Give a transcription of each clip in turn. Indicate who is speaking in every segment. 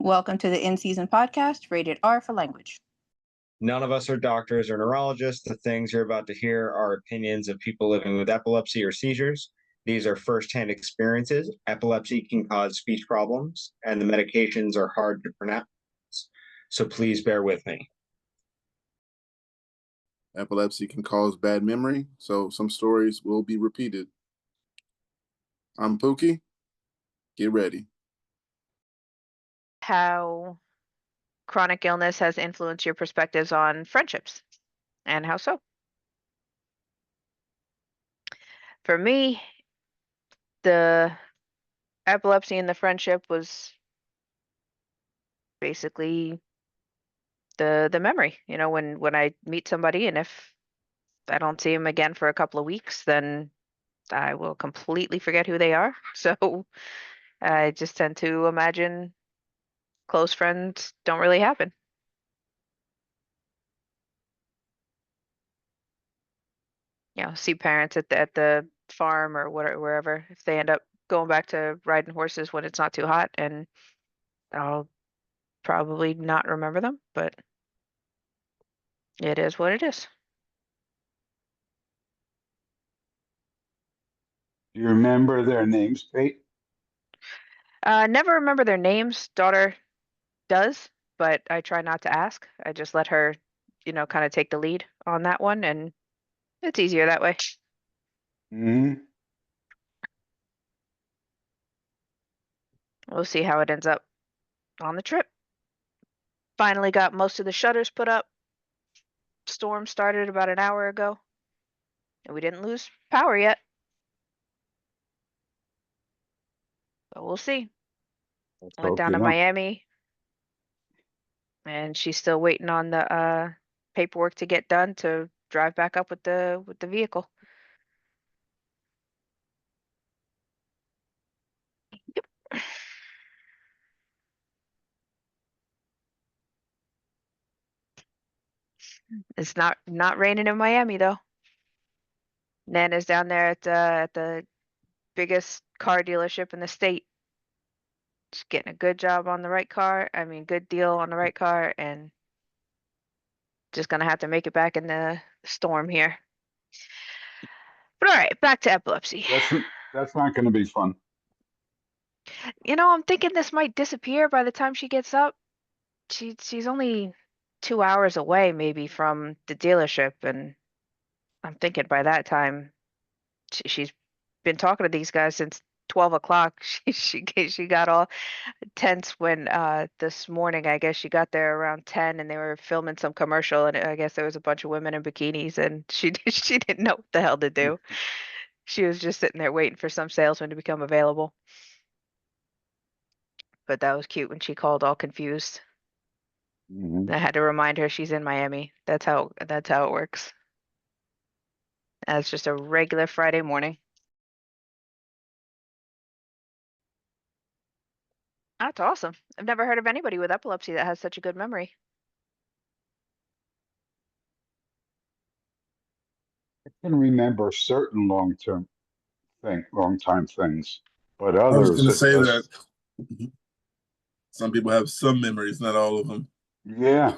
Speaker 1: Welcome to the In Season podcast, rated R for language.
Speaker 2: None of us are doctors or neurologists. The things you're about to hear are opinions of people living with epilepsy or seizures. These are firsthand experiences. Epilepsy can cause speech problems, and the medications are hard to pronounce. So please bear with me.
Speaker 3: Epilepsy can cause bad memory, so some stories will be repeated. I'm Pookie. Get ready.
Speaker 4: How chronic illness has influenced your perspectives on friendships, and how so? For me, the epilepsy and the friendship was basically the memory. You know, when I meet somebody and if I don't see them again for a couple of weeks, then I will completely forget who they are. So I just tend to imagine close friends don't really happen. You know, see parents at the farm or whatever, wherever, if they end up going back to riding horses when it's not too hot, and I'll probably not remember them, but it is what it is.
Speaker 5: Do you remember their names, Kate?
Speaker 4: Never remember their names. Daughter does, but I try not to ask. I just let her, kind of take the lead on that one, and it's easier that way.
Speaker 5: Hmm.
Speaker 4: We'll see how it ends up on the trip. Finally got most of the shutters put up. Storm started about an hour ago, and we didn't lose power yet. But we'll see. Went down to Miami, and she's still waiting on the paperwork to get done to drive back up with the vehicle. Yep. It's not raining in Miami though. Nana's down there at the biggest car dealership in the state. Just getting a good job on the right car. I mean, good deal on the right car, and just gonna have to make it back in the storm here. But all right, back to epilepsy.
Speaker 5: That's not going to be fun.
Speaker 4: I'm thinking this might disappear by the time she gets up. She's only 2 hours away maybe from the dealership, and I'm thinking by that time she's been talking to these guys since 12 o'clock. She got all tense when this morning, I guess she got there around 10 and they were filming some commercial, and I guess there was a bunch of women in bikinis, and she didn't know what the hell to do. She was just sitting there waiting for some salesman to become available. But that was cute when she called all confused.
Speaker 5: Mm-hmm.
Speaker 4: I had to remind her she's in Miami. That's how it works. And it's just a regular Friday morning. That's awesome. I've never heard of anybody with epilepsy that has such a good memory.
Speaker 5: I can remember certain long-time things, but
Speaker 3: I was going to
Speaker 5: others,
Speaker 3: say that some people have some memories, not all of them.
Speaker 5: yeah.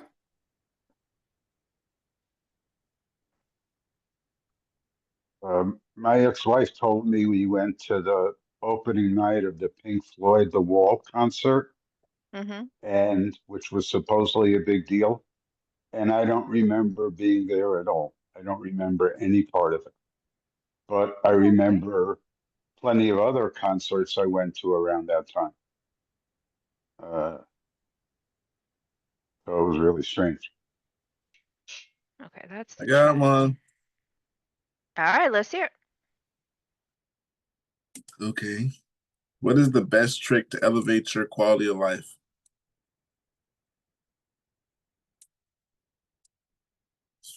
Speaker 5: My ex-wife told me we went to the opening night of the Pink Floyd The Wall concert,
Speaker 4: Mm-hmm.
Speaker 5: and which was supposedly a big deal. And I don't remember being there at all. I don't remember any part of it. But I remember plenty of other concerts I went to around that time. So it was really strange.
Speaker 4: Okay, that's
Speaker 3: I
Speaker 4: the
Speaker 3: got
Speaker 4: chat.
Speaker 3: one.
Speaker 4: All right, let's hear it.
Speaker 3: Okay. What is the best trick to elevate your quality of life?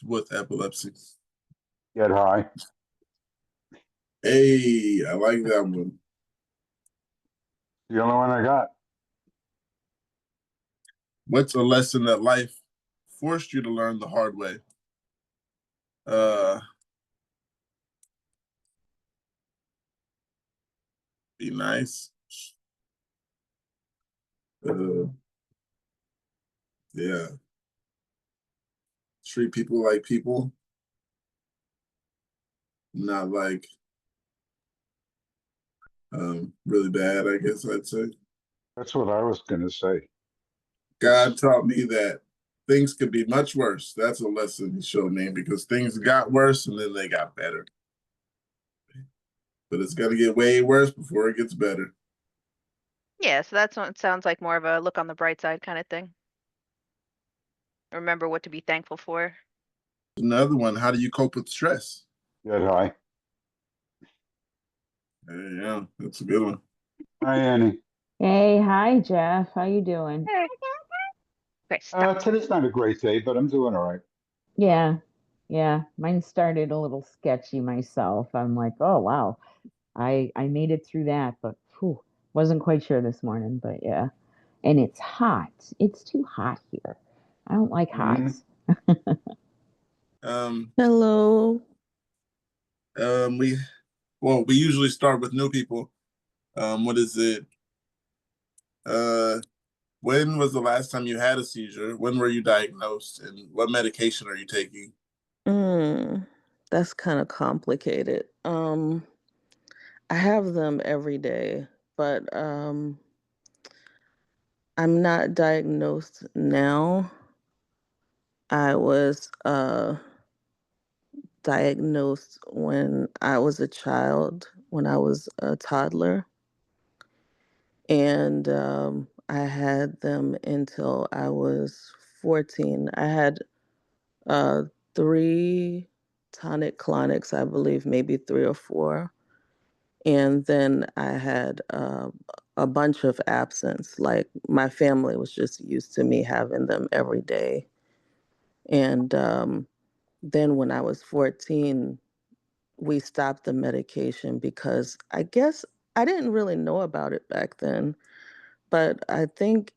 Speaker 3: With epilepsy.
Speaker 5: Get high.
Speaker 3: Hey, I like that one.
Speaker 5: The only one I got.
Speaker 3: What's a lesson that life forced you to learn the hard way? Be nice. Yeah. Treat people like people, not like really bad, I guess I'd say.
Speaker 5: That's what I was going to say.
Speaker 3: God taught me that things could be much worse. That's a lesson he showed me, because things got worse and then they got better. But it's got to get way worse before it gets better.
Speaker 4: Yeah, so that's what it sounds like, more of a look on the bright side kind of thing. Remember what to be thankful for.
Speaker 3: Another one, how do you cope with stress?
Speaker 5: Get high.
Speaker 3: Yeah, that's a good one.
Speaker 5: Hi, Annie.
Speaker 6: Hey, hi Jeff. How you doing?
Speaker 4: Okay, stop.
Speaker 5: Today's not a great day, but I'm doing all right.
Speaker 6: Yeah, yeah. Mine started a little sketchy myself. I'm like, oh wow, I made it through that, but whew, wasn't quite sure this morning. But yeah, and it's hot. It's too hot here. I don't like hot.
Speaker 5: Mhm.
Speaker 7: Hello.
Speaker 3: We usually start with new people. What is it? When was the last time you had a seizure? When were you diagnosed? And what medication are you taking?
Speaker 7: That's kind of complicated. I have them every day, but I'm not diagnosed now. I was diagnosed when I was a child, when I was a toddler, and I had them until I was 14. I had uh, 3 tonic clonics, I believe, maybe 3 or 4. And then I had a bunch of absence. Like my family was just used to me having them every day. And then when I was 14, we stopped the medication because I guess I didn't really know about it back then. But I think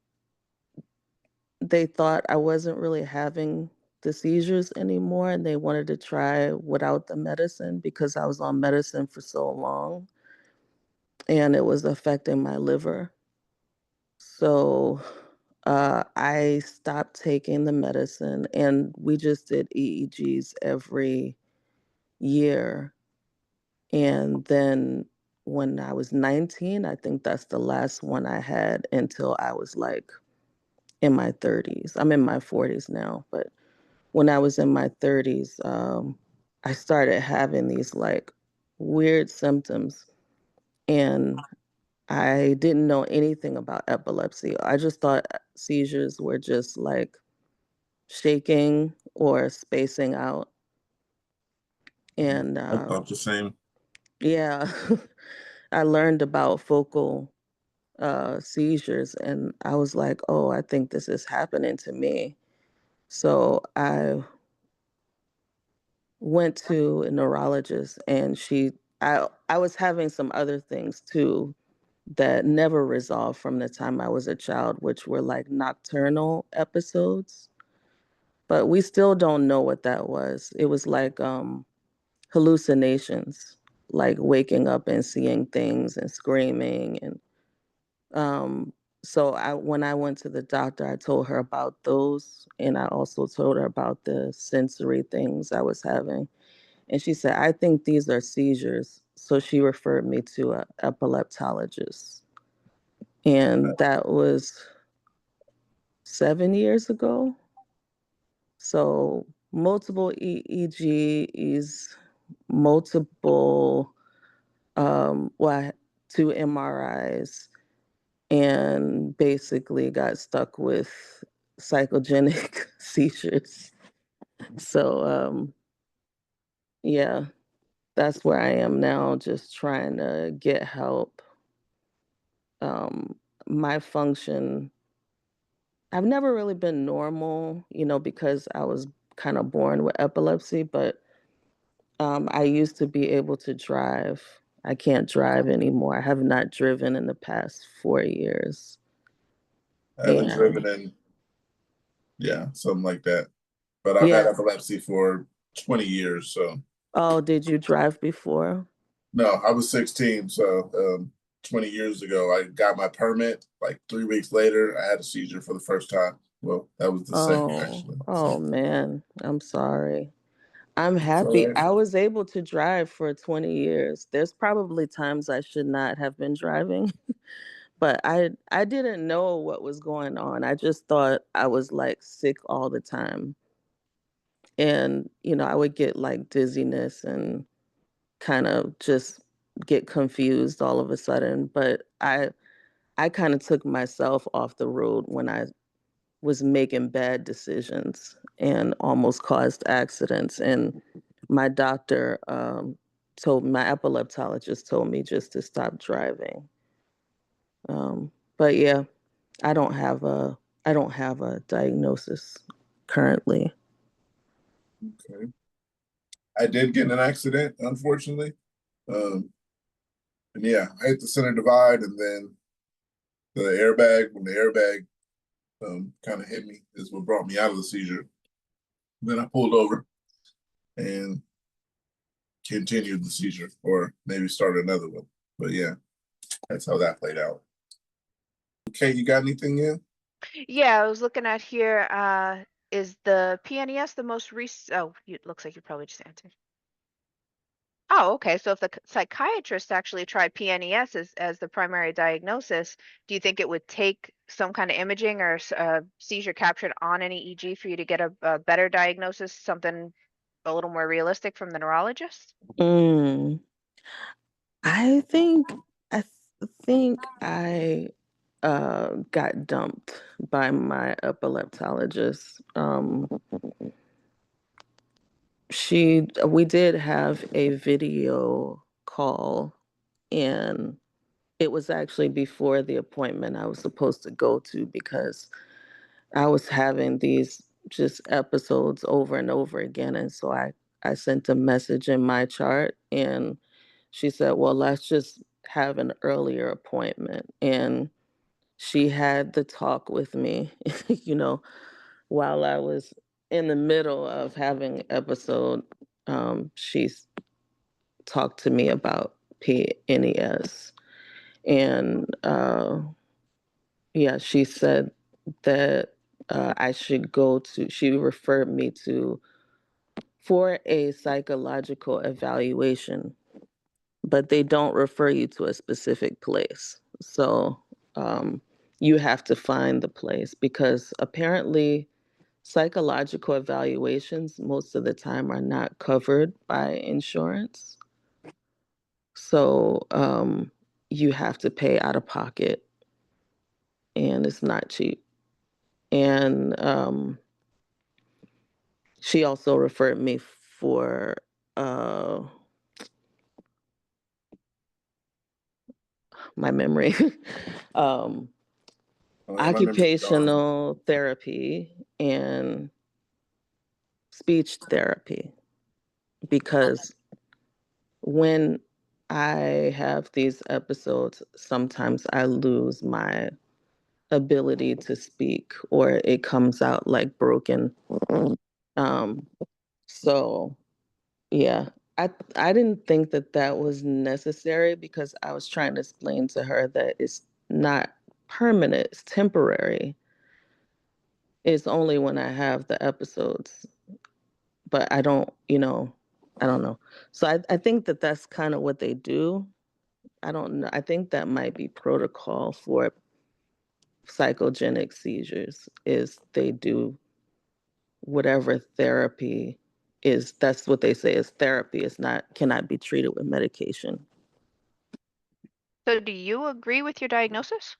Speaker 7: they thought I wasn't really having the seizures anymore, and they wanted to try without the medicine because I was on medicine for so long and it was affecting my liver. So I stopped taking the medicine, and we just did EEGs every year. And then when I was 19, I think that's the last one I had until I was like in my 30s. I'm in my 40s now, but when I was in my 30s, I started having these like weird symptoms, and I didn't know anything about epilepsy. I just thought seizures were just like shaking or spacing out. And
Speaker 3: I thought the same.
Speaker 7: yeah, I learned about focal seizures, and I was like, oh, I think this is happening to me. So I went to a neurologist, and I was having some other things too that never resolved from the time I was a child, which were like nocturnal episodes. But we still don't know what that was. It was like hallucinations, like waking up and seeing things and screaming. And so when I went to the doctor, I told her about those, and I also told her about the sensory things I was having. And she said, I think these are seizures. So she referred me to an epileptologist. And that was 7 years ago. So multiple EEGs, multiple, well, 2 MRIs, and basically got stuck with psychogenic seizures. So, yeah, that's where I am now, just trying to get help. Um, my function, I've never really been normal, because I was kind of born with epilepsy, but I used to be able to drive. I can't drive anymore. I have not driven in the past 4 years.
Speaker 3: I haven't
Speaker 7: And
Speaker 3: driven in, something like that. But I've had
Speaker 7: yeah.
Speaker 3: epilepsy for 20 years. So,
Speaker 7: Oh, did you drive before?
Speaker 3: no, I was 16. So, 20 years ago, I got my permit. Like 3 weeks later, I had a seizure for the first time. Well, that was the second,
Speaker 7: Oh,
Speaker 3: actually.
Speaker 7: oh
Speaker 3: So
Speaker 7: man, I'm sorry. I'm
Speaker 3: it's all
Speaker 7: happy.
Speaker 3: right.
Speaker 7: I was able to drive for 20 years. There's probably times I should not have been driving, but I didn't know what was going on. I just thought I was like sick all the time. And, I would get like dizziness and kind of just get confused all of a sudden, but I kind of took myself off the road when I was making bad decisions and almost caused accidents. And my doctor my epileptologist told me just to stop driving. But yeah, I don't have a I don't have a diagnosis currently.
Speaker 3: Okay. I did get in an accident, unfortunately. Um, and yeah, I hit the center divide, and then when the airbag kind of hit me, is what brought me out of the seizure. Then I pulled over and continued the seizure, or maybe started another one. But yeah, that's how that played out. Okay, you got anything in?
Speaker 4: Yeah, I was looking at here. Is the PNES the most recent? Oh, it looks like you probably just answered. Oh, okay. So if the psychiatrist actually tried PNES as the primary diagnosis, do you think it would take some kind of imaging or seizure captured on an EEG for you to get a better diagnosis, something a little more realistic from the neurologist?
Speaker 7: Mm, I think I think I got dumped by my epileptologist. We did have a video call, and it was actually before the appointment I was supposed to go to because I was having these just episodes over and over again. And so I sent a message in my chart, and she said, well, let's just have an earlier appointment. And she had the talk with me, while I was in the middle of having an episode. She talked to me about PNES. And yeah, she said that I should she referred me for a psychological evaluation, but they don't refer you to a specific place. So you have to find the place because apparently psychological evaluations most of the time are not covered by insurance. So you have to pay out of pocket, and it's not cheap. And she also referred me for uh, my memory, um,
Speaker 3: Oh yeah, my memory's gone.
Speaker 7: occupational therapy and speech therapy because when I have these episodes, sometimes I lose my ability to speak or it comes out like broken. Um, so yeah, I didn't think that that was necessary because I was trying to explain to her that it's not permanent, it's temporary. It's only when I have the episodes, but I don't know. So I think that that's kind of what they do. I don't know. I think that might be protocol for psychogenic seizures is they do whatever therapy is. That's what they say is therapy. It's not cannot be treated with medication.
Speaker 4: So do you agree with your diagnosis?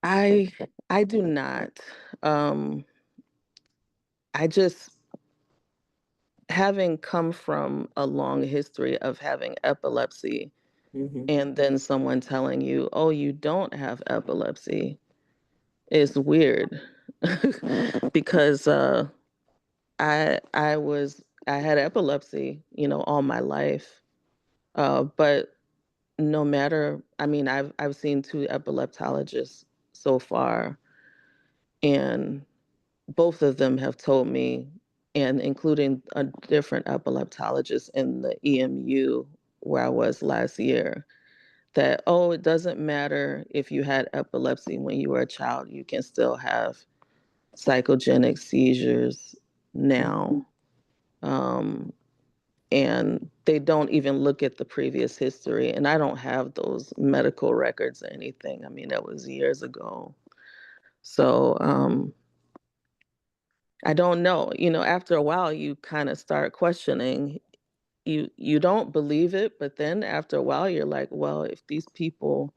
Speaker 7: I I do not. Um, I just having come from a long history of having epilepsy and then someone telling you, "Oh, you don't have epilepsy," is weird because I had epilepsy, all my life. But no matter, I mean, I've seen two epileptologists so far, and both of them have told me, and including a different epileptologist in the EMU where I was last year, that, oh, it doesn't matter if you had epilepsy when you were a child, you can still have psychogenic seizures now. And they don't even look at the previous history. And I don't have those medical records or anything. I mean, that was years ago. So I don't know. You know, after a while, you kind of start questioning. You don't believe it, but then after a while, you're like, well, if these people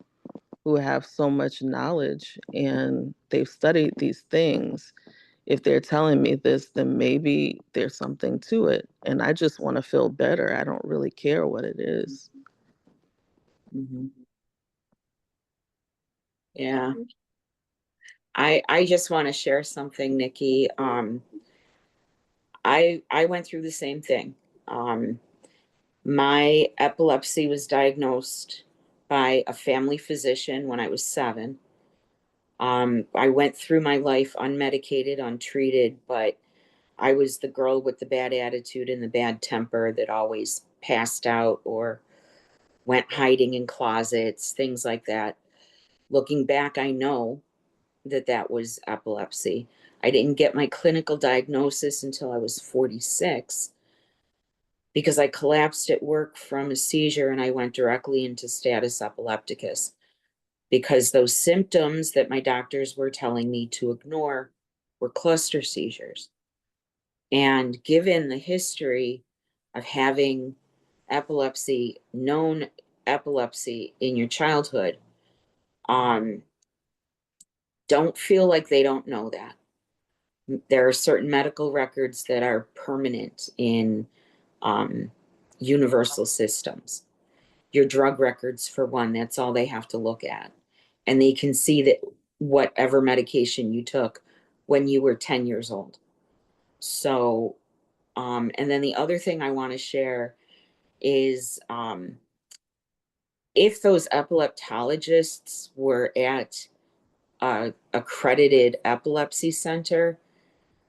Speaker 7: who have so much knowledge and they've studied these things, if they're telling me this, then maybe there's something to it. And I just want to feel better. I don't really care what it is.
Speaker 8: Yeah. I just want to share something, Nikki. I went through the same thing. My epilepsy was diagnosed by a family physician when I was 7. I went through my life unmedicated, untreated, but I was the girl with the bad attitude and the bad temper that always passed out or went hiding in closets, things like that. Looking back, I know that that was epilepsy. I didn't get my clinical diagnosis until I was 46 because I collapsed at work from a seizure and I went directly into status epilepticus because those symptoms that my doctors were telling me to ignore were cluster seizures. And given the history of having epilepsy, known epilepsy in your childhood, don't feel like they don't know that. There are certain medical records that are permanent in universal systems. Your drug records, for one, that's all they have to look at. And they can see that whatever medication you took when you were 10 years old. So, and then the other thing I want to share is if those epileptologists were at a accredited epilepsy center,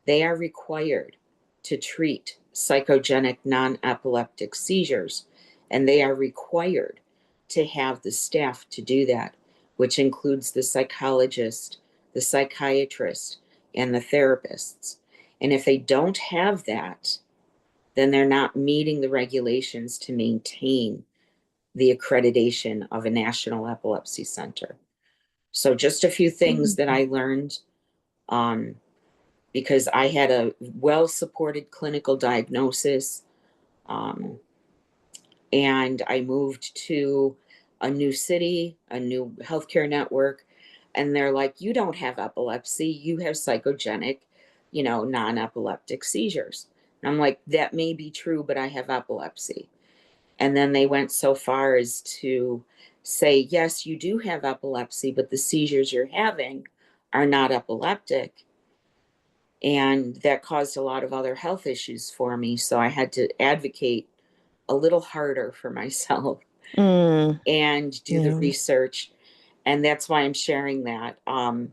Speaker 8: they are required to treat psychogenic non-epileptic seizures, and they are required to have the staff to do that, which includes the psychologist, the psychiatrist, and the therapists. And if they don't have that, then they're not meeting the regulations to maintain the accreditation of a national epilepsy center. So just a few things that I learned because I had a well-supported clinical diagnosis, and I moved to a new city, a new healthcare network, and they're like, you don't have epilepsy, you have psychogenic, non-epileptic seizures. And I'm like, that may be true, but I have epilepsy. And then they went so far as to say, yes, you do have epilepsy, but the seizures you're having are not epileptic. And that caused a lot of other health issues for me. So I had to advocate a little harder for myself and do the research. And that's why I'm sharing that.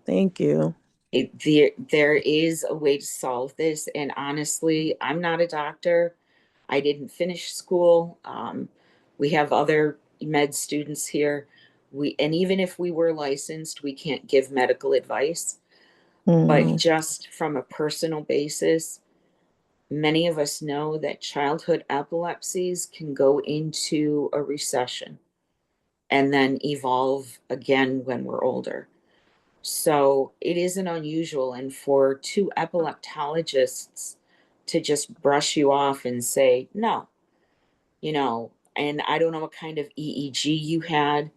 Speaker 7: Thank you.
Speaker 8: There is a way to solve this. And honestly, I'm not a doctor. I didn't finish school. We have other med students here. And even if we were licensed, we can't give medical advice. But just from a personal basis, many of us know that childhood epilepsies can go into a recession and then evolve again when we're older. So it isn't unusual. And for 2 epileptologists to just brush you off and say, no, and I don't know what kind of EEG you had.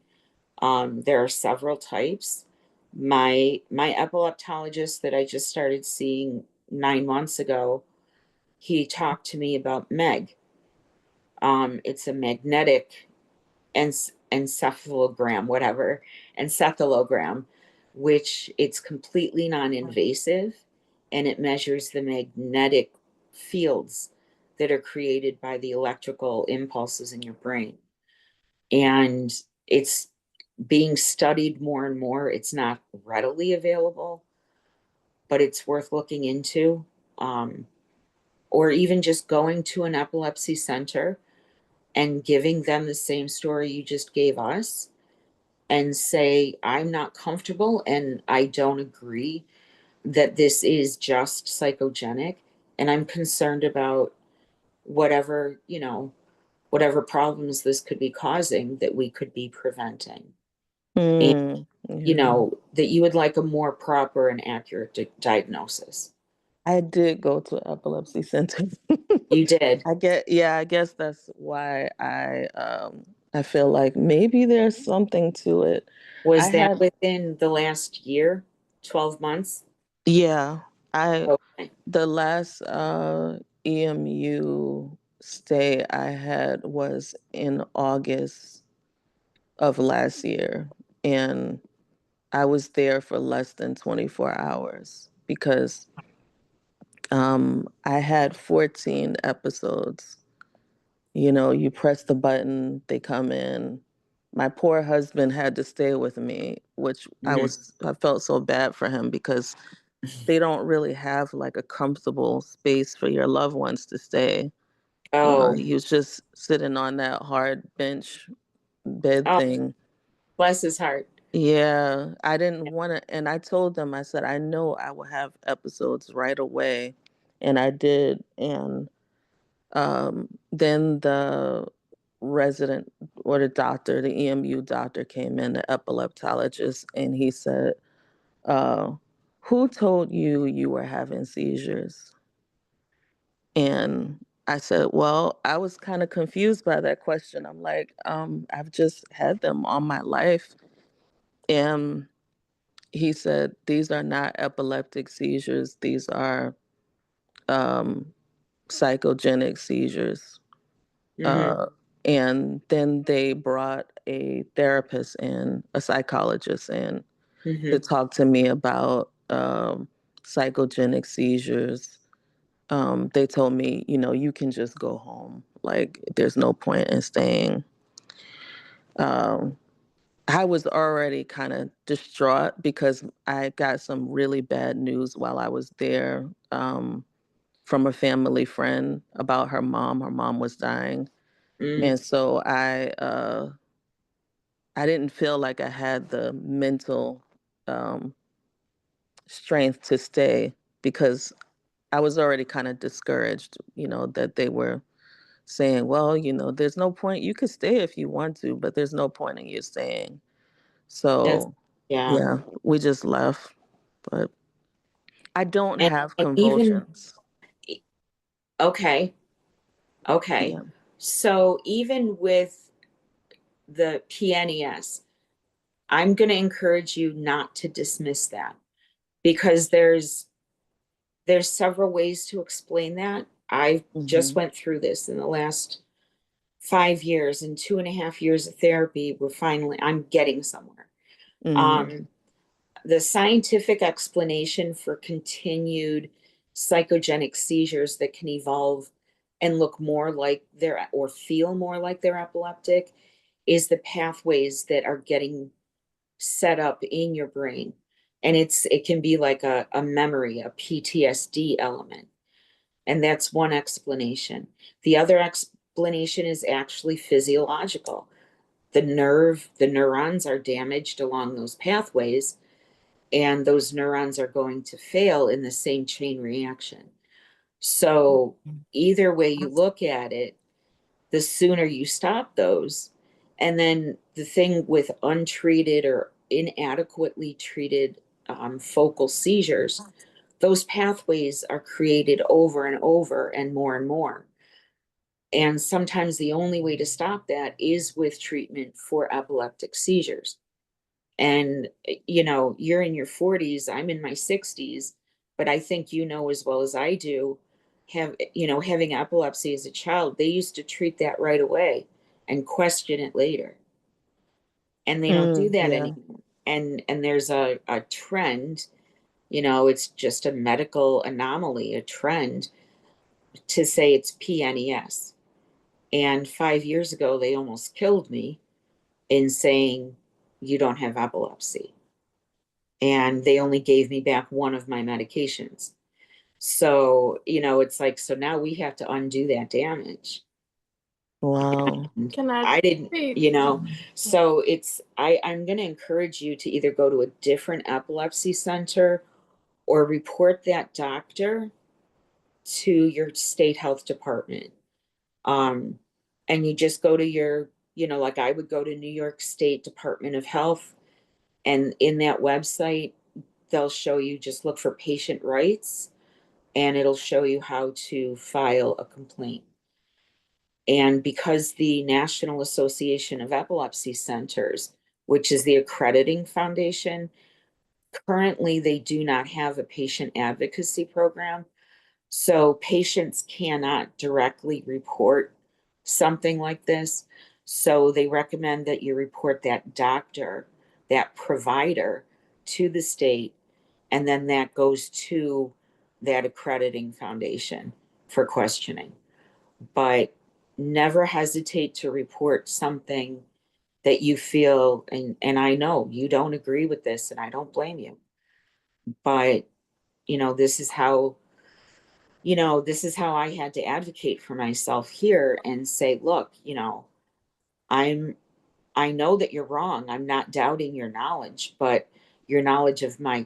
Speaker 8: There are several types. My epileptologist that I just started seeing 9 months ago, he talked to me about MEG. It's a magnetic encephalogram, which it's completely non-invasive, and it measures the magnetic fields that are created by the electrical impulses in your brain. And it's being studied more and more. It's not readily available, but it's worth looking into. Or even just going to an epilepsy center and giving them the same story you just gave us and say, I'm not comfortable and I don't agree that this is just psychogenic, and I'm concerned about whatever, whatever problems this could be causing that we could be preventing. And,
Speaker 7: Yeah.
Speaker 8: that you would like a more proper and accurate diagnosis.
Speaker 7: I did go to epilepsy center.
Speaker 8: You did.
Speaker 7: I guess that's why I feel like maybe there's something to it. I
Speaker 8: Was that
Speaker 7: had
Speaker 8: within the last year, 12 months?
Speaker 7: yeah, I
Speaker 8: Okay.
Speaker 7: the last EMU stay I had was in August of last year, and I was there for less than 24 hours because I had 14 episodes. You know, you press the button, they come in. My poor husband had to stay with me, which
Speaker 8: Mhm.
Speaker 7: I felt so bad for him because they don't really have like a comfortable space for your loved ones to stay.
Speaker 8: Oh,
Speaker 7: He was just sitting on that hard bench bed
Speaker 8: oh,
Speaker 7: thing.
Speaker 8: bless his heart.
Speaker 7: Yeah, I didn't want to, and I told them, I said, I know I will have episodes right away. And I did. And then the resident or the doctor, the EMU doctor came in, the epileptologist, and he said, uh, who told you you were having seizures? And I said, well, I was kind of confused by that question. I'm like, I've just had them all my life. And he said, these are not epileptic seizures. These are um, psychogenic seizures.
Speaker 8: Hmm.
Speaker 7: Uh, and then they brought a therapist in, a psychologist in, to
Speaker 8: Hmm.
Speaker 7: talk to me about psychogenic seizures. They told me, you can just go home. Like, there's no point in staying. Um, I was already kind of distraught because I got some really bad news while I was there from a family friend about her mom. Her mom was dying.
Speaker 8: Mm.
Speaker 7: And so I didn't feel like I had the mental um, strength to stay because I was already kind of discouraged, that they were saying, well, there's no point. You could stay if you want to, but there's no point in you staying.
Speaker 8: That's,
Speaker 7: So,
Speaker 8: yeah.
Speaker 7: yeah, we just left. But I don't
Speaker 8: And,
Speaker 7: have
Speaker 8: and even,
Speaker 7: convulsions.
Speaker 8: okay, okay.
Speaker 7: Yeah.
Speaker 8: So even with the PNES, I'm going to encourage you not to dismiss that, because there's several ways to explain that. I just
Speaker 7: Hmm.
Speaker 8: went through this in the last 5 years, and 2.5 years of therapy. I'm getting somewhere.
Speaker 7: Hmm.
Speaker 8: Um, the scientific explanation for continued psychogenic seizures that can evolve and look more like they're, or feel more like they're epileptic, is the pathways that are getting set up in your brain. And it can be like a memory, a PTSD element. And that's one explanation. The other explanation is actually physiological. The neurons are damaged along those pathways, and those neurons are going to fail in the same chain reaction. So either way you look at it, the sooner you stop those. And then the thing with untreated or inadequately treated focal seizures, those pathways are created over and over and more and more. And sometimes the only way to stop that is with treatment for epileptic seizures. And, you're in your 40s, I'm in my 60s, but I think as well as I do, having epilepsy as a child, they used to treat that right away and question it later. And they don't do that
Speaker 7: Yeah.
Speaker 8: anymore. And there's a trend, it's just a medical anomaly, a trend to say it's PNES. And 5 years ago, they almost killed me in saying, you don't have epilepsy. And they only gave me back one of my medications. So, it's like, so now we have to undo that damage.
Speaker 7: Wow.
Speaker 8: I didn't, you know, so I'm going to encourage you to either go to a different epilepsy center or report that doctor to your state health department. And you just go to your, like I would go to New York State Department of Health, and in that website, they'll show you, just look for patient rights, and it'll show you how to file a complaint. And because the National Association of Epilepsy Centers, which is the accrediting foundation, currently they do not have a patient advocacy program. So patients cannot directly report something like this. So they recommend that you report that doctor, that provider, to the state, and then that goes to that accrediting foundation for questioning. But never hesitate to report something that you feel, and I know you don't agree with this, and I don't blame you, but this is how I had to advocate for myself here and say, look, I know that you're wrong. I'm not doubting your knowledge, but your knowledge of my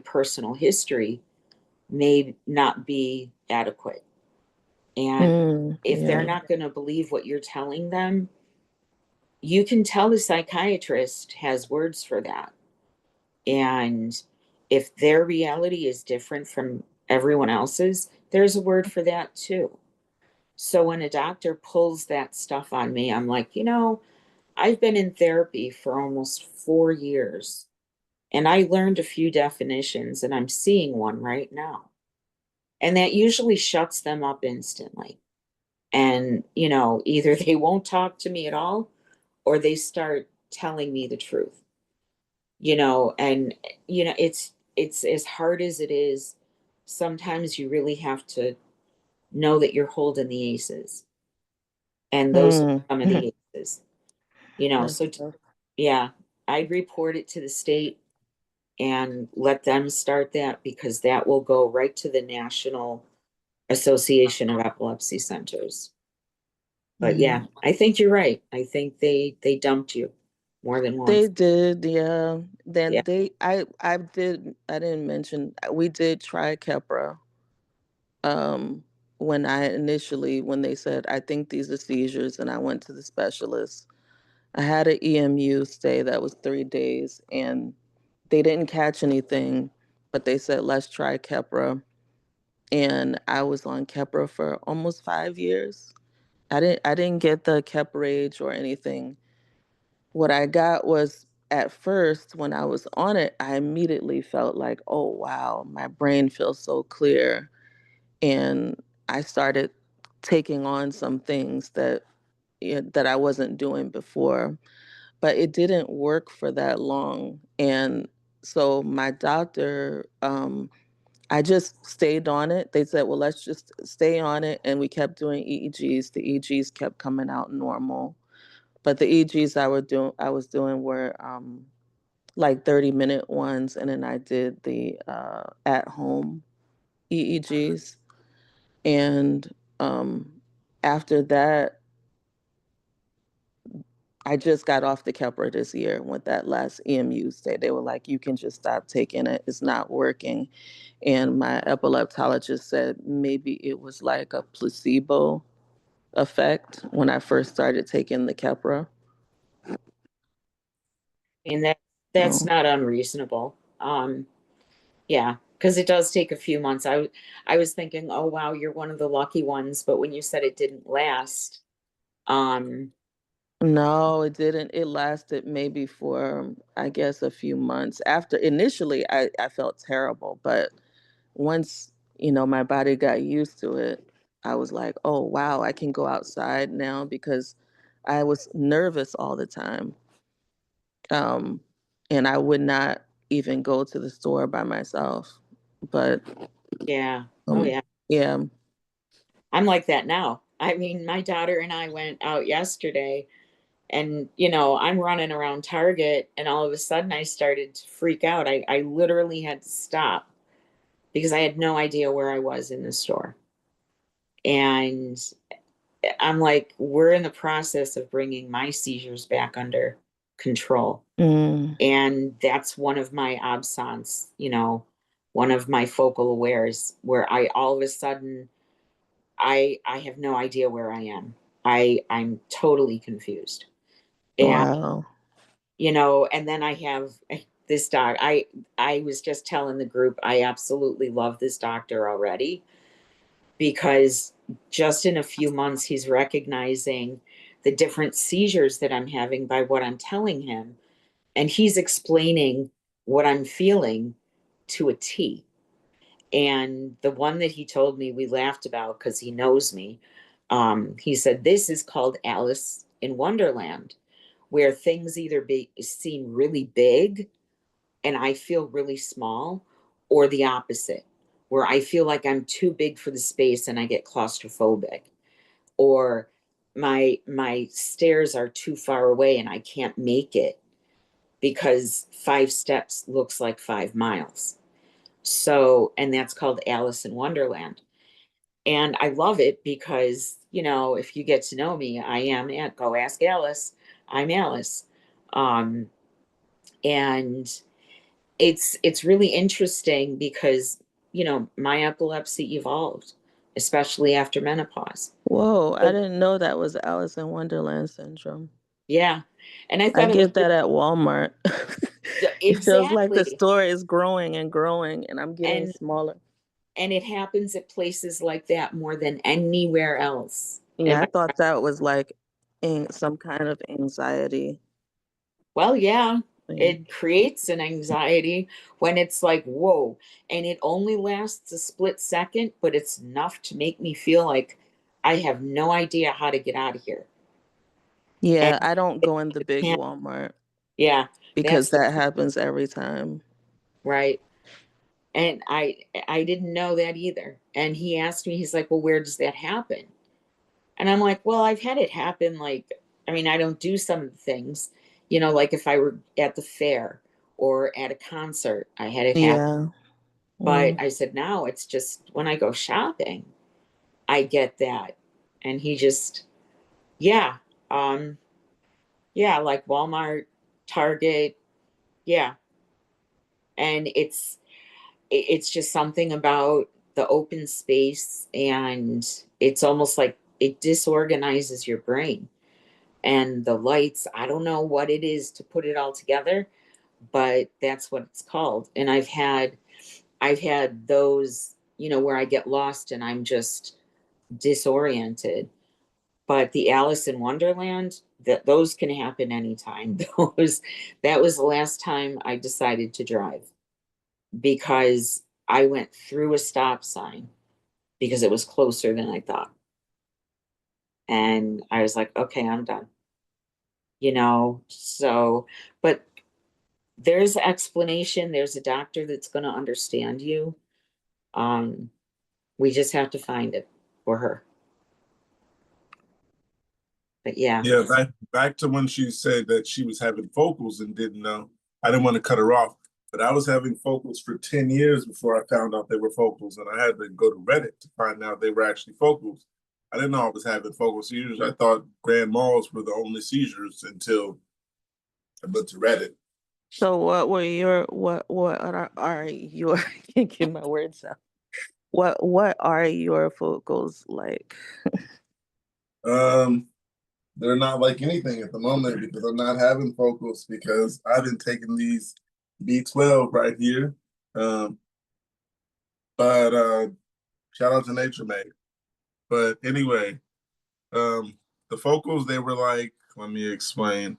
Speaker 8: personal history may not be adequate. And if they're
Speaker 7: Yeah.
Speaker 8: not going to believe what you're telling them, you can tell the psychiatrist has words for that. And if their reality is different from everyone else's, there's a word for that too. So when a doctor pulls that stuff on me, I'm like, I've been in therapy for almost 4 years, and I learned a few definitions, and I'm seeing one right now. And that usually shuts them up instantly. And, either they won't talk to me at all, or they start telling me the truth. And it's as hard as it is, sometimes you really have to know that you're holding the aces, and those are some of the aces.
Speaker 7: That's
Speaker 8: So
Speaker 7: tough.
Speaker 8: yeah, I'd report it to the state and let them start that, because that will go right to the National Association of Epilepsy Centers. But yeah, I think you're right. I think they dumped you more than
Speaker 7: They
Speaker 8: once.
Speaker 7: did, yeah.
Speaker 8: Yeah.
Speaker 7: Then I didn't mention we did try Keppra. Um, when they said, I think these are seizures, and I went to the specialist. I had an EMU stay that was 3 days, and they didn't catch anything, but they said, let's try Keppra. And I was on Keppra for almost 5 years. I didn't get the Keppra or anything. What I got was, at first when I was on it, I immediately felt like, oh wow, my brain feels so clear. And I started taking on some things that I wasn't doing before, but it didn't work for that long. And so my doctor, I just stayed on it. They said, well, let's just stay on it. And we kept doing EEGs. The EEGs kept coming out normal. But the EEGs I was doing were like 30-minute ones. And then I did the at home EEGs. And after that, I just got off the Keppra this year with that last EMU stay. They were like, you can just stop taking it. It's not working. And my epileptologist said maybe it was like a placebo effect when I first started taking the Keppra.
Speaker 8: And that's
Speaker 7: So,
Speaker 8: not unreasonable. Yeah, because it does take a few months. I was thinking, oh wow, you're one of the lucky ones, but when you said it didn't last, um,
Speaker 7: no, it didn't. It lasted maybe for, I guess, a few months. After initially, I felt terrible, but once, my body got used to it, I was like, oh, wow, I can go outside now, because I was nervous all the time. Um, and I would not even go to the store by myself. But
Speaker 8: yeah, oh yeah,
Speaker 7: yeah,
Speaker 8: I'm like that now. I mean, my daughter and I went out yesterday, and I'm running around Target, and all of a sudden I started to freak out. I literally had to stop because I had no idea where I was in the store. And I'm like, we're in the process of bringing my seizures back under control.
Speaker 7: Mm.
Speaker 8: And that's one of my absence, one of my focal awares where I all of a sudden I have no idea where I am. I'm totally confused. And
Speaker 7: Wow.
Speaker 8: and then I have this doc. I was just telling the group I absolutely love this doctor already because just in a few months he's recognizing the different seizures that I'm having by what I'm telling him, and he's explaining what I'm feeling to a T. And the one that he told me, we laughed about because he knows me. He said, this is called Alice in Wonderland, where things either seem really big and I feel really small, or the opposite, where I feel like I'm too big for the space and I get claustrophobic, or my stairs are too far away and I can't make it because 5 steps looks like 5 miles. So, and that's called Alice in Wonderland. And I love it because, if you get to know me, I am at Go Ask Alice. I'm Alice. Um, and it's really interesting because, my epilepsy evolved, especially after menopause.
Speaker 7: Whoa, I didn't know that was Alice in Wonderland syndrome.
Speaker 8: Yeah. And I
Speaker 7: I
Speaker 8: thought it was
Speaker 7: get that at Walmart. It feels like the
Speaker 8: exactly.
Speaker 7: story is growing and growing, and I'm getting
Speaker 8: And
Speaker 7: smaller.
Speaker 8: and it happens at places like that more than anywhere else.
Speaker 7: Yeah, I thought that was like some kind of anxiety
Speaker 8: Well, yeah,
Speaker 7: thing.
Speaker 8: it creates an anxiety when it's like, whoa, and it only lasts a split second, but it's enough to make me feel like I have no idea how to get out of here. And
Speaker 7: Yeah, I don't
Speaker 8: it
Speaker 7: go in the big
Speaker 8: can't,
Speaker 7: Walmart
Speaker 8: yeah,
Speaker 7: because
Speaker 8: that's the
Speaker 7: that happens every time.
Speaker 8: right. And I didn't know that either. And he asked me, he's like, well, where does that happen? And I'm like, well, I've had it happen. Like, I mean, I don't do some of the things, like if I were at the fair or at a concert, I had it happen.
Speaker 7: Yeah.
Speaker 8: But
Speaker 7: Mm.
Speaker 8: I said, now it's just when I go shopping, I get that. And he just, yeah, um, yeah, like Walmart, Target, yeah. And it's just something about the open space, and it's almost like it disorganizes your brain. And the lights, I don't know what it is to put it all together, but that's what it's called. And I've had those, where I get lost and I'm just disoriented. But the Alice in Wonderland, those can happen anytime. That was the last time I decided to drive because I went through a stop sign because it was closer than I thought. And I was like, okay, I'm done. So, but there's explanation, there's a doctor that's going to understand you. Um, we just have to find it for her. But yeah.
Speaker 3: Yeah, back to when she said that she was having focals and didn't know. I didn't want to cut her off, but I was having focals for 10 years before I found out they were focals, and I had to go to Reddit to find out they were actually focals. I didn't know I was having focal seizures. I thought grand malls were the only seizures until I went to Reddit.
Speaker 7: So what are your can't get my words out. What are your focals like?
Speaker 3: They're not like anything at the moment because I'm not having focals because I've been taking these B12 right here. But shout out to Nature Made. But anyway, the focals, they were like, let me explain.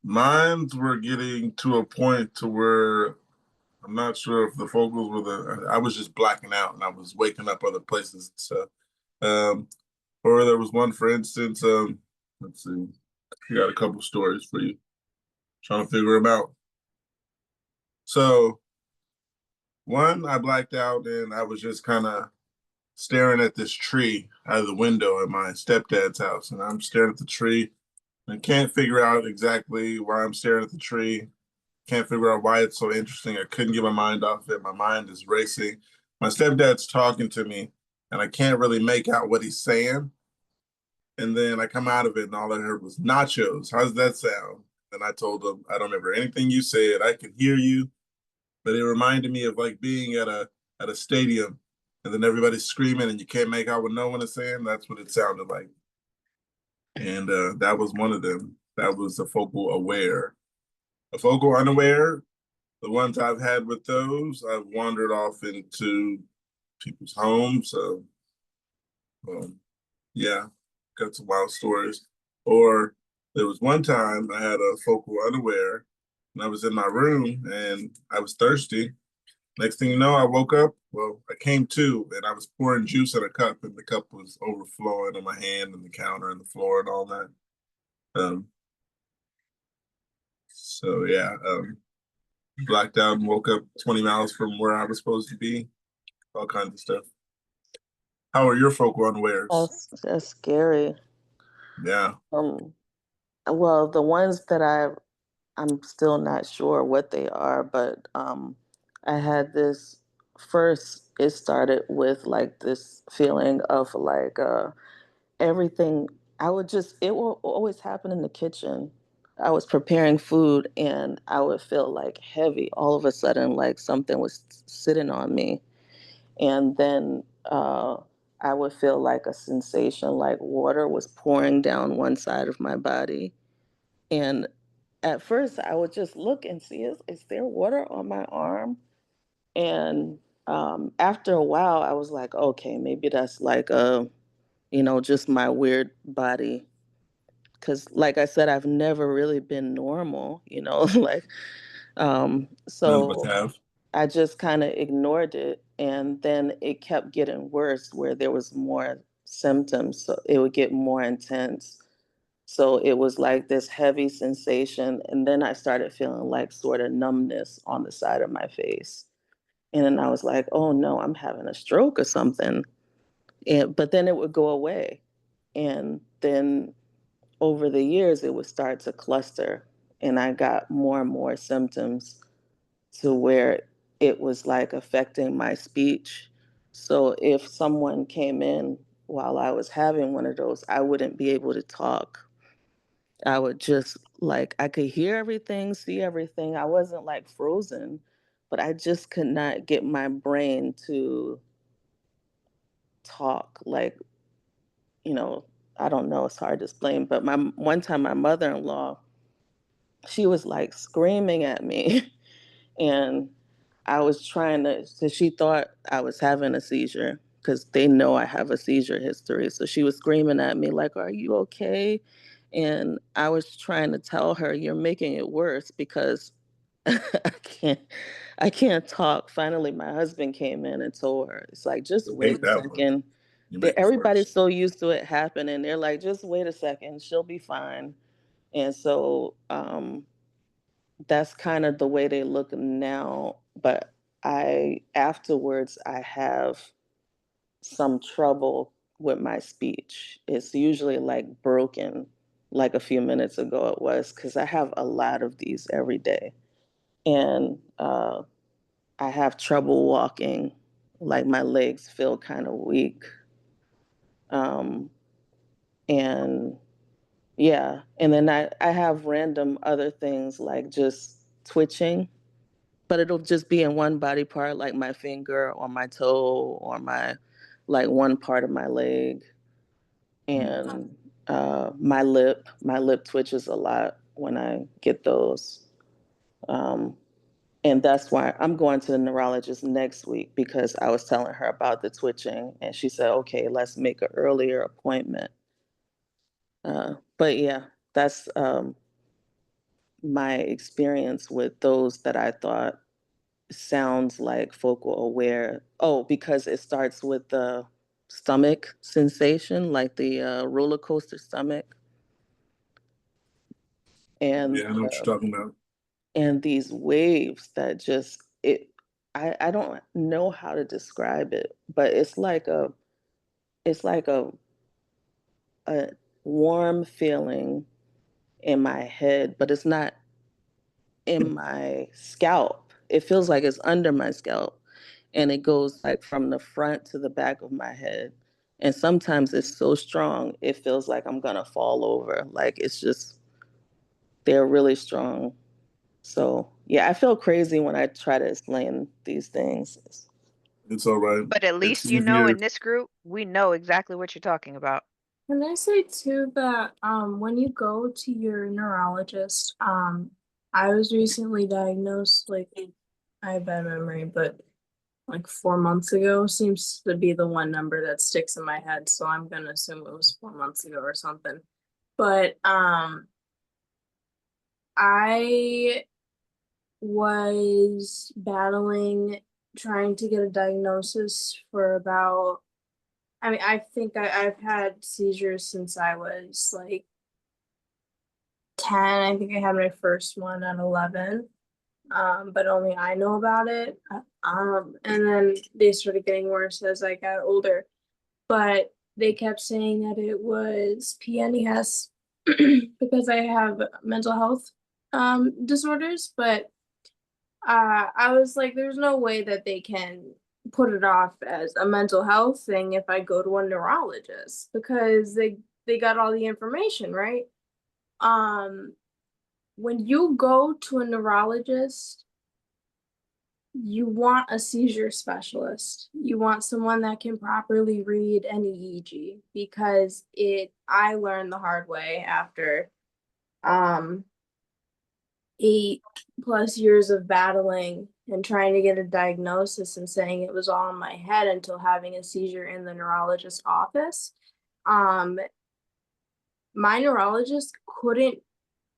Speaker 3: Mines were getting to a point to where I'm not sure if the focals were I was just blacking out and I was waking up other places and stuff. Or there was one, for instance, let's see, I got a couple stories for you. Trying to figure them out. So one, I blacked out and I was just kind of staring at this tree out of the window at my stepdad's house. And I'm staring at the tree and can't figure out exactly why I'm staring at the tree. Can't figure out why it's so interesting. I couldn't get my mind off it. My mind is racing. My stepdad's talking to me and I can't really make out what he's saying. And then I come out of it and all I heard was nachos. How's that sound? And I told them, I don't remember anything you said. I can hear you, but it reminded me of like being at a stadium and then everybody's screaming and you can't make out what no one is saying. That's what it sounded like. And that was one of them. That was a focal aware. A focal unaware, the ones I've had with those, I've wandered off into people's homes. Yeah, got some wild stories. Or there was one time I had a focal unaware and I was in my room and I was thirsty. Next thing you know, I woke up. Well, I came to and I was pouring juice in a cup and the cup was overflowing on my hand and the counter and the floor and all that. So yeah, blacked out and woke up 20 miles from where I was supposed to be. All kinds of stuff. How are your focal unawares?
Speaker 7: That's scary.
Speaker 3: Yeah.
Speaker 7: Well, the ones that I'm still not sure what they are, but I had this first. It started with like this feeling of like everything. It will always happen in the kitchen. I was preparing food and I would feel like heavy all of a sudden, like something was sitting on me. And then I would feel like a sensation like water was pouring down one side of my body. And at first, I would just look and see, is there water on my arm? And after a while, I was like, okay, maybe that's like just my weird body. Because, like I said, I've never really been normal, like,
Speaker 3: None of us
Speaker 7: so
Speaker 3: have.
Speaker 7: I just kind of ignored it. And then it kept getting worse where there was more symptoms. So it would get more intense. So it was like this heavy sensation. And then I started feeling like sort of numbness on the side of my face. And then I was like, oh no, I'm having a stroke or something. But then it would go away. And then over the years, it would start to cluster. And I got more and more symptoms to where it was like affecting my speech. So if someone came in while I was having one of those, I wouldn't be able to talk. I would just like, I could hear everything, see everything. I wasn't like frozen, but I just could not get my brain to talk. Like, you know, I don't know, it's hard to explain, but one time my mother-in-law, she was like screaming at me and I was trying to, so she thought I was having a seizure because they know I have a seizure history. So she was screaming at me like, "Are you okay?" And I was trying to tell her, "You're making it worse because I can't, I can't talk." Finally, my husband came in and told her, "It's like, just
Speaker 3: I
Speaker 7: wait
Speaker 3: hate
Speaker 7: a
Speaker 3: that one.
Speaker 7: second."
Speaker 3: You make it
Speaker 7: Everybody's
Speaker 3: worse.
Speaker 7: so used to it happening. They're like, "Just wait a second, she'll be fine." And so, that's kind of the way they look now. But afterwards, I have some trouble with my speech. It's usually like broken, like a few minutes ago it was, because I have a lot of these every day. And I have trouble walking, like my legs feel kind of weak. Um, and yeah, and then I have random other things like just twitching, but it'll just be in one body part, like my finger or my toe or like one part of my leg. And my lip twitches a lot when I get those. Um, and that's why I'm going to the neurologist next week because I was telling her about the twitching and she said, okay, let's make an earlier appointment. But yeah, that's my experience with those that I thought sounds like focal aware. Oh, because it starts with the stomach sensation, like the roller coaster stomach, and
Speaker 3: Yeah, I know what you're talking about.
Speaker 7: and these waves that just it. I don't know how to describe it, but it's like a warm feeling in my head, but it's not in my scalp. It feels like it's under my scalp and it goes like from the front to the back of my head. And sometimes it's so strong, it feels like I'm gonna fall over. Like it's just, they're really strong. So yeah, I feel crazy when I try to explain these things.
Speaker 3: It's all right.
Speaker 4: But at
Speaker 3: It's
Speaker 4: least you know
Speaker 3: easier.
Speaker 4: in this group, we know exactly what you're talking about.
Speaker 9: Can I say too that when you go to your neurologist, I was recently diagnosed, like I have bad memory, but like 4 months ago seems to be the one number that sticks in my head, so I'm gonna assume it was 4 months ago or something. But I was battling trying to get a diagnosis for about, I mean, I think I've had seizures since I was like 10. I think I had my first one at 11. But only I know about it. And then they started getting worse as I got older. But they kept saying that it was PNES because I have mental health disorders. But I was like, there's no way that they can put it off as a mental health thing if I go to a neurologist because they got all the information, right? When you go to a neurologist, you want a seizure specialist. You want someone that can properly read an EEG because I learned the hard way after 8+ years of battling and trying to get a diagnosis and saying it was all in my head until having a seizure in the neurologist's office. My neurologist couldn't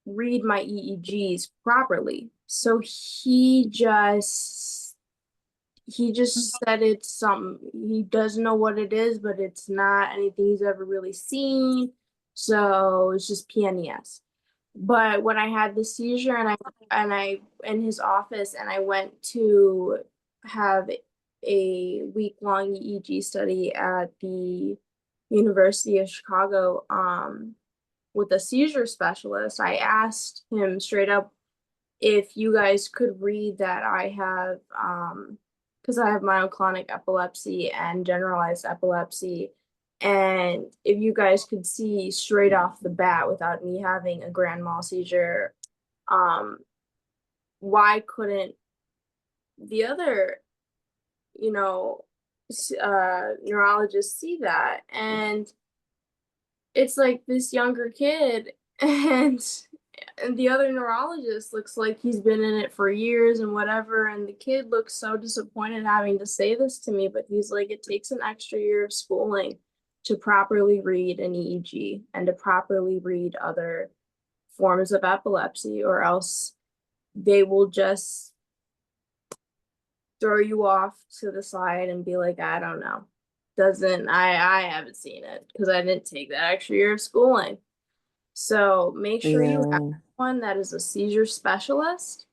Speaker 9: read my EEGs properly. So he just said it's something, he doesn't know what it is, but it's not anything he's ever really seen. So it's just PNES. But when I had the seizure and I in his office and I went to have a week-long EEG study at the University of Chicago with a seizure specialist, I asked him straight up if you guys could read that I have because I have myoclonic epilepsy and generalized epilepsy. And if you guys could see straight off the bat without me having a grand mal seizure, why couldn't the other, you know, neurologist see that? And it's like this younger kid and the other neurologist looks like he's been in it for years and whatever, and the kid looks so disappointed having to say this to me, but he's like, it takes an extra year of schooling to properly read an EEG and to properly read other forms of epilepsy, or else they will just throw you off to the side and be like, I don't know. I haven't seen it because I didn't take that extra year of schooling. So make sure you have one that is a seizure specialist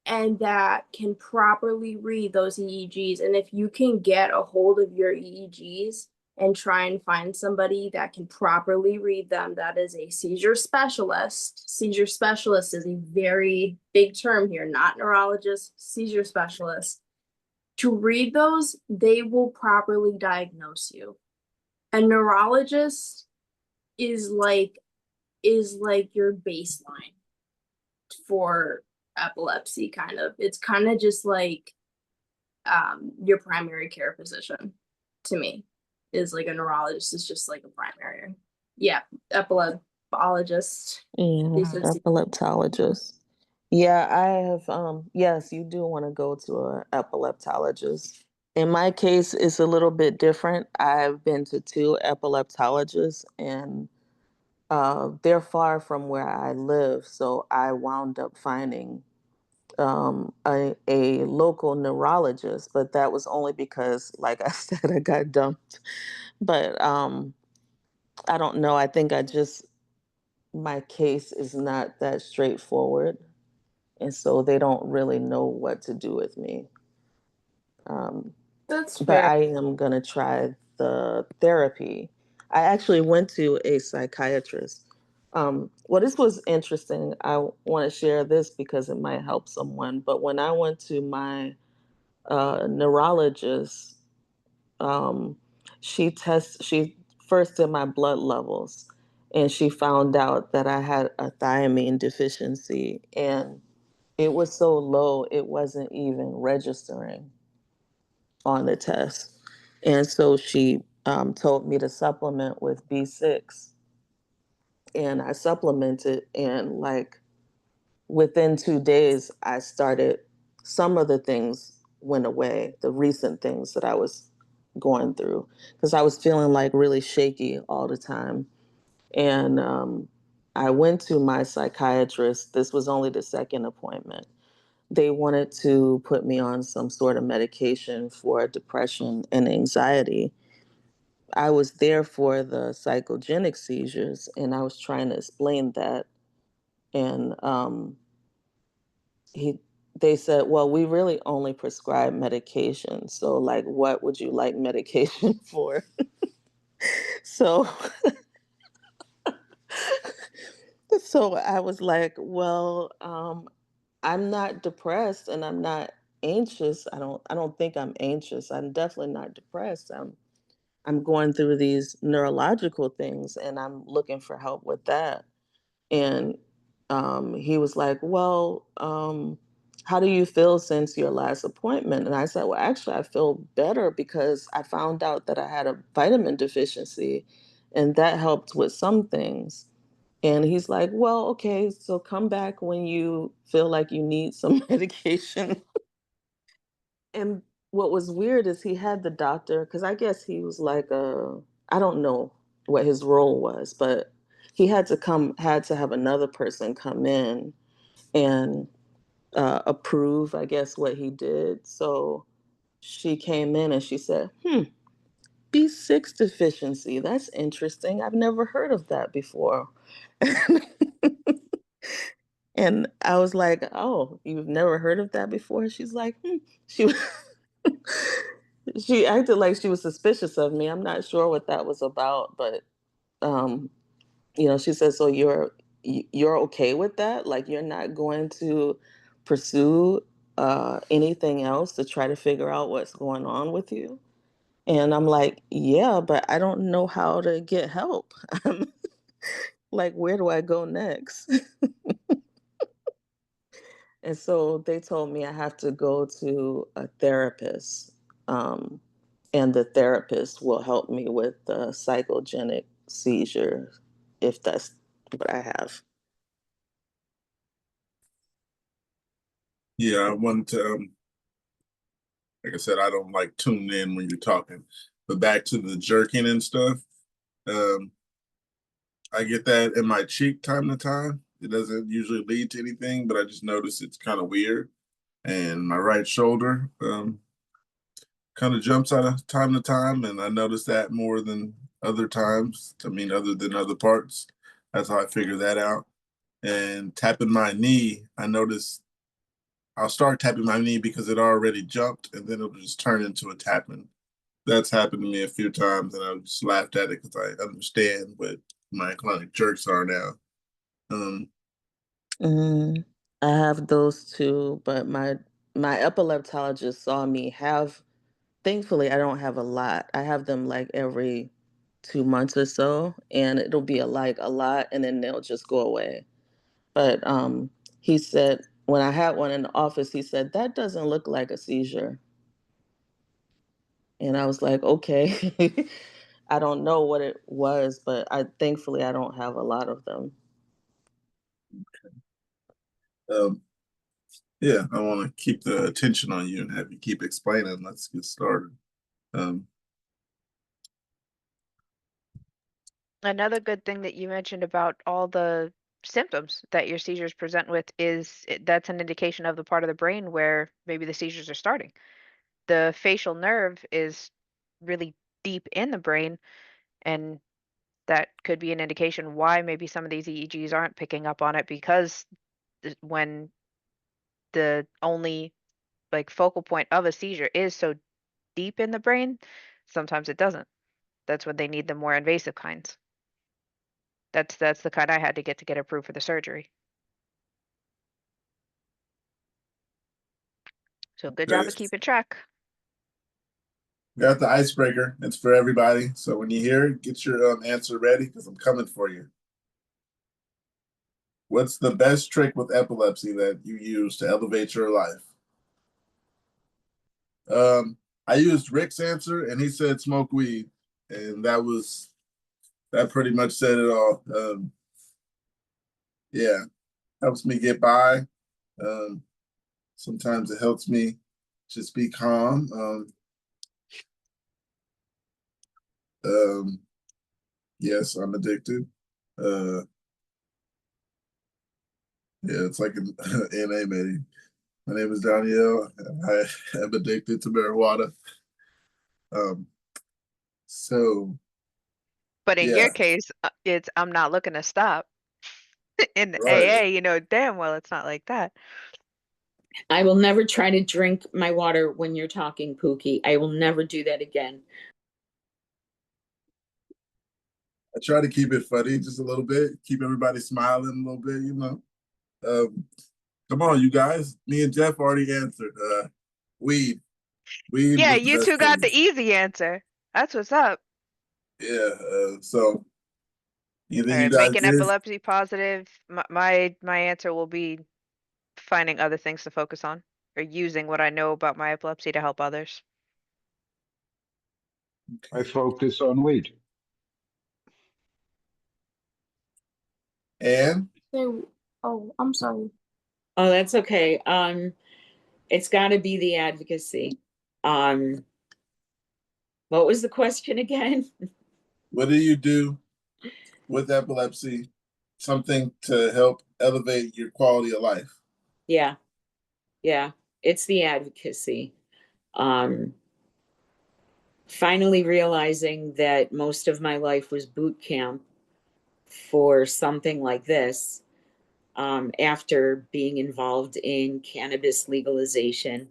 Speaker 9: and that can properly read those EEGs. And if you can get a hold of your EEGs and try and find somebody that can properly read them, that is a seizure specialist. Seizure specialist is a very big term here, not neurologist, seizure specialist. To read those, they will properly diagnose you. A neurologist is like your baseline for epilepsy, kind of. It's kind of just like your primary care physician to me is like a neurologist is just like a primary. Yeah, epileptologist.
Speaker 7: Yeah, epileptologist. Yeah, I have yes, you do want to go to an epileptologist. In my case, it's a little bit different. I've been to 2 epileptologists and they're far from where I live, so I wound up finding a local neurologist, but that was only because, like I said, I got dumped. But I don't know. I think my case is not that straightforward, and so they don't really know what to do with me.
Speaker 9: That's
Speaker 7: But
Speaker 9: fair.
Speaker 7: I am gonna try the therapy. I actually went to a psychiatrist. Well, this was interesting. I want to share this because it might help someone. But when I went to my neurologist, um, She first did my blood levels, and she found out that I had a thiamine deficiency, and it was so low it wasn't even registering on the test. And so she told me to supplement with B6, and I supplemented, and like within 2 days, I started, some of the things went away, the recent things that I was going through, because I was feeling like really shaky all the time. And I went to my psychiatrist. This was only the second appointment. They wanted to put me on some sort of medication for depression and anxiety. I was there for the psychogenic seizures, and I was trying to explain that. And he they said, well, we really only prescribe medication. So like, what would you like medication for? So so I was like, well, I'm not depressed and I'm not anxious. I don't think I'm anxious. I'm definitely not depressed. I'm going through these neurological things and I'm looking for help with that. And he was like, well, how do you feel since your last appointment? And I said, well, actually, I feel better because I found out that I had a vitamin deficiency and that helped with some things. And he's like, well, okay, so come back when you feel like you need some medication. And what was weird is he had the doctor, because I guess he was like I don't know what his role was, but he had to have another person come in and approve, I guess, what he did. So she came in and she said, B6 deficiency. That's interesting. I've never heard of that before. And I was like, oh, you've never heard of that before? She's like, She she acted like she was suspicious of me. I'm not sure what that was about, but um, she said, so you're okay with that? Like you're not going to pursue anything else to try to figure out what's going on with you? And I'm like, yeah, but I don't know how to get help. Like, where do I go next? And so they told me I have to go to a therapist. Um, and the therapist will help me with the psychogenic seizure if that's what I have.
Speaker 3: Yeah, I wanted to, like I said, I don't like tuning in when you're talking, but back to the jerking and stuff. Um, I get that in my cheek time to time. It doesn't usually lead to anything, but I just notice it's kind of weird. And my right shoulder kind of jumps out of time to time, and I notice that more than other times. I mean, other than other parts. That's how I figure that out. And tapping my knee, I notice I'll start tapping my knee because it already jumped, and then it'll just turn into a tapping. That's happened to me a few times, and I just laughed at it because I understand what my chronic jerks are now. Um,
Speaker 7: Mm, I have those too, but my epileptologist saw me have. Thankfully, I don't have a lot. I have them like every 2 months or so, and it'll be a lot, and then they'll just go away. But he said when I had one in the office, he said that doesn't look like a seizure, and I was like, okay. I don't know what it was, but thankfully I don't have a lot of them.
Speaker 3: um, yeah, I want to keep the attention on you and have you keep explaining. Let's get started. Um,
Speaker 4: Another good thing that you mentioned about all the symptoms that your seizures present with is that's an indication of the part of the brain where maybe the seizures are starting. The facial nerve is really deep in the brain, and that could be an indication why maybe some of these EEGs aren't picking up on it because when the only like focal point of a seizure is so deep in the brain, sometimes it doesn't. That's when they need the more invasive kinds. That's the kind I had to get approved for the surgery. So good job
Speaker 3: okay,
Speaker 4: of keeping track.
Speaker 3: got the icebreaker. It's for everybody. So when you hear it, get your answer ready because I'm coming for you. What's the best trick with epilepsy that you use to elevate your life? I used Rick's answer, and he said smoke weed, and that pretty much said it all. Yeah, helps me get by. Um, sometimes it helps me just be calm. Yes, I'm addicted. Yeah, it's like an NA meeting. My name is Danielle. I am addicted to marijuana. Um, so
Speaker 4: But in
Speaker 3: yeah,
Speaker 4: your case, it's I'm not looking to stop. In
Speaker 3: right.
Speaker 4: AA, you know damn well it's not like that.
Speaker 8: I will never try to drink my water when you're talking, Pookie. I will never do that again.
Speaker 3: I try to keep it funny just a little bit, keep everybody smiling a little bit, you know. Come on, you guys. Me and Jeff already answered. Weed. Weed
Speaker 4: Yeah,
Speaker 3: was the
Speaker 4: you two
Speaker 3: best
Speaker 4: got
Speaker 3: thing.
Speaker 4: the easy answer. That's what's up.
Speaker 3: Yeah. So either
Speaker 4: All
Speaker 3: you
Speaker 4: right,
Speaker 3: guys
Speaker 4: making
Speaker 3: did.
Speaker 4: epilepsy positive. My answer will be finding other things to focus on or using what I know about my epilepsy to help others.
Speaker 5: I focus on weed.
Speaker 3: And
Speaker 9: Oh, I'm sorry.
Speaker 8: Oh, that's okay. It's got to be the advocacy. What was the question again?
Speaker 3: what do you do with epilepsy? Something to help elevate your quality of life.
Speaker 8: Yeah, it's the advocacy. Finally realizing that most of my life was boot camp for something like this. After being involved in cannabis legalization,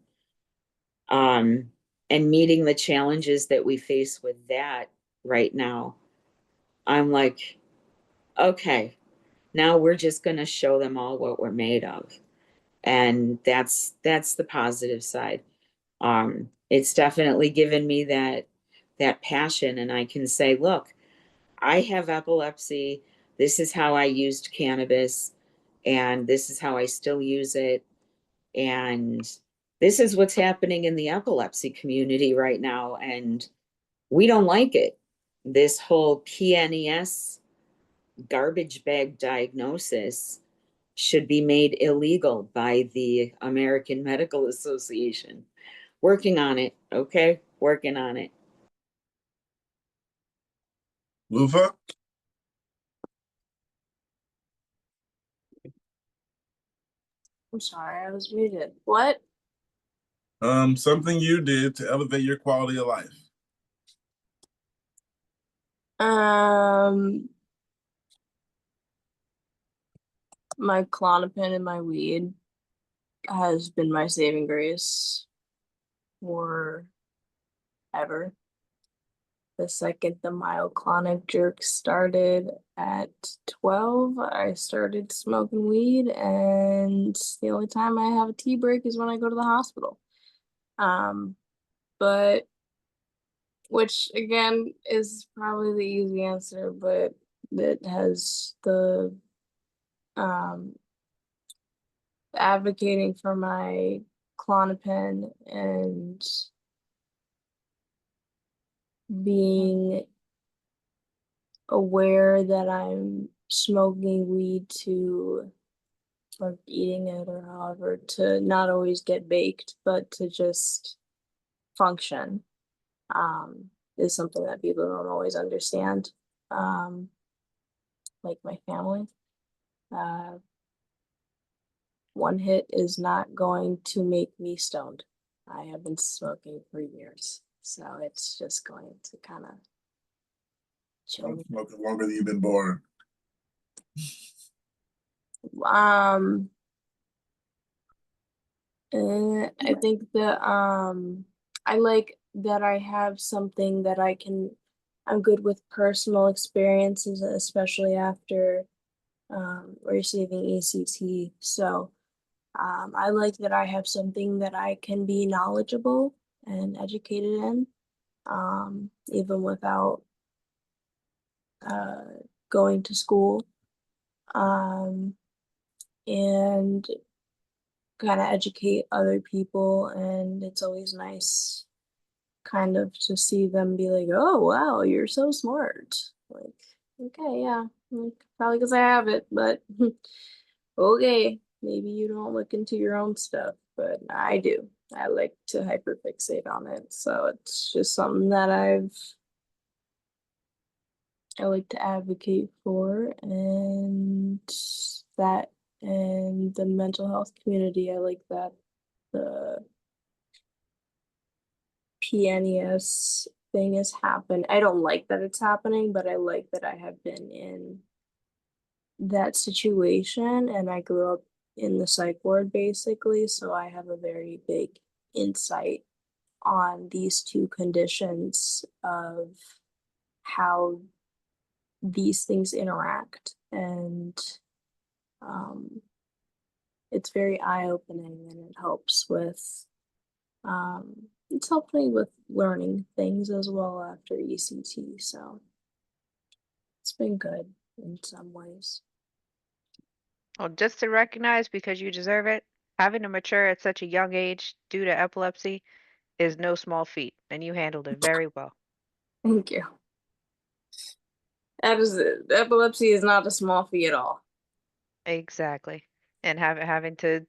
Speaker 8: and meeting the challenges that we face with that right now, I'm like, okay, now we're just going to show them all what we're made of. And that's the positive side. It's definitely given me that passion, and I can say, look, I have epilepsy. This is how I used cannabis, and this is how I still use it. And this is what's happening in the epilepsy community right now. And we don't like it. This whole PNES garbage bag diagnosis should be made illegal by the American Medical Association. Working on it, okay? Working on it.
Speaker 3: Lufa?
Speaker 9: I'm sorry, I was muted. What?
Speaker 3: Something you did to elevate your quality of life.
Speaker 9: My Klonopin and my weed has been my saving grace for ever. The second the myoclonic jerk started at 12, I started smoking weed, and the only time I have a tea break is when I go to the hospital. But which again is probably the easy answer, but it has the advocating for my Klonopin and being aware that I'm smoking weed to, or eating it, or however, to not always get baked, but to just function, is something that people don't always understand. Like my family. One hit is not going to make me stoned. I have been smoking for years, so it's just going to kind of chill
Speaker 3: I'm
Speaker 9: me.
Speaker 3: smoking longer than you've been born.
Speaker 9: I think that I like that I have something that I'm good with personal experiences, especially after receiving ECT. So I like that I have something that I can be knowledgeable and educated in. even without going to school, and kind of educate other people. And it's always nice kind of to see them be like, oh, wow, you're so smart. Like, okay, yeah, like, probably because I have it, but okay, maybe you don't look into your own stuff, but I do. I like to hyperfixate on it, so it's just something that I like to advocate for, and that and the mental health community, I like that the PNES thing has happened. I don't like that it's happening, but I like that I have been in that situation, and I grew up in the psych ward basically, so I have a very big insight on these two conditions of how these things interact, and it's very eye-opening, and it helps with it's helped me with learning things as well after ECT, so it's been good in some ways.
Speaker 4: Well, just to recognize because you deserve it, having to mature at such a young age due to epilepsy is no small feat, and you handled it very well.
Speaker 9: Thank you. That is epilepsy is not a small feat at all.
Speaker 4: Exactly. And having to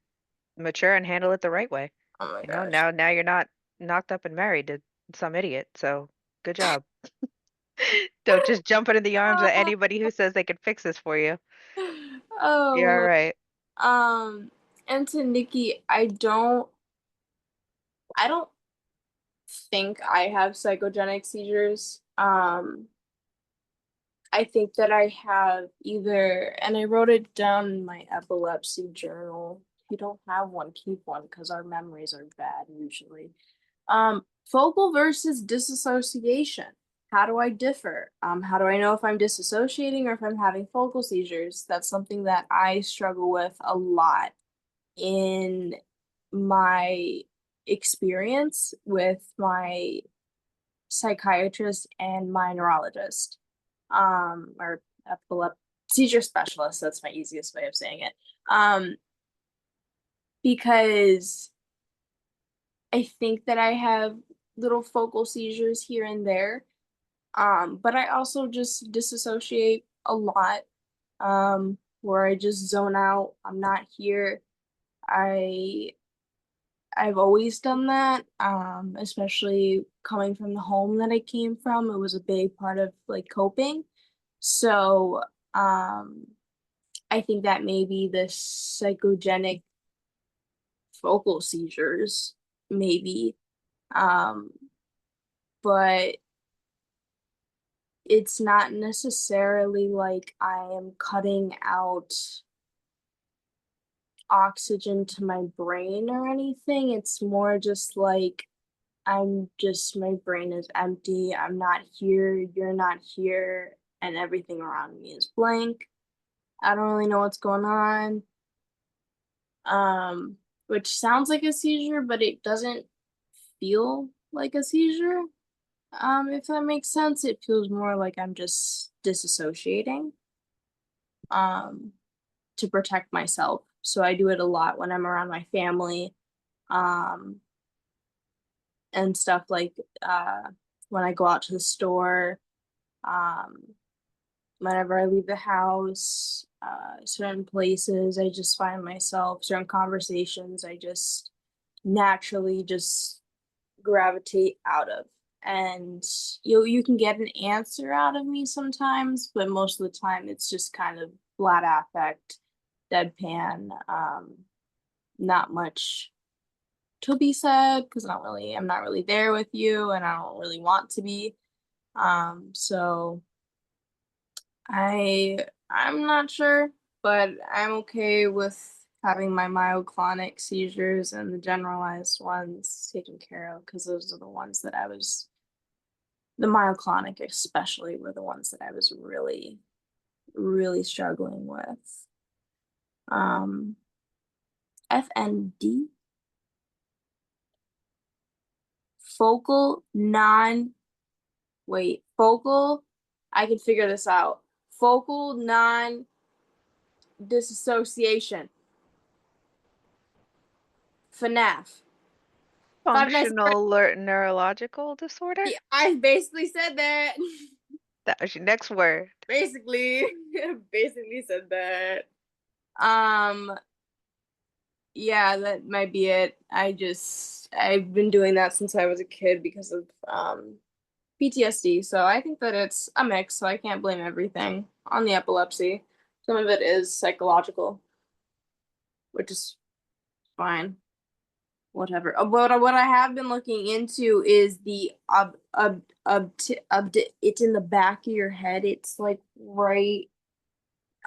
Speaker 4: mature and handle it the right way.
Speaker 9: Oh my
Speaker 4: You know,
Speaker 9: gosh.
Speaker 4: now you're not knocked up and married to some idiot. So good job. Don't just jump into the arms of anybody who says they can fix this for you. You're all
Speaker 9: Oh,
Speaker 4: right.
Speaker 9: and to Nikki, I don't think I have psychogenic seizures. I think that I have either, and I wrote it down in my epilepsy journal. If you don't have one, keep one because our memories are bad usually. Focal versus disassociation. How do I differ? How do I know if I'm disassociating or if I'm having focal seizures? That's something that I struggle with a lot in my experience with my psychiatrist and my neurologist, or seizure specialist. That's my easiest way of saying it. Because I think that I have little focal seizures here and there. But I also just disassociate a lot, where I just zone out. I'm not here. I've always done that, especially coming from the home that I came from. It was a big part of like coping. So, I think that maybe the psychogenic focal seizures, maybe, um, but it's not necessarily like I am cutting out oxygen to my brain or anything. It's more just like my brain is empty. I'm not here, you're not here, and everything around me is blank. I don't really know what's going on. Which sounds like a seizure, but it doesn't feel like a seizure. If that makes sense, it feels more like I'm just disassociating, um, to protect myself. So I do it a lot when I'm around my family, um, and stuff like when I go out to the store, um, whenever I leave the house, certain places, I just find myself, certain conversations, I just naturally just gravitate out of. And you can get an answer out of me sometimes, but most of the time it's just kind of flat affect, deadpan, not much to be said because I'm not really there with you and I don't really want to be. So I'm not sure, but I'm okay with having my myoclonic seizures and the generalized ones taken care of because those are the ones that the myoclonic especially were the ones that I was really, really struggling with. FND, focal non-dependent. Wait, focal. I can figure this out. Focal non-dissociation. FNAF.
Speaker 4: Functional neurological disorder?
Speaker 9: Yeah, I basically said that.
Speaker 4: That was your next word.
Speaker 9: Basically said that. Yeah, that might be it. I've been doing that since I was a kid because of PTSD. So I think that it's a mix, so I can't blame everything on the epilepsy. Some of it is psychological, which is fine. Whatever. What I have been looking into is the it's in the back of your head. It's like right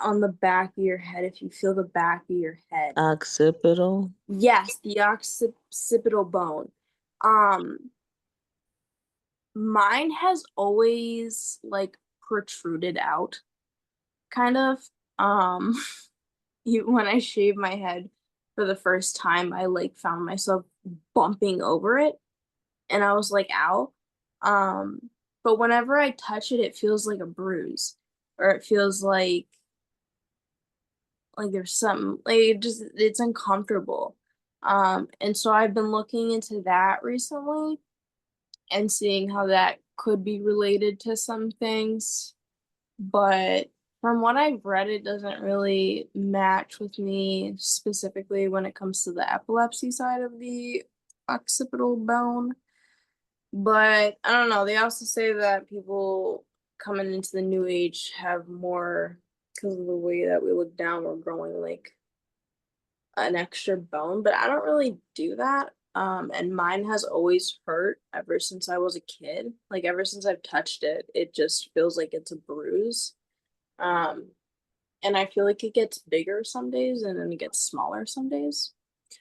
Speaker 9: on the back of your head if you feel the back of your head.
Speaker 7: Occipital.
Speaker 9: Yes, the occipital bone. Mine has always like protruded out, kind of. When I shaved my head for the first time, I like found myself bumping over it, and I was like, "Ow!" But whenever I touch it, it feels like a bruise, or it feels like there's something like it's uncomfortable. And so I've been looking into that recently and seeing how that could be related to some things. But from what I've read, it doesn't really match with me specifically when it comes to the epilepsy side of the occipital bone. But I don't know. They also say that people coming into the new age have more, because of the way that we look down, we're growing like an extra bone, but I don't really do that. And mine has always hurt ever since I was a kid. Like ever since I've touched it, it just feels like it's a bruise. Um, and I feel like it gets bigger some days and then it gets smaller some days.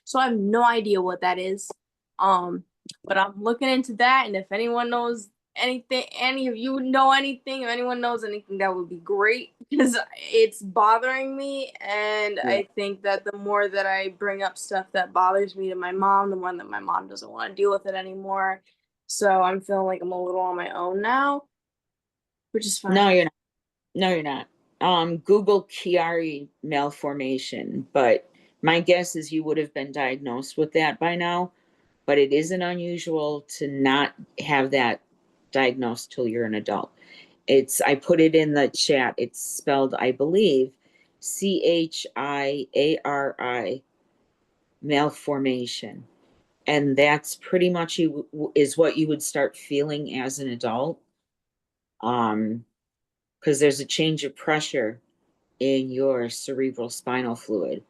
Speaker 9: So I have no idea what that is. But I'm looking into that, and if anyone knows anything, any of you know anything, if anyone knows anything, that would be great because it's bothering me. And
Speaker 7: Yeah.
Speaker 9: I think that the more that I bring up stuff that bothers me to my mom, the more that my mom doesn't want to deal with it anymore. So I'm feeling like I'm a little on my own now, which is fine.
Speaker 8: No, you're not. No, you're not. Google Chiari malformation, but my guess is you would have been diagnosed with that by now. But it isn't unusual to not have that diagnosed till you're an adult. I put it in the chat. It's spelled, I believe, CHIARI malformation. And that's pretty much is what you would start feeling as an adult. Because there's a change of pressure in your cerebral spinal fluid.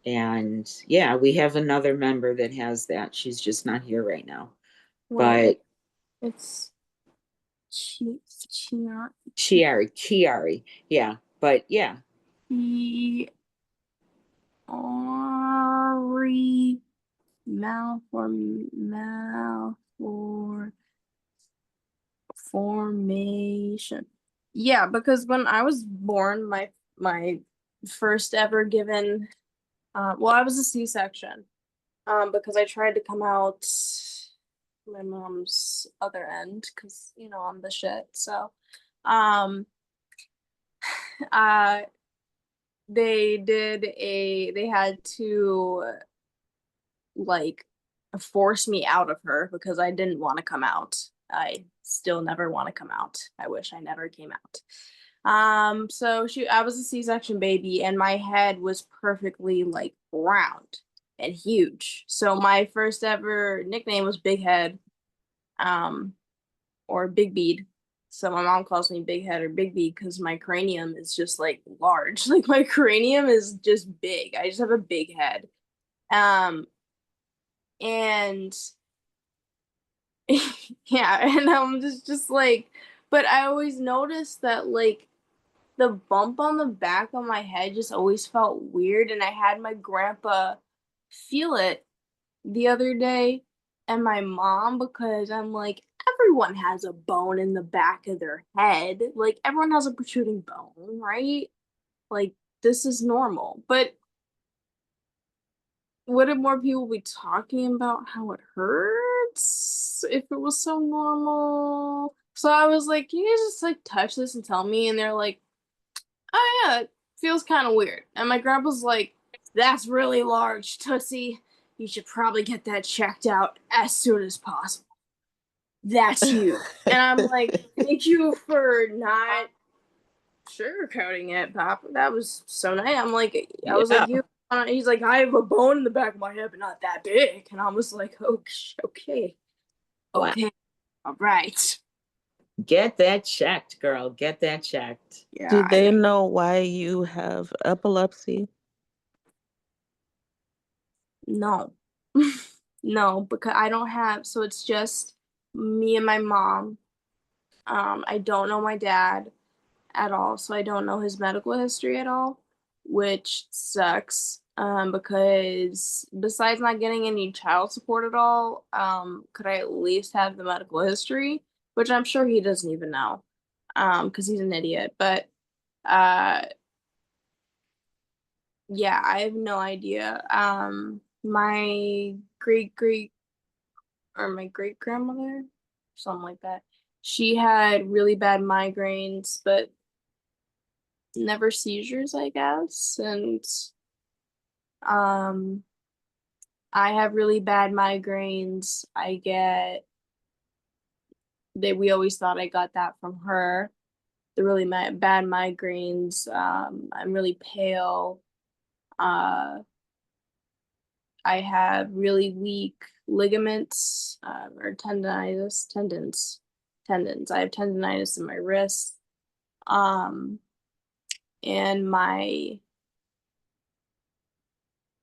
Speaker 8: And yeah, we have another member that has that. She's just not here right now.
Speaker 9: Well,
Speaker 8: But
Speaker 9: it's
Speaker 8: Chiari, yeah. But yeah,
Speaker 9: Chiari malformation. Yeah, because when I was born, my first ever given, well, I was a C-section, because I tried to come out my mom's other end, because I'm the shit. So, um, uh, they had to like force me out of her because I didn't want to come out. I still never want to come out. I wish I never came out. So I was a C-section baby, and my head was perfectly like round and huge. So my first ever nickname was Big Head, or Big Bead. So my mom calls me Big Head or Big Bead because my cranium is just like large. Like my cranium is just big. I just have a big head. And yeah, and I'm just like, but I always noticed that like the bump on the back of my head just always felt weird, and I had my grandpa feel it the other day, and my mom, because I'm like, everyone has a bone in the back of their head. Like everyone has a protruding bone, right? Like this is normal. But wouldn't more people be talking about how it hurts if it was so normal? So I was like, "Can you guys just like touch this and tell me?" And they're like, "Oh yeah, it feels kind of weird." And my grandpa's like, "That's really large, Tussie. You should probably get that checked out as soon as possible. That's huge." And I'm like, "Thank you for not sugarcoating it, Papa. That was so nice." I'm like, I was like,
Speaker 7: Yeah.
Speaker 9: he's like, "I have a bone in the back of my head, but not that big." And I was like, "Oh, okay,
Speaker 8: Wow.
Speaker 9: okay, all right."
Speaker 8: Get that checked, girl. Get that checked.
Speaker 9: Yeah,
Speaker 7: Do
Speaker 9: I
Speaker 7: they
Speaker 9: know.
Speaker 7: know why you have epilepsy?
Speaker 9: No. No, because I don't have, so it's just me and my mom. I don't know my dad at all, so I don't know his medical history at all, which sucks. Because besides not getting any child support at all, could I at least have the medical history? Which I'm sure he doesn't even know, because he's an idiot. But uh, yeah, I have no idea. My great or my great grandmother, something like that. She had really bad migraines, but never seizures, I guess. And um, I have really bad migraines. We always thought I got that from her. The really bad migraines. I'm really pale. Uh, I have really weak ligaments, or tendons. I have tendonitis in my wrist. Um, and my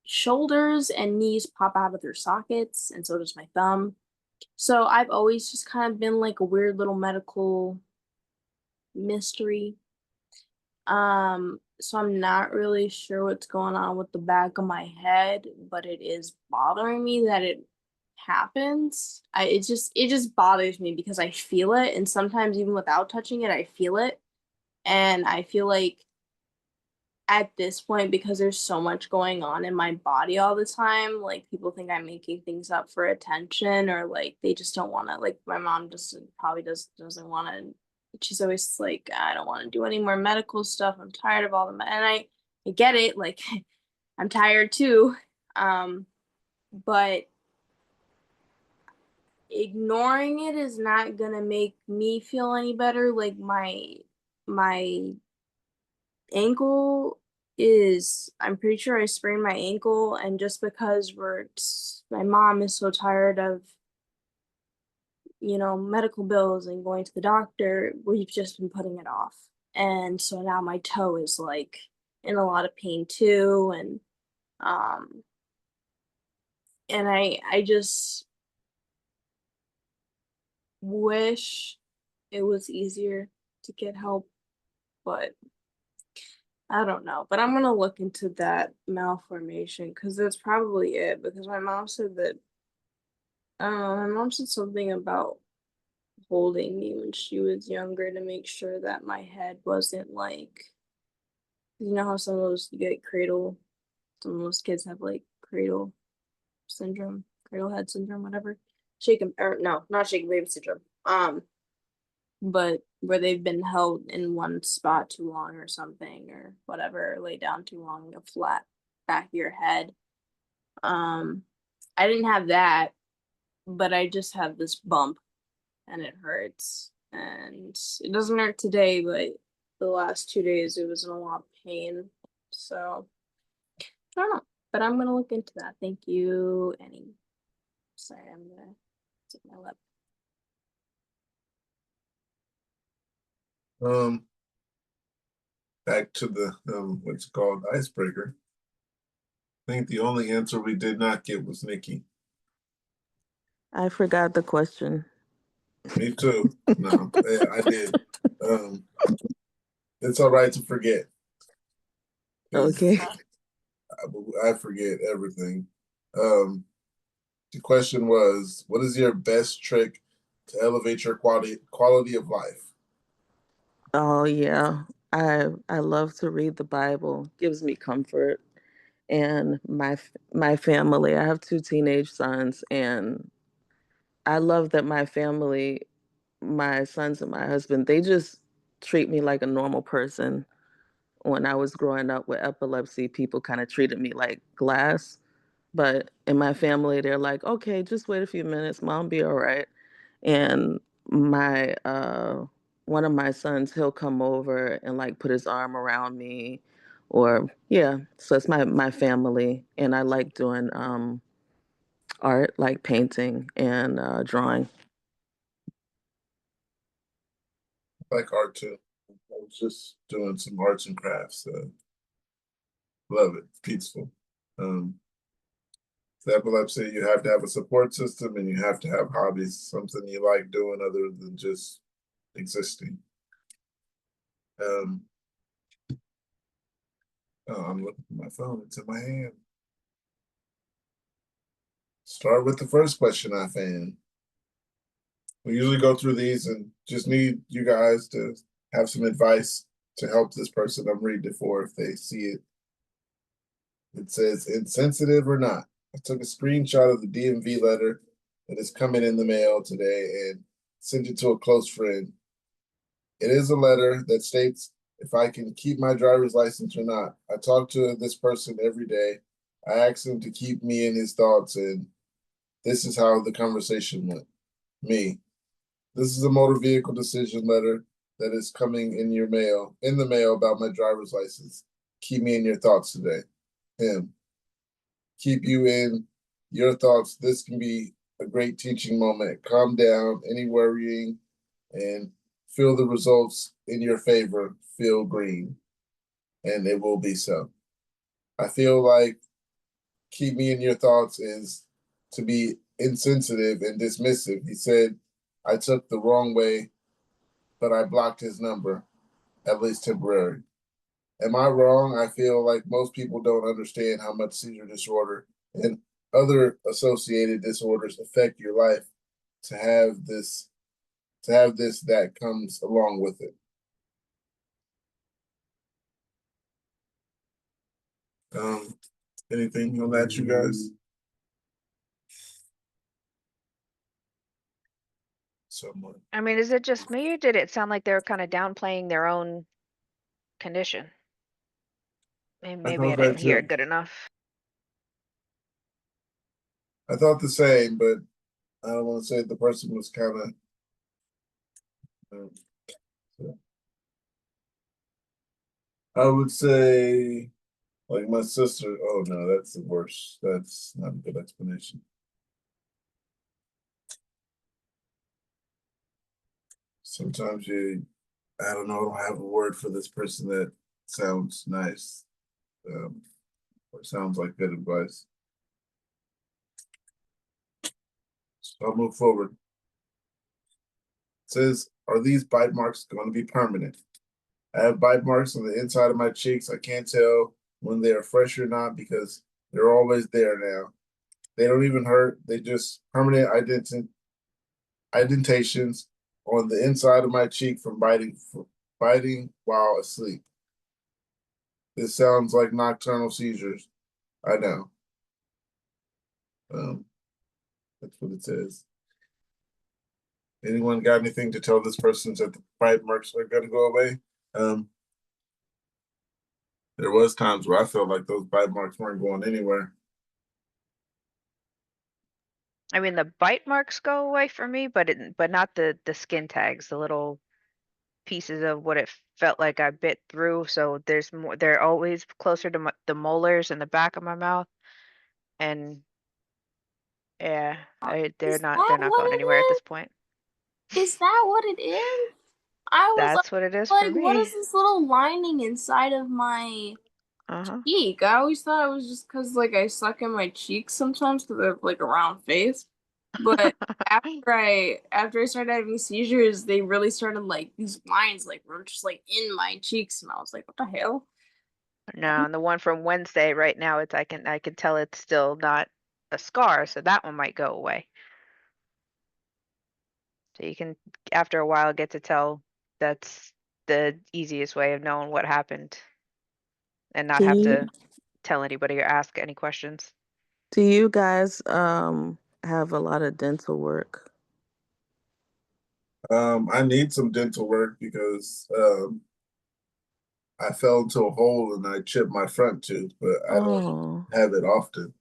Speaker 9: shoulders and knees pop out of their sockets, and so does my thumb. So I've always just kind of been like a weird little medical mystery. So I'm not really sure what's going on with the back of my head, but it is bothering me that it happens. It just bothers me because I feel it, and sometimes even without touching it, I feel it. And I feel like at this point, because there's so much going on in my body all the time, like people think I'm making things up for attention, or like they just don't want to, like my mom just probably doesn't want to. She's always like, "I don't want to do any more medical stuff. I'm tired of all the and I get it, like I'm tired too. um but ignoring it is not gonna make me feel any better. Like my ankle is, I'm pretty sure I sprained my ankle, and just because my mom is so tired of, medical bills and going to the doctor, we've just been putting it off. And so now my toe is like in a lot of pain too. Um and I just wish it was easier to get help, but I don't know. But I'm gonna look into that malformation because that's probably it. Because my mom said that, my mom said something about holding me when she was younger to make sure that my head wasn't like, you know how some of those you get cradle, some of those kids have like cradle syndrome, cradle head syndrome, whatever. Shaken, or no, not shaken baby syndrome. But where they've been held in one spot too long or something or whatever, lay down too long, a flat back of your head. Um, I didn't have that, but I just have this bump and it hurts. And it doesn't hurt today, but the last 2 days it was in a lot of pain. So I don't know. But I'm gonna look into that. Thank you, Annie. Sorry, I'm gonna zip my lip.
Speaker 3: Um, back to the what's it called, icebreaker. I think the only answer we did not get was Nikki.
Speaker 7: I forgot the question.
Speaker 3: Me too. No, yeah, I did. Um, it's all right to forget. 'Cause
Speaker 7: Okay.
Speaker 3: I forget everything. Um, the question was, what is your best trick to elevate your quality of life?
Speaker 7: Oh yeah. I love to read the Bible. Gives me comfort. And my family, I have two teenage sons, and I love that my family my sons and my husband, they just treat me like a normal person. When I was growing up with epilepsy, people kind of treated me like glass. But in my family, they're like, okay, just wait a few minutes, mom be all right. And my one of my sons, he'll come over and like put his arm around me, or yeah. So it's my family, and I like doing art, like painting and drawing.
Speaker 3: I like art too. I was just doing some arts and crafts. Love it. It's peaceful. With epilepsy, you have to have a support system and you have to have hobbies, something you like doing other than just existing. Um, oh, I'm looking for my phone. It's in my hand. Start with the first question I found. We usually go through these and just need you guys to have some advice to help this person I'm reading it for if they see it. It says, insensitive or not. I took a screenshot of the DMV letter that is coming in the mail today and sent it to a close friend. It is a letter that states if I can keep my driver's license or not. I talk to this person every day. I asked him to keep me in his thoughts, and this is how the conversation went. Me. This is a motor vehicle decision letter that is coming in the mail about my driver's license. Keep me in your thoughts today. Him. Keep you in your thoughts. This can be a great teaching moment. Calm down any worrying and feel the results in your favor. Feel green. And it will be so. I feel like keep me in your thoughts is to be insensitive and dismissive. He said, I took the wrong way, but I blocked his number, at least temporary. Am I wrong? I feel like most people don't understand how much seizure disorder and other associated disorders affect your life to have this that comes along with it. Anything on that, you guys? Someone.
Speaker 4: I mean, is it just me, or did it sound like they were kind of downplaying their own condition? Maybe I
Speaker 3: thought that
Speaker 4: didn't hear
Speaker 3: too.
Speaker 4: it good enough.
Speaker 3: I thought the same, but I don't want to say the person was kind of. So. I would say, like my sister. Oh no, that's the worst. That's not a good explanation. Sometimes I don't know, I don't have a word for this person that sounds nice, or sounds like good advice. So I'll move forward. It says, are these bite marks going to be permanent? I have bite marks on the inside of my cheeks. I can't tell when they are fresh or not because they're always there now. They don't even hurt. They just permanent indentations on the inside of my cheek from biting while asleep. This sounds like nocturnal seizures. I know. That's what it says. Anyone got anything to tell this person that the bite marks are going to go away? There was times where I felt like those bite marks weren't going anywhere.
Speaker 4: I mean, the bite marks go away for me, but not the skin tags, the little pieces of what it felt like I bit through. So there's more. They're always closer to the molars in the back of my mouth, and yeah, they're
Speaker 9: Is
Speaker 4: not
Speaker 9: that what
Speaker 4: going
Speaker 9: it
Speaker 4: anywhere at
Speaker 9: is?
Speaker 4: this point.
Speaker 9: Is that what it is? I was
Speaker 4: That's what it is for
Speaker 9: like, what is
Speaker 4: me.
Speaker 9: this little lining inside of my
Speaker 4: Uh-huh.
Speaker 9: cheek? I always thought it was just because like I suck in my cheeks sometimes because I have like a round face. But after I started having seizures, they really started like these lines like were just like in my cheeks, and I was like, what the hell?
Speaker 4: No, and the one from Wednesday right now, I can tell it's still not a scar, so that one might go away. So you can, after a while, get to tell. That's the easiest way of knowing what happened and not
Speaker 7: Do
Speaker 4: have
Speaker 7: you
Speaker 4: to tell anybody or ask any questions.
Speaker 7: do you guys have a lot of dental work?
Speaker 3: I need some dental work because I fell into a hole and I chipped my front tooth, but I don't
Speaker 7: Oh,
Speaker 3: have it often.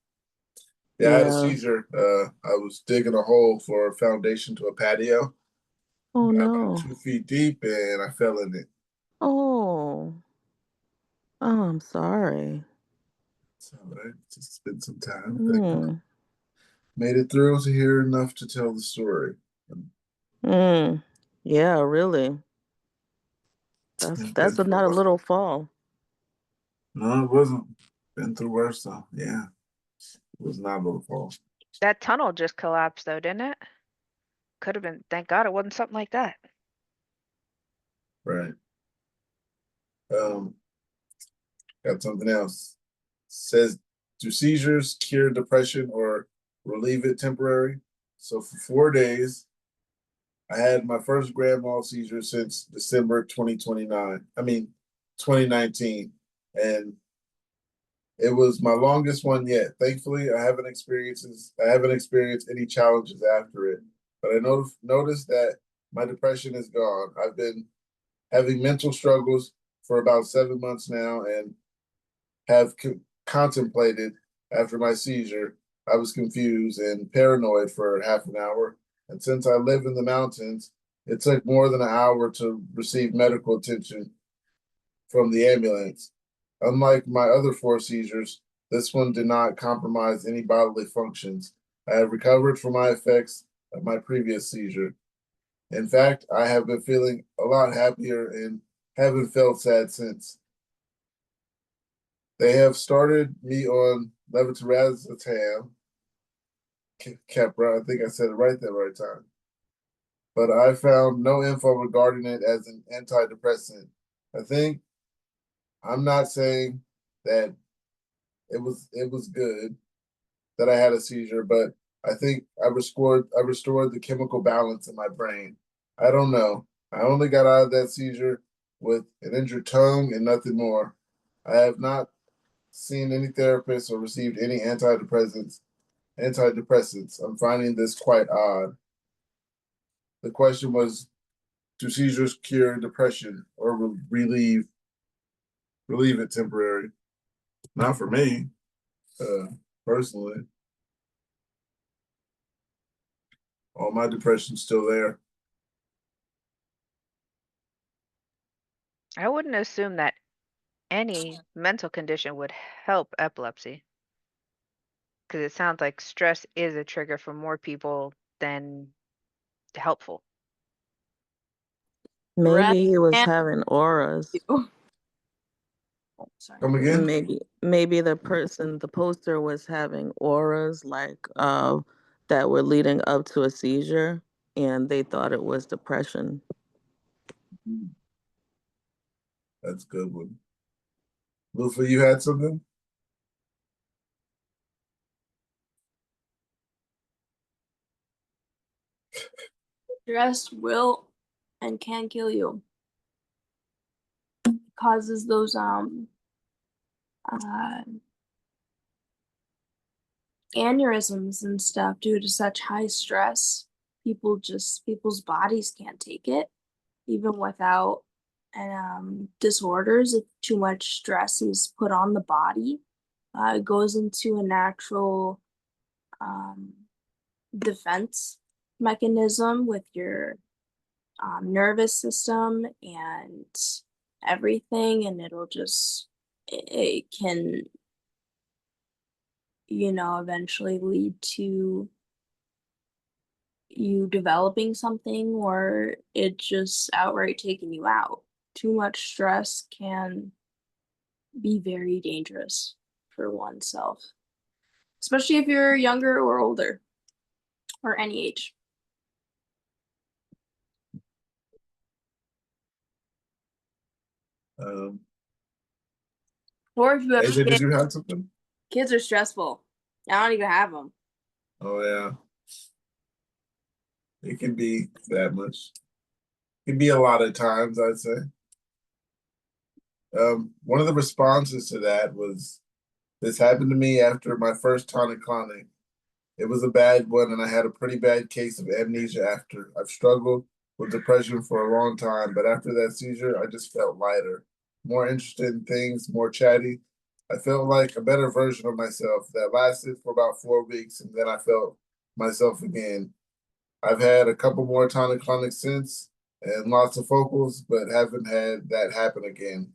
Speaker 3: Yeah, I had a
Speaker 7: yeah.
Speaker 3: seizure. I was digging a hole for a foundation to a patio.
Speaker 7: Oh
Speaker 3: Got about
Speaker 7: no.
Speaker 3: 2 feet deep and I fell in it.
Speaker 7: Oh. Oh, I'm sorry.
Speaker 3: So I just spent some time. Thankfully,
Speaker 7: Mm.
Speaker 3: made it through to hear enough to tell the story.
Speaker 7: Mm. Yeah, really.
Speaker 3: It's been
Speaker 7: That's
Speaker 3: through a
Speaker 7: not a
Speaker 3: lot.
Speaker 7: little fall.
Speaker 3: No, it wasn't. Been through worse though. Yeah, it was not a little fall.
Speaker 4: That tunnel just collapsed though, didn't it? Could have been. Thank God it wasn't something like that.
Speaker 3: Right. Um, got something else. Says, do seizures cure depression or relieve it temporary? So for 4 days, I had my first grand mal seizure since December 2029. I mean, 2019. And it was my longest one yet. Thankfully, I haven't experienced any challenges after it. But I noticed that my depression is gone. I've been having mental struggles for about 7 months now and have contemplated after my seizure. I was confused and paranoid for half an hour. And since I live in the mountains, it took more than an hour to receive medical attention from the ambulance. Unlike my other 4 seizures, this one did not compromise any bodily functions. I have recovered from my effects of my previous seizure. In fact, I have been feeling a lot happier and haven't felt sad since. They have started me on levetiracetam, Keppra. I think I said it right that right time. But I found no info regarding it as an antidepressant. I think I'm not saying that it was good that I had a seizure, but I think I restored the chemical balance in my brain. I don't know. I only got out of that seizure with an injured tongue and nothing more. I have not seen any therapist or received any antidepressants. I'm finding this quite odd. The question was, do seizures cure depression or relieve it temporary? Not for me, uh, personally. All my depression's still there.
Speaker 4: I wouldn't assume that any mental condition would help epilepsy because it sounds like stress is a trigger for more people than helpful.
Speaker 9: Rest
Speaker 7: Maybe he was
Speaker 9: and
Speaker 7: having auras.
Speaker 9: oh, sorry.
Speaker 3: Come again?
Speaker 7: Maybe the poster was having auras like that were leading up to a seizure and they thought it was depression.
Speaker 3: That's a good one. Lufa, you had something?
Speaker 9: Stress will and can kill you. It causes those uh aneurysms and stuff due to such high stress. People's bodies can't take it, even without disorders. If too much stress is put on the body, it goes into a natural um, defense mechanism with your nervous system and everything, and it can eventually lead to you developing something or it just outright taking you out. Too much stress can be very dangerous for oneself, especially if you're younger or older or any age.
Speaker 3: Um,
Speaker 9: Or if you have
Speaker 3: AJ, did
Speaker 9: kids,
Speaker 3: you have something?
Speaker 9: kids are stressful. I don't even have them.
Speaker 3: Oh yeah, it can be that much. It can be a lot of times, I'd say. One of the responses to that was this happened to me after my first tonic-clonic. It was a bad one, and I had a pretty bad case of amnesia after. I've struggled with depression for a long time, but after that seizure, I just felt lighter, more interested in things, more chatty. I felt like a better version of myself that lasted for about 4 weeks, and then I felt myself again. I've had a couple more tonic-clonics since and lots of focals, but haven't had that happen again.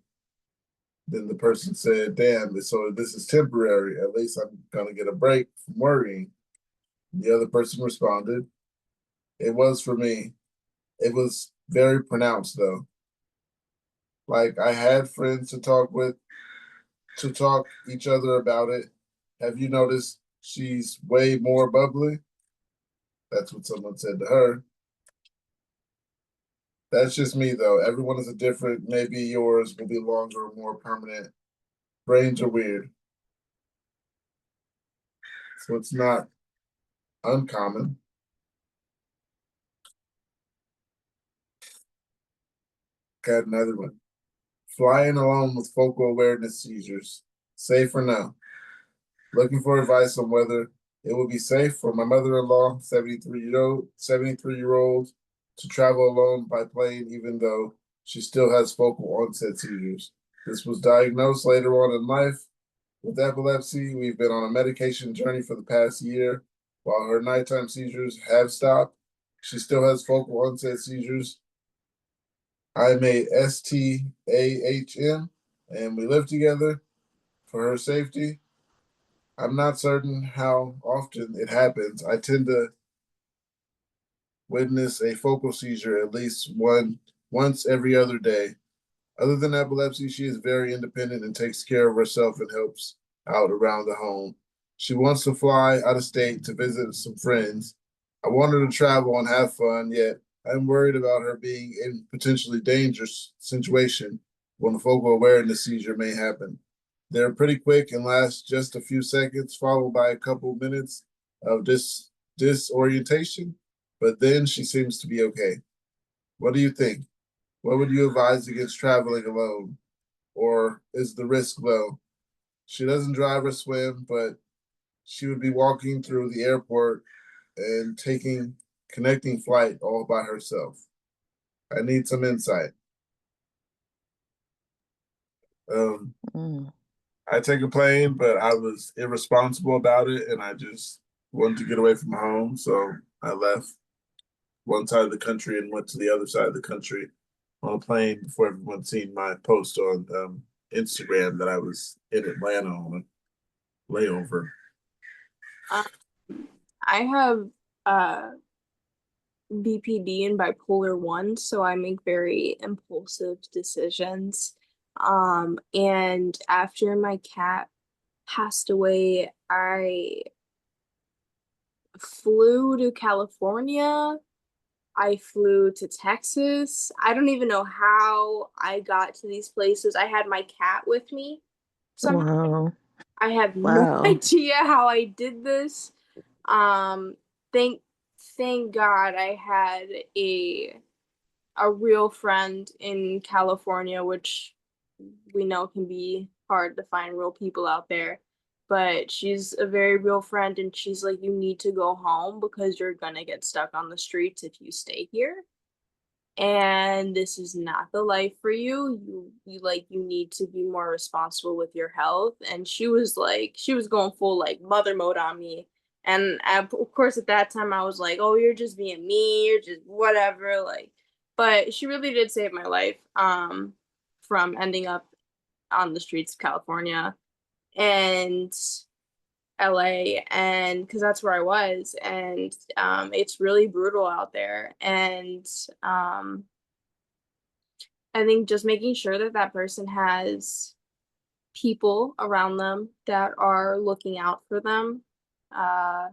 Speaker 3: Then the person said, damn, so this is temporary. At least I'm going to get a break from worrying. The other person responded, it was for me. It was very pronounced, though. Like I had friends to talk with, to talk each other about it. Have you noticed she's way more bubbly? That's what someone said to her. That's just me, though. Everyone is a different. Maybe yours will be longer or more permanent. Brains are weird. So it's not uncommon. Got another one. Flying alone with focal awareness seizures. Safe or no? Looking for advice on whether it would be safe for my mother-in-law, 73-year-old, to travel alone by plane, even though she still has focal onset seizures. This was diagnosed later on in life with epilepsy. We've been on a medication journey for the past year. While her nighttime seizures have stopped, she still has focal onset seizures. I'm a STAHM, and we live together for her safety. I'm not certain how often it happens. I tend to witness a focal seizure at least once every other day. Other than epilepsy, she is very independent and takes care of herself and helps out around the home. She wants to fly out of state to visit some friends. I want her to travel and have fun, yet I'm worried about her being in potentially dangerous situation when a focal awareness seizure may happen. They're pretty quick and last just a few seconds, followed by a couple minutes of disorientation, but then she seems to be okay. What do you think? What would you advise against traveling alone? Or is the risk low? She doesn't drive or swim, but she would be walking through the airport and taking connecting flight all by herself. I need some insight.
Speaker 7: Mm.
Speaker 3: I take a plane, but I was irresponsible about it, and I just wanted to get away from home, so I left one side of the country and went to the other side of the country on a plane before everyone seen my post on Instagram that I was in Atlanta on a layover.
Speaker 9: I have BPD and bipolar 1, so I make very impulsive decisions. And after my cat passed away, I flew to California. I flew to Texas. I don't even know how I got to these places. I had my cat with me somehow.
Speaker 7: Wow.
Speaker 9: I have no
Speaker 7: Wow.
Speaker 9: idea how I did this. Um, thank God I had a real friend in California, which we know can be hard to find real people out there. But she's a very real friend, and she's like, you need to go home because you're gonna get stuck on the streets if you stay here. And this is not the life for you. You need to be more responsible with your health. And she was like, she was going full like mother mode on me. And of course, at that time, I was like, oh, you're just being me. You're just whatever. Like, but she really did save my life from ending up on the streets of California and LA, and because that's where I was, and it's really brutal out there. And I think just making sure that that person has people around them that are looking out for them. Uh,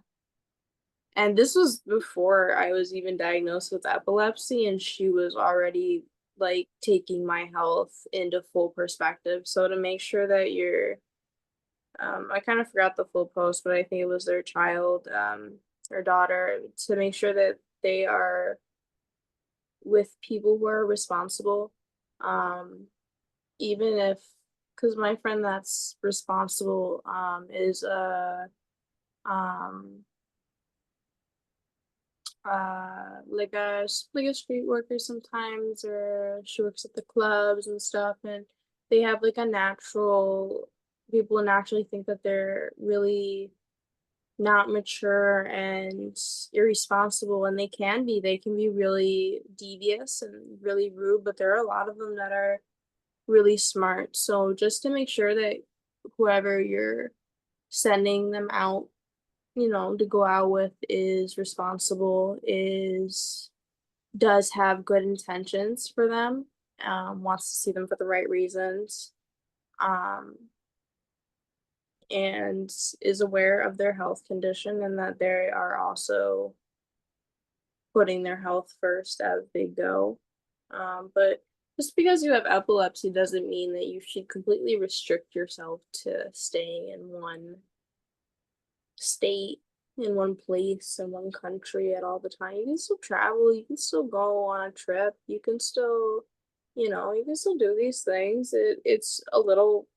Speaker 9: and this was before I was even diagnosed with epilepsy, and she was already like taking my health into full perspective. So to make sure that you're, I kind of forgot the full post, but I think it was their child, their daughter, to make sure that they are with people who are responsible. Even if, because my friend that's responsible is a um like a street worker sometimes, or she works at the clubs and stuff, and they have like a natural people naturally think that they're really not mature and irresponsible, and they can be really devious and really rude, but there are a lot of them that are really smart. So just to make sure that whoever you're sending them out, to go out with is responsible, is does have good intentions for them, wants to see them for the right reasons, um, and is aware of their health condition, and that they are also putting their health first as they go. But just because you have epilepsy doesn't mean that you should completely restrict yourself to staying in one state, in one place, in one country at all the time. You can still travel, you can still go on a trip, you can still, you can still do these things. It's a little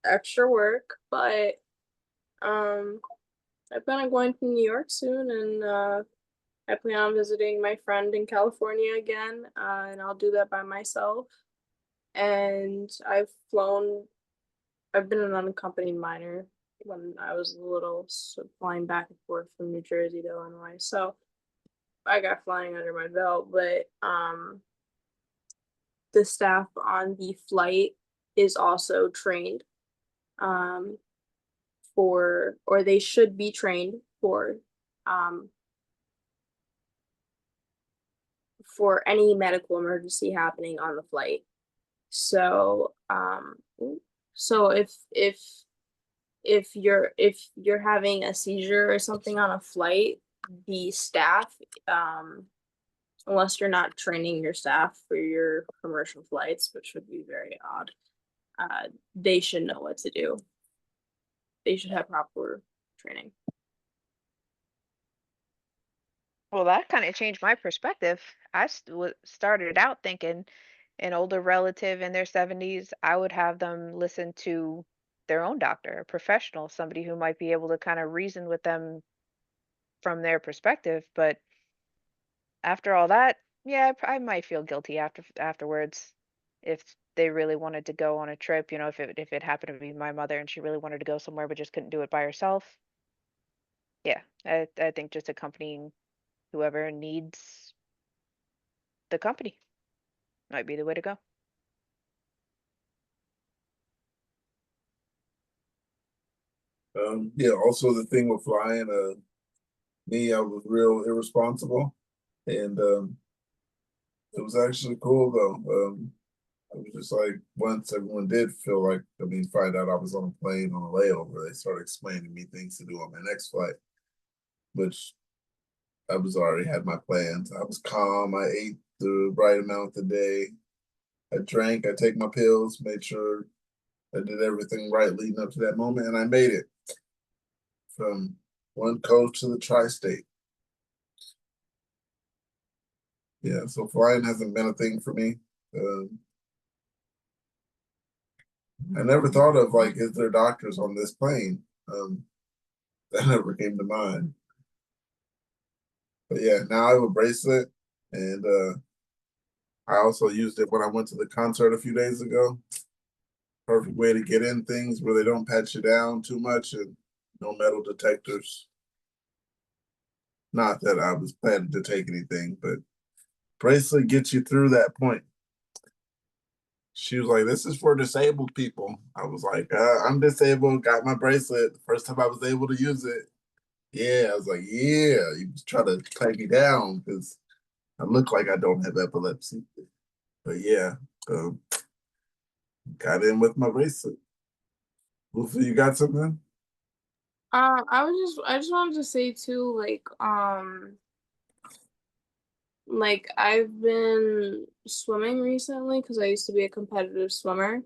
Speaker 9: extra work, but I plan on going to New York soon, and I plan on visiting my friend in California again, and I'll do that by myself. And I've been an unaccompanied minor when I was little, so flying back and forth from New Jersey to Illinois. So I got flying under my belt, but the staff on the flight is also trained um, or they should be trained um, for any medical emergency happening on the flight. So so if you're having a seizure or something on a flight, the staff, unless you're not training your staff for your commercial flights, which would be very odd, they should know what to do. They should have proper training.
Speaker 4: Well, that kind of changed my perspective. Started out thinking an older relative in their 70s, I would have them listen to their own doctor, a professional, somebody who might be able to kind of reason with them from their perspective. But after all that, yeah, I might feel guilty afterwards if they really wanted to go on a trip. If it happened to be my mother and she really wanted to go somewhere but just couldn't do it by herself. Yeah, I think just accompanying whoever needs the company might be the way to go.
Speaker 3: Yeah, also the thing with flying, I was real irresponsible, and it was actually cool though. It was just like once everyone did feel like, find out I was on a plane on a layover, they started explaining to me things to do on my next flight, which I was already had my plans. I was calm. I ate the right amount a day. I drank. I take my pills. Made sure I did everything right leading up to that moment, and I made it from one coast to the tri-state. Yeah, so flying hasn't been a thing for me. I never thought of like, is there doctors on this plane? That never came to mind. But yeah, now I have a bracelet, and I also used it when I went to the concert a few days ago. Perfect way to get in things where they don't pat you down too much, and no metal detectors. Not that I was planning to take anything, but bracelet gets you through that point. She was like, "This is for disabled people." I was like, "I'm disabled. Got my bracelet. The first time I was able to use it." Yeah, I was like, "Yeah." You was trying to tag me down because I look like I don't have epilepsy. But yeah, um, got in with my bracelet. Luffy, you got something?
Speaker 9: I just wanted to say too, like I've been swimming recently because I used to be a competitive swimmer,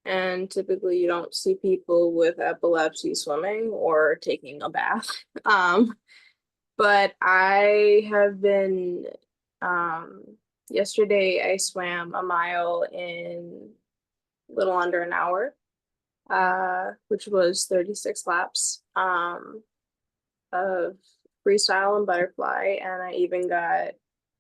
Speaker 9: and typically you don't see people with epilepsy swimming or taking a bath. But I have been, um, yesterday I swam a mile in a little under an hour, which was 36 laps, of freestyle and butterfly, and I even got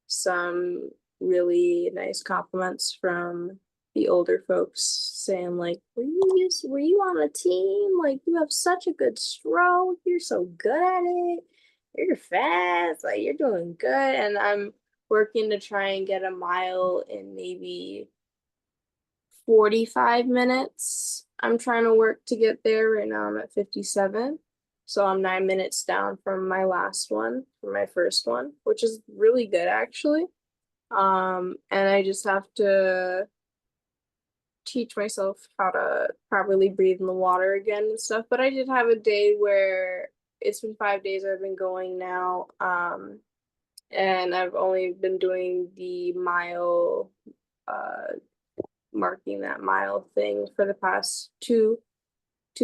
Speaker 9: some really nice compliments from the older folks saying like, were you on a team? Like, you have such a good stroke. You're so good at it. You're fast. Like, you're doing good. And I'm working to try and get a mile in maybe 45 minutes. I'm trying to work to get there. Right now I'm at 57. So I'm 9 minutes down from my last one, from my first one, which is really good actually. And I just have to teach myself how to properly breathe in the water again and stuff. But I did have a day where it's been 5 days I've been going now. And I've only been doing the mile, marking that mile thing for the past two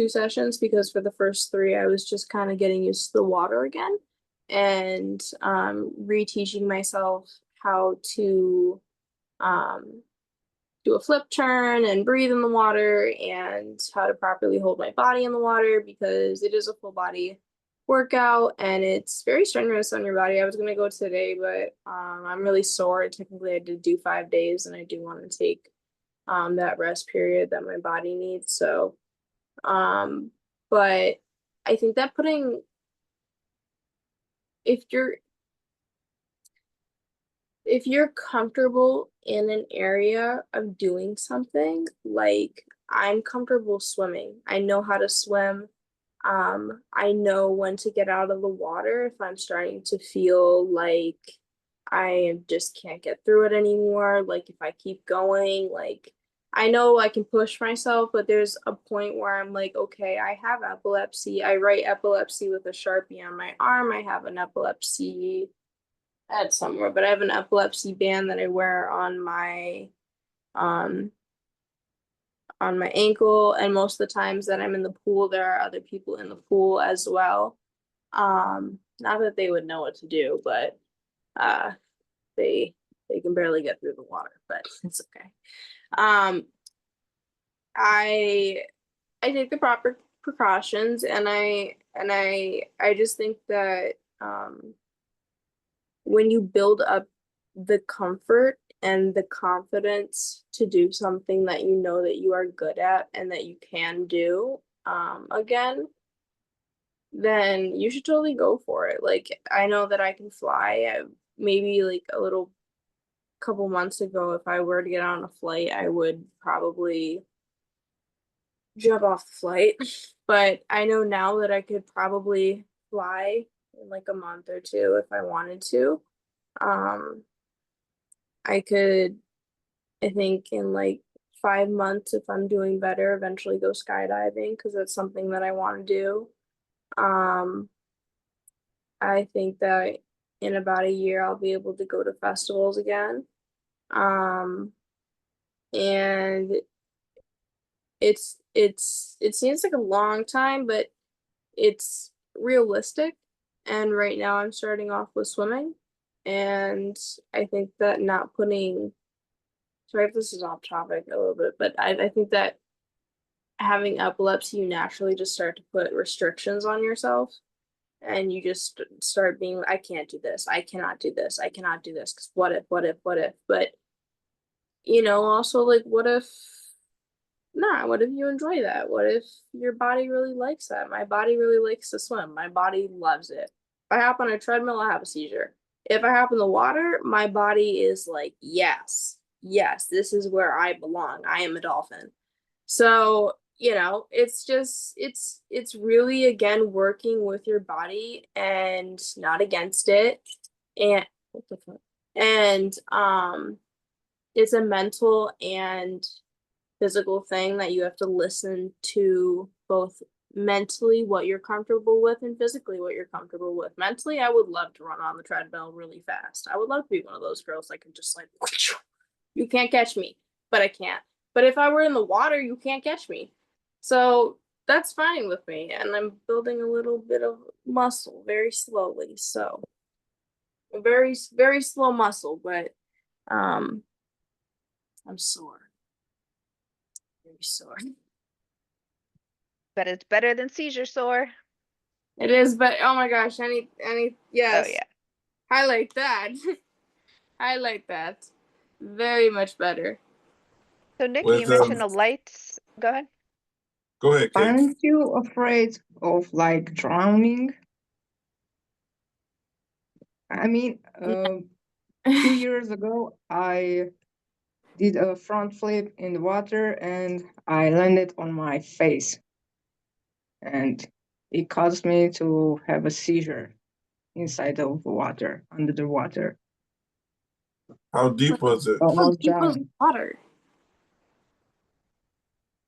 Speaker 9: sessions, because for the first three I was just kind of getting used to the water again and reteaching myself how to do a flip turn and breathe in the water and how to properly hold my body in the water, because it is a full body workout and it's very strenuous on your body. I was going to go today, but I'm really sore. Technically I did do 5 days and I do want to take that rest period that my body needs. So but I think that if you're comfortable in an area of doing something, like I'm comfortable swimming. I know how to swim. I know when to get out of the water if I'm starting to feel like I just can't get through it anymore. Like if I keep going, like I know I can push myself, but there's a point where I'm like, okay, I have epilepsy. I write epilepsy with a Sharpie on my arm. I have an epilepsy at somewhere, but I have an epilepsy band that I wear on my ankle, and most of the times that I'm in the pool, there are other people in the pool as well. Not that they would know what to do, but they can barely get through the water, but it's okay. I take the proper precautions, and I just think that when you build up the comfort and the confidence to do something that you know that you are good at and that you can do again, then you should totally go for it. Like I know that I can fly. Maybe like a little couple months ago, if I were to get on a flight, I would probably jump off the flight. But I know now that I could probably fly in like a month or two if I wanted to. I could, I think in like 5 months, if I'm doing better, eventually go skydiving, because that's something that I want to do. I think that in about a year I'll be able to go to festivals again. And it seems like a long time, but it's realistic. And right now I'm starting off with swimming. And I think that not putting, sorry if this is off topic a little bit, but I think that having epilepsy, you naturally just start to put restrictions on yourself. And you just start being, I can't do this. I cannot do this. I cannot do this. Because what if? But, also like, what if you enjoy that? What if your body really likes that? My body really likes to swim. My body loves it. If I hop on a treadmill, I have a seizure. If I hop in the water, my body is like, yes, this is where I belong. I am a dolphin. So, it's really, again, working with your body and not against it. And what the fuck? And it's a mental and physical thing that you have to listen to, both mentally what you're comfortable with and physically what you're comfortable with. Mentally, I would love to run on the treadmill really fast. I would love to be one of those girls that can just like, you can't catch me, but I can't. But if I were in the water, you can't catch me. So that's fine with me. And I'm building a little bit of muscle very slowly. So a very, very slow muscle, but I'm sore. Very sore.
Speaker 4: But it's better than seizure sore.
Speaker 9: It is, but oh my gosh, any
Speaker 4: Oh
Speaker 9: yes.
Speaker 4: yeah.
Speaker 9: Highlight that. Highlight that. Very much better.
Speaker 4: So Nick, you
Speaker 3: With
Speaker 4: mentioned the lights. Go ahead.
Speaker 3: go ahead, Kate.
Speaker 1: Aren't you afraid of like drowning? I mean, 2 years ago, I did a front flip in the water and I landed on my face. And it caused me to have a seizure inside of the water, under the water,
Speaker 3: How deep was it?
Speaker 9: How
Speaker 1: almost
Speaker 9: deep was the
Speaker 1: drowning.
Speaker 9: water?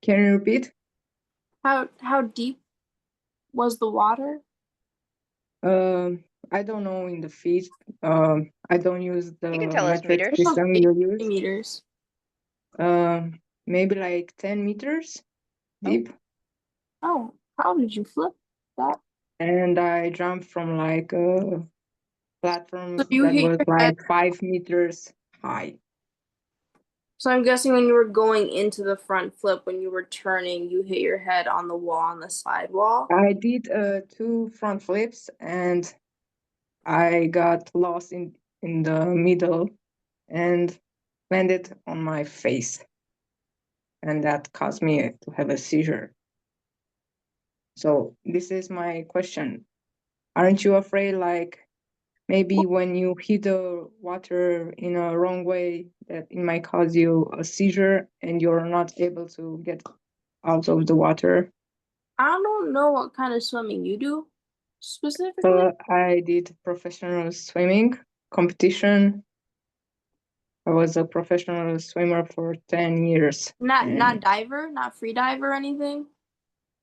Speaker 1: Can you repeat?
Speaker 9: How deep was the water?
Speaker 1: I don't know in the feet. I don't use the
Speaker 4: You can tell us
Speaker 1: metric
Speaker 4: meters.
Speaker 1: system you use.
Speaker 9: Meters.
Speaker 1: Maybe like 10 meters deep.
Speaker 9: Oh, how did you flip that?
Speaker 1: And I jumped from like a platform
Speaker 9: So you
Speaker 1: that
Speaker 9: hit
Speaker 1: was
Speaker 9: your head.
Speaker 1: like 5 meters high.
Speaker 9: So I'm guessing when you were going into the front flip, when you were turning, you hit your head on the wall, on the sidewall.
Speaker 1: I did 2 front flips and I got lost in the middle and landed on my face. And that caused me to have a seizure. So this is my question. Aren't you afraid like maybe when you hit the water in a wrong way that it might cause you a seizure and you're not able to get out of the water?
Speaker 9: I don't know what kind of swimming you do specifically.
Speaker 1: I did professional swimming competition. I was a professional swimmer for 10 years.
Speaker 9: Not diver, not free dive or anything.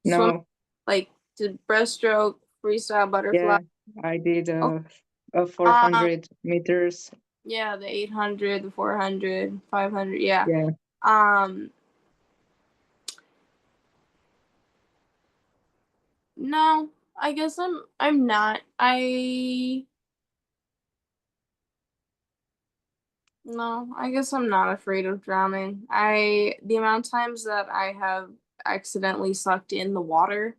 Speaker 9: Swim
Speaker 1: No,
Speaker 9: like to breaststroke, freestyle, butterfly.
Speaker 1: yeah, I did
Speaker 9: Oh,
Speaker 1: a 400 meters.
Speaker 9: yeah, the 800, the 400, 500. Yeah.
Speaker 1: Yeah,
Speaker 9: Um, no, I guess I'm not. No, I guess I'm not afraid of drowning. The amount of times that I have accidentally sucked in the water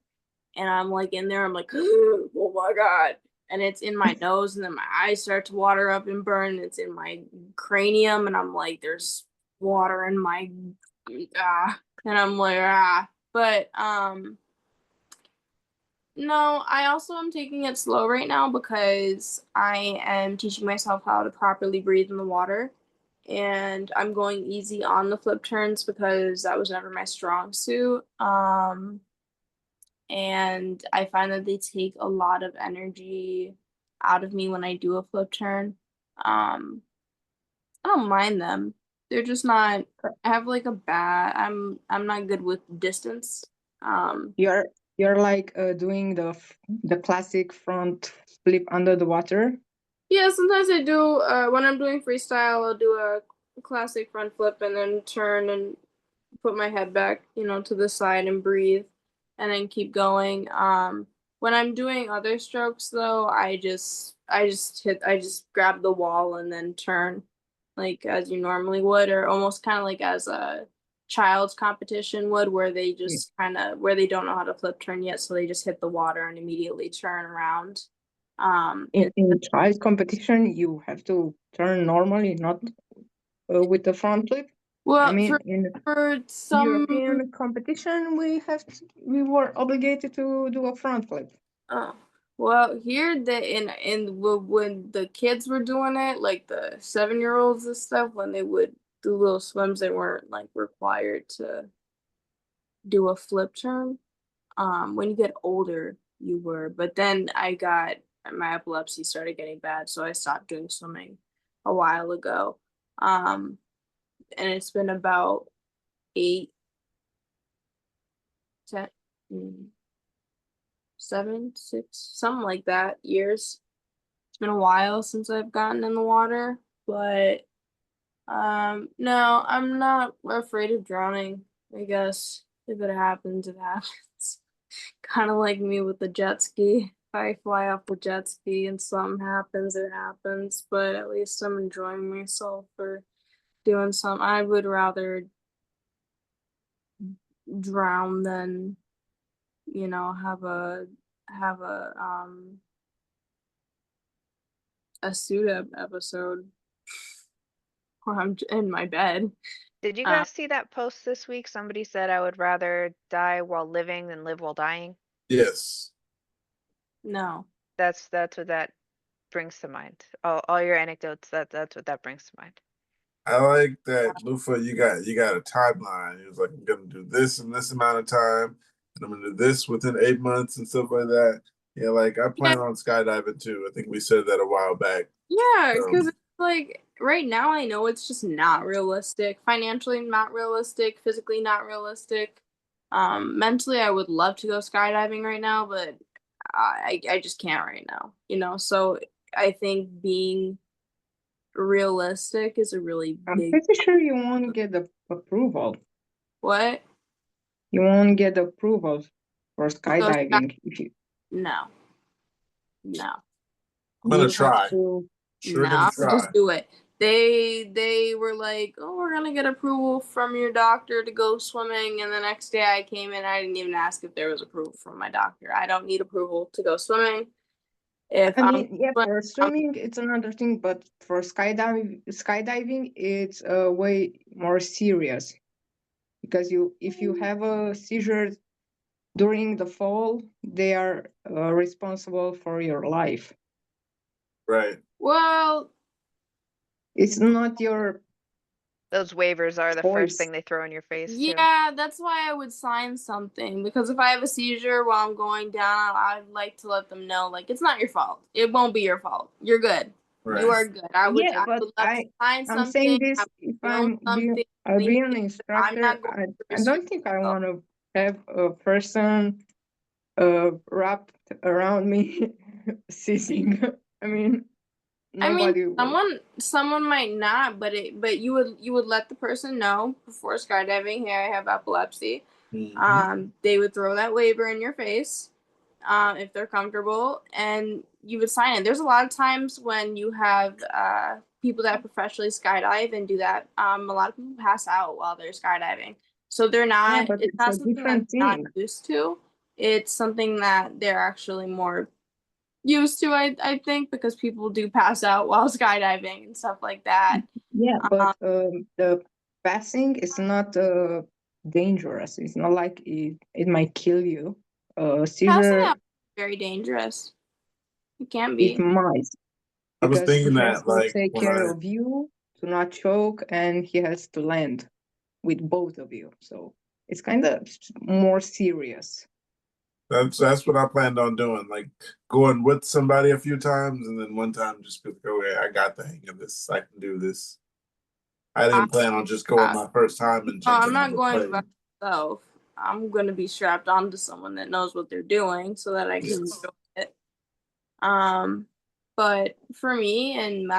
Speaker 9: and I'm like in there, I'm like, oh my God. And it's in my nose, and then my eyes start to water up and burn. It's in my cranium, and I'm like, there's water in my and I'm like, ah. But no, I also am taking it slow right now because I am teaching myself how to properly breathe in the water. And I'm going easy on the flip turns because that was never my strong suit. And I find that they take a lot of energy out of me when I do a flip turn. Um, I don't mind them. They're just not. I have like a bad. I'm not good with distance.
Speaker 1: you're like doing the classic front flip under the water.
Speaker 9: Yeah, sometimes I do. When I'm doing freestyle, I'll do a classic front flip and then turn and put my head back, to the side and breathe, and then keep going. When I'm doing other strokes, though, I just grab the wall and then turn, like as you normally would, or almost kind of like as a child's competition would, where they just where they don't know how to flip turn yet, so they just hit the water and immediately turn around.
Speaker 1: In child competition, you have to turn normally, not with the front flip. I
Speaker 9: Well,
Speaker 1: mean, in
Speaker 9: for some,
Speaker 1: European competition, we were obligated to do a front flip.
Speaker 9: well, here when the kids were doing it, like the 7-year-olds and stuff, when they would do little swims, they weren't like required to do a flip turn. When you get older, you were, but then my epilepsy started getting bad, so I stopped doing swimming a while ago. And it's been about 8, 10, 7, 6, something like that years. It's been a while since I've gotten in the water, but no, I'm not afraid of drowning. I guess if it happens, it happens. Kind of like me with the jet ski. If I fly off the jet ski and something happens, it happens. But at least I'm enjoying myself for doing something. I would rather drown than, have a have a suit episode where I'm in my bed.
Speaker 4: Did you
Speaker 9: Uh,
Speaker 4: guys see that post this week? Somebody said I would rather die while living than live while dying.
Speaker 3: Yes.
Speaker 9: No.
Speaker 4: That's what that brings to mind. All your anecdotes, that's what that brings to mind.
Speaker 3: I like that, Lufa. You got a timeline. He was like, I'm gonna do this in this amount of time, and I'm gonna do this within 8 months and stuff like that. Yeah, like I plan on skydiving too. I think we said that a while back.
Speaker 9: Yeah, because it's like right now I know it's just not realistic. Financially not realistic, physically not realistic. Mentally I would love to go skydiving right now, but I just can't right now, you know. So I think being realistic is a really
Speaker 1: I'm
Speaker 9: big
Speaker 1: pretty sure you won't get the approval.
Speaker 9: what?
Speaker 1: You won't get approval for
Speaker 9: To go
Speaker 1: skydiving if you
Speaker 9: No. No.
Speaker 3: I'm gonna
Speaker 1: you have
Speaker 3: try.
Speaker 1: to.
Speaker 3: Sure gonna try.
Speaker 9: Just do it. They were like, oh, we're gonna get approval from your doctor to go swimming, and the next day I came in, I didn't even ask if there was approval from my doctor. I don't need approval to go swimming. If
Speaker 1: I
Speaker 9: I'm
Speaker 1: mean, yeah, for
Speaker 9: I'm-
Speaker 1: swimming it's another thing, but for skydiving it's way more serious because if you have a seizure during the fall, they are responsible for your life.
Speaker 3: Right.
Speaker 9: well,
Speaker 1: It's not your
Speaker 4: Those waivers are the first
Speaker 1: choice.
Speaker 4: thing they throw in your face too.
Speaker 9: yeah, that's why I would sign something, because if I have a seizure while I'm going down, I'd like to let them know, like, it's not your fault. It won't be your fault. You're good.
Speaker 3: Right.
Speaker 9: You are good. I would
Speaker 1: Yeah, but
Speaker 9: love to sign
Speaker 1: I'm saying
Speaker 9: something. I
Speaker 1: this
Speaker 9: would
Speaker 1: if
Speaker 9: film something.
Speaker 1: I'll be an
Speaker 9: I'm
Speaker 1: instructor.
Speaker 9: not going to
Speaker 1: I
Speaker 9: restrict
Speaker 1: don't think I
Speaker 9: myself.
Speaker 1: want to have a person wrapped around me seizing. I mean, nobody will.
Speaker 9: Someone might not, but you would let the person know before skydiving, hey, I have epilepsy. They would throw that waiver in your face, if they're comfortable, and you would sign it. There's a lot of times when you have people that professionally skydive and do that. A lot of people pass out while they're skydiving, so they're
Speaker 1: Yeah,
Speaker 9: not.
Speaker 1: but
Speaker 9: It's
Speaker 1: it's
Speaker 9: not
Speaker 1: a
Speaker 9: something that
Speaker 1: different
Speaker 9: they're not
Speaker 1: thing.
Speaker 9: used to. It's something that they're actually more used to, I think, because people do pass out while skydiving and stuff like that.
Speaker 1: Yeah,
Speaker 9: Um,
Speaker 1: but the passing is not dangerous. It's not like it might kill you.
Speaker 9: Passing out
Speaker 1: Seizure,
Speaker 9: is very dangerous. It can
Speaker 1: it
Speaker 9: be.
Speaker 1: might,
Speaker 3: I was
Speaker 1: because
Speaker 3: thinking
Speaker 1: he has
Speaker 3: that
Speaker 1: to
Speaker 3: like
Speaker 1: take
Speaker 3: when
Speaker 1: care of you to not choke, and he has to land with both of you. So it's kind of more serious.
Speaker 3: that's what I planned on doing, like going with somebody a few times and then one time just be like, okay, I got the hang of this. I can do this. I didn't plan on just going my first time and
Speaker 9: I'm
Speaker 3: jumping out
Speaker 9: not
Speaker 3: the
Speaker 9: going by
Speaker 3: plane.
Speaker 9: myself. I'm gonna be strapped onto someone that knows what they're doing so that I can
Speaker 3: Yes.
Speaker 9: enjoy it. But for me and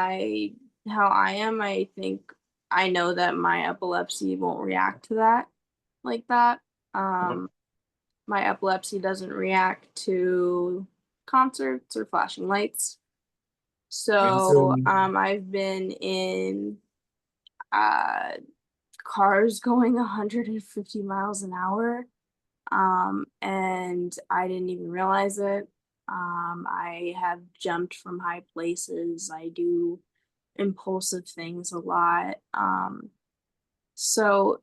Speaker 9: how I am, I think I know that my epilepsy won't react to that like that. My epilepsy doesn't react to concerts or flashing lights. So I've been in uh cars going 150 miles an hour, and I didn't even realize it. I have jumped from high places. I do impulsive things a lot. So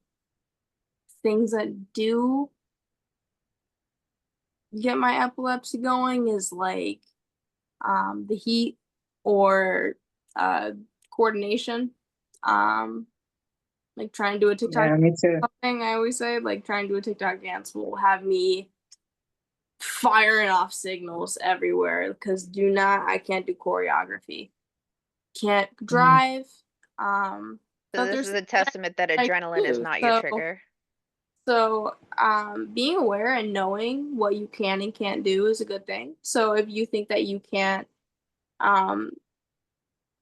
Speaker 9: things that do get my epilepsy going is like the heat or coordination. Um, like trying to do a TikTok
Speaker 1: Yeah, me too.
Speaker 9: something I always say, like trying to do a TikTok dance will have me firing off signals everywhere because I can't do choreography. Can't drive.
Speaker 4: So
Speaker 9: But
Speaker 4: this
Speaker 9: there's
Speaker 4: is a
Speaker 9: things
Speaker 4: testament that
Speaker 9: I
Speaker 4: adrenaline is
Speaker 9: do.
Speaker 4: not your trigger.
Speaker 9: So being aware and knowing what you can and can't do is a good thing. So if you think that you can't um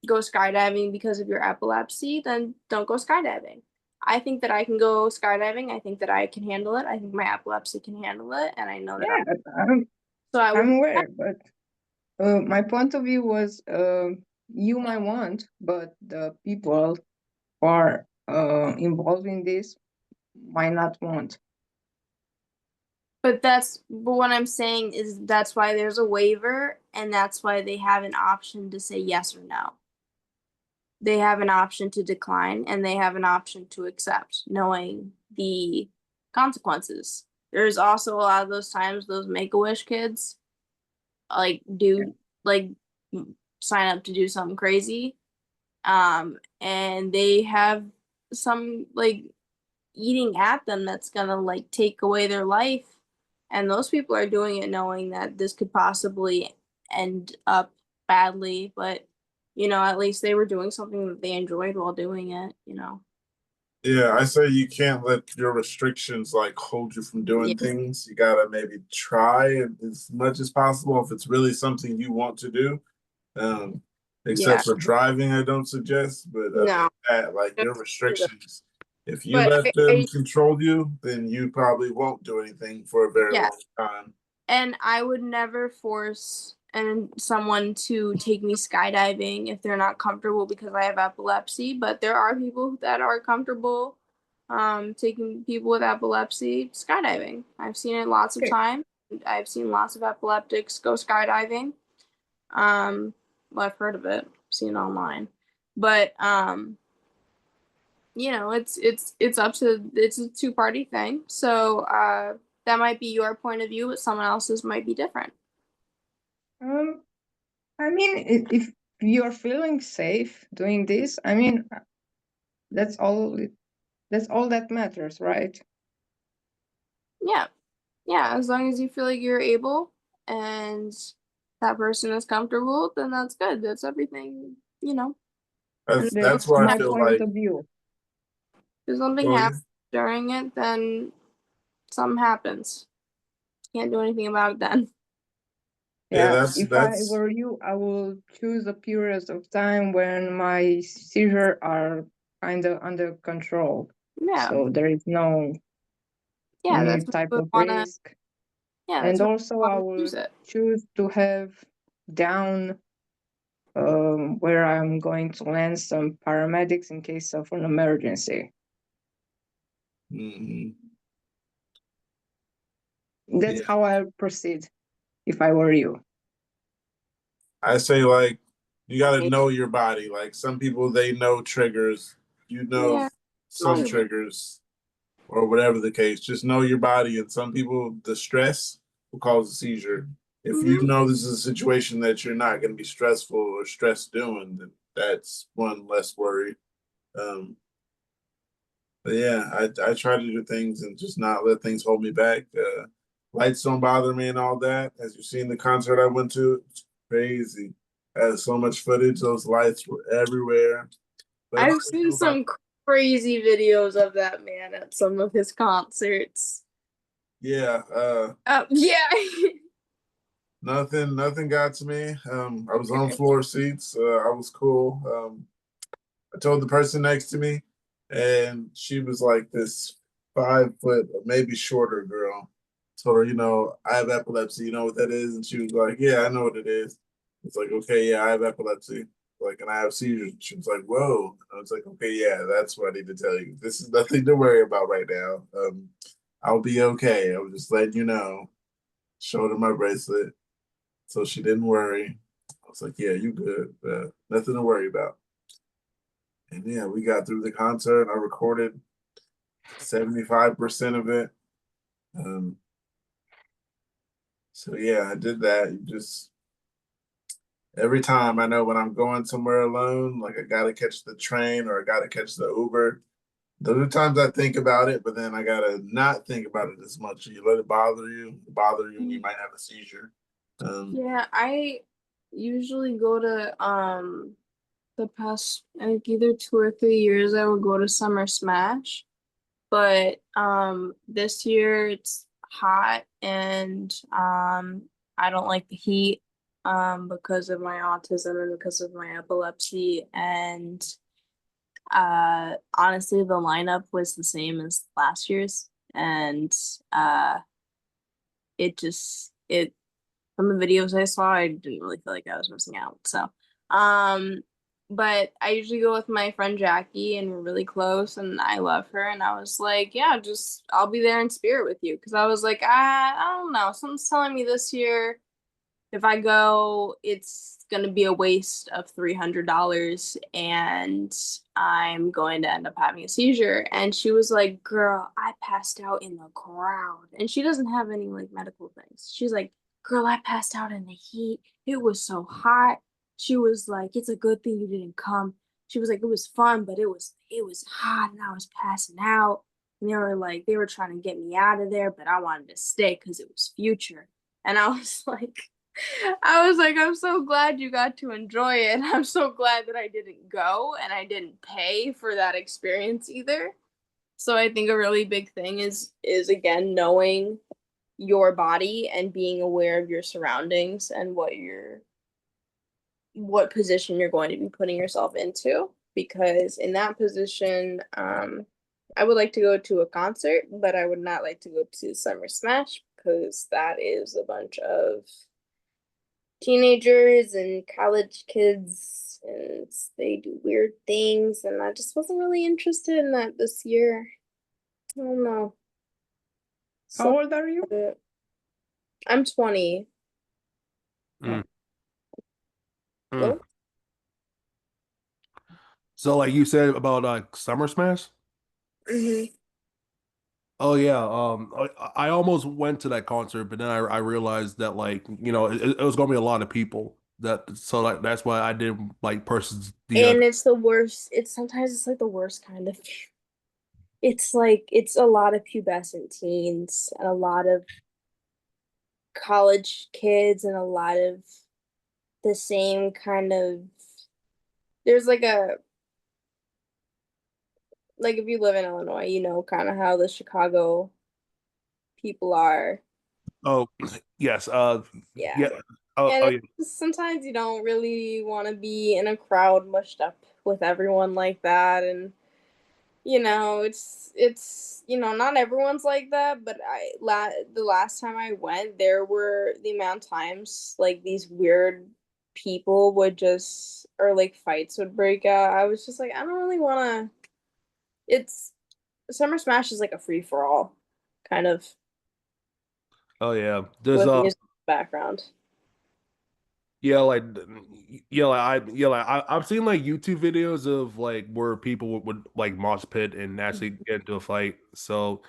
Speaker 9: go skydiving because of your epilepsy, then don't go skydiving. I think that I can go skydiving. I think that I can handle it. I think my epilepsy can handle it, and I know that.
Speaker 1: Yeah,
Speaker 9: So I would.
Speaker 1: I'm aware, but my point of view was you might want, but the people who are involved in this might not want.
Speaker 9: But what I'm saying is that's why there's a waiver, and that's why they have an option to say yes or no. They have an option to decline, and they have an option to accept, knowing the consequences. There's also a lot of those times those Make-A-Wish kids like sign up to do something crazy. And they have some like eating at them that's gonna like take away their life. And those people are doing it knowing that this could possibly end up badly, but at least they were doing something that they enjoyed while doing it.
Speaker 3: Yeah, I say you can't let your restrictions like hold you from doing
Speaker 9: Yeah.
Speaker 3: things. You gotta maybe try as much as possible if it's really something you want to do. Um,
Speaker 9: Yeah.
Speaker 3: except for driving, I don't suggest. But other
Speaker 9: No.
Speaker 3: than that, like your restrictions, if you
Speaker 9: But
Speaker 3: let them control you, then you probably won't do anything for a very
Speaker 9: Yeah.
Speaker 3: long time.
Speaker 9: And I would never force someone to take me skydiving if they're not comfortable because I have epilepsy. But there are people that are comfortable taking people with epilepsy skydiving. I've seen it lots of
Speaker 1: Okay.
Speaker 9: times. I've seen lots of epileptics go skydiving. Well, I've heard of it, seen it online. But it's up to it's a two-party thing. So that might be your point of view, but someone else's might be different.
Speaker 1: I mean, if you're feeling safe doing this, I mean, that's all. That's all that matters, right?
Speaker 9: Yeah. Yeah, as long as you feel like you're able and that person is comfortable, then that's good. That's everything. And
Speaker 3: That's
Speaker 1: That's
Speaker 3: why I
Speaker 1: my
Speaker 3: feel
Speaker 1: point
Speaker 3: like
Speaker 1: of view.
Speaker 9: if something
Speaker 3: well,
Speaker 9: happens during it, then something happens. Can't do anything about it then.
Speaker 3: yeah,
Speaker 1: Yeah,
Speaker 3: that's
Speaker 1: if I were you, I will choose a period of time when my seizures are kind of under control.
Speaker 9: Yeah.
Speaker 1: So there is no
Speaker 9: Yeah,
Speaker 1: any
Speaker 9: that's when
Speaker 1: type
Speaker 9: you would
Speaker 1: of
Speaker 9: wanna
Speaker 1: risk.
Speaker 9: yeah, that's
Speaker 1: And
Speaker 9: when
Speaker 1: also,
Speaker 9: you
Speaker 1: I
Speaker 9: wanna
Speaker 1: will
Speaker 9: use it.
Speaker 1: choose to have down where I'm going to land some paramedics in case of an emergency.
Speaker 3: mhm.
Speaker 1: That's
Speaker 3: Yeah.
Speaker 1: how I proceed if I were you.
Speaker 3: I say like you got to know your body. Like some people, they know triggers. You know
Speaker 9: Yeah.
Speaker 3: some triggers, or whatever the case. Just know your body. And some people, the stress will cause a seizure. If you know this is a situation that you're not going to be stressful or stressed doing, then that's one less worry. Um, but yeah, I try to do things and just not let things hold me back. Lights don't bother me and all that. As you seen the concert I went to, it's crazy. I had so much footage. Those lights were everywhere. But
Speaker 9: I've seen some crazy videos of that man at some of his concerts.
Speaker 3: yeah,
Speaker 9: Yeah.
Speaker 3: nothing got to me. I was on floor seats. I was cool. I told the person next to me, and she was like this 5 foot, maybe shorter girl. Told her, I have epilepsy. You know what that is? And she was like, yeah, I know what it is. It's like, okay, yeah, I have epilepsy. Like, and I have seizures. She was like, whoa. I was like, okay, yeah, that's what I need to tell you. This is nothing to worry about right now. I'll be okay. I was just letting you know. Showed her my bracelet, so she didn't worry. I was like, yeah, you good. Nothing to worry about. And yeah, we got through the concert. I recorded 75% of it. Um, so yeah, I did that. You just every time I know when I'm going somewhere alone, like I gotta catch the train or I gotta catch the Uber. Those are times I think about it, but then I gotta not think about it as much. You let it bother you, and you might have a seizure.
Speaker 9: Yeah, I usually go to the past like either 2 or 3 years I would go to Summer Smash. But this year it's hot and I don't like the heat because of my autism and because of my epilepsy. And honestly the lineup was the same as last year's, and it from the videos I saw, I didn't really feel like I was missing out. So but I usually go with my friend Jackie, and we're really close, and I love her. And I was like, yeah, just I'll be there in spirit with you, because I was like, I don't know, something's telling me this year if I go, it's gonna be a waste of $300, and I'm going to end up having a seizure. And she was like, girl, I passed out in the crowd. And she doesn't have any like medical things. She's like, girl, I passed out in the heat. It was so hot. She was like, it's a good thing you didn't come. She was like, it was fun, but it was hot and I was passing out. And they were trying to get me out of there, but I wanted to stay because it was future. And I was like, I'm so glad you got to enjoy it. I'm so glad that I didn't go and I didn't pay for that experience either. So I think a really big thing is again knowing your body and being aware of your surroundings and what position you're going to be putting yourself into. Because in that position, I would like to go to a concert, but I would not like to go to Summer Smash because that is a bunch of teenagers and college kids, and they do weird things, and I just wasn't really interested in that this year. I don't know.
Speaker 1: How old are you?
Speaker 9: I'm 20.
Speaker 10: Mm.
Speaker 9: What?
Speaker 10: So like you said about Summer Smash?
Speaker 9: hmm
Speaker 10: Oh yeah, I almost went to that concert, but then I realized that like it was gonna be a lot of people that's why I didn't like purchase the
Speaker 9: And it's the worst. It's like the worst kind of. It's like it's a lot of pubescent teens and a lot of college kids and a lot of the same kind of. There's like if you live in Illinois, you know kind of how the Chicago people are.
Speaker 10: Oh yes,
Speaker 9: Yeah.
Speaker 10: yeah, oh
Speaker 9: And
Speaker 10: yeah.
Speaker 9: sometimes you don't really want to be in a crowd mushed up with everyone like that. And not everyone's like that, but the last time I went, there were the amount of times like these weird people would just or like fights would break out. I was just like, I don't really want to. It's Summer Smash is like a free for all kind of
Speaker 10: Oh yeah, there's
Speaker 9: with music background.
Speaker 10: yeah, like I've seen like YouTube videos of like where people would like mosh pit and actually get into a fight. So,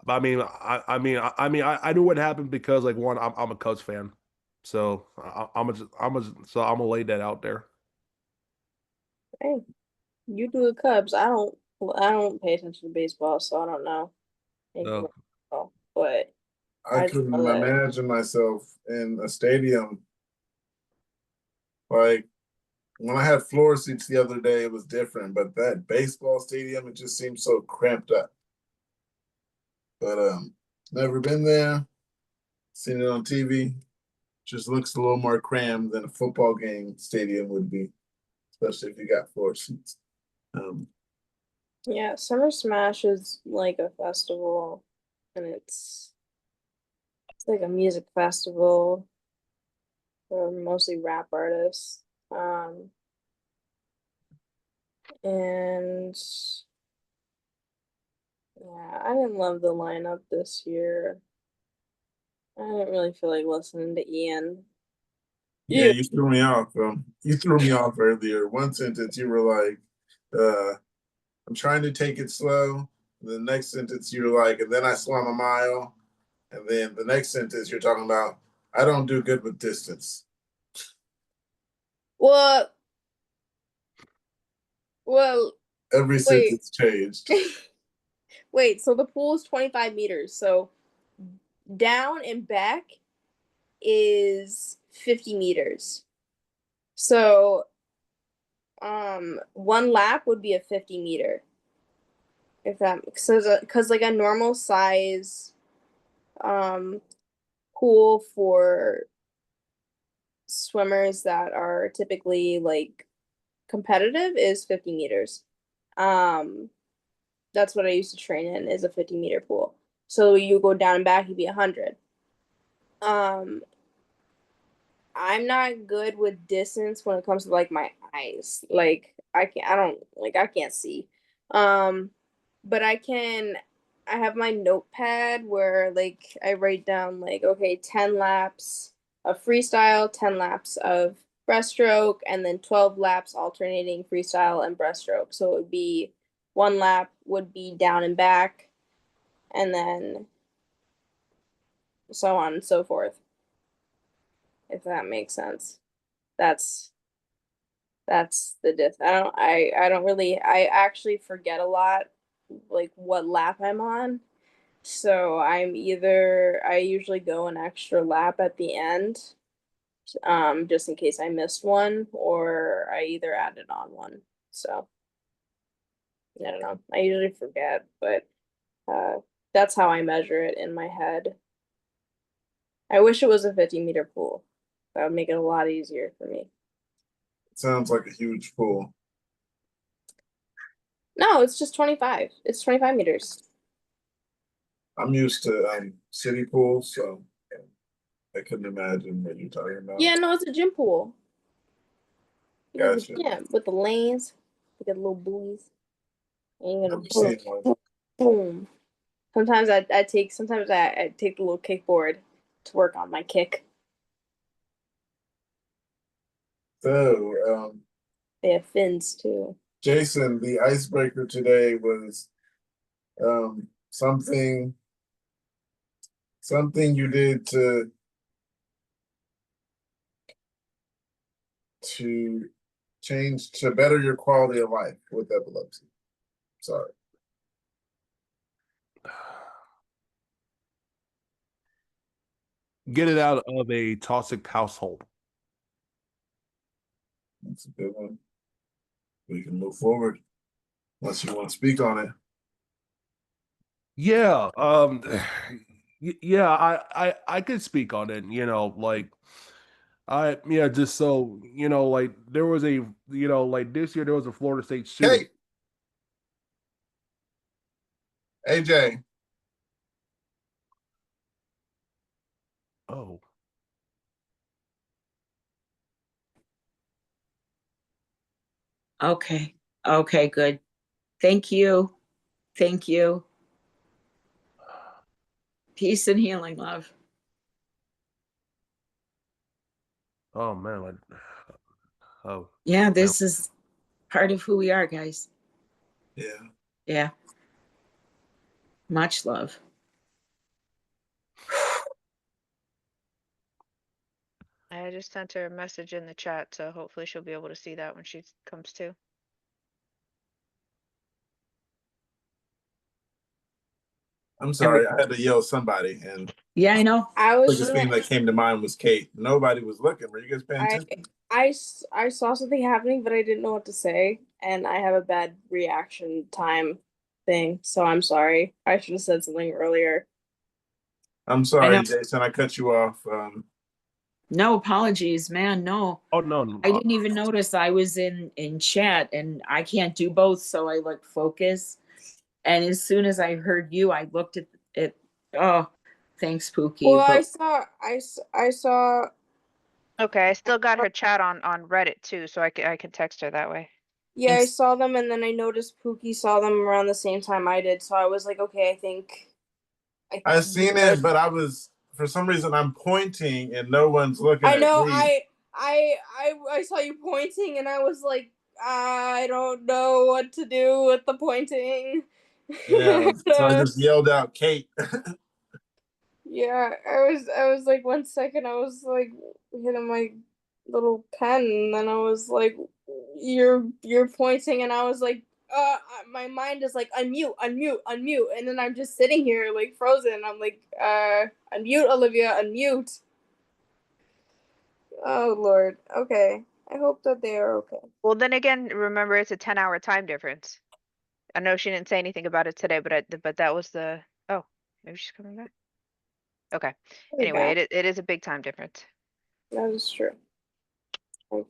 Speaker 10: I knew what happened because like one, I'm a Cubs fan, so I'm gonna lay that out there.
Speaker 9: Hey, you do the Cubs. I don't pay attention to baseball, so I don't know anything
Speaker 10: So
Speaker 9: about baseball. But
Speaker 3: I
Speaker 9: I just
Speaker 3: couldn't
Speaker 9: know that.
Speaker 3: imagine myself in a stadium. Like when I had floor seats the other day, it was different, but that baseball stadium, it just seems so cramped up. But never been there, seen it on TV. Just looks a little more crammed than a football game stadium would be, especially if you got floor seats. Um,
Speaker 9: Yeah, Summer Smash is like a festival, and it's like a music festival for mostly rap artists. And yeah, I didn't love the lineup this year. I didn't really feel like listening to Ian.
Speaker 3: yeah,
Speaker 9: Yeah.
Speaker 3: you threw me off. You threw me off earlier. One sentence you were like, I'm trying to take it slow. The next sentence you're like, and then I swam a mile. And then the next sentence you're talking about, I don't do good with distance.
Speaker 9: Well, well,
Speaker 3: Every
Speaker 9: wait.
Speaker 3: sentence changed.
Speaker 9: Wait, so the pool is 25 meters. So down and back is 50 meters. So one lap would be a 50 meter. If that makes sense, because like a normal size um pool for swimmers that are typically like competitive is 50 meters. Um that's what I used to train in is a 50-meter pool. So you go down and back, you'd be 100. Um I'm not good with distance when it comes to like my eyes. Like I can't see. But I have my notepad where like I write down like, okay, 10 laps of freestyle, 10 laps of breaststroke, and then 12 laps alternating freestyle and breaststroke. So it would be 1 lap would be down and back, and then so on and so forth. If that makes sense. That's the diff. I don't really, I actually forget a lot like what lap I'm on. So I usually go an extra lap at the end, just in case I missed one, or I either added on one. So I don't know. I usually forget, but that's how I measure it in my head. I wish it was a 50-meter pool. That would make it a lot easier for me.
Speaker 3: Sounds like a huge pool.
Speaker 9: No, it's just 25. It's 25 meters.
Speaker 3: I'm used to city pools, so I couldn't imagine what you're talking about.
Speaker 9: Yeah, no, it's a gym pool.
Speaker 3: Gotcha.
Speaker 9: Yeah, with the lanes, with the little buoys. And you're
Speaker 3: I've seen
Speaker 9: gonna
Speaker 3: one.
Speaker 9: boom. Sometimes I take the little kickboard to work on my kick.
Speaker 3: So,
Speaker 9: They have fins too.
Speaker 3: Jason, the icebreaker today was something you did to change to better your quality of life with epilepsy. Sorry.
Speaker 10: Get it out of a toxic household.
Speaker 3: That's a good one. We can move forward unless you want to speak on it.
Speaker 10: Yeah, yeah, I could speak on it, like just so, like there was like this year there was a Florida State shooting.
Speaker 3: Hey, AJ.
Speaker 10: Oh.
Speaker 8: Okay. Okay, good. Thank you. Thank you. Peace and healing, love.
Speaker 10: Oh man, oh.
Speaker 8: Yeah, this is part of who we are, guys.
Speaker 3: Yeah.
Speaker 8: Yeah. Much love.
Speaker 4: I just sent her a message in the chat, so hopefully she'll be able to see that when she comes to.
Speaker 3: I'm sorry, I had to yell somebody, and
Speaker 8: yeah, I know.
Speaker 9: I
Speaker 3: the
Speaker 9: was
Speaker 3: biggest thing that came to mind was Kate. Nobody was looking. Were you guys paying attention?
Speaker 9: I saw something happening, but I didn't know what to say, and I have a bad reaction time thing, so I'm sorry. I should have said something earlier.
Speaker 3: I'm sorry, Jason. I cut you off.
Speaker 8: No apologies, man. No.
Speaker 10: Oh no,
Speaker 8: I didn't even notice I was in chat, and I can't do both, so I like focus. And as soon as I heard you, I looked at it. Oh, thanks, Pookie.
Speaker 9: Well,
Speaker 8: But
Speaker 9: I saw.
Speaker 4: Okay, I still got her chat on Reddit too, so I can text her that way.
Speaker 9: Yeah,
Speaker 8: Thanks.
Speaker 9: I saw them, and then I noticed Pookie saw them around the same time I did, so I was like, okay, I think.
Speaker 3: I seen it, but I was for some reason I'm pointing and no one's looking
Speaker 9: I know.
Speaker 3: at me.
Speaker 9: I saw you pointing, and I was like, I don't know what to do with the pointing.
Speaker 3: Yeah, so I just yelled out, Kate.
Speaker 9: Yeah, I was like 1 second, I was like hitting my little pen, and then I was like, you're pointing, and I was like, my mind is like unmute, unmute, unmute, and then I'm just sitting here like frozen. I'm like, unmute, Olivia, unmute. Oh Lord. Okay. I hope that they are okay.
Speaker 4: Well, then again, remember it's a 10-hour time difference. I know she didn't say anything about it today, but that was the. Oh, maybe she's coming back. Okay. Anyway, it is a big time difference.
Speaker 9: That is true. I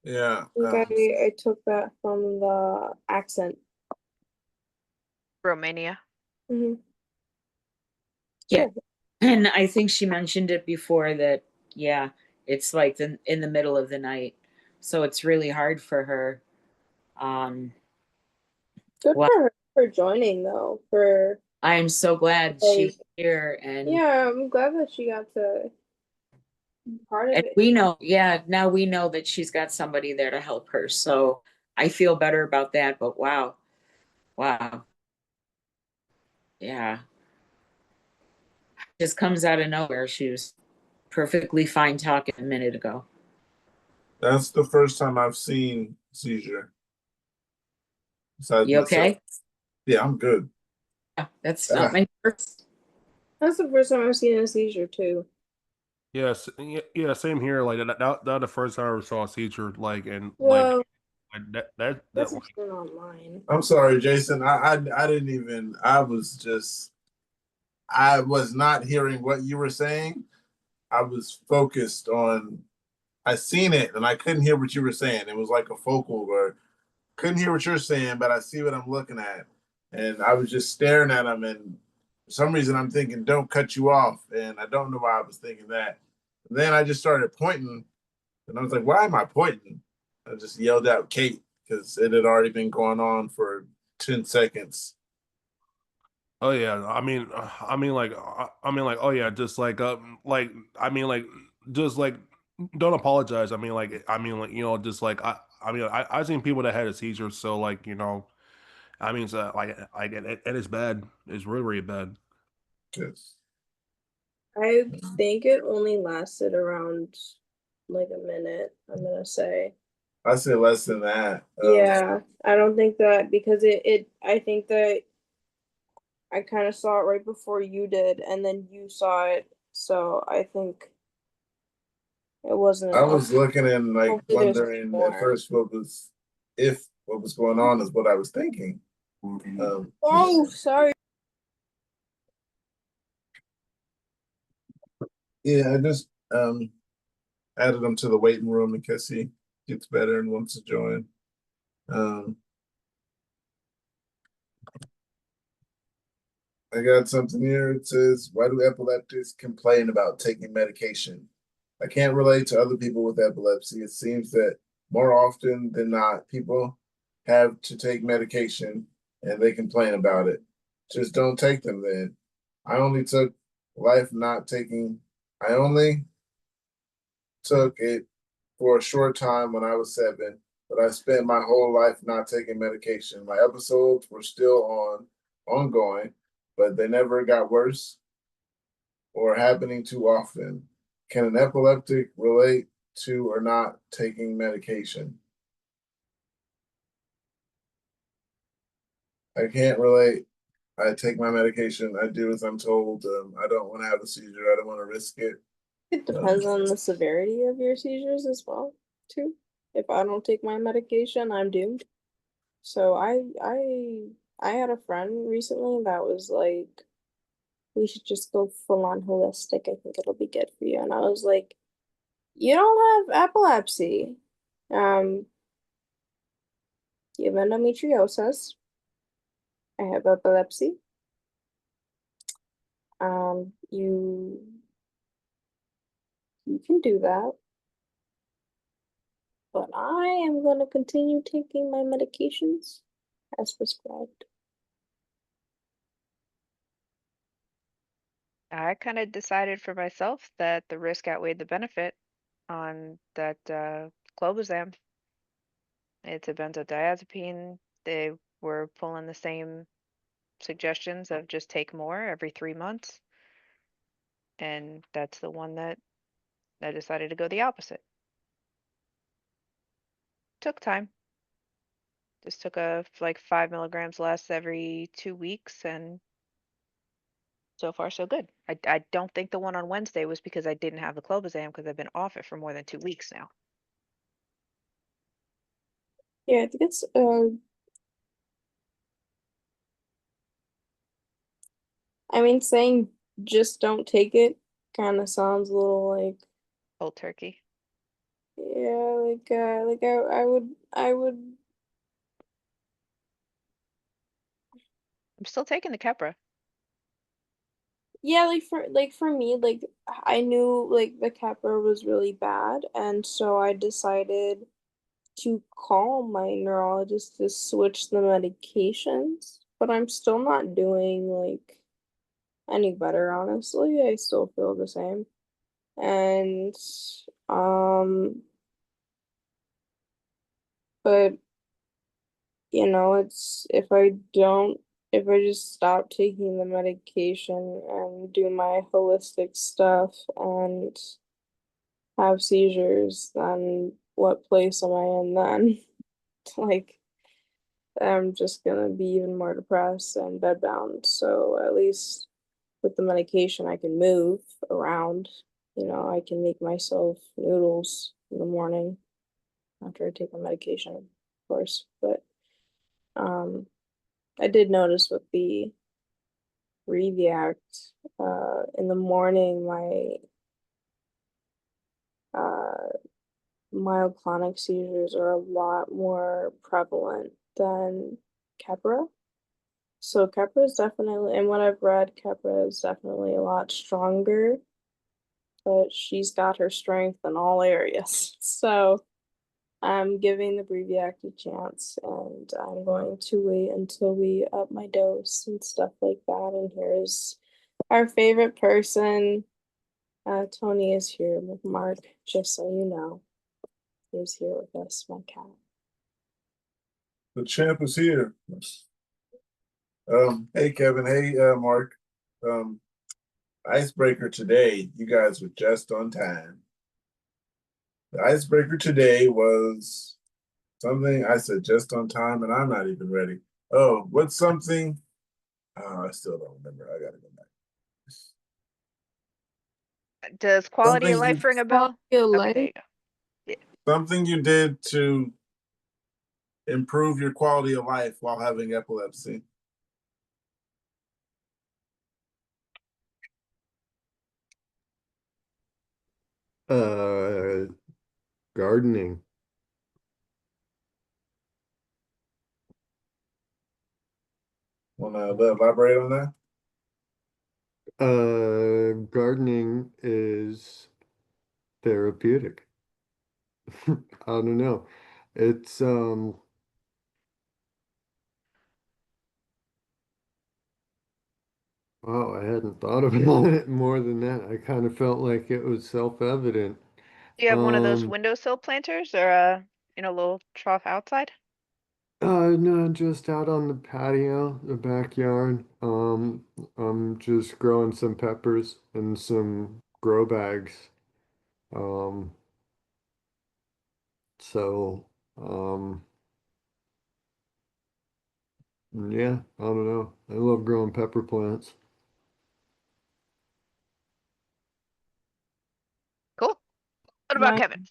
Speaker 3: Yeah.
Speaker 9: think I took that from the accent.
Speaker 4: Romania.
Speaker 9: Mm-hmm.
Speaker 8: Yeah. And I think she mentioned it before that, yeah, it's like in the middle of the night. So it's really hard for her.
Speaker 9: Good
Speaker 8: Well,
Speaker 9: for her for joining though. For
Speaker 8: I am so glad she's here, and
Speaker 9: yeah, I'm glad that she got to be part of it.
Speaker 8: we know, yeah, now we know that she's got somebody there to help her. So I feel better about that. But wow, yeah, just comes out of nowhere. She was perfectly fine talking a minute ago.
Speaker 3: That's the first time I've seen seizure. Besides
Speaker 8: You
Speaker 3: myself.
Speaker 8: okay?
Speaker 3: Yeah, I'm good.
Speaker 8: Yeah, that's not my first.
Speaker 9: That's the first time I've seen a seizure too.
Speaker 10: Yes, yeah, same here. Like that the first time I ever saw a seizure. Like and
Speaker 9: Well,
Speaker 10: that
Speaker 9: this
Speaker 10: like,
Speaker 9: is been online.
Speaker 3: I'm sorry, Jason. I didn't even. I was not hearing what you were saying. I was focused on. I seen it and I couldn't hear what you were saying. It was like a focal or couldn't hear what you're saying, but I see what I'm looking at, and I was just staring at him. And for some reason, I'm thinking, "Don't cut you off," and I don't know why I was thinking that. And then I just started pointing, and I was like, "Why am I pointing?" I just yelled out, "Kate," because it had already been going on for 10 seconds.
Speaker 10: oh yeah, like, oh yeah, just like, just like, don't apologize. Like, just like, I've seen people that had a seizure, so like, so like, and it's bad. It's really, really bad.
Speaker 3: Yes.
Speaker 9: I think it only lasted around like a minute, I'm gonna say.
Speaker 3: I say less than that.
Speaker 9: Yeah, I don't think that because I think that I kind of saw it right before you did, and then you saw it, so I think it wasn't
Speaker 3: I
Speaker 9: enough.
Speaker 3: was looking and like
Speaker 9: Hopefully there's
Speaker 3: wondering at
Speaker 9: more.
Speaker 3: first what was going on is what I was thinking.
Speaker 9: Oh, sorry.
Speaker 3: Yeah, I just added him to the waiting room in case he gets better and wants to join. Um, I got something here. It says, "Why do epileptics complain about taking medication? I can't relate to other people with epilepsy. It seems that more often than not, people have to take medication and they complain about it. Just don't take them then. I only took life not taking, I only took it for a short time when I was 7, but I spent my whole life not taking medication. My episodes were still ongoing, but they never got worse or happening too often. Can an epileptic relate to or not taking medication? I can't relate. I take my medication. I do as I'm told. I don't want to have a seizure. I don't want to risk it.
Speaker 9: It depends on the severity of your seizures as well, too. If I don't take my medication, I'm doomed. So I had a friend recently that was like, we should just go full on holistic. I think it'll be good for you. And I was like, you don't have epilepsy. Um, you have endometriosis. I have epilepsy. You can do that. But I am gonna continue taking my medications as prescribed.
Speaker 4: I kind of decided for myself that the risk outweighed the benefit on that clobazam. It's a benzodiazepine. They were pulling the same suggestions of just take more every 3 months, and that's the one that I decided to go the opposite. Took time. Just took a like 5 milligrams less every 2 weeks, and so far so good. I don't think the one on Wednesday was because I didn't have the clobazam because I've been off it for more than 2 weeks now.
Speaker 9: Yeah, I think it's I mean saying just don't take it kind of sounds a little like
Speaker 4: Cold turkey.
Speaker 9: yeah, like I would
Speaker 4: I'm still taking the Keppra.
Speaker 9: Yeah, like for me, like I knew like the Keppra was really bad, and so I decided to call my neurologist to switch the medications, but I'm still not doing like any better, honestly. I still feel the same. And um but it's if I just stop taking the medication and do my holistic stuff and have seizures, then what place am I in then? Like, I'm just gonna be even more depressed and bedbound. So at least with the medication, I can move around. I can make myself noodles in the morning after I take my medication, of course. But um, I did notice with the Reviact, in the morning, my uh, myoclonic seizures are a lot more prevalent than Keppra. So Keppra is definitely, and what I've read, Keppra is definitely a lot stronger, but she's got her strength in all areas. So I'm giving the Breviact a chance, and I'm going to wait until we up my dose and stuff like that. And here's our favorite person. Tony is here with Mark, just so you know. He's here with us, my cat.
Speaker 3: The champ is here. Hey Kevin, hey Mark. Icebreaker today, you guys were just on time. The icebreaker today was something I said just on time, and I'm not even ready. Oh, what's something? Oh, I still don't remember. I gotta go back.
Speaker 4: Does quality of
Speaker 3: Something you
Speaker 4: life ring a bell?
Speaker 9: Feel
Speaker 4: Okay, there you
Speaker 9: like
Speaker 4: go.
Speaker 3: something you did to improve your quality of life while having epilepsy.
Speaker 11: Uh, Gardening.
Speaker 3: Wanna elaborate on that?
Speaker 11: Gardening is therapeutic. I don't know. It's wow, I hadn't thought about it more than that. I kind of felt like it was self-evident.
Speaker 4: Do you have one of those
Speaker 11: Um,
Speaker 4: windowsill planters or a little trough outside?
Speaker 11: no, just out on the patio, the backyard. I'm just growing some peppers in some grow bags. Um, so, um, yeah, I don't know. I love growing pepper plants.
Speaker 4: Cool. What about
Speaker 9: my
Speaker 4: Kevin?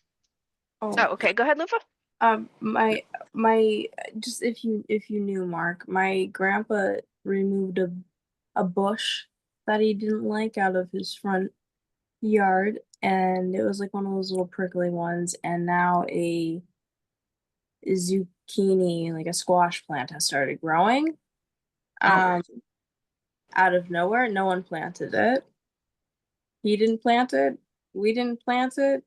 Speaker 9: oh
Speaker 4: Oh, okay. Go ahead, Lufa.
Speaker 9: my just if you knew Mark, my grandpa removed a bush that he didn't like out of his front yard, and it was like one of those little prickly ones, and now a zucchini, like a squash plant, has started growing. Um, out of nowhere. No one planted it. He didn't plant it. We didn't plant it,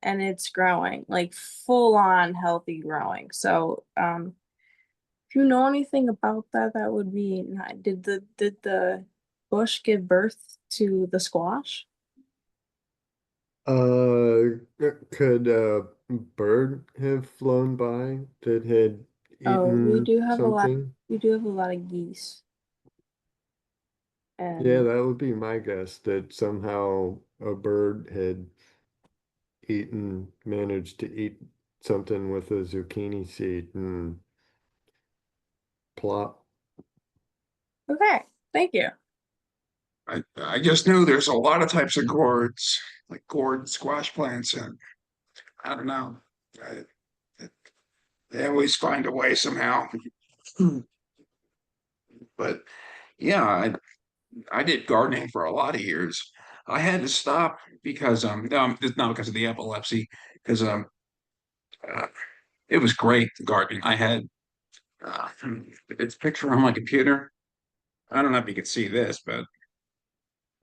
Speaker 9: and it's growing, like full on healthy growing. So, if you know anything about that, that would be nice. Did the bush give birth to the squash?
Speaker 11: Could a bird have flown by that had
Speaker 9: Oh,
Speaker 11: eaten something?
Speaker 9: we do have a lot of geese.
Speaker 11: Yeah,
Speaker 9: And
Speaker 11: that would be my guess that somehow a bird had managed to eat something with a zucchini seed and plop.
Speaker 9: okay, thank you.
Speaker 12: I just know there's a lot of types of gourds, like gourd squash plants, and I don't know. I, they always find a way somehow. But yeah, I did gardening for a lot of years. I had to stop because it's not because of the epilepsy, because uh, it was great gardening. I had uh, it's a picture on my computer. I don't know if you can see this, but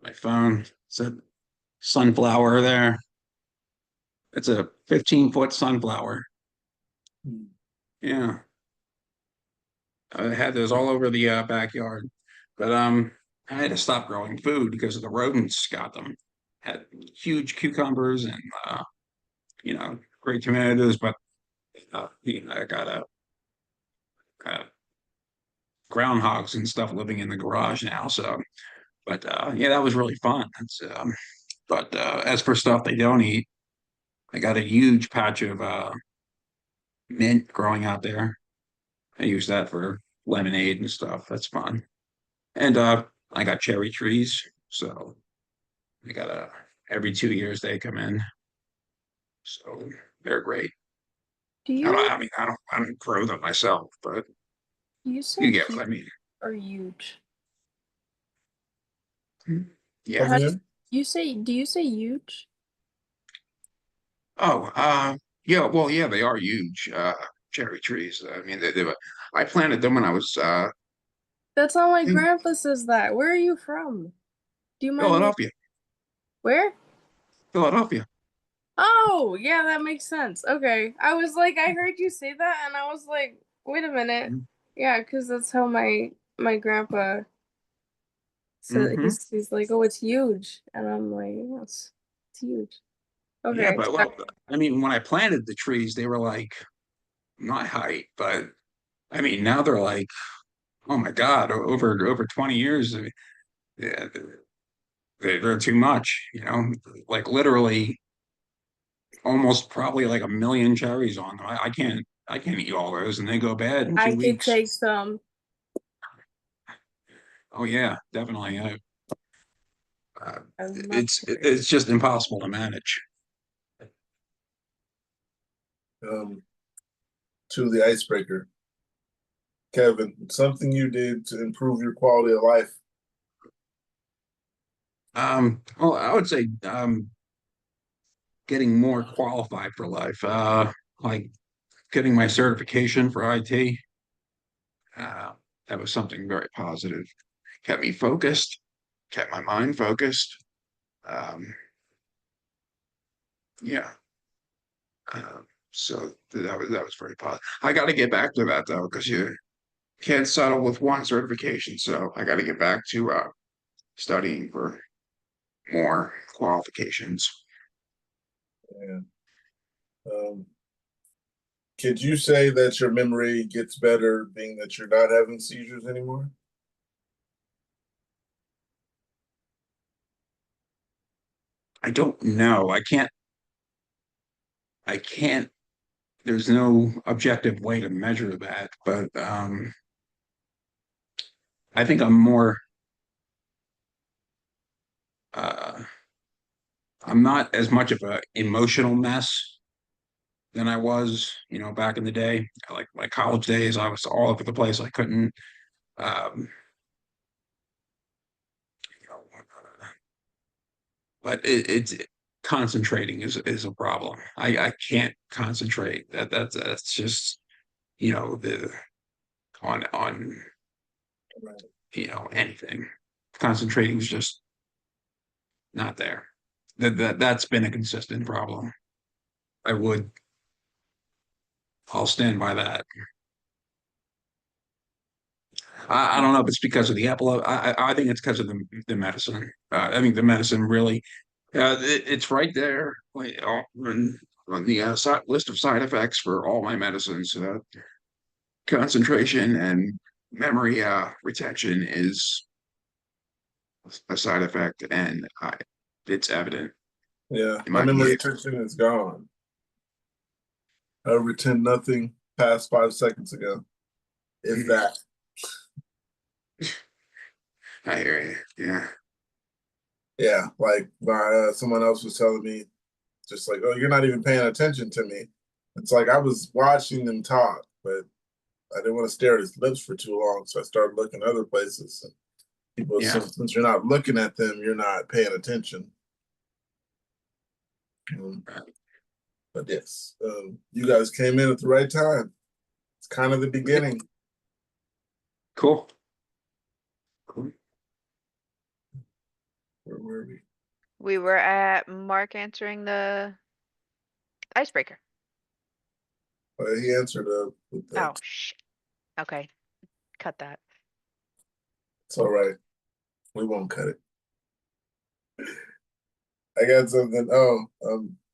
Speaker 12: My phone said sunflower there. It's a 15-foot sunflower. Yeah. I had those all over the backyard. But I had to stop growing food because of the rodents got them. Had huge cucumbers and great tomatoes, but I got groundhogs and stuff living in the garage now. So, but yeah, that was really fun. But as for stuff they don't eat, I got a huge patch of mint growing out there. I use that for lemonade and stuff. That's fun. And I got cherry trees, so I got every 2 years they come in, so they're great.
Speaker 9: Do
Speaker 12: I don't,
Speaker 9: you
Speaker 12: I mean, I don't grow them myself, but
Speaker 9: you say
Speaker 12: you get
Speaker 9: huge
Speaker 12: what I mean.
Speaker 9: or huge?
Speaker 12: Yeah.
Speaker 3: Come in?
Speaker 9: Do you say huge?
Speaker 12: Oh, yeah. Well, yeah, they are huge. Cherry trees. I mean, I planted them when I was
Speaker 9: That's how my
Speaker 12: in
Speaker 9: grandpa says that. Where are you from? Do you mind me?
Speaker 12: Philadelphia.
Speaker 9: Where?
Speaker 12: Philadelphia.
Speaker 9: Oh, yeah, that makes sense. Okay. I was like, I heard you say that, and I was like, wait a minute. Yeah, because that's how my grandpa said.
Speaker 12: Mm-hmm.
Speaker 9: He's like, oh, it's huge, and I'm like, yeah, it's huge.
Speaker 12: Yeah,
Speaker 9: Okay.
Speaker 12: but well, I mean, when I planted the trees, they were like my height, but I mean, now they're like, oh my God, over 20 years, yeah, they're too much, like literally almost probably like a million cherries on them. I can't eat all those and they go bad in
Speaker 9: I
Speaker 12: two
Speaker 9: could
Speaker 12: weeks.
Speaker 9: take some.
Speaker 12: Oh yeah, definitely.
Speaker 9: I love
Speaker 12: It's just impossible to manage.
Speaker 3: To the icebreaker. Kevin, something you did to improve your quality of life.
Speaker 12: Well, I would say getting more qualified for life. Like getting my certification for IT. Uh, that was something very positive. Kept me focused, kept my mind focused. Um, yeah. Uh, so that was very positive. I got to get back to that though, because you can't settle with one certification. So I got to get back to studying for more qualifications.
Speaker 3: Yeah. Could you say that your memory gets better being that you're not having seizures anymore?
Speaker 12: I don't know. I can't, there's no objective way to measure that, but I think uh, I'm not as much of an emotional mess than I was, back in the day. Like my college days, I was all over the place. I couldn't, um, you know, but it's concentrating is a problem. I can't concentrate. That's just the on anything. Concentrating is just not there. That's been a consistent problem. I would I'll stand by that. I don't know if it's because of the epilepsy. I think it's because of the medicine. I think the medicine really it's right there like, on the list of side effects for all my medicines. Concentration and memory retention is a side effect, and it's evident
Speaker 3: Yeah,
Speaker 12: in
Speaker 3: my
Speaker 12: my
Speaker 3: memory
Speaker 12: behavior.
Speaker 3: retention is gone. I retend nothing past 5 seconds ago, if that.
Speaker 12: I hear you. Yeah.
Speaker 3: Yeah, like someone else was telling me, just like, oh, you're not even paying attention to me. It's like I was watching them talk, but I didn't want to stare at his lips for too long, so I started looking other places. And people
Speaker 12: Yeah.
Speaker 3: assume since you're not looking at them, you're not paying attention. But yes, you guys came in at the right time. It's kind of the beginning.
Speaker 12: Cool. Cool.
Speaker 3: We're Where were we?
Speaker 4: We were at Mark answering the icebreaker.
Speaker 3: He answered with that.
Speaker 4: Oh, shit. Okay. Cut that.
Speaker 3: It's all right. We won't cut it. I got something. Oh,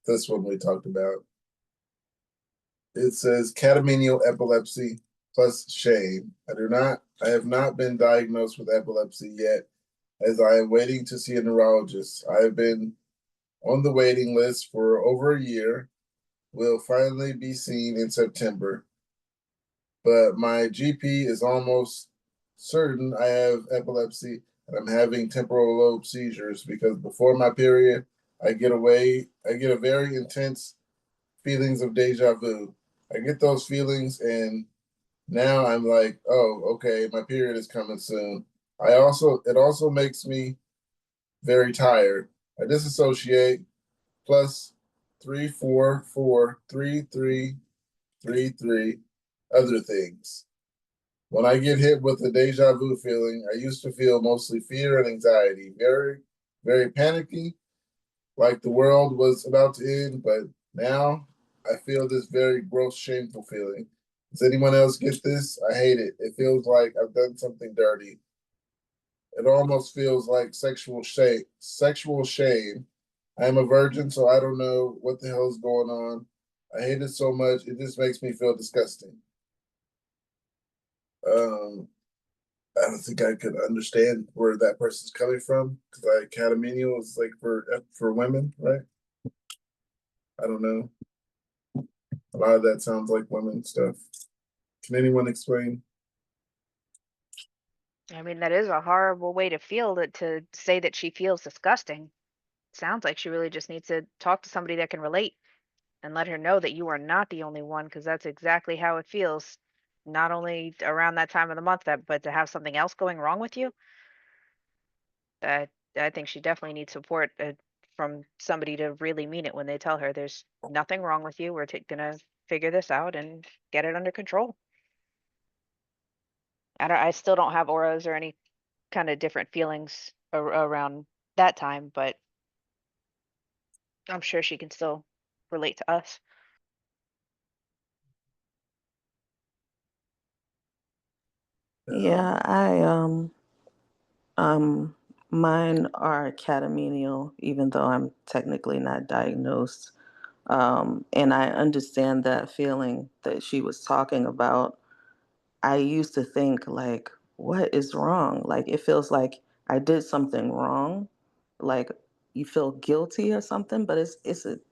Speaker 3: this one we talked about. It says catamenial epilepsy plus shame. I have not been diagnosed with epilepsy yet, as I am waiting to see a neurologist. I have been on the waiting list for over a year. Will finally be seen in September. But my GP is almost certain I have epilepsy and I'm having temporal lobe seizures because before my period, I get a very intense feelings of deja vu. I get those feelings and now I'm like, oh, okay, my period is coming soon. It also makes me very tired. I disassociate plus 3 4 4 3 3 3 3 other things. When I get hit with the deja vu feeling, I used to feel mostly fear and anxiety, very, very panicky, like the world was about to end, but now I feel this very gross, shameful feeling. Does anyone else get this? I hate it. It feels like I've done something dirty. It almost feels like sexual shame. Sexual shame. I am a virgin, so I don't know what the hell is going on. I hate it so much. It just makes me feel disgusting. I don't think I could understand where that person's coming from because like catamenial is like for women, right? I don't know. A lot of that sounds like women stuff. Can anyone explain?
Speaker 4: I mean, that is a horrible way to feel, that to say that she feels disgusting. Sounds like she really just needs to talk to somebody that can relate and let her know that you are not the only one, because that's exactly how it feels. Not only around that time of the month, but to have something else going wrong with you. I think she definitely needs support from somebody to really mean it when they tell her there's nothing wrong with you. We're gonna figure this out and get it under control. I still don't have auras or any kind of different feelings around that time, but I'm sure she can still relate to us.
Speaker 7: Yeah, um mine are catamenial, even though I'm technically not diagnosed. And I understand that feeling that she was talking about. I used to think like, what is wrong? Like it feels like I did something wrong. Like you feel guilty or something, but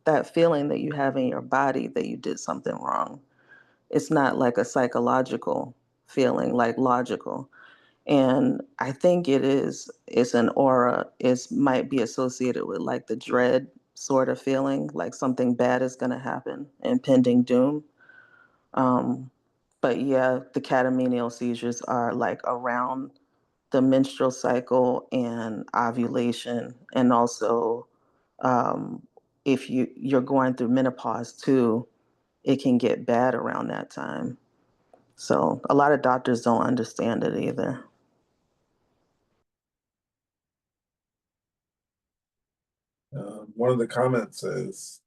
Speaker 7: that feeling that you have in your body that you did something wrong. It's not like a psychological feeling, like logical. And I think it's an aura. It might be associated with like the dread sort of feeling, like something bad is gonna happen, impending doom. Um, but yeah, the catamenial seizures are like around the menstrual cycle and ovulation, and also if you're going through menopause too, it can get bad around that time. So a lot of doctors don't understand it either.
Speaker 3: One of the comments says,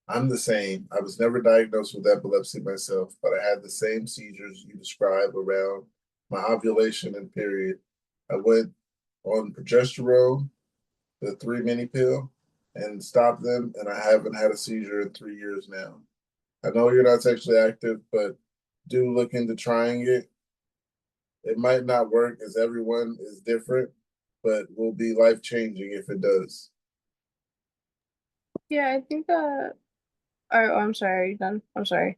Speaker 3: I'm the same. I was never diagnosed with epilepsy myself, but I had the same seizures you describe around my ovulation and period. I went on progesterone, the 3 mini pill, and stopped them, and I haven't had a seizure in 3 years now. I know you're not sexually active, but do look into trying it. It might not work as everyone is different, but will be life changing if it does.
Speaker 9: Yeah, I think I'm sorry, are you done? I'm sorry.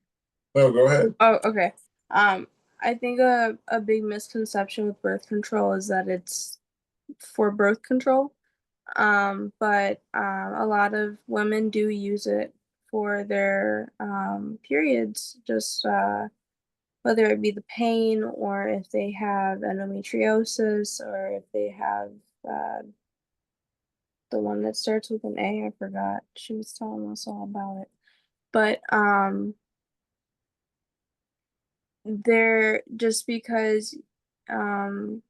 Speaker 3: No, go ahead.
Speaker 9: Oh, okay. I think a big misconception with birth control is that it's for birth control. But a lot of women do use it for their periods, just whether it be the pain or if they have endometriosis or if they have uh, the one that starts with an A. I forgot. She was telling us all about it. But they're just because um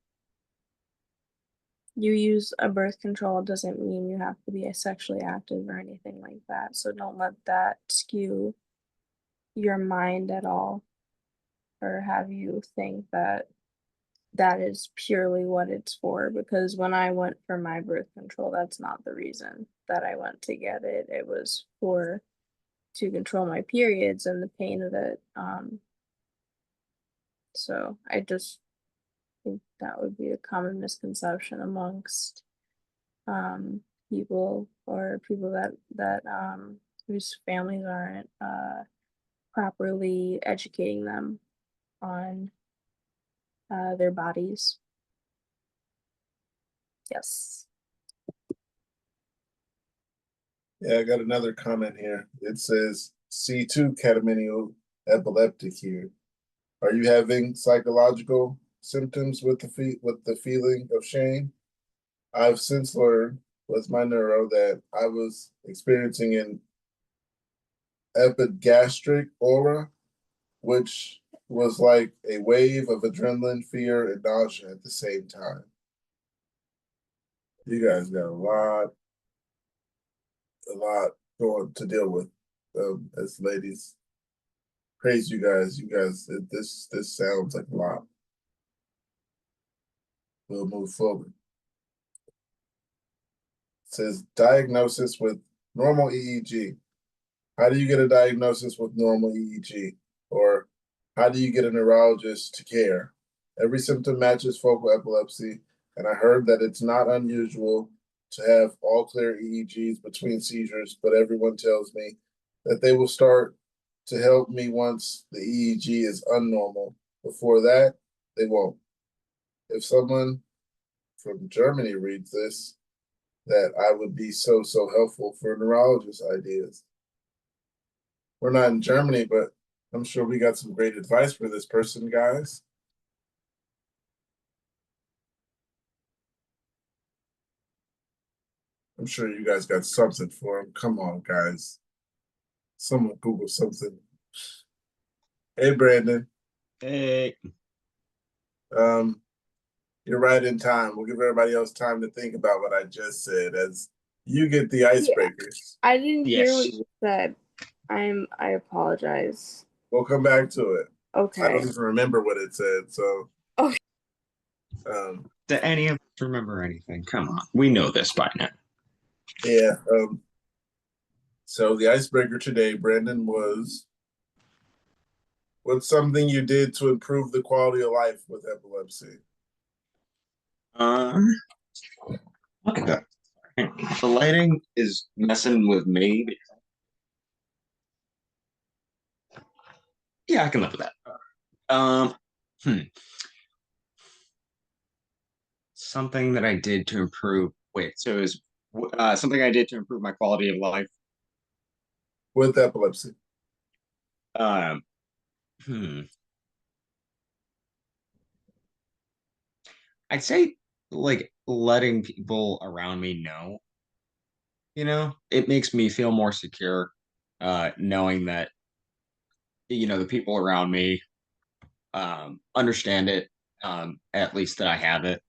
Speaker 9: you use a birth control doesn't mean you have to be sexually active or anything like that. So don't let that skew your mind at all or have you think that that is purely what it's for. Because when I went for my birth control, that's not the reason that I went to get it. It was to control my periods and the pain of it. So I just think that would be a common misconception amongst people or people that whose families aren't properly educating them on their bodies. Yes.
Speaker 3: Yeah, I got another comment here. It says C2 catamenial epileptic here. Are you having psychological symptoms with the feeling of shame? I've since learned with my neuro that I was experiencing an epigastric aura, which was like a wave of adrenaline, fear, and nausea at the same time. You guys got a lot going to deal with as ladies. Praise you guys. You guys, this sounds like a lot. We'll move forward. It says diagnosis with normal EEG. How do you get a diagnosis with normal EEG? Or how do you get a neurologist to care? Every symptom matches focal epilepsy, and I heard that it's not unusual to have all clear EEGs between seizures, but everyone tells me that they will start to help me once the EEG is unnormal. Before that, they won't. If someone from Germany reads this, that I would be so helpful for neurologist ideas. We're not in Germany, but I'm sure we got some great advice for this person, guys. I'm sure you guys got something for him. Come on, guys. Someone Google something. Hey, Brandon.
Speaker 2: Hey.
Speaker 3: You're right in time. We'll give everybody else time to think about what I just said as you get the icebreakers.
Speaker 9: I didn't hear what
Speaker 2: Yes.
Speaker 9: you said. I apologize.
Speaker 3: We'll come back to it. I
Speaker 9: Okay.
Speaker 3: don't even remember what it said, so.
Speaker 9: Okay.
Speaker 2: Do any of us remember anything? Come on. We know this by now.
Speaker 3: Yeah. So the icebreaker today, Brandon, was what's something you did to improve the quality of life with epilepsy?
Speaker 2: Look at that. The lighting is messing with me. Yeah, I can live with that. Something that I did to improve. Wait, so it was something I did to improve my quality of life.
Speaker 3: With epilepsy.
Speaker 2: Um, hmm. I'd say like letting people around me know, it makes me feel more secure, knowing that, the people around me, understand it, at least that I have it,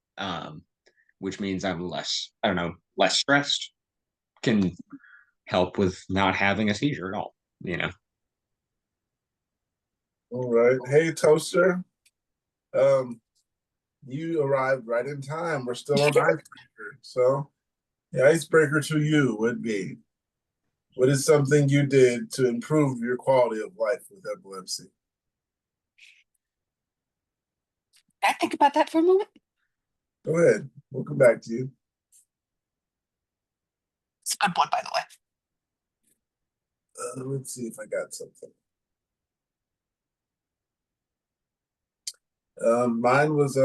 Speaker 2: which means I'm I don't know, less stressed, can help with not having a seizure at all.
Speaker 3: All right. Hey, Toaster. You arrived right in time. We're still on icebreaker. So the icebreaker to you would be, what is something you did to improve your quality of life with epilepsy?
Speaker 13: Can I think about that for a moment?
Speaker 3: Go ahead. We'll come back to you.
Speaker 13: It's a good one, by the way.
Speaker 3: Let's see if I got something. Mine was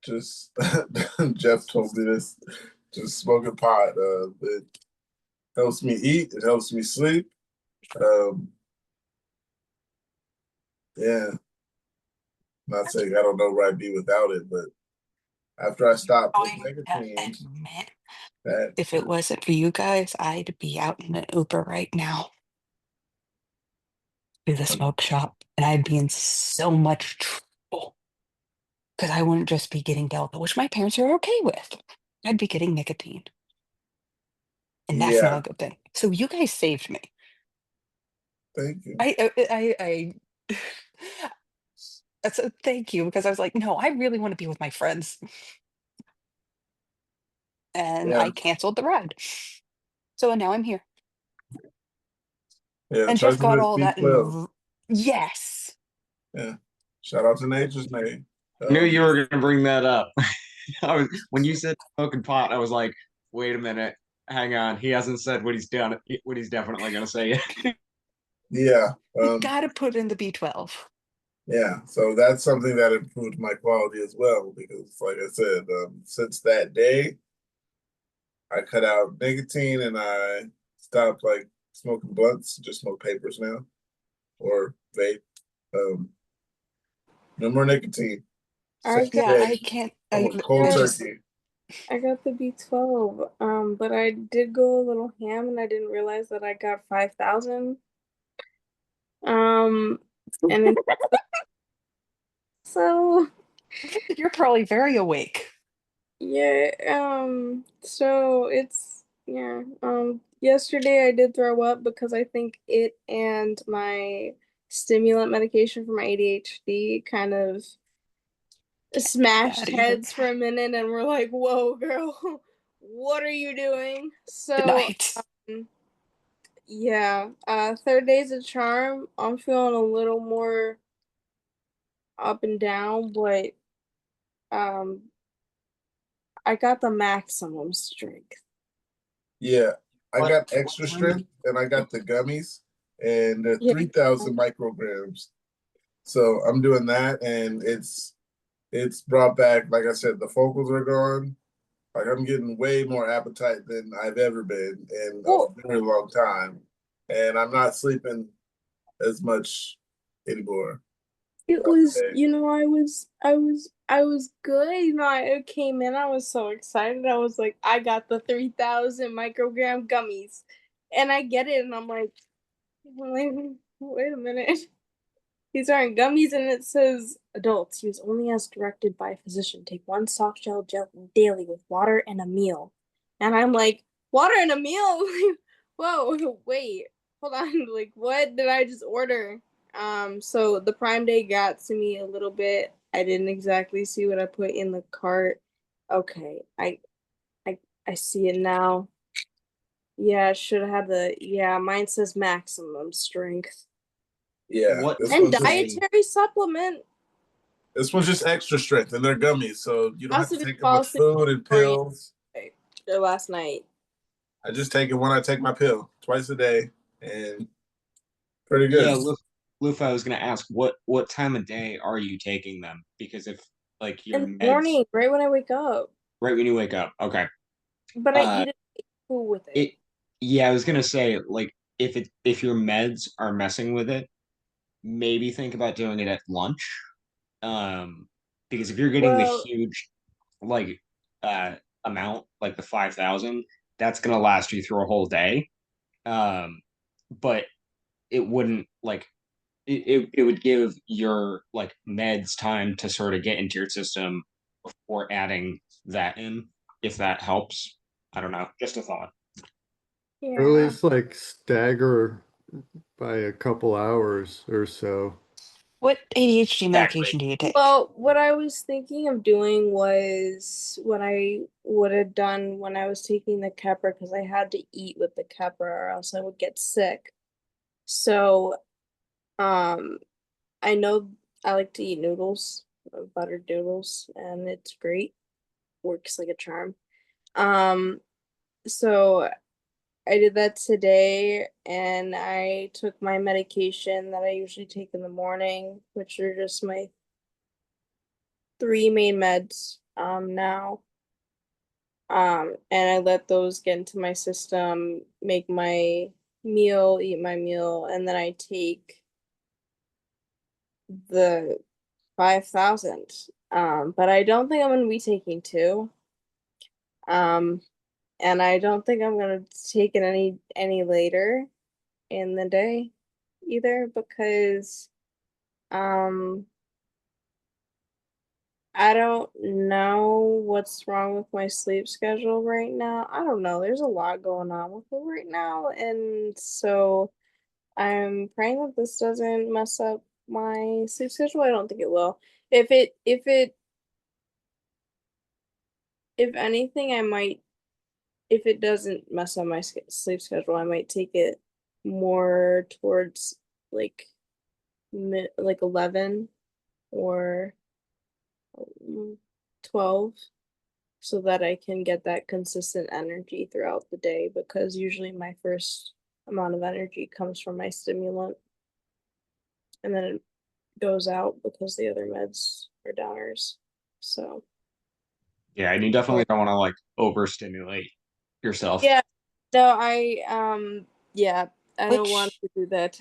Speaker 3: just Jeff told me this. Just smoking pot. It helps me eat. It helps me sleep. Yeah. Not saying I don't know where I'd be without it, but after I stopped with nicotine,
Speaker 13: Admit,
Speaker 3: that
Speaker 13: if it wasn't for you guys, I'd be out in an Uber right now to the smoke shop, and I'd be in so much trouble. because I wouldn't just be getting Delta, which my parents are okay with. I'd be getting nicotine. And that's not
Speaker 3: Yeah,
Speaker 13: a good thing. So you guys saved me.
Speaker 3: thank you.
Speaker 13: I so thank you, because I was like, no, I really want to be with my friends. And
Speaker 3: Yeah,
Speaker 13: I canceled the ride. So now I'm here.
Speaker 3: yeah.
Speaker 13: And
Speaker 3: Try
Speaker 13: Jeff
Speaker 3: some
Speaker 13: got
Speaker 3: of this
Speaker 13: all that
Speaker 3: B12.
Speaker 13: yes.
Speaker 3: Yeah. Shout out to Nature's Made.
Speaker 2: I knew you were going to bring that up. When you said smoking pot, I was like, wait a minute, hang on. He hasn't said what he's done, what he's definitely going to say yet.
Speaker 3: Yeah.
Speaker 13: You gotta put in the B12.
Speaker 3: Yeah. So that's something that improved my quality as well because, like I said, since that day, I cut out nicotine and I stopped like smoking blunts. Just smoke papers now or vape. No more nicotine.
Speaker 9: I
Speaker 3: Same
Speaker 9: got
Speaker 13: Yeah,
Speaker 3: day,
Speaker 13: I can't.
Speaker 3: almost cold
Speaker 13: It just
Speaker 3: turkey.
Speaker 9: I got the B12. But I did go a little ham and I didn't realize that I got 5,000. And then, so
Speaker 13: you're probably very awake.
Speaker 9: yeah, so it's yeah. Yesterday I did throw up because I think it and my stimulant medication for my ADHD kind of smashed
Speaker 13: That either.
Speaker 9: heads for a minute and we're like, whoa, girl, what are you doing?
Speaker 13: Good
Speaker 9: So,
Speaker 13: night.
Speaker 9: yeah, third day's a charm. I'm feeling a little more up and down, but um, I got the maximum strength.
Speaker 3: Yeah, I
Speaker 2: What?
Speaker 3: got extra strength and I got the gummies and they're
Speaker 9: Yeah.
Speaker 3: 3,000 micrograms. So I'm doing that and it's brought back, like I said, the focals are gone. Like I'm getting way more appetite than I've ever been in
Speaker 9: Well,
Speaker 3: a very long time. And I'm not sleeping as much anymore.
Speaker 9: it was, I was good. I came in, I was so excited. I was like, I got the 3,000 microgram gummies. And I get it, and I'm like, wait a minute. These aren't gummies, and it says adults use only as directed by a physician. Take one soft gel daily with water and a meal. And I'm like, water and a meal? Whoa, wait, hold on. Like, what did I just order? So the Prime Day got to me a little bit. I didn't exactly see what I put in the cart. Okay, I I see it now. Yeah, I should have had mine says maximum strength.
Speaker 3: Yeah,
Speaker 2: What
Speaker 3: this
Speaker 9: And
Speaker 3: one's just
Speaker 9: dietary supplement.
Speaker 3: this one's just extra strength and they're gummies, so you don't have
Speaker 9: Also
Speaker 3: to
Speaker 9: didn't
Speaker 3: take as
Speaker 9: fall
Speaker 3: much
Speaker 9: asleep
Speaker 3: food and
Speaker 9: morning
Speaker 3: pills.
Speaker 9: or last night.
Speaker 3: I just take it when I take my pill twice a day and pretty
Speaker 2: Yeah,
Speaker 3: good.
Speaker 2: Lufa, I was going to ask, what time of day are you taking them? Because if like your
Speaker 9: In the
Speaker 2: meds
Speaker 9: morning, right when I wake up.
Speaker 2: right when you wake up, okay.
Speaker 9: But I
Speaker 2: Uh,
Speaker 9: eat food with it.
Speaker 2: it yeah, I was gonna say like if your meds are messing with it, maybe think about doing it at lunch. Um, because if you're getting the
Speaker 9: Well,
Speaker 2: huge like uh amount, like the 5,000, that's gonna last you through a whole day. But it wouldn't like it would give your like meds time to sort of get into your system before adding that in, if that helps. I don't know, just a thought.
Speaker 11: Or at
Speaker 9: yeah.
Speaker 11: least like stagger by a couple hours or so.
Speaker 13: What ADHD
Speaker 2: Exactly.
Speaker 13: medication do you take?
Speaker 9: Well, what I was thinking of doing was what I would have done when I was taking the Keppra because I had to eat with the Keppra or else I would get sick. So, um, I know I like to eat noodles, buttered noodles, and it's great. Works like a charm. Um, so I did that today and I took my medication that I usually take in the morning, which are just my three main meds now. And I let those get into my system, make my meal, eat my meal, and then I take the 5,000. But I don't think I'm gonna be taking two. Um, and I don't think I'm gonna take it any later in the day either because um I don't know what's wrong with my sleep schedule right now. I don't know. There's a lot going on with it right now, and so I'm praying that this doesn't mess up my sleep schedule. I don't think it will. If anything, I might, if it doesn't mess up my sleep schedule, I might take it more towards like like 11 or 12 so that I can get that consistent energy throughout the day, because usually my first amount of energy comes from my stimulant and then it goes out because the other meds are downers. So,
Speaker 2: Yeah, and you definitely don't want to like overstimulate yourself.
Speaker 9: yeah, no, yeah, I don't want
Speaker 13: Which
Speaker 9: to do that.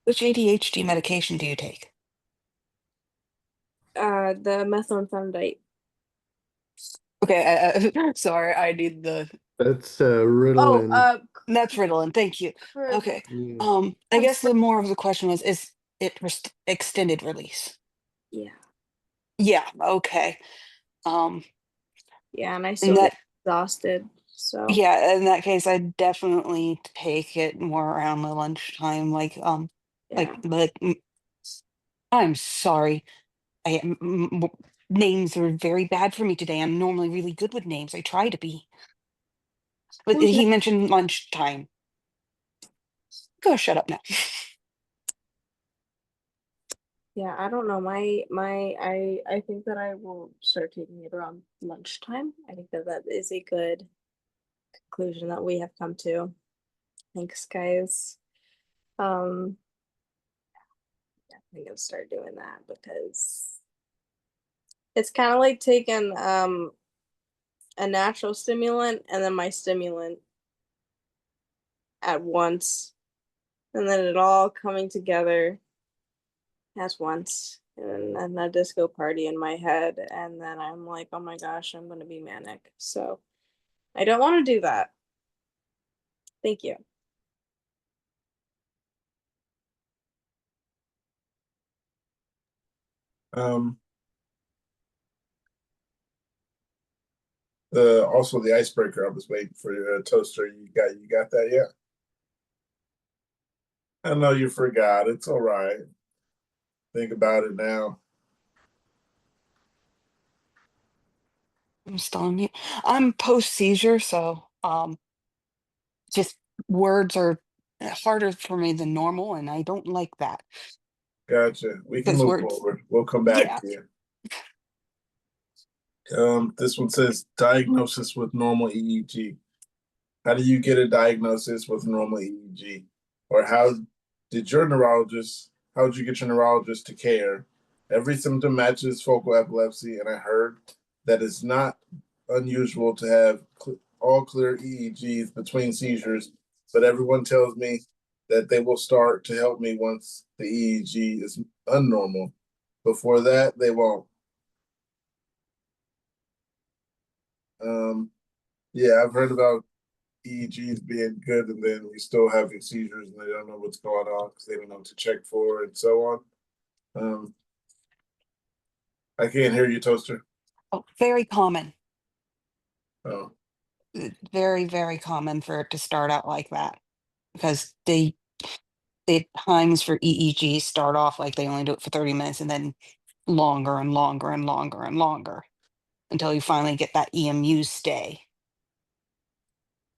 Speaker 13: ADHD medication do you take?
Speaker 9: The methylphenidate.
Speaker 13: Okay, sorry, I need the
Speaker 11: That's
Speaker 9: Oh,
Speaker 11: Ritalin.
Speaker 13: that's Ritalin. Thank you.
Speaker 9: for the,
Speaker 13: Okay.
Speaker 11: Yeah.
Speaker 13: I guess the more of the question was, is it extended release?
Speaker 9: yeah,
Speaker 13: Yeah, okay. Um,
Speaker 9: yeah, and I
Speaker 13: in
Speaker 9: still get
Speaker 13: that
Speaker 9: exhausted, so
Speaker 13: yeah, in that case, I definitely take it more around the lunchtime,
Speaker 9: yeah.
Speaker 13: I'm sorry. Names are very bad for me today. I'm normally really good with names. I try to be. But
Speaker 9: Who's
Speaker 13: he mentioned lunchtime. Go shut up now.
Speaker 9: Yeah, I don't know. I think that I will start taking it around lunchtime. I think that that is a good conclusion that we have come to. Thanks, guys. Um, yeah, I think I'll start doing that because it's kind of like taking a natural stimulant and then my stimulant at once, and then it all coming together at once. And then a disco party in my head, and then I'm like, oh my gosh, I'm gonna be manic. So I don't want to do that. Thank you.
Speaker 3: Um, the also the icebreaker. I was waiting for your toaster. You got that yet? I know you forgot. It's all right. Think about it now.
Speaker 13: I'm still on mute. I'm post seizure, so just words are harder for me than normal, and I don't like that
Speaker 3: Gotcha. We can
Speaker 13: because
Speaker 3: move
Speaker 13: words.
Speaker 3: forward. We'll come back
Speaker 13: Yeah,
Speaker 3: to you. This one says diagnosis with normal EEG. How do you get a diagnosis with normal EEG? Or did your neurologist, how did you get your neurologist to care? Every symptom matches focal epilepsy, and I heard that it's not unusual to have all clear EEGs between seizures, but everyone tells me that they will start to help me once the EEG is unnormal. Before that, they won't. Um, yeah, I've heard about EEGs being good, and then you still having seizures, and they don't know what's going on because they don't know what to check for, and so on. Um, I can't hear you, Toaster.
Speaker 13: oh, very common.
Speaker 3: Oh,
Speaker 13: Very, very common for it to start out like that because the times for EEG start off like they only do it for 30 minutes and then longer and longer and longer and longer until you finally get that EMU stay.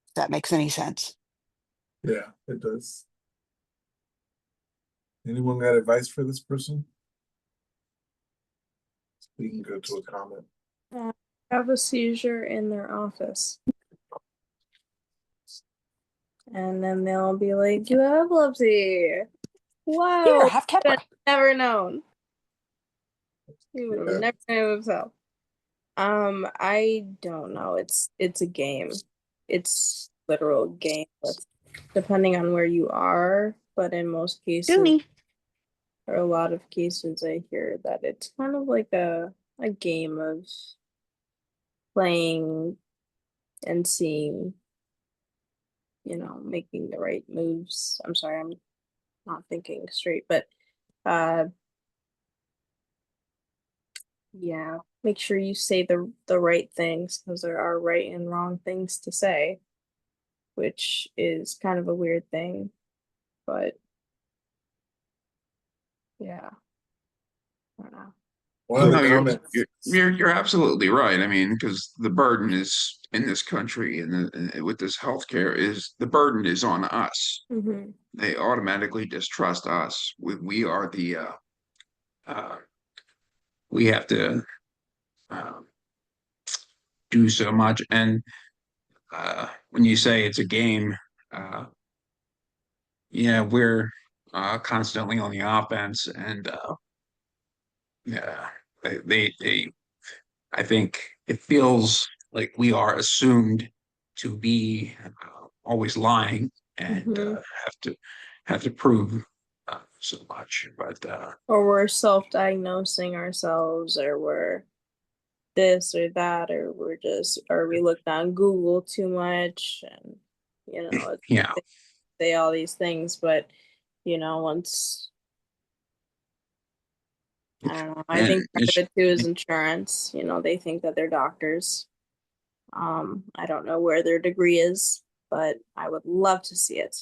Speaker 13: If that makes any sense.
Speaker 3: yeah, it does. Anyone got advice for this person? We can go to a comment.
Speaker 9: Have a seizure in their office. And then they'll be like, you have epilepsy.
Speaker 13: Here,
Speaker 9: Wow.
Speaker 13: have
Speaker 9: But
Speaker 13: Keppra.
Speaker 9: never known. You would have
Speaker 3: Yeah,
Speaker 9: never known himself. I don't know. It's a game. It's literal game depending on where you are, but in most
Speaker 13: Do
Speaker 9: cases,
Speaker 13: me.
Speaker 9: or a lot of cases, I hear that it's kind of like a game of playing and seeing, making the right moves. I'm sorry, I'm not thinking straight, but uh Yeah, make sure you say the right things because there are right and wrong things to say, which is kind of a weird thing, but yeah, I don't know.
Speaker 3: One of
Speaker 12: No,
Speaker 3: the comments.
Speaker 12: you're absolutely right. I mean, because the burden is in this country and with this healthcare is the burden is on us.
Speaker 9: Mm-hmm.
Speaker 12: They automatically distrust us. We are the uh, we have to uh, do so much. And when you say it's a game, uh, yeah, we're constantly on the offense, and yeah, they I think it feels like we are assumed to be always lying and
Speaker 9: Mm-hmm.
Speaker 12: have to prove so much. But
Speaker 9: Or we're self-diagnosing ourselves, or we're this or that, or or we looked on Google too much, and
Speaker 12: yeah,
Speaker 9: they say all these things, but once I don't know, I
Speaker 12: and
Speaker 9: think part of it too is insurance. They think that they're doctors. I don't know where their degree is, but I would love to see it.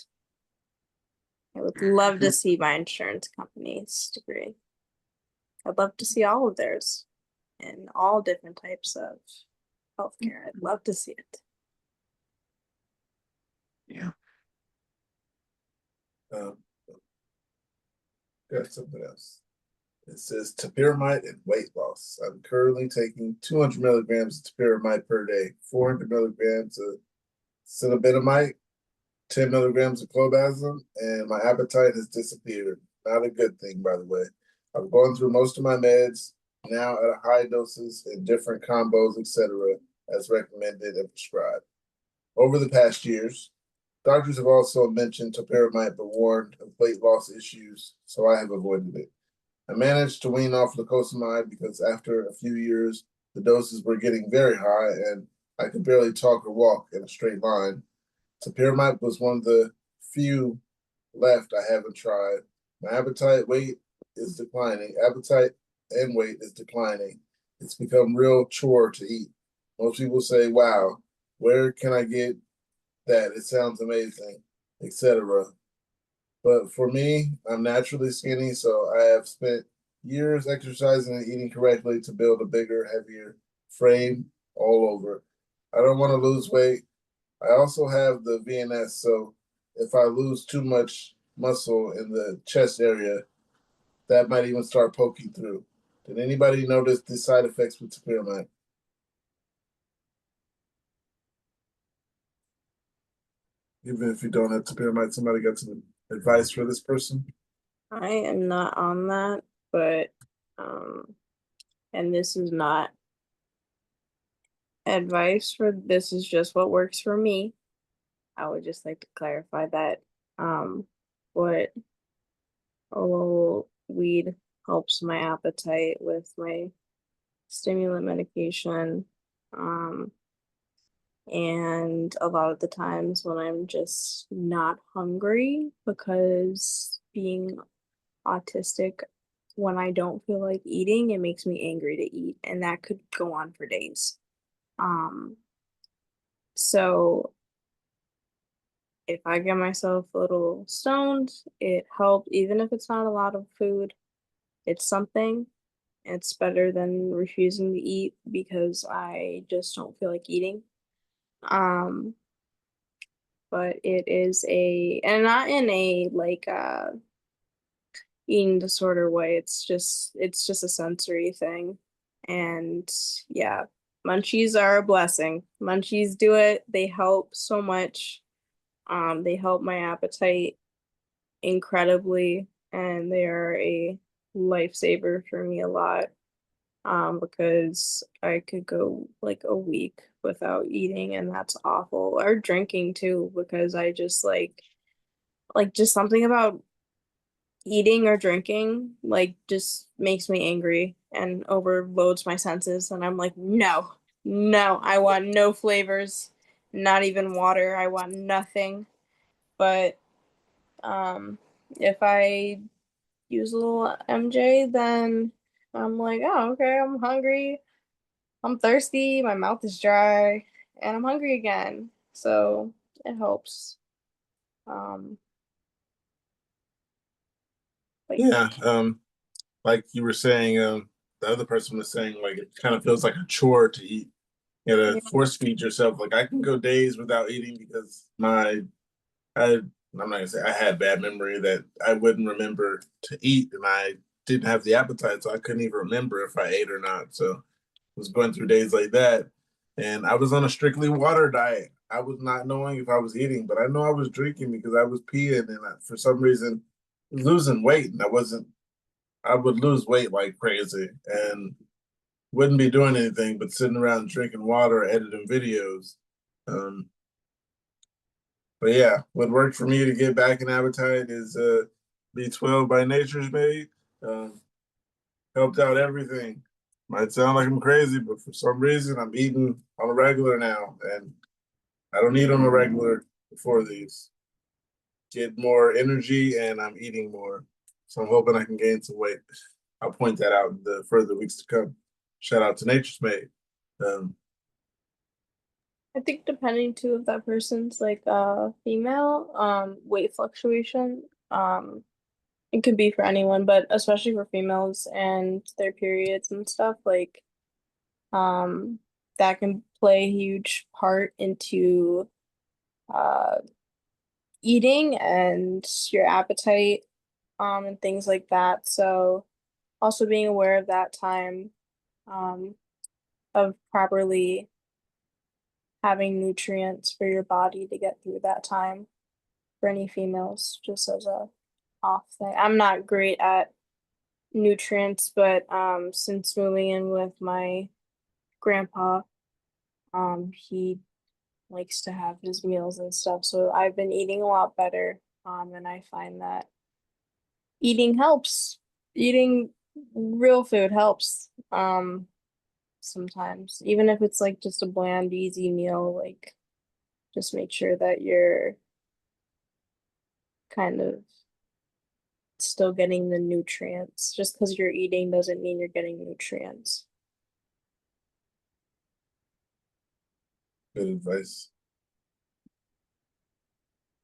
Speaker 9: I would love to see my insurance company's degree. I'd love to see all of theirs and all different types of healthcare. I'd love to see it.
Speaker 12: yeah.
Speaker 3: Um, got something else. It says topiramate and weight loss. I'm currently taking 200 milligrams of topiramate per day, 400 milligrams of cinnamidamide, 10 milligrams of clobazam, and my appetite has disappeared. Not a good thing, by the way. I've gone through most of my meds now at high doses in different combos, etc., as recommended and prescribed. Over the past years, doctors have also mentioned topiramate but warned of weight loss issues, so I have avoided it. I managed to wean off lacosamide because after a few years, the doses were getting very high and I could barely talk or walk in a straight line. Topiramate was one of the few left I haven't tried. My appetite weight is declining. Appetite and weight is declining. It's become real chore to eat. Most people say, "Wow, where can I get that? It sounds amazing," etc. But for me, I'm naturally skinny, so I have spent years exercising and eating correctly to build a bigger, heavier frame all over. I don't want to lose weight. I also have the VNS, so if I lose too much muscle in the chest area, that might even start poking through. Did anybody notice the side effects with topiramate? Even if you don't have topiramate, somebody got some advice for this person?
Speaker 9: I am not on that, but and this is not advice for this is just what works for me. I would just like to clarify that. But weed helps my appetite with my stimulant medication. And a lot of the times when I'm just not hungry, because being autistic, when I don't feel like eating, it makes me angry to eat, and that could go on for days. So if I get myself a little stoned, it helps, even if it's not a lot of food, it's something. It's better than refusing to eat because I just don't feel like eating. Um, but it is and not in a like eating disorder way. It's just a sensory thing. And yeah, munchies are a blessing. Munchies do it. They help so much. They help my appetite incredibly, and they are a lifesaver for me a lot. Because I could go like a week without eating, and that's awful. Or drinking too, because I just just something about eating or drinking just makes me angry and overloads my senses, and I'm like, no, no, I want no flavors, not even water. I want nothing. But if I use a little MJ, then I'm like, oh, okay, I'm hungry, I'm thirsty, my mouth is dry, and I'm hungry again. So it helps. Um, but
Speaker 3: Yeah. Like you were saying, the other person was saying, like it kind of feels like a chore to eat. You gotta
Speaker 9: yeah,
Speaker 3: force feed yourself. Like I can go days without eating because I'm not gonna say I had bad memory that I wouldn't remember to eat, and I didn't have the appetite, so I couldn't even remember if I ate or not. So I was going through days like that, and I was on a strictly water diet. I was not knowing if I was eating, but I know I was drinking because I was peeing, and for some reason, losing weight, and I wasn't. I would lose weight like crazy, and wouldn't be doing anything but sitting around drinking water, editing videos. Um, but yeah, what worked for me to get back an appetite is B12 by Nature's Made. Um, Helped out everything. Might sound like I'm crazy, but for some reason I'm eating on a regular now, and I don't eat on a regular before these. Get more energy, and I'm eating more, so I'm hoping I can gain some weight. I'll point that out in the further weeks to come. Shout out to Nature's Made. Um,
Speaker 9: I think depending too if that person's like female, weight fluctuation, it could be for anyone, but especially for females and their periods and stuff, like um that can play a huge part into uh eating and your appetite, and things like that. So also being aware of that time, um of properly having nutrients for your body to get through that time for any females, just as a off thing. I'm not great at nutrients, but since moving in with my grandpa, he likes to have his meals and stuff. So I've been eating a lot better. And I find that eating helps. Eating real food helps. Sometimes, even if it's like just a bland, easy meal, like just make sure that you're kind of still getting the nutrients. Just because you're eating doesn't mean you're getting nutrients.
Speaker 3: Good advice.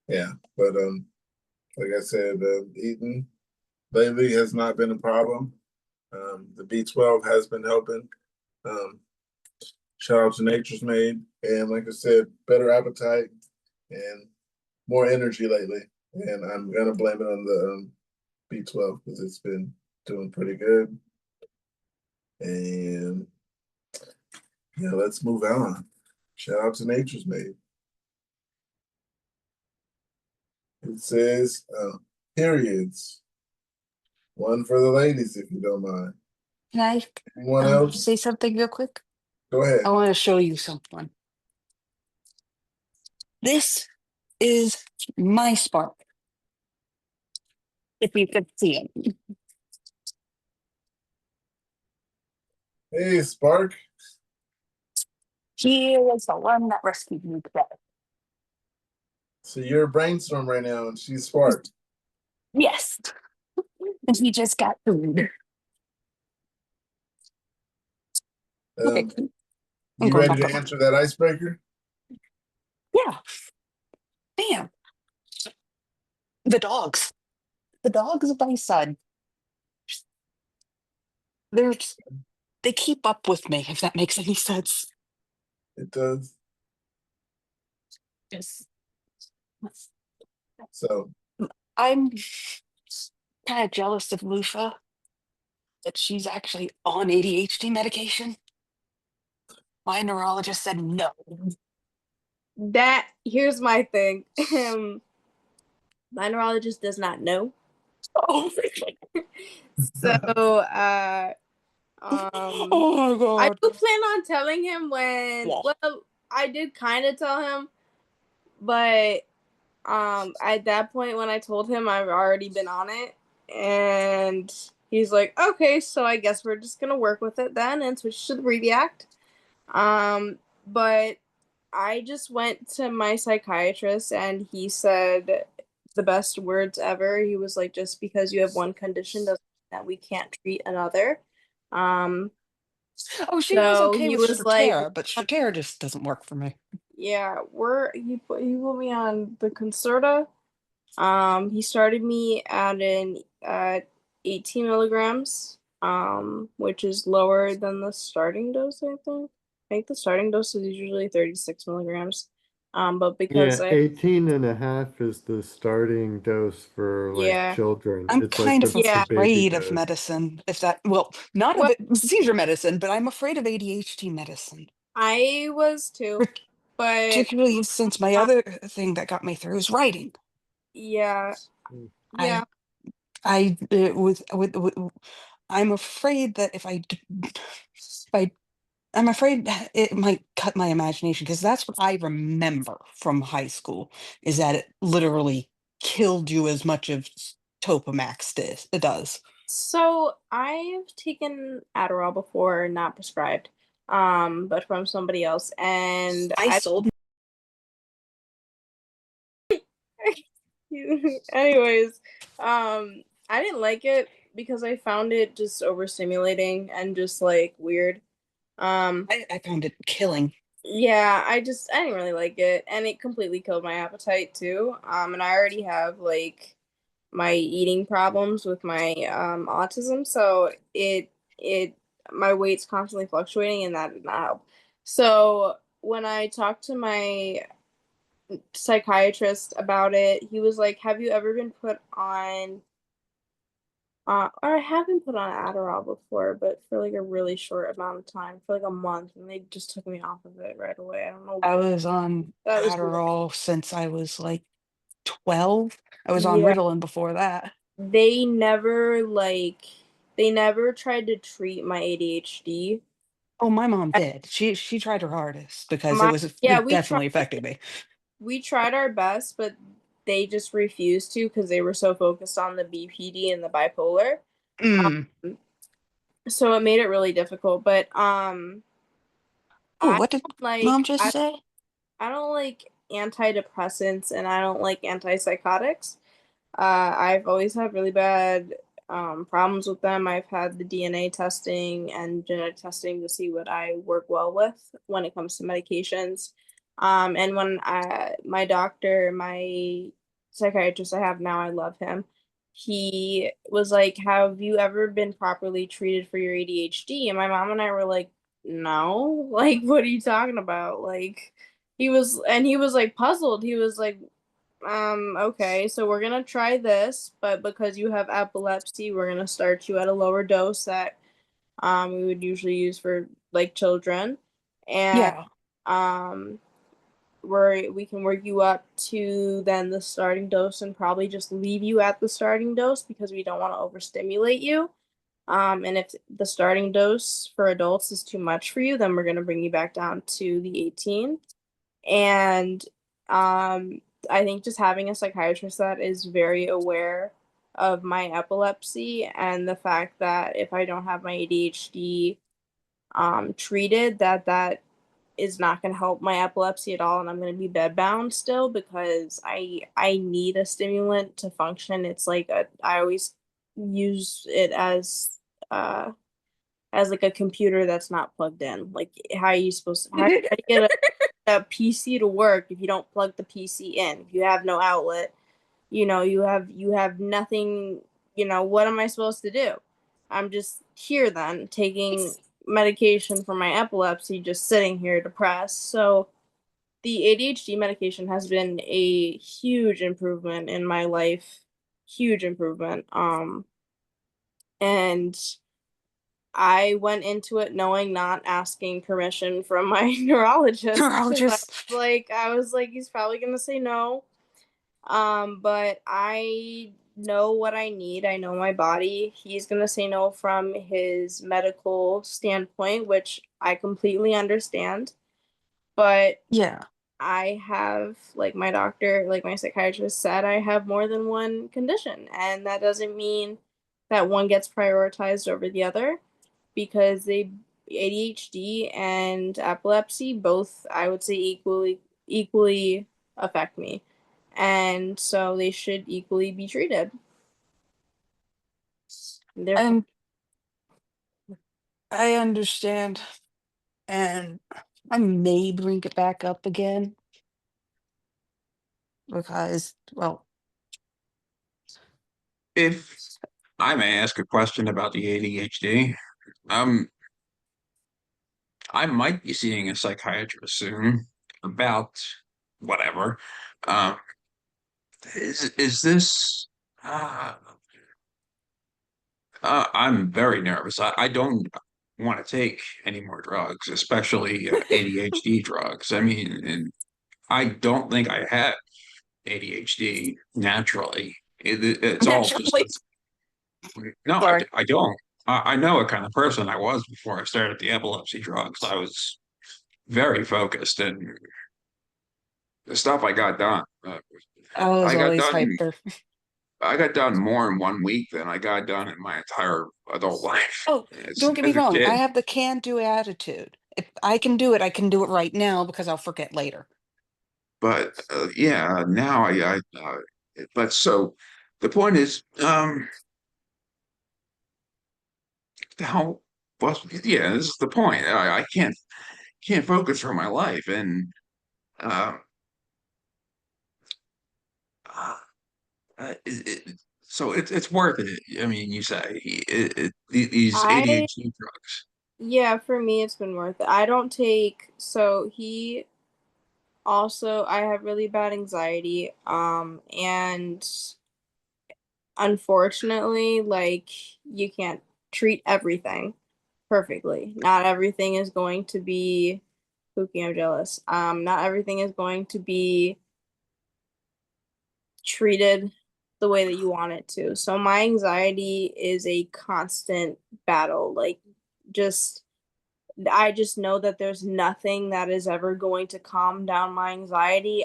Speaker 3: Yeah, but like I said, eating lately has not been a problem. The B12 has been helping. Um, Shout out to Nature's Made, and like I said, better appetite and more energy lately. And I'm gonna blame it on the B12 because it's been doing pretty good. And yeah, let's move on. Shout out to Nature's Made. It says periods. One for the ladies, if you don't mind.
Speaker 13: Can I
Speaker 3: Anyone else?
Speaker 13: say something real quick?
Speaker 3: Go ahead.
Speaker 13: I want to show you something. This is my spark, if you could see it.
Speaker 3: Hey, Spark.
Speaker 13: He was the one that rescued me today.
Speaker 3: So you're a brainstorm right now, and she's Spark.
Speaker 13: Yes. And he just got food. Okay. I'm
Speaker 3: You
Speaker 13: going
Speaker 3: ready
Speaker 13: back
Speaker 3: to
Speaker 13: up.
Speaker 3: answer that icebreaker?
Speaker 13: Yeah. Bam. The dogs. The dogs of my son. They're they keep up with me, if that makes any sense.
Speaker 3: It does.
Speaker 13: Yes.
Speaker 3: So
Speaker 13: I'm kind of jealous of Lufa that she's actually on ADHD medication. My neurologist said no.
Speaker 9: That here's my thing. My neurologist does not know.
Speaker 13: Oh,
Speaker 9: So
Speaker 13: oh my
Speaker 9: I
Speaker 13: god.
Speaker 9: do plan on telling him when
Speaker 13: Yeah.
Speaker 9: well, I did kind of tell him, but at that point when I told him I've already been on it, and he's like, okay, so I guess we're just gonna work with it then and switch to the React. But I just went to my psychiatrist and he said the best words ever. He was like, just because you have one condition doesn't mean that we can't treat another. Um,
Speaker 13: Oh, she was
Speaker 9: so
Speaker 13: okay
Speaker 9: he
Speaker 13: with
Speaker 9: was like,
Speaker 13: Strattera, but Strattera just doesn't work for me.
Speaker 9: yeah, he put me on the Concerta. He started me at 18 milligrams, which is lower than the starting dose, I think. I think the starting dose is usually 36 milligrams. But because
Speaker 11: Yeah, 18.5 is the starting dose for like
Speaker 9: yeah,
Speaker 11: children.
Speaker 13: I'm
Speaker 11: It's like
Speaker 13: kind of
Speaker 11: the
Speaker 9: yeah,
Speaker 11: baby
Speaker 13: afraid of
Speaker 11: dose.
Speaker 13: medicine, if that, well, not of
Speaker 9: well,
Speaker 13: it, seizure medicine, but I'm afraid of ADHD medicine,
Speaker 9: I was too, but
Speaker 13: particularly since my
Speaker 9: uh,
Speaker 13: other thing that got me through is writing.
Speaker 9: yeah,
Speaker 13: I,
Speaker 9: yeah.
Speaker 13: with I'm afraid that if I I'm afraid it might cut my imagination because that's what I remember from high school is that it literally killed you as much as Topamax does.
Speaker 9: So I've taken Adderall before, not prescribed, but from somebody else, and
Speaker 13: I sold.
Speaker 9: anyways, I didn't like it because I found it just overstimulating and just like weird. Um,
Speaker 13: I found it killing.
Speaker 9: yeah, I didn't really like it, and it completely killed my appetite too. And I already have like my eating problems with my autism, so it my weight's constantly fluctuating, and that did not help. So when I talked to my psychiatrist about it, he was like, "Have you ever been put on?" Or I have been put on Adderall before, but for like a really short amount of time, for like a month, and they just took me off of it right away. I don't know.
Speaker 13: I was on
Speaker 9: That was weird.
Speaker 13: Adderall since I was like 12. I was on
Speaker 9: Yeah,
Speaker 13: Ritalin before that.
Speaker 9: they never like they never tried to treat my ADHD.
Speaker 13: Oh, my mom did. She tried her hardest because
Speaker 9: My yeah,
Speaker 13: it definitely affected me.
Speaker 9: we tried our best, but they just refused to because they were so focused on the BPD and the bipolar.
Speaker 13: Mm.
Speaker 9: Um, so it made it really difficult. But
Speaker 13: Oh,
Speaker 9: I
Speaker 13: what did mom
Speaker 9: like
Speaker 13: just say?
Speaker 9: I don't like antidepressants and I don't like antipsychotics. I've always had really bad problems with them. I've had the DNA testing and genetic testing to see what I work well with when it comes to medications. And when my doctor, my psychiatrist I have now, I love him. He was like, "Have you ever been properly treated for your ADHD?" And my mom and I were like, "No, like, what are you talking about?" Like, he was like puzzled. He was like, okay, so we're gonna try this, but because you have epilepsy, we're gonna start you at a lower dose that we would usually use for like children. And
Speaker 13: Yeah.
Speaker 9: um we can work you up to then the starting dose and probably just leave you at the starting dose because we don't want to overstimulate you. And if the starting dose for adults is too much for you, then we're gonna bring you back down to the 18. And I think just having a psychiatrist that is very aware of my epilepsy and the fact that if I don't have my ADHD treated, that is not going to help my epilepsy at all, and I'm going to be bedbound still because I need a stimulant to function. It's like I always use it uh as like a computer that's not plugged in. Like how are you supposed to how do you get a PC to work if you don't plug the PC in? If you have no outlet, you have nothing, what am I supposed to do? I'm just here then taking medication for my epilepsy, just sitting here depressed. So the ADHD medication has been a huge improvement in my life. Huge improvement. And I went into it knowing not asking permission from my neurologist because
Speaker 13: Neurologist.
Speaker 9: I was like, he's probably gonna say no. But I know what I need. I know my body. He's gonna say no from his medical standpoint, which I completely understand. But
Speaker 13: Yeah.
Speaker 9: I have, like my doctor, like my psychiatrist said, I have more than one condition, and that doesn't mean that one gets prioritized over the other because they ADHD and epilepsy both I would say equally affect me. And so they should equally be treated. Therefore,
Speaker 13: Um, I understand. And I may bring it back up again because, well,
Speaker 12: If I may ask a question about the ADHD, um, I might be seeing a psychiatrist soon about whatever. Um, is this? Uh, I'm very nervous. I don't want to take any more drugs, especially ADHD drugs. I mean, and I don't think I have ADHD naturally. It's all just
Speaker 13: naturally,
Speaker 12: no,
Speaker 13: sorry.
Speaker 12: I don't. I know what kind of person I was before I started the epilepsy drugs. I was very focused, and the stuff I got done.
Speaker 13: I was
Speaker 12: I got
Speaker 13: always
Speaker 12: done.
Speaker 13: hyper.
Speaker 12: I got done more in 1 week than I got done in my entire adult life
Speaker 13: Oh,
Speaker 12: as
Speaker 13: don't get me
Speaker 12: as a
Speaker 13: wrong. I
Speaker 12: kid.
Speaker 13: have the can-do attitude. If I can do it, I can do it right now because I'll forget later.
Speaker 12: But yeah, now but so the point is, how, well, yeah, this is the point. I can't focus for my life. And, uh, uh, so it's worth it. I mean, you say these
Speaker 9: I
Speaker 12: ADHD drugs.
Speaker 9: Yeah, for me it's been worth it. I don't take so he also I have really bad anxiety and unfortunately like you can't treat everything perfectly. Not everything is going to be Pookie, I'm jealous. Not everything is going to be treated the way that you want it to. So my anxiety is a constant battle. Like just I just know that there's nothing that is ever going to calm down my anxiety.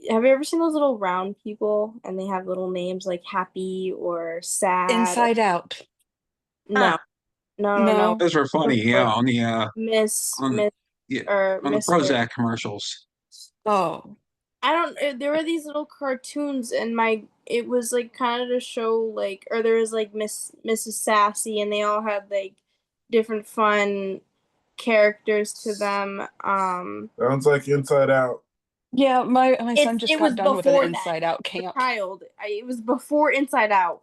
Speaker 9: Have you ever seen those little round people and they have little names like happy or sad or
Speaker 13: Inside Out.
Speaker 9: no, no.
Speaker 13: No.
Speaker 12: Those were funny, yeah,
Speaker 9: Like
Speaker 12: on the
Speaker 9: Miss
Speaker 12: yeah,
Speaker 9: or
Speaker 12: on the
Speaker 9: Mr.
Speaker 12: Prozac commercials.
Speaker 13: Oh,
Speaker 9: I don't there were these little cartoons and my it was like kind of to show like or there was like Mrs. Sassy and they all had like different fun characters to them.
Speaker 3: Sounds like Inside Out.
Speaker 13: yeah. My son just
Speaker 9: It
Speaker 13: got
Speaker 9: was
Speaker 13: done with an
Speaker 9: before that.
Speaker 13: Inside Out
Speaker 9: A
Speaker 13: camp.
Speaker 9: child. It was before Inside Out.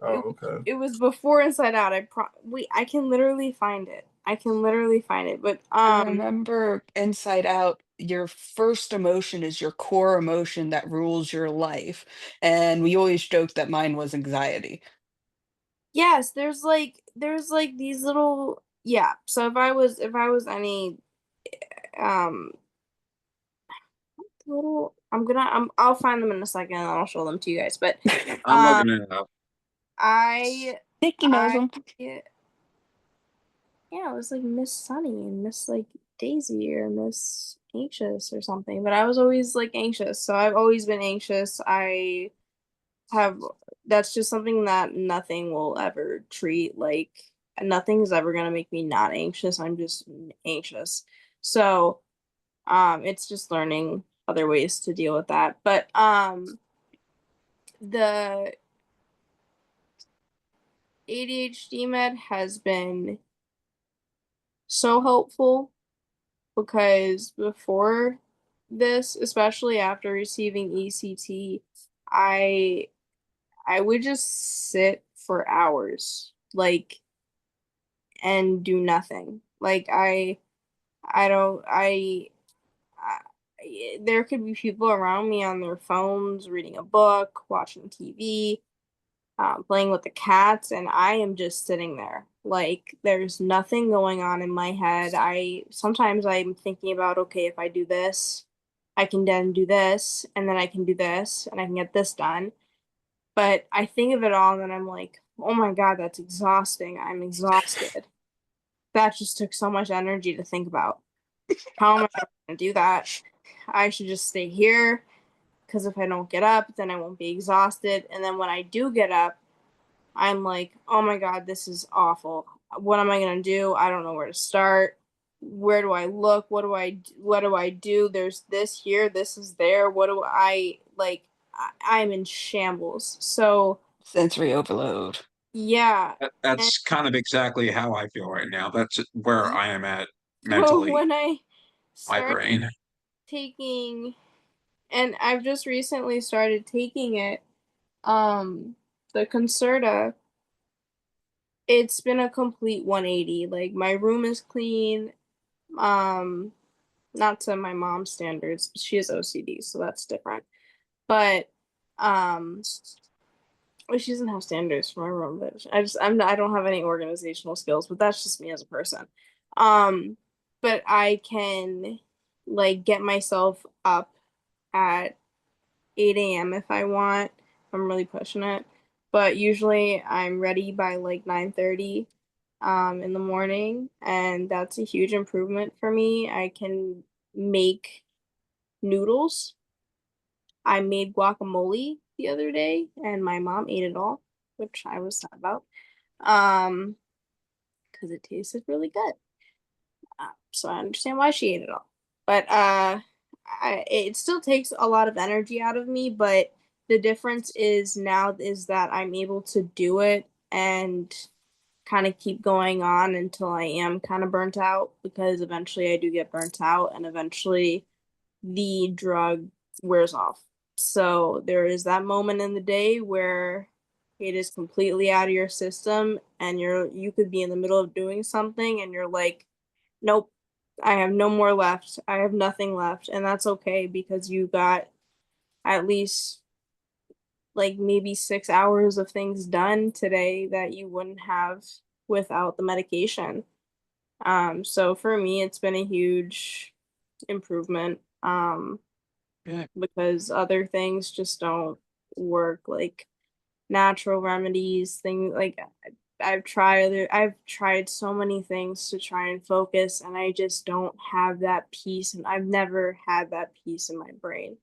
Speaker 3: Oh, okay.
Speaker 9: It was before Inside Out. I can literally find it. I can literally find it. But
Speaker 13: I remember Inside Out, your first emotion is your core emotion that rules your life. And we always joked that mine was anxiety.
Speaker 9: yes, there's like these little yeah. So if I was any um little I'll find them in a second and I'll show them to you guys. But
Speaker 12: I'm
Speaker 9: um
Speaker 12: looking it up.
Speaker 9: I
Speaker 13: Nikki knows
Speaker 9: I
Speaker 13: them.
Speaker 9: yeah, it was like Miss Sunny and Miss like Daisy or Miss Anxious or something. But I was always like anxious. So I've always been anxious. I have that's just something that nothing will ever treat. Like nothing's ever gonna make me not anxious. I'm just anxious. So it's just learning other ways to deal with that. But the ADHD med has been so helpful because before this, especially after receiving ECT, I I would just sit for hours, like, and do nothing. Like I don't I there could be people around me on their phones, reading a book, watching TV, playing with the cats, and I am just sitting there. Like there's nothing going on in my head. I sometimes I'm thinking about, okay, if I do this, I can then do this, and then I can do this, and I can get this done. But I think of it all, and then I'm like, oh my God, that's exhausting. I'm exhausted. That just took so much energy to think about. How am I going to do that? I should just stay here because if I don't get up, then I won't be exhausted. And then when I do get up, I'm like, oh my God, this is awful. What am I gonna do? I don't know where to start. Where do I look? What do I do? There's this here, this is there. What do I like? I'm in shambles. So
Speaker 13: Sensory overload.
Speaker 9: Yeah. And
Speaker 12: That's kind of exactly how I feel right now. That's where I am at
Speaker 9: so
Speaker 12: mentally,
Speaker 9: when I
Speaker 12: my
Speaker 9: started
Speaker 12: brain.
Speaker 9: taking, and I've just recently started taking it, the Concerta, it's been a complete 180. Like my room is clean. Um, not to my mom's standards. She has OCD, so that's different. But um, well, she doesn't have standards for my room. But I don't have any organizational skills. But that's just me as a person. Um, but I can like get myself up at 8 a.m. if I want. I'm really pushing it. But usually I'm ready by like 9:30 in the morning, and that's a huge improvement for me. I can make noodles. I made guacamole the other day, and my mom ate it all, which I was sad about. Um, because it tasted really good. So I understand why she ate it all. But it still takes a lot of energy out of me, but the difference is now is that I'm able to do it and kind of keep going on until I am kind of burnt out, because eventually I do get burnt out and eventually the drug wears off. So there is that moment in the day where it is completely out of your system and you could be in the middle of doing something and you're like, nope, I have no more left. I have nothing left. And that's okay because you got at least like maybe 6 hours of things done today that you wouldn't have without the medication. So for me, it's been a huge improvement.
Speaker 12: Yeah.
Speaker 9: Because other things just don't work, like natural remedies, things like I've tried so many things to try and focus, and I just don't have that peace, and I've never had that peace in my brain.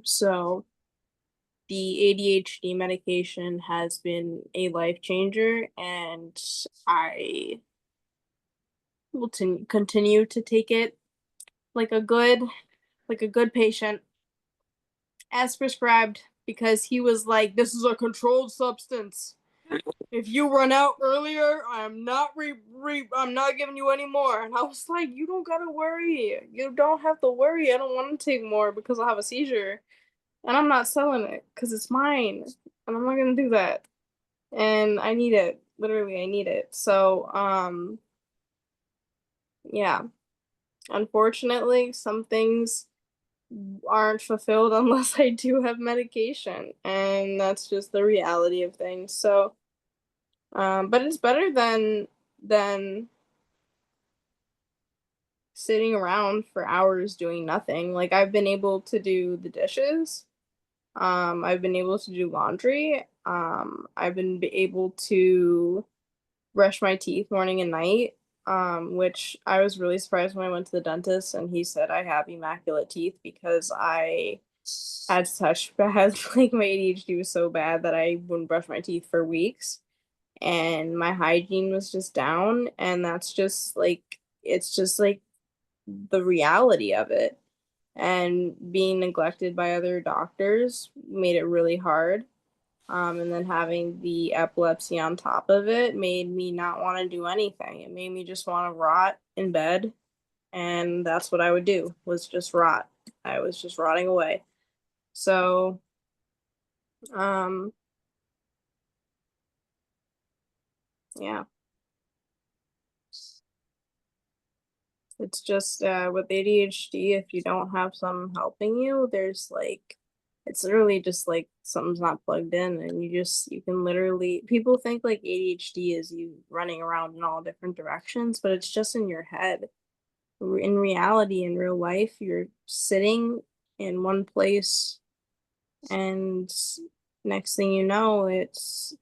Speaker 9: So the ADHD medication has been a life changer, and I will continue to take it like a good patient as prescribed, because he was like, this is a controlled substance. If you run out earlier, I'm not giving you any more. And I was like, you don't gotta worry. You don't have to worry. I don't want to take more because I'll have a seizure. And I'm not selling it because it's mine. And I'm not gonna do that. And I need it. Literally, I need it. So, yeah. Unfortunately, some things aren't fulfilled unless I do have medication, and that's just the reality of things. So, but it's better than sitting around for hours doing nothing. Like I've been able to do the dishes. I've been able to do laundry. I've been able to brush my teeth morning and night. Which I was really surprised when I went to the dentist and he said I have immaculate teeth because I had such bad, like my ADHD was so bad that I wouldn't brush my teeth for weeks and my hygiene was just down. And that's just like, it's just like the reality of it. And being neglected by other doctors made it really hard. And then having the epilepsy on top of it made me not want to do anything. It made me just want to rot in bed. And that's what I would do, was just rot. I was just rotting away. So, um, yeah, it's just with ADHD, if you don't have someone helping you, there's like, it's literally just like something's not plugged in, and you can literally, people think like ADHD is you running around in all different directions, but it's just in your head. In reality, in real life, you're sitting in one place, and next thing you know, it's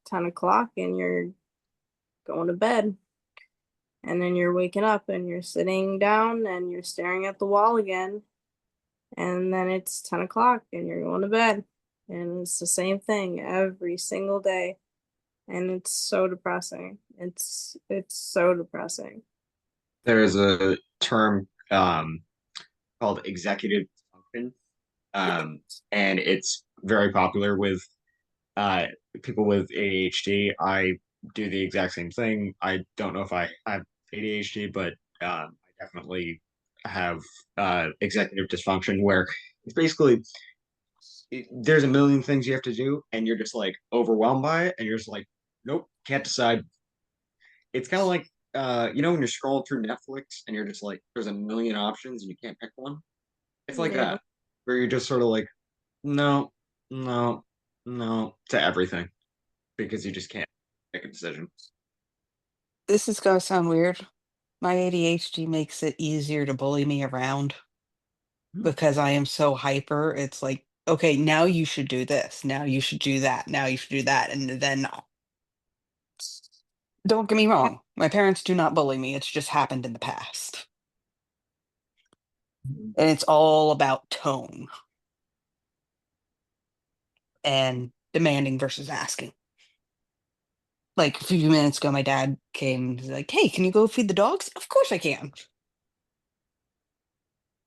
Speaker 9: 10 o'clock and you're going to bed. And then you're waking up and you're sitting down and you're staring at the wall again. And then it's 10 o'clock and you're going to bed. And it's the same thing every single day. And it's so depressing. It's so depressing.
Speaker 2: There's a term called executive dysfunction, and it's very popular with uh, people with ADHD. I do the exact same thing. I don't know if I have ADHD, but I definitely have executive dysfunction where it's basically there's a million things you have to do, and you're just like overwhelmed by it, and you're just like, nope, can't decide. It's kind of like when you're scrolling through Netflix and you're just like, there's a million options and you can't pick one. It's like
Speaker 9: Yeah.
Speaker 2: that, where you're just sort of like, no, no, no to everything because you just can't make a decision.
Speaker 13: This is gonna sound weird. My ADHD makes it easier to bully me around because I am so hyper. It's like, okay, now you should do this. Now you should do that. Now you should do that. And then don't get me wrong, my parents do not bully me. It's just happened in the past. And it's all about tone and demanding versus asking. Like a few minutes ago, my dad came, he's like, hey, can you go feed the dogs? Of course I can.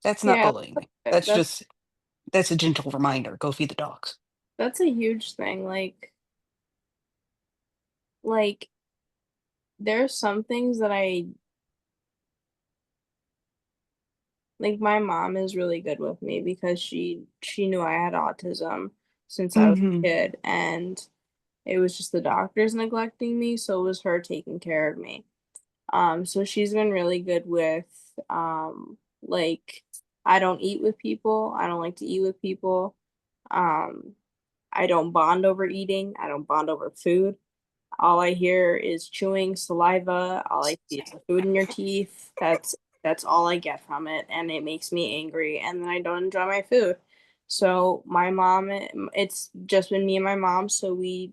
Speaker 13: That's not
Speaker 9: Yeah,
Speaker 13: bullying me. That's
Speaker 9: that's
Speaker 13: just, that's a gentle reminder. Go feed the dogs.
Speaker 9: that's a huge thing. Like there's some things that I like my mom is really good with me because she knew I had autism since I was a
Speaker 13: Mm-hmm.
Speaker 9: kid, and it was just the doctors neglecting me, so it was her taking care of me. So she's been really good with like I don't eat with people. I don't like to eat with people. Um I don't bond over eating. I don't bond over food. All I hear is chewing saliva. All I see is the food in your teeth. That's all I get from it, and it makes me angry, and then I don't enjoy my food. So my mom, it's just been me and my mom. So we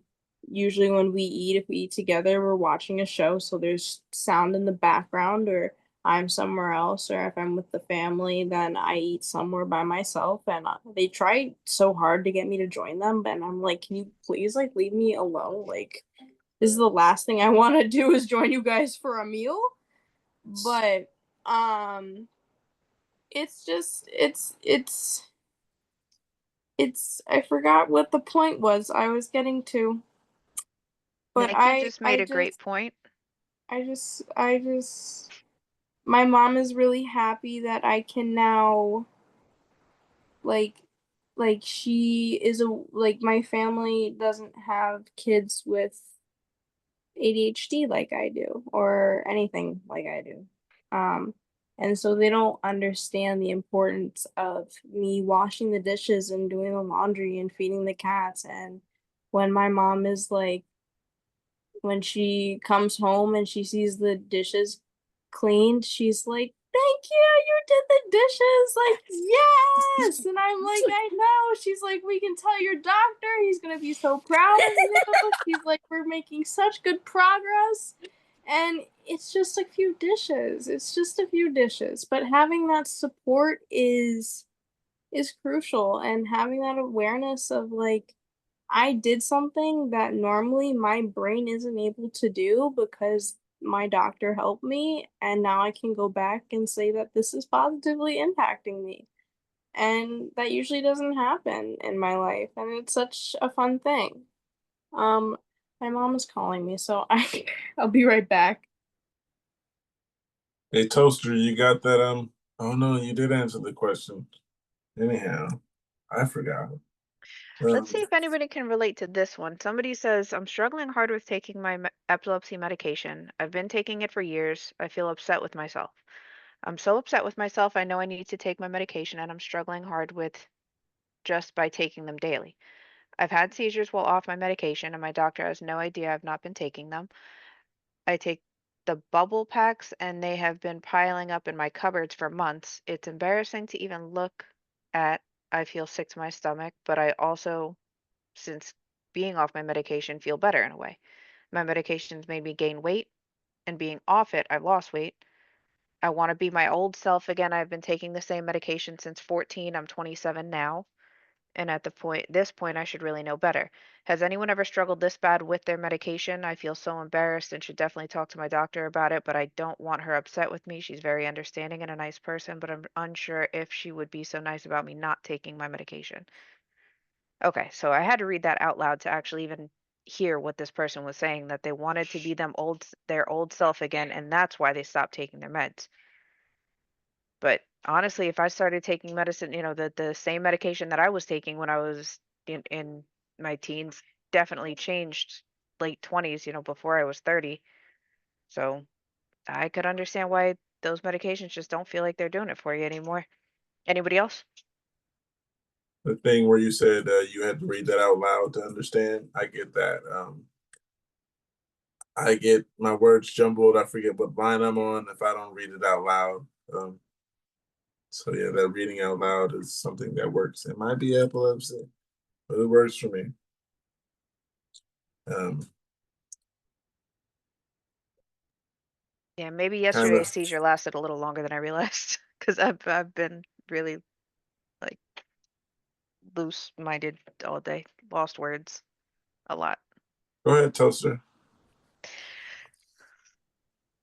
Speaker 9: usually when we eat, if we eat together, we're watching a show. So there's sound in the background, or I'm somewhere else, or if I'm with the family, then I eat somewhere by myself. And they try so hard to get me to join them, but I'm like, can you please like leave me alone? Like this is the last thing I want to do is join you guys for a meal. But um it's just it's I forgot what the point was I was getting to. But
Speaker 4: Nick, you just made a great point.
Speaker 9: I just my mom is really happy that I can now like she is a like my family doesn't have kids with ADHD like I do or anything like I do. Um, and so they don't understand the importance of me washing the dishes and doing the laundry and feeding the cats. And when my mom is like, when she comes home and she sees the dishes cleaned, she's like, thank you did the dishes. Like, yes. And I'm like, I know. She's like, we can tell your doctor. He's going to be so proud of you. She's like, we're making such good progress. And it's just a few dishes. It's just a few dishes. But having that support is crucial, and having that awareness of like, I did something that normally my brain isn't able to do because my doctor helped me, and now I can go back and say that this is positively impacting me. And that usually doesn't happen in my life, and it's such a fun thing. Um, my mom is calling me, so I'll be right back.
Speaker 3: Hey, Toaster, you got that? Oh no, you did answer the question. Anyhow, I forgot.
Speaker 4: Let's see if anybody can relate to this one. Somebody says, I'm struggling hard with taking my epilepsy medication. I've been taking it for years. I feel upset with myself. I'm so upset with myself. I know I need to take my medication, and I'm struggling hard with just by taking them daily. I've had seizures while off my medication, and my doctor has no idea I've not been taking them. I take the bubble packs, and they have been piling up in my cupboards for months. It's embarrassing to even look at. I feel sick to my stomach, but I also, since being off my medication, feel better in a way. My medications made me gain weight, and being off it, I've lost weight. I want to be my old self again. I've been taking the same medication since 14. I'm 27 now. And at this point, I should really know better. Has anyone ever struggled this bad with their medication? I feel so embarrassed and should definitely talk to my doctor about it, but I don't want her upset with me. She's very understanding and a nice person, but I'm unsure if she would be so nice about me not taking my medication. Okay, so I had to read that out loud to actually even hear what this person was saying, that they wanted to be their old self again, and that's why they stopped taking their meds. But honestly, if I started taking medicine, the same medication that I was taking when I was in my teens, definitely changed late 20s, before I was 30. So I could understand why those medications just don't feel like they're doing it for you anymore. Anybody else?
Speaker 3: The thing where you said you had to read that out loud to understand, I get that. I get my words jumbled. I forget what line I'm on if I don't read it out loud. So yeah, that reading out loud is something that works. It might be epilepsy, but it works for me. Um,
Speaker 4: Yeah, maybe
Speaker 3: kind
Speaker 4: yesterday's
Speaker 3: of.
Speaker 4: seizure lasted a little longer than I realized because I've been really like loose-minded all day, lost words a lot.
Speaker 3: Go ahead, Toaster.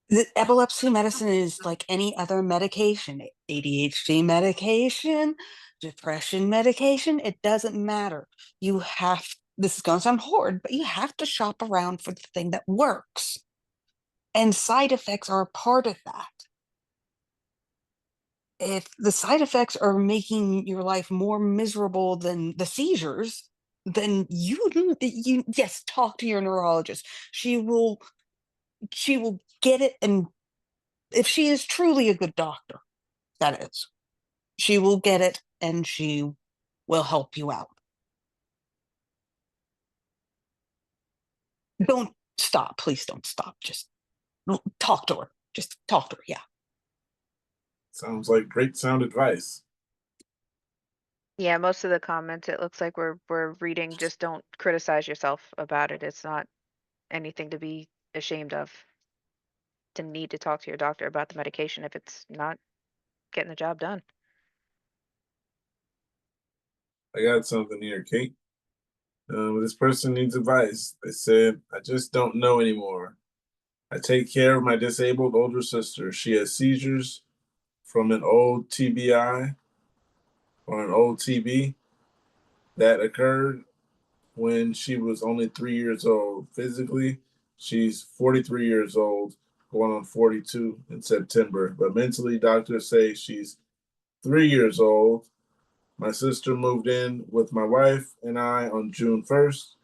Speaker 13: The epilepsy medicine is like any other medication, ADHD medication, depression medication, it doesn't matter. You have, this is going to sound horrid, but you have to shop around for the thing that works. And side effects are a part of that. If the side effects are making your life more miserable than the seizures, then yes, talk to your neurologist. She will get it, and if she is truly a good doctor, that is, she will get it and she will help you out. Don't stop, please don't stop. Just talk to her. Just talk to her. Yeah.
Speaker 3: Sounds like great sound advice.
Speaker 4: Yeah, most of the comments, it looks like we're reading, just don't criticize yourself about it. It's not anything to be ashamed of, to need to talk to your doctor about the medication if it's not getting the job done.
Speaker 3: I got something here, Kate. This person needs advice. They said, I just don't know anymore. I take care of my disabled older sister. She has seizures from an old TBI or an old TB that occurred when she was only 3 years old. Physically, she's 43 years old, going on 42 in September. But mentally, doctors say she's 3 years old. My sister moved in with my wife and I on June 1st.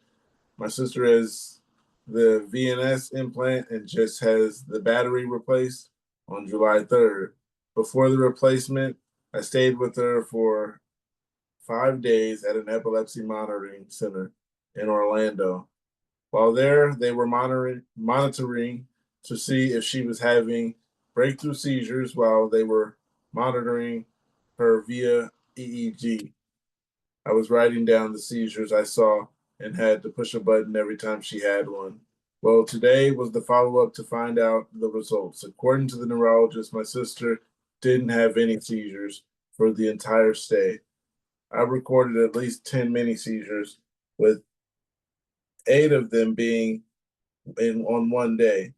Speaker 3: My sister has the VNS implant and just has the battery replaced on July 3rd. Before the replacement, I stayed with her for 5 days at an epilepsy monitoring center in Orlando. While there, they were monitoring to see if she was having breakthrough seizures while they were monitoring her via EEG. I was writing down the seizures I saw and had to push a button every time she had one. Well, today was the follow up to find out the results. According to the neurologist, my sister didn't have any seizures for the entire stay. I recorded at least 10 mini seizures, with 8 of them being on one day.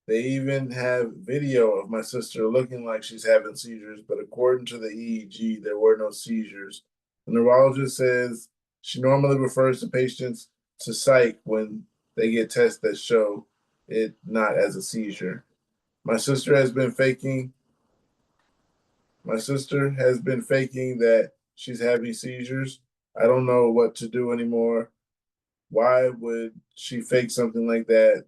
Speaker 3: They even have video of my sister looking like she's having seizures, but according to the EEG, there were no seizures. The neurologist says she normally refers to patients to psych when they get tests that show it not as a seizure. My sister has been faking. My sister has been faking that she's having seizures. I don't know what to do anymore. Why would she fake something like that?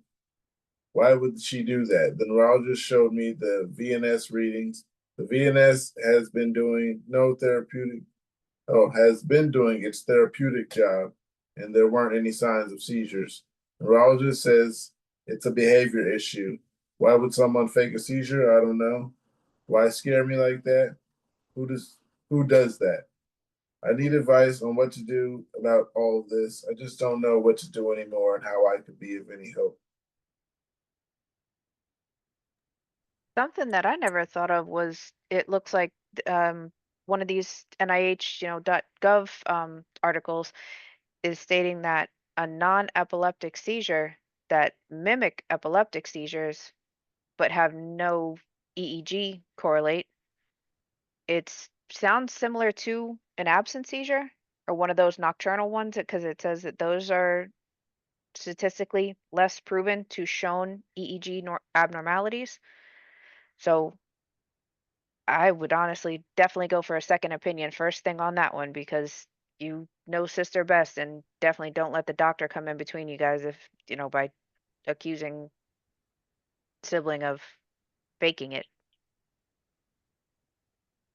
Speaker 3: Why would she do that? The neurologist showed me the VNS readings. The VNS has been doing its therapeutic job, and there weren't any signs of seizures. The neurologist says it's a behavior issue. Why would someone fake a seizure? I don't know. Why scare me like that? Who does that? I need advice on what to do about all of this. I just don't know what to do anymore and how I could be of any help.
Speaker 4: Something that I never thought of was, it looks like one of these NIH, .gov articles is stating that a non-epileptic seizure that mimic epileptic seizures but have no EEG correlate, it sounds similar to an absent seizure. or one of those nocturnal ones, because it says that those are statistically less proven to shown EEG abnormalities. So I would honestly definitely go for a second opinion first thing on that one, because you know sister best, and definitely don't let the doctor come in between you guys if, by accusing sibling of faking it.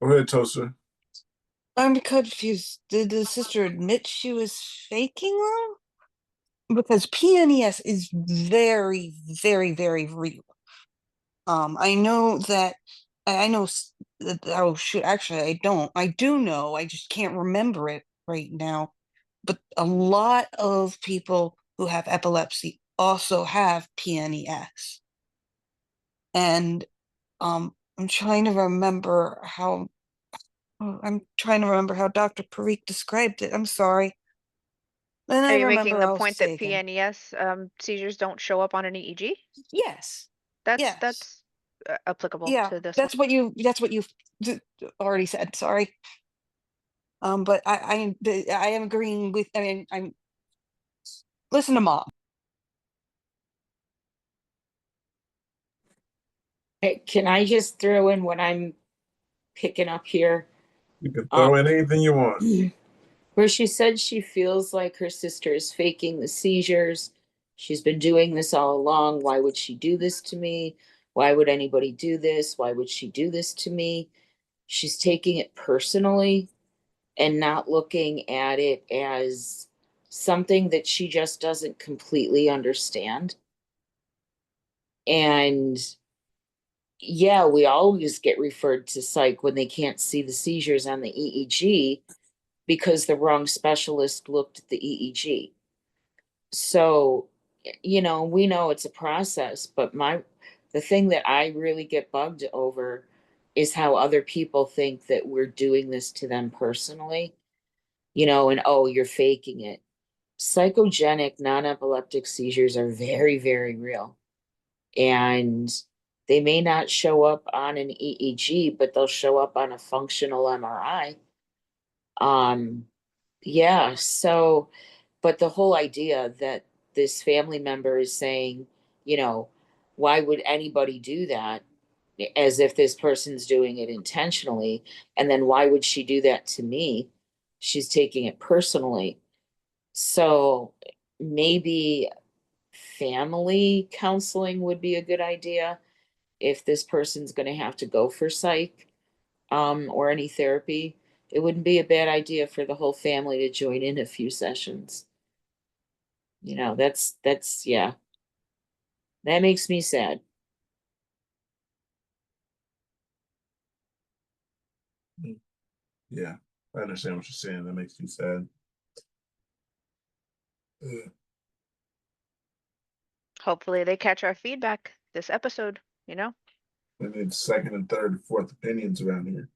Speaker 3: Go ahead, Toaster.
Speaker 13: I'm confused. Did the sister admit she was faking them? Because PNES is very, very, very real. I know that I know oh shoot, actually I don't. I do know, I just can't remember it right now. But a lot of people who have epilepsy also have PNES. And I'm trying to remember how Dr. Parikh described it. I'm sorry. And I
Speaker 4: Are you making
Speaker 13: remember
Speaker 4: the
Speaker 13: I'll
Speaker 4: point
Speaker 13: say
Speaker 4: that
Speaker 13: again.
Speaker 4: PNES seizures don't show up on an EEG?
Speaker 13: Yes.
Speaker 4: That's
Speaker 13: Yes.
Speaker 4: applicable
Speaker 13: Yeah.
Speaker 4: to this one.
Speaker 13: That's what you've already said. Sorry. But I am agreeing with, I mean, I'm listen to mom.
Speaker 8: Hey, can I just throw in what I'm picking up here?
Speaker 3: You can throw in anything you want.
Speaker 8: Where she said she feels like her sister is faking the seizures. She's been doing this all along. Why would she do this to me? Why would anybody do this? Why would she do this to me? She's taking it personally and not looking at it as something that she just doesn't completely understand. And yeah, we always get referred to psych when they can't see the seizures on the EEG because the wrong specialist looked at the EEG. So, we know it's a process, but the thing that I really get bugged over is how other people think that we're doing this to them personally, and oh, you're faking it. Psychogenic non-epileptic seizures are very, very real. And they may not show up on an EEG, but they'll show up on a functional MRI. Yeah, so, but the whole idea that this family member is saying, you know, why would anybody do that? As if this person's doing it intentionally. And then why would she do that to me? She's taking it personally. So maybe family counseling would be a good idea if this person's going to have to go for psych or any therapy. It wouldn't be a bad idea for the whole family to join in a few sessions. That's yeah. That makes me sad.
Speaker 3: Yeah, I understand what you're saying. That makes you sad.
Speaker 4: Hopefully they catch our feedback this episode,
Speaker 3: We need second and third and fourth opinions around here.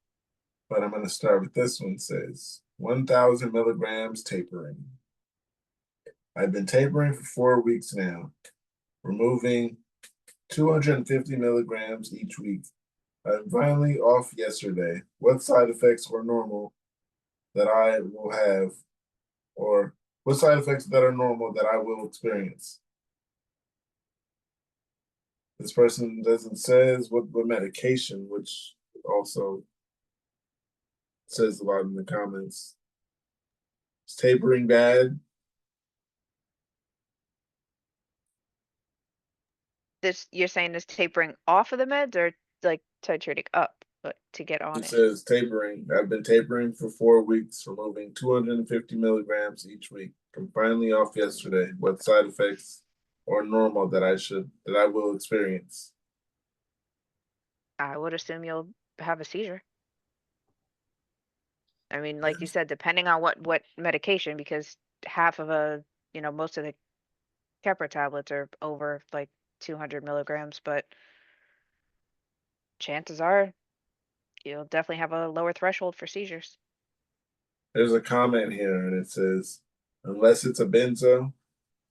Speaker 3: But I'm going to start with this one. It says 1,000 milligrams tapering. I've been tapering for 4 weeks now, removing 250 milligrams each week. I'm finally off yesterday. What side effects were normal that I will have, or what side effects that are normal that I will experience? This person doesn't says what medication, which also says a lot in the comments. Is tapering bad?
Speaker 4: You're saying this tapering off of the meds, or like titrating up, but to get on
Speaker 3: It
Speaker 4: it?
Speaker 3: says tapering. I've been tapering for 4 weeks, removing 250 milligrams each week. I'm finally off yesterday. What side effects are normal that I will experience?
Speaker 4: I would assume you'll have a seizure. I mean, like you said, depending on what medication, because half of most of the Keppra tablets are over like 200 milligrams, but chances are you'll definitely have a lower threshold for seizures.
Speaker 3: There's a comment here and it says, unless it's a benzo,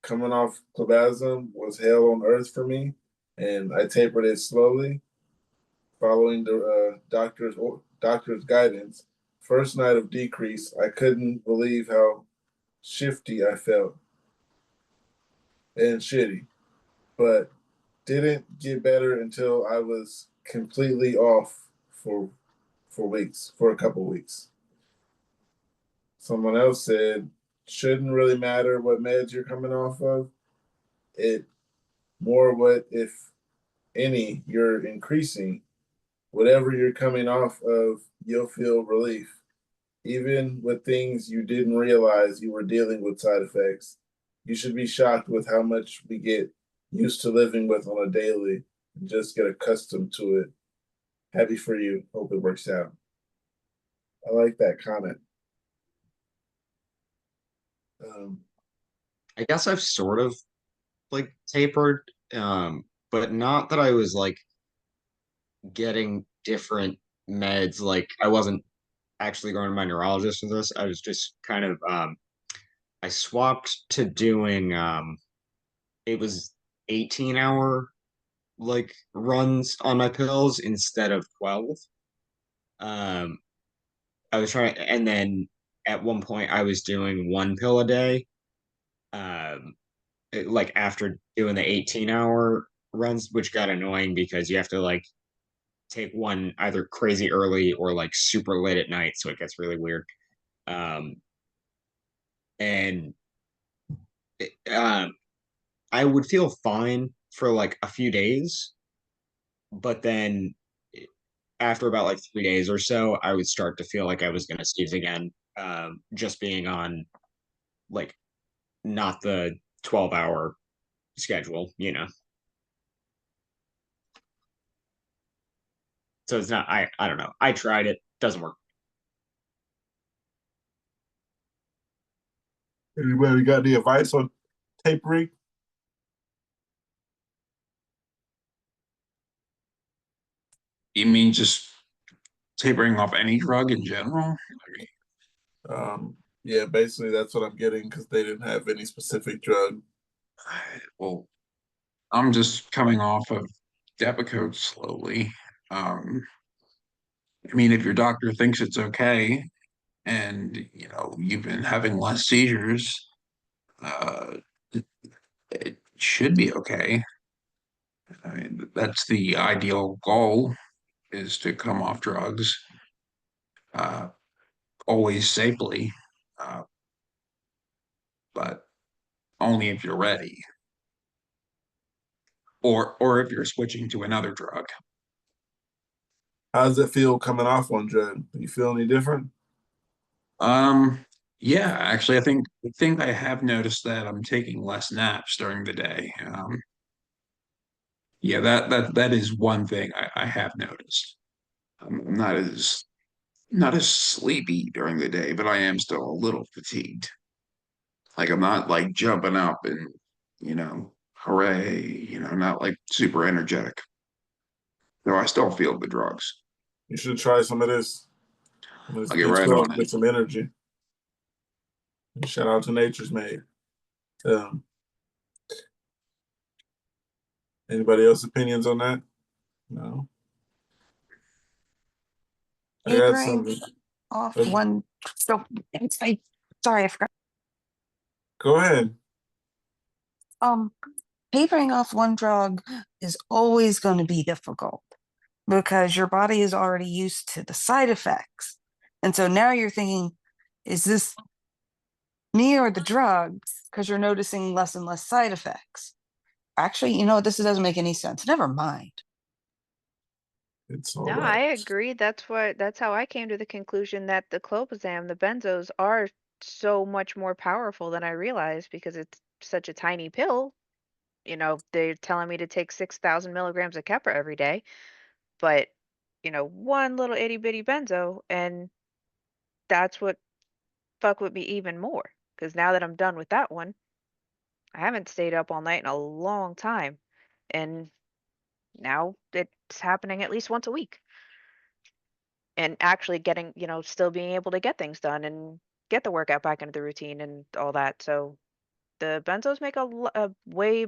Speaker 3: coming off clobazam was hell on earth for me, and I tapered it slowly, following the doctor's guidance first night of decrease, I couldn't believe how shifty I felt and shitty, but didn't get better until I was completely off for weeks, for a couple weeks. Someone else said, shouldn't really matter what meds you're coming off of. It more what, if any, you're increasing. Whatever you're coming off of, you'll feel relief. Even with things you didn't realize you were dealing with side effects. You should be shocked with how much we get used to living with on a daily and just get accustomed to it. Happy for you. Hope it works out. I like that comment.
Speaker 2: I guess I've sort of like tapered, but not that I was like getting different meds. Like I wasn't actually going to my neurologist for this. I was just kind of I swapped to doing it was 18-hour like runs on my pills instead of 12. Um I was trying, and then at one point I was doing one pill a day. Like after doing the 18-hour runs, which got annoying because you have to like take one either crazy early or like super late at night, so it gets really weird. Um and I would feel fine for like a few days, but then after about like 3 days or so, I would start to feel like I was going to sneeze again. Just being on like not the 12-hour schedule, you know. So it's not. I don't know. I tried it. Doesn't work.
Speaker 3: Anybody got any advice on tapering?
Speaker 12: You mean just tapering off any drug in general?
Speaker 3: Yeah, basically that's what I'm getting because they didn't have any specific drug.
Speaker 12: Well, I'm just coming off of Depakote slowly. Um, I mean, if your doctor thinks it's okay and you've been having less seizures, uh, it, it should be okay. I mean, that's the ideal goal is to come off drugs, uh, always safely, uh, but only if you're ready, or if you're switching to another drug.
Speaker 3: How does it feel coming off one drug? Do you feel any different?
Speaker 12: Yeah, actually, I think I have noticed that I'm taking less naps during the day. Yeah, that is one thing I have noticed. I'm not as sleepy during the day, but I am still a little fatigued. Like I'm not like jumping up and hooray, not like super energetic. Though I still feel the drugs.
Speaker 3: You should try some of this.
Speaker 12: I'll get
Speaker 3: Peach
Speaker 12: right
Speaker 3: Gum,
Speaker 12: on it.
Speaker 3: get some energy. And shout out to Nature's Made. Um, Anybody else opinions on that? No. I got
Speaker 13: Tapering
Speaker 3: something.
Speaker 13: off one. So sorry, I forgot.
Speaker 3: Go ahead.
Speaker 13: Um, Tapering off one drug is always going to be difficult because your body is already used to the side effects. And so now you're thinking, is this me or the drugs? Because you're noticing less and less side effects. Actually, this doesn't make any sense. Never mind.
Speaker 3: It's all
Speaker 4: No,
Speaker 3: right.
Speaker 4: I agree. That's how I came to the conclusion that the clobazam, the benzos, are so much more powerful than I realized because it's such a tiny pill. They're telling me to take 6,000 milligrams of Keppra every day, but one little itty bitty benzo, and that's what fuck with me even more. Because now that I'm done with that one, I haven't stayed up all night in a long time, and now it's happening at least once a week. And actually getting, still being able to get things done and get the workout back into the routine and all that. So the benzos make a way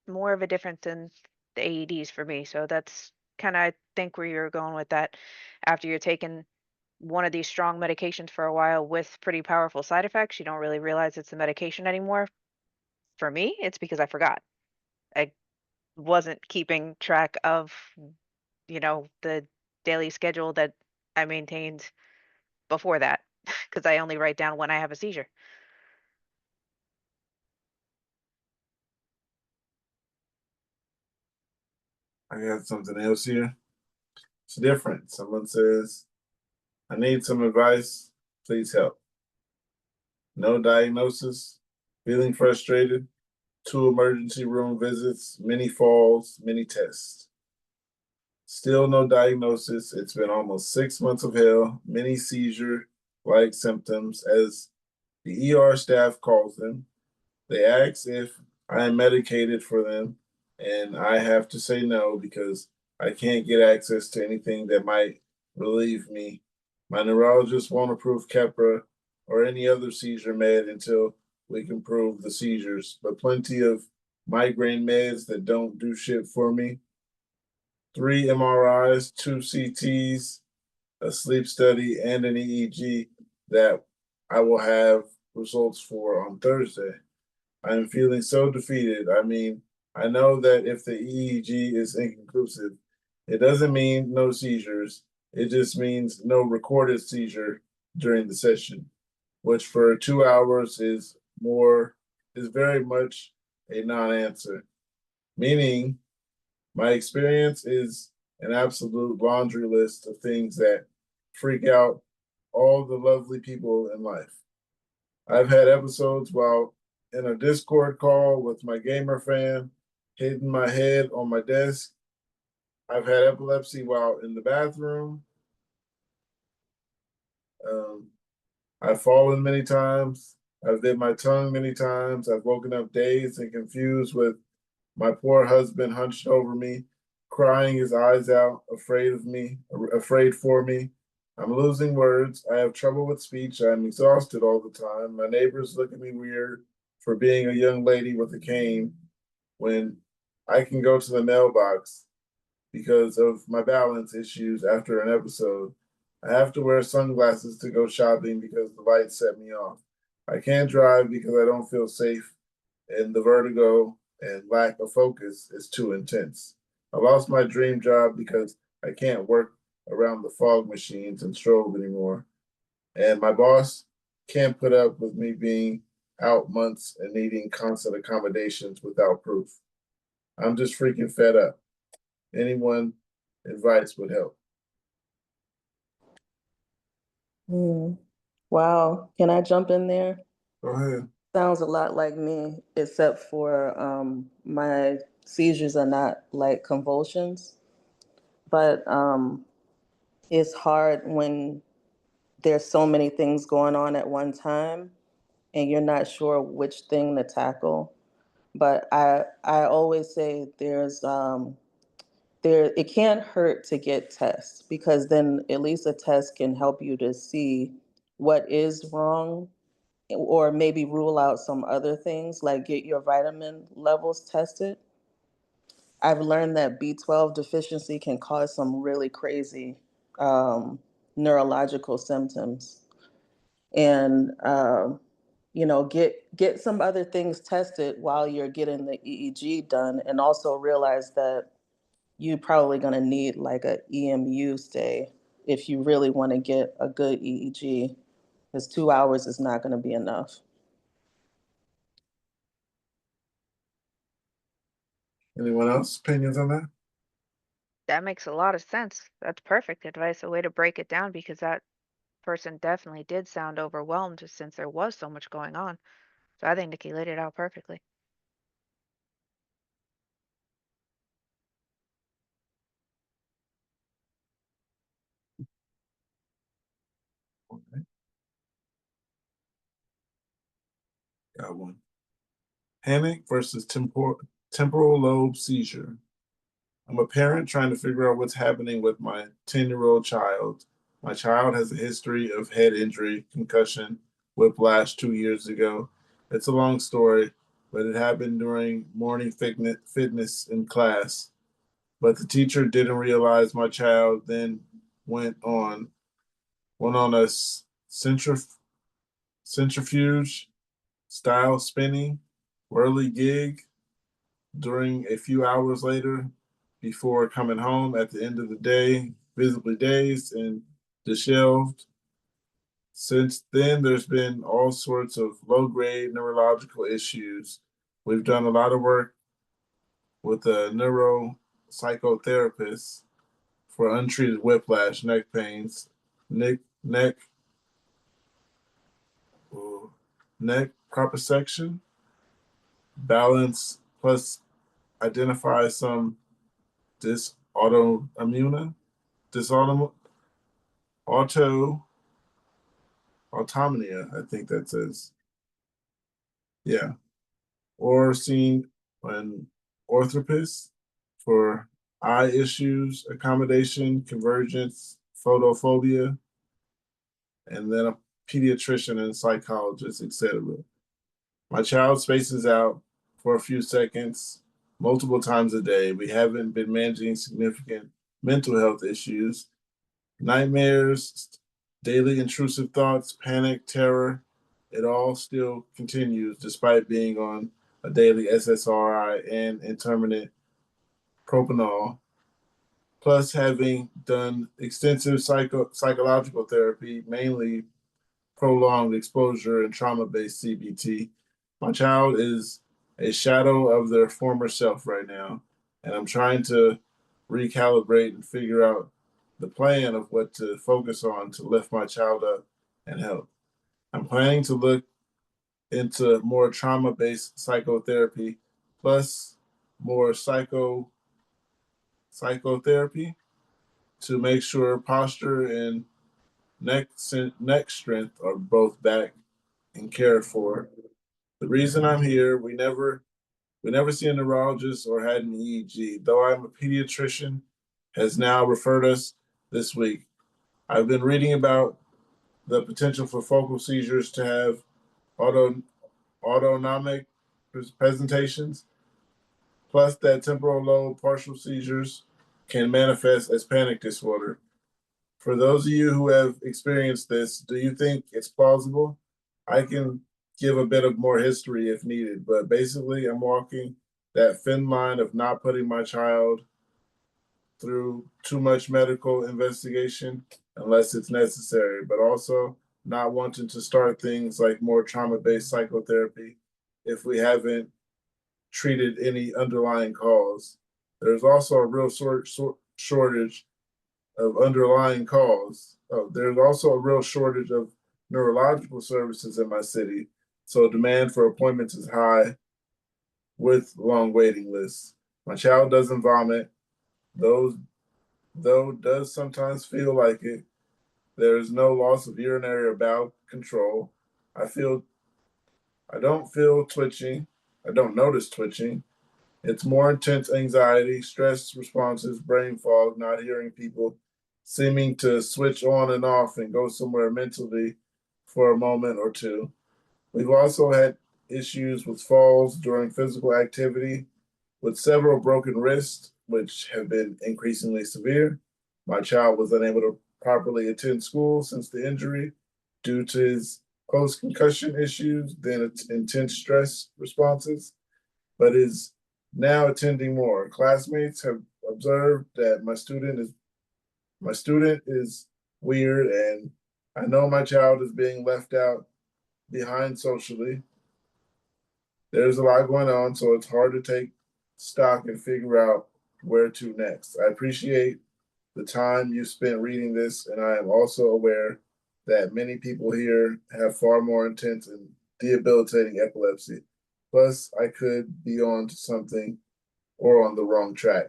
Speaker 4: more of a difference than the AEDs for me. So that's kind of, I think, where you're going with that. After you're taking one of these strong medications for a while with pretty powerful side effects, you don't really realize it's a medication anymore. For me, it's because I forgot. I wasn't keeping track of, the daily schedule that I maintained before that because I only write down when I have a seizure.
Speaker 3: I got something else here. It's different. Someone says, I need some advice. Please help. No diagnosis, feeling frustrated, 2 emergency room visits, many falls, many tests. Still no diagnosis. It's been almost 6 months of hell, many seizure-like symptoms, as the ER staff calls them. They ask if I am medicated for them, and I have to say no because I can't get access to anything that might relieve me. My neurologist won't approve Keppra or any other seizure med until we can prove the seizures, but plenty of migraine meds that don't do shit for me. 3 MRIs, 2 CTs, a sleep study, and an EEG that I will have results for on Thursday. I am feeling so defeated. I mean, I know that if the EEG is inconclusive, it doesn't mean no seizures. It just means no recorded seizure during the session, which for 2 hours is very much a non-answer. Meaning, my experience is an absolute laundry list of things that freak out all the lovely people in life. I've had episodes while in a Discord call with my gamer fan, hitting my head on my desk. I've had epilepsy while in the bathroom. Um, I've fallen many times. I've bit my tongue many times. I've woken up dazed and confused with my poor husband hunched over me, crying his eyes out, afraid of me, afraid for me. I'm losing words. I have trouble with speech. I'm exhausted all the time. My neighbors look at me weird for being a young lady with a cane when I can go to the mailbox because of my balance issues after an episode. I have to wear sunglasses to go shopping because the lights set me off. I can't drive because I don't feel safe, and the vertigo and lack of focus is too intense. I lost my dream job because I can't work around the fog machines and strobe anymore. And my boss can't put up with me being out months and needing constant accommodations without proof. I'm just freaking fed up. Anyone advice would help.
Speaker 7: Wow. Can I jump in there?
Speaker 3: Go ahead.
Speaker 7: Sounds a lot like me, except for my seizures are not like convulsions, but it's hard when there's so many things going on at one time and you're not sure which thing to tackle. But I always say it can't hurt to get tests because then at least a test can help you to see what is wrong or maybe rule out some other things like get your vitamin levels tested. I've learned that B12 deficiency can cause some really crazy um, neurological symptoms. And get some other things tested while you're getting the EEG done, and also realize that you're probably going to need like a EMU stay if you really want to get a good EEG, because 2 hours is not going to be enough.
Speaker 3: Anyone else opinions on that?
Speaker 4: That makes a lot of sense. That's perfect advice, a way to break it down because that person definitely did sound overwhelmed just since there was so much going on. So I think Nikki laid it out perfectly.
Speaker 3: Okay. Got one. Panic versus temporal lobe seizure. I'm a parent trying to figure out what's happening with my 10-year-old child. My child has a history of head injury, concussion, whiplash 2 years ago. It's a long story, but it happened during morning fitness in class. But the teacher didn't realize my child then went on one on a centrifuge style spinning whirly gig during a few hours later before coming home at the end of the day, visibly dazed and disheveled. Since then, there's been all sorts of low grade neurological issues. We've done a lot of work with a neuropsychotherapist for untreated whiplash, neck pains, neck, neck proprioception, balance, plus identify some dysautonomia, dysautonomia, auto autonomia, I think that says. Yeah. Or seen an orthopedist for eye issues, accommodation, convergence, photophobia, and then a pediatrician and psychologist, etc. My child spaces out for a few seconds multiple times a day. We haven't been managing significant mental health issues, nightmares, daily intrusive thoughts, panic, terror. It all still continues despite being on a daily SSRI and intermittent propanol, plus having done extensive psychological therapy, mainly prolonged exposure and trauma-based CBT. My child is a shadow of their former self right now, and I'm trying to recalibrate and figure out the plan of what to focus on to lift my child up and help. I'm planning to look into more trauma-based psychotherapy, plus more psychotherapy to make sure posture and neck strength are both back and cared for. The reason I'm here, we never see a neurologist or had an EEG, though I'm a pediatrician, has now referred us this week. I've been reading about the potential for focal seizures to have autonomic presentations, plus that temporal lobe partial seizures can manifest as panic disorder. For those of you who have experienced this, do you think it's plausible? I can give a bit of more history if needed, but basically, I'm walking that thin line of not putting my child through too much medical investigation unless it's necessary, but also not wanting to start things like more trauma-based psychotherapy if we haven't treated any underlying cause. There's also a real shortage of underlying cause. Oh, there's also a real shortage of neurological services in my city, so demand for appointments is high with long waiting lists. My child doesn't vomit, those though does sometimes feel like it. There is no loss of urinary or bowel control. I feel I don't feel twitching. I don't notice twitching. It's more intense anxiety, stress responses, brain fog, not hearing people, seeming to switch on and off and go somewhere mentally for a moment or two. We've also had issues with falls during physical activity, with several broken wrists, which have been increasingly severe. My child was unable to properly attend school since the injury due to his post concussion issues, then intense stress responses, but is now attending more. Classmates have observed that my student is weird, and I know my child is being left out behind socially. There's a lot going on, so it's hard to take stock and figure out where to next. I appreciate the time you spent reading this, and I am also aware that many people here have far more intense and debilitating epilepsy. Plus, I could be on to something or on the wrong track.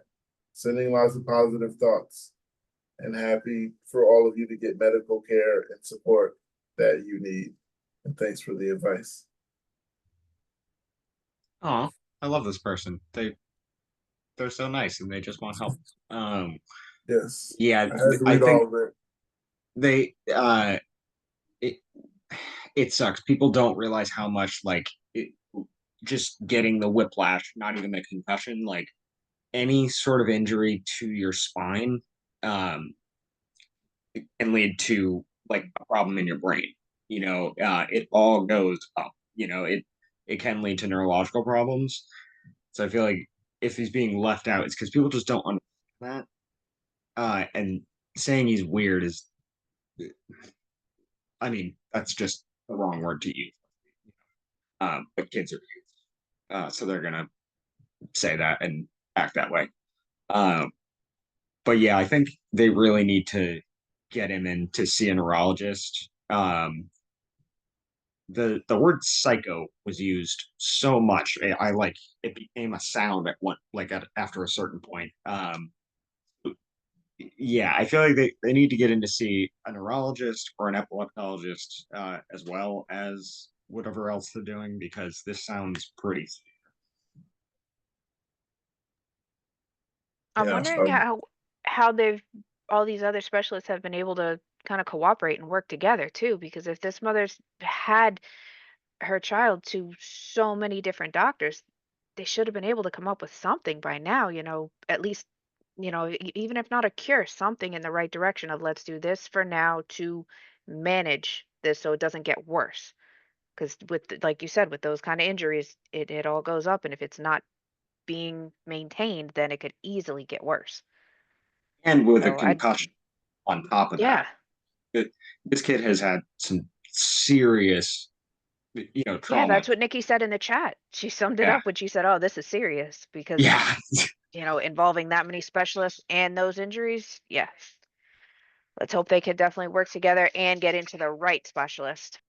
Speaker 3: Sending lots of positive thoughts and happy for all of you to get medical care and support that you need. And thanks for the advice.
Speaker 2: Oh, I love this person. They're so nice and they just want help. Um,
Speaker 3: Yes,
Speaker 2: yeah,
Speaker 3: I had to
Speaker 2: I
Speaker 3: read all
Speaker 2: think
Speaker 3: of it.
Speaker 2: they it it sucks. People don't realize how much just getting the whiplash, not even the concussion, like any sort of injury to your spine, um, can lead to like a problem in your brain. It all goes up. It can lead to neurological problems. So I feel like if he's being left out, it's because people just don't understand that. And saying he's weird is, I mean, that's just the wrong word to use. But kids are kids, so they're gonna say that and act that way. Um, but yeah, I think they really need to get him in to see a neurologist. The word psycho was used so much. I like it became a sound at one like after a certain point. Yeah, I feel like they need to get in to see a neurologist or an epileptologist, as well as whatever else they're doing, because this sounds pretty.
Speaker 4: I'm
Speaker 3: Yeah.
Speaker 4: wondering how they've all these other specialists have been able to kind of cooperate and work together too, because if this mother's had her child to so many different doctors, they should have been able to come up with something by now, at least, even if not a cure, something in the right direction of let's do this for now to manage this so it doesn't get worse. Because like you said, with those kind of injuries, it all goes up, and if it's not being maintained, then it could easily get worse.
Speaker 2: And with a
Speaker 4: So
Speaker 2: concussion on top of
Speaker 4: yeah,
Speaker 2: that, this kid has had some serious,
Speaker 4: yeah,
Speaker 2: trauma.
Speaker 4: that's what Nikki said in the chat. She summed it
Speaker 2: Yeah,
Speaker 4: up when she said, "Oh, this is serious," because
Speaker 2: yeah.
Speaker 4: involving that many specialists and those injuries, yes. Let's hope they can definitely work together and get into the right specialist.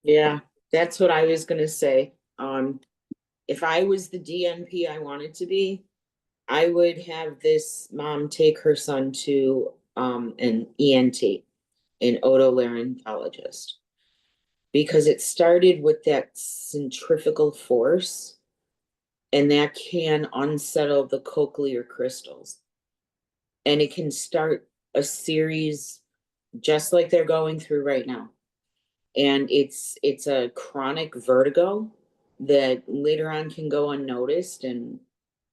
Speaker 8: Yeah, that's what I was gonna say. If I was the DNP I wanted to be, I would have this mom take her son to an ENT, an otolaryngologist, because it started with that centrifugal force, and that can unsettle the cochlear crystals. And it can start a series just like they're going through right now. And it's a chronic vertigo that later on can go unnoticed and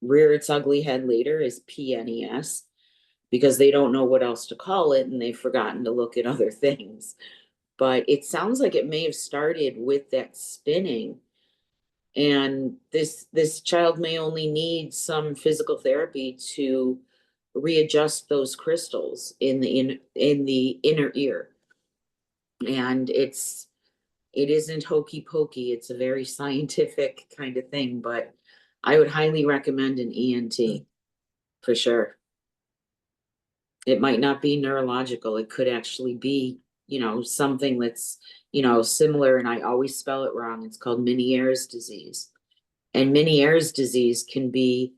Speaker 8: rear its ugly head later as PNES, because they don't know what else to call it and they've forgotten to look at other things. But it sounds like it may have started with that spinning, and this child may only need some physical therapy to readjust those crystals in the inner ear. And it isn't hokey pokey, it's a very scientific kind of thing, but I would highly recommend an ENT for sure. It might not be neurological, it could actually be, something that's, similar, and I always spell it wrong. It's called Meniere's disease. And Meniere's disease can be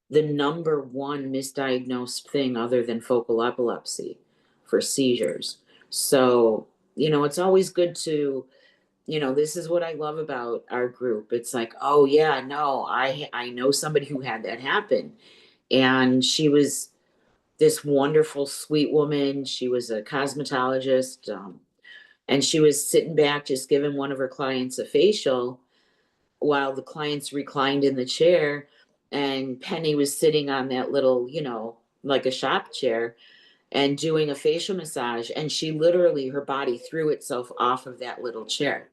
Speaker 8: the number one misdiagnosed thing other than focal epilepsy for seizures. So, it's always good to, this is what I love about our group. It's like, oh yeah, no, I know somebody who had that happen. And she was this wonderful, sweet woman. She was a cosmetologist. And she was sitting back just giving one of her clients a facial while the clients reclined in the chair, and Penny was sitting on that little, like a shop chair and doing a facial massage. And she literally, her body threw itself off of that little chair.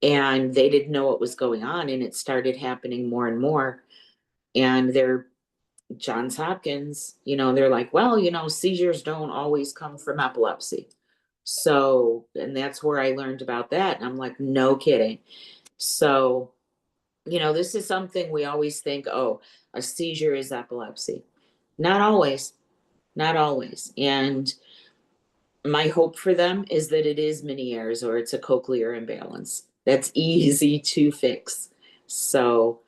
Speaker 8: And they didn't know what was going on. And it started happening more and more. And they're Johns Hopkins, they're like, well, seizures don't always come from epilepsy. So, and that's where I learned about that. And I'm like, no kidding. So, this is something we always think, oh, a seizure is epilepsy. Not always, not always. And my hope for them is that it is Meniere's or it's a cochlear imbalance. That's easy to fix. So,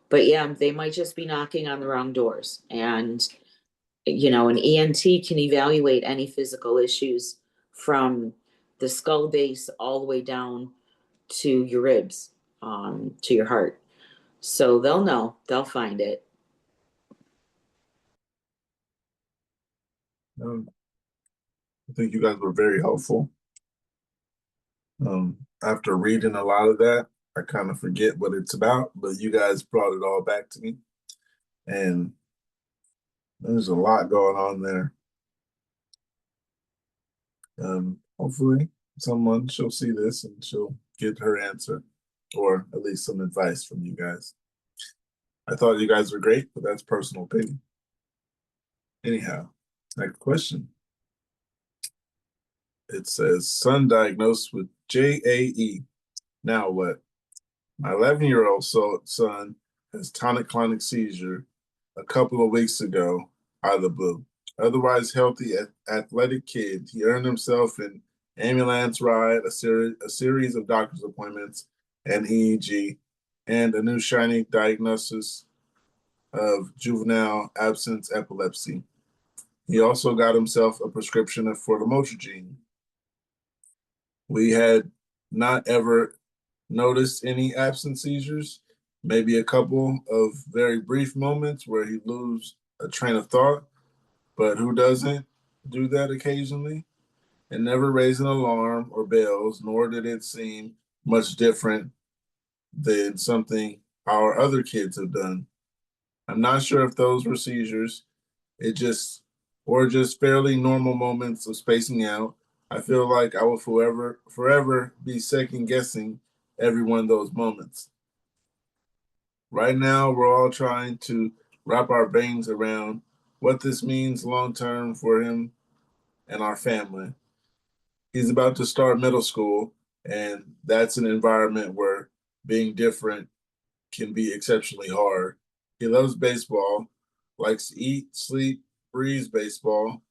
Speaker 8: but yeah, they might just be knocking on the wrong doors. And, an ENT can evaluate any physical issues from the skull base all the way down to your ribs, to your heart. So they'll know, they'll find it.
Speaker 3: I think you guys were very helpful. After reading a lot of that, I kind of forget what it's about, but you guys brought it all back to me. And there's a lot going on there. Hopefully someone she'll see this and she'll get her answer, or at least some advice from you guys. I thought you guys were great, but that's personal opinion. Anyhow, next question. It says, son diagnosed with JAE. Now what? My 11-year-old son has tonic-clonic seizure a couple of weeks ago out of the blue. Otherwise healthy, athletic kid. He earned himself an ambulance ride, a series of doctor's appointments, an EEG, and a new shiny diagnosis of juvenile absence epilepsy. He also got himself a prescription for lamotrigine. We had not ever noticed any absent seizures, maybe a couple of very brief moments where he lose a train of thought, but who doesn't do that occasionally? And never raised an alarm or bells, nor did it seem much different than something our other kids have done. I'm not sure if those were seizures, just fairly normal moments of spacing out. I feel like I will forever be second guessing every one of those moments. Right now, we're all trying to wrap our brains around what this means long term for him and our family. He's about to start middle school, and that's an environment where being different can be exceptionally hard. He loves baseball, likes to eat, sleep, breathe baseball.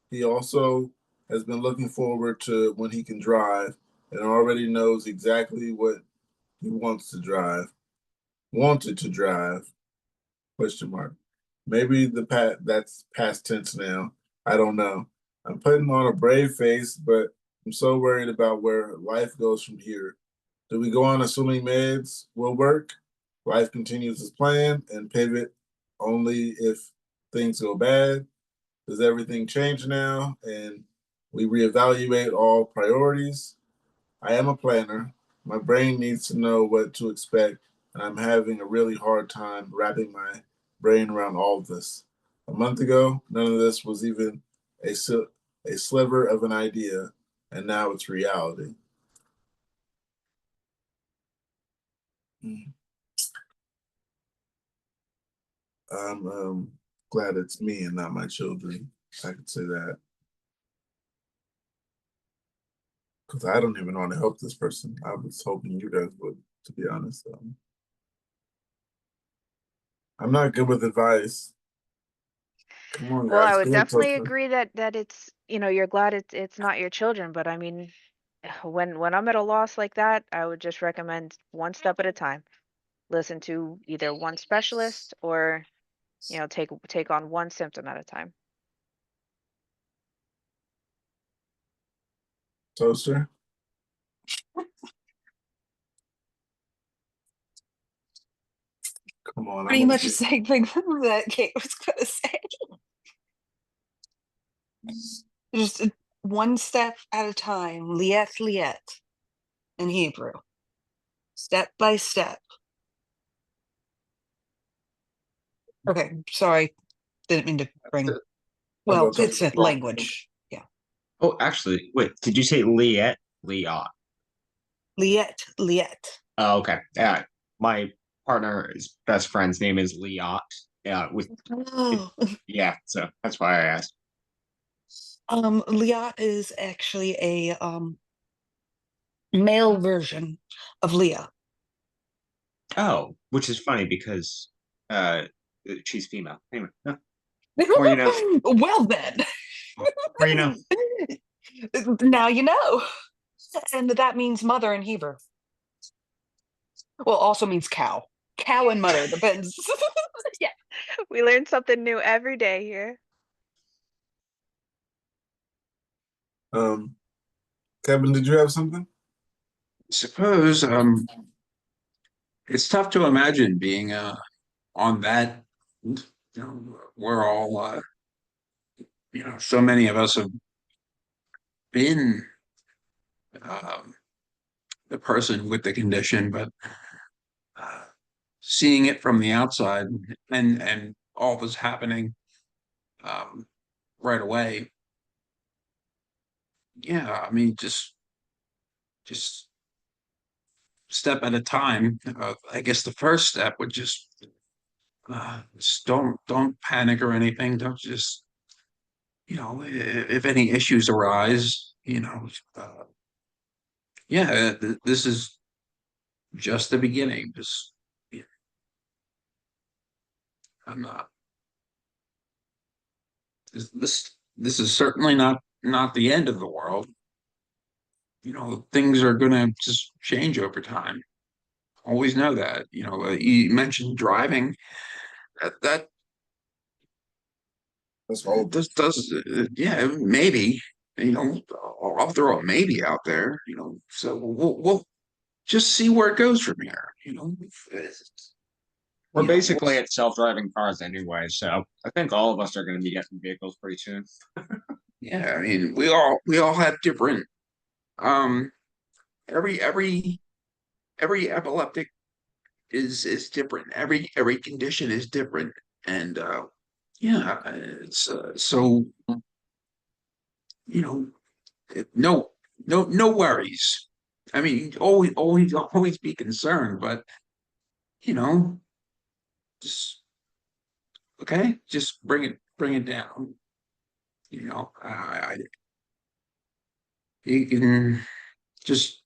Speaker 3: He also has been looking forward to when he can drive and already knows exactly what he wanted to drive, question mark. Maybe that's past tense now. I don't know. I'm putting on a brave face, but I'm so worried about where life goes from here. Do we go on assuming meds will work? Life continues as planned and pivot only if things go bad? Does everything change now and we reevaluate all priorities? I am a planner. My brain needs to know what to expect, and I'm having a really hard time wrapping my brain around all of this. A month ago, none of this was even a, a sliver of an idea, and now it's reality. I'm glad it's me and not my children. I could say that. Because I don't even want to help this person. I was hoping you guys would, to be honest. I'm not good with advice. Come on,
Speaker 4: Well, I
Speaker 3: guys.
Speaker 4: would
Speaker 3: Come on,
Speaker 4: definitely
Speaker 3: Toaster.
Speaker 4: agree that it's, you're glad it's not your children, but I mean, when I'm at a loss like that, I would just recommend one step at a time. Listen to either one specialist or, take on one symptom at a time.
Speaker 3: Toaster. Come on.
Speaker 13: Pretty much the same thing that Kate was going to say. Just one step at a time, liet liet in Hebrew, step by step. Okay, sorry, didn't mean to bring. Well, it's a language. Yeah,
Speaker 2: Oh, actually, wait, did you say Liet? Liot.
Speaker 13: liet liet.
Speaker 2: Oh, okay. Yeah. My partner's best friend's name is Liot. Yeah,
Speaker 13: Oh,
Speaker 2: yeah, so that's why I asked.
Speaker 13: liat is actually a male version of Leah.
Speaker 2: Oh, which is funny because she's female. Anyway, or
Speaker 13: Well then,
Speaker 2: or
Speaker 13: now you know, and that means mother in Hebrew. Well, also means cow. Cow and mother depends.
Speaker 4: Yeah, we learn something new every day here.
Speaker 3: Kevin, did you have something?
Speaker 12: Suppose it's tough to imagine being on that. We're all so many of us have been um, the person with the condition, but uh, seeing it from the outside and all this happening right away, yeah, I mean, just step at a time. I guess the first step would just don't panic or anything. Don't just, if any issues arise, yeah, this is just the beginning. Just, yeah, I'm not. This is certainly not the end of the world. Things are gonna just change over time. Always know that. You mentioned driving. That
Speaker 3: Let's hope.
Speaker 12: yeah, maybe. I'll throw a maybe out there. So we'll just see where it goes from here.
Speaker 2: We're
Speaker 12: You know,
Speaker 2: basically at self-driving cars anyway, so I think all of us are going to be getting vehicles pretty soon.
Speaker 12: yeah, I mean, we all have different um every epileptic is different. Every condition is different, and yeah, it's so you know no no worries. I mean, always be concerned, but you know, just okay, just bring it down. You can just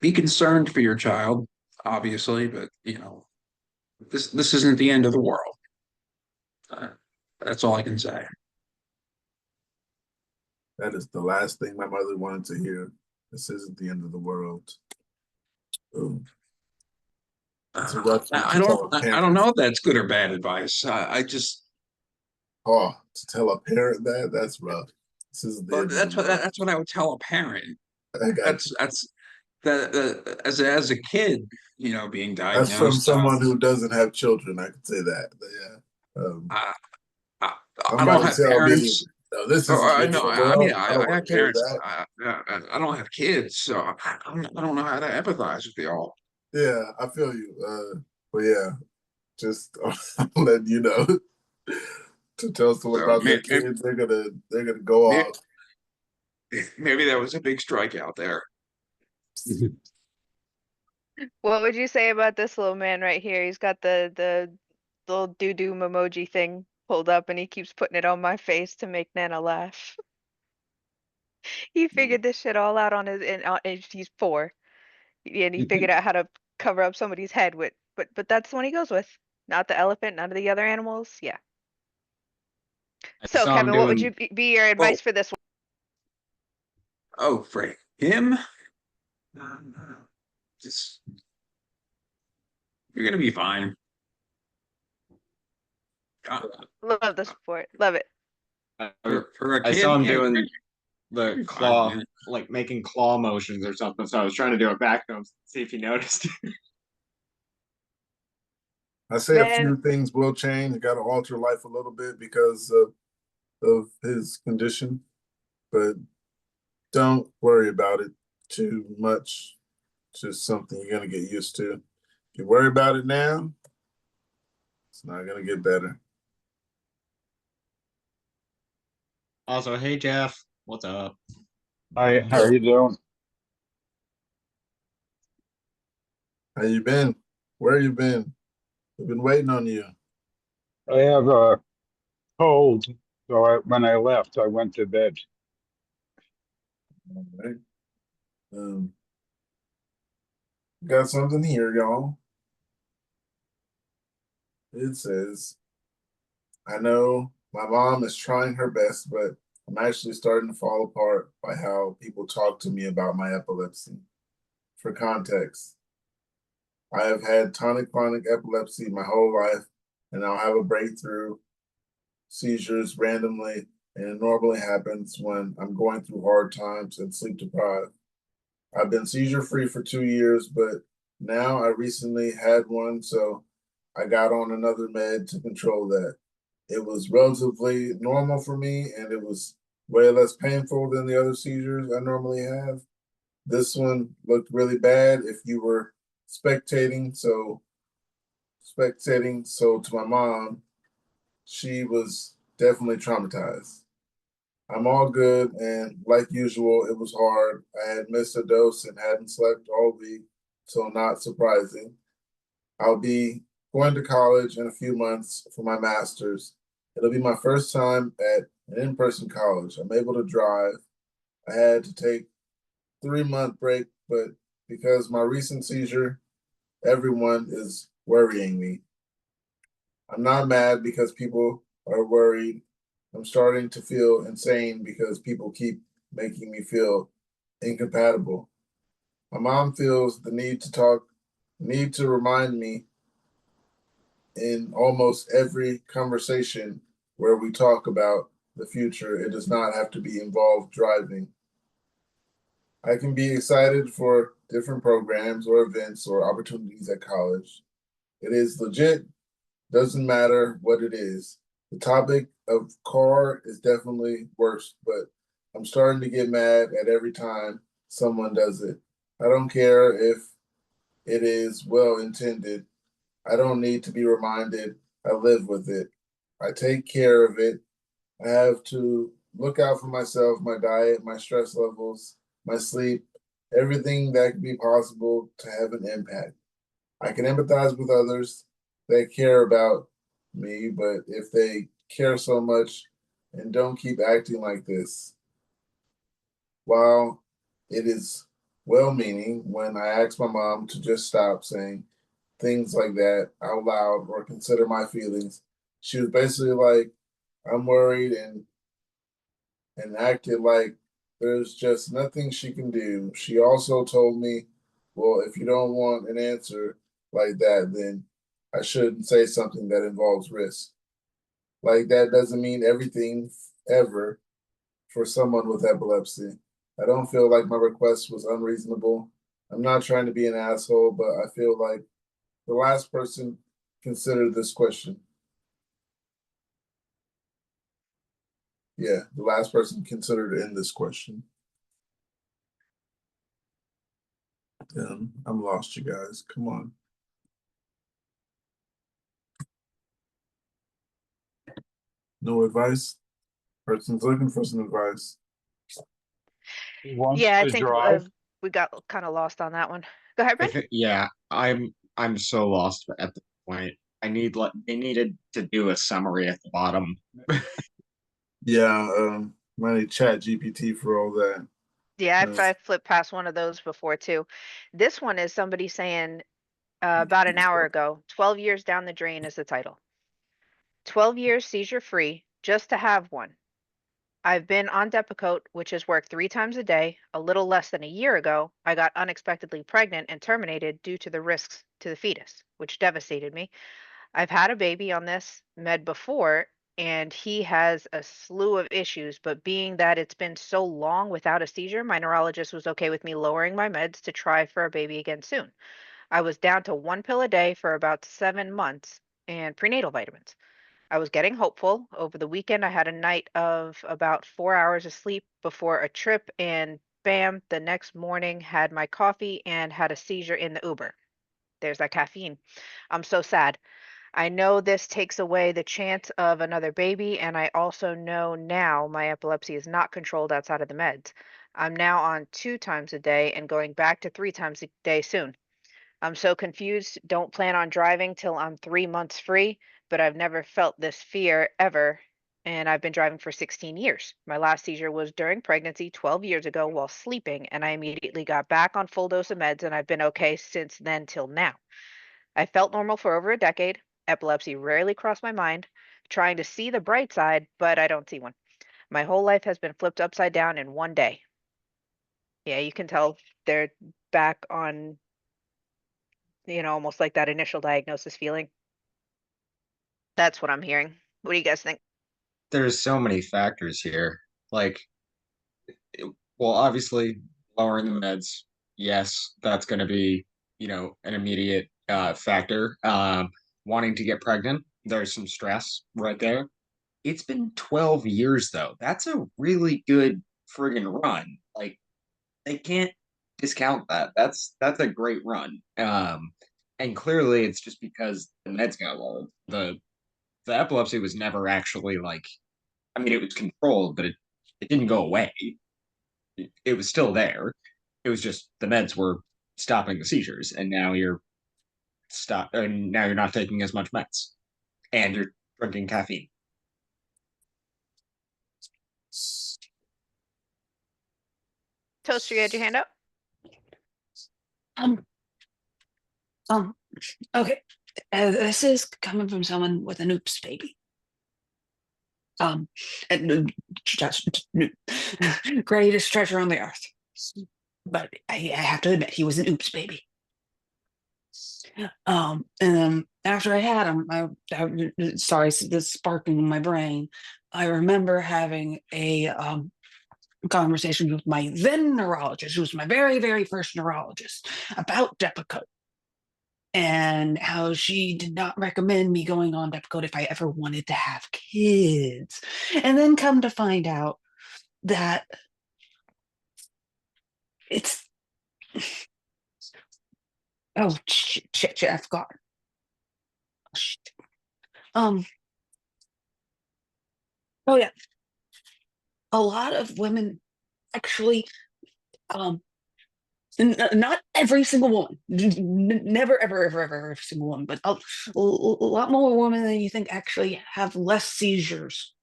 Speaker 12: be concerned for your child, obviously, but this isn't the end of the world. Uh, that's all I can say.
Speaker 3: That is the last thing my mother wanted to hear. This isn't the end of the world. Ooh, it's a rough thing
Speaker 12: I
Speaker 3: to
Speaker 12: don't
Speaker 3: tell a
Speaker 12: I don't
Speaker 3: parent.
Speaker 12: know if that's good or bad advice. I just
Speaker 3: Oh, to tell a parent that's rough. This isn't the
Speaker 12: but
Speaker 3: end of the world.
Speaker 12: that's what I would tell a parent.
Speaker 3: I got you.
Speaker 12: That's that as a kid, being
Speaker 3: That's from
Speaker 12: diagnosed.
Speaker 3: someone who doesn't have children. I can say that. But yeah.
Speaker 12: I, I I don't
Speaker 3: Somebody
Speaker 12: have
Speaker 3: tell me,
Speaker 12: parents.
Speaker 3: no, this
Speaker 12: Oh,
Speaker 3: isn't the
Speaker 12: I
Speaker 3: end of
Speaker 12: know.
Speaker 3: the
Speaker 12: I mean,
Speaker 3: world. I don't
Speaker 12: I
Speaker 3: want
Speaker 12: have
Speaker 3: to hear
Speaker 12: parents.
Speaker 3: that.
Speaker 12: I don't have kids, so I don't know how to empathize with y'all.
Speaker 3: Yeah, I feel you. But yeah, just I'm letting you know to tell someone
Speaker 12: So
Speaker 3: about their kids, they're gonna go
Speaker 12: maybe,
Speaker 3: off.
Speaker 12: maybe that was a big strikeout there.
Speaker 4: What would you say about this little man right here? He's got the little doo-doo emoji thing pulled up and he keeps putting it on my face to make Nana laugh. He figured this shit all out on his and he's 4. And he figured out how to cover up somebody's head with but that's the one he goes with. Not the elephant, none of the other animals. Yeah.
Speaker 2: I
Speaker 4: So
Speaker 2: saw him
Speaker 4: Kevin, what would
Speaker 2: doing.
Speaker 4: you be your
Speaker 12: Oh,
Speaker 4: advice for this one?
Speaker 12: for him, just you're gonna be fine. Uh,
Speaker 4: Love the support. Love it.
Speaker 12: for a
Speaker 2: I saw
Speaker 12: kid,
Speaker 2: him
Speaker 12: yeah,
Speaker 2: doing
Speaker 12: you're
Speaker 2: the
Speaker 12: fine,
Speaker 2: claw,
Speaker 12: man.
Speaker 2: like making claw motions or something. So I was trying to do it back to him, see if he noticed.
Speaker 3: I say a
Speaker 4: Man,
Speaker 3: few things will change. Got to alter life a little bit because of his condition, but don't worry about it too much. Just something you're gonna get used to. If you worry about it now, it's not gonna get better.
Speaker 2: Also, hey Jeff, what's up?
Speaker 5: Hi, how are you doing?
Speaker 3: How you been? Where you been? We've been waiting on you.
Speaker 5: I have a cold, so when I left, I went to bed.
Speaker 3: All right. Um, got something here, y'all. It says, I know my mom is trying her best, but I'm actually starting to fall apart by how people talk to me about my epilepsy. For context, I have had tonic-clonic epilepsy my whole life, and I'll have a breakthrough seizures randomly, and it normally happens when I'm going through hard times and sleep deprived. I've been seizure free for 2 years, but now I recently had one, so I got on another med to control that. It was relatively normal for me, and it was way less painful than the other seizures I normally have. This one looked really bad if you were spectating. Spectating. So, to my mom, she was definitely traumatized. I'm all good, and like usual, it was hard. I had missed a dose and hadn't slept all week, so not surprising. I'll be going to college in a few months for my master's. It'll be my first time at an in-person college. I'm able to drive. I had to take 3 month break, but because my recent seizure, everyone is worrying me. I'm not mad because people are worried. I'm starting to feel insane because people keep making me feel incompatible. My mom feels the need to remind me in almost every conversation where we talk about the future. It does not have to be involved driving. I can be excited for different programs or events or opportunities at college. It is legit, doesn't matter what it is. The topic of car is definitely worse, but I'm starting to get mad at every time someone does it. I don't care if it is well intended. I don't need to be reminded. I live with it. I take care of it. I have to look out for myself, my diet, my stress levels, my sleep, everything that can be possible to have an impact. I can empathize with others that care about me, but if they care so much and don't keep acting like this, while it is well meaning when I ask my mom to just stop saying things like that out loud or consider my feelings, she was basically like, I'm worried and acted like there's just nothing she can do. She also told me, well, if you don't want an answer like that, then I shouldn't say something that involves risk. Like that doesn't mean everything ever for someone with epilepsy. I don't feel like my request was unreasonable. I'm not trying to be an asshole, but I feel like the last person considered this question. Yeah, the last person considered in this question. I'm lost, you guys. Come on. No advice? Person's looking for some advice.
Speaker 5: He wants
Speaker 4: Yeah, I
Speaker 5: to
Speaker 4: think
Speaker 5: drive.
Speaker 4: we got kind of lost on that one. Go ahead, Brent.
Speaker 2: Yeah, I'm so lost at the point. They needed to do a summary at the bottom.
Speaker 3: Yeah, might need chat GPT for all that.
Speaker 4: Yeah,
Speaker 3: Uh,
Speaker 4: I flipped past one of those before too. This one is somebody saying about an hour ago, 12 years down the drain is the title. 12 years seizure free just to have one. I've been on Depakote, which is worked 3 times a day. A little less than a year ago, I got unexpectedly pregnant and terminated due to the risks to the fetus, which devastated me. I've had a baby on this med before, and he has a slew of issues, but being that it's been so long without a seizure, my neurologist was okay with me lowering my meds to try for a baby again soon. I was down to 1 pill a day for about 7 months and prenatal vitamins. I was getting hopeful. Over the weekend, I had a night of about 4 hours of sleep before a trip, and bam, the next morning, had my coffee and had a seizure in the Uber. There's that caffeine. I'm so sad. I know this takes away the chance of another baby, and I also know now my epilepsy is not controlled outside of the meds. I'm now on 2 times a day and going back to 3 times a day soon. I'm so confused, don't plan on driving till I'm 3 months free, but I've never felt this fear ever, and I've been driving for 16 years. My last seizure was during pregnancy 12 years ago while sleeping, and I immediately got back on full dose of meds, and I've been okay since then till now. I felt normal for over a decade. Epilepsy rarely crossed my mind, trying to see the bright side, but I don't see one. My whole life has been flipped upside down in one day. Yeah, you can tell they're back on, almost like that initial diagnosis feeling. That's what I'm hearing. What do you guys think?
Speaker 2: There's so many factors here. Like, well, obviously, lowering the meds, yes, that's going to be, an immediate factor. Wanting to get pregnant, there's some stress right there. It's been 12 years though. That's a really good friggin' run. Like, they can't discount that. That's a great run. And clearly it's just because the meds got low. The epilepsy was never actually like, I mean, it was controlled, but
Speaker 14: it didn't go away. It was still there. It was just the meds were stopping the seizures, and now you're and now you're not taking as much meds, and you're drinking caffeine.
Speaker 4: Toaster, you had your hand up?
Speaker 13: Um, um, okay. This is coming from someone with an oops baby. And just greatest treasure on the earth. But I have to admit, he was an oops baby. And then after I had him, sorry, this sparking in my brain. I remember having a conversation with my then neurologist, who was my very, very first neurologist, about Depakote, and how she did not recommend me going on Depakote if I ever wanted to have kids. And then come to find out that it's oh shit, I forgot. Shit. Oh yeah, a lot of women actually not every single woman, never ever every single woman, but a lot more women than you think actually have less seizures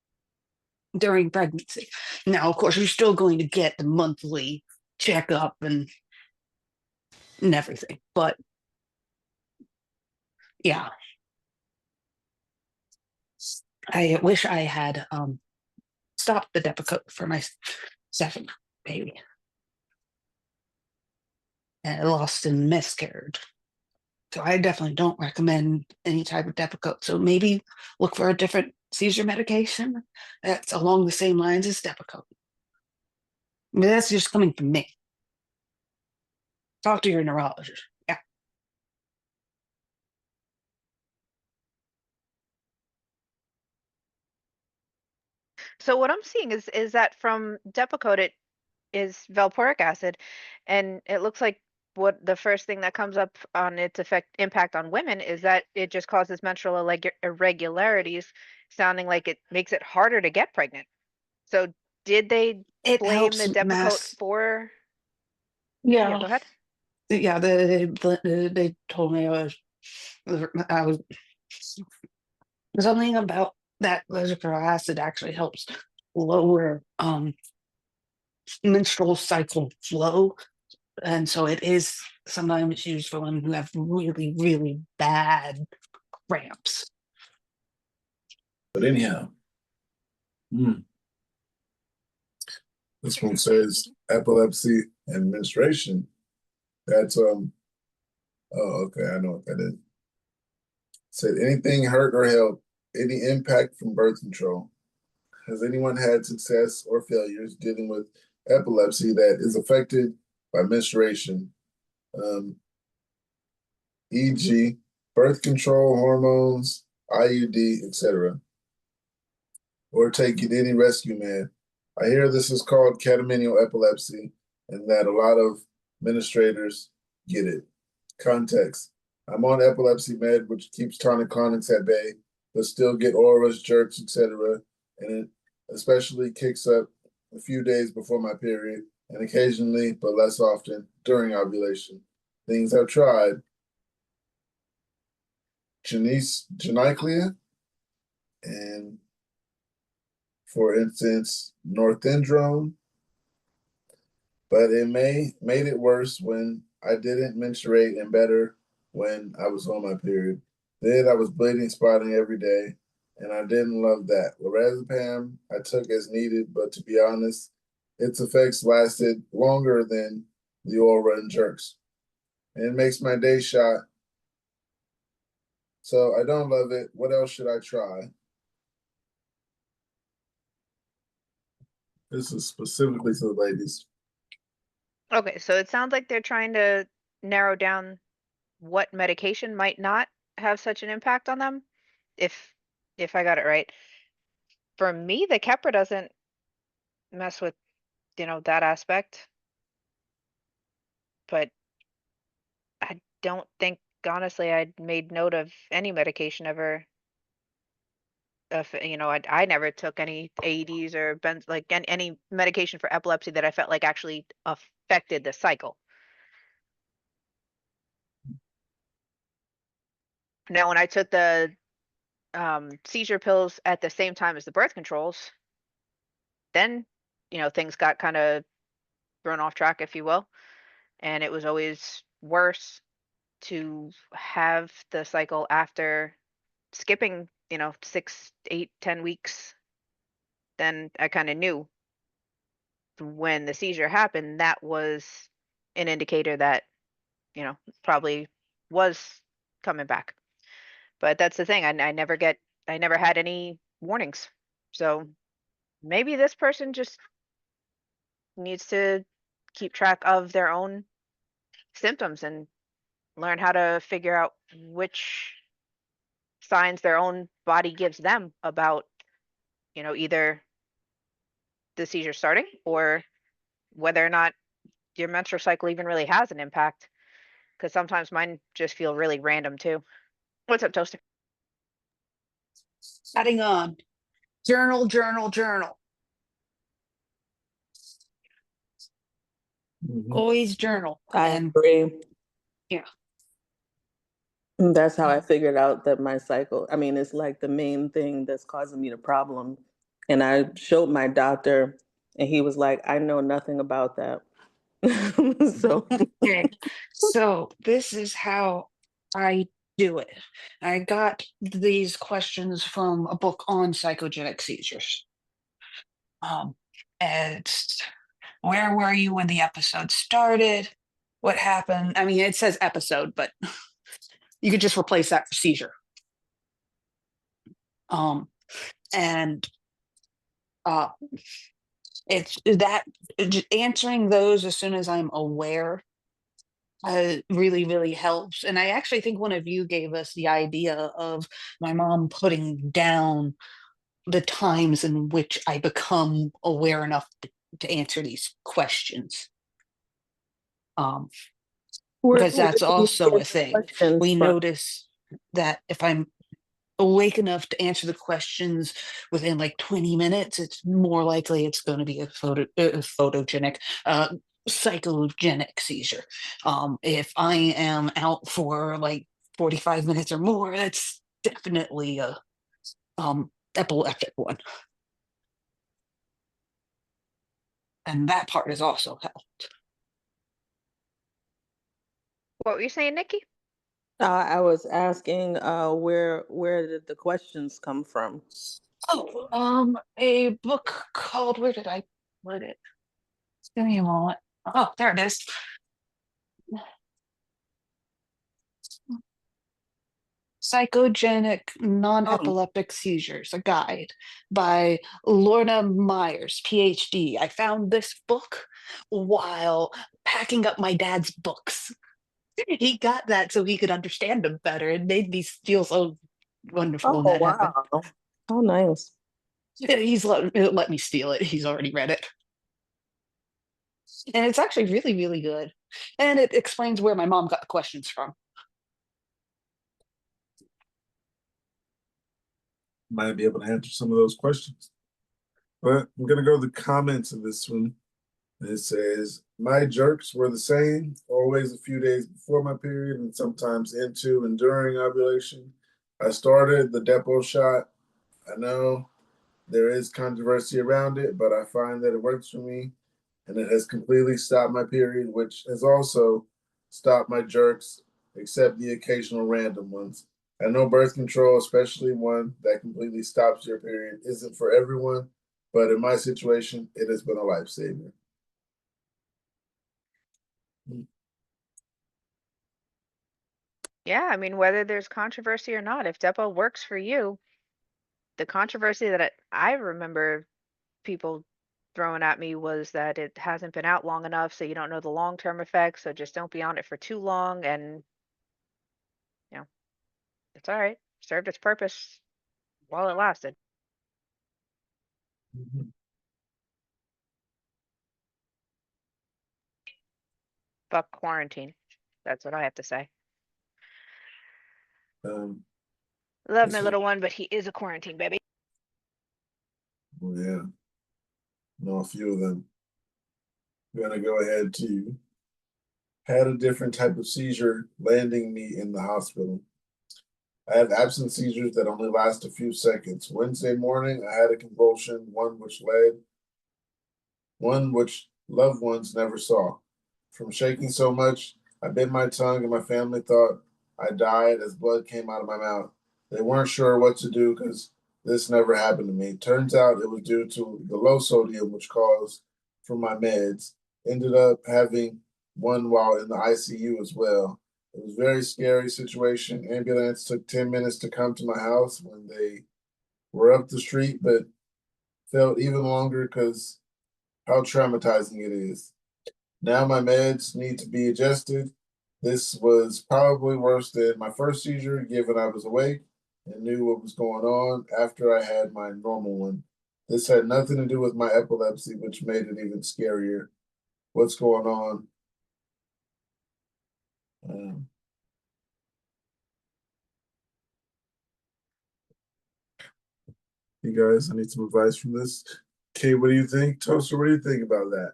Speaker 13: during pregnancy. Now, of course, you're still going to get the monthly checkup and everything, but yeah, I wish I had stopped the Depakote for my second baby. And I lost and miscarried. So I definitely don't recommend any type of Depakote. So maybe look for a different seizure medication that's along the same lines as Depakote. I mean, that's just coming from me. Talk to your neurologist. Yeah.
Speaker 4: So what I'm seeing is that from Depakote it is valproic acid, and it looks like what the first thing that comes up on its impact on women is that it just causes menstrual irregularities, sounding like it makes it harder to get pregnant. So did they
Speaker 13: It
Speaker 4: blame
Speaker 13: helps
Speaker 4: the Depakote
Speaker 13: mass.
Speaker 4: for? Yeah,
Speaker 13: Yeah.
Speaker 4: go ahead.
Speaker 13: Yeah. They told me I was something about that valproic acid actually helps lower menstrual cycle flow. And so it is sometimes used for women who have really, really bad cramps.
Speaker 3: But anyhow, this one says epilepsy and menstruation. That's oh, okay, I know what that is. Said anything hurt or help, any impact from birth control. Has anyone had success or failures dealing with epilepsy that is affected by menstruation? E.g., birth control, hormones, IUD, etc., or taking any rescue med. I hear this is called catamenial epilepsy and that a lot of administrators get it. Context. I'm on epilepsy med, which keeps tonic-clonics at bay, but still get auras, jerks, etc., and it especially kicks up a few days before my period, and occasionally, but less often, during ovulation. Things I've tried: Geniclia, and for instance, norethindrone, but it made it worse when I didn't menstruate and better when I was on my period. Then I was bleeding, spotting every day, and I didn't love that. Lorazepam I took as needed, but to be honest, its effects lasted longer than the aura and jerks. And it makes my day shot. So I don't love it. What else should I try? This is specifically to the ladies.
Speaker 4: Okay, so it sounds like they're trying to narrow down what medication might not have such an impact on them, if I got it right. For me, the Keppra doesn't mess with, that aspect, but I don't think honestly I'd made note of any medication ever you know, I never took any AEDs or like any medication for epilepsy that I felt like actually affected the cycle. Now, when I took the seizure pills at the same time as the birth controls, then, you know, things got kind of thrown off track, if you will. And it was always worse to have the cycle after skipping, you know, 6, 8, 10 weeks. Then I kind of knew when the seizure happened, that was an indicator that, you know, probably was coming back. But that's the thing. I never had any warnings. So maybe this person just needs to keep track of their own symptoms and learn how to figure out which signs their own body gives them about, you know, either the seizure starting or whether or not your menstrual cycle even really has an impact. Because sometimes mine just feel really random too. What's up, Toaster?
Speaker 13: Adding on. Journal, journal, journal. Always journal.
Speaker 7: I
Speaker 13: And
Speaker 7: agree.
Speaker 13: yeah.
Speaker 7: That's how I figured out that my cycle, I mean, it's like the main thing that's causing me the problem. And I showed my doctor, and he was like, I know nothing about that. So,
Speaker 13: Okay. So this is how I do it. I got these questions from a book on psychogenic seizures. It's where were you when the episode started? What happened? I mean, it says episode, but you could just replace that for seizure. And it's that answering those as soon as I'm aware really, really helps. And I actually think one of you gave us the idea of my mom putting down the times in which I become aware enough to answer these questions. Because
Speaker 7: where
Speaker 13: that's
Speaker 7: do you
Speaker 13: also a
Speaker 7: get the
Speaker 13: thing.
Speaker 7: questions
Speaker 13: We
Speaker 7: from?
Speaker 13: notice that if I'm awake enough to answer the questions within like 20 minutes, it's more likely it's going to be a photogenic, psychogenic seizure. If I am out for like 45 minutes or more, that's definitely a epileptic one. And that part has also helped.
Speaker 4: What were you saying, Nikki?
Speaker 7: I was asking where did the questions come from?
Speaker 13: Oh, a book called, where did I put it? Give me a moment. Oh, there it is. Psychogenic Non-Epileptic Seizures, a guide by Lorna Myers, PhD. I found this book while packing up my dad's books. He got that so he could understand them better. It made me feel so wonderful when
Speaker 7: Oh,
Speaker 13: that happened.
Speaker 7: wow. Oh, nice.
Speaker 13: Yeah, he's let me steal it. He's already read it. And it's actually really, really good. And it explains where my mom got the questions from.
Speaker 3: Might be able to answer some of those questions. But I'm gonna go to the comments of this one. It says, my jerks were the same, always a few days before my period and sometimes into and during ovulation. I started the depot shot. I know there is controversy around it, but I find that it works for me and it has completely stopped my period, which has also stopped my jerks, except the occasional random ones. I know birth control, especially one that completely stops your period, isn't for everyone, but in my situation, it has been a lifesaver.
Speaker 4: Yeah, I mean, whether there's controversy or not, if Depo works for you, the controversy that I remember people throwing at me was that it hasn't been out long enough, so you don't know the long-term effects, so just don't be on it for too long, and you know, it's all right. Served its purpose while it lasted. Fuck quarantine. That's what I have to say.
Speaker 3: Um,
Speaker 4: Love my little one, but he is a quarantine baby.
Speaker 3: Oh, yeah. Know a few of them. I'm gonna go ahead to had a different type of seizure landing me in the hospital. I had absent seizures that only last a few seconds. Wednesday morning, I had a convulsion, one which loved ones never saw. From shaking so much, I bit my tongue, and my family thought I died as blood came out of my mouth. They weren't sure what to do because this never happened to me. Turns out it was due to the low sodium, which caused from my meds. Ended up having one while in the ICU as well. It was a very scary situation. Ambulance took 10 minutes to come to my house when they were up the street, but felt even longer because how traumatizing it is. Now my meds need to be adjusted. This was probably worse than my first seizure, given I was awake and knew what was going on after I had my normal one. This had nothing to do with my epilepsy, which made it even scarier. What's going on? Um, you guys, I need some advice from this. Okay, what do you think? Toaster, what do you think about that?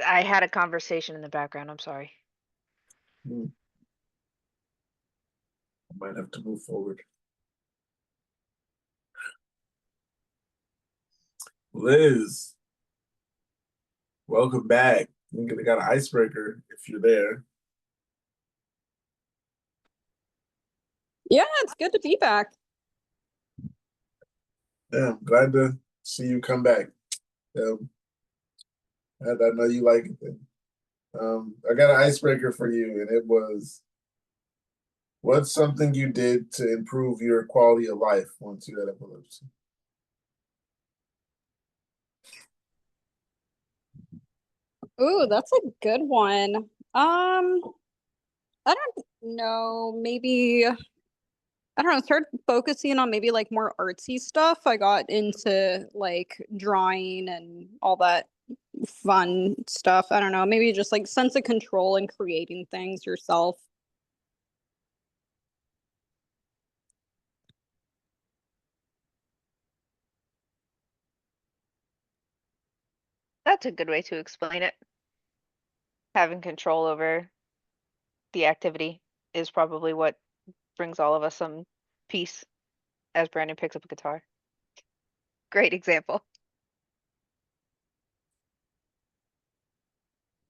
Speaker 4: I had a conversation in the background. I'm sorry.
Speaker 3: I might have to move forward. Liz, welcome back. We got an icebreaker if you're there.
Speaker 15: Yeah, it's good to be back.
Speaker 3: Yeah, I'm glad to see you come back. I know you like it then. I got an icebreaker for you, and it was, what's something you did to improve your quality of life once you had epilepsy?
Speaker 15: Ooh, that's a good one. I don't know, maybe I don't know, started focusing on maybe like more artsy stuff. I got into like drawing and all that fun stuff. I don't know, maybe just like sense of control and creating things yourself.
Speaker 4: That's a good way to explain it. Having control over the activity is probably what brings all of us some peace as Brandon picks up a guitar. Great example.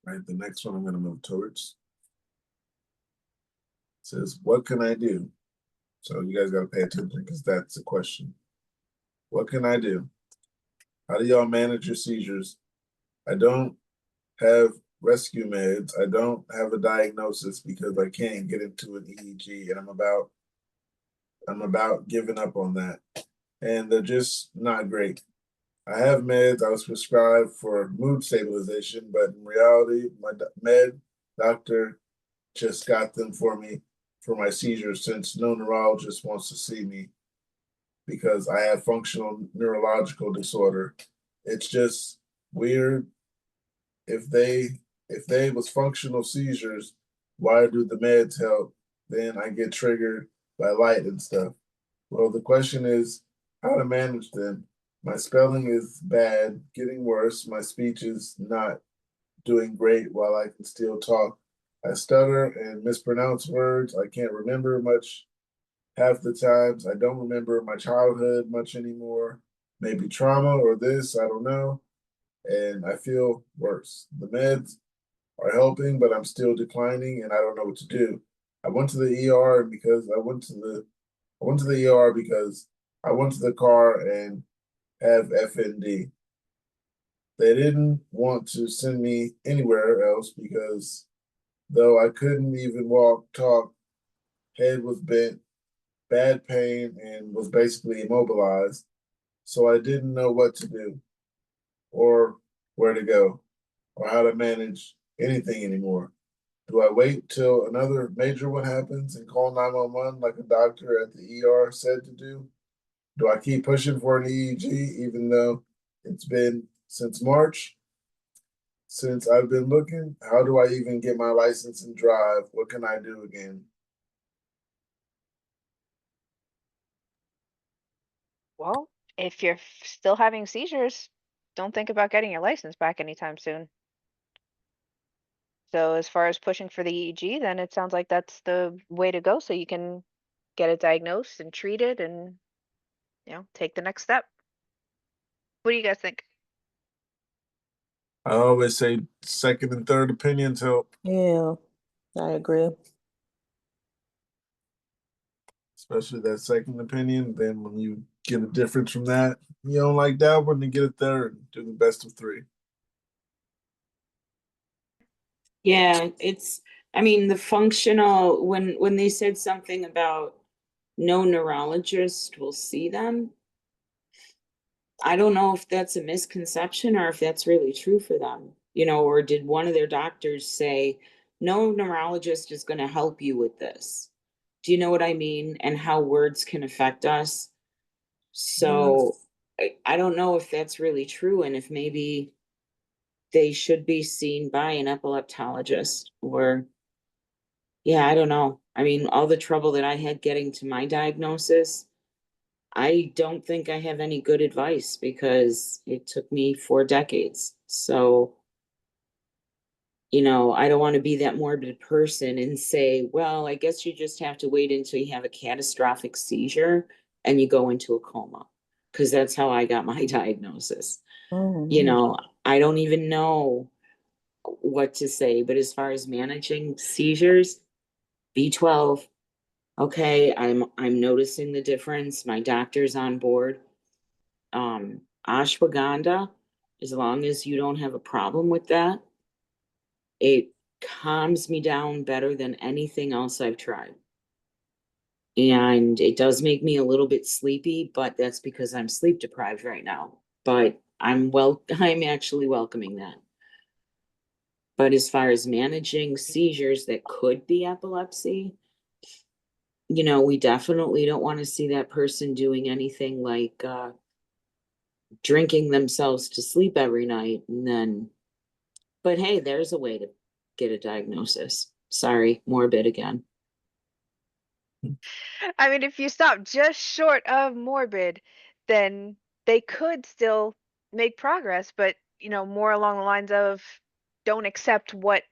Speaker 3: Right, the next one I'm going to move towards says, what can I do? So you guys got to pay attention because that's the question. What can I do? How do y'all manage your seizures? I don't have rescue meds. I don't have a diagnosis because I can't get into an EEG, and I'm about giving up on that. And they're just not great. I have meds I was prescribed for mood stabilization, but in reality, my med doctor just got them for me for my seizures since no neurologist wants to see me because I have functional neurological disorder. It's just weird. If they was functional seizures, why do the meds help? Then I get triggered by light and stuff. Well, the question is how to manage them. My spelling is bad, getting worse. My speech is not doing great while I can still talk. I stutter and mispronounce words. I can't remember much half the times. I don't remember my childhood much anymore. Maybe trauma or this, I don't know. And I feel worse. The meds are helping, but I'm still declining and I don't know what to do. I went to the ER because I went to the ER because I went to the car and have FND. They didn't want to send me anywhere else because though I couldn't even walk, talk, head was bent, bad pain, and was basically immobilized. So I didn't know what to do or where to go or how to manage anything anymore. Do I wait till another major one happens and call 911 like a doctor at the ER said to do? Do I keep pushing for an EEG even though it's been since March? Since I've been looking, how do I even get my license and drive? What can I do again?
Speaker 4: Well, if you're still having seizures, don't think about getting your license back anytime soon. So as far as pushing for the EEG, then it sounds like that's the way to go so you can get it diagnosed and treated and, take the next step. What do you guys think?
Speaker 3: I always say second and third opinions help,
Speaker 7: Yeah, I agree.
Speaker 3: especially that second opinion. Then when you get a difference from that, you don't like that one, then get a third. Do the best of three.
Speaker 8: Yeah, I mean, the functional, when they said something about no neurologist will see them, I don't know if that's a misconception or if that's really true for them, or did one of their doctors say, no neurologist is going to help you with this? Do you know what I mean? And how words can affect us. So I don't know if that's really true and if maybe they should be seen by an epileptologist or, yeah, I don't know. I mean, all the trouble that I had getting to my diagnosis, I don't think I have any good advice because it took me 4 decades. So, I don't want to be that morbid person and say, well, I guess you just have to wait until you have a catastrophic seizure and you go into a coma. Because that's how I got my diagnosis.
Speaker 7: Oh, no.
Speaker 8: I don't even know what to say, but as far as managing seizures, B12, okay, I'm noticing the difference. My doctor's on board. Ashwagandha, as long as you don't have a problem with that, it calms me down better than anything else I've tried. And it does make me a little bit sleepy, but that's because I'm sleep deprived right now. But I'm actually welcoming that. But as far as managing seizures that could be epilepsy, we definitely don't want to see that person doing anything like drinking themselves to sleep every night. But hey, there's a way to get a diagnosis. Sorry, morbid again.
Speaker 4: I mean, if you stop just short of morbid, then they could still make progress, but, more along the lines of don't accept what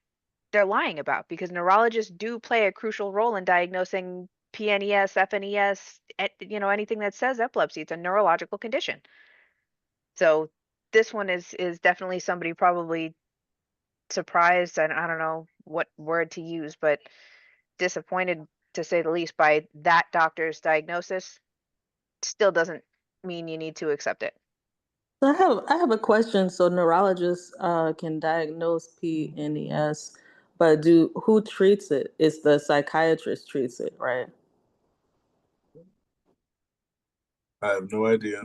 Speaker 4: they're lying about because neurologists do play a crucial role in diagnosing PNES, FNES, anything that says epilepsy. It's a neurological condition. So this one is definitely somebody probably surprised, and I don't know what word to use, but disappointed to say the least by that doctor's diagnosis. Still doesn't mean you need to accept it.
Speaker 7: So I have a question. So neurologists can diagnose PNES, but who treats it? It's the psychiatrist treats it, right?
Speaker 3: I have no idea.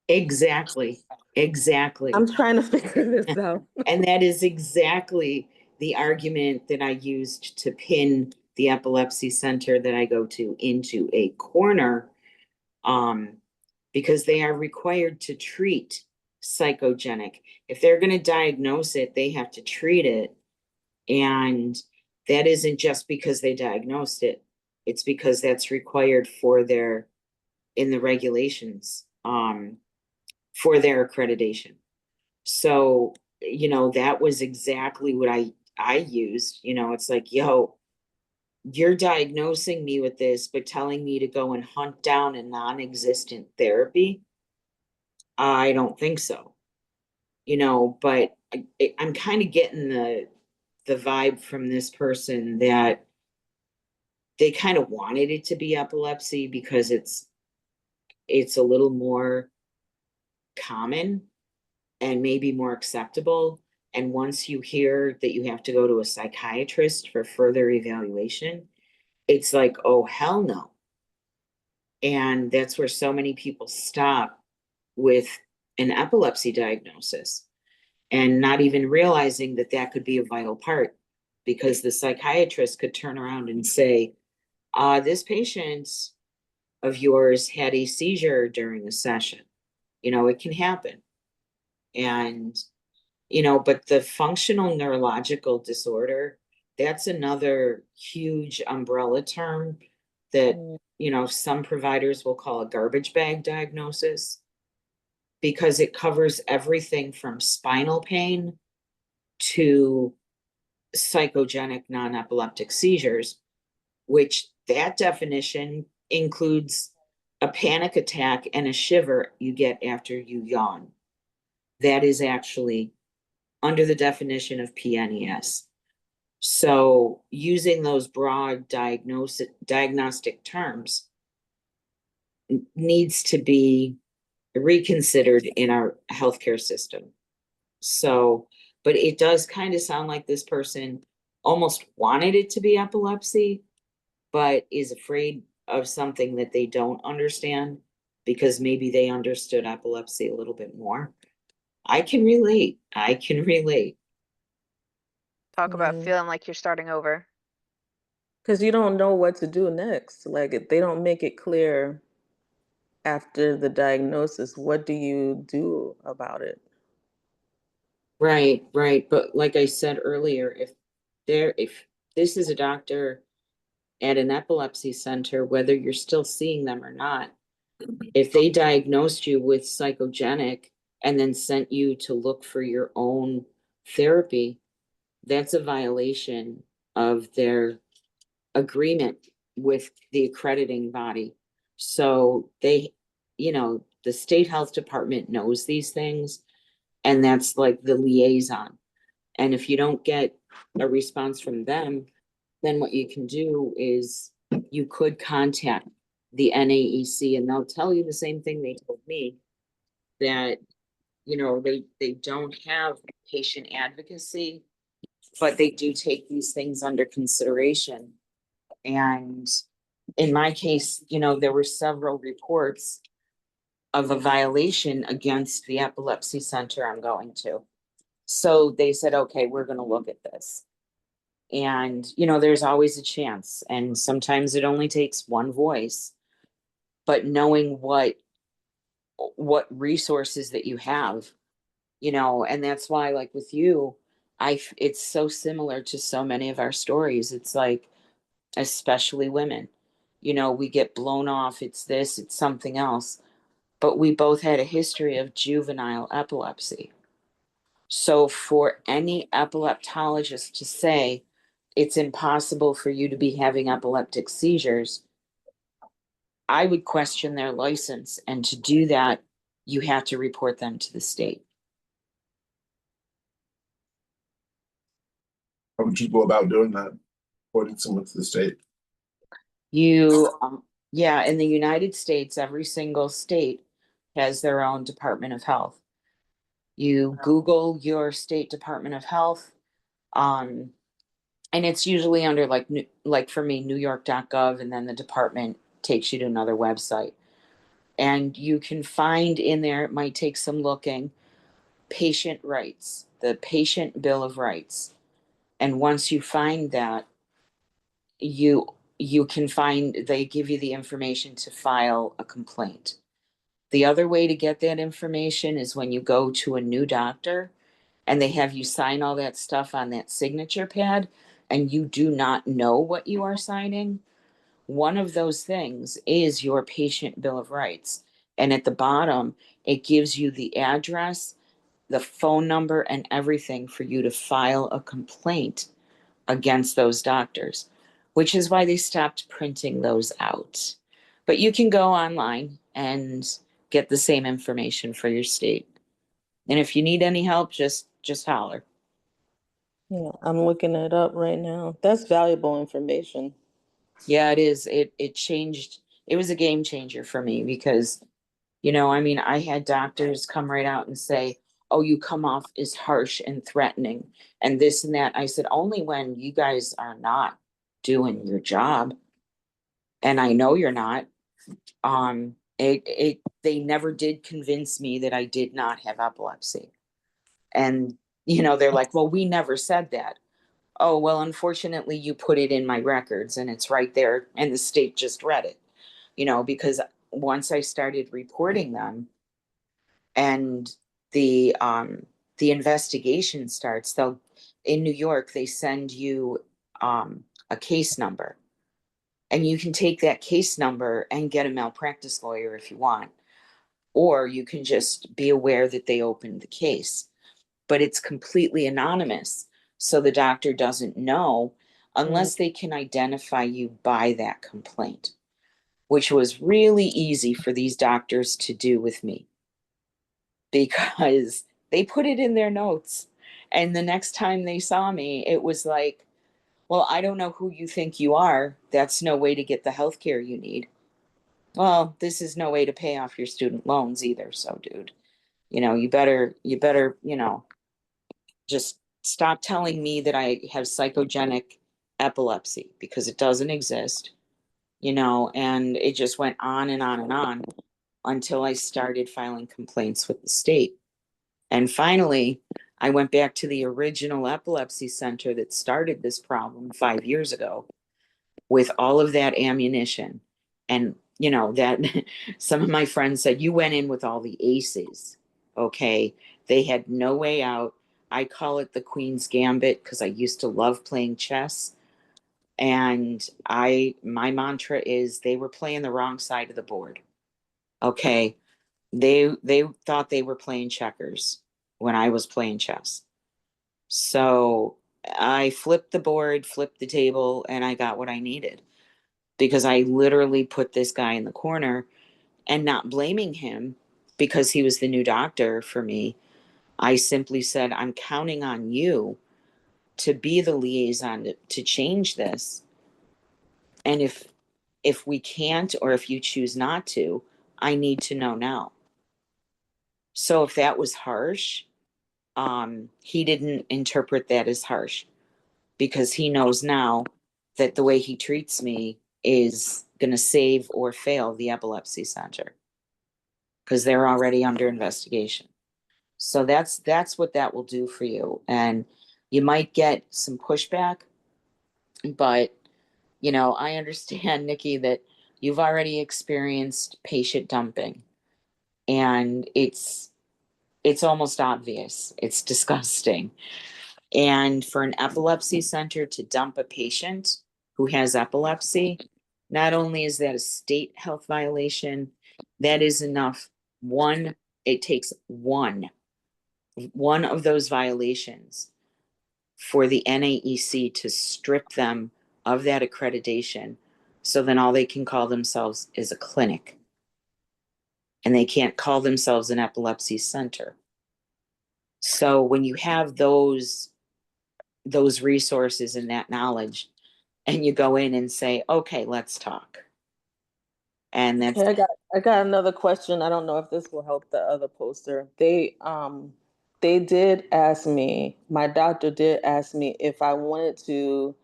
Speaker 8: Exactly.
Speaker 7: I'm trying to figure this out.
Speaker 8: And that is exactly the argument that I used to pin the epilepsy center that I go to into a corner, because they are required to treat psychogenic. If they're going to diagnose it, they have to treat it. And that isn't just because they diagnosed it. It's because that's required in the regulations, for their accreditation. So, that was exactly what I used. It's like, yo, you're diagnosing me with this, but telling me to go and hunt down a non-existent therapy. I don't think so. But I'm kind of getting the vibe from this person that they kind of wanted it to be epilepsy because it's a little more common and maybe more acceptable. And once you hear that you have to go to a psychiatrist for further evaluation, it's like, oh, hell no. And that's where so many people stop with an epilepsy diagnosis and not even realizing that that could be a vital part because the psychiatrist could turn around and say, this patient of yours had a seizure during a session. It can happen. And but the functional neurological disorder, that's another huge umbrella term that, you know, some providers will call a garbage bag diagnosis, because it covers everything from spinal pain to psychogenic non-epileptic seizures, which that definition includes a panic attack and a shiver you get after you yawn. That is actually under the definition of PNES. So using those broad diagnostic terms needs to be reconsidered in our healthcare system. So, but it does kind of sound like this person almost wanted it to be epilepsy, but is afraid of something that they don't understand because maybe they understood epilepsy a little bit more. I can relate. I can relate.
Speaker 4: Talk about
Speaker 7: Yeah.
Speaker 4: feeling like you're starting over.
Speaker 7: Because you don't know what to do next. Like, they don't make it clear after the diagnosis. What do you do about it?
Speaker 8: Right, right. But like I said earlier, if this is a doctor at an epilepsy center, whether you're still seeing them or not, if they diagnosed you with psychogenic and then sent you to look for your own therapy, that's a violation of their agreement with the accrediting body. So they, you know, the state health department knows these things, and that's like the liaison. And if you don't get a response from them, then what you can do is you could contact the NAEC, and they'll tell you the same thing they told me, that, you know, they don't have patient advocacy, but they do take these things under consideration. And in my case, you know, there were several reports of a violation against the epilepsy center I'm going to. So they said, okay, we're going to look at this. And, you know, there's always a chance. And sometimes it only takes one voice, but knowing what resources that you have, you know, and that's why, like with you, it's so similar to so many of our stories. It's like, especially women, you know, we get blown off. It's this, it's something else. But we both had a history of juvenile epilepsy. So for any epileptologist to say it's impossible for you to be having epileptic seizures, I would question their license. And to do that, you have to report them to the state.
Speaker 3: How would you go about doing that? Reporting someone to the state?
Speaker 8: Yeah, in the United States, every single state has their own Department of Health. You Google your state Department of Health, and it's usually under like for me, NewYork.gov, and then the department takes you to another website. And you can find in there, it might take some looking, patient rights, the patient bill of rights. And once you find that, you can find, they give you the information to file a complaint. The other way to get that information is when you go to a new doctor and they have you sign all that stuff on that signature pad and you do not know what you are signing. One of those things is your patient bill of rights. And at the bottom, it gives you the address, the phone number, and everything for you to file a complaint against those doctors, which is why they stopped printing those out. But you can go online and get the same information for your state. And if you need any help, just holler.
Speaker 7: Yeah, I'm looking it up right now. That's valuable information.
Speaker 8: Yeah, it is. It changed. It was a game changer for me because, you know, I mean, I had doctors come right out and say, "Oh, you come off as harsh and threatening and this and that." I said, "Only when you guys are not doing your job." And I know you're not. They never did convince me that I did not have epilepsy. And, you know, they're like, "Well, we never said that." Oh, well, unfortunately, you put it in my records and it's right there, and the state just read it, you know, because once I started reporting them and the investigation starts, they'll, in New York, they send you a case number. And you can take that case number and get a malpractice lawyer if you want. Or you can just be aware that they opened the case. But it's completely anonymous. So the doctor doesn't know unless they can identify you by that complaint, which was really easy for these doctors to do with me because they put it in their notes. And the next time they saw me, it was like, well, I don't know who you think you are. That's no way to get the health care you need. Well, this is no way to pay off your student loans either. So, dude, you better, just stop telling me that I have psychogenic epilepsy because it doesn't exist, and it just went on and on and on until I started filing complaints with the state. And finally, I went back to the original epilepsy center that started this problem 5 years ago with all of that ammunition. And, that some of my friends said, you went in with all the aces. Okay. They had no way out. I call it the Queen's Gambit because I used to love playing chess. And my mantra is they were playing the wrong side of the board. Okay. They thought they were playing checkers when I was playing chess. So I flipped the board, flipped the table, and I got what I needed because I literally put this guy in the corner and not blaming him because he was the new doctor for me. I simply said, I'm counting on you to be the liaison to change this. And if we can't, or if you choose not to, I need to know now. So if that was harsh, he didn't interpret that as harsh because he knows now that the way he treats me is going to save or fail the epilepsy center because they're already under investigation. So that's what that will do for you. And you might get some pushback, but I understand, Nikki, that you've already experienced patient dumping, and it's almost obvious. It's disgusting. And for an epilepsy center to dump a patient who has epilepsy, not only is that a state health violation, that is enough. It takes one of those violations for the NAEC to strip them of that accreditation. So then all they can call themselves is a clinic. And they can't call themselves an epilepsy center. So when you have those resources and that knowledge, and you go in and say, okay, let's talk. And that's
Speaker 7: Okay, I got another question. I don't know if this will help the other poster. They did ask me, my doctor did ask me if I wanted to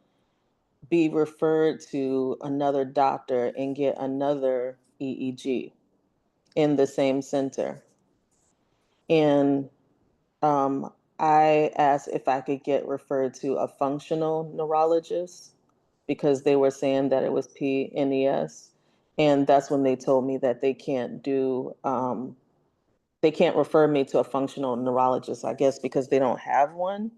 Speaker 7: be referred to another doctor and get another EEG in the same center. And I asked if I could get referred to a functional neurologist because they were saying that it was PNES. And that's when they told me that they can't refer me to a functional neurologist, I guess, because they don't have one.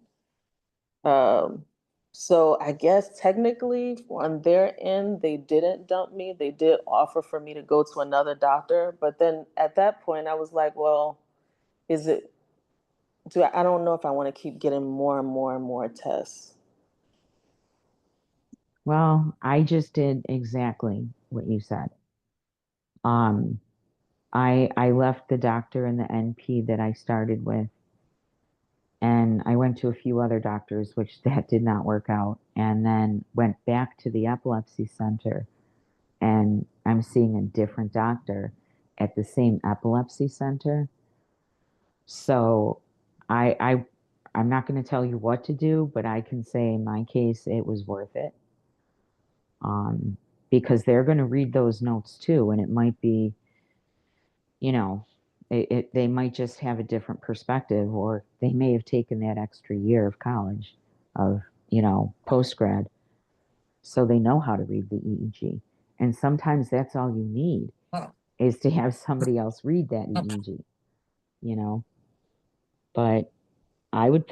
Speaker 7: Um, so I guess technically on their end, they didn't dump me. They did offer for me to go to another doctor. But then at that point, I was like, well, is it, I don't know if I want to keep getting more and more and more tests.
Speaker 6: Well, I just did exactly what you said. Um, I left the doctor and the NP that I started with, and I went to a few other doctors, which that did not work out, and then went back to the epilepsy center, and I'm seeing a different doctor at the same epilepsy center. So I'm not going to tell you what to do, but I can say in my case it was worth it. Because they're going to read those notes too, and it might be, you know, they might just have a different perspective, or they may have taken that extra year of college, of post grad, so they know how to read the EEG. And sometimes that's all you need is to have somebody else read that EEG, you know. But I would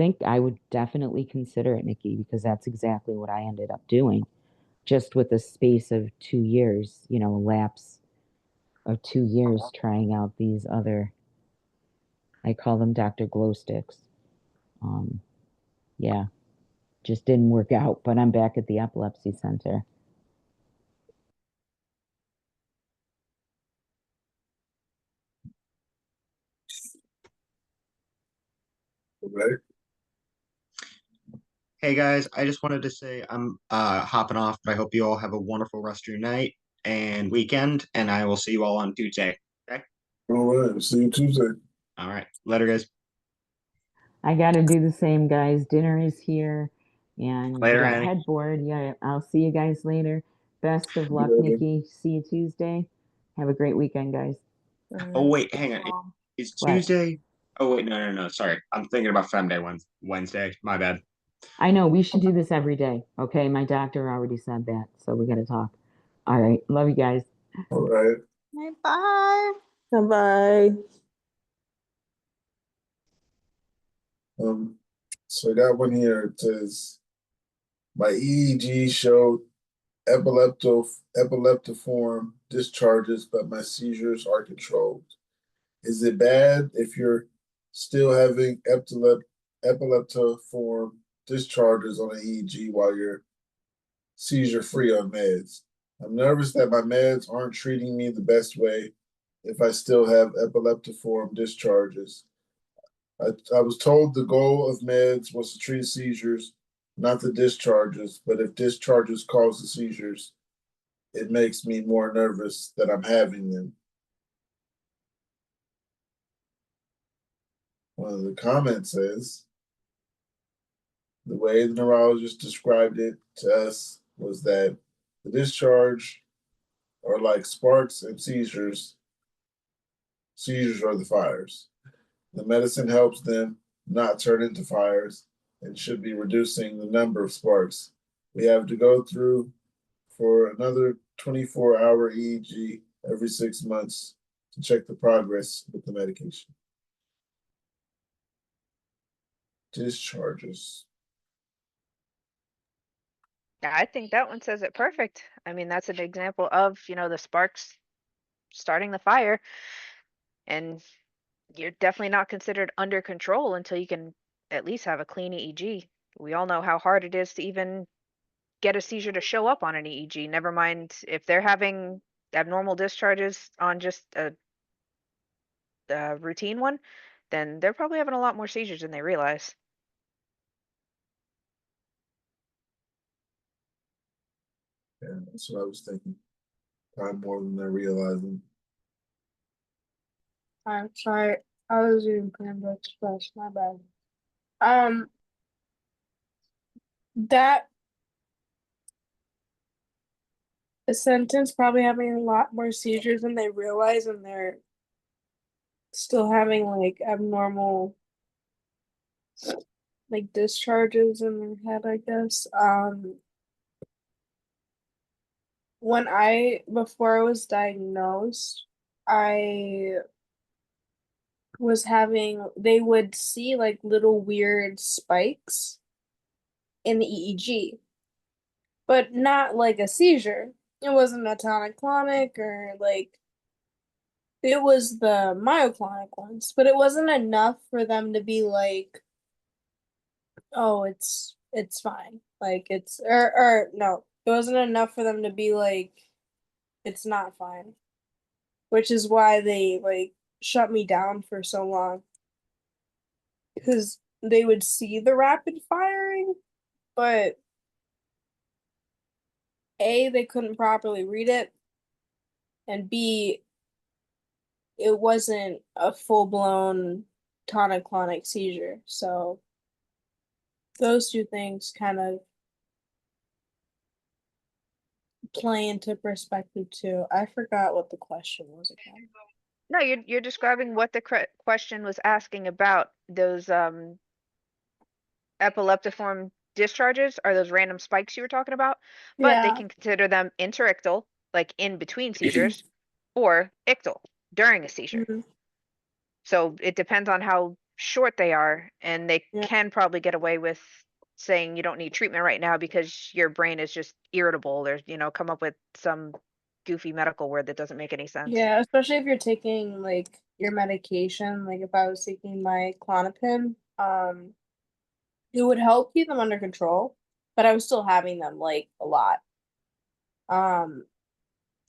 Speaker 6: definitely consider it, Nikki, because that's exactly what I ended up doing. just with a space of 2 years, a lapse of 2 years trying out these other, I call them Dr. Glow Sticks. Yeah, just didn't work out, but I'm back at the epilepsy center.
Speaker 3: Right.
Speaker 14: Hey guys, I just wanted to say I'm hopping off, but I hope you all have a wonderful rest of your night and weekend, and I will see you all on Tuesday. Okay?
Speaker 3: All right. See you Tuesday.
Speaker 14: All right. Later, guys.
Speaker 6: I got to do the same, guys. Dinner is here, and we
Speaker 14: Later,
Speaker 6: got
Speaker 14: Annie.
Speaker 6: headboard. Yeah, I'll see you guys later. Best of luck,
Speaker 3: Later.
Speaker 6: Nikki. See you Tuesday. Have a great weekend, guys.
Speaker 14: Oh wait, hang on. Is
Speaker 6: What?
Speaker 14: Tuesday? Oh wait, no. Sorry, I'm thinking about Femday Wednesday. My bad.
Speaker 6: I know we should do this every day. Okay, my doctor already said that, so we got to talk. All right, love you guys.
Speaker 3: All right.
Speaker 15: Bye.
Speaker 7: Bye.
Speaker 3: So I got one here. It says my EEG showed epileptiform discharges, but my seizures are controlled. Is it bad if you're still having epileptiform discharges on an EEG while you're seizure free on meds? I'm nervous that my meds aren't treating me the best way if I still have epileptiform discharges. I was told the goal of meds was to treat seizures, not the discharges, but if discharges cause the seizures, it makes me more nervous that I'm having them. One of the comments says, the way the neurologist described it to us was that the discharge are like sparks and seizures. Seizures are the fires. The medicine helps them not turn into fires and should be reducing the number of sparks. We have to go through for another 24-hour EEG every 6 months to check the progress with the medication. Discharges.
Speaker 4: I think that one says it perfect. I mean, that's an example of, the sparks starting the fire, and you're definitely not considered under control until you can at least have a clean EEG. We all know how hard it is to even get a seizure to show up on an EEG. Never mind if they're having abnormal discharges on just a routine one, then they're probably having a lot more seizures than they realize.
Speaker 3: Yeah, that's what I was thinking. Probably more than they're realizing.
Speaker 9: I'm sorry. I was reading Panda Express. My bad. That a sentence probably having a lot more seizures than they realize, and they're still having like abnormal like discharges in their head, I guess. Before I was diagnosed, I was having, they would see like little weird spikes in the EEG, but not like a seizure. It wasn't a tonic-clonic or like, it was the myoclonic ones, but it wasn't enough for them to be like, oh, it's fine. Like it's or no, it wasn't enough for them to be like, it's not fine. Which is why they like shut me down for so long. Because they would see the rapid firing, but A, they couldn't properly read it, and B, it wasn't a full-blown tonic-clonic seizure. So those two things kind of play into perspective too. I forgot what the question was again.
Speaker 4: No, you're describing what the question was asking about. Those epileptiform discharges are those random spikes you were talking about, but they
Speaker 9: Yeah.
Speaker 4: can consider them interictal, like in between seizures, or ictal during a seizure.
Speaker 9: Mm-hmm.
Speaker 4: So it depends on how short they are, and they
Speaker 9: Yeah.
Speaker 4: can probably get away with saying you don't need treatment right now because your brain is just irritable, or come up with some goofy medical word that doesn't make any sense.
Speaker 9: Yeah, especially if you're taking like your medication. Like if I was taking my Klonopin, it would help keep them under control, but I was still having them like a lot. Um,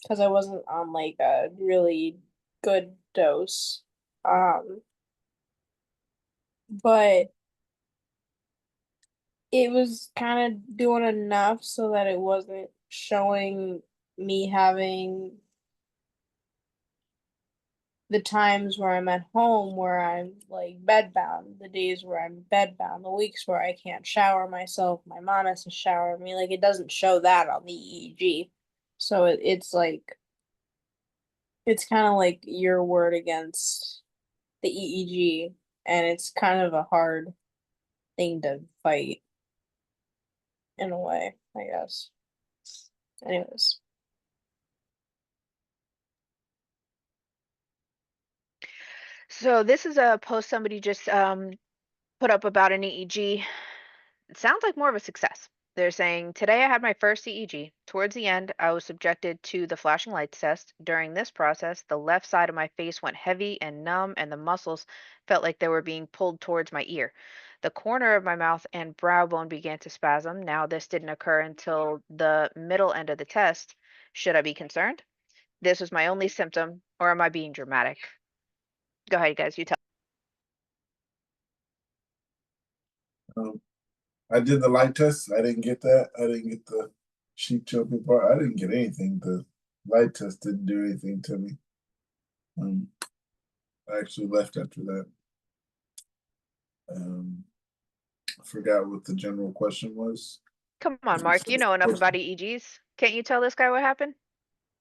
Speaker 9: because I wasn't on like a really good dose. Um, but it was kind of doing enough so that it wasn't showing me having the times where I'm at home where I'm like bedbound, the days where I'm bedbound, the weeks where I can't shower myself, my mom has to shower me. Like it doesn't show that on the EEG. So it's like it's kind of like your word against the EEG, and it's kind of a hard thing to fight in a way, I guess. Anyways.
Speaker 4: So this is a post somebody just put up about an EEG. It sounds like more of a success. They're saying, today I had my first EEG. Towards the end, I was subjected to the flashing lights test. During this process, the left side of my face went heavy and numb, and the muscles felt like they were being pulled towards my ear. The corner of my mouth and brow bone began to spasm. Now, this didn't occur until the middle end of the test. Should I be concerned? This was my only symptom, or am I being dramatic? Go ahead, guys. You tell.
Speaker 3: I did the light test. I didn't get that. I didn't get the sheep choking part. I didn't get anything. The light test didn't do anything to me. I actually left after that. I forgot what the general question was.
Speaker 4: Come on, Mark. You know enough about EEGs. Can't you tell this guy what happened?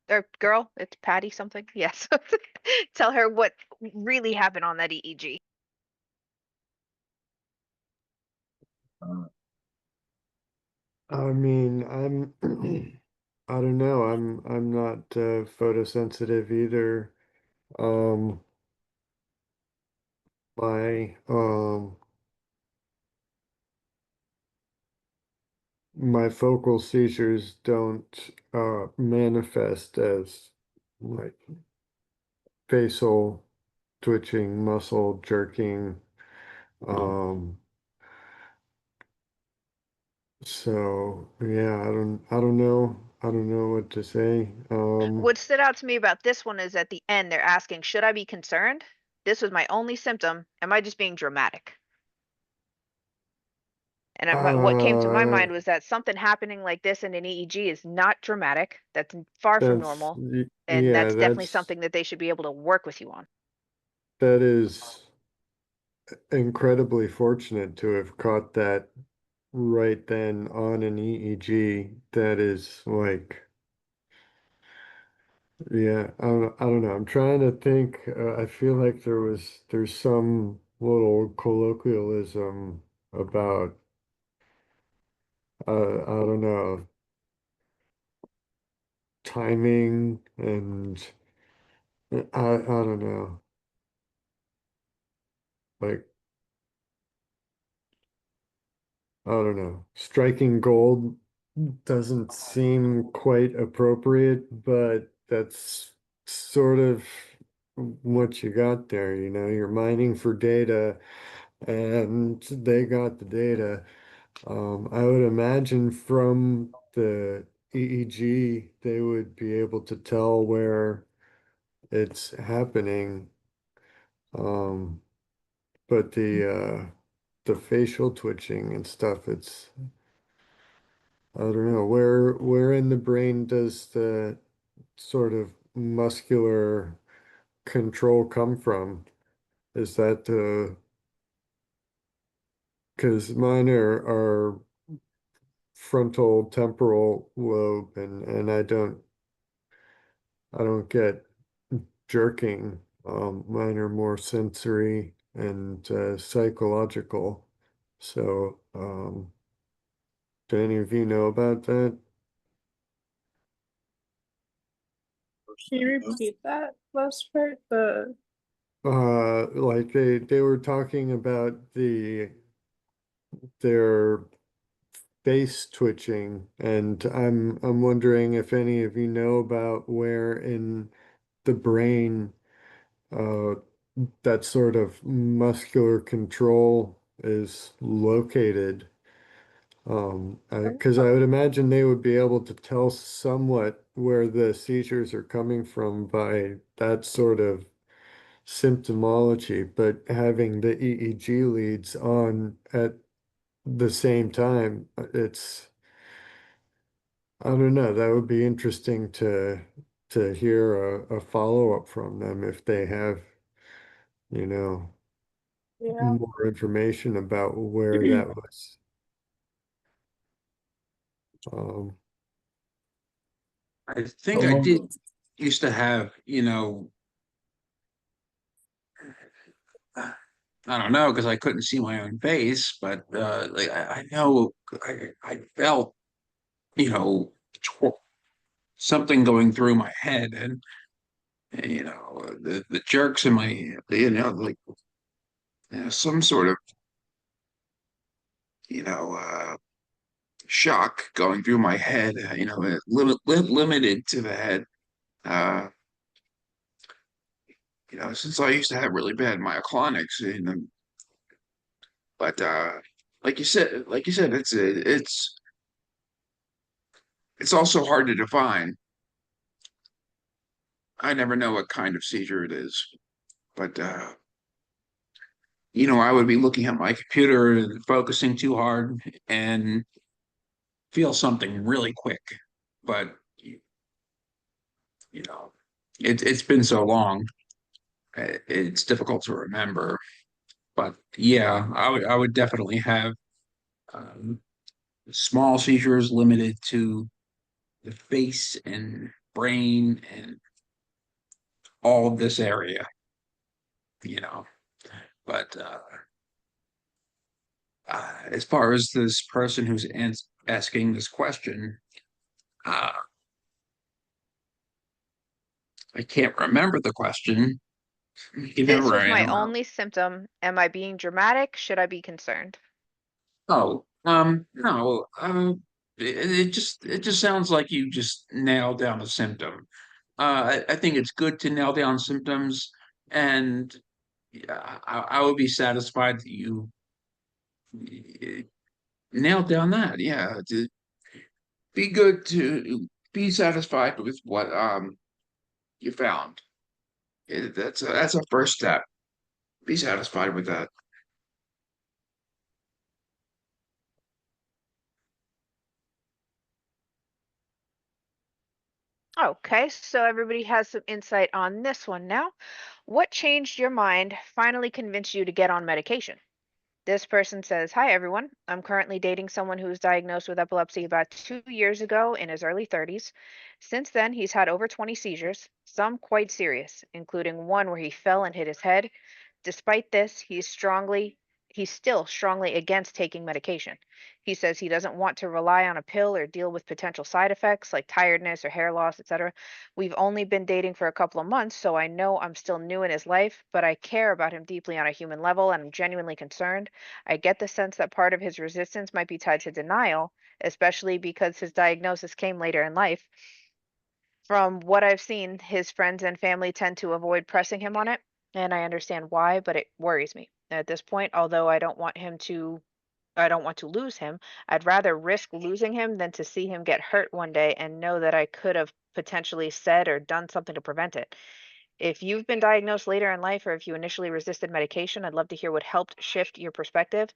Speaker 4: Or girl, it's Patty something. Yes. Tell her what really happened on that EEG.
Speaker 11: I mean, I don't know. I'm not photosensitive either. Um, my my focal seizures don't manifest as like facial twitching, muscle jerking. So yeah, I don't know what to say.
Speaker 4: What stood out to me about this one is at the end, they're asking, should I be concerned? This was my only symptom. Am I just being dramatic? And what came to my mind was that something happening like this in an EEG is not dramatic. That's far from normal. And
Speaker 11: Yeah,
Speaker 4: that's definitely something that they should be able to work with you on.
Speaker 11: that is incredibly fortunate to have caught that right then on an EEG. That is like, yeah, I don't know. I'm trying to think. I feel like there's some little colloquialism about, I don't know, timing and I don't know, like, I don't know. Striking gold doesn't seem quite appropriate, but that's sort of what you got there. You know, you're mining for data and they got the data. I would imagine from the EEG, they would be able to tell where it's happening. Um, but the facial twitching and stuff, it's I don't know where in the brain does the sort of muscular control come from? Is that because mine are frontal temporal lobe and I don't get jerking. Mine are more sensory and psychological. So, do any of you know about that?
Speaker 9: Can you repeat that last part? The
Speaker 11: Like they were talking about their face twitching, and I'm wondering if any of you know about where in the brain that sort of muscular control is located. Because I would imagine they would be able to tell somewhat where the seizures are coming from by that sort of symptomology, but having the EEG leads on at the same time, I don't know, that would be interesting to hear a follow-up from them if they have, you know,
Speaker 9: Yeah.
Speaker 11: more information about where that was.
Speaker 12: I think I did used to have, I don't know because I couldn't see my own face, but like I know I felt, you know, tw- something going through my head, and the jerks in my, like some sort of, you know, shock going through my head, limited to the head. Uh, since I used to have really bad myoclonics, but like you said, it's also hard to define. I never know what kind of seizure it is, but I would be looking at my computer and focusing too hard and feel something really quick. But you know, it's been so long, it's difficult to remember. But yeah, I would definitely have um, small seizures limited to the face and brain and all of this area, you know. But as far as this person who's asking this question, uh, I can't remember the question. You
Speaker 4: This
Speaker 12: never
Speaker 4: was my
Speaker 12: am.
Speaker 4: only symptom. Am I being dramatic? Should I be concerned?
Speaker 12: Oh, no. It just sounds like you just nailed down a symptom. I think it's good to nail down symptoms, and yeah, I would be satisfied that you nailed down that. Yeah, to be good to be satisfied with what you found. That's a first step. Be satisfied with that.
Speaker 4: Okay, so everybody has some insight on this one now. What changed your mind, finally convinced you to get on medication? This person says, "Hi everyone. I'm currently dating someone who was diagnosed with epilepsy about 2 years ago in his early 30s. Since then, he's had over 20 seizures, some quite serious, including one where he fell and hit his head. Despite this, he's still strongly against taking medication. He says he doesn't want to rely on a pill or deal with potential side effects like tiredness or hair loss, etc. We've only been dating for a couple of months, so I know I'm still new in his life, but I care about him deeply on a human level and I'm genuinely concerned. I get the sense that part of his resistance might be tied to denial, especially because his diagnosis came later in life. From what I've seen, his friends and family tend to avoid pressing him on it, and I understand why, but it worries me. At this point, although I don't want to lose him, I'd rather risk losing him than to see him get hurt one day and know that I could have potentially said or done something to prevent it. If you've been diagnosed later in life or if you initially resisted medication, I'd love to hear what helped shift your perspective.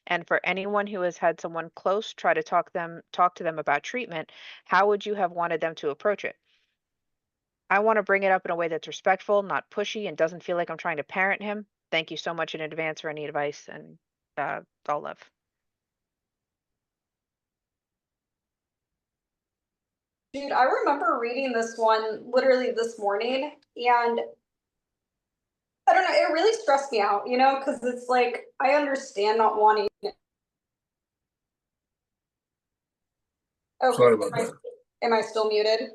Speaker 4: And for anyone who has had someone close try to talk to them about treatment, how would you have wanted them to approach it? I want to bring it up in a way that's respectful, not pushy, and doesn't feel like I'm trying to parent him. Thank you so much in advance for any advice and all love.
Speaker 15: Dude, I remember reading this one literally this morning, and I don't know, it really stressed me out, because it's like I understand not wanting. Okay,
Speaker 3: Sorry about that.
Speaker 15: am I still muted?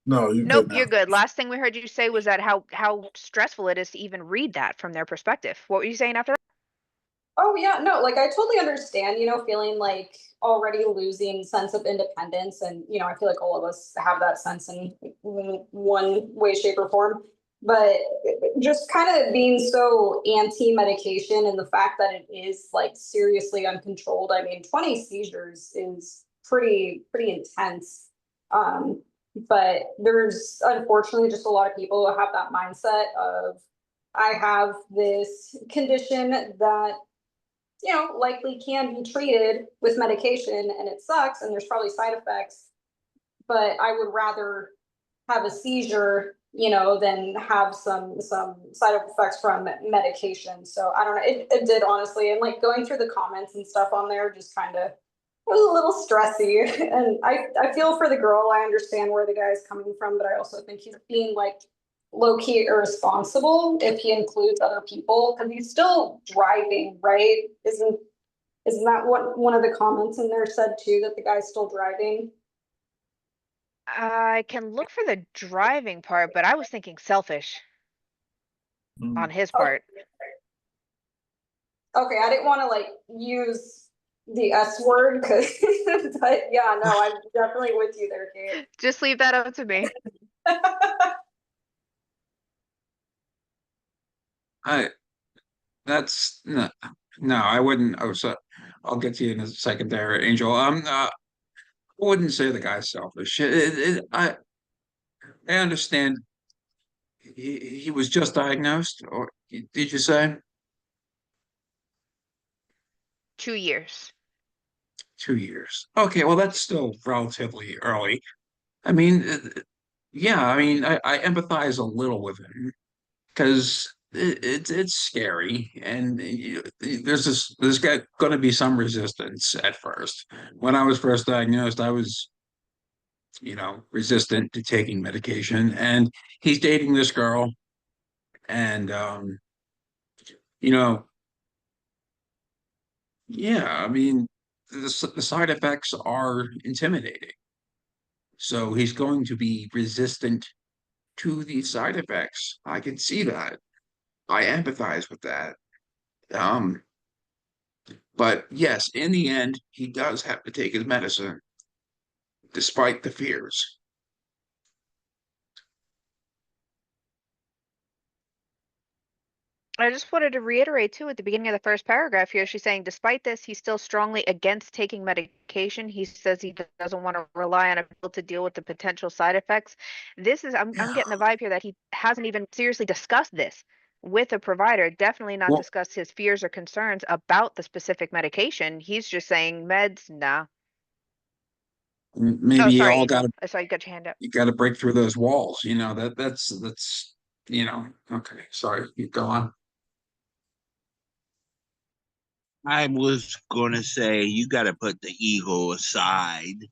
Speaker 3: No, you
Speaker 4: Nope,
Speaker 3: good now.
Speaker 4: you're good. Last thing we heard you say was that how stressful it is to even read that from their perspective. What were you saying after that?
Speaker 15: Oh yeah, no, like I totally understand, feeling like already losing sense of independence. And, I feel like all of us have that sense in one way, shape, or form. But just kind of being so anti-medication and the fact that it is like seriously uncontrolled. I mean, 20 seizures is pretty intense. But there's unfortunately just a lot of people who have that mindset of I have this condition that likely can be treated with medication and it sucks and there's probably side effects, but I would rather have a seizure, than have some side effects from medication. So I don't know. It did honestly, and like going through the comments and stuff on there, just kind of was a little stressy. And I feel for the girl. I understand where the guy's coming from, but I also think he's being like low key irresponsible if he includes other people because he's still driving, right? Isn't that what one of the comments in there said too, that the guy's still driving?
Speaker 4: I can look for the driving part, but I was thinking selfish on his
Speaker 15: Oh,
Speaker 4: part.
Speaker 15: okay, I didn't want to like use the S word because, but yeah, no, I'm definitely with you there, Kate.
Speaker 4: Just leave that up to me.
Speaker 12: I that's no, I wouldn't. Oh, so I'll get to you in a second there, Angel. I wouldn't say the guy's selfish. I understand he was just diagnosed, or did you say
Speaker 4: 2 years.
Speaker 12: 2 years? Okay, well that's still relatively early. I mean, yeah, I mean, I empathize a little with him because it's scary, and there's going to be some resistance at first. When I was first diagnosed, I was resistant to taking medication, and he's dating this girl, and you know, yeah, I mean, the side effects are intimidating. So he's going to be resistant to these side effects. I can see that. I empathize with that. Um, but yes, in the end, he does have to take his medicine, despite the fears.
Speaker 4: I just wanted to reiterate too at the beginning of the first paragraph here, she's saying, despite this, he's still strongly against taking medication. He says he doesn't want to rely on a pill to deal with the potential side effects. I'm
Speaker 12: Yeah.
Speaker 4: getting the vibe here that he hasn't even seriously discussed this with a provider, definitely not
Speaker 12: Well,
Speaker 4: discussed his fears or concerns about the specific medication. He's just saying meds, nah. Oh,
Speaker 12: maybe you
Speaker 4: sorry,
Speaker 12: all got
Speaker 4: Angel.
Speaker 12: to
Speaker 4: I saw you got your hand up.
Speaker 12: break through those walls. That's okay. Sorry, you go on.
Speaker 16: I was going to say you got to put the ego aside.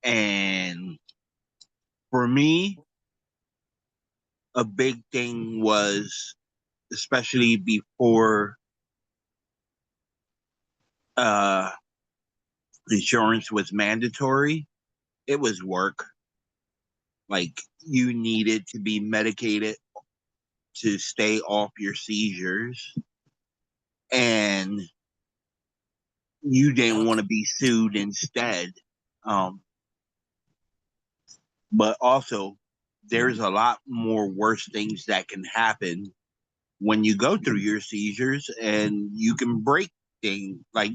Speaker 16: And for me, a big thing was, especially before uh, insurance was mandatory, it was work. Like you needed to be medicated to stay off your seizures. And you didn't want to be sued instead. Um, but also, there's a lot more worse things that can happen when you go through your seizures, and you can break things like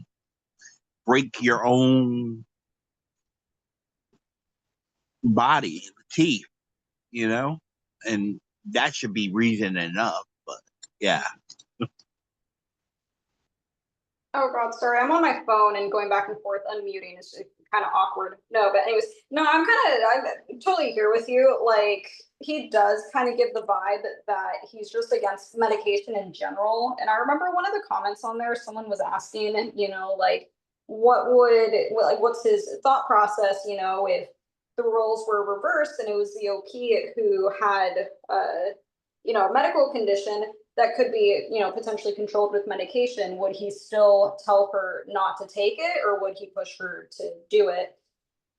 Speaker 16: break your own body, teeth, you know, and that should be reason enough. But yeah.
Speaker 15: Oh God, sorry. I'm on my phone and going back and forth, unmuting is kind of awkward. No, but anyways, no, I'm totally here with you. Like he does kind of give the vibe that he's just against medication in general. And I remember one of the comments on there, someone was asking, like what's his thought process, if the roles were reversed and it was the OP who had a medical condition that could be, potentially controlled with medication, would he still tell her not to take it or would he push her to do it?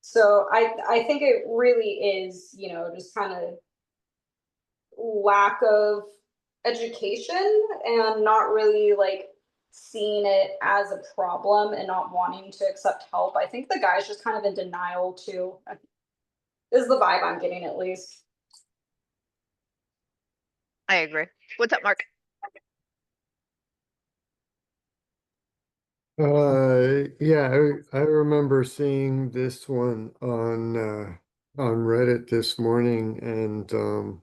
Speaker 15: So I think it really is, just kind of lack of education and not really like seeing it as a problem and not wanting to accept help. I think the guy's just kind of in denial too. Is the vibe I'm getting at least.
Speaker 4: I agree. What's up, Mark?
Speaker 11: Yeah, I remember seeing this one on Reddit this morning, and um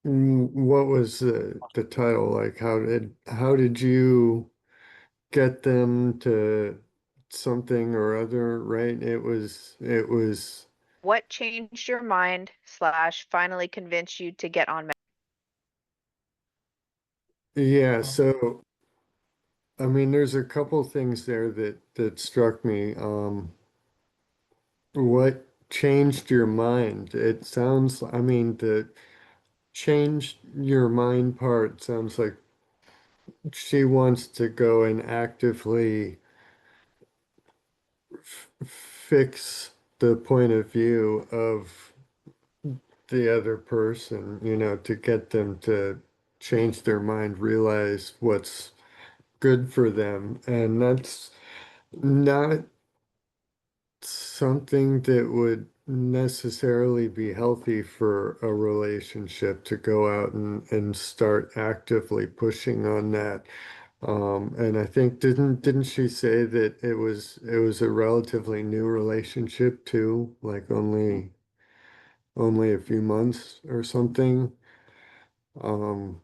Speaker 11: what was the title? Like, how did you get them to something or other, right? It was
Speaker 4: What changed your mind / finally convinced you to get on
Speaker 11: yeah, so I mean there's a couple things there that struck me. What changed your mind? It sounds, I mean, the changed your mind part sounds like she wants to go and actively fix the point of view of the other person, to get them to change their mind, realize what's good for them. And that's not something that would necessarily be healthy for a relationship to go out and start actively pushing on that. And I think didn't she say that it was a relatively new relationship too, like only a few months or something? Um,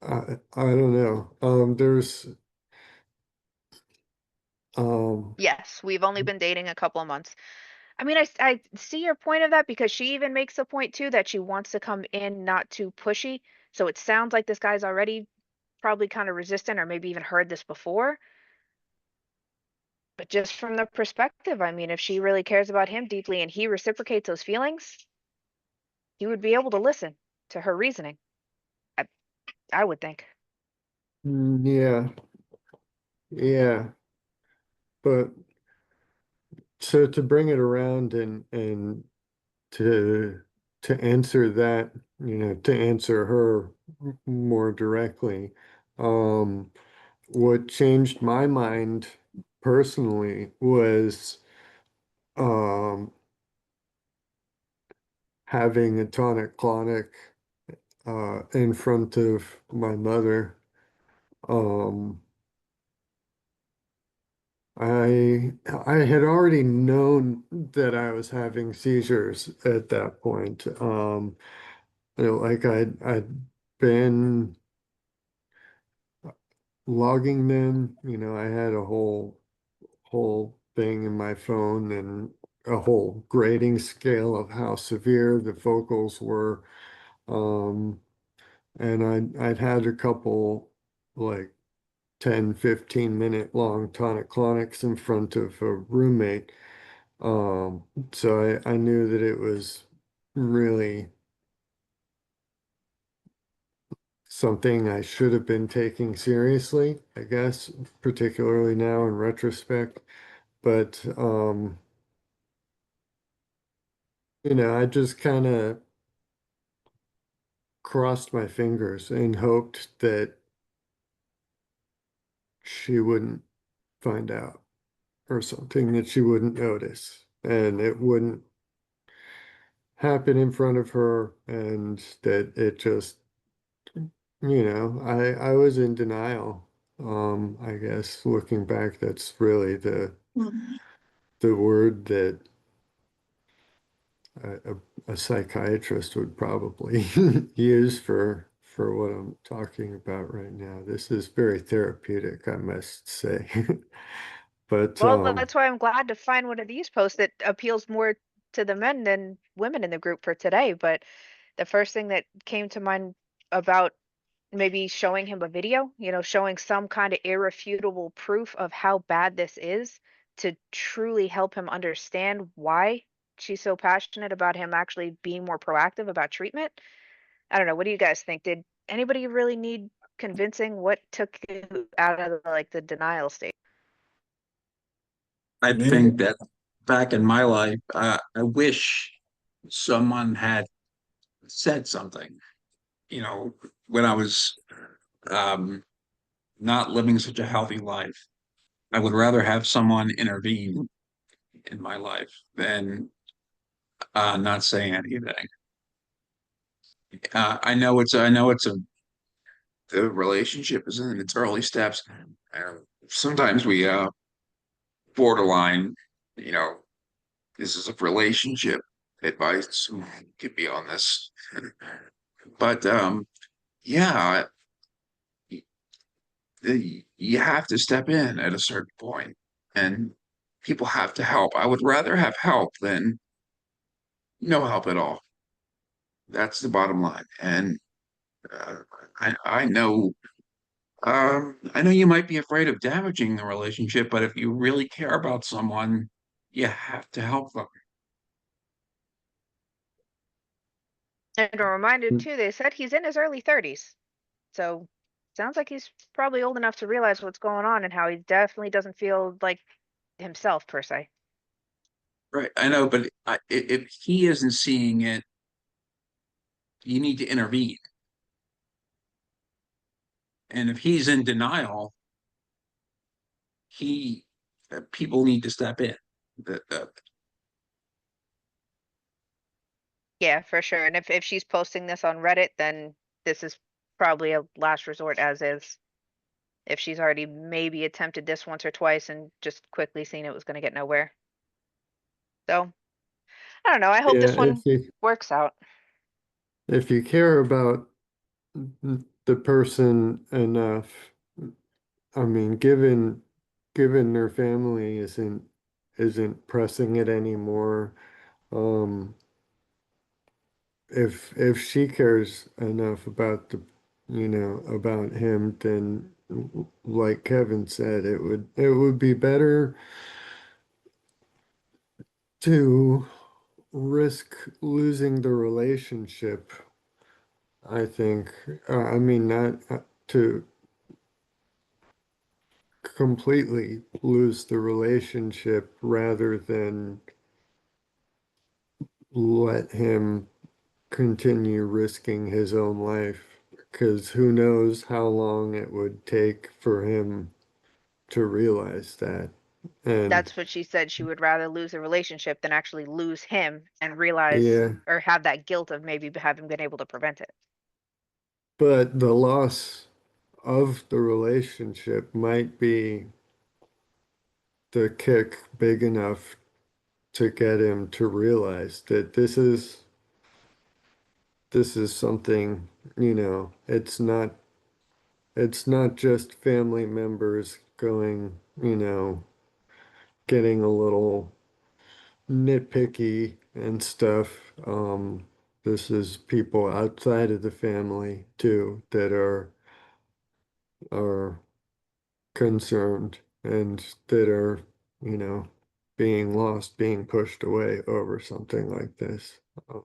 Speaker 11: I don't know. Um,
Speaker 4: Yes, we've only been dating a couple of months. I mean, I see your point of that because she even makes a point too that she wants to come in not too pushy. So it sounds like this guy's already probably kind of resistant or maybe even heard this before. But just from the perspective, I mean, if she really cares about him deeply and he reciprocates those feelings, he would be able to listen to her reasoning. I, I would think.
Speaker 11: yeah, yeah. But so to bring it around and to to answer that, to answer her more directly, um, what changed my mind personally was um having a tonic-clonic in front of my mother. Um, I had already known that I was having seizures at that point. Like I'd been logging them. I had a whole thing in my phone and a whole grading scale of how severe the vocals were. Um, and I'd had a couple like 10, 15-minute long tonic-clonics in front of a roommate. So I knew that it was really something I should have been taking seriously, I guess, particularly now in retrospect. But I just kind of crossed my fingers and hoped that she wouldn't find out or something, that she wouldn't notice and it wouldn't happen in front of her, and that it just, I was in denial. I guess looking back, that's really the word that a psychiatrist would probably use for what I'm talking about right now. This is very therapeutic, I must say. But
Speaker 4: Well, that's why I'm glad to find one of these posts that appeals more to the men than women in the group for today. But the first thing that came to mind about maybe showing him a video, showing some kind of irrefutable proof of how bad this is to truly help him understand why she's so passionate about him actually being more proactive about treatment. I don't know. What do you guys think? Did anybody really need convincing? What took you out of the denial state?
Speaker 12: I
Speaker 3: Me,
Speaker 12: think that back in my life, I wish someone had said something. when I was not living such a healthy life, I would rather have someone intervene in my life than not say anything. I know it's the relationship is in its early steps. Uh, Sometimes we borderline, you know, this is a relationship advice could be on this. But yeah, you have to step in at a certain point, and people have to help. I would rather have help than no help at all. That's the bottom line. And uh, I know I know you might be afraid of damaging the relationship, but if you really care about someone, you have to help them.
Speaker 4: And a reminder too, they said he's in his early 30s. So sounds like he's probably old enough to realize what's going on and how he definitely doesn't feel like himself per se.
Speaker 12: Right. I know, but if he isn't seeing it, you need to intervene. And if he's in denial, he people need to step in. The
Speaker 4: Yeah, for sure. And if she's posting this on Reddit, then this is probably a last resort as is. If she's already maybe attempted this once or twice and just quickly seen it was going to get nowhere. So, I don't know. I hope
Speaker 11: Yeah,
Speaker 4: this one works out.
Speaker 11: if you care about the person enough, I mean, given their family isn't pressing it anymore, um, if she cares enough about about him, then like Kevin said, it would be better to risk losing the relationship, I think. I mean, not to completely lose the relationship rather than let him continue risking his own life. Because who knows how long it would take for him to realize that. And
Speaker 4: That's what she said. She would rather lose a relationship than actually lose him and realize
Speaker 11: yeah,
Speaker 4: or have that guilt of maybe having been able to prevent it.
Speaker 11: but the loss of the relationship might be the kick big enough to get him to realize that this is something, it's not just family members going, getting a little nitpicky and stuff. This is people outside of the family too that are concerned and that are, you know, being lost, being pushed away over something like this. Uh,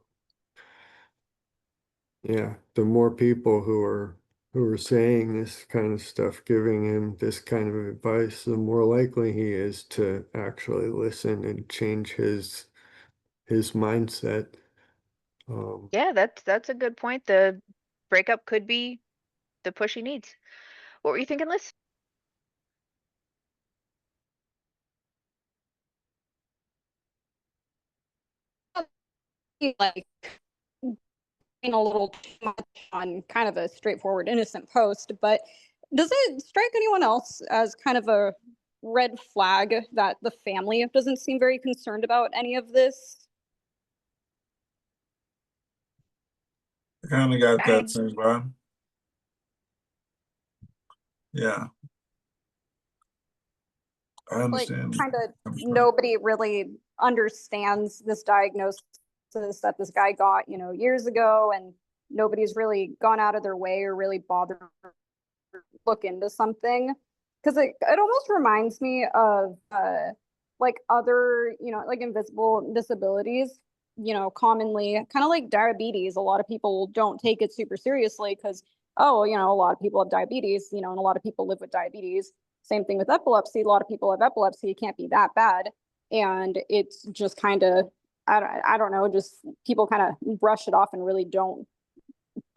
Speaker 11: yeah, the more people who are saying this kind of stuff, giving him this kind of advice, the more likely he is to actually listen and change his mindset.
Speaker 4: Yeah, that's a good point. The breakup could be the push he needs. What were you thinking, Liz?
Speaker 15: Like being a little too much on kind of a straightforward, innocent post, but does it strike anyone else as kind of a red flag that the family doesn't seem very concerned about any of this?
Speaker 3: I kind of got that
Speaker 4: I
Speaker 3: same vibe. Yeah, I
Speaker 15: Like,
Speaker 3: understand.
Speaker 15: kind of nobody really understands this diagnosis that this guy got, years ago, and nobody's really gone out of their way or really bothered to look into something. Because it almost reminds me of like other, like invisible disabilities, commonly kind of like diabetes. A lot of people don't take it super seriously because, oh, a lot of people have diabetes, and a lot of people live with diabetes. Same thing with epilepsy. A lot of people have epilepsy. It can't be that bad. And it's just kind of, I don't know, just people kind of brush it off and really don't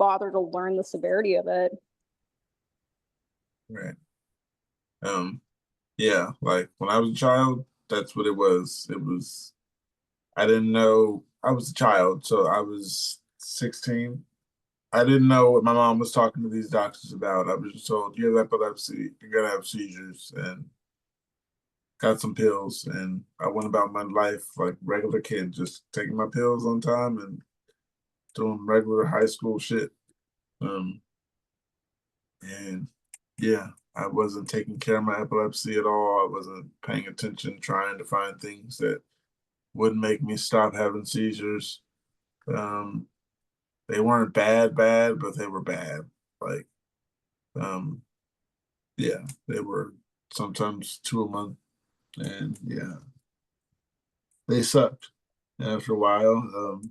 Speaker 15: bother to learn the severity of it.
Speaker 3: Right. Yeah, like when I was a child, that's what it was. I didn't know, I was a child, so I was 16. I didn't know what my mom was talking to these doctors about. I was just told, you have epilepsy, you're gonna have seizures, and got some pills. And I went about my life like regular kid, just taking my pills on time and doing regular high school shit. Um, and yeah, I wasn't taking care of my epilepsy at all. I wasn't paying attention, trying to find things that wouldn't make me stop having seizures. Um, they weren't bad, but they were bad. Like, um, yeah, they were sometimes 2 a month, and yeah, they sucked. After a while,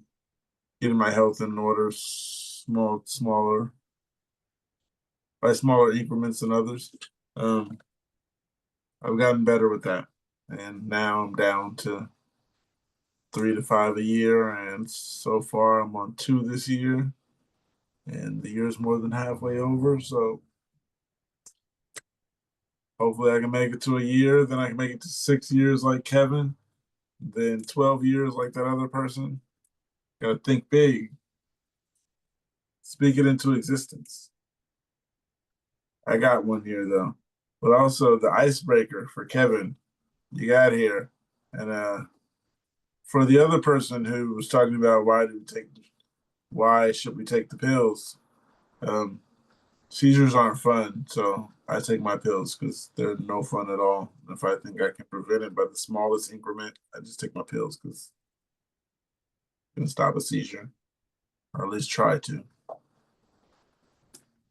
Speaker 3: getting my health in order, smaller by smaller increments than others. Um, I've gotten better with that, and now I'm down to 3 to 5 a year, and so far I'm on 2 this year, and the year's more than halfway over. So hopefully I can make it to a year, then I can make it to 6 years like Kevin, then 12 years like that other person. Gotta think big, speak it into existence. I got one here though, but also the icebreaker for Kevin you got here, and for the other person who was talking about why should we take the pills? Um, Seizures aren't fun, so I take my pills because they're no fun at all. If I think I can prevent it by the smallest increment, I just take my pills because it can stop a seizure, or at least try to.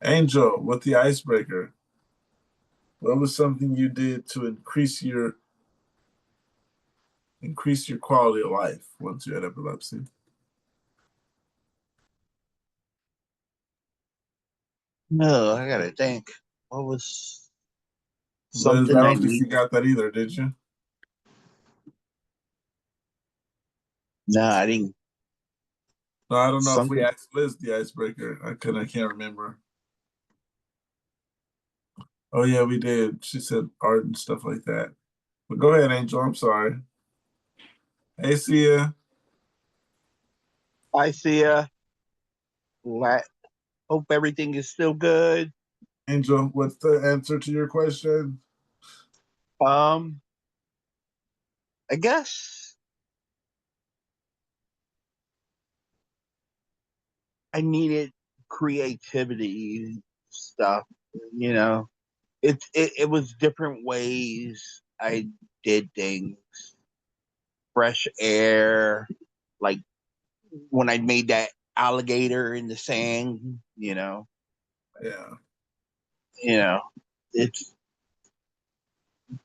Speaker 3: Angel, with the icebreaker, what was something you did to increase your quality of life once you had epilepsy?
Speaker 16: No, I gotta think. What was
Speaker 3: Liz, I
Speaker 16: something I
Speaker 3: don't think
Speaker 16: need?
Speaker 3: you got that either, did you?
Speaker 16: No, I didn't.
Speaker 3: No, I don't know if we
Speaker 16: Something.
Speaker 3: asked Liz the icebreaker. I can't remember. Oh yeah, we did. She said art and stuff like that. But go ahead, Angel. I'm sorry. Hey, Sia.
Speaker 16: I see ya. Hope everything is still good.
Speaker 3: Angel, what's the answer to your question?
Speaker 16: Um, I guess I needed creativity stuff. You know, it was different ways I did things. Fresh air, like when I made that alligator in the sand.
Speaker 3: Yeah.
Speaker 16: You know, it's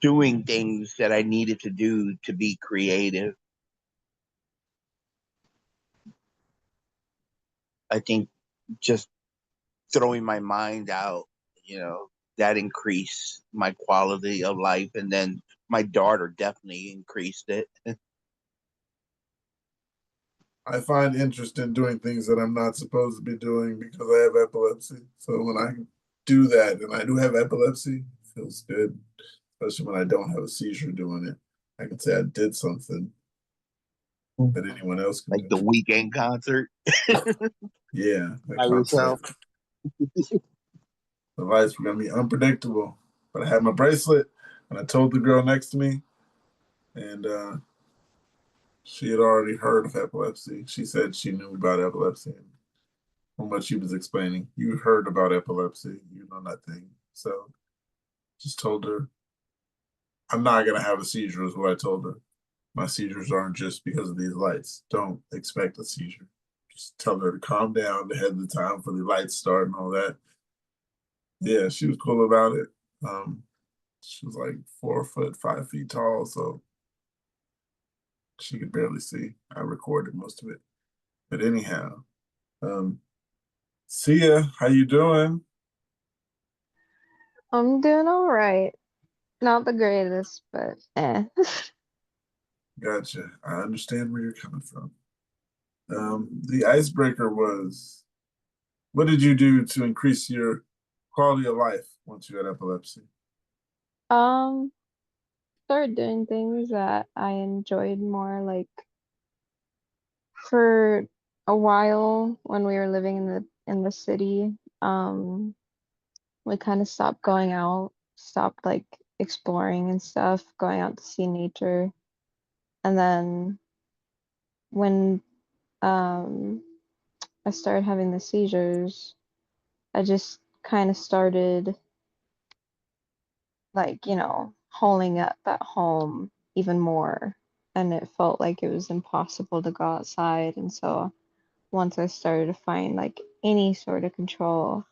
Speaker 16: doing things that I needed to do to be creative. I think just throwing my mind out, you know, that increased my quality of life. And then my daughter definitely increased it.
Speaker 3: I find interest in doing things that I'm not supposed to be doing because I have epilepsy. So when I do that and I do have epilepsy, it feels good, especially when I don't have a seizure doing it. I can say I did something that anyone else can
Speaker 16: Like
Speaker 3: do.
Speaker 16: the weekend concert
Speaker 3: Yeah, that
Speaker 16: by
Speaker 3: concert.
Speaker 16: yourself.
Speaker 3: The lights were gonna be unpredictable. But I had my bracelet and I told the girl next to me, and she had already heard of epilepsy. She said she knew about epilepsy. From what she was explaining, you heard about epilepsy, you know nothing. So just told her, I'm not gonna have a seizure, is what I told her. My seizures aren't just because of these lights. Don't expect a seizure. Just tell her to calm down ahead of the time for the lights start and all that. Yeah, she was cool about it. She was like 4 foot, 5 feet tall, so she could barely see. I recorded most of it. But anyhow, um, Sia, how you doing?
Speaker 17: I'm doing all right. Not the greatest, but eh.
Speaker 3: Gotcha. I understand where you're coming from. The icebreaker was What did you do to increase your quality of life once you had epilepsy?
Speaker 17: Um, Started doing things that I enjoyed more, like for a while when we were living in the city, we kind of stopped going out, stopped like exploring and stuff, going out to see nature. And then when um I started having the seizures, I just kind of started like, holding up at home even more. And it felt like it was impossible to go outside. And so once I started to find like any sort of control,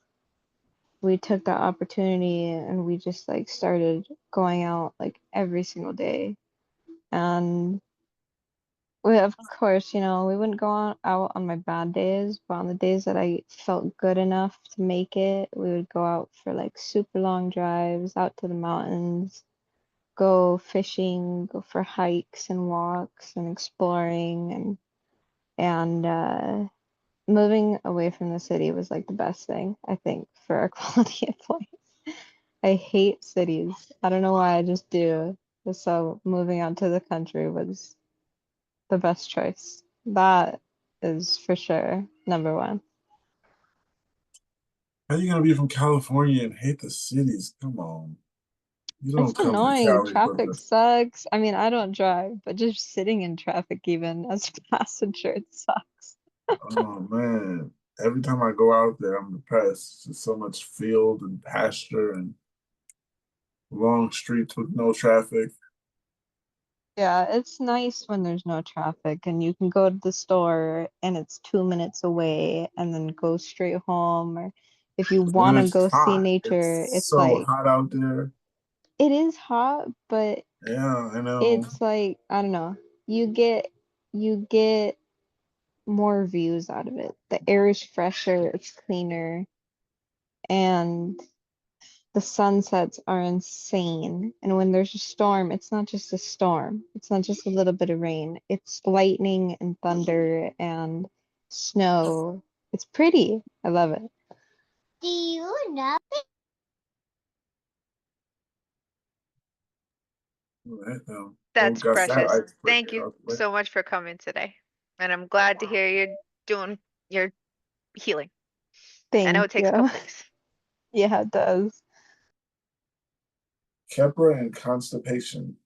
Speaker 17: we took that opportunity and we just like started going out like every single day. And we, of course, we wouldn't go out on my bad days, but on the days that I felt good enough to make it, we would go out for like super long drives out to the mountains, go fishing, go for hikes and walks and exploring and moving away from the city was like the best thing, I think, for our quality of life. I hate cities. I don't know why, I just do. So moving out to the country was the best choice. That is for sure number one.
Speaker 3: How you gonna be from California and hate the cities? Come on. You don't
Speaker 17: It's
Speaker 3: come to
Speaker 17: annoying.
Speaker 3: Cali for
Speaker 17: Traffic
Speaker 3: the
Speaker 17: sucks. I mean, I don't drive, but just sitting in traffic even as a passenger, it sucks.
Speaker 3: oh man. Every time I go out there, I'm depressed. There's so much field and pasture and long streets with no traffic.
Speaker 17: Yeah, it's nice when there's no traffic and you can go to the store and it's 2 minutes away and then go straight home. Or if you
Speaker 3: And
Speaker 17: want to
Speaker 3: it's
Speaker 17: go see
Speaker 3: hot.
Speaker 17: nature,
Speaker 3: It's
Speaker 17: it's
Speaker 3: so
Speaker 17: like
Speaker 3: hot out there.
Speaker 17: it is hot, but
Speaker 3: Yeah, I know.
Speaker 17: it's like I don't know. You get more views out of it. The air is fresher, it's cleaner, and the sunsets are insane. And when there's a storm, it's not just a storm. It's not just a little bit of rain. It's lightning and thunder and snow. It's pretty. I love it.
Speaker 18: Do you know?
Speaker 3: Right now. Well,
Speaker 4: That's
Speaker 3: got
Speaker 4: precious.
Speaker 3: satellites for
Speaker 4: Thank
Speaker 3: here
Speaker 4: you
Speaker 3: out the way.
Speaker 4: so much for coming today. And I'm glad to hear you're doing your healing. I know
Speaker 17: Thank
Speaker 4: it takes a
Speaker 17: you.
Speaker 4: couple days.
Speaker 17: Yeah, it does.
Speaker 3: Keppra and constipation.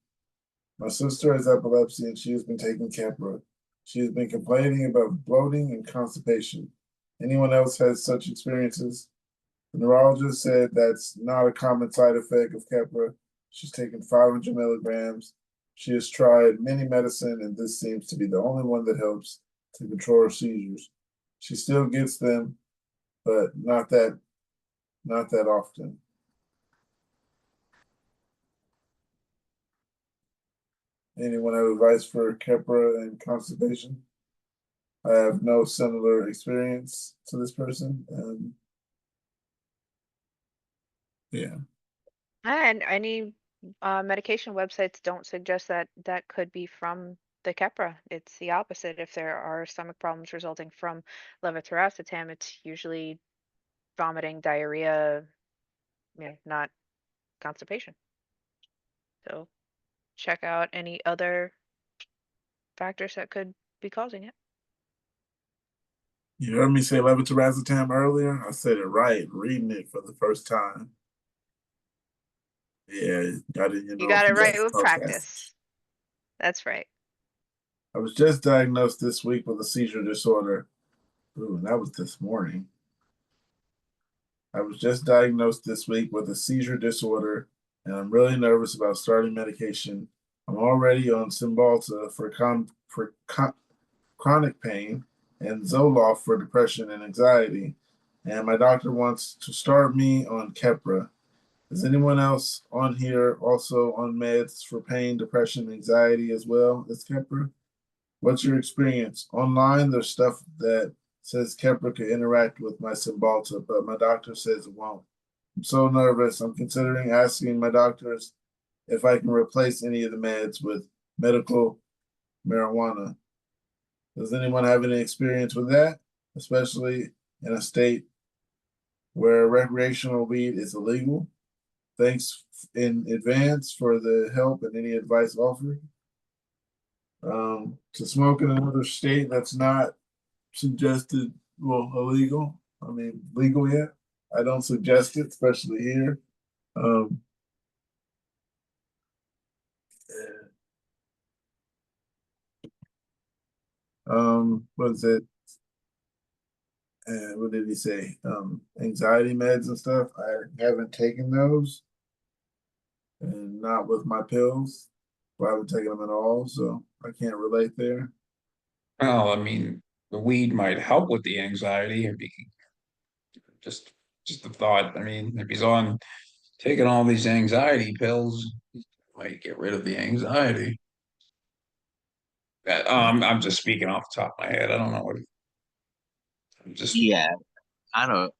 Speaker 3: My sister has epilepsy and she has been taking Keppra. She has been complaining about bloating and constipation. Anyone else has such experiences? The neurologist said that's not a common side effect of Keppra. She's taken 500 milligrams. She has tried many medicine, and this seems to be the only one that helps to control her seizures. She still gets them, but not that often. Anyone have advice for Keppra and constipation? I have no similar experience to this person, and yeah.
Speaker 4: And any medication websites don't suggest that that could be from the Keppra. It's the opposite. If there are stomach problems resulting from levetiracetam, it's usually vomiting, diarrhea, not constipation. So check out any other factors that could be causing it.
Speaker 3: You heard me say levetiracetam earlier. I said it right, reading it for the first time. Yeah, I didn't
Speaker 4: You
Speaker 3: know
Speaker 4: got
Speaker 3: if
Speaker 4: it
Speaker 3: you
Speaker 4: right
Speaker 3: guys
Speaker 4: with
Speaker 3: talk fast.
Speaker 4: practice. That's right.
Speaker 3: I was just diagnosed this week with a seizure disorder. Ooh, that was this morning. I was just diagnosed this week with a seizure disorder, and I'm really nervous about starting medication. I'm already on Cymbalta for chronic pain and Zoloft for depression and anxiety, and my doctor wants to start me on Keppra. Is anyone else on here also on meds for pain, depression, anxiety as well as Keppra? What's your experience? Online, there's stuff that says Keppra could interact with my Cymbalta, but my doctor says it won't. I'm so nervous. I'm considering asking my doctors if I can replace any of the meds with medical marijuana. Does anyone have any experience with that, especially in a state where recreational weed is illegal. Thanks in advance for the help and any advice offered. To smoke in another state that's not suggested, well, illegal. I mean, legal yet. I don't suggest it, especially here. Um, what is it? What did he say? Anxiety meds and stuff. I haven't taken those, and not with my pills. I haven't taken them at all, so I can't relate there.
Speaker 12: Well, I mean, the weed might help with the anxiety and be just just a thought. I mean, if he's on taking all these anxiety pills, might get rid of the anxiety. I'm just speaking off the top of my head. I don't know what I'm just
Speaker 16: Yeah, I don't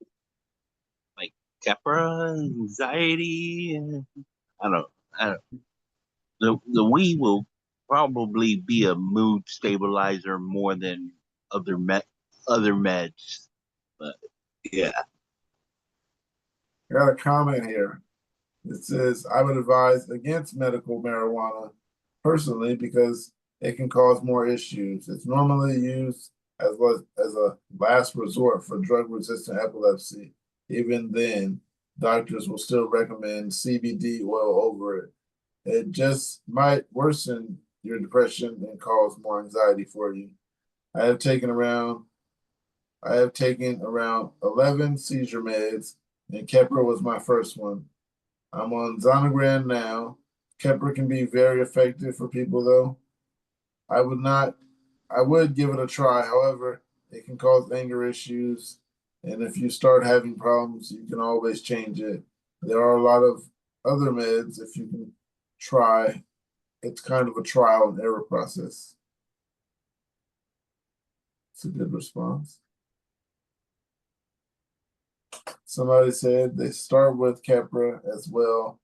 Speaker 16: like Capra anxiety. I don't. I don't. The weed will probably be a mood stabilizer more than other other meds. But yeah,
Speaker 3: I got a comment here. It says, I would advise against medical marijuana personally because it can cause more issues. It's normally used as a last resort for drug-resistant epilepsy. Even then, doctors will still recommend CBD oil over it. It just might worsen your depression and cause more anxiety for you. I have taken around I have taken around 11 seizure meds, and Keppra was my first one. I'm on Zonegran now. Keppra can be very effective for people though. I would not I would give it a try. However, it can cause anger issues. And if you start having problems, you can always change it. There are a lot of other meds if you can try. It's kind of a trial and error process. It's a good response. Somebody said they start with Keppra as well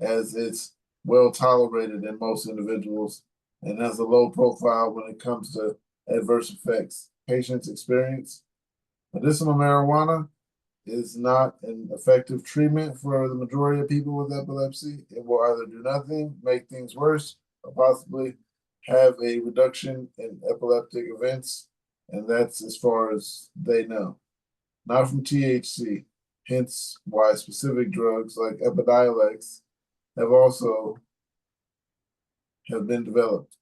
Speaker 3: as it's well tolerated in most individuals and has a low profile when it comes to adverse effects patients experience. Medicinal marijuana is not an effective treatment for the majority of people with epilepsy. It will either do nothing, make things worse, or possibly have a reduction in epileptic events, and that's as far as they know. Not from THC, hence why specific drugs like Epidiolex have been developed.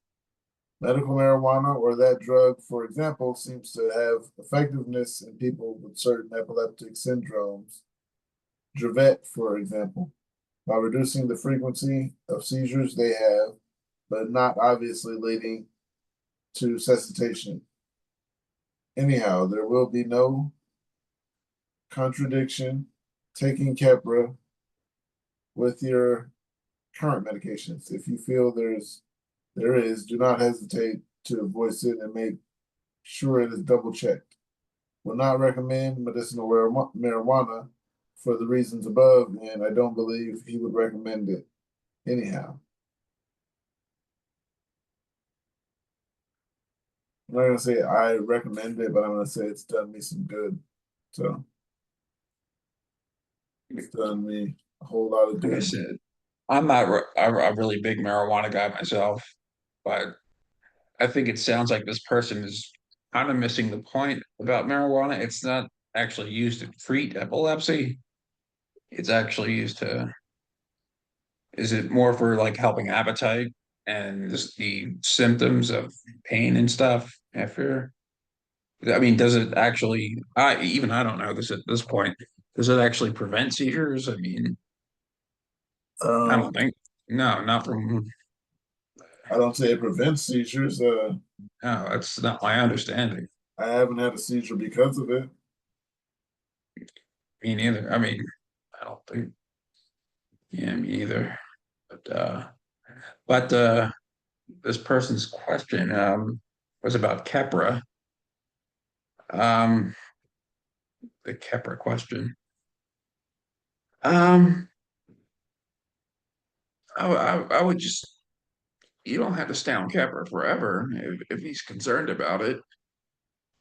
Speaker 3: Medical marijuana or that drug, for example, seems to have effectiveness in people with certain epileptic syndromes. Dravet, for example, by reducing the frequency of seizures they have, but not obviously leading to cessation. Anyhow, there will be no contradiction taking Keppra with your current medications. If you feel there is, do not hesitate to voice it and make sure it is double checked. Will not recommend medicinal marijuana for the reasons above, and I don't believe he would recommend it anyhow. I'm not gonna say I recommend it, but I'm gonna say it's done me some good. So it's done me a whole lot of
Speaker 12: like I
Speaker 3: good.
Speaker 12: said, I'm not a really big marijuana guy myself, but I think it sounds like this person is kind of missing the point about marijuana. It's not actually used to treat epilepsy. It's actually used to, is it more for like helping appetite and just the symptoms of pain and stuff after? I mean, does it actually, I don't know this at this point. Does it actually prevent seizures? I mean, I don't think, no, not from,
Speaker 3: I don't say it prevents seizures.
Speaker 12: no, that's not my understanding.
Speaker 3: I haven't had a seizure because of it.
Speaker 12: Me neither. I mean, I don't think, yeah, me either. But this person's question was about Kepra. Um, the Kepra question. Um, I would just, you don't have to stay on Kepra forever if he's concerned about it.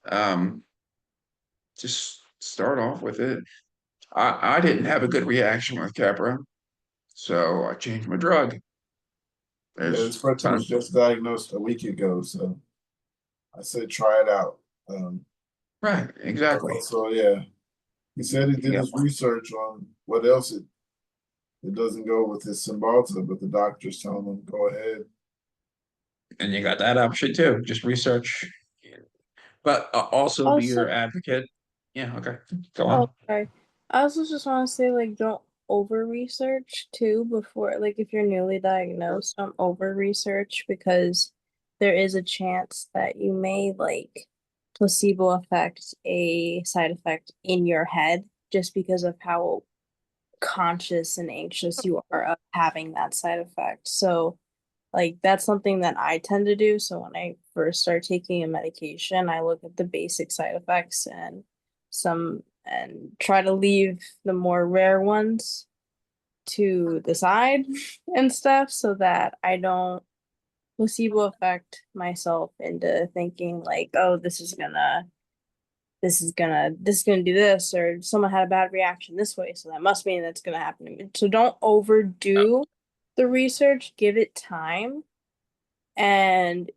Speaker 12: Um, just start off with it. I didn't have a good reaction with Keppra, so I changed my drug.
Speaker 3: Yeah, this
Speaker 12: There's
Speaker 3: person was
Speaker 12: tons.
Speaker 3: just diagnosed a week ago, so I said try it out.
Speaker 12: Right, exactly.
Speaker 3: So yeah, he said he did
Speaker 12: Yep.
Speaker 3: his research on what else it doesn't go with his Cymbalta, but the doctor's telling him go ahead.
Speaker 12: And you got that option too. Just research, but also be your
Speaker 9: Also,
Speaker 12: advocate. Yeah, okay. Go
Speaker 9: oh,
Speaker 12: on.
Speaker 9: sorry. I also just want to say, like, don't over research too before, like, if you're newly diagnosed, don't over research because there is a chance that you may, like, placebo affect a side effect in your head just because of how conscious and anxious you are of having that side effect. So, like, that's something that I tend to do. So when I first start taking a medication, I look at the basic side effects and try to leave the more rare ones to the side and stuff so that I don't placebo affect myself into thinking like, oh, this is gonna do this, or someone had a bad reaction this way, so that must mean that's gonna happen to me. So don't overdo the research, give it time. And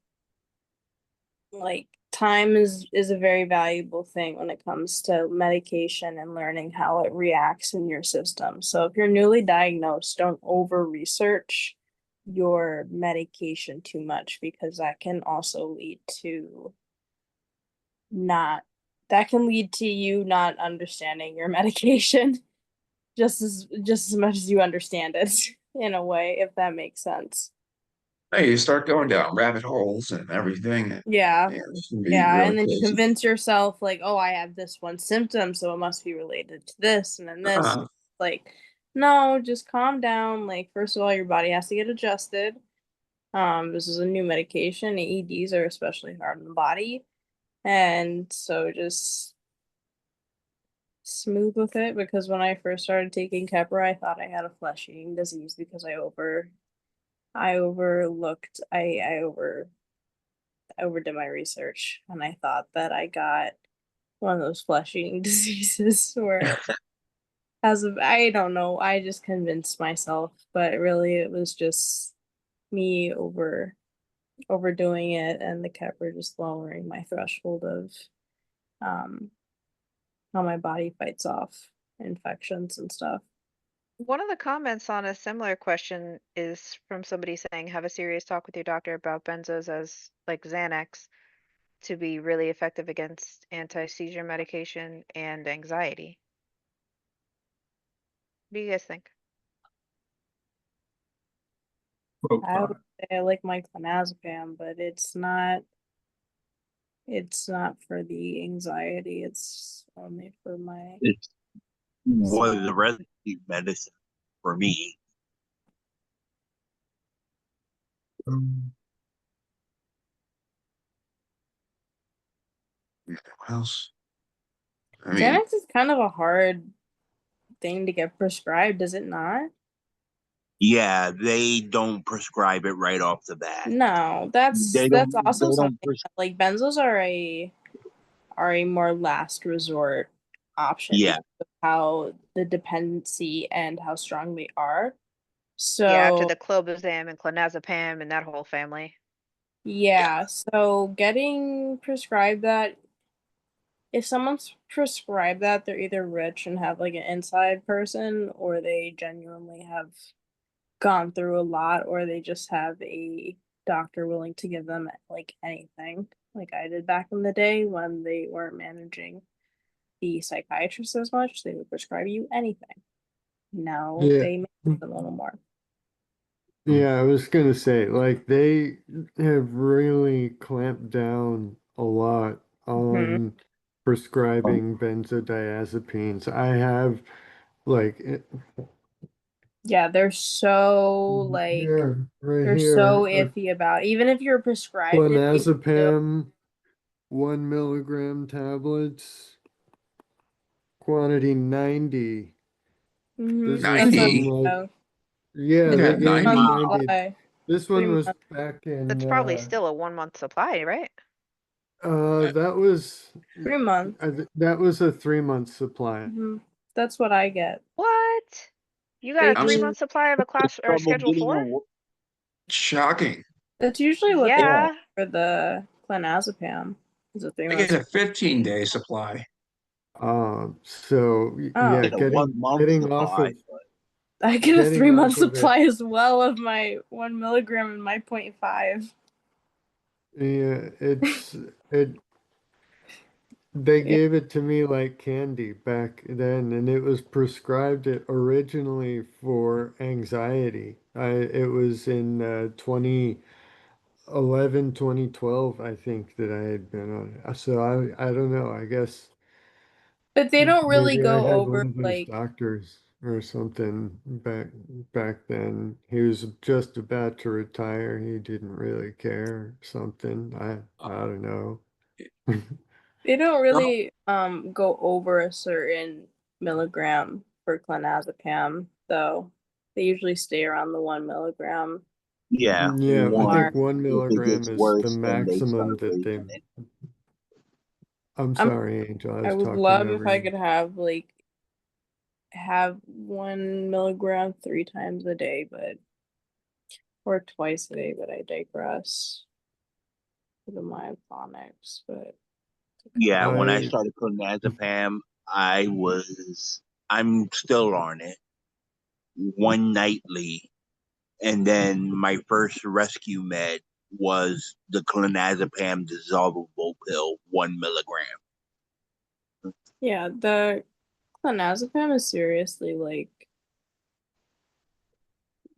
Speaker 9: like time is a very valuable thing when it comes to medication and learning how it reacts in your system. So if you're newly diagnosed, don't over research your medication too much because that can also lead to not that can lead to you not understanding your medication just as much as you understand it in a way, if that makes sense.
Speaker 12: Hey, you start going down rabbit holes and everything.
Speaker 9: Yeah.
Speaker 12: It can be
Speaker 9: Yeah,
Speaker 12: really
Speaker 9: and then you
Speaker 12: crazy.
Speaker 9: convince yourself like, oh, I have this one symptom, so it must be related to this and then this. Like, no, just calm down. Like, first of all, your body has to get adjusted. This is a new medication. AEDs are especially hard on the body. And so just smooth with it because when I first started taking Keppra, I thought I had a flesh eating disease because I overlooked I overdid my research and I thought that I got one of those flesh eating diseases where as of I don't know, I just convinced myself, but really it was just me overdoing it and the Keppra just lowering my threshold of um how my body fights off infections and stuff.
Speaker 4: One of the comments on a similar question is from somebody saying, have a serious talk with your doctor about benzos as like Xanax to be really effective against anti-seizure medication and anxiety. What do you guys think?
Speaker 9: I would say I like my clonazepam, but it's not for the anxiety, it's only for my
Speaker 16: It's one of the rescue medicine for me.
Speaker 12: What else? I mean,
Speaker 9: Xanax is kind of a hard thing to get prescribed, is it not?
Speaker 16: Yeah, they don't prescribe it right off the bat.
Speaker 9: No,
Speaker 16: They
Speaker 9: that's
Speaker 16: don't.
Speaker 9: also
Speaker 16: They
Speaker 9: something
Speaker 16: don't.
Speaker 9: like benzos are a more last resort option
Speaker 16: Yeah.
Speaker 9: because of how the dependency and how strong they are.
Speaker 4: Yeah, after
Speaker 9: So
Speaker 4: the clobazam and clonazepam and that whole family.
Speaker 9: yeah, so getting prescribed that if someone's prescribed that, they're either rich and have like an inside person, or they genuinely have gone through a lot, or they just have a doctor willing to give them like anything, like I did back in the day when they weren't managing the psychiatrist as much. They would prescribe you anything. Now
Speaker 11: Yeah.
Speaker 9: they manage them a little more.
Speaker 11: Yeah, I was gonna say, like, they have really clamped down a lot on prescribing benzodiazepines. I have, like,
Speaker 9: Yeah, they're so like
Speaker 11: here, right
Speaker 9: they're so
Speaker 11: here,
Speaker 9: iffy about even if you're prescribed it, they still
Speaker 11: clonazepam, 1 milligram tablets, quantity 90. This is
Speaker 9: That's what
Speaker 11: from
Speaker 12: 90.
Speaker 11: like,
Speaker 9: uh,
Speaker 11: yeah,
Speaker 12: You
Speaker 11: they
Speaker 12: got
Speaker 11: gave me
Speaker 12: 90.
Speaker 11: 90.
Speaker 9: supply.
Speaker 11: This
Speaker 9: Pretty
Speaker 11: one was
Speaker 9: much.
Speaker 11: back in
Speaker 4: That's probably still a 1 month supply, right?
Speaker 11: that was
Speaker 9: 3 months.
Speaker 11: that was a 3 month supply.
Speaker 9: That's That's what I get.
Speaker 4: What? You got
Speaker 9: They
Speaker 4: a
Speaker 12: I'm
Speaker 4: 3 month supply of a class or
Speaker 16: Trouble
Speaker 4: schedule
Speaker 16: getting
Speaker 4: 4?
Speaker 16: on.
Speaker 12: shocking.
Speaker 9: That's usually what they
Speaker 12: Yeah,
Speaker 4: Yeah.
Speaker 9: get for the clonazepam. Is a 3
Speaker 12: I get
Speaker 9: months.
Speaker 12: a 15-day supply.
Speaker 11: So
Speaker 9: Oh,
Speaker 11: yeah,
Speaker 16: Get a 1 month
Speaker 11: getting off
Speaker 16: supply.
Speaker 11: of
Speaker 9: I get a
Speaker 11: getting
Speaker 9: 3 month
Speaker 11: off of it.
Speaker 9: supply as well of my 1 milligram and my 0.5.
Speaker 11: Yeah, it they
Speaker 9: Yeah.
Speaker 11: gave it to me like candy back then, and it was prescribed it originally for anxiety. It was in 2011, 2012, I think that I had been on it. So I don't know. I guess
Speaker 9: But they don't really
Speaker 11: maybe I
Speaker 9: go
Speaker 11: had one
Speaker 9: over
Speaker 11: of those
Speaker 9: like
Speaker 11: doctors or something back then. He was just about to retire. He didn't really care or something. I don't know.
Speaker 9: they don't
Speaker 12: No,
Speaker 9: really go over a certain milligram for clonazepam though. They usually stay around the 1 milligram
Speaker 16: Yeah,
Speaker 11: Yeah, I
Speaker 16: one.
Speaker 11: think
Speaker 9: mark.
Speaker 11: 1 milligram
Speaker 16: If it gets
Speaker 11: is the
Speaker 16: worse, then they
Speaker 11: maximum
Speaker 16: start
Speaker 11: that they.
Speaker 16: raising it.
Speaker 11: I'm
Speaker 9: I'm
Speaker 11: sorry, Angel. I
Speaker 9: I
Speaker 11: was
Speaker 9: would
Speaker 11: talking
Speaker 9: love if
Speaker 11: over
Speaker 9: I
Speaker 11: you.
Speaker 9: could have 1 milligram 3 times a day, but or twice a day, but I digress for the myoclonics, but
Speaker 16: Yeah, when I
Speaker 11: I
Speaker 16: started clonazepam, I'm still on it, one nightly, and then my first rescue med was the clonazepam dissolvable pill, 1 milligram.
Speaker 9: yeah, the clonazepam is seriously like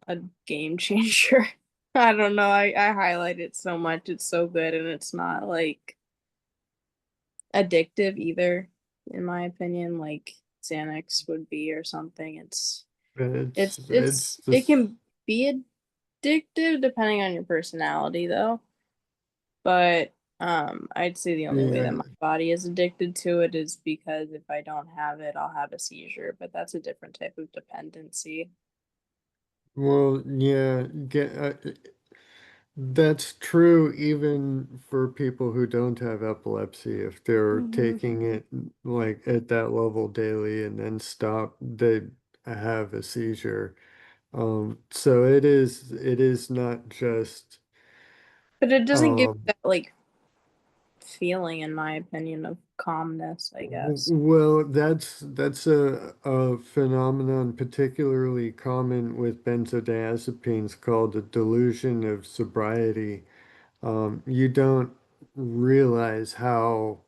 Speaker 9: a game changer. I don't know. I highlight it so much. It's so good and it's not like addictive either, in my opinion, like Xanax would be or something.
Speaker 11: it's
Speaker 9: It
Speaker 11: just
Speaker 9: can be addictive depending on your personality though. But I'd say the only way that
Speaker 11: yeah.
Speaker 9: my body is addicted to it is because if I don't have it, I'll have a seizure, but that's a different type of dependency.
Speaker 11: Well, yeah. That's true even for people who don't have epilepsy. If they're
Speaker 9: Hmm.
Speaker 11: taking it like at that level daily and then stop, they have a seizure. So it is not just
Speaker 9: But it doesn't give
Speaker 11: um
Speaker 9: that like feeling, in my opinion, of calmness, I guess.
Speaker 11: well, that's a phenomenon particularly common with benzodiazepines called the delusion of sobriety. You don't realize how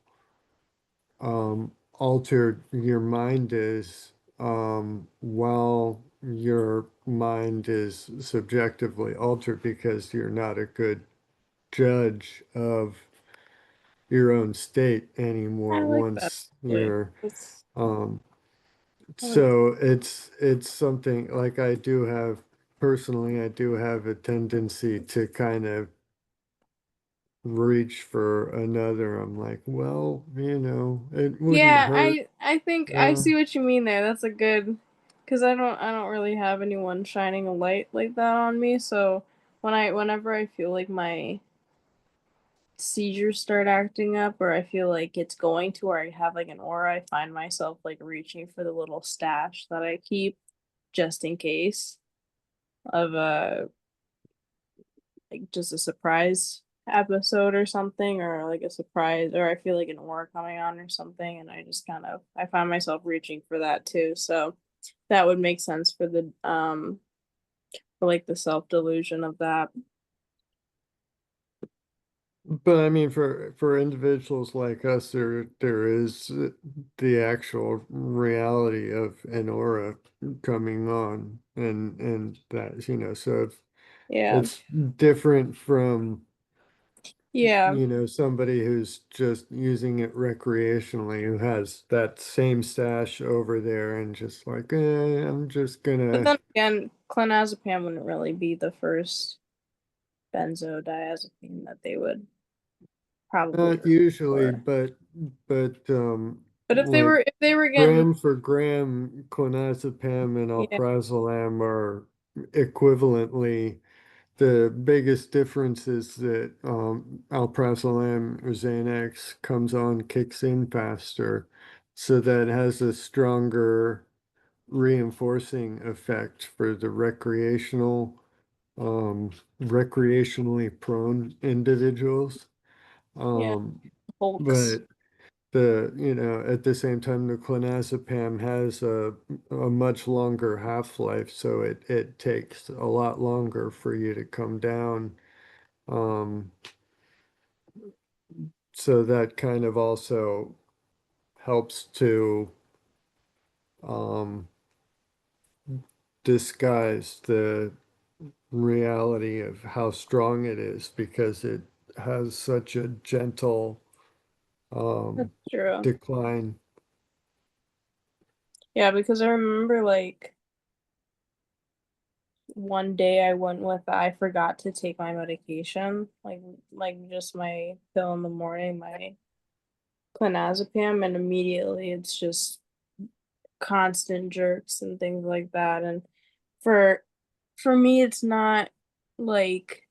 Speaker 11: altered your mind is while your mind is subjectively altered because you're not a good judge of your own state
Speaker 9: I
Speaker 11: anymore
Speaker 9: like that.
Speaker 11: once
Speaker 9: Actually.
Speaker 11: you're
Speaker 9: It's
Speaker 11: um
Speaker 9: I like that.
Speaker 11: so it's something like I do have a tendency to kind of reach for another. I'm like, well, it wouldn't
Speaker 9: Yeah,
Speaker 11: hurt.
Speaker 9: I think I
Speaker 11: Uh,
Speaker 9: see what you mean there. That's a good, because I don't really have anyone shining a light like that on me. So whenever I feel like my seizures start acting up, or I feel like it's going to, or I have like an aura, I find myself like reaching for the little stash that I keep just in case of a like just a surprise episode or something, or like a surprise, or I feel like an aura coming on or something, and I just kind of I find myself reaching for that too. So that would make sense for the for like the self delusion of that.
Speaker 11: but I mean, for individuals like us, there is the actual reality of an aura coming on, and that so
Speaker 9: Yeah,
Speaker 11: it's different from
Speaker 9: yeah.
Speaker 11: somebody who's just using it recreationally, who has that same stash over there and just like, I'm just
Speaker 9: But
Speaker 11: gonna.
Speaker 9: then again, clonazepam wouldn't really be the first benzodiazepine that they would probably
Speaker 11: Not
Speaker 9: reach
Speaker 11: usually,
Speaker 9: for.
Speaker 11: but
Speaker 9: But
Speaker 11: like
Speaker 9: if they were getting,
Speaker 11: gram for gram, clonazepam and
Speaker 9: yeah,
Speaker 11: alprazolam are equivalently. The biggest difference is that alprazolam or Xanax comes on, kicks in faster, so that has a stronger reinforcing effect for the recreationally prone individuals.
Speaker 9: Yeah.
Speaker 11: Um,
Speaker 9: Hulks.
Speaker 11: but at the same time, the clonazepam has a much longer half-life, so it takes a lot longer for you to come down. So that kind of also helps to um, disguise the reality of how strong it is because it has such a gentle
Speaker 9: That's true.
Speaker 11: decline.
Speaker 9: Yeah, because I remember like one day I forgot to take my medication, like just my pill in the morning, my clonazepam, and immediately it's just constant jerks and things like that. And for for me, it's not like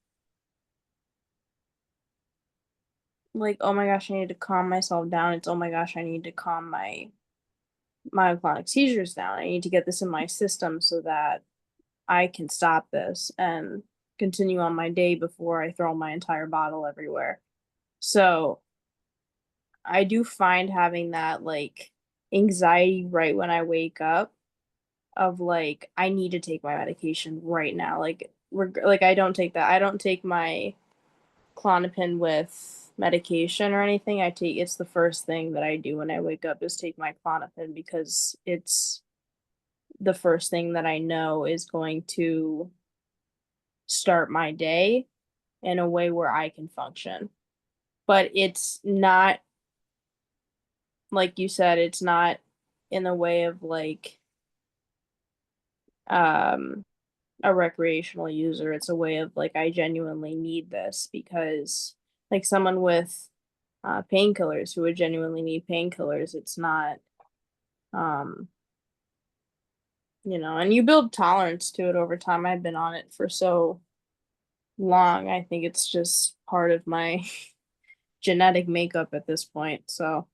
Speaker 9: oh my gosh, I need to calm myself down. It's oh my gosh, I need to calm my myoclonic seizures down. I need to get this in my system so that I can stop this and continue on my day before I throw my entire bottle everywhere. So I do find having that like anxiety right when I wake up of like I need to take my medication right now. Like I don't take that. I don't take my Klonopin with medication or anything. It's the first thing that I do when I wake up is take my Klonopin because it's the first thing that I know is going to start my day in a way where I can function. But it's not, like you said, it's not in the way of like um a recreational user. It's a way of like I genuinely need this because like someone with painkillers who would genuinely need painkillers, it's not um and you build tolerance to it over time. I've been on it for so long. I think it's just part of my genetic makeup at this point. So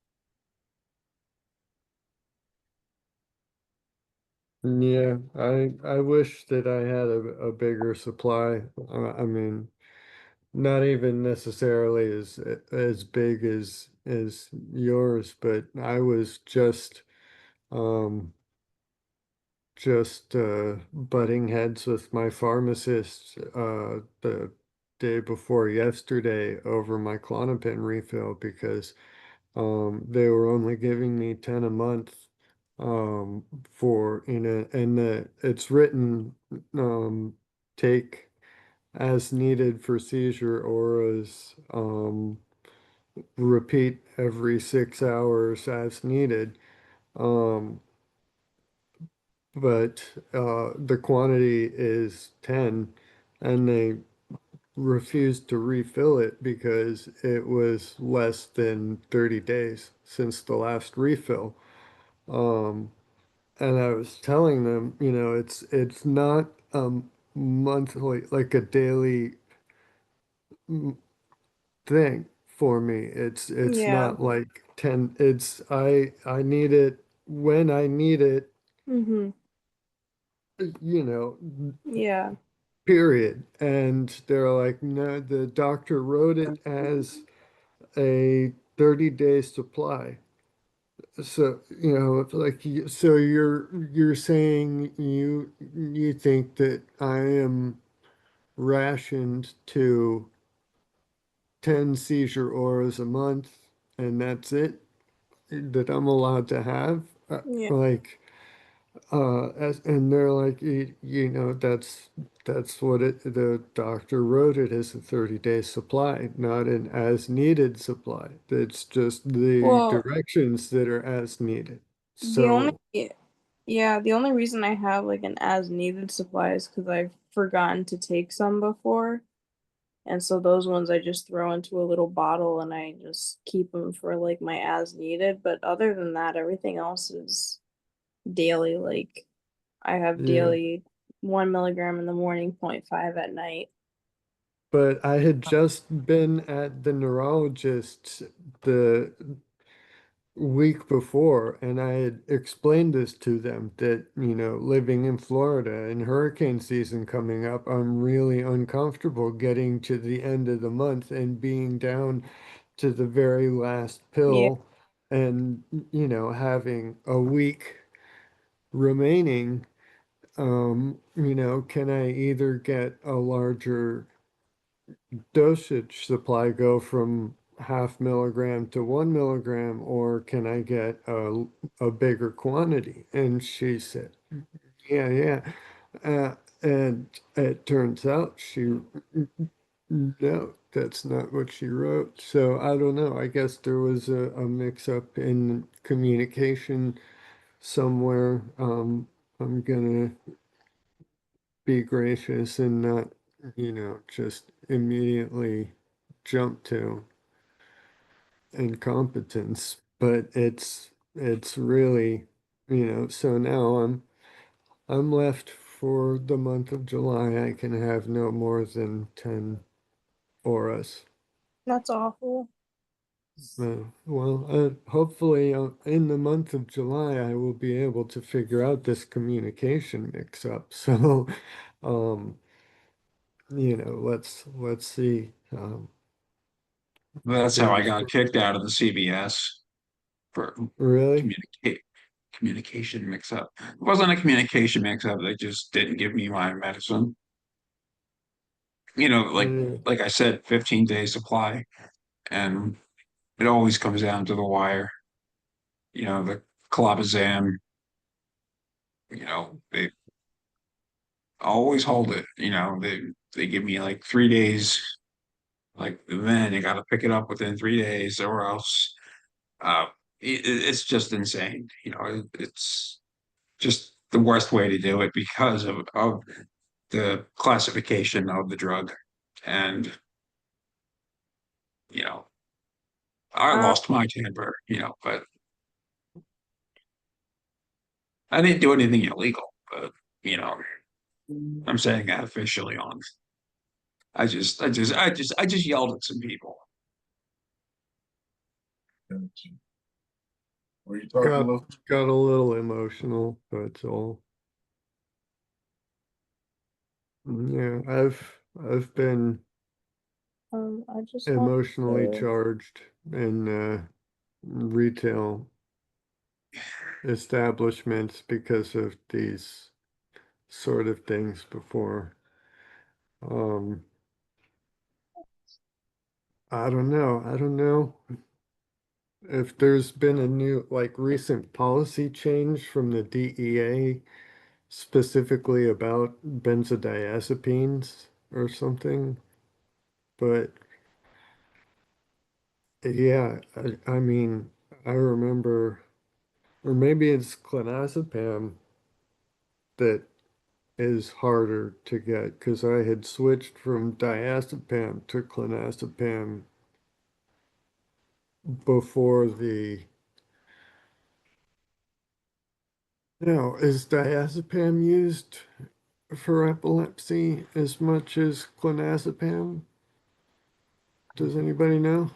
Speaker 11: Yeah, I wish that I had a bigger supply. I mean, not even necessarily as big as yours, but I was um just butting heads with my pharmacist the day before yesterday over my Klonopin refill because they were only giving me 10 a month for and it's written take as needed for seizure auras, repeat every 6 hours as needed. Um, but the quantity is 10 and they refused to refill it because it was less than 30 days since the last refill. Um, and I was telling them, it's not monthly, like a daily mm, thing for me. It's
Speaker 9: yeah.
Speaker 11: not like 10, I need it when I need it,
Speaker 9: Mhm.
Speaker 11: you know,
Speaker 9: Yeah.
Speaker 11: period. And they're like, no, the doctor wrote it as a 30-day supply. So, it's like, so you're saying you think that I am rationed to 10 seizure auras a month and that's it that I'm allowed to have?
Speaker 9: Yeah.
Speaker 11: Like, and they're like, that's what the doctor wrote it as a 30-day supply, not an as needed supply. It's just the
Speaker 9: Well,
Speaker 11: directions that are as needed.
Speaker 9: the only
Speaker 11: So,
Speaker 9: yeah, the only reason I have like an as needed supply is because I've forgotten to take some before. And so those ones I just throw into a little bottle and I just keep them for like my as needed. But other than that, everything else is daily. Like I have
Speaker 11: yeah.
Speaker 9: daily 1 milligram in the morning, 0.5 at night.
Speaker 11: But I had just been at the neurologist the week before, and I had explained this to them that, living in Florida and hurricane season coming up, I'm really uncomfortable getting to the end of the month and being down to the very last pill and, having a week remaining. Can I either get a larger dosage supply, go from 0.5 milligram to 1 milligram, or can I get a bigger quantity? And she said, yeah. And it turns out no, that's not what she wrote. So I don't know. I guess there was a mix up in communication somewhere. I'm gonna be gracious and not, just immediately jump to incompetence. But it's really, so now I'm left for the month of July. I can have no more than 10 auras.
Speaker 9: That's awful.
Speaker 11: Hopefully, in the month of July, I will be able to figure out this communication mix-up. So, let's see.
Speaker 12: That's how I
Speaker 11: Fingers
Speaker 12: got kicked out of the CVS for
Speaker 11: Really?
Speaker 12: communication mix-up. It wasn't a communication mix-up. They just didn't give me my medicine.
Speaker 11: Mm,
Speaker 12: Like I said, 15 days supply, and it always comes down to the wire. The clobazam. They always hold it. They give me like 3 days. Like then you got to pick it up within 3 days, or else uh, it's just insane. It's just the worst way to do it because of the classification of the drug. And, you know, I
Speaker 9: Uh,
Speaker 12: lost my temper, but I didn't do anything illegal. But, you know, I'm saying that officially on. I just yelled at some people.
Speaker 3: Were you talking
Speaker 11: got
Speaker 3: about?
Speaker 11: got a little emotional, that's all. Yeah, I've been
Speaker 9: I just want
Speaker 11: emotionally
Speaker 9: to.
Speaker 11: charged in retail establishments because of these sort of things before. Um, I don't know. I don't know if there's been a new, like, recent policy change from the DEA specifically about benzodiazepines or something. But yeah, I mean, I remember, or maybe it's clonazepam that is harder to get because I had switched from diazepam to clonazepam before the. Now, is diazepam used for epilepsy as much as clonazepam? Does anybody know?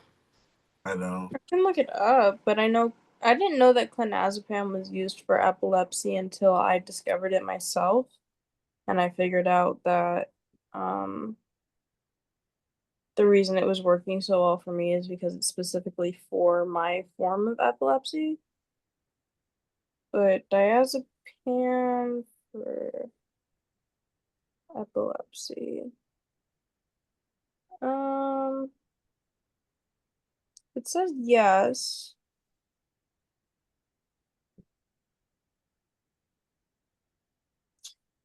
Speaker 3: I know.
Speaker 9: I can look it up, but I didn't know that clonazepam was used for epilepsy until I discovered it myself, and I figured out that um the reason it was working so well for me is because it's specifically for my form of epilepsy. But diazepam for epilepsy. Um, it says yes.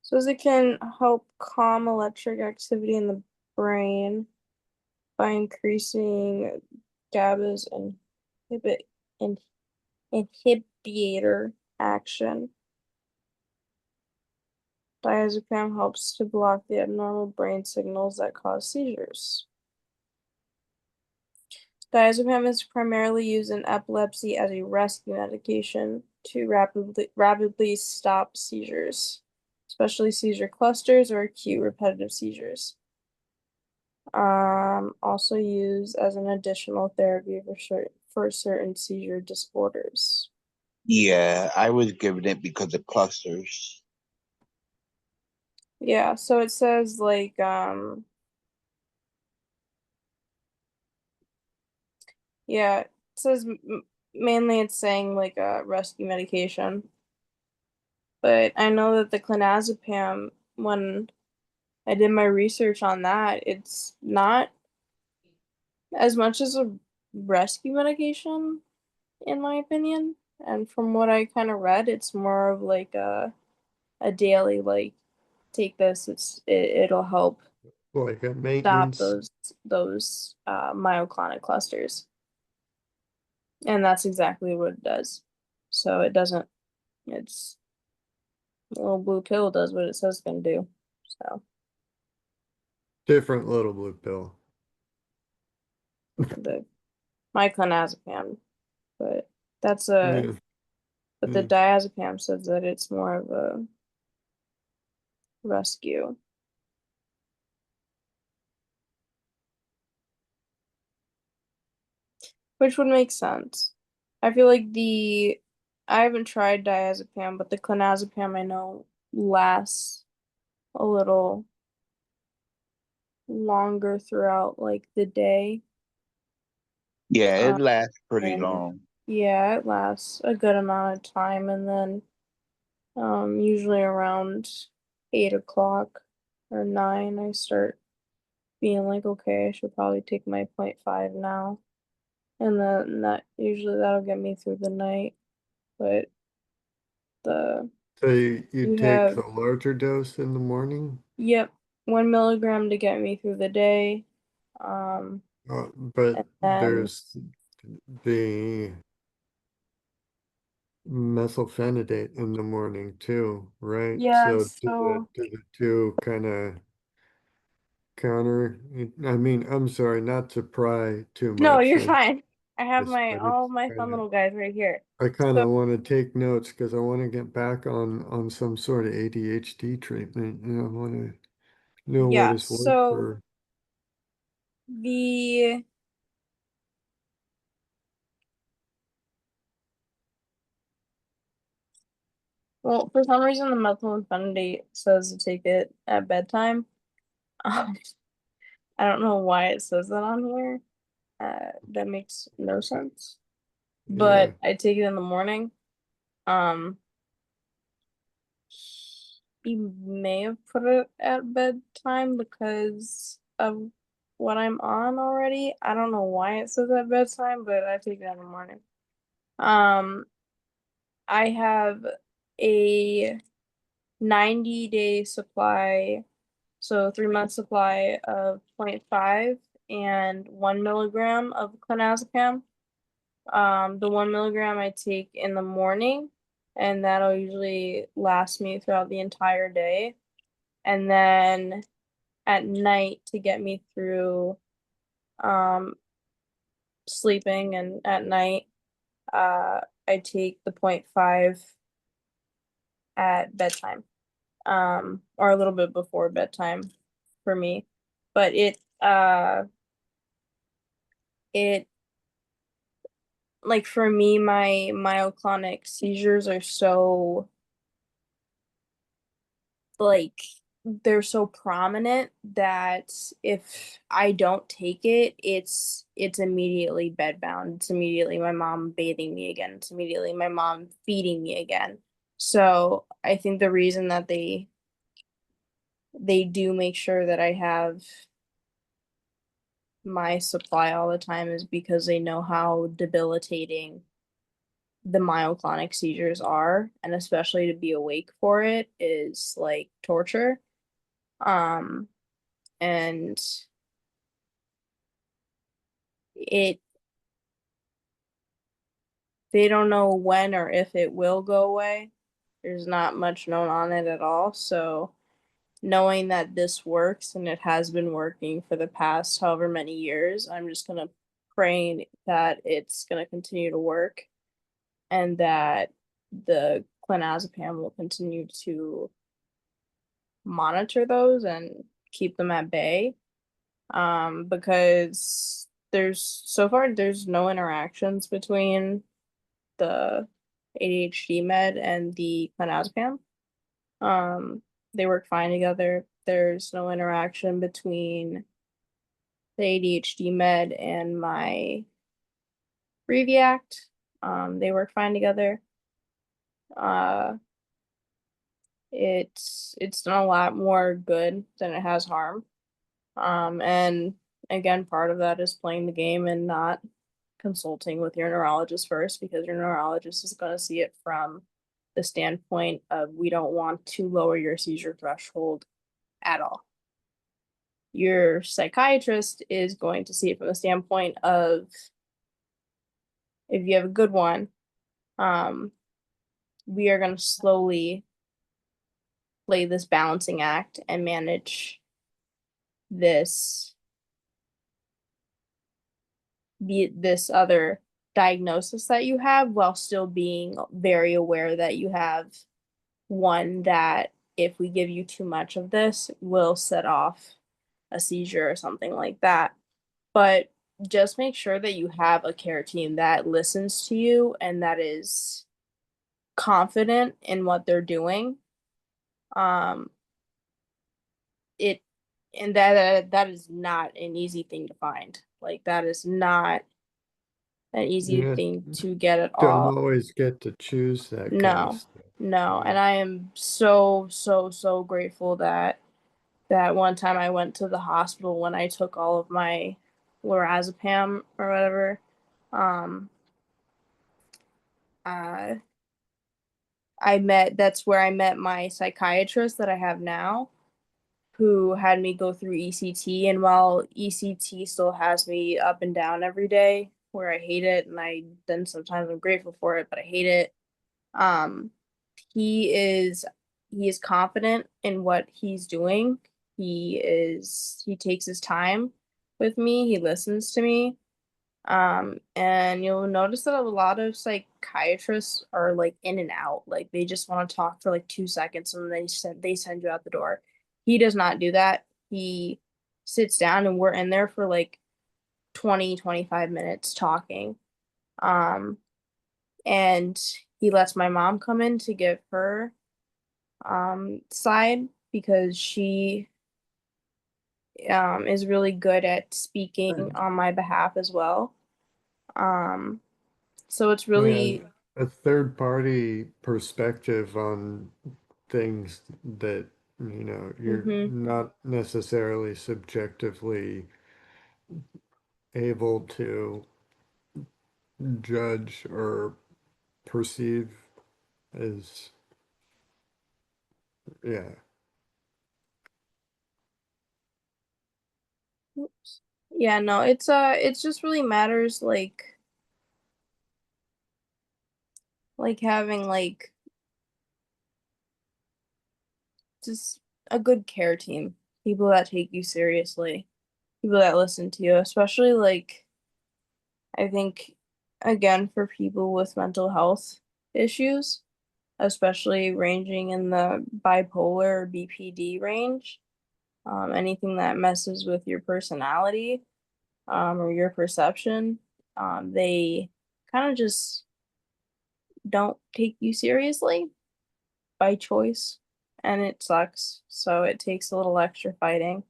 Speaker 9: Says it can help calm electric activity in the brain by increasing GABA's inhibit in, inhibitor action. Diazepam helps to block the abnormal brain signals that cause seizures. Diazepam is primarily used in epilepsy as a rescue medication to rapidly stop seizures, especially seizure clusters or acute repetitive seizures. Also used as an additional therapy for certain seizure disorders.
Speaker 16: Yeah, I was given it because of clusters.
Speaker 9: Yeah, so it says like yeah, it says mainly it's saying like a rescue medication. But I know that the clonazepam, when I did my research on that, it's not as much as a rescue medication, in my opinion. And from what I kind of read, it's more of like a daily like take this. It'll help
Speaker 11: Like a
Speaker 9: stop
Speaker 11: maintenance.
Speaker 9: those myoclonic clusters, and that's exactly what it does. So it doesn't. It's a little blue pill does what it says it's gonna do. So
Speaker 11: Different little blue pill.
Speaker 9: the myclonazepam, but that's a
Speaker 11: Yeah.
Speaker 9: but the diazepam says that it's more of a rescue. Which would make sense. I feel like I haven't tried diazepam, but the clonazepam I know lasts a little longer throughout like the day.
Speaker 16: Yeah, it lasts pretty
Speaker 9: And
Speaker 16: long.
Speaker 9: yeah, it lasts a good amount of time, and then usually around 8 o'clock or 9, I start being like, okay, I should probably take my 0.5 now. And then that'll get me through the night. But the
Speaker 11: So you
Speaker 9: you
Speaker 11: take
Speaker 9: have
Speaker 11: the larger dose in the morning,
Speaker 9: yep, 1 milligram to get me through the day.
Speaker 11: but
Speaker 9: And then
Speaker 11: there's the methylphenidate in the morning too, right?
Speaker 9: yeah,
Speaker 11: So
Speaker 9: so
Speaker 11: do the two kind of counter? I mean, I'm sorry, not to pry too
Speaker 9: no,
Speaker 11: much
Speaker 9: you're
Speaker 11: on
Speaker 9: fine. I have
Speaker 11: this,
Speaker 9: my
Speaker 11: but
Speaker 9: all
Speaker 11: it's
Speaker 9: my fun
Speaker 11: kind of
Speaker 9: little guys right here.
Speaker 11: I kind
Speaker 9: So
Speaker 11: of want to take notes because I want to get back on some sort of ADHD treatment. You know, I want to know what
Speaker 9: yeah,
Speaker 11: has worked
Speaker 9: so
Speaker 11: for.
Speaker 9: the well, for some reason the methylphenidate says to take it at bedtime. Um, I don't know why it says that on here. That makes no sense.
Speaker 11: Yeah.
Speaker 9: But I take it in the morning. Um, he may have put it at bedtime because of what I'm on already. I don't know why it says at bedtime, but I take it in the morning. Um, I have a 90-day supply, so 3 month supply of 0.5 and 1 milligram of clonazepam. The 1 milligram I take in the morning, and that'll usually last me throughout the entire day. And then at night to get me through um sleeping and at night, I take the 0.5 at bedtime. Or a little bit before bedtime for me. But it like for me, my myoclonic seizures are so like they're so prominent that if I don't take it, it's immediately bedbound. It's immediately my mom bathing me again. It's immediately my mom feeding me again. So I think the reason that they do make sure that I have my supply all the time is because they know how debilitating the myoclonic seizures are, and especially to be awake for it is like torture. Um, and it they don't know when or if it will go away. There's not much known on it at all. So knowing that this works and it has been working for the past however many years, I'm just gonna pray that it's gonna continue to work and that the clonazepam will continue to monitor those and keep them at bay. Because so far there's no interactions between the ADHD med and the clonazepam. They work fine together. There's no interaction between the ADHD med and my Reviact. They work fine together. It's done a lot more good than it has harm. And again, part of that is playing the game and not consulting with your neurologist first, because your neurologist is going to see it from the standpoint of we don't want to lower your seizure threshold at all. Your psychiatrist is going to see it from the standpoint of if you have a good one, we are going to slowly play this balancing act and manage this other diagnosis that you have, while still being very aware that you have one that, if we give you too much of this, will set off a seizure or something like that. But just make sure that you have a care team that listens to you and that is confident in what they're doing. It and that is not an easy thing to find. Like, that is not an easy
Speaker 11: Yeah,
Speaker 9: thing to get at
Speaker 11: don't
Speaker 9: all.
Speaker 11: always get to choose that kind of
Speaker 9: No,
Speaker 11: stuff.
Speaker 9: no. And I am so grateful that one time I went to the hospital when I took all of my lorazepam or whatever. Uh, that's where I met my psychiatrist that I have now, who had me go through ECT. And while ECT still has me up and down every day, where I hate it, and then sometimes I'm grateful for it, but I hate it. He is confident in what he's doing. He takes his time with me. He listens to me. And you'll notice that a lot of psychiatrists are like in and out. Like, they just want to talk for like 2 seconds and they send you out the door. He does not do that. He sits down and we're in there for like 20-25 minutes talking. And he lets my mom come in to give her side, because she is really good at speaking on my behalf as well. So it's really
Speaker 11: a third party perspective on things that, you're
Speaker 9: mhm.
Speaker 11: not necessarily subjectively able to judge or perceive as, yeah.
Speaker 9: Oops. Yeah, no, it's just really matters like having like just a good care team, people that take you seriously, people that listen to you, especially like I think, again, for people with mental health issues, especially ranging in the bipolar or BPD range, anything that messes with your personality, or your perception, they kind of just don't take you seriously by choice, and it sucks. So it takes a little extra fighting,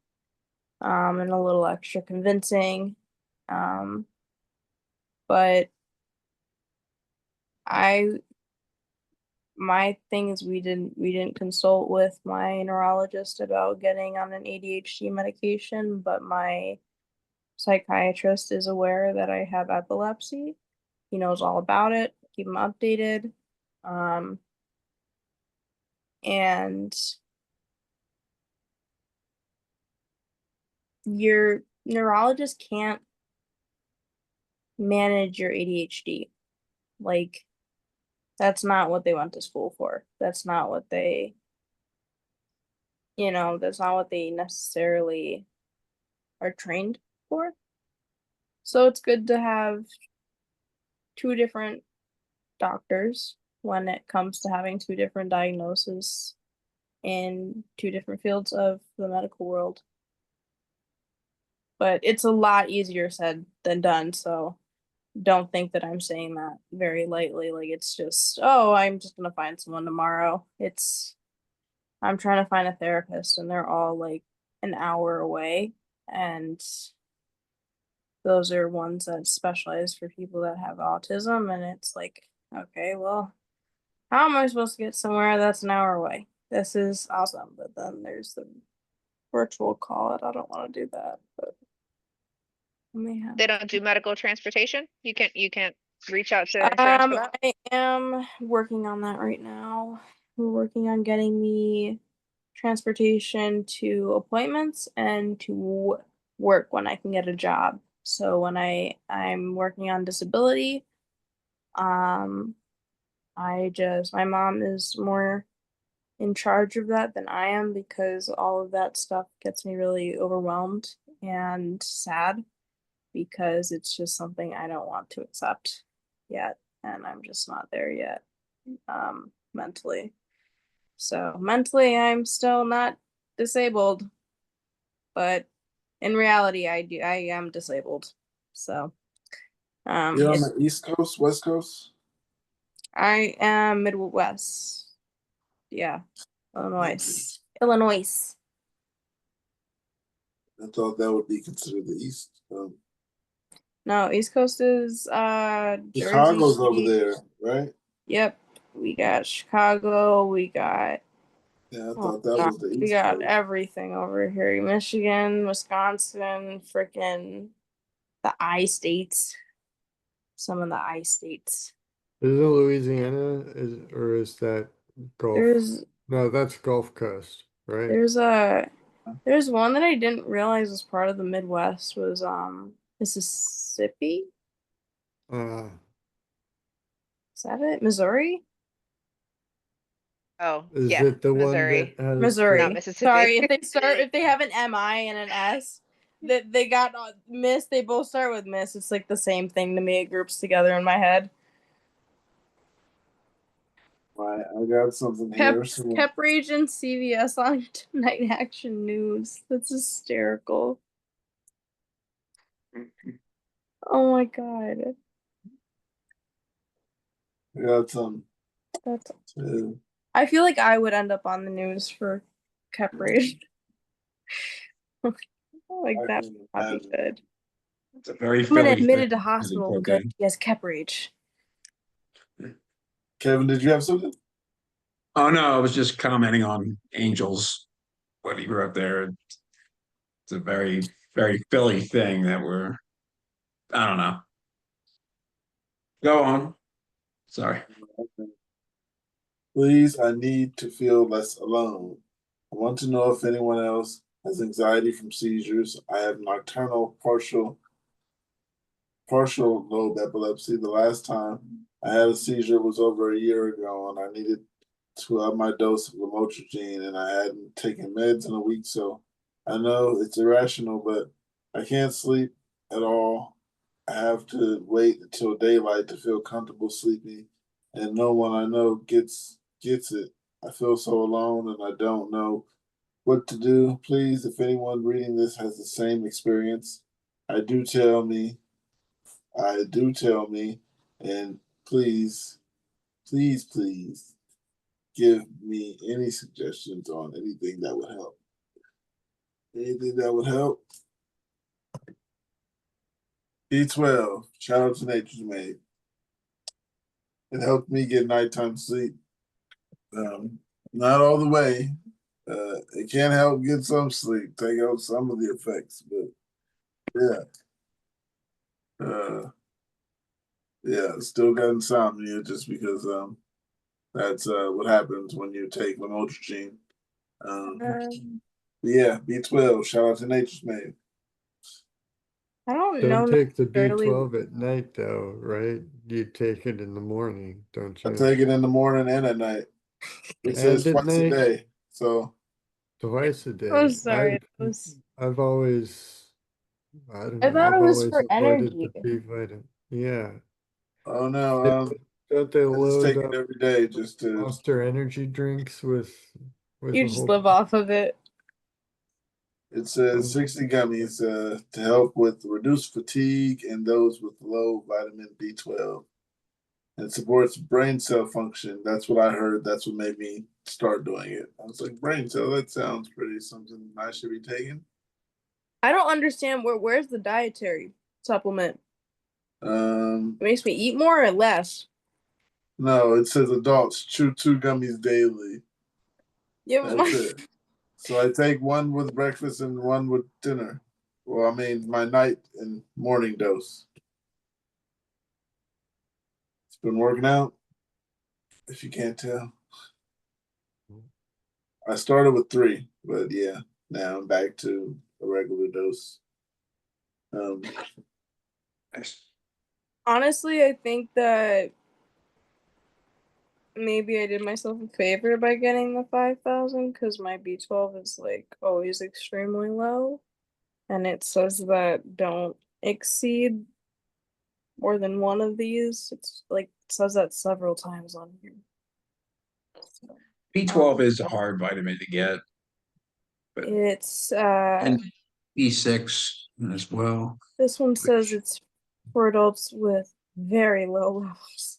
Speaker 9: and a little extra convincing. Um, but I my thing is we didn't consult with my neurologist about getting on an ADHD medication, but my psychiatrist is aware that I have epilepsy. He knows all about it. Keep him updated. Um, and your neurologist can't manage your ADHD. Like, that's not what they went to school for. That's not what that's not what they necessarily are trained for. So it's good to have two different doctors when it comes to having two different diagnoses in two different fields of the medical world. but it's a lot easier said than done. So don't think that I'm saying that very lightly. Like it's just, oh, I'm just gonna find someone tomorrow. I'm trying to find a therapist and they're all like an hour away. And those are ones that specialize for people that have autism. And it's like, okay, well, how am I supposed to get somewhere that's an hour away? This is awesome. But then there's the virtual call it. I don't want to do that, but
Speaker 4: They don't do medical transportation. You can't reach out to insurance.
Speaker 9: I am working on that right now. We're working on getting me transportation to appointments and to work when I can get a job. So when I'm working on disability, my mom is more in charge of that than I am because all of that stuff gets me really overwhelmed and sad because it's just something I don't want to accept yet, and I'm just not there yet, mentally. So mentally, I'm still not disabled, but in reality, I am disabled. So,
Speaker 3: You're on the East Coast, West Coast?
Speaker 9: I am Midwest. Yeah, Illinois. Illinois.
Speaker 3: I thought that would be considered the East.
Speaker 9: No, East Coast is
Speaker 3: Chicago's
Speaker 9: Jersey.
Speaker 3: over there, right?
Speaker 9: Yep, we got Chicago. We got.
Speaker 3: Yeah, I thought that was the East
Speaker 9: We got
Speaker 3: Coast.
Speaker 9: everything over here. Michigan, Wisconsin, freaking the I states. Some of the I states.
Speaker 11: Isn't Louisiana or is that Gulf? No, that's Gulf Coast, right?
Speaker 9: There's one that I didn't realize was part of the Midwest was Mississippi. Is that it? Missouri?
Speaker 4: Oh,
Speaker 11: Is
Speaker 4: yeah,
Speaker 11: it the
Speaker 4: Missouri.
Speaker 11: one that has
Speaker 9: Missouri.
Speaker 4: Not Mississippi.
Speaker 9: Sorry, if they have an MI and an S, that they got Miss, they both start with Miss. It's like the same thing to me. It groups together in my head.
Speaker 3: Right, I got something here.
Speaker 9: Kept raging CVS on Tonight Action News. That's hysterical. Oh my god.
Speaker 3: I got some.
Speaker 9: That's. I feel like I would end up on the news for kept rage. Like that would not be good.
Speaker 12: It's a very
Speaker 9: I'm gonna
Speaker 12: Philly
Speaker 9: admitted
Speaker 12: thing
Speaker 9: to hospital
Speaker 12: put
Speaker 9: because
Speaker 12: in.
Speaker 9: he has kept rage.
Speaker 3: Kevin, did you have something?
Speaker 12: Oh no, I was just commenting on Angels when he grew up there. It's a very, very Philly thing that I don't know. Go on. Sorry.
Speaker 3: Please, I need to feel less alone. I want to know if anyone else has anxiety from seizures. I have nocturnal partial lobe epilepsy. The last time I had a seizure was over a year ago, and I needed to have my dose of lamotrigine, and I hadn't taken meds in a week. So I know it's irrational, but I can't sleep at all. I have to wait until daylight to feel comfortable sleeping, and no one I know gets it. I feel so alone, and I don't know what to do. Please, if anyone reading this has the same experience, I do tell me, and please, please, please give me any suggestions on anything that would help. Anything that would help. B12, shout out to Nature's Made. It helped me get nighttime sleep. Not all the way. It can help get some sleep, take out some of the effects, but still got insomnia just because that's what happens when you take lamotrigine. B12, shout out to Nature's Made.
Speaker 9: I don't know.
Speaker 11: Don't take the
Speaker 9: necessarily-
Speaker 11: B12 at night though, right? You take it in the morning, don't you?
Speaker 3: I take it in the morning and at night. It says
Speaker 11: And at
Speaker 3: twice a
Speaker 11: night?
Speaker 3: day. So
Speaker 11: Twice a day.
Speaker 9: Oh, sorry.
Speaker 11: I've always, I don't
Speaker 9: I
Speaker 11: know.
Speaker 9: thought
Speaker 11: I've
Speaker 9: it was
Speaker 11: always
Speaker 9: for
Speaker 11: avoided
Speaker 9: energy.
Speaker 11: the B vitamin. Yeah.
Speaker 3: oh no,
Speaker 11: Don't they
Speaker 3: I just
Speaker 11: load
Speaker 3: take it
Speaker 11: up
Speaker 3: every day just to
Speaker 11: Monster energy drinks with
Speaker 9: You
Speaker 11: a
Speaker 9: just
Speaker 11: whole
Speaker 9: live off of it.
Speaker 3: It says 60 gummies to help with reduced fatigue in those with low vitamin B12. It supports brain cell function. That's what I heard. That's what made me start doing it. I was like, brain cell, that sounds pretty something I should be taking.
Speaker 9: I don't understand where's the dietary supplement? It makes me eat more or less.
Speaker 3: No, it says adults chew 2 gummies daily.
Speaker 9: Yeah,
Speaker 3: That's it. So I take one with breakfast and one with dinner. Well, I mean, my night and morning dose. It's been working out, if you can't tell. I started with 3, but yeah, now I'm back to a regular dose.
Speaker 9: honestly, I think that maybe I did myself a favor by getting the 5,000 because my B12 is like always extremely low. And it says that don't exceed more than one of these. It's like it says that several times on here.
Speaker 12: B12 is a hard vitamin to get, but
Speaker 9: It's
Speaker 12: and B6 as well.
Speaker 9: this one says it's for adults with very low levels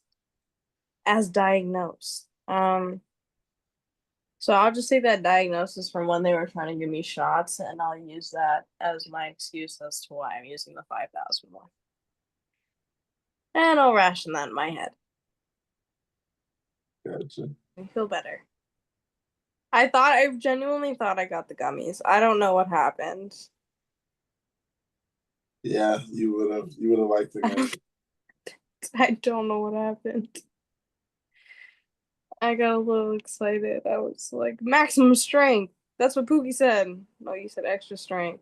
Speaker 9: as diagnosed. So I'll just take that diagnosis from when they were trying to give me shots, and I'll use that as my excuse as to why I'm using the 5,000 one. And I'll ration that in my head.
Speaker 3: Gotcha.
Speaker 9: I feel better. I genuinely thought I got the gummies. I don't know what happened.
Speaker 3: Yeah, you would have liked the gummies.
Speaker 9: I don't know what happened. I got a little excited. I was like, maximum strength. That's what Pookie said. No, you said extra strength.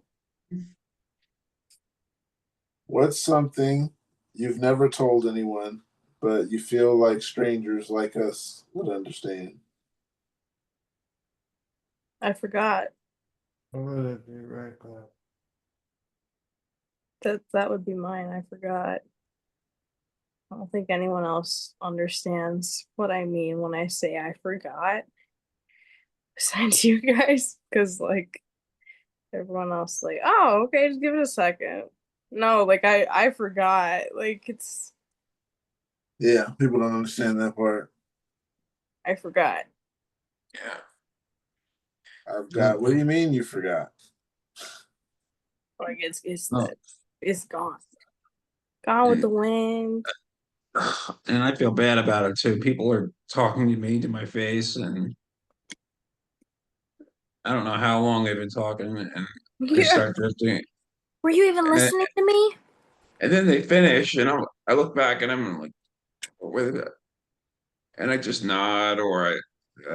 Speaker 3: What's something you've never told anyone, but you feel like strangers like us would understand?
Speaker 9: I forgot.
Speaker 11: I'm gonna be right back.
Speaker 9: That would be mine. I forgot. I don't think anyone else understands what I mean when I say I forgot. Besides you guys, because like everyone else, like, oh, okay, just give it a second. No, like I forgot. Like it's
Speaker 3: Yeah, people don't understand that part.
Speaker 9: I forgot.
Speaker 12: Yeah.
Speaker 3: I've got. What do you mean you forgot?
Speaker 9: Like
Speaker 12: Oh,
Speaker 9: it's gone. Gone with the wind.
Speaker 12: and I feel bad about it too. People are talking to me to my face, and I don't know how long they've been talking, and I
Speaker 9: Yeah.
Speaker 12: start drifting.
Speaker 9: Were you even
Speaker 12: And then,
Speaker 9: listening to me?
Speaker 12: and then they finish, and I look back and I'm like, with it, and I just nod or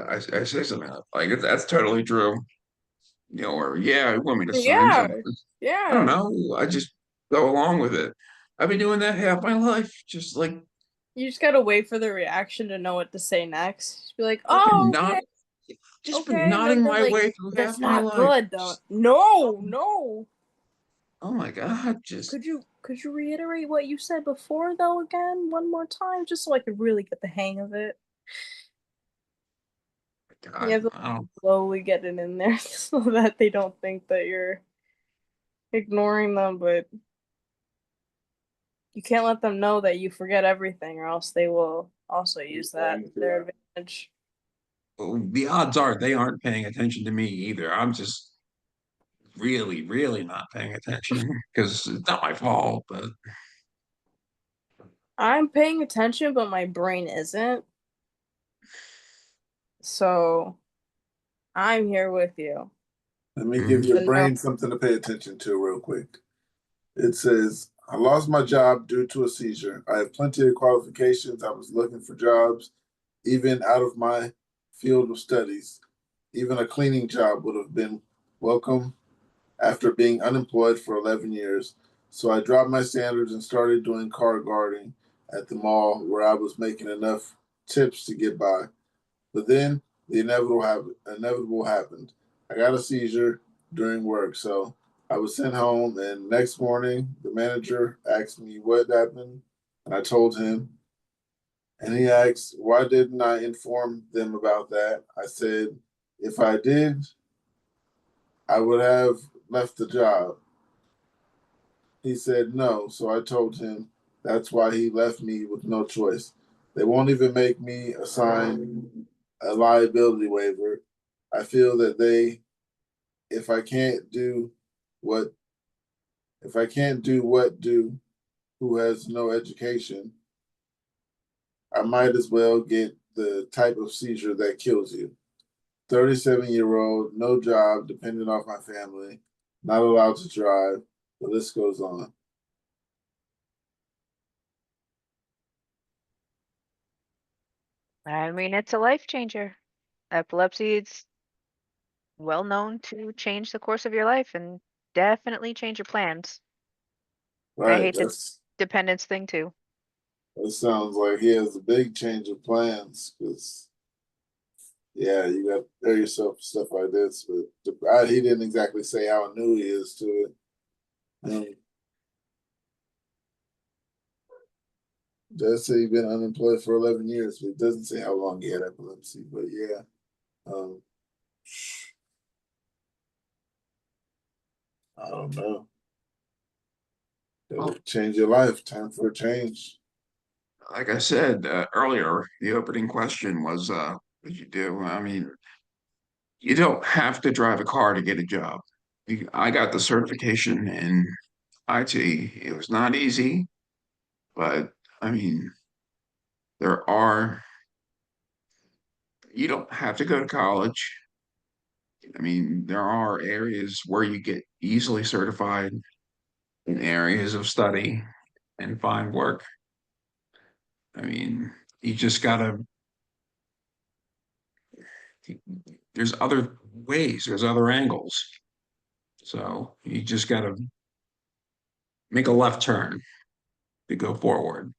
Speaker 12: I say something like that's totally true, or yeah, you want me to sign
Speaker 9: Yeah.
Speaker 12: something? I don't
Speaker 9: Yeah.
Speaker 12: know. I just go along with it. I've been doing that half my life, just like
Speaker 9: You just gotta wait for the reaction to know what to say next. Just be like,
Speaker 12: I've been
Speaker 9: oh,
Speaker 12: not
Speaker 9: okay,
Speaker 12: just been
Speaker 9: okay. And then
Speaker 12: nodding
Speaker 9: they're
Speaker 12: my
Speaker 9: like,
Speaker 12: way through half
Speaker 9: that's
Speaker 12: my
Speaker 9: not
Speaker 12: life.
Speaker 9: good though. No, no.
Speaker 12: Oh my God, just
Speaker 9: Could you reiterate what you said before though again one more time just so I could really get the hang of it? You
Speaker 12: God,
Speaker 9: have to
Speaker 12: I don't,
Speaker 9: slowly get it in there so that they don't think that you're ignoring them, but you can't let them know that you forget everything or else they will also use that to their advantage.
Speaker 12: the odds are they aren't paying attention to me either. I'm just really, really not paying attention because it's not my fault, but
Speaker 9: I'm paying attention, but my brain isn't. So I'm here with you.
Speaker 3: Let me give your
Speaker 9: But no,
Speaker 3: brain something to pay attention to real quick. It says, I lost my job due to a seizure. I have plenty of qualifications. I was looking for jobs, even out of my field of studies. Even a cleaning job would have been welcome after being unemployed for 11 years. So I dropped my standards and started doing car guarding at the mall where I was making enough tips to get by. But then the inevitable happened. I got a seizure during work, so I was sent home. And next morning, the manager asked me what happened, and I told him. And he asked, why didn't I inform them about that? I said, if I did, I would have left the job. He said no, so I told him that's why he left me with no choice. They won't even make me assign a liability waiver. I feel that if I can't do what do, who has no education, I might as well get the type of seizure that kills you. 37-year-old, no job, dependent off my family, not allowed to drive. The list goes on.
Speaker 4: I mean, it's a life changer. Epilepsy, it's well known to change the course of your life and definitely change your plans. I
Speaker 3: Right.
Speaker 4: hate the dependence thing too.
Speaker 3: That sounds like he has a big change of plans because, yeah, you got to prepare yourself for stuff like this. But he didn't exactly say how new he is to it. Does say he's been unemployed for 11 years, but it doesn't say how long he had epilepsy. But yeah, I don't know. It'll change your life. Time for a change.
Speaker 12: Like I said earlier, the opening question was, what did you do? I mean, you don't have to drive a car to get a job. I got the certification in IT. It was not easy, but I mean, there are, you don't have to go to college. I mean, there are areas where you get easily certified in areas of study and find work. I mean, you just gotta, there's other ways, there's other angles. So you just gotta make a left turn to go forward.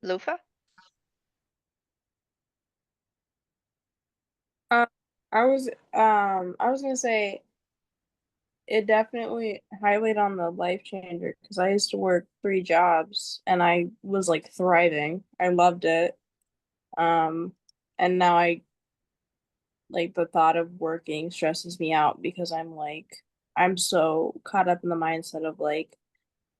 Speaker 4: Lufa?
Speaker 9: Uh, I was gonna say it definitely highlight on the life changer because I used to work 3 jobs and I was like thriving. I loved it. Um, and now I like the thought of working stresses me out because I'm so caught up in the mindset of like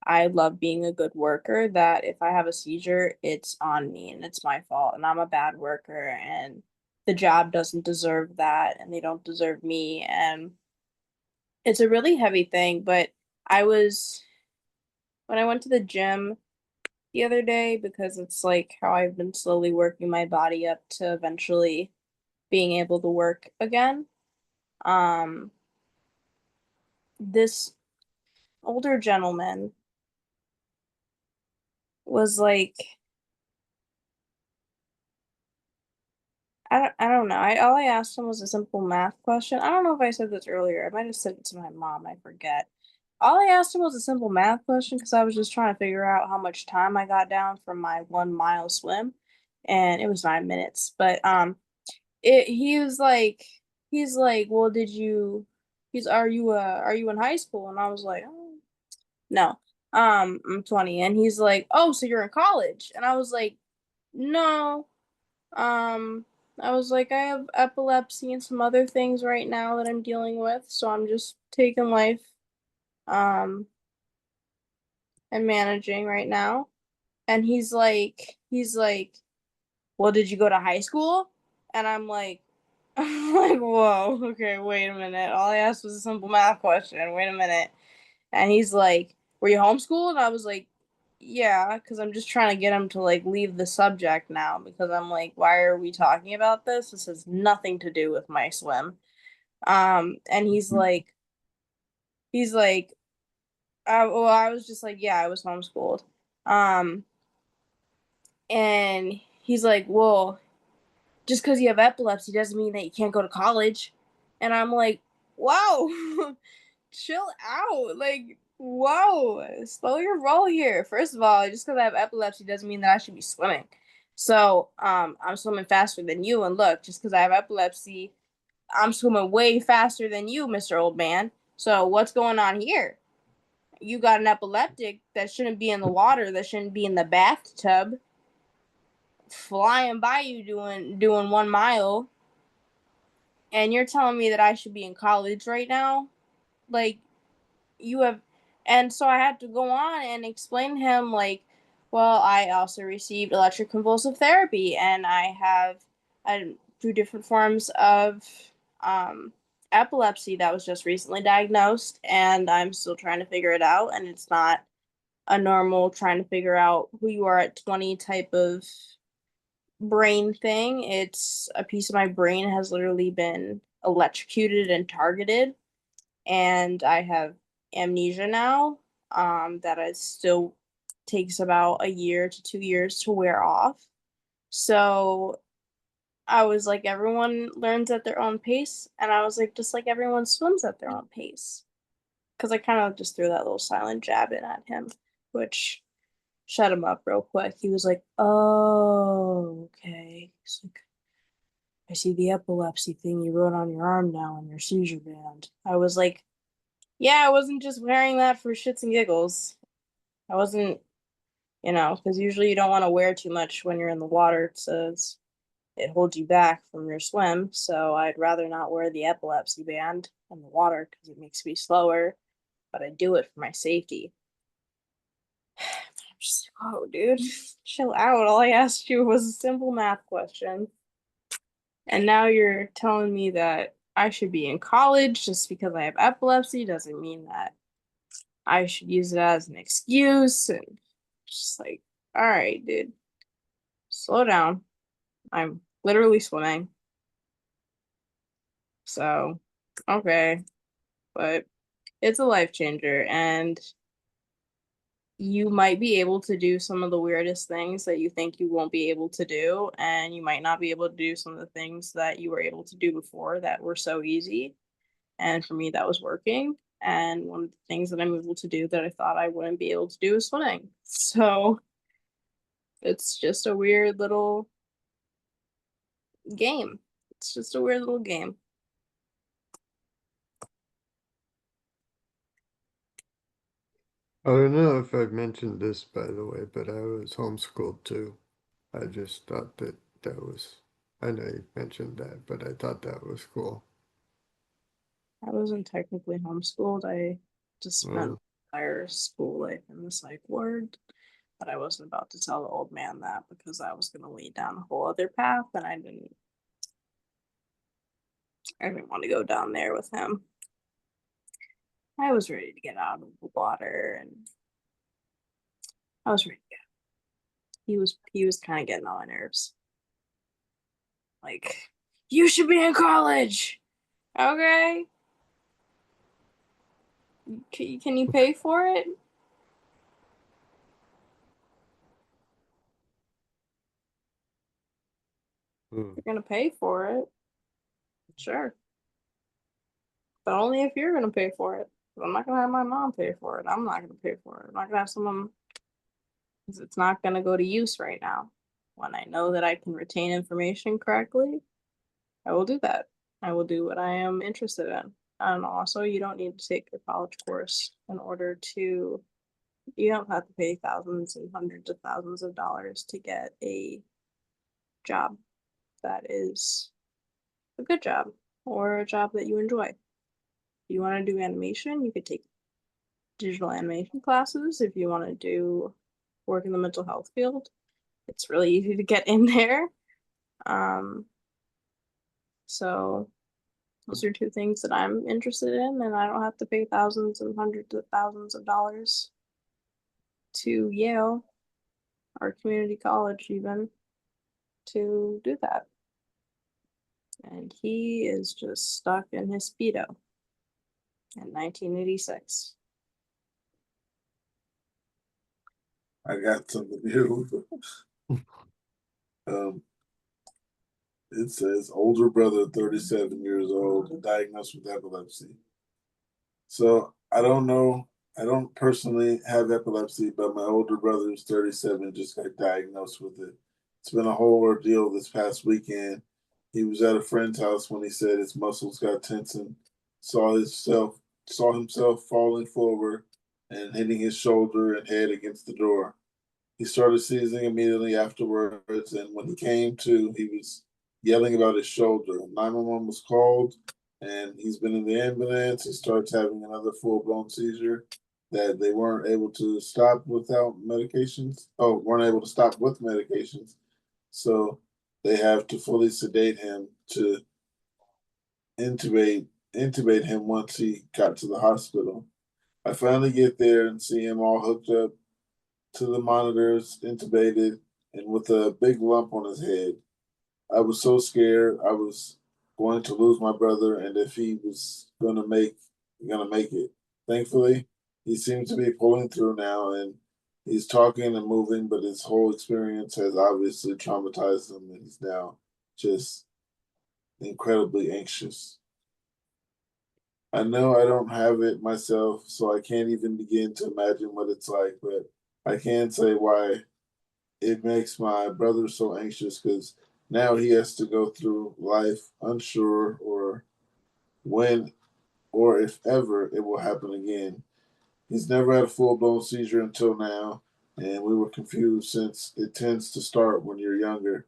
Speaker 9: I love being a good worker that if I have a seizure, it's on me and it's my fault and I'm a bad worker and the job doesn't deserve that and they don't deserve me and it's a really heavy thing, but I was when I went to the gym the other day because it's like how I've been slowly working my body up to eventually being able to work again. Um, this older gentleman was like, I don't know. All I asked him was a simple math question. I don't know if I said this earlier. I might have said it to my mom. I forget. All I asked him was a simple math question because I was just trying to figure out how much time I got down from my 1 mile swim, and it was 9 minutes. But it he's like, well, did you? Are you in high school? And I was like, oh, no, I'm 20. And he's like, oh, so you're in college? And I was like, no. Um, I was like, I have epilepsy and some other things right now that I'm dealing with, so I'm just taking life, um, and managing right now. And he's like, well, did you go to high school? And I'm like, I'm like, whoa, okay, wait a minute. All I asked was a simple math question. Wait a minute. And he's like, were you homeschooled? And I was like, yeah, because I'm just trying to get him to like leave the subject now because I'm like, why are we talking about this? This has nothing to do with my swim. And he's like, well, I was just like, yeah, I was homeschooled. Um, and he's like, well, just because you have epilepsy doesn't mean that you can't go to college. And I'm like, wow, chill out. Like, whoa, slow your roll here. First of all, just because I have epilepsy doesn't mean that I should be swimming. So, I'm swimming faster than you. And look, just because I have epilepsy, I'm swimming way faster than you, Mr. Old Man. So, what's going on here? You got an epileptic that shouldn't be in the water, that shouldn't be in the bathtub, flying by you doing 1 mile. and you're telling me that I should be in college right now? Like, you have, and so I had to go on and explain to him, like, well, I also received electroconvulsive therapy, and I have 2 different forms of um, epilepsy that was just recently diagnosed, and I'm still trying to figure it out, and it's not a normal trying to figure out who you are at 20 type of brain thing. It's a piece of my brain has literally been electrocuted and targeted, and I have amnesia now, that it still takes about a year to 2 years to wear off. So I was like, everyone learns at their own pace, and I was like, just like everyone swims at their own pace. Because I kind of just threw that little silent jab in at him, which shut him up real quick. He was like, oh, okay. He's like, I see the epilepsy thing you wrote on your arm now on your seizure band. I was like, yeah, I wasn't just wearing that for shits and giggles. I wasn't, because usually you don't want to wear too much when you're in the water, so it holds you back from your swim. So I'd rather not wear the epilepsy band in the water because it makes me slower, but I do it for my safety. I'm just like, oh, dude, chill out. All I asked you was a simple math question. And now you're telling me that I should be in college just because I have epilepsy doesn't mean that I should use it as an excuse. And just like, all right, dude, slow down. I'm literally swimming. So, okay. But it's a life changer, and you might be able to do some of the weirdest things that you think you won't be able to do, and you might not be able to do some of the things that you were able to do before that were so easy. And for me, that was working. And one of the things that I'm able to do that I thought I wouldn't be able to do is swimming. So it's just a weird little game. It's just a weird little game.
Speaker 11: I don't know if I've mentioned this, by the way, but I was homeschooled too. I just thought that was, I know you mentioned that, but I thought that was cool.
Speaker 9: I wasn't technically homeschooled. I just spent
Speaker 11: Well,
Speaker 9: my entire school life in the psych ward. But I wasn't about to tell the old man that because I was going to lead down a whole other path, and I didn't want to go down there with him. I was ready to get out of the water, and I was ready to go. He was kind of getting on my nerves. Like, you should be in college. Okay. Can you pay for it?
Speaker 11: hmm.
Speaker 9: You're gonna pay for it. Sure. But only if you're gonna pay for it. I'm not gonna have my mom pay for it. I'm not gonna pay for it. I'm not gonna have someone, because it's not gonna go to use right now. When I know that I can retain information correctly, I will do that. I will do what I am interested in. And also, you don't need to take a college course in order to, you don't have to pay thousands and hundreds of thousands of dollars to get a job that is a good job or a job that you enjoy. If you want to do animation, you could take digital animation classes. If you want to do work in the mental health field, it's really easy to get in there. So those are 2 things that I'm interested in, and I don't have to pay thousands and hundreds of thousands of dollars to Yale or community college even to do that. And he is just stuck in his Speedo in 1986.
Speaker 3: I got something here. It says older brother, 37 years old, diagnosed with epilepsy. So I don't know. I don't personally have epilepsy, but my older brother is 37, just got diagnosed with it. It's been a whole ordeal this past weekend. He was at a friend's house when he said his muscles got tense and saw himself falling forward and hitting his shoulder and head against the door. He started seizing immediately afterwards, and when he came to, he was yelling about his shoulder. 911 was called, and he's been in the ambulance. He starts having another full blown seizure that they weren't able to stop without medications. Oh, weren't able to stop with medications. So they have to fully sedate him to intubate him once he got to the hospital. I finally get there and see him all hooked up to the monitors, intubated, and with a big lump on his head. I was so scared I was going to lose my brother and if he was gonna make it. Thankfully, he seems to be pulling through now and he's talking and moving, but his whole experience has obviously traumatized him and he's now just incredibly anxious. I know I don't have it myself, so I can't even begin to imagine what it's like, but I can say why it makes my brother so anxious because now he has to go through life unsure or when or if ever it will happen again. He's never had a full blown seizure until now, and we were confused since it tends to start when you're younger.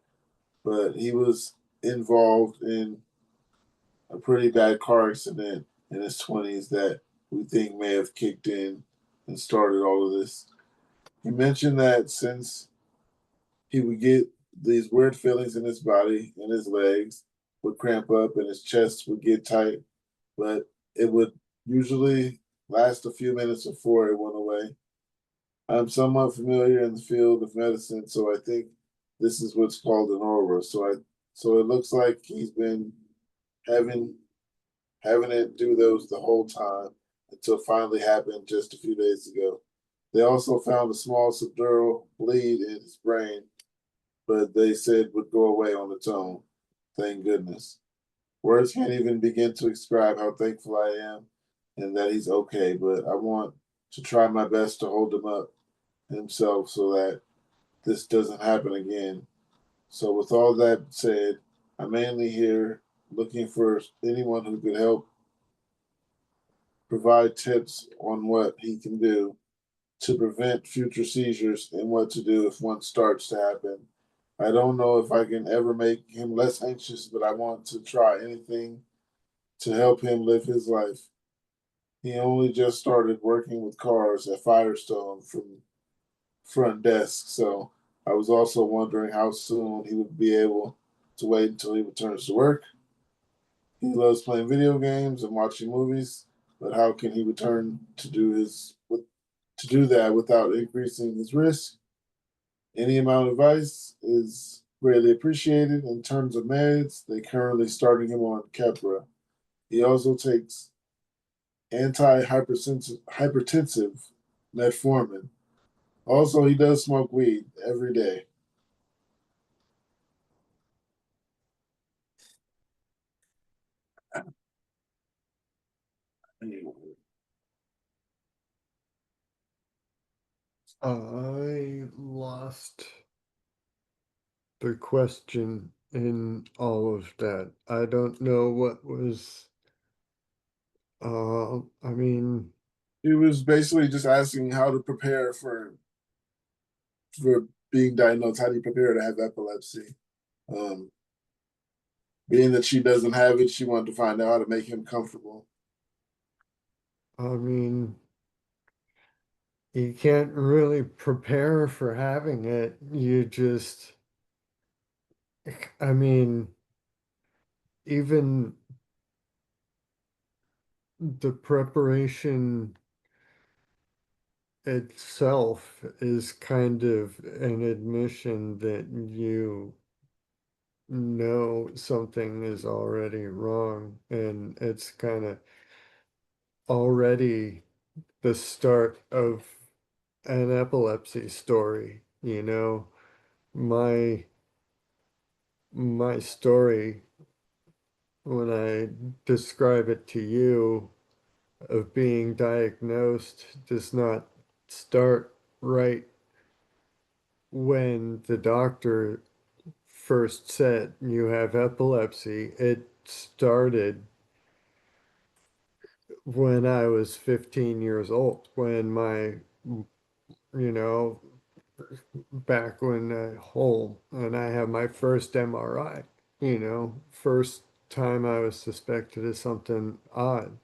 Speaker 3: But he was involved in a pretty bad car accident in his 20s that we think may have kicked in and started all of this. He mentioned that since he would get these weird feelings in his body and his legs would cramp up and his chest would get tight, but it would usually last a few minutes before it went away. I'm somewhat familiar in the field of medicine, so I think this is what's called an aura. So it looks like he's been having having it do those the whole time until it finally happened just a few days ago. They also found a small subdural bleed in his brain, but they said would go away on its own. Thank goodness. Words can't even begin to describe how thankful I am and that he's okay, but I want to try my best to hold him up himself so that this doesn't happen again. So, with all that said, I'm mainly here looking for anyone who could help provide tips on what he can do to prevent future seizures and what to do if one starts to happen. I don't know if I can ever make him less anxious, but I want to try anything to help him live his life. He only just started working with cars at Firestone from front desk, so I was also wondering how soon he would be able to wait until he returns to work. He loves playing video games and watching movies, but how can he return to do that without increasing his risk? Any amount of advice is greatly appreciated. In terms of meds, they currently starting him on Keppra. He also takes hypertensive metformin. Also, he does smoke weed every day.
Speaker 11: I lost the question in all of that. I don't know what was, I mean,
Speaker 3: He was basically just asking how to prepare for being diagnosed. How do you prepare to have epilepsy? Um, Being that she doesn't have it, she wanted to find out how to make him comfortable.
Speaker 11: I mean, you can't really prepare for having it. You just, I mean, even the preparation itself is kind of an admission that you know something is already wrong, and it's kind of already the start of an epilepsy story, you know. My story, when I describe it to you, of being diagnosed does not start right when the doctor first said you have epilepsy. It started when I was 15 years old, when you know, back when home, and I had my first MRI, first time I was suspected of something odd.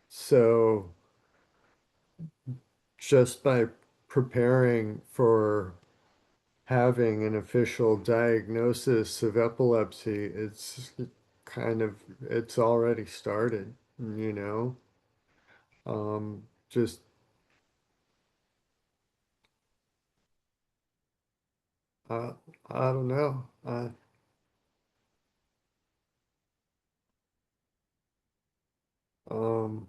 Speaker 11: So just by preparing for having an official diagnosis of epilepsy, it's already started, you know? Just I I don't know. Um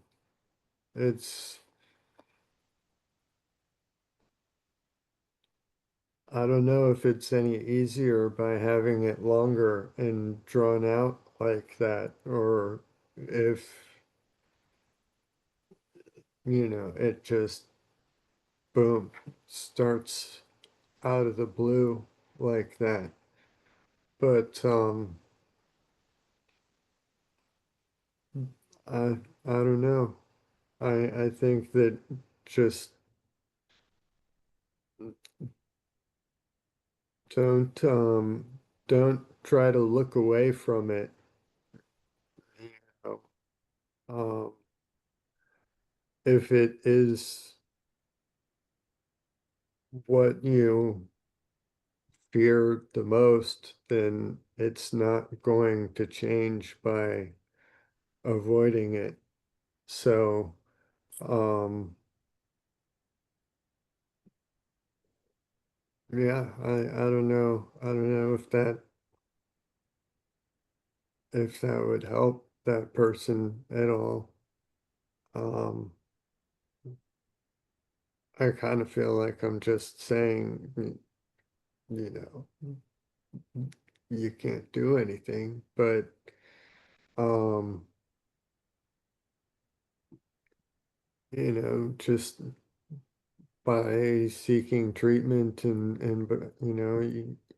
Speaker 11: it's I don't know if it's any easier by having it longer and drawn out like that, or if, it just boom, starts out of the blue like that. But I don't know. I think that just don't don't try to look away from it. You know. If it is what you fear the most, then it's not going to change by avoiding it. So, yeah, I don't know. I don't know if that would help that person at all. Um, I kind of feel like I'm just saying, you know, you can't do anything, but just by seeking treatment but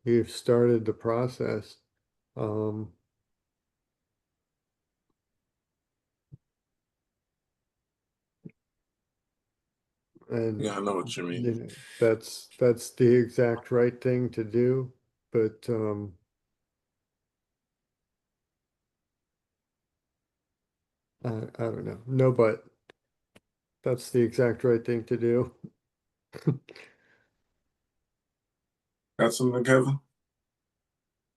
Speaker 11: you've started the process. Um, and
Speaker 3: Yeah, I know what you mean.
Speaker 11: that's the exact right thing to do. But I don't know. No, but that's the exact right thing to do.
Speaker 3: Got something, Kevin?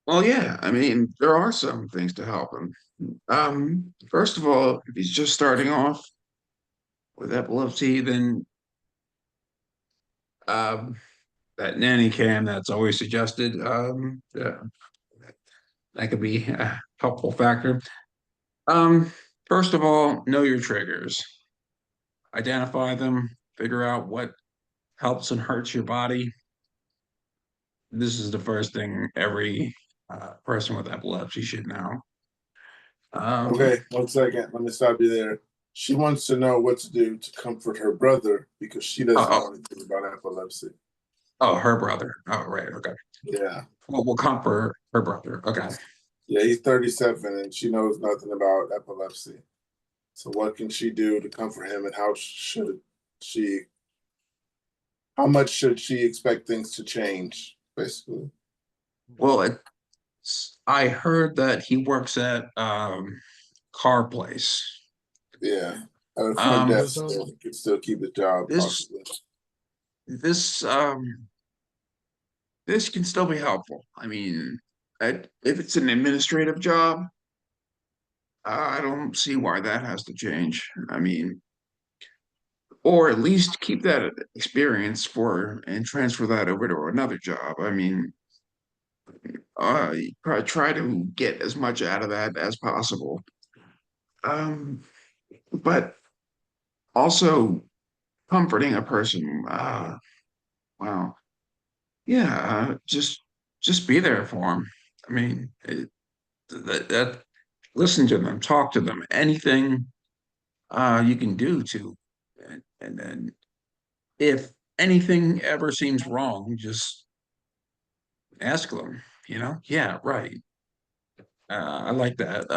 Speaker 12: Well, yeah, I mean, there are some things to help him. First of all, if he's just starting off with epilepsy, then um, that nanny cam that's always suggested, that could be a helpful factor. Um, First of all, know your triggers, identify them, figure out what helps and hurts your body. This is the first thing every person with epilepsy should know.
Speaker 3: Okay, 1 second. Let me stop you there. She wants to know what to do to comfort her brother because she doesn't
Speaker 12: Oh,
Speaker 3: know anything about epilepsy.
Speaker 12: oh, her brother. Oh, right. Okay.
Speaker 3: Yeah.
Speaker 12: Well, we'll comfort her brother. Okay.
Speaker 3: Yeah, he's 37 and she knows nothing about epilepsy. So what can she do to comfort him and she how much should she expect things to change, basically?
Speaker 12: Well, I heard that he works at car place.
Speaker 3: Yeah. At a front
Speaker 12: Um,
Speaker 3: desk, so he could still keep his job,
Speaker 12: this
Speaker 3: possibly.
Speaker 12: this this can still be helpful. I mean, if it's an administrative job, I don't see why that has to change. I mean, or at least keep that experience for and transfer that over to another job. I mean, try to get as much out of that as possible. Um, but also comforting a person. Wow, yeah, just be there for them. I mean, that listen to them, talk to them, anything you can do to, and then if anything ever seems wrong, just ask them. Yeah, right. I like that.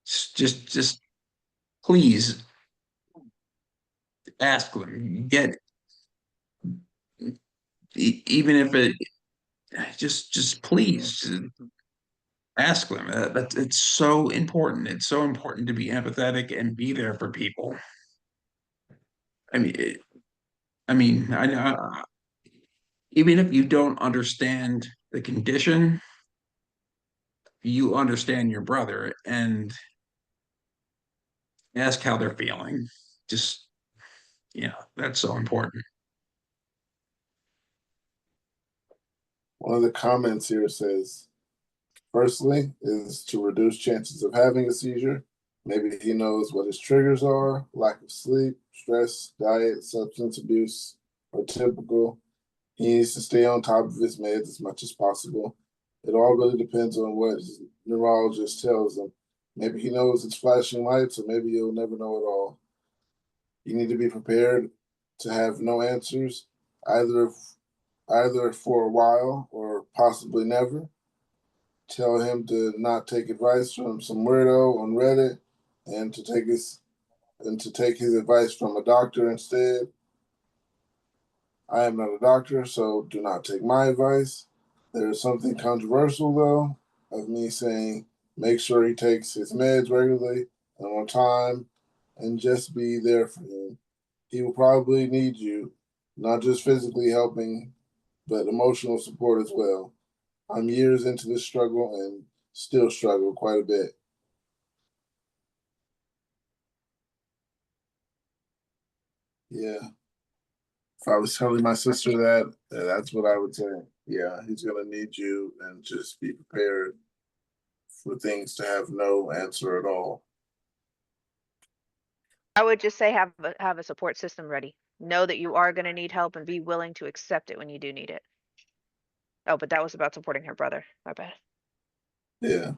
Speaker 12: Just please ask them. Even if it just please Ask them. It's so important. It's so important to be empathetic and be there for people. I mean, even if you don't understand the condition, you understand your brother and ask how they're feeling. Just, that's so important.
Speaker 3: One of the comments here says, firstly, is to reduce chances of having a seizure. Maybe he knows what his triggers are, lack of sleep, stress, diet, substance abuse, are typical. He needs to stay on top of his meds as much as possible. It all really depends on what his neurologist tells him. Maybe he knows it's flashing lights, or maybe he'll never know at all. You need to be prepared to have no answers, either for a while or possibly never. Tell him to not take advice from some weirdo on Reddit, and to take his advice from a doctor instead. I am not a doctor, so do not take my advice. There is something controversial, though, of me saying make sure he takes his meds regularly and on time, and just be there for him. He will probably need you, not just physically helping, but emotional support as well. I'm years into this struggle and still struggle quite a bit. Yeah. If I was telling my sister that, that's what I would say. Yeah, he's gonna need you, and just be prepared for things to have no answer at all.
Speaker 4: I would just say have a support system ready. Know that you are going to need help and be willing to accept it when you do need it. Oh, but that was about supporting her brother. My bad.
Speaker 3: Yeah.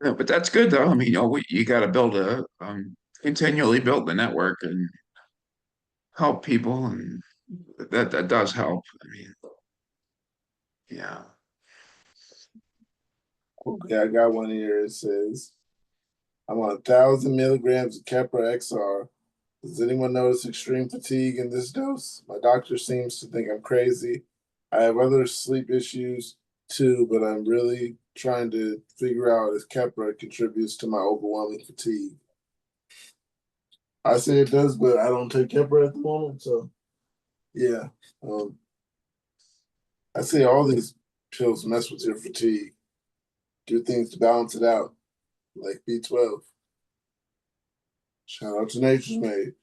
Speaker 12: Yeah, but that's good though. I mean, you got to continually build the network and help people, and that does help. I mean, yeah.
Speaker 3: Okay, I got one here. It says, I'm on 1,000 milligrams of Keppra XR. Does anyone notice extreme fatigue in this dose? My doctor seems to think I'm crazy. I have other sleep issues too, but I'm really trying to figure out if Keppra contributes to my overwhelming fatigue. I say it does, but I don't take Keppra at the moment, so yeah. I say all these pills mess with your fatigue. Do things to balance it out, like B12. Shout out to Nature's Made.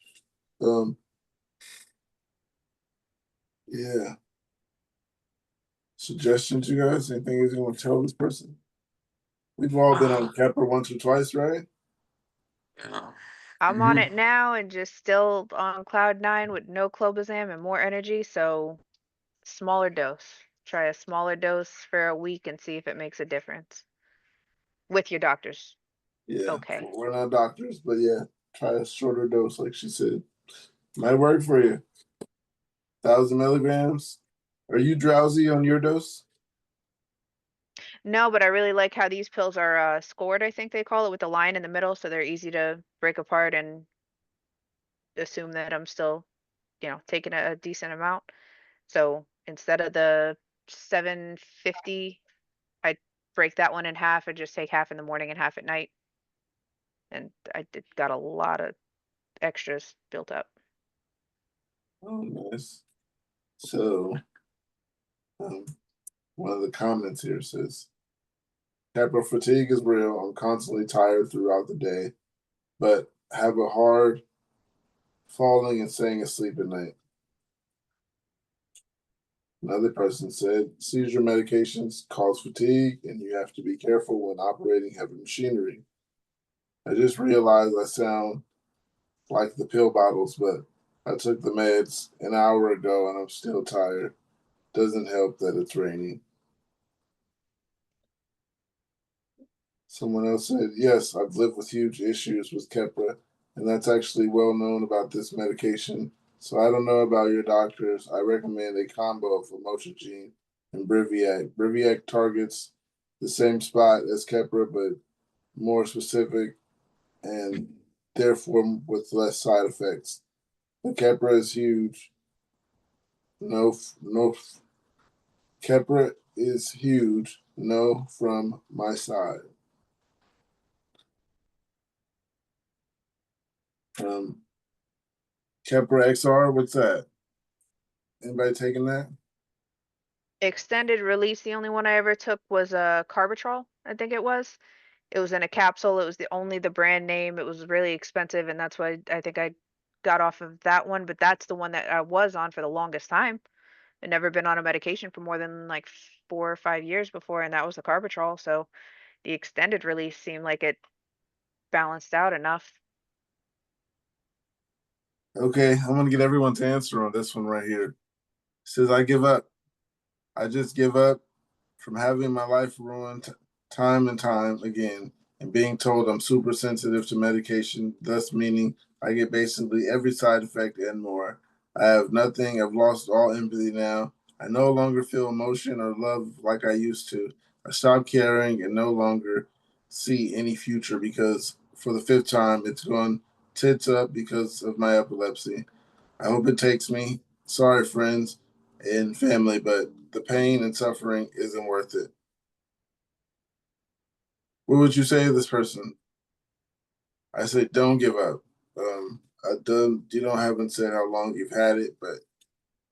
Speaker 3: Yeah. Suggestions, you guys? Anything you want to tell this person? We've all been on Keppra once or twice, right?
Speaker 12: Yeah.
Speaker 4: I'm on it now and just still on cloud 9 with no clobazam and more energy, so smaller dose. Try a smaller dose for a week and see if it makes a difference. With your doctors.
Speaker 3: Yeah.
Speaker 4: Okay.
Speaker 3: We're not doctors, but yeah, try a shorter dose, like she said. Might work for you. 1,000 milligrams. Are you drowsy on your dose?
Speaker 4: No, but I really like how these pills are scored, I think they call it, with the line in the middle, so they're easy to break apart and assume that I'm still, taking a decent amount. So instead of the 750, I break that one in half and just take half in the morning and half at night. And got a lot of extras built up.
Speaker 3: Oh, nice. So, one of the comments here says, Keppra fatigue is real. I'm constantly tired throughout the day, but have a hard falling and staying asleep at night. Another person said, seizure medications cause fatigue, and you have to be careful when operating heavy machinery. I just realized I sound like the pill bottles, but I took the meds an hour ago and I'm still tired. Doesn't help that it's raining. Someone else said, yes, I've lived with huge issues with Keppra, and that's actually well known about this medication. So I don't know about your doctors. I recommend a combo of lamotrigine and Briviac. Briviac targets the same spot as Keppra, but more specific and therefore with less side effects. The Keppra is huge. No, Kepra is huge. No from my side. Kepra XR, what's that? Anybody taking that?
Speaker 4: Extended release, the only one I ever took was a Carbatrol, I think it was. It was in a capsule. It was the brand name. It was really expensive, and that's why I think I got off of that one. But that's the one that I was on for the longest time. I'd never been on a medication for more than like 4 or 5 years before, and that was the Carbatrol. So the extended release seemed like it balanced out enough.
Speaker 3: Okay, I'm gonna get everyone's answer on this one right here. It says I give up. I just give up from having my life ruined time and time again and being told I'm super sensitive to medication, thus meaning I get basically every side effect and more. I have nothing. I've lost all empathy now. I no longer feel emotion or love like I used to. I stopped caring and no longer see any future because for the fifth time it's gone tits up because of my epilepsy. I hope it takes me. Sorry, friends and family, but the pain and suffering isn't worth it. What would you say to this person? I say, don't give up. Haven't said how long you've had it, but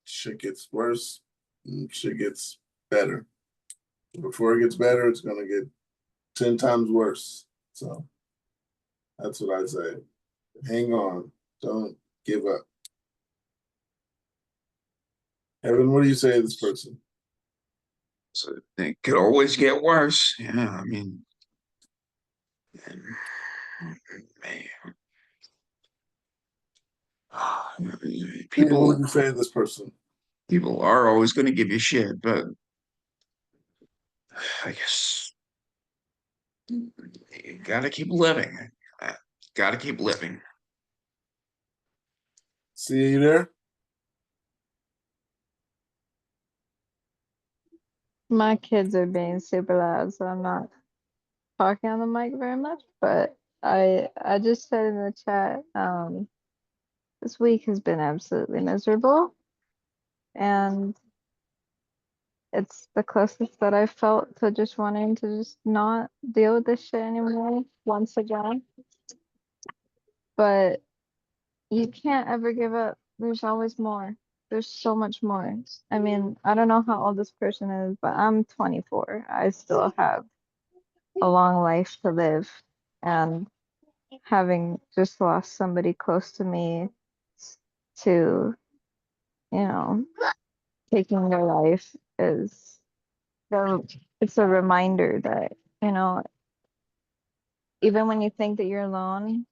Speaker 3: shit gets worse and shit gets better. Before it gets better, it's gonna get 10 times worse. So that's what I say. Hang on. Don't give up. Evan, what do you say to this person?
Speaker 12: So it could always get worse. Yeah, I mean, man,
Speaker 3: What would
Speaker 12: people
Speaker 3: you say to this person?
Speaker 12: people are always going to give you shit, but I guess you gotta keep living. Gotta keep living.
Speaker 3: See you there?
Speaker 17: My kids are being super loud, so I'm not talking on the mic very much, but I just said in the chat, this week has been absolutely miserable, and it's the closest that I've felt to just wanting to just not deal with this shit anymore once again. But you can't ever give up. There's always more. There's so much more. I mean, I don't know how old this person is, but I'm 24. I still have a long life to live. And having just lost somebody close to me to, you know, taking their life is it's a reminder that, you know, even when you think that you're alone,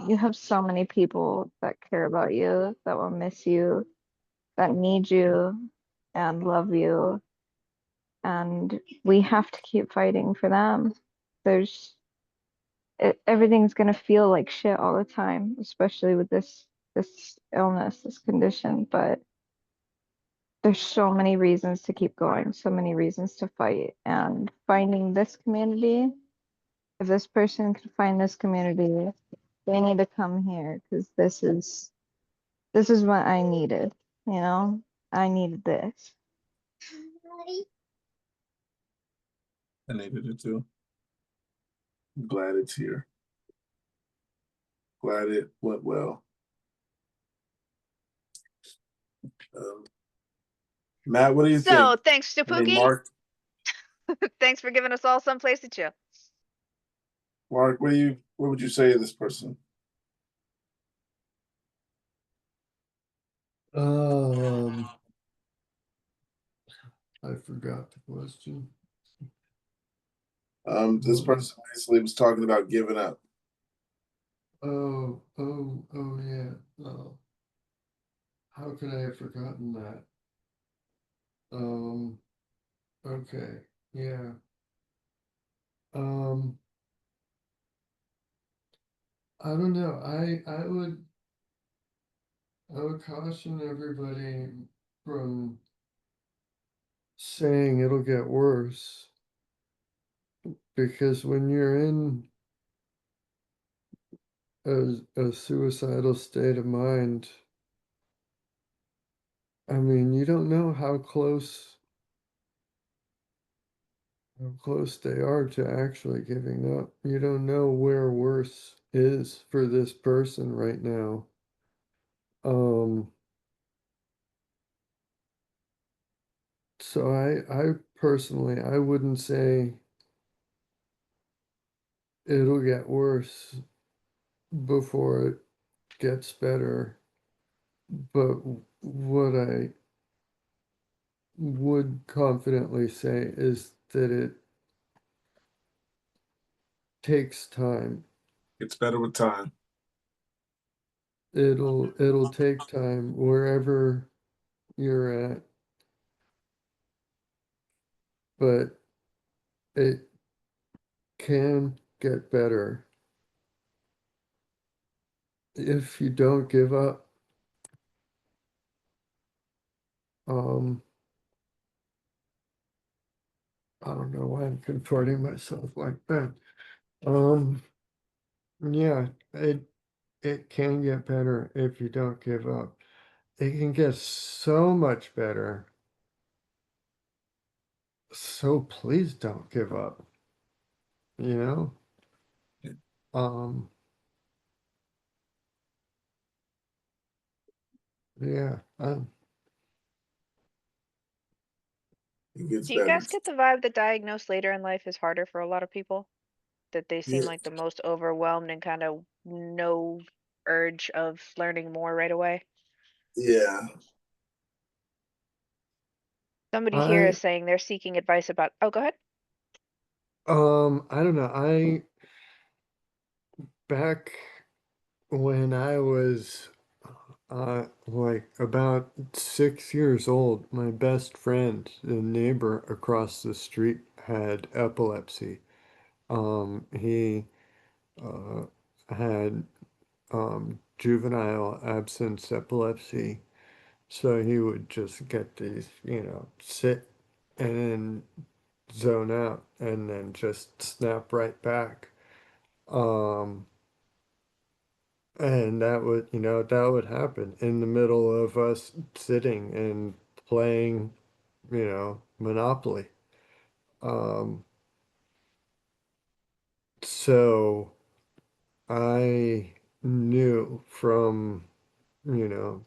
Speaker 17: you have so many people that care about you, that will miss you, that need you and love you. And we have to keep fighting for them. There's everything's gonna feel like shit all the time, especially with this illness, this condition. But there's so many reasons to keep going, so many reasons to fight. And finding this community, if this person can find this community, they need to come here because this is what I needed, you know? I needed this.
Speaker 3: I needed it too. I'm glad it's here. Glad it went well. Matt, what do you
Speaker 4: So
Speaker 3: think?
Speaker 4: thanks to
Speaker 3: I mean,
Speaker 4: Pookie. Thanks for giving us all someplace to chill.
Speaker 3: Mark, what would you say to this person?
Speaker 11: I forgot the question.
Speaker 3: This person basically was talking about giving up.
Speaker 11: Oh, yeah. Oh, how could I have forgotten that? Okay, yeah. I don't know. I would caution everybody from saying it'll get worse, because when you're in a suicidal state of mind, I mean, you don't know how close how close they are to actually giving up. You don't know where worse is for this person right now. So I personally, I wouldn't say it'll get worse before it gets better. But what I would confidently say is that it takes time.
Speaker 3: It's better with time.
Speaker 11: It'll take time wherever you're at, but it can get better if you don't give up. Um, I don't know why I'm contorting myself like that. Um, yeah, it can get better if you don't give up. It can get so much better. So please don't give up, you know? Um, yeah,
Speaker 3: It gets
Speaker 4: Do you
Speaker 3: better.
Speaker 4: guys get the vibe that diagnosed later in life is harder for a lot of people? That they seem
Speaker 3: Yeah,
Speaker 4: like the most overwhelmed and kind of no urge of learning more right away?
Speaker 3: yeah.
Speaker 4: Somebody here
Speaker 11: I
Speaker 4: is saying they're seeking advice about. Oh, go ahead.
Speaker 11: I don't know. I back when I was like about 6 years old, my best friend, the neighbor across the street, had epilepsy. He uh had juvenile absence epilepsy. So he would just get these, sit and then zone out and then just snap right back. Um, and that would happen in the middle of us sitting and playing, Monopoly. Um, so I knew from, you know,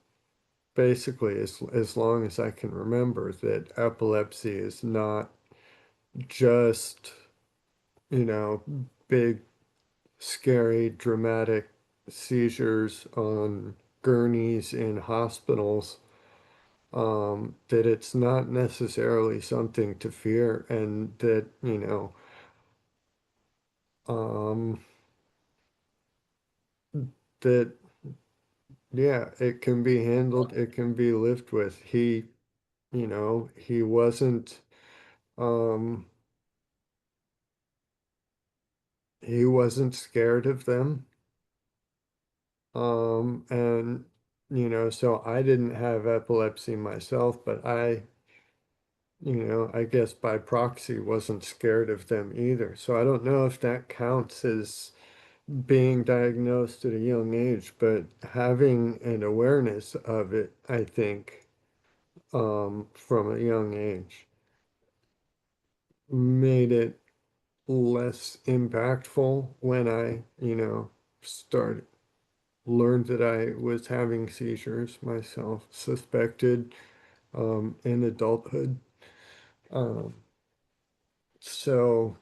Speaker 11: basically as long as I can remember that epilepsy is not just, big, scary, dramatic seizures on gurneys in hospitals, that it's not necessarily something to fear, and that, um, that, yeah, it can be handled, it can be lived with. He wasn't, um, he wasn't scared of them. And so I didn't have epilepsy myself, but I guess by proxy wasn't scared of them either. So I don't know if that counts as being diagnosed at a young age, but having an awareness of it, I think, from a young age made it less impactful when I, started learned that I was having seizures myself, suspected in adulthood. Um, so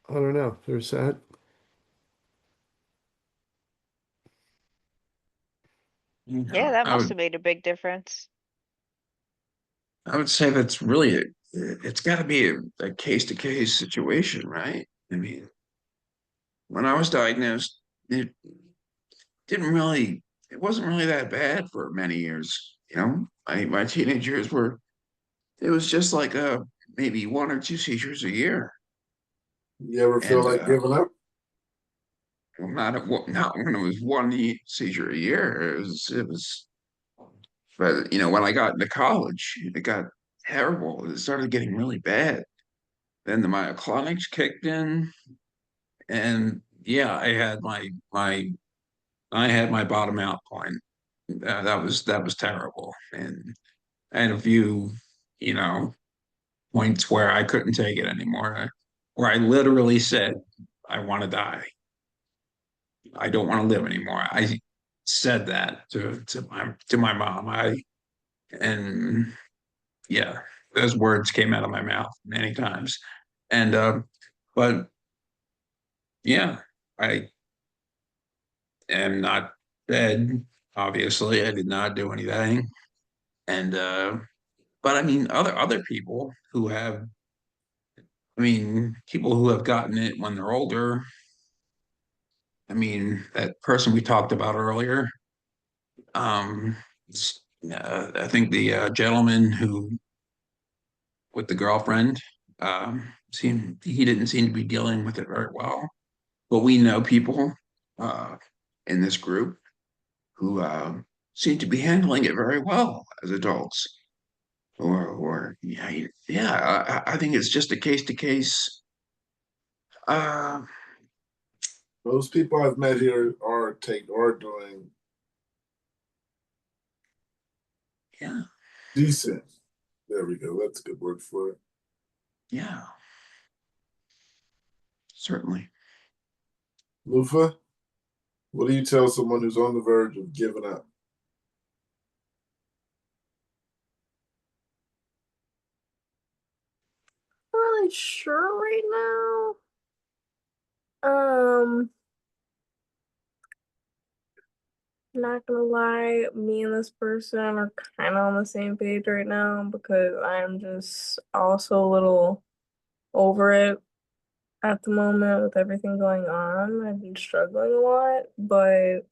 Speaker 11: I don't know. There's that.
Speaker 4: Yeah, that
Speaker 12: I
Speaker 4: must
Speaker 12: would
Speaker 4: have made a big difference.
Speaker 12: I would say that's really it's got to be a case to case situation, right? I mean, when I was diagnosed, it didn't really, it wasn't really that bad for many years. My teenage years were, it was just like maybe one or two seizures a year,
Speaker 3: You ever feel
Speaker 12: and
Speaker 3: like giving up?
Speaker 12: not when it was one seizure a year. It was, but when I got into college, it got terrible. It started getting really bad. Then the myoclonics kicked in, and yeah, I had my bottom out point. That was terrible, and I had a few, you know, points where I couldn't take it anymore, where I literally said, I want to die. I don't want to live anymore. I said that to my mom. And yeah, those words came out of my mouth many times. And but yeah, I am not dead. Obviously, I did not do anything. And but I mean, other people who have, I mean, people who have gotten it when they're older. I mean, that person we talked about earlier. Um, I think the gentleman who with the girlfriend seemed he didn't seem to be dealing with it very well. But we know people uh, in this group who seem to be handling it very well as adults. Or yeah, yeah. I think it's just a case to case.
Speaker 3: Most people I've met here are doing
Speaker 12: Yeah,
Speaker 3: decent. There we go. That's a good word for it.
Speaker 12: yeah, certainly.
Speaker 3: Lufa, what do you tell someone who's on the verge of giving up?
Speaker 9: Not really sure right now. Not gonna lie, me and this person are kind of on the same page right now because I'm just also a little over it at the moment with everything going on. I've been struggling a lot, but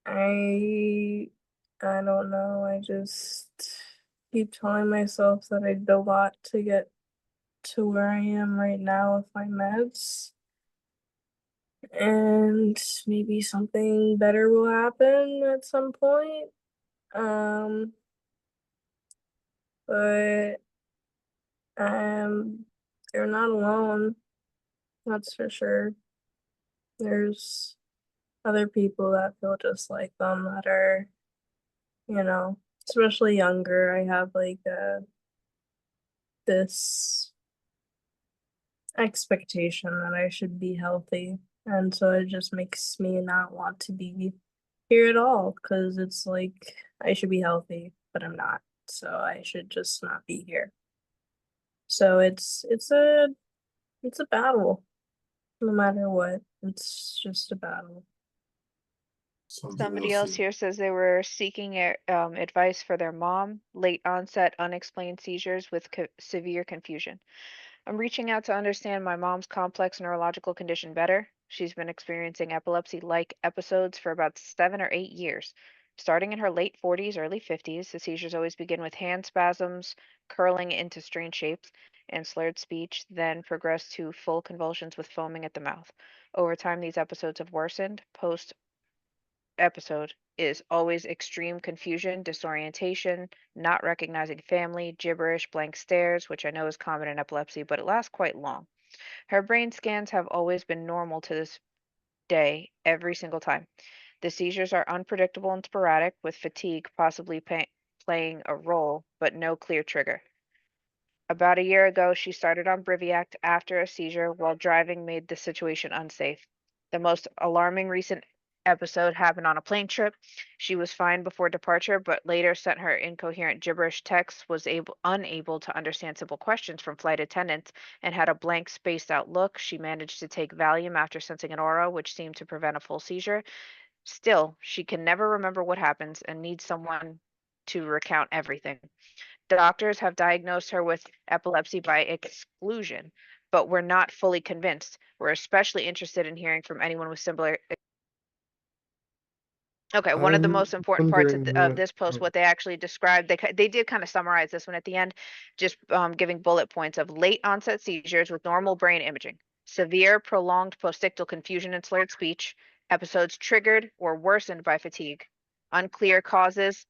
Speaker 9: I I don't know. I just keep telling myself that I did a lot to get to where I am right now with my meds. And maybe something better will happen at some point. Um, but they're not alone, that's for sure. There's other people that feel just like them that are, especially younger. I have like this expectation that I should be healthy. And so it just makes me not want to be here at all because it's like I should be healthy, but I'm not. So I should just not be here. So it's a battle no matter what. It's just a battle.
Speaker 4: Somebody else here says they were seeking advice for their mom, late onset unexplained seizures with severe confusion. I'm reaching out to understand my mom's complex neurological condition better. She's been experiencing epilepsy-like episodes for about 7 or 8 years. Starting in her late 40s, early 50s, the seizures always begin with hand spasms, curling into strange shapes, and slurred speech, then progress to full convulsions with foaming at the mouth. Over time, these episodes have worsened. Post episode is always extreme confusion, disorientation, not recognizing family, gibberish, blank stares, which I know is common in epilepsy, but it lasts quite long. Her brain scans have always been normal to this day, every single time. The seizures are unpredictable and sporadic, with fatigue possibly playing a role, but no clear trigger. About a year ago, she started on Briviact after a seizure while driving made the situation unsafe. The most alarming recent episode happened on a plane trip. She was fine before departure, but later sent her incoherent gibberish texts, was unable to understand simple questions from flight attendants, and had a blank, spaced out look. She managed to take Valium after sensing an aura, which seemed to prevent a full seizure. Still, she can never remember what happens and needs someone to recount everything. Doctors have diagnosed her with epilepsy by exclusion, but we're not fully convinced. We're especially interested in hearing from anyone with similar. Okay, one of the
Speaker 11: I'm
Speaker 4: most important parts
Speaker 11: wondering
Speaker 4: of
Speaker 11: what.
Speaker 4: this post,
Speaker 11: Oh,
Speaker 4: what they actually described, they did kind of summarize this one at the end, just giving bullet points of late onset seizures with normal brain imaging, severe prolonged postictal confusion and slurred speech, episodes triggered or worsened by fatigue, unclear causes.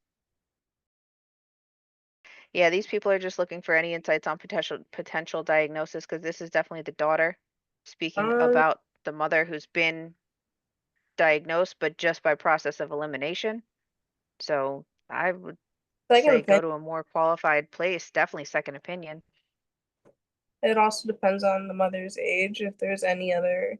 Speaker 4: Yeah, these people are just looking for any insights on potential diagnosis because this is definitely the daughter speaking
Speaker 9: Um,
Speaker 4: about the mother who's been diagnosed, but just by process of elimination. So I would
Speaker 9: Second
Speaker 4: say go
Speaker 9: opinion.
Speaker 4: to a more qualified place. Definitely second opinion.
Speaker 9: It also depends on the mother's age, if there's any other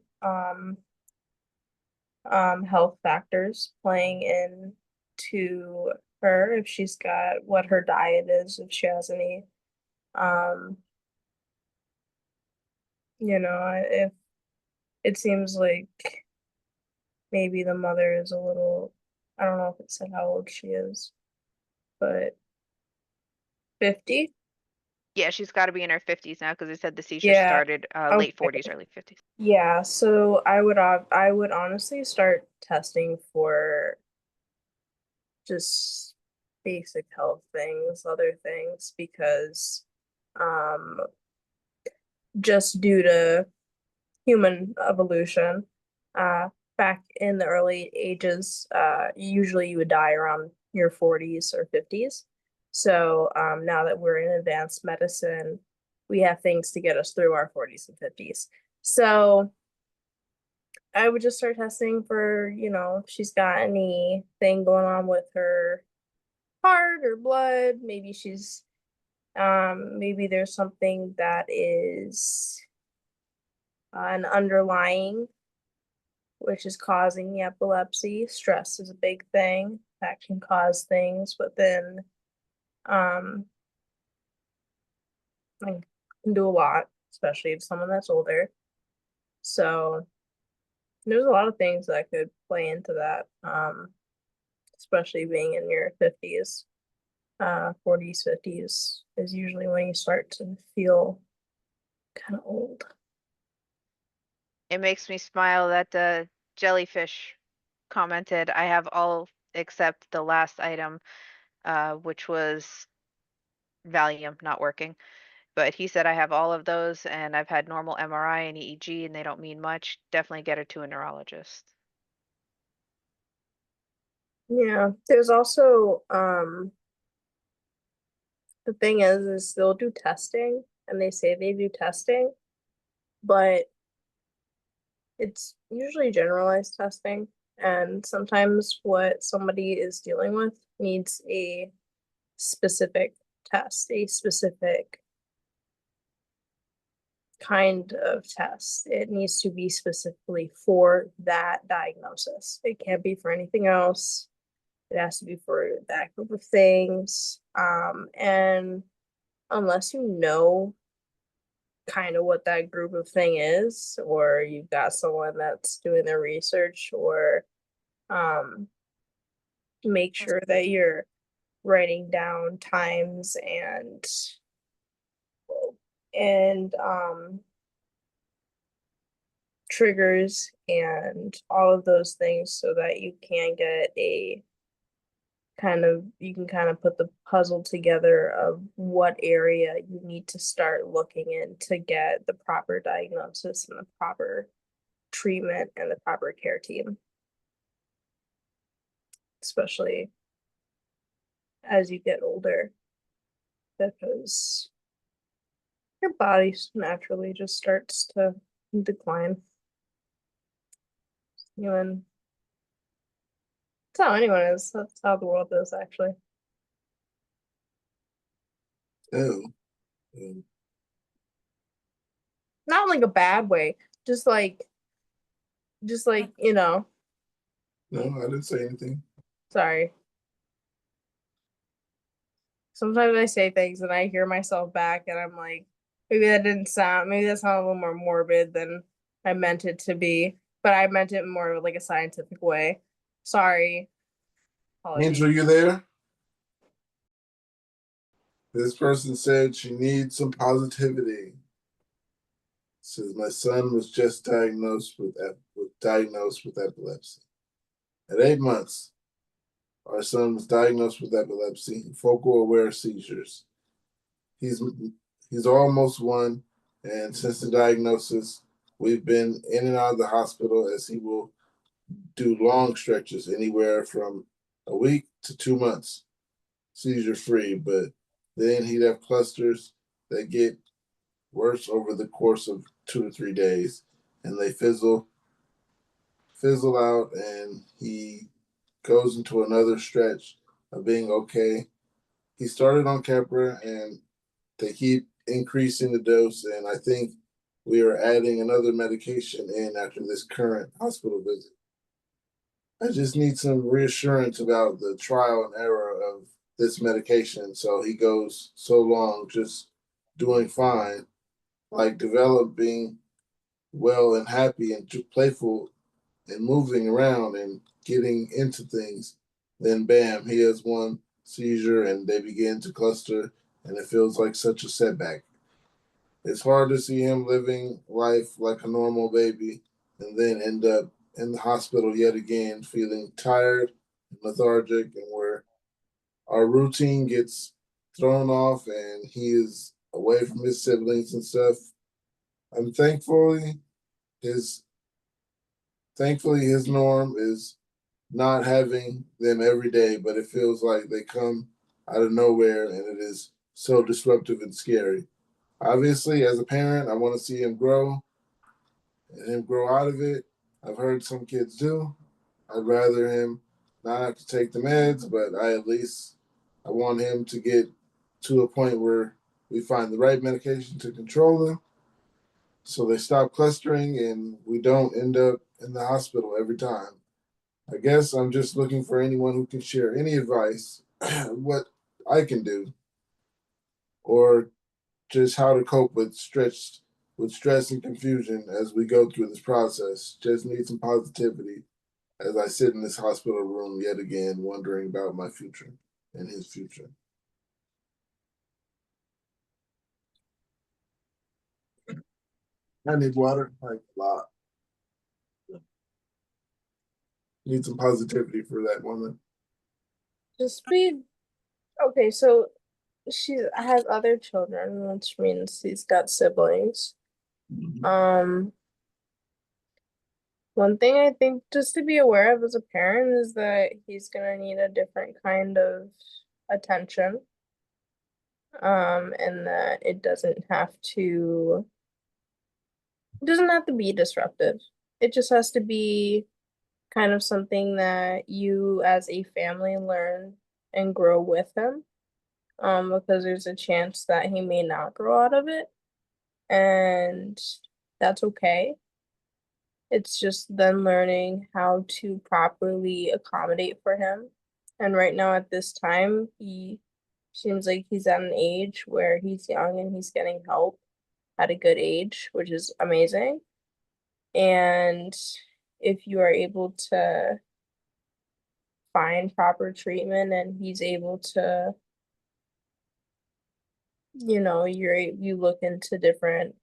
Speaker 9: health factors playing into her, if she's got what her diet is, if she has any if it seems like maybe the mother is a little, I don't know if it said how old she is, but 50?
Speaker 4: Yeah, she's got to be in her 50s now because they said the seizure
Speaker 9: Yeah.
Speaker 4: started late
Speaker 9: Okay.
Speaker 4: 40s, early 50s.
Speaker 9: Yeah, so I would honestly start testing for just basic health things, other things, because just due to human evolution, back in the early ages, usually you would die around your 40s or 50s. So now that we're in advanced medicine, we have things to get us through our 40s and 50s. So I would just start testing for, if she's got anything going on with her heart or blood. Maybe there's something that is an underlying, which is causing the epilepsy. Stress is a big thing that can cause things, but then like, can do a lot, especially if someone that's older. So there's a lot of things that could play into that, especially being in your 50s. 40s, 50s is usually when you start to feel kind of old.
Speaker 4: It makes me smile that the jellyfish commented, I have all except the last item, which was Valium not working. But he said, I have all of those and I've had normal MRI and EEG and they don't mean much. Definitely get her to a neurologist.
Speaker 9: Yeah, there's also the thing is they'll do testing and they say they do testing, but it's usually generalized testing, and sometimes what somebody is dealing with needs a specific test, a specific kind of test. It needs to be specifically for that diagnosis. It can't be for anything else. It has to be for that group of things. And unless you know kind of what that group of thing is, or you've got someone that's doing their research, or make sure that you're writing down times and triggers and all of those things so that you can get you can kind of put the puzzle together of what area you need to start looking in to get the proper diagnosis and the proper treatment and the proper care team, especially as you get older, because your body naturally just starts to decline. That's how anyone is. That's how the world is, actually.
Speaker 3: Oh.
Speaker 9: Not in like a bad way, just like
Speaker 3: No, I didn't say anything.
Speaker 9: sorry. Sometimes I say things and I hear myself back and I'm like, maybe that sounded a little more morbid than I meant it to be, but I meant it more of like a scientific way. Sorry. Apologies.
Speaker 3: Angel, you there? This person said she needs some positivity. Says my son was just diagnosed with epilepsy. At 8 months, our son was diagnosed with epilepsy, focal aware seizures. He's almost 1, and since the diagnosis, we've been in and out of the hospital as he will do long stretches, anywhere from a week to 2 months, seizure free. But then he'd have clusters that get worse over the course of 2 to 3 days, and they fizzle out, and he goes into another stretch of being okay. he started on Keppra and they keep increasing the dose. And I think we are adding another medication in after this current hospital visit. I just need some reassurance about the trial and error of this medication. So he goes so long just doing fine, like developing well and happy and playful and moving around and getting into things. Then bam, he has one seizure and they begin to cluster and it feels like such a setback. It's hard to see him living life like a normal baby and then end up in the hospital yet again, feeling tired and lethargic, and where our routine gets thrown off and he is away from his siblings and stuff. I'm his thankfully his norm is not having them every day, but it feels like they come out of nowhere and it is so disruptive and scary. Obviously, as a parent, I want to see him grow and him grow out of it. I've heard some kids do. I'd rather him not have to take the meds, but I want him to get to a point where we find the right medication to control them so they stop clustering and we don't end up in the hospital every time. I guess I'm just looking for anyone who can share any advice, what I can do, or just how to cope with stress and confusion as we go through this process. Just need some positivity as I sit in this hospital room yet again, wondering about my future and his future. I need water, like a lot. Need some positivity for that woman.
Speaker 9: Just be okay. So she has other children, which means he's got siblings. Um, One thing I think just to be aware of as a parent is that he's gonna need a different kind of attention. And that it doesn't have to be disruptive. It just has to be kind of something that you as a family learn and grow with him. Because there's a chance that he may not grow out of it, and that's okay. It's just then learning how to properly accommodate for him. And right now at this time, he seems like he's at an age where he's young and he's getting help at a good age, which is amazing. And if you are able to find proper treatment and he's able to, you look into different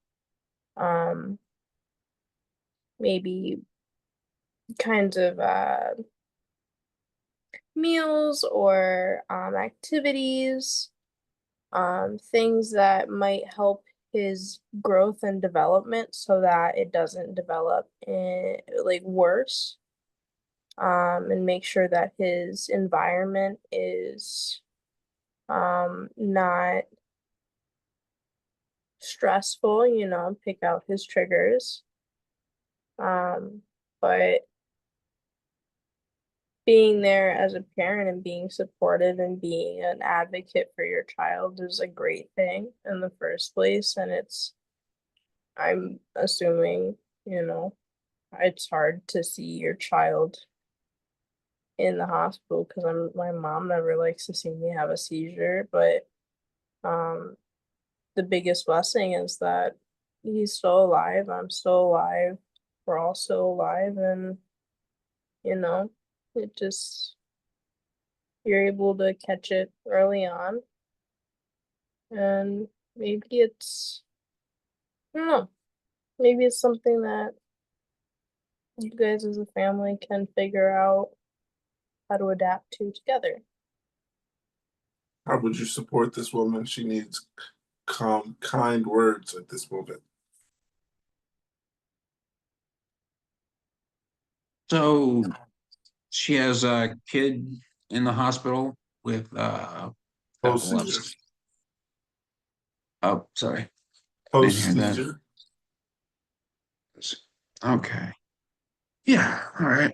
Speaker 9: maybe kinds of meals or activities, things that might help his growth and development so that it doesn't develop like worse. And make sure that his environment is not stressful, pick out his triggers. But being there as a parent and being supportive and being an advocate for your child is a great thing in the first place. And I'm assuming, it's hard to see your child in the hospital because my mom never likes to see me have a seizure, but the biggest blessing is that he's still alive, I'm still alive, we're all still alive, and it just you're able to catch it early on, and maybe it's I don't know, maybe it's something that you guys as a family can figure out how to adapt to together.
Speaker 3: How would you support this woman? She needs calm, kind words at this moment.
Speaker 12: So she has a kid in the hospital with
Speaker 3: Post
Speaker 12: epilepsy.
Speaker 3: seizure.
Speaker 12: Oh, sorry. I didn't
Speaker 3: Post
Speaker 12: hear that.
Speaker 3: seizure.
Speaker 12: Okay. Yeah, all right.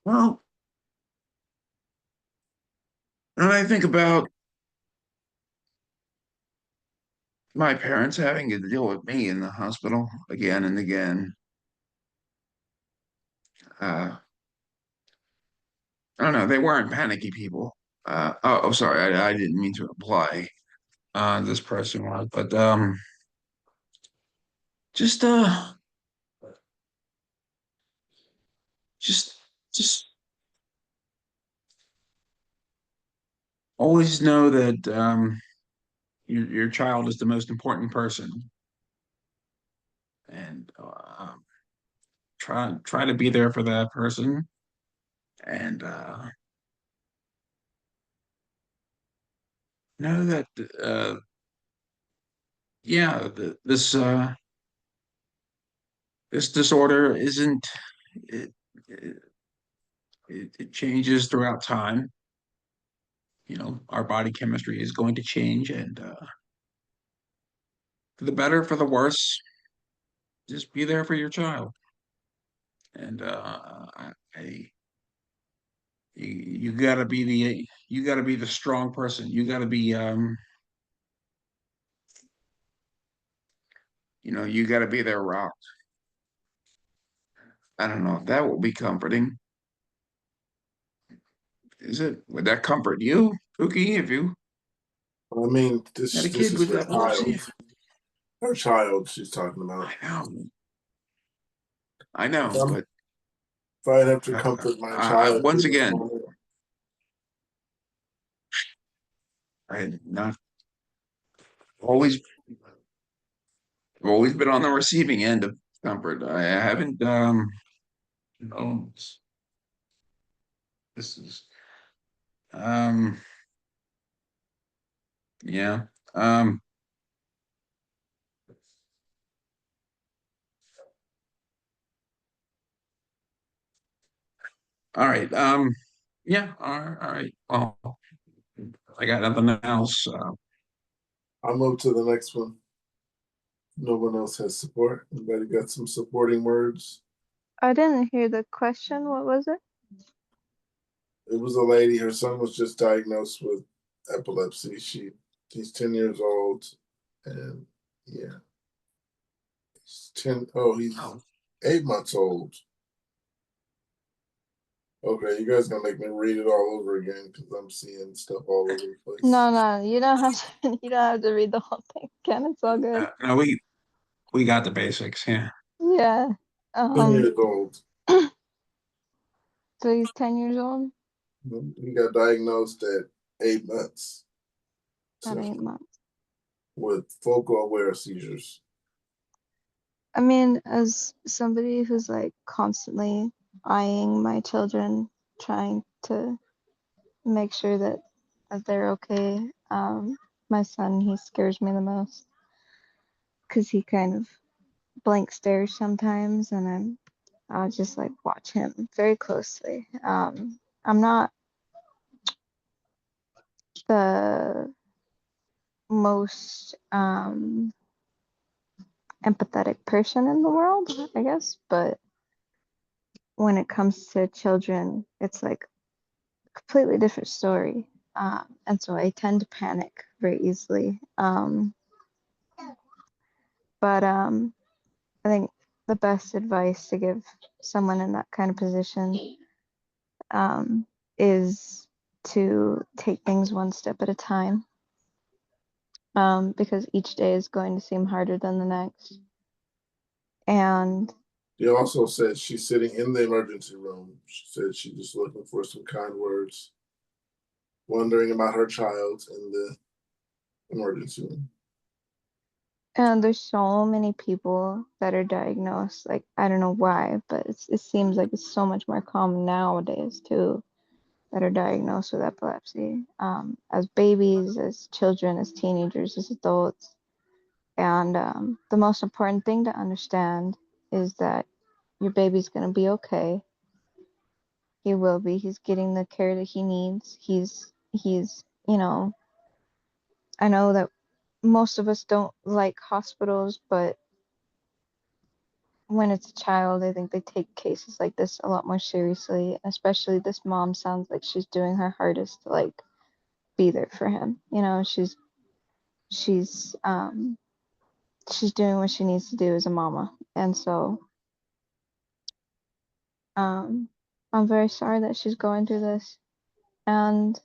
Speaker 12: Well, when I think about my parents having to deal with me in the hospital again and again, uh, I don't know, they weren't panicky people. Sorry, I didn't mean to imply this person was, but just just just always know that your child is the most important person, and try to be there for that person, and know that yeah, this disorder isn't it, it it changes throughout time. You know, our body chemistry is going to change, and for the better, for the worse, just be there for your child. And you gotta be the strong person. You gotta be you gotta be their rock. I don't know if that will be comforting. Is it? Would that comfort you, Pookie, if you
Speaker 3: I mean,
Speaker 12: had a
Speaker 3: this
Speaker 12: kid
Speaker 3: is
Speaker 12: with
Speaker 3: her
Speaker 12: epilepsy?
Speaker 3: child. Her child she's talking about.
Speaker 12: I know, but
Speaker 3: If I'd have to comfort my child
Speaker 12: once
Speaker 3: through this
Speaker 12: again,
Speaker 3: moment,
Speaker 12: I not always I've always been on the receiving end of comfort. I haven't oh, this is um yeah. Um all right. Yeah, all right. Well, I got nothing else.
Speaker 3: I'll move to the next one. No one else has support. Anybody got some supporting words?
Speaker 17: I didn't hear the question. What was it?
Speaker 3: It was a lady. Her son was just diagnosed with epilepsy. He's 10 years old, and yeah, he's 10. Oh, he's 8 months old. Okay, you guys gonna make me read it all over again because I'm seeing stuff all over the place.
Speaker 17: No, you don't have to. You don't have to read the whole thing, Ken. It's all good.
Speaker 12: No, we got the basics. Yeah.
Speaker 17: Yeah.
Speaker 3: 10 years old.
Speaker 17: So he's 10 years old
Speaker 3: He got diagnosed at 8 months.
Speaker 17: at 8 months.
Speaker 3: With focal aware seizures.
Speaker 17: I mean, as somebody who's like constantly eyeing my children, trying to make sure that they're okay. My son, he scares me the most because he kind of blank stares sometimes, and I'll just like watch him very closely. I'm not the most empathetic person in the world, I guess, but when it comes to children, it's like a completely different story. And so I tend to panic very easily. But I think the best advice to give someone in that kind of position is to take things one step at a time, because each day is going to seem harder than the next. And
Speaker 3: She also said she's sitting in the emergency room. She said she's just looking for some kind words, wondering about her child in the emergency room.
Speaker 17: And there's so many people that are diagnosed. Like, I don't know why, but it seems like it's so much more common nowadays too, that are diagnosed with epilepsy, as babies, as children, as teenagers, as adults. And the most important thing to understand is that your baby's gonna be okay. He will be. He's getting the care that he needs. He's, I know that most of us don't like hospitals, but when it's a child, I think they take cases like this a lot more seriously. Especially this mom sounds like she's doing her hardest to like be there for him. You know, she's she's doing what she needs to do as a mama. And so I'm very sorry that she's going through this. And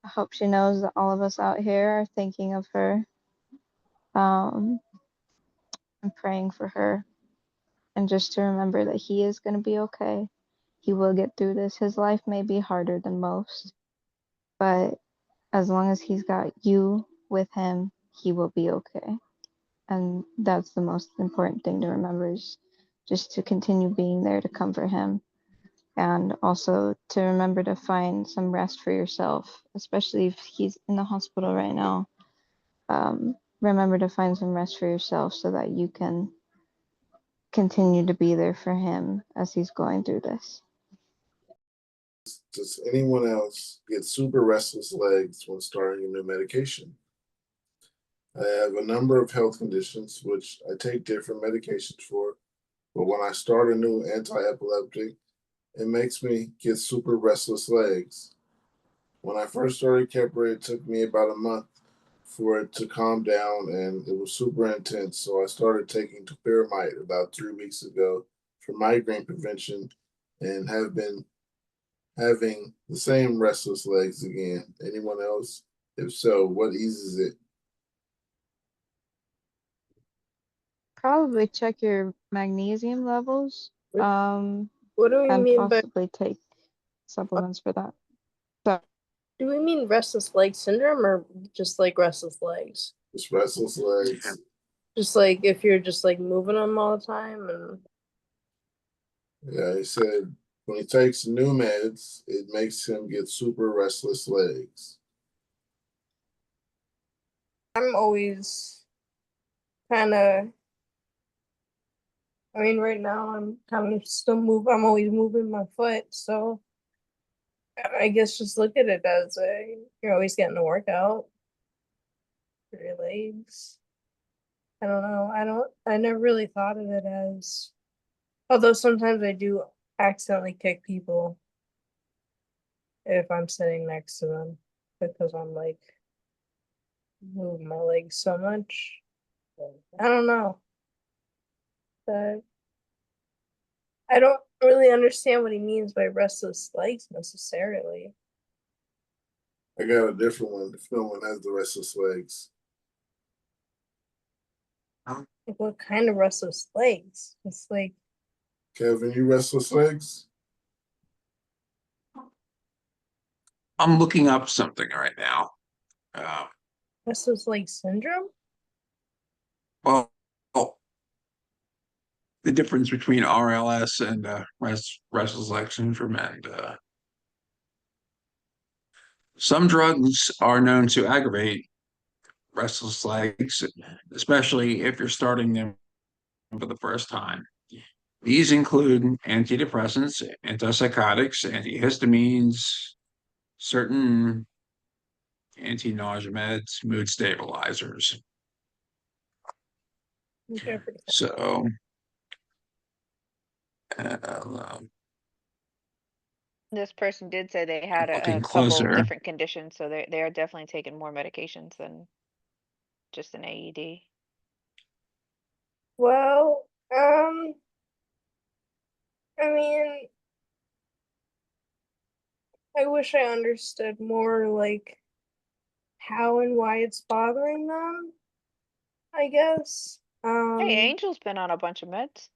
Speaker 17: I hope she knows that all of us out here are thinking of her and praying for her. And just to remember that he is going to be okay. He will get through this. His life may be harder than most, but as long as he's got you with him, he will be okay. And that's the most important thing to remember is just to continue being there to comfort him. And also to remember to find some rest for yourself, especially if he's in the hospital right now. Remember to find some rest for yourself so that you can continue to be there for him as he's going through this.
Speaker 3: Does anyone else get super restless legs when starting a new medication? I have a number of health conditions which I take different medications for, but when I start a new anti-epileptic, it makes me get super restless legs. When I first started Keppra, it took me about a month for it to calm down, and it was super intense. So I started taking topiramate about 3 weeks ago for migraine prevention, and have been having the same restless legs again. Anyone else? If so, what eases it?
Speaker 17: Probably check your magnesium levels.
Speaker 9: What do we
Speaker 17: And
Speaker 9: mean by
Speaker 17: possibly take supplements for that. So,
Speaker 9: do we mean restless leg syndrome or just like restless legs?
Speaker 3: It's restless legs.
Speaker 9: Just like if you're just like moving them all the time and
Speaker 3: Yeah, he said when he takes new meds, it makes him get super restless legs.
Speaker 9: I'm always kind of, I mean, right now I'm kind of still I'm always moving my foot. So I guess just look at it as you're always getting a workout for your legs. I don't know. I never really thought of it as, although sometimes I do accidentally kick people if I'm sitting next to them because I'm like moving my legs so much. I don't know. But I don't really understand what he means by restless legs necessarily.
Speaker 3: I got a different one if no one has the restless legs.
Speaker 9: Like what kind of restless legs? It's like
Speaker 3: Kevin, you restless legs?
Speaker 12: I'm looking up something right now.
Speaker 9: restless leg syndrome?
Speaker 12: Well, the difference between RLS and restless leg syndrome, and some drugs are known to aggravate restless legs, especially if you're starting them for the first time. These include antidepressants, antipsychotics, antihistamines, certain anti-nausea meds, mood stabilizers.
Speaker 9: Okay.
Speaker 12: So, uh,
Speaker 4: This person did say they had
Speaker 12: looking
Speaker 4: a couple
Speaker 12: closer.
Speaker 4: different conditions, so they are definitely taking more medications than just an AED.
Speaker 9: Well, I mean, I wish I understood more like how and why it's bothering them, I guess.
Speaker 4: Hey, Angel's been on a bunch of meds.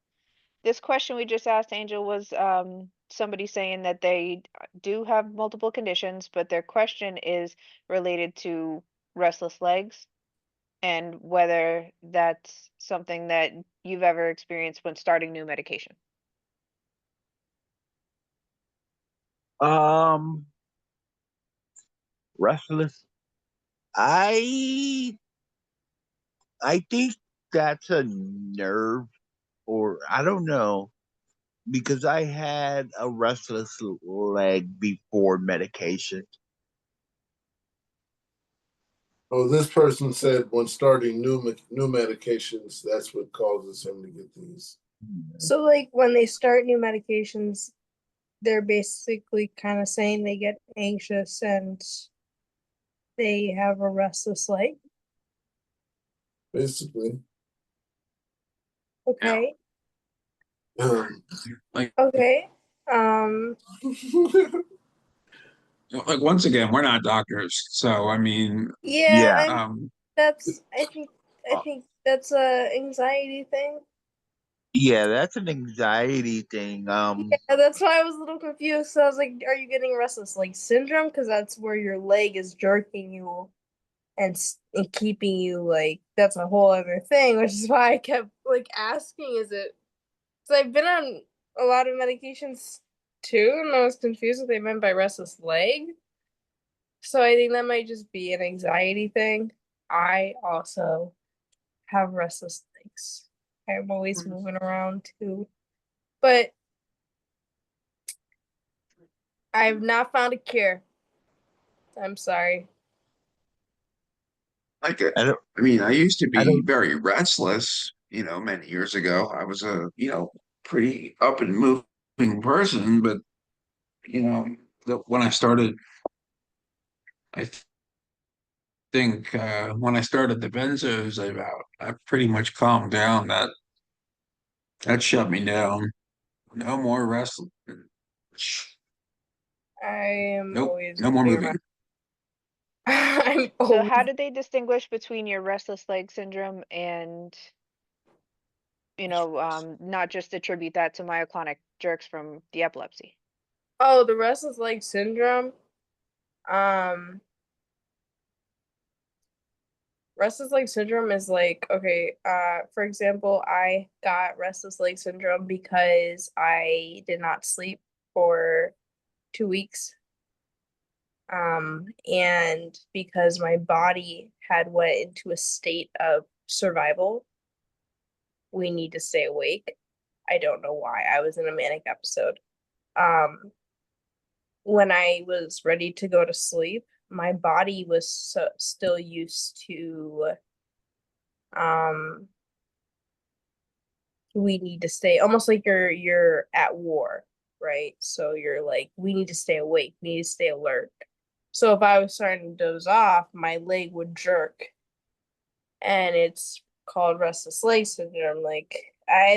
Speaker 4: This question we just asked Angel was somebody saying that they do have multiple conditions, but their question is related to restless legs and whether that's something that you've ever experienced when starting new medication.
Speaker 16: Um, restless. I I think that's a nerve, or I don't know, because I had a restless leg before medication.
Speaker 3: Oh, this person said when starting new medications, that's what causes him to get these.
Speaker 9: So like when they start new medications, they're basically kind of saying they get anxious and they have a restless leg.
Speaker 3: Basically.
Speaker 9: Okay.
Speaker 12: Like,
Speaker 9: Okay.
Speaker 12: like once again, we're not doctors, so I mean,
Speaker 9: Yeah,
Speaker 3: Yeah.
Speaker 9: I think that's a anxiety thing.
Speaker 16: Yeah, that's an anxiety thing.
Speaker 9: Yeah, that's why I was a little confused. So I was like, are you getting restless leg syndrome? Because that's where your leg is jerking you and keeping you like that's a whole other thing, which is why I kept like asking, is it? So I've been on a lot of medications too, and I was confused what they meant by restless leg. So I think that might just be an anxiety thing. I also have restless legs. I'm always moving around too. But I've not found a cure. I'm sorry.
Speaker 12: I mean, I used to
Speaker 16: I
Speaker 12: be
Speaker 16: don't.
Speaker 12: very restless, many years ago. I was a, pretty up and moving person, but when I started, I think when I started the benzos, I pretty much calmed down. That shut me down. No more wrestling.
Speaker 9: I am
Speaker 12: Nope,
Speaker 9: always
Speaker 12: no more
Speaker 9: moving
Speaker 12: moving.
Speaker 9: around. I'm
Speaker 4: So how
Speaker 9: always
Speaker 4: did they distinguish between your restless leg syndrome and, not just attribute that to myoclonic jerks from the epilepsy?
Speaker 9: Oh, the restless leg syndrome. Um, restless leg syndrome is like, okay, for example, I got restless leg syndrome because I did not sleep for 2 weeks. And because my body had went into a state of survival, we need to stay awake. I don't know why. I was in a manic episode. Um, when I was ready to go to sleep, my body was still used to um we need to stay almost like you're at war, right? So you're like, we need to stay awake, we need to stay alert. So if I was starting to doze off, my leg would jerk, and it's called restless leg syndrome. Like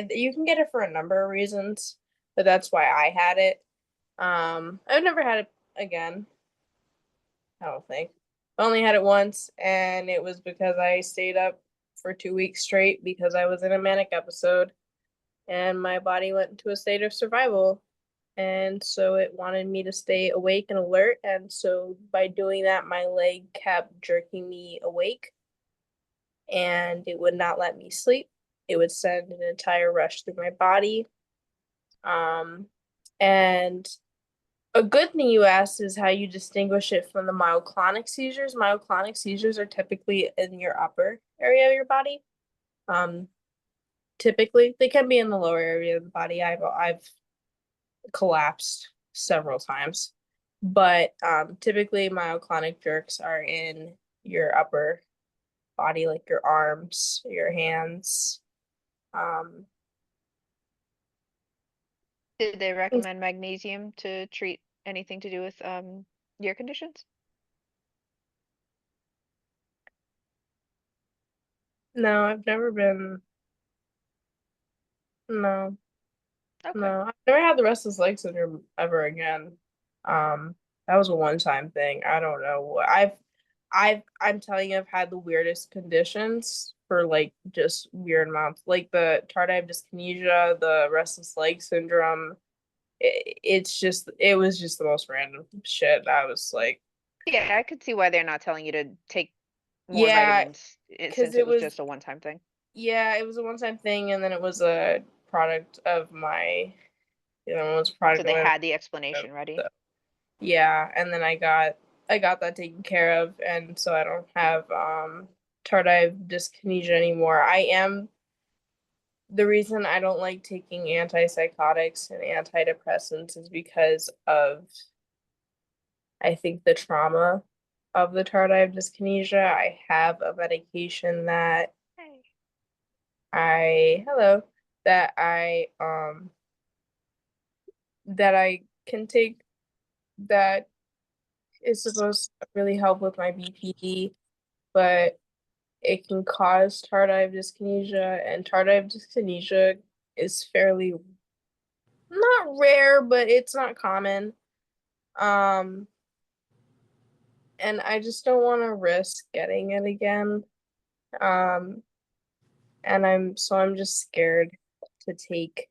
Speaker 9: you can get it for a number of reasons, but that's why I had it. I've never had it again. I don't think. I only had it once, and it was because I stayed up for 2 weeks straight because I was in a manic episode, and my body went into a state of survival. And so it wanted me to stay awake and alert. And so by doing that, my leg kept jerking me awake, and it would not let me sleep. It would send an entire rush through my body. And a good thing you asked is how you distinguish it from the myoclonic seizures. Myoclonic seizures are typically in your upper area of your body. Typically, they can be in the lower area of the body. I've collapsed several times, but typically myoclonic jerks are in your upper body, like your arms, your hands. Um,
Speaker 4: Did they recommend magnesium to treat anything to do with ear conditions?
Speaker 9: no, I've never been. No,
Speaker 4: Okay.
Speaker 9: no, I've never had the restless leg syndrome ever again. That was a one-time thing. I don't know. I'm telling you, I've had the weirdest conditions for like just weird amounts, like the tardive dyskinesia, the restless leg syndrome. It was just the most random shit. I was like,
Speaker 4: Yeah, I could see why they're not telling you to take more
Speaker 9: yeah,
Speaker 4: vitamins
Speaker 9: because
Speaker 4: since it was just a one-time thing.
Speaker 9: yeah, it was a one-time thing, and then it was a product of my, it was a product
Speaker 4: So
Speaker 9: of
Speaker 4: they
Speaker 9: my,
Speaker 4: had the explanation ready.
Speaker 9: so, yeah, and then I got that taken care of, and so I don't have tardive dyskinesia anymore. The reason I don't like taking antipsychotics and antidepressants is because of, I think, the trauma of the tardive dyskinesia. I have a medication that
Speaker 4: Hey.
Speaker 9: hello. that I can take that is supposed to really help with my BPD, but it can cause tardive dyskinesia, and tardive dyskinesia is fairly not rare, but it's not common. And I just don't want to risk getting it again. And I'm just scared to take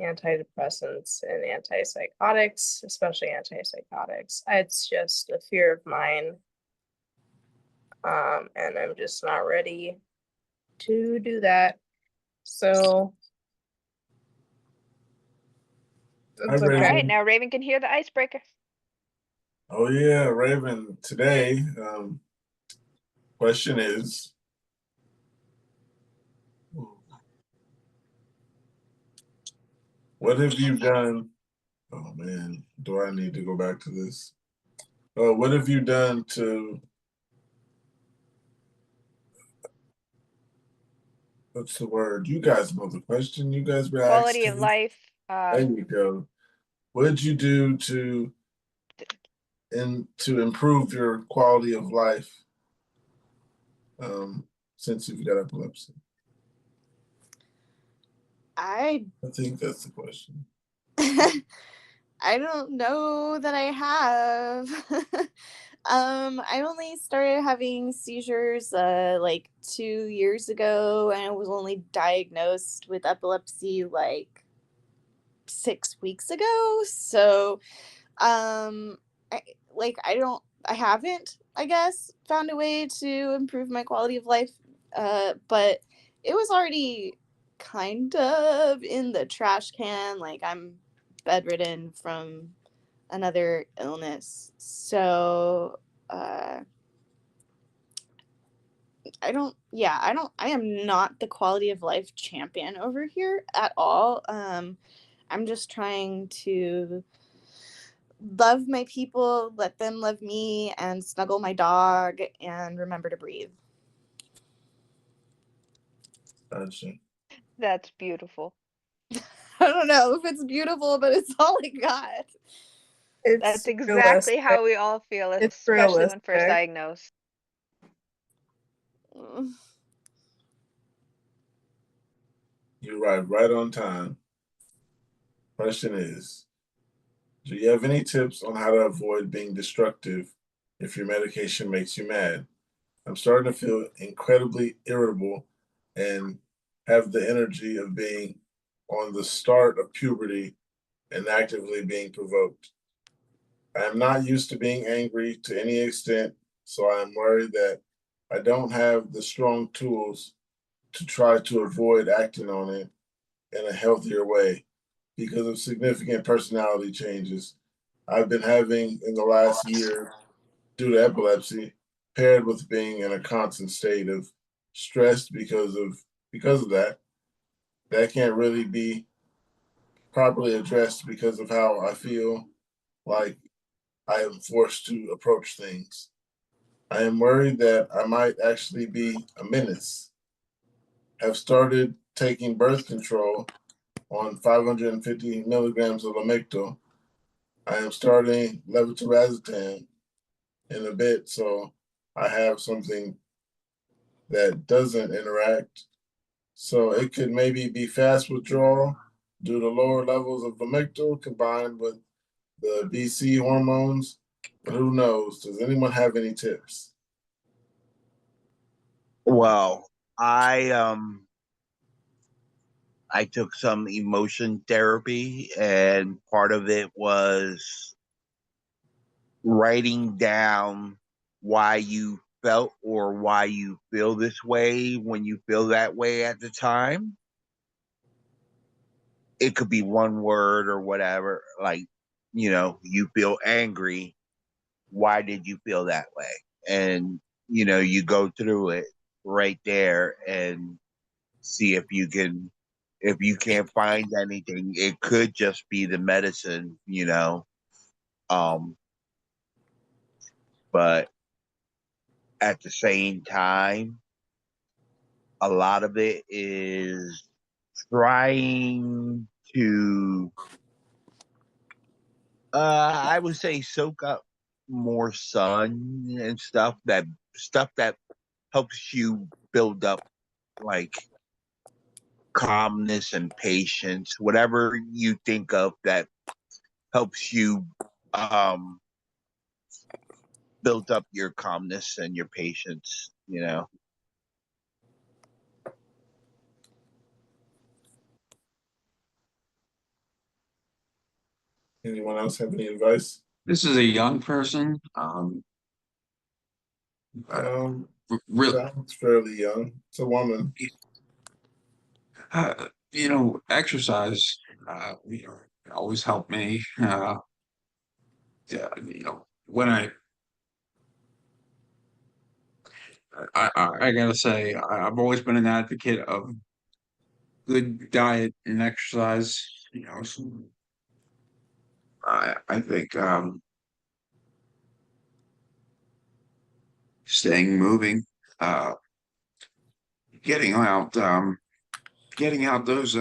Speaker 9: antidepressants and antipsychotics, especially antipsychotics. It's just a fear of mine. And I'm just not ready to do that. So it's
Speaker 3: Raven.
Speaker 4: All right, now Raven can hear the icebreaker.
Speaker 3: Oh yeah, Raven. Today, question is, what have you done? Oh man, do I need to go back to this? What have you done to? What's the word? You guys know the question. You guys were
Speaker 4: Quality of
Speaker 3: asking.
Speaker 4: life.
Speaker 3: There you go. What did you do to improve your quality of life since you've got epilepsy?
Speaker 19: I
Speaker 3: think that's the question.
Speaker 19: I don't know that I have. I only started having seizures like 2 years ago, and I was only diagnosed with epilepsy like 6 weeks ago. So I I haven't, I guess, found a way to improve my quality of life. But it was already kind of in the trash can. Like, I'm bedridden from another illness. So I am not the quality of life champion over here at all. I'm just trying to love my people, let them love me, and snuggle my dog, and remember to breathe.
Speaker 3: Gotcha.
Speaker 4: That's beautiful.
Speaker 19: I don't know if it's beautiful, but it's all I got.
Speaker 4: That's exactly how we all feel, especially when first diagnosed.
Speaker 3: You arrived right on time. Question is, do you have any tips on how to avoid being destructive if your medication makes you mad? I'm starting to feel incredibly irritable and have the energy of being on the start of puberty and actively being provoked. I am not used to being angry to any extent, so I am worried that I don't have the strong tools to try to avoid acting on it in a healthier way because of significant personality changes I've been having in the last year due to epilepsy, paired with being in a constant state of stress because of that. That can't really be properly addressed because of how I feel like I am forced to approach things. I am worried that I might actually be a menace. Have started taking birth control on 550 milligrams of Lamictal. I am starting levetiracetam in a bit, so I have something that doesn't interact. So it could maybe be fast withdrawal due to lower levels of Lamictal combined with the BC hormones. But who knows? Does anyone have any tips?
Speaker 16: Well, I took some emotion therapy, and part of it was writing down why you felt or why you feel this way when you feel that way at the time. It could be one word or whatever, like, you feel angry. Why did you feel that way? And, you go through it right there and see if you can't find anything, it could just be the medicine, but at the same time, a lot of it is trying to I would say soak up more sun and stuff that helps you build up like calmness and patience, whatever you think of that helps you um build up your calmness and your patience, you know.
Speaker 3: Anyone else have any advice?
Speaker 12: This is a young person. Really,
Speaker 3: Sounds fairly young. It's a woman.
Speaker 12: exercise, always helped me. Yeah, when I gotta say, I've always been an advocate of good diet and exercise. So I think staying moving, uh, getting out, getting out those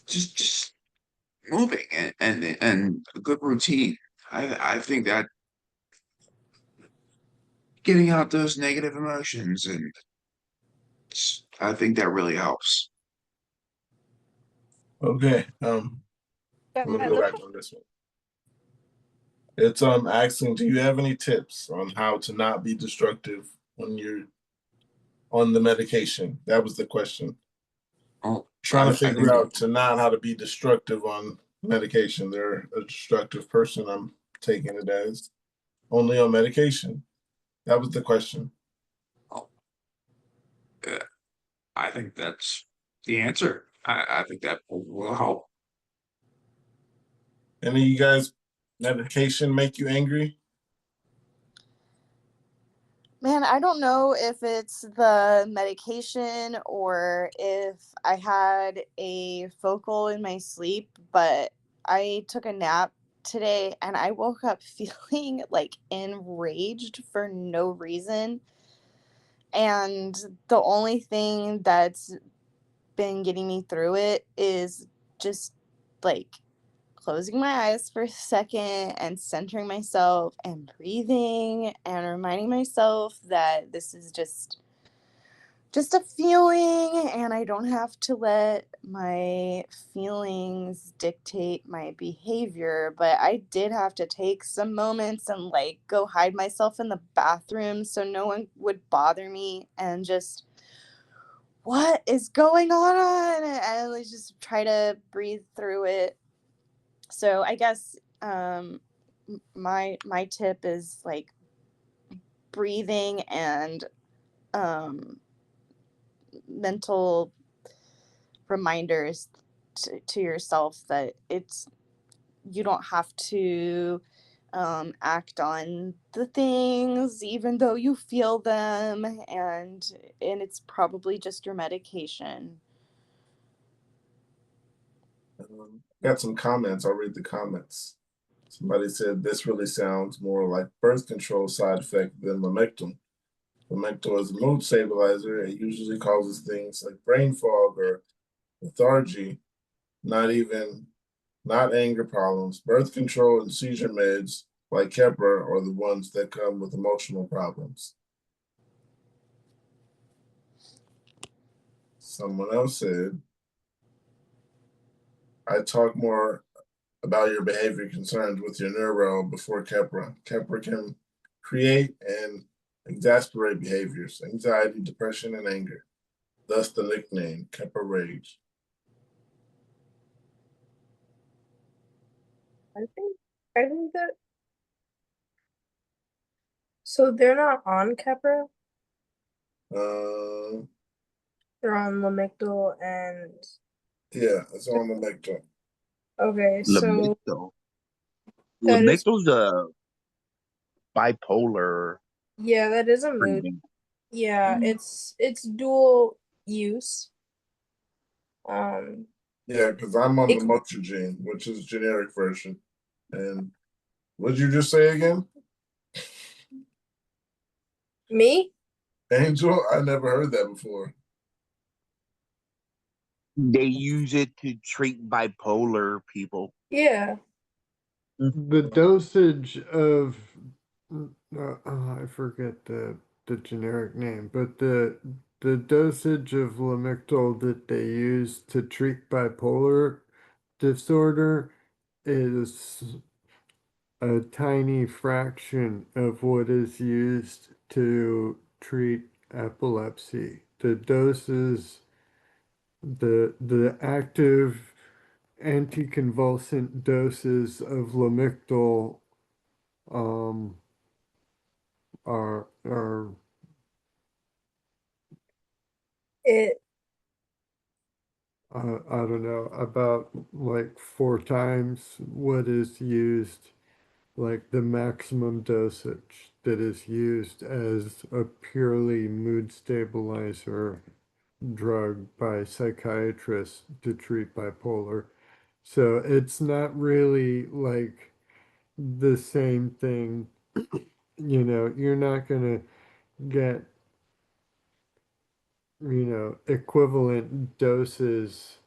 Speaker 12: just moving and a good routine. I think that getting out those negative emotions and I think that really helps.
Speaker 3: Okay. I'm gonna go back on this one. It's asking, do you have any tips on how to not be destructive when you're on the medication? That was the question.
Speaker 12: Oh,
Speaker 3: Trying to
Speaker 12: I
Speaker 3: figure
Speaker 12: think
Speaker 3: out to not how to be destructive on medication. They're a destructive person. I'm taking it as only on medication. That was the question.
Speaker 12: uh, I think that's the answer. I think that will help.
Speaker 3: Any of you guys, medication make you angry?
Speaker 19: Man, I don't know if it's the medication or if I had a focal in my sleep, but I took a nap today and I woke up feeling like enraged for no reason. And the only thing that's been getting me through it is just like closing my eyes for a second and centering myself and breathing and reminding myself that this is just a feeling and I don't have to let my feelings dictate my behavior. But I did have to take some moments and like go hide myself in the bathroom so no one would bother me and just what is going on and like just try to breathe through it. So I guess my tip is like breathing and mental reminders to yourself that it's you don't have to act on the things even though you feel them and it's probably just your medication.
Speaker 3: Got some comments. I'll read the comments. Somebody said this really sounds more like birth control side effect than lamictal. Lamictal is a mood stabilizer. It usually causes things like brain fog or lethargy, not anger problems. Birth control and seizure meds like Keppra are the ones that come with emotional problems. Someone else said, I talk more about your behavior concerns with your neuro before Keppra. Keppra can create and exasperate behaviors, anxiety, depression, and anger. Thus the nickname Keppra Rage.
Speaker 9: I think that so they're not on Keppra,
Speaker 3: Uh,
Speaker 9: they're on Lamictal and
Speaker 3: yeah, it's on the Lamictal.
Speaker 9: okay, so
Speaker 16: Lamictal.
Speaker 9: that is
Speaker 16: Lamictal's a bipolar
Speaker 9: yeah, that is a mood.
Speaker 16: treatment.
Speaker 9: Yeah, it's dual use. Um
Speaker 3: Yeah, because I'm on
Speaker 9: it,
Speaker 3: the Motrigine, which is generic version. And what did you just say again?
Speaker 9: me?
Speaker 3: Angel? I never heard that before.
Speaker 16: They use it to treat bipolar people.
Speaker 9: Yeah.
Speaker 11: The dosage of I forget the generic name, but the dosage of Lamictal that they use to treat bipolar disorder is a tiny fraction of what is used to treat epilepsy. The doses, the active anticonvulsant doses of Lamictal um are
Speaker 9: It
Speaker 11: I don't know, about like 4 times what is used, like the maximum dosage that is used as a purely mood stabilizer drug by psychiatrists to treat bipolar. So it's not really like the same thing. You're not gonna get, equivalent doses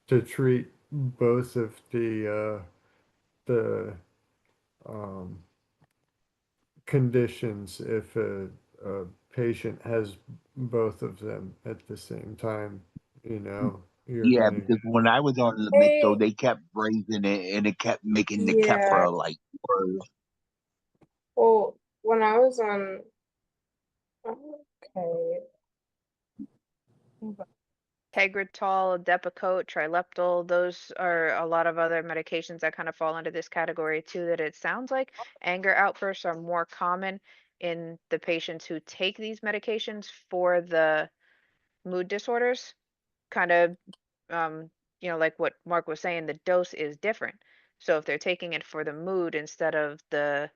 Speaker 11: to treat both of the um, conditions if a patient has both of them at the same time. You're
Speaker 16: Yeah,
Speaker 11: gonna
Speaker 16: because when I was on Lamictal,
Speaker 9: hey,
Speaker 16: they kept raising it and it kept making the
Speaker 9: yeah.
Speaker 16: Keppra like worse.
Speaker 9: Well, when I was on okay.
Speaker 4: Tegretol, Depakote, Trileptal, those are a lot of other medications that kind of fall into this category too, that it sounds like anger outbursts are more common in the patients who take these medications for the mood disorders. Kind of, um, like what Mark was saying, the dose is different. So if they're taking it for the mood instead of the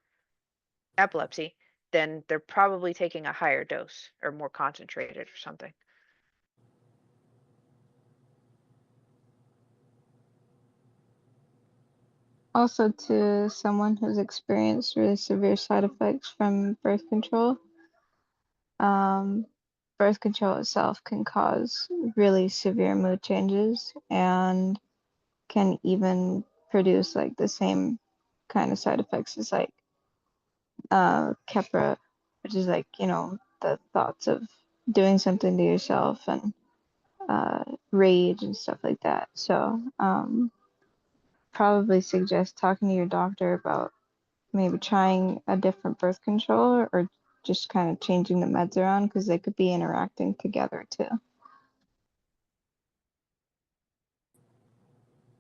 Speaker 4: epilepsy, then they're probably taking a higher dose or more concentrated or something.
Speaker 17: Also, to someone who's experienced really severe side effects from birth control, um, birth control itself can cause really severe mood changes and can even produce like the same kind of side effects as like Keppra, which is like, the thoughts of doing something to yourself and rage and stuff like that. So, probably suggest talking to your doctor about maybe trying a different birth control or just kind of changing the meds around because they could be interacting together too.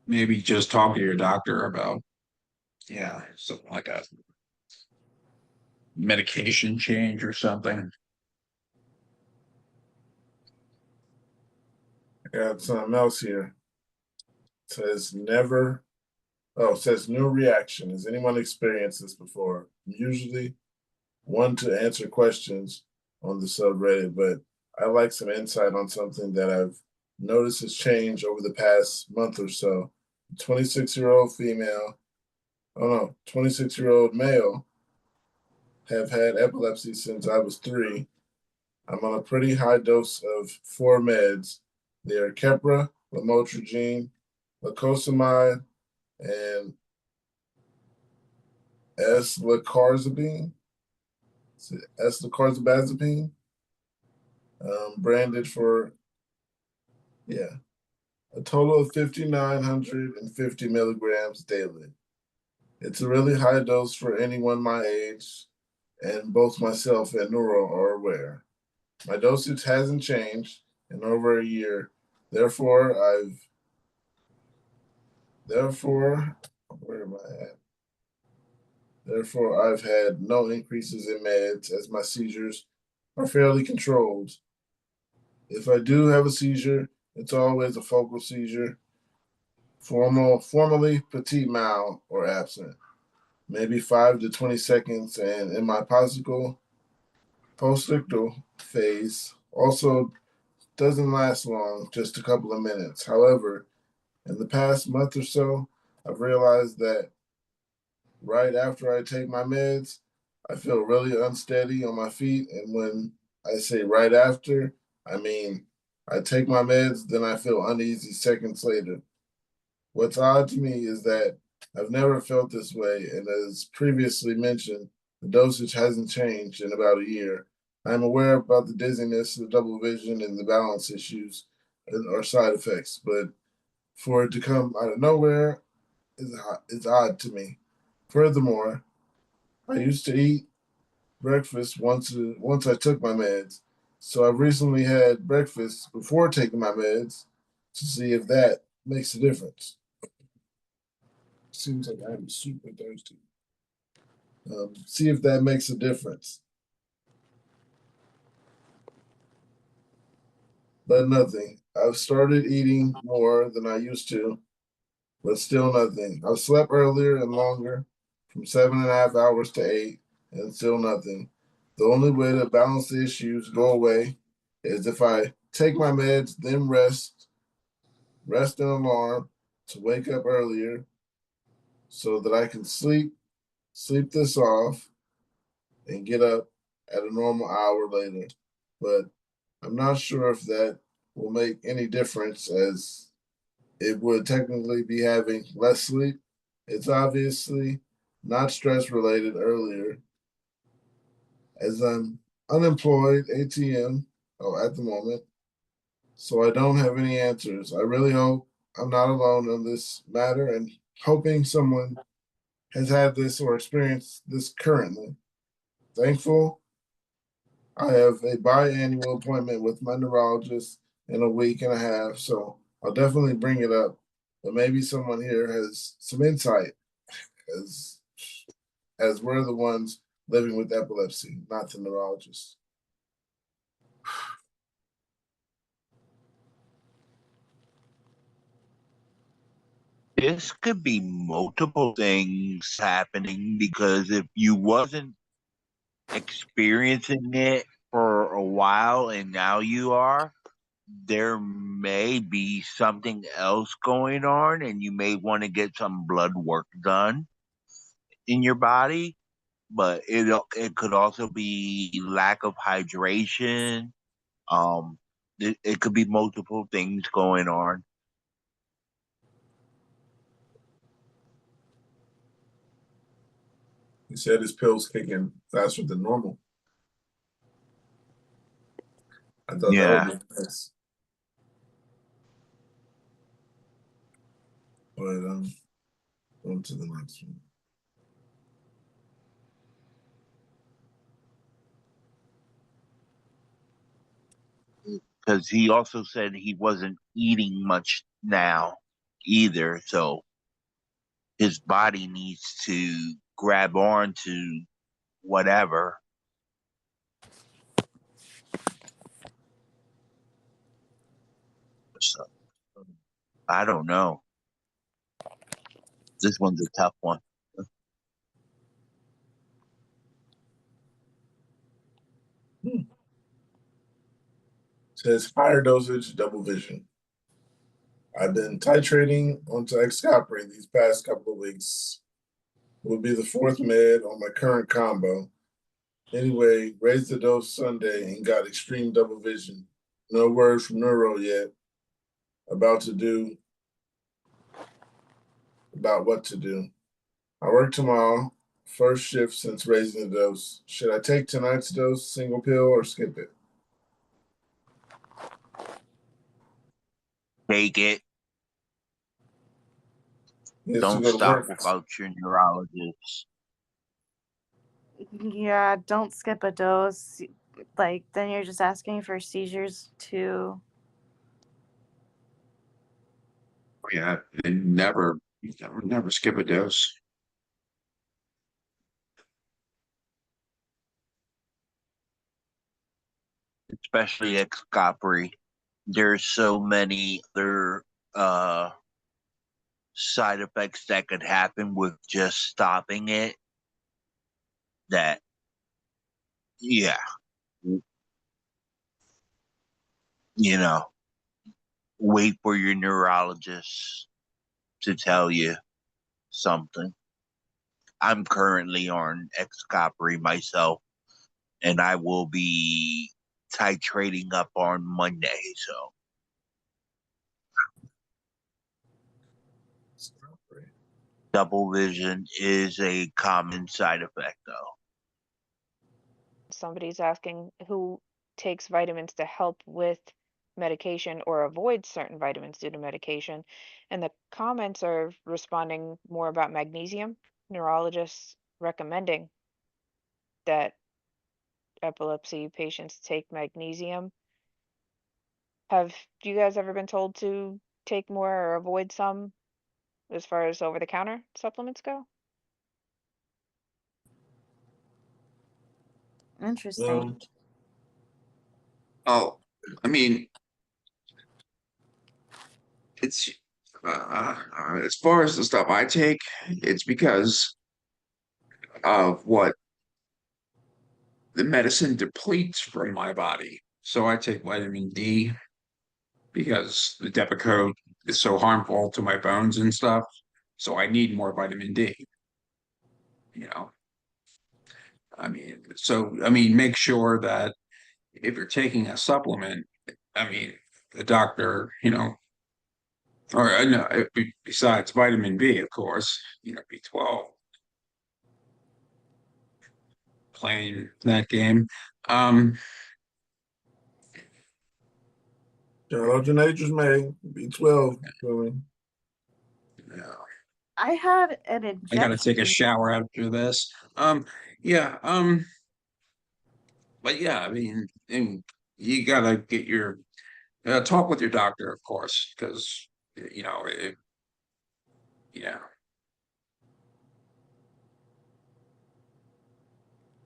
Speaker 12: Maybe just talk to your doctor about, yeah, something like a medication change or something.
Speaker 3: I got something else here. It says never. Oh, it says no reaction. Has anyone experienced this before? I'm usually one to answer questions on the subreddit, but I like some insight on something that I've noticed has changed over the past month or so. 26-year-old female, oh no, 26-year-old male have had epilepsy since I was 3. I'm on a pretty high dose of 4 meds. They are Keppra, lamotrigine, lacosamide, and S-lacarzabine. S-lacarzabazepine, branded for, yeah, a total of 5,950 milligrams daily. It's a really high dose for anyone my age, and both myself and Neuro are aware. My dosage hasn't changed in over a year. Therefore, where am I at? Therefore, I've had no increases in meds as my seizures are fairly controlled. If I do have a seizure, it's always a focal seizure, formally petit mal or absent, maybe 5 to 20 seconds, and in my postictal phase also doesn't last long, just a couple of minutes. However, in the past month or so, I've realized that right after I take my meds, I feel really unsteady on my feet. And when I say right after, I mean I take my meds, then I feel uneasy seconds later. What's odd to me is that I've never felt this way, and as previously mentioned, the dosage hasn't changed in about a year. I'm aware about the dizziness, the double vision, and the balance issues or side effects, but for it to come out of nowhere is odd to me. Furthermore, I used to eat breakfast once I took my meds, so I've recently had breakfast before taking my meds to see if that makes a difference. Seems like I'm super thirsty. See if that makes a difference. But nothing. I've started eating more than I used to, but still nothing. I've slept earlier and longer, from 7.5 hours to 8, and still nothing. The only way to balance the issues go away is if I take my meds, then rest an alarm to wake up earlier so that I can sleep this off, and get up at a normal hour later. But I'm not sure if that will make any difference, as it would technically be having less sleep. It's obviously not stress related earlier, as I'm unemployed ATM at the moment, so I don't have any answers. I really hope I'm not alone on this matter, and hoping someone has had this or experienced this currently. Thankful I have a biannual appointment with my neurologist in a week and a half, so I'll definitely bring it up. But maybe someone here has some insight, as we're the ones living with epilepsy, not the neurologist.
Speaker 16: This could be multiple things happening, because if you wasn't experiencing it for a while and now you are, there may be something else going on, and you may want to get some blood work done in your body. But it could also be lack of hydration. Um, it could be multiple things going on.
Speaker 3: He said his pills kick in faster than normal. I thought that
Speaker 16: Yeah.
Speaker 3: would be nice. But on to the next one.
Speaker 16: Because he also said he wasn't eating much now either, so his body needs to grab on to whatever. So I don't know. This one's a tough one.
Speaker 3: Says higher dosage, double vision. I've been titrating onto Xcopri these past couple of weeks. It will be the fourth med on my current combo. Anyway, raised the dose Sunday and got extreme double vision. No word from neuro yet about what to do. I work tomorrow, first shift since raising the dose. Should I take tonight's dose, single pill, or skip it?
Speaker 16: Take it.
Speaker 3: Don't
Speaker 16: stop without your neurologist.
Speaker 19: Yeah, don't skip a dose. Like, then you're just asking for seizures too.
Speaker 12: Yeah, and never skip a dose.
Speaker 16: Especially Xcopri. There's so many other side effects that could happen with just stopping it, that, yeah, wait for your neurologist to tell you something. I'm currently on Xcopri myself, and I will be titrating up on Monday. So double vision is a common side effect, though.
Speaker 4: Somebody's asking who takes vitamins to help with medication or avoid certain vitamins due to medication. And the comments are responding more about magnesium. Neurologists recommending that epilepsy patients take magnesium. Have you guys ever been told to take more or avoid some as far as over the counter supplements go?
Speaker 19: Interesting.
Speaker 12: Oh, I mean, it's as far as the stuff I take, it's because of what the medicine depletes from my body. So I take vitamin D because the Depakote is so harmful to my bones and stuff. So I need more vitamin D. You know, I mean, make sure that if you're taking a supplement, I mean, the doctor, or no, besides vitamin B, of course, B12, playing that game.
Speaker 3: Shout out to Nature's May, B12.
Speaker 12: Yeah.
Speaker 19: I had an
Speaker 12: I gotta take a
Speaker 19: injection.
Speaker 12: shower after this. Yeah, but yeah, I mean, and you gotta get your talk with your doctor, of course, because yeah.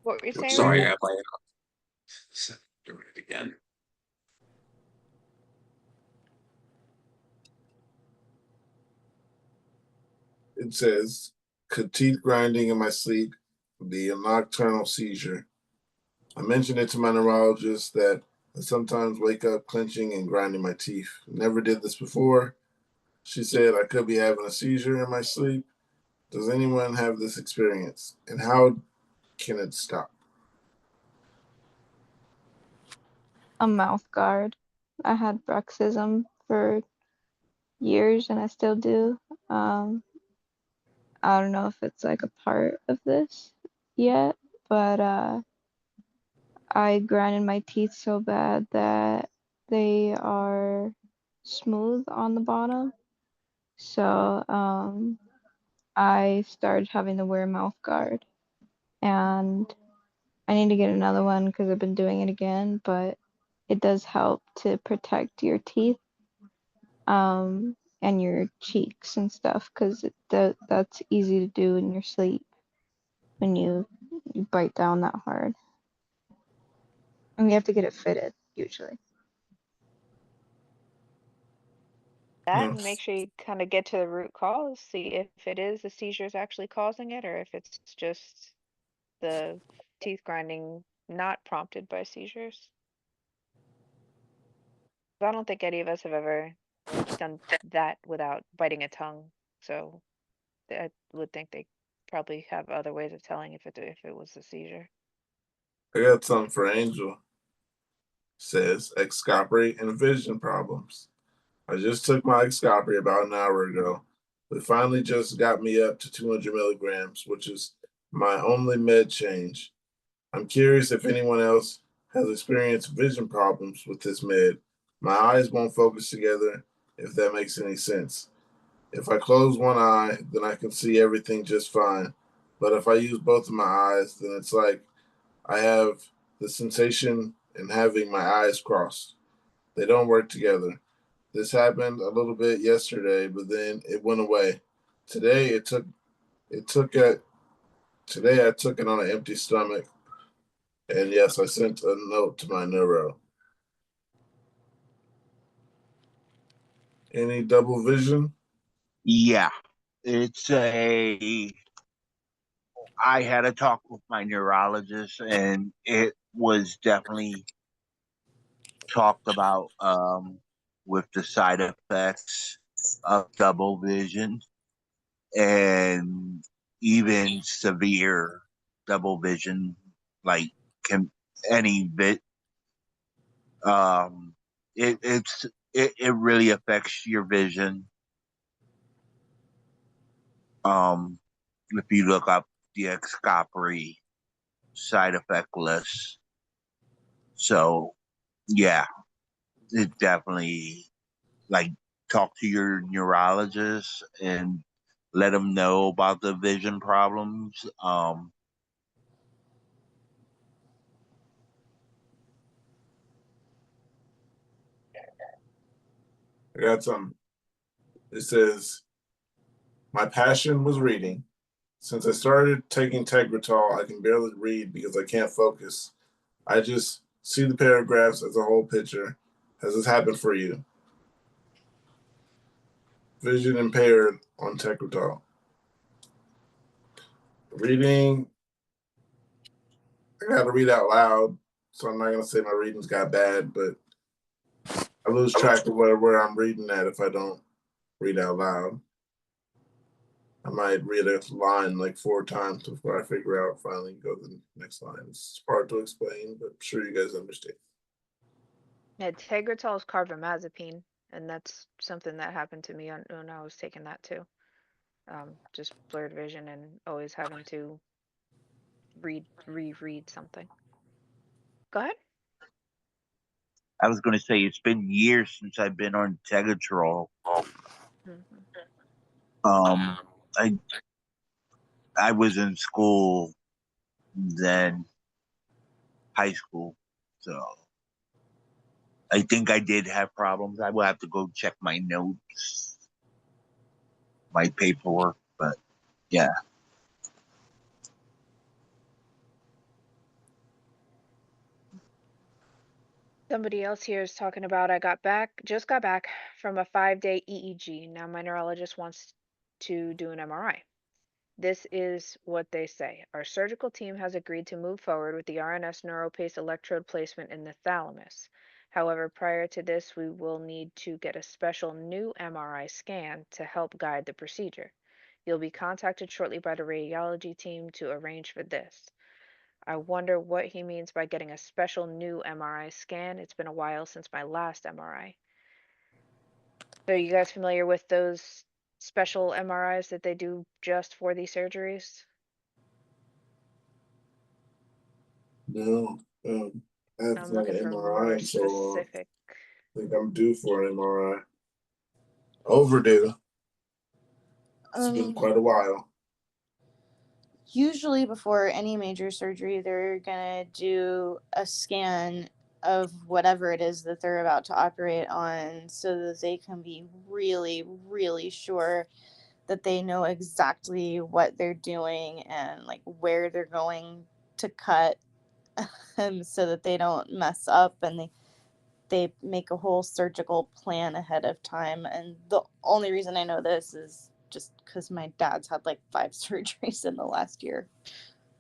Speaker 4: What were you saying,
Speaker 12: Sorry,
Speaker 4: Raymond?
Speaker 12: I doing it again.
Speaker 3: It says, could teeth grinding in my sleep be a nocturnal seizure? I mentioned it to my neurologist that I sometimes wake up clenching and grinding my teeth. Never did this before. She said I could be having a seizure in my sleep. Does anyone have this experience? And how can it stop?
Speaker 17: A mouth guard. I had bruxism for years and I still do. Um, I don't know if it's like a part of this yet, but I grinded my teeth so bad that they are smooth on the bottom. So I started having to wear a mouth guard, and I need to get another one because I've been doing it again, but it does help to protect your teeth and your cheeks and stuff because that's easy to do in your sleep when you bite down that hard. And you have to get it fitted usually.
Speaker 4: That and make
Speaker 3: Yes.
Speaker 4: sure you kind of get to the root cause, see if it is the seizures actually causing it or if it's just the teeth grinding not prompted by seizures. I don't think any of us have ever done that without biting a tongue, so I would think they probably have other ways of telling if it was a seizure.
Speaker 3: I got something for Angel. Says excopri and vision problems. I just took my excopri about an hour ago. It finally just got me up to 200 milligrams, which is my only med change. I'm curious if anyone else has experienced vision problems with this med. My eyes won't focus together, if that makes any sense. If I close one eye, then I can see everything just fine. But if I use both of my eyes, then it's like I have the sensation in having my eyes crossed. They don't work together. This happened a little bit yesterday, but then it went away. Today it took it today I took it on an empty stomach. And yes, I sent a note to my neuro. Any double vision?
Speaker 16: Yeah, it's a. I had a talk with my neurologist, and it was definitely talked about with the side effects of double vision and even severe double vision, like can any bit. Um, it really affects your vision. If you look up the Xcopri side effect list. So yeah, it definitely like talk to your neurologist and let them know about the vision problems.
Speaker 3: I got some. It says, my passion was reading. Since I started taking Tegretol, I can barely read because I can't focus. I just see the paragraphs as a whole picture. Has this happened for you? Vision impaired on Tegretol. Reading, I got to read out loud, so I'm not going to say my readings got bad, but I lose track of where I'm reading at if I don't read out loud. I might read a line like 4 times before I figure out finally go to the next line. It's hard to explain, but I'm sure you guys understand.
Speaker 4: Yeah, Tegretol is carbamazepine, and that's something that happened to me when I was taking that too. Just blurred vision and always having to reread something. Go ahead.
Speaker 16: I was going to say it's been years since I've been on Tegretol.
Speaker 4: Mhm.
Speaker 16: I I was in school then, high school, so I think I did have problems. I will have to go check my notes, my paperwork, but yeah.
Speaker 4: Somebody else here is talking about just got back from a 5-day EEG. Now my neurologist wants to do an MRI. This is what they say. Our surgical team has agreed to move forward with the RNS neuropace electrode placement in the thalamus. However, prior to this, we will need to get a special new MRI scan to help guide the procedure. You'll be contacted shortly by the radiology team to arrange for this. I wonder what he means by getting a special new MRI scan. It's been a while since my last MRI. So, are you guys familiar with those special MRIs that they do just for these surgeries?
Speaker 3: No, I haven't
Speaker 4: I'm
Speaker 3: had
Speaker 4: looking
Speaker 3: an
Speaker 4: for
Speaker 3: MRI
Speaker 4: more
Speaker 3: in so long.
Speaker 4: specific.
Speaker 3: I think I'm due for an MRI. Overdue. It's been quite a while.
Speaker 19: Usually before any major surgery, they're gonna do a scan of whatever it is that they're about to operate on so that they can be really, really sure that they know exactly what they're doing and like where they're going to cut so that they don't mess up, and they make a whole surgical plan ahead of time. And the only reason I know this is just because my dad's had like 5 surgeries in the last year.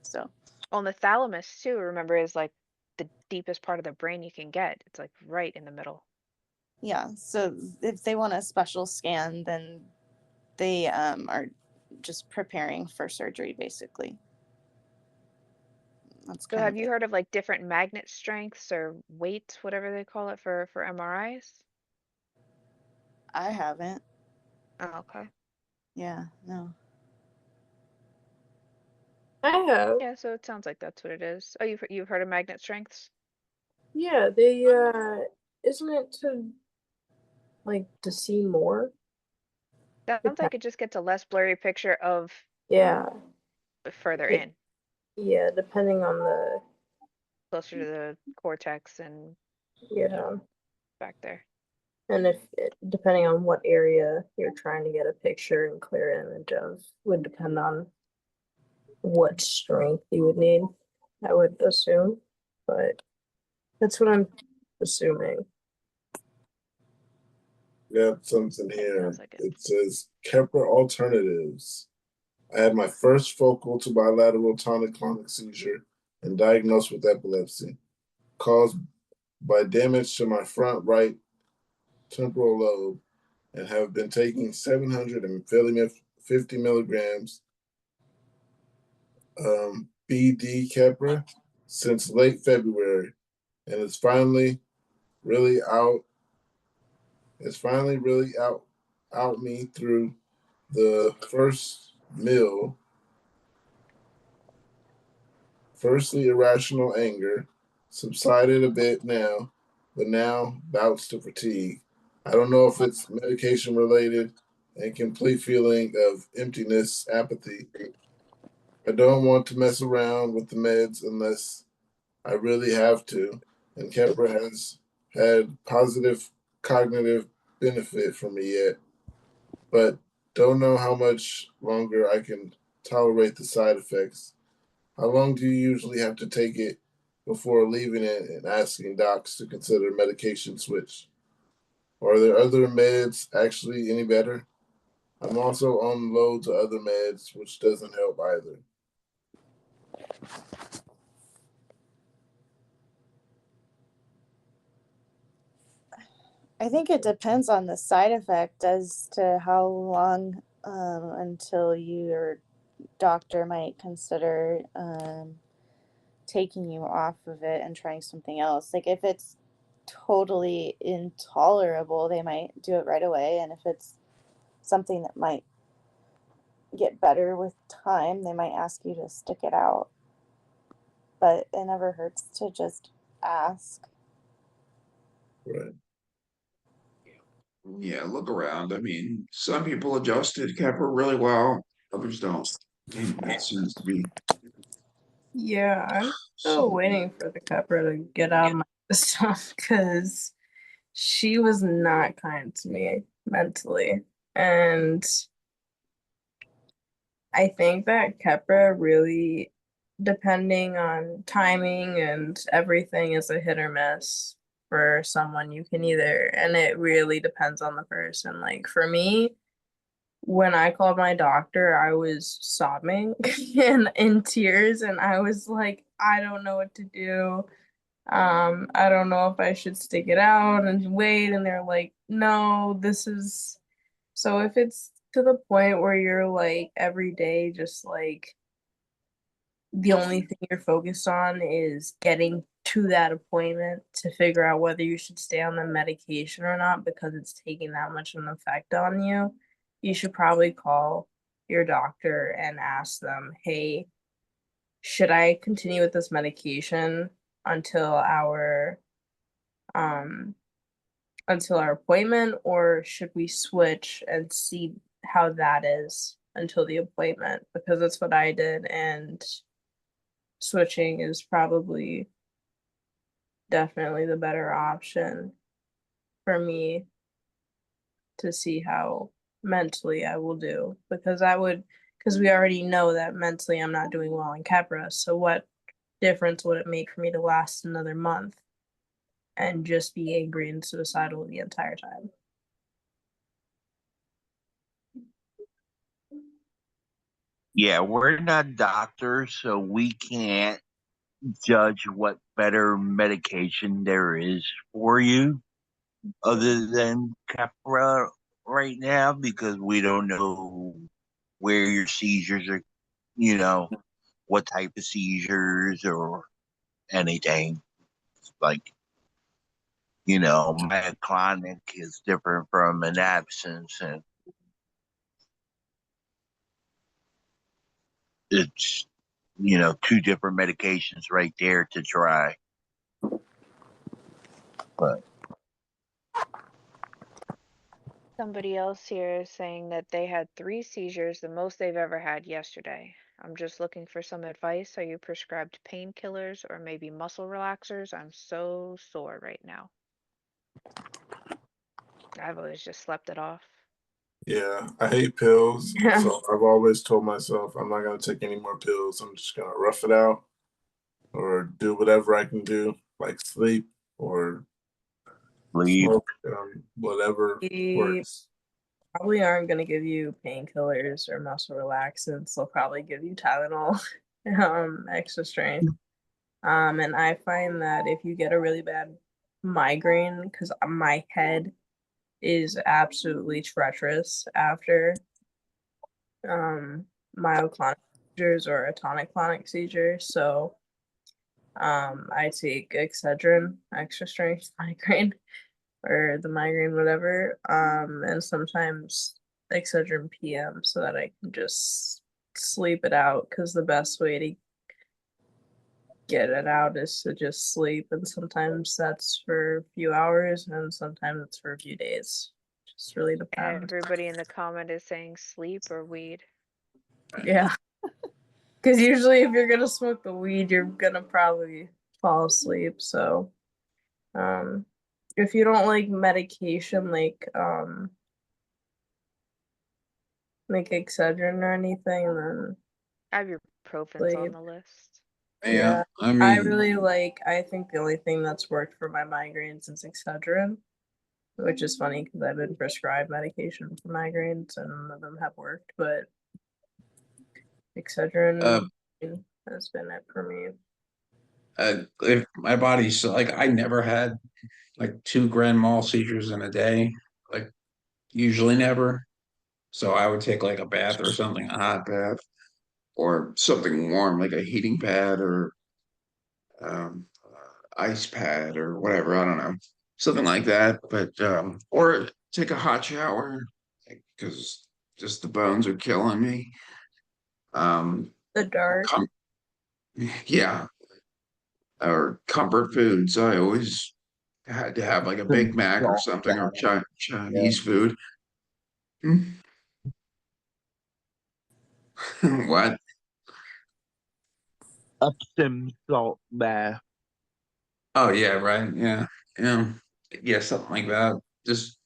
Speaker 19: So
Speaker 4: On the thalamus too, remember, is like the deepest part of the brain you can get. It's like right in the middle.
Speaker 19: yeah, so if they want a special scan, then they are just preparing for surgery basically. That's
Speaker 4: So
Speaker 19: kind
Speaker 4: have
Speaker 19: of
Speaker 4: you
Speaker 19: it.
Speaker 4: heard of like different magnet strengths or weights, whatever they call it for MRIs?
Speaker 19: I haven't.
Speaker 4: Oh, okay.
Speaker 19: Yeah, no.
Speaker 9: I have.
Speaker 4: Yeah, so it sounds like that's what it is. Oh, you've heard of magnet strengths?
Speaker 9: Yeah, they isn't it to see more?
Speaker 4: Sounds like it just gets a less blurry picture of
Speaker 9: Yeah.
Speaker 4: further
Speaker 9: It,
Speaker 4: in,
Speaker 9: yeah, depending on the
Speaker 4: closer to the cortex and
Speaker 9: yeah.
Speaker 4: back there.
Speaker 9: And depending on what area you're trying to get a picture and clear image of would depend on what strength you would need, I would assume. But that's what I'm assuming.
Speaker 3: Got something
Speaker 4: Yeah,
Speaker 3: here.
Speaker 4: sounds like it.
Speaker 3: It says Kepler alternatives. I had my first focal to bilateral tonic-clonic seizure and diagnosed with epilepsy, caused by damage to my front right temporal lobe, and have been taking 750 milligrams BD Keppra since late February, and it's finally really out. It's finally really out me through the first Mill. Firstly, irrational anger, subsided a bit now, but now bouts to fatigue. I don't know if it's medication related and complete feeling of emptiness, apathy. I don't want to mess around with the meds unless I really have to, and Kepra has had positive cognitive benefit for me yet, but don't know how much longer I can tolerate the side effects. How long do you usually have to take it before leaving it and asking docs to consider medication switch? Are there other meds actually any better? I'm also on loads of other meds, which doesn't help either.
Speaker 19: I think it depends on the side effect as to how long until your doctor might consider taking you off of it and trying something else. Like if it's totally intolerable, they might do it right away. And if it's something that might get better with time, they might ask you to stick it out. But it never hurts to just ask.
Speaker 3: Right.
Speaker 12: Yeah, look around. I mean, some people adjusted Kepler really well, others don't. That seems to be
Speaker 9: Yeah, I'm still waiting for the Kepra to get out of my system because she was not kind to me mentally. And I think that Kepra really, depending on timing and everything, is a hit or miss for someone. You can either, and it really depends on the person. Like for me, when I called my doctor, I was sobbing and in tears, and I was like, I don't know what to do. I don't know if I should stick it out and wait. And they're like, no, this is so if it's to the point where you're like every day, just like the only thing you're focused on is getting to that appointment to figure out whether you should stay on the medication or not because it's taking that much of an effect on you, you should probably call your doctor and ask them, hey, should I continue with this medication until um our appointment, or should we switch and see how that is until the appointment? Because that's what I did, and switching is probably definitely the better option for me to see how mentally I will do. Because we already know that mentally I'm not doing well in Capra. So what difference would it make for me to last another month and just be angry and suicidal the entire time?
Speaker 16: Yeah, we're not doctors, so we can't judge what better medication there is for you other than Capra right now because we don't know where your seizures are, what type of seizures or anything. Like, myoclonic is different from an absence, and it's, two different medications right there to try. But
Speaker 4: Somebody else here is saying that they had 3 seizures, the most they've ever had yesterday. I'm just looking for some advice. Are you prescribed painkillers or maybe muscle relaxers? I'm so sore right now. I've always just slept it off.
Speaker 3: Yeah, I hate pills.
Speaker 9: Yeah.
Speaker 3: So I've always told myself I'm not going to take any more pills. I'm just going to rough it out or do whatever I can do, like sleep or
Speaker 16: leave.
Speaker 3: smoke, whatever
Speaker 9: We
Speaker 3: works.
Speaker 9: probably aren't going to give you painkillers or muscle relaxants. They'll probably give you Tylenol, extra strength. And I find that if you get a really bad migraine, because my head is absolutely treacherous after myoclonic seizures or a tonic-clonic seizure. So I take Excedrin, extra strength migraine, or the migraine, whatever, and sometimes Excedrin PM so that I can just sleep it out, because the best way to get it out is to just sleep, and sometimes that's for a few hours and sometimes it's for a few days. Just really depends.
Speaker 4: Everybody in the comment is saying sleep or weed.
Speaker 9: Yeah. Because usually if you're gonna smoke the weed, you're gonna probably fall asleep. So if you don't like medication like Excedrin or anything, then
Speaker 4: Ibuprofen's on the list.
Speaker 12: Yeah, I
Speaker 9: I
Speaker 12: mean,
Speaker 9: really I think the only thing that's worked for my migraines is Excedrin, which is funny because I've been prescribed medication for migraines and none of them have worked, but Excedrin has been it for me.
Speaker 12: if my body's like, I never had like 2 grand mal seizures in a day, like usually never. So I would take like a bath or something, a hot bath, or something warm, like a heating pad or ice pad or whatever. I don't know, something like that. But or take a hot shower because just the bones are killing me.
Speaker 9: The dark.
Speaker 12: Yeah, or comfort foods. I always had to have like a Big Mac or something, or Chinese food. What?
Speaker 16: Epsom salt bath.
Speaker 12: Oh yeah, right. Yeah, yeah, yeah, something like that. Just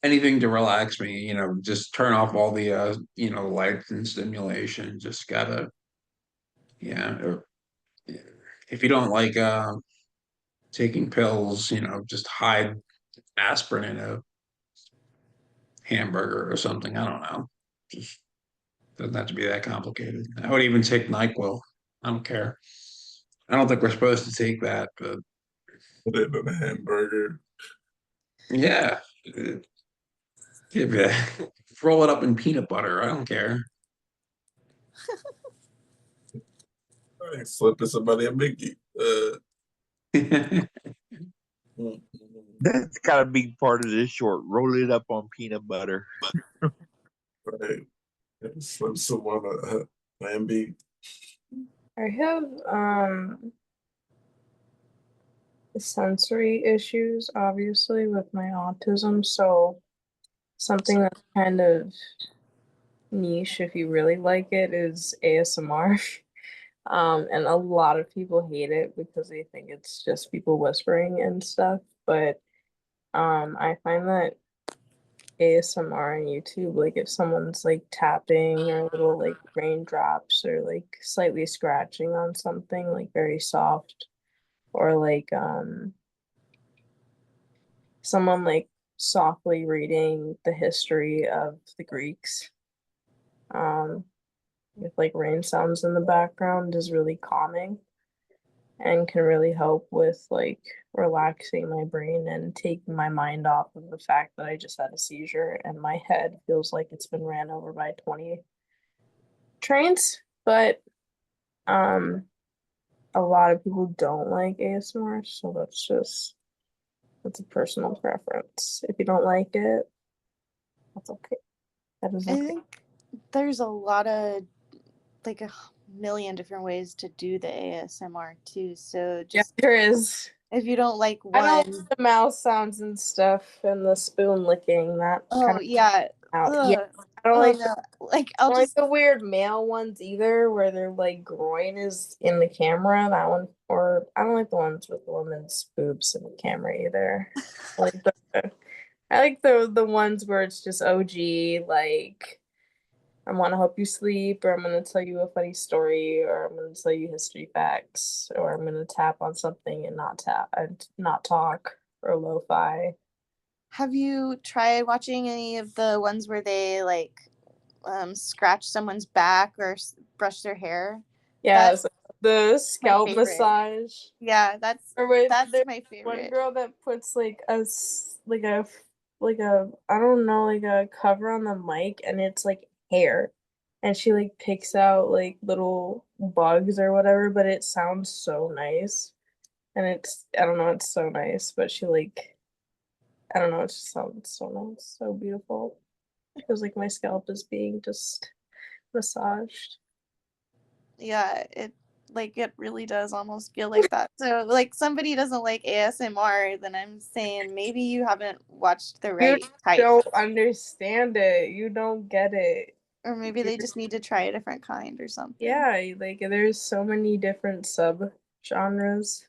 Speaker 12: anything to relax me. Just turn off all the lights and stimulation. Just gotta, yeah. Or if you don't like taking pills, just hide aspirin in a hamburger or something. I don't know. Just doesn't have to be that complicated. I would even take NyQuil. I don't care. I don't think we're supposed to take that, but
Speaker 3: Put it in a hamburger.
Speaker 12: yeah. Roll it up in peanut butter. I don't care.
Speaker 3: I ain't slipping somebody a Mickey.
Speaker 16: That's gotta be part of this short. Roll it up on peanut butter.
Speaker 3: Right. Slip someone a Lamb.
Speaker 9: I have sensory issues, obviously, with my autism, so something that's kind of niche, if you really like it, is ASMR. And a lot of people hate it because they think it's just people whispering and stuff, but I find that ASMR on YouTube, like if someone's like tapping or little like raindrops or like slightly scratching on something like very soft, or like someone like softly reading the history of the Greeks, with like rain sounds in the background, is really calming and can really help with like relaxing my brain and taking my mind off of the fact that I just had a seizure and my head feels like it's been ran over by 20 trains. But a lot of people don't like ASMR, so that's a personal preference. If you don't like it, that's okay. That is
Speaker 19: I
Speaker 9: okay.
Speaker 19: think there's a lot of like a million different ways to do the ASMR too. So just
Speaker 9: there is.
Speaker 19: If you don't like
Speaker 9: I don't
Speaker 19: one,
Speaker 9: like the mouth sounds and stuff and the spoon licking. That kind of
Speaker 19: yeah.
Speaker 9: out. Yeah,
Speaker 19: Ugh.
Speaker 9: I don't
Speaker 19: Oh
Speaker 9: like
Speaker 19: no. Like
Speaker 9: I
Speaker 19: I'll
Speaker 9: don't like
Speaker 19: just
Speaker 9: the weird male ones either, where their like groin is in the camera. That one, or I don't like the ones with the woman's boobs in the camera either. I like the ones where it's just OG, like I want to help you sleep, or I'm gonna tell you a funny story, or I'm gonna tell you history facts, or I'm gonna tap on something and not talk, or lo-fi.
Speaker 19: Have you tried watching any of the ones where they like scratch someone's back or brush their hair?
Speaker 9: Yeah, so the
Speaker 19: my
Speaker 9: scalp
Speaker 19: favorite.
Speaker 9: massage.
Speaker 19: Yeah, that's
Speaker 9: Or wait,
Speaker 19: that's
Speaker 9: there's
Speaker 19: my
Speaker 9: one
Speaker 19: favorite.
Speaker 9: girl that puts like a I don't know, like a cover on the mic, and it's like hair, and she like picks out like little bugs or whatever, but it sounds so nice, and it's I don't know, it's so nice, but she like I don't know, it just sounds so nice, so beautiful. It feels like my scalp is being just massaged.
Speaker 19: Yeah, it really does almost feel like that. So like somebody doesn't like ASMR, then I'm saying maybe you haven't watched the
Speaker 9: You
Speaker 19: right type.
Speaker 9: don't understand it. You don't get it.
Speaker 19: Or maybe they just need to try a different kind or something.
Speaker 9: Yeah, like there's so many different sub genres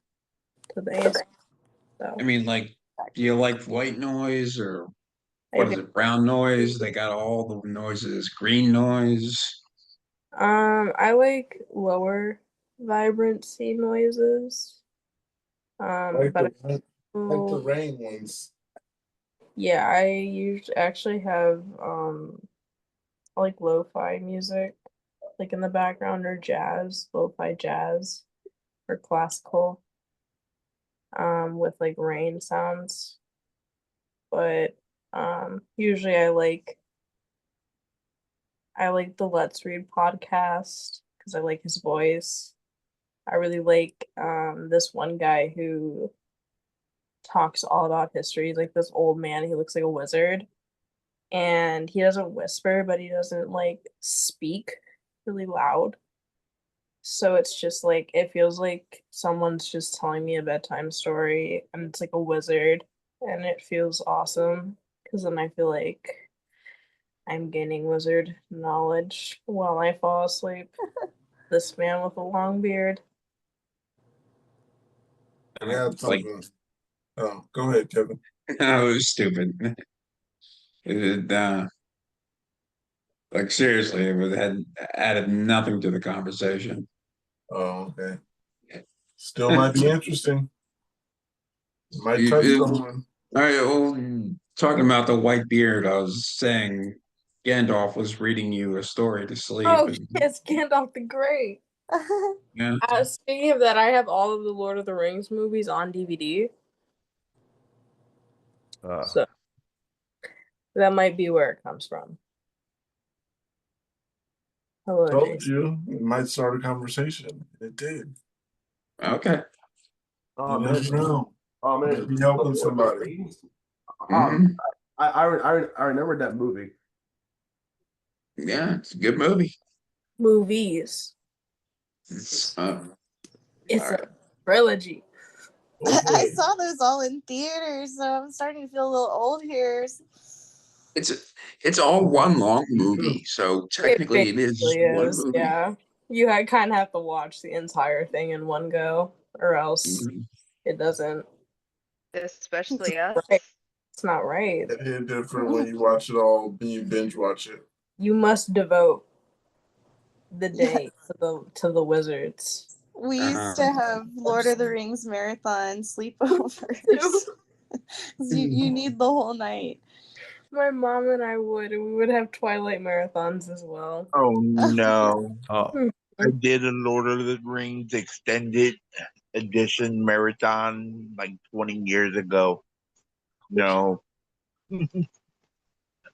Speaker 9: to the ASMR. So
Speaker 12: I mean, like, do you like white noise or
Speaker 9: I
Speaker 12: what is
Speaker 9: do.
Speaker 12: it, brown noise? They got all the noises, green noise.
Speaker 9: I like lower vibrancy noises.
Speaker 3: Like
Speaker 9: But
Speaker 3: the rain ones.
Speaker 9: yeah, I usually actually have I like lo-fi music like in the background or jazz, lo-fi jazz or classical with like rain sounds. But usually I like the Let's Read podcast because I like his voice. I really like this one guy who talks all about history. He's like this old man. He looks like a wizard. And he doesn't whisper, but he doesn't like speak really loud. So it's just like it feels like someone's just telling me a bedtime story and it's like a wizard and it feels awesome because then I feel like I'm gaining wizard knowledge while I fall asleep. This man with a long beard.
Speaker 3: Yeah,
Speaker 12: It's like,
Speaker 3: oh, go ahead, Kevin.
Speaker 12: oh, it was stupid. It, like seriously, it had added nothing to the conversation.
Speaker 3: Oh, okay. Still might be interesting. Might touch someone.
Speaker 12: All right, well, talking about the white beard, I was saying Gandalf was reading you a story to sleep.
Speaker 9: Oh,
Speaker 12: And,
Speaker 9: yes, Gandalf the Grey.
Speaker 12: yeah.
Speaker 9: Speaking of that, I have all of the Lord of the Rings movies on DVD. So that might be where it comes from. Hello,
Speaker 3: Told
Speaker 9: Jason.
Speaker 3: you it might start a conversation. It did.
Speaker 12: Okay.
Speaker 3: You never know. Might be helping somebody.
Speaker 12: Mhm.
Speaker 10: I remember that movie.
Speaker 12: Yeah, it's a good movie.
Speaker 9: Movies.
Speaker 12: It's,
Speaker 9: It's
Speaker 12: all
Speaker 9: a
Speaker 12: right.
Speaker 9: trilogy.
Speaker 19: I saw those all in theaters, so I'm starting to feel a little old here.
Speaker 12: It's all one long movie, so technically it is
Speaker 9: basically
Speaker 12: one
Speaker 9: is,
Speaker 12: movie.
Speaker 9: yeah. You kind of have to watch the entire thing in one go, or else it doesn't.
Speaker 4: Especially us.
Speaker 9: Right. It's not right.
Speaker 3: It hit different when you watch it all, when you binge watch it.
Speaker 9: You must devote the day to the wizards.
Speaker 19: We used to have Lord of the Rings marathon sleepovers. you need the whole night.
Speaker 9: My mom and I we would have Twilight marathons as well.
Speaker 16: Oh no.
Speaker 10: Oh.
Speaker 16: I did a Lord of the Rings extended edition marathon like 20 years ago. No.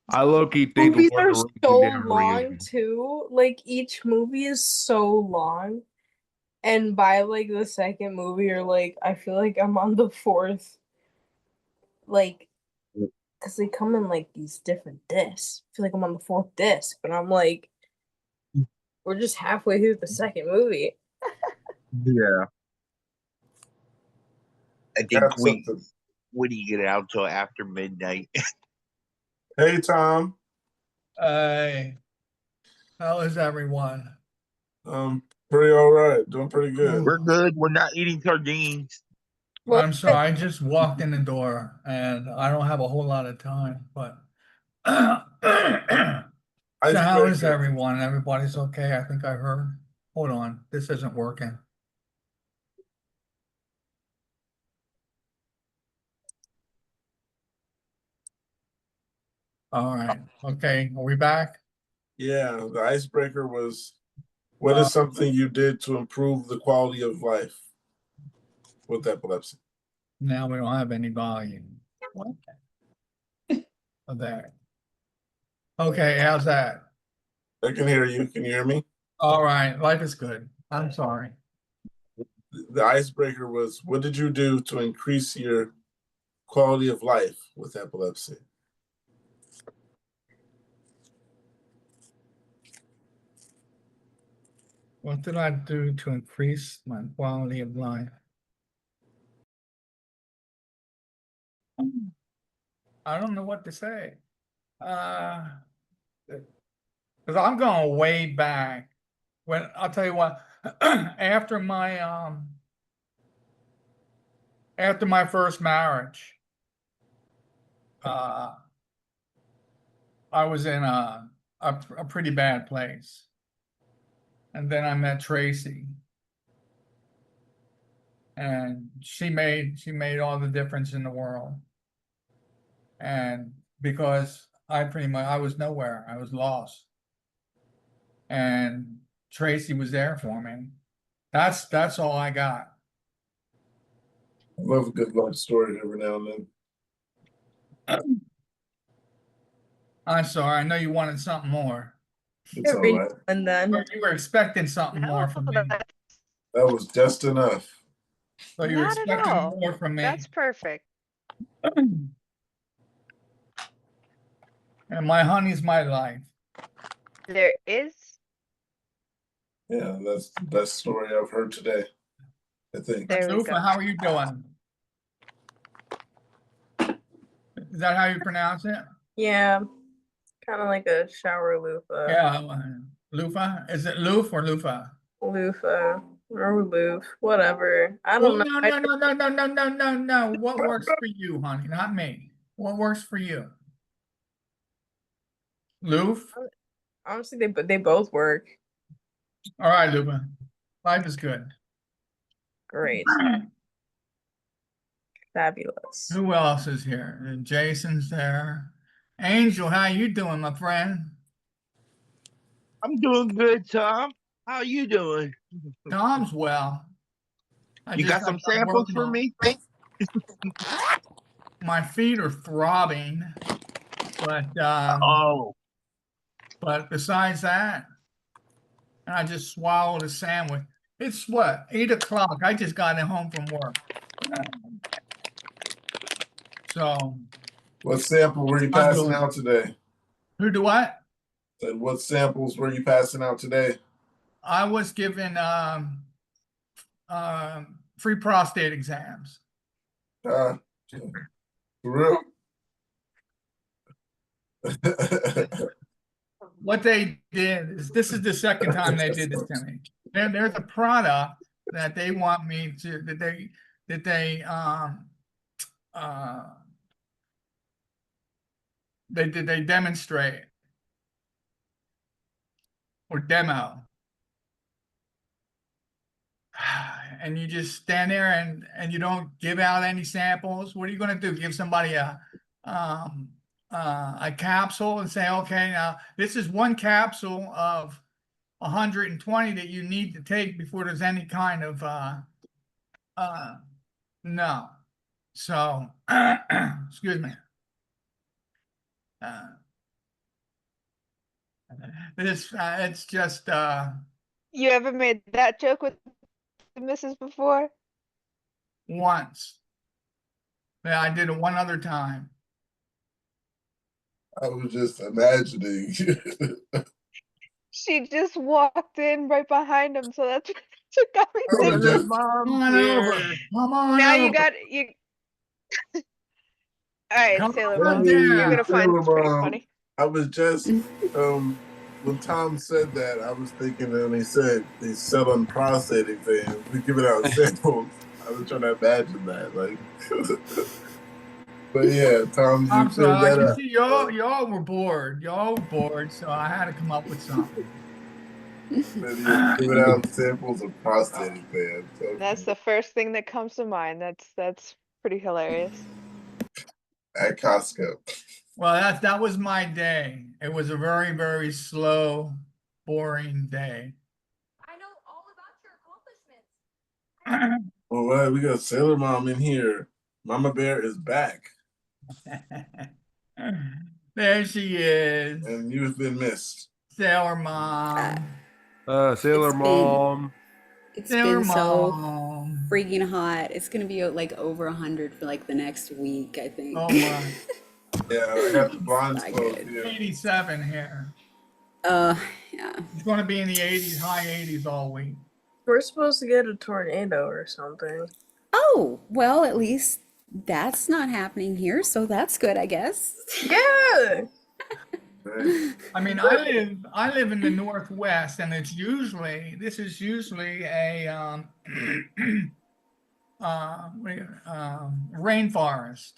Speaker 10: I low-key think
Speaker 9: Movies
Speaker 10: Lord
Speaker 9: are
Speaker 10: of the Rings
Speaker 9: so
Speaker 10: should get a
Speaker 9: long
Speaker 10: reunion.
Speaker 9: too. Like each movie is so long. And by like the second movie, you're like, I feel like I'm on the fourth. Like, because they come in like these different discs. I feel like I'm on the fourth disc, but I'm like, we're just halfway through the second movie.
Speaker 16: Yeah. I think
Speaker 3: Got something.
Speaker 16: we didn't get out till after midnight.
Speaker 3: Hey, Tom.
Speaker 20: Hey, how is everyone?
Speaker 3: Pretty all right. Doing pretty good.
Speaker 16: We're good. We're not eating sardines.
Speaker 20: I'm sorry, I just walked in the door and I don't have a whole lot of time, but so how is everyone? Everybody's okay? I think I heard. Hold on, this isn't working. All right. Okay, are we back?
Speaker 3: Yeah, the icebreaker was, what is something you did to improve the quality of life with epilepsy?
Speaker 20: Now we don't have any volume. What? Oh, there. Okay, how's that?
Speaker 3: I can hear you. Can you hear me?
Speaker 20: All right, life is good. I'm sorry.
Speaker 3: The icebreaker was, what did you do to increase your quality of life with epilepsy?
Speaker 20: What did I do to increase my quality of life? I don't know what to say. Because I'm going way back. When I'll tell you what, after my first marriage, I was in a pretty bad place. And then I met Tracy. And she made all the difference in the world. And because I was nowhere, I was lost. And Tracy was there for me. That's all I got.
Speaker 3: I love a good love story every now and then.
Speaker 20: I'm sorry, I know you wanted something more.
Speaker 3: It's all right.
Speaker 19: And then
Speaker 20: You were expecting something more from me.
Speaker 3: That was just enough.
Speaker 20: So you were
Speaker 4: Not at
Speaker 20: expecting
Speaker 4: all.
Speaker 20: more from me.
Speaker 4: That's perfect.
Speaker 20: And my honey's my life.
Speaker 4: There is.
Speaker 3: Yeah, that's the best story I've heard today, I think.
Speaker 4: There we
Speaker 20: Lufa,
Speaker 4: go.
Speaker 20: how are you doing? Is that how you pronounce it?
Speaker 9: Yeah, kind of like a shower loofah.
Speaker 20: Yeah, Lufa. Is it Luf or Lufa?
Speaker 9: Loofah or loof, whatever. I don't know.
Speaker 20: No. What works for you, honey? Not me. What works for you? Loof?
Speaker 9: Honestly, they both work.
Speaker 20: All right, Lufa. Life is good.
Speaker 9: Great. Fabulous.
Speaker 20: Who else is here? And Jason's there. Angel, how you doing, my friend?
Speaker 16: I'm doing good, Tom. How you doing?
Speaker 20: Tom's well.
Speaker 16: You got some samples for me?
Speaker 20: My feet are throbbing, but but besides that, I just swallowed a sandwich. It's what, 8 o'clock. I just got home from work. So
Speaker 3: What sample were you passing out today?
Speaker 20: Who do what?
Speaker 3: And what samples were you passing out today?
Speaker 20: I was given free prostate exams.
Speaker 3: For real?
Speaker 20: What they did is, this is the second time they did this to me. There's a product that they want me to, they demonstrate or demo. And you just stand there and you don't give out any samples. What are you going to do? Give somebody a capsule and say, okay, now this is one capsule of 120 that you need to take before there's any kind of no. So excuse me. It's just
Speaker 4: You ever made that joke with the missus before?
Speaker 20: once. Yeah, I did it one other time.
Speaker 3: I was just imagining.
Speaker 4: She just walked in right behind him, so that's what got me thinking.
Speaker 3: just,
Speaker 20: Come on over. Come on
Speaker 4: Now
Speaker 20: over.
Speaker 4: you got you. All right,
Speaker 20: Come
Speaker 4: Sailor
Speaker 20: on
Speaker 4: Moon.
Speaker 20: down.
Speaker 4: You're gonna find this pretty
Speaker 3: Mom,
Speaker 4: funny.
Speaker 3: I was just when Tom said that, I was thinking when he said he's selling prostate exams, we giving out samples. I was trying to imagine that, like. But yeah, Tom, you
Speaker 20: I'm
Speaker 3: cleared
Speaker 20: sorry.
Speaker 3: that
Speaker 20: I
Speaker 3: up.
Speaker 20: can see y'all were bored. Y'all were bored, so I had to come up with something.
Speaker 3: Giving out samples of prostate exams. Okay.
Speaker 4: That's the first thing that comes to mind. That's pretty hilarious.
Speaker 3: At Costco.
Speaker 20: Well, that was my day. It was a very, very slow, boring day.
Speaker 9: I know all about your accomplishments.
Speaker 3: All right, we got Sailor Mom in here. Mama Bear is back.
Speaker 20: There she is.
Speaker 3: And you've been missed.
Speaker 20: Sailor Mom.
Speaker 10: Sailor Mom.
Speaker 21: It's
Speaker 20: Sailor
Speaker 21: been so
Speaker 20: Mom.
Speaker 21: freaking hot. It's gonna be like over 100 for like the next week, I think.
Speaker 20: Oh my.
Speaker 3: Yeah, I got the blinds
Speaker 21: Not
Speaker 3: closed
Speaker 21: good.
Speaker 3: here.
Speaker 20: 87 here.
Speaker 13: Yeah.
Speaker 20: It's going to be in the 80s, high 80s all week.
Speaker 9: We're supposed to get a tornado or something.
Speaker 13: Oh, well, at least that's not happening here, so that's good, I guess.
Speaker 9: Yeah.
Speaker 20: I mean, I live in the Northwest, and this is usually a rainforest.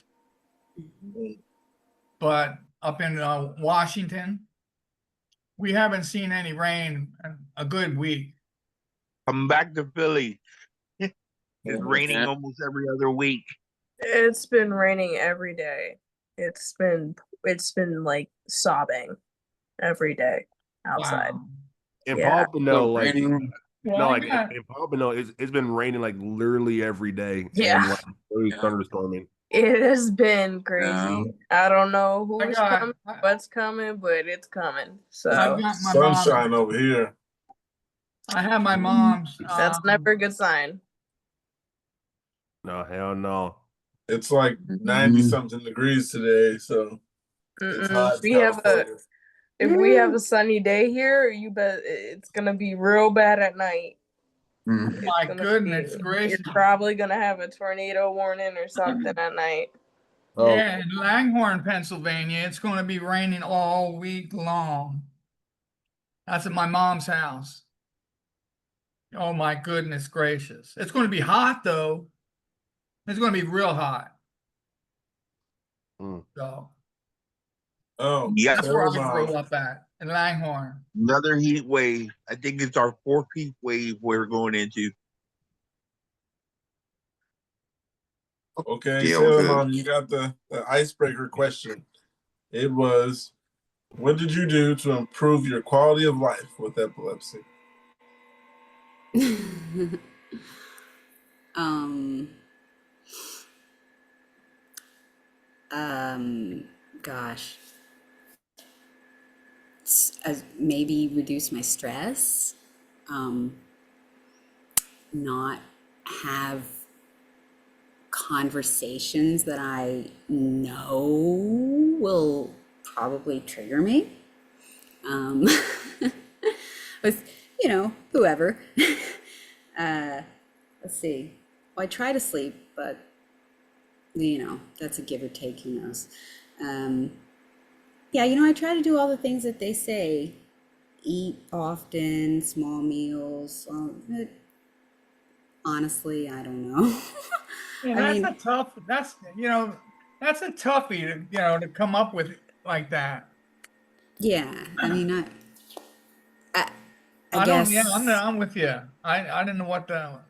Speaker 20: But up in Washington, we haven't seen any rain in a good week.
Speaker 16: Come back to Philly. It's raining almost every other week.
Speaker 9: It's been raining every day. It's been like sobbing every day outside.
Speaker 20: Wow.
Speaker 10: In
Speaker 9: Yeah.
Speaker 10: Pompano, like
Speaker 16: raining.
Speaker 10: no, like in Pompano, it's been raining like literally every day,
Speaker 9: Yeah.
Speaker 10: and like really thunderstorming.
Speaker 9: It has been crazy.
Speaker 16: Yeah.
Speaker 9: I don't know who's coming, what's coming, but it's coming. So
Speaker 20: I got my
Speaker 3: Sunshine over here.
Speaker 20: I have my mom's.
Speaker 9: That's never a good sign.
Speaker 10: No, hell no.
Speaker 3: It's like 90 something degrees today, so it's hot.
Speaker 9: We have if we have a sunny day here, you bet it's gonna be real bad at night.
Speaker 20: My goodness gracious.
Speaker 9: You're probably gonna have a tornado warning or something at night.
Speaker 20: Yeah, in Langhorne, Pennsylvania, it's going to be raining all week long. That's at my mom's house. Oh my goodness gracious. It's going to be hot though. It's going to be real hot. So
Speaker 16: Yeah.
Speaker 20: that's where I grew up at, in Langhorne.
Speaker 16: Another heat wave. I think it's our 4th heat wave we're going into.
Speaker 3: Okay,
Speaker 16: Yeah,
Speaker 3: so
Speaker 16: okay.
Speaker 3: you got the icebreaker question. It was, what did you do to improve your quality of life with epilepsy?
Speaker 13: Gosh. Maybe reduce my stress, not have conversations that I know will probably trigger me, with, whoever. Let's see. Well, I try to sleep, but, that's a give or take, who knows. Yeah, I try to do all the things that they say. Eat often, small meals. Honestly, I don't know.
Speaker 20: Yeah, that's that's a toughie to come up with like that.
Speaker 13: Yeah, I mean, I
Speaker 20: don't.
Speaker 13: guess.
Speaker 20: Yeah, I'm with you. I didn't know what the.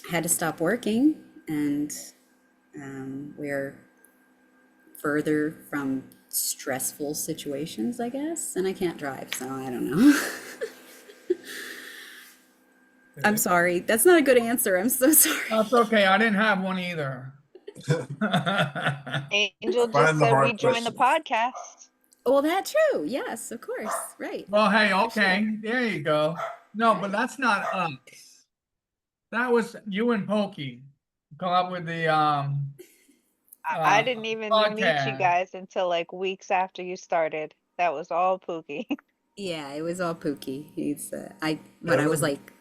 Speaker 13: Had to stop working, and we're further from stressful situations, I guess, and I can't drive, so I don't know. I'm sorry. That's not a good answer. I'm so sorry.
Speaker 20: That's okay. I didn't have one either.
Speaker 4: Angel just said we join the podcast.
Speaker 13: Well, that's true. Yes, of course. Right.
Speaker 20: Well, hey, okay. There you go. No, but that's not us. That was you and Pokey come up with the
Speaker 4: I didn't even meet you guys until like weeks after you started. That was all Pookie.
Speaker 13: Yeah, it was all Pookie. He's I was like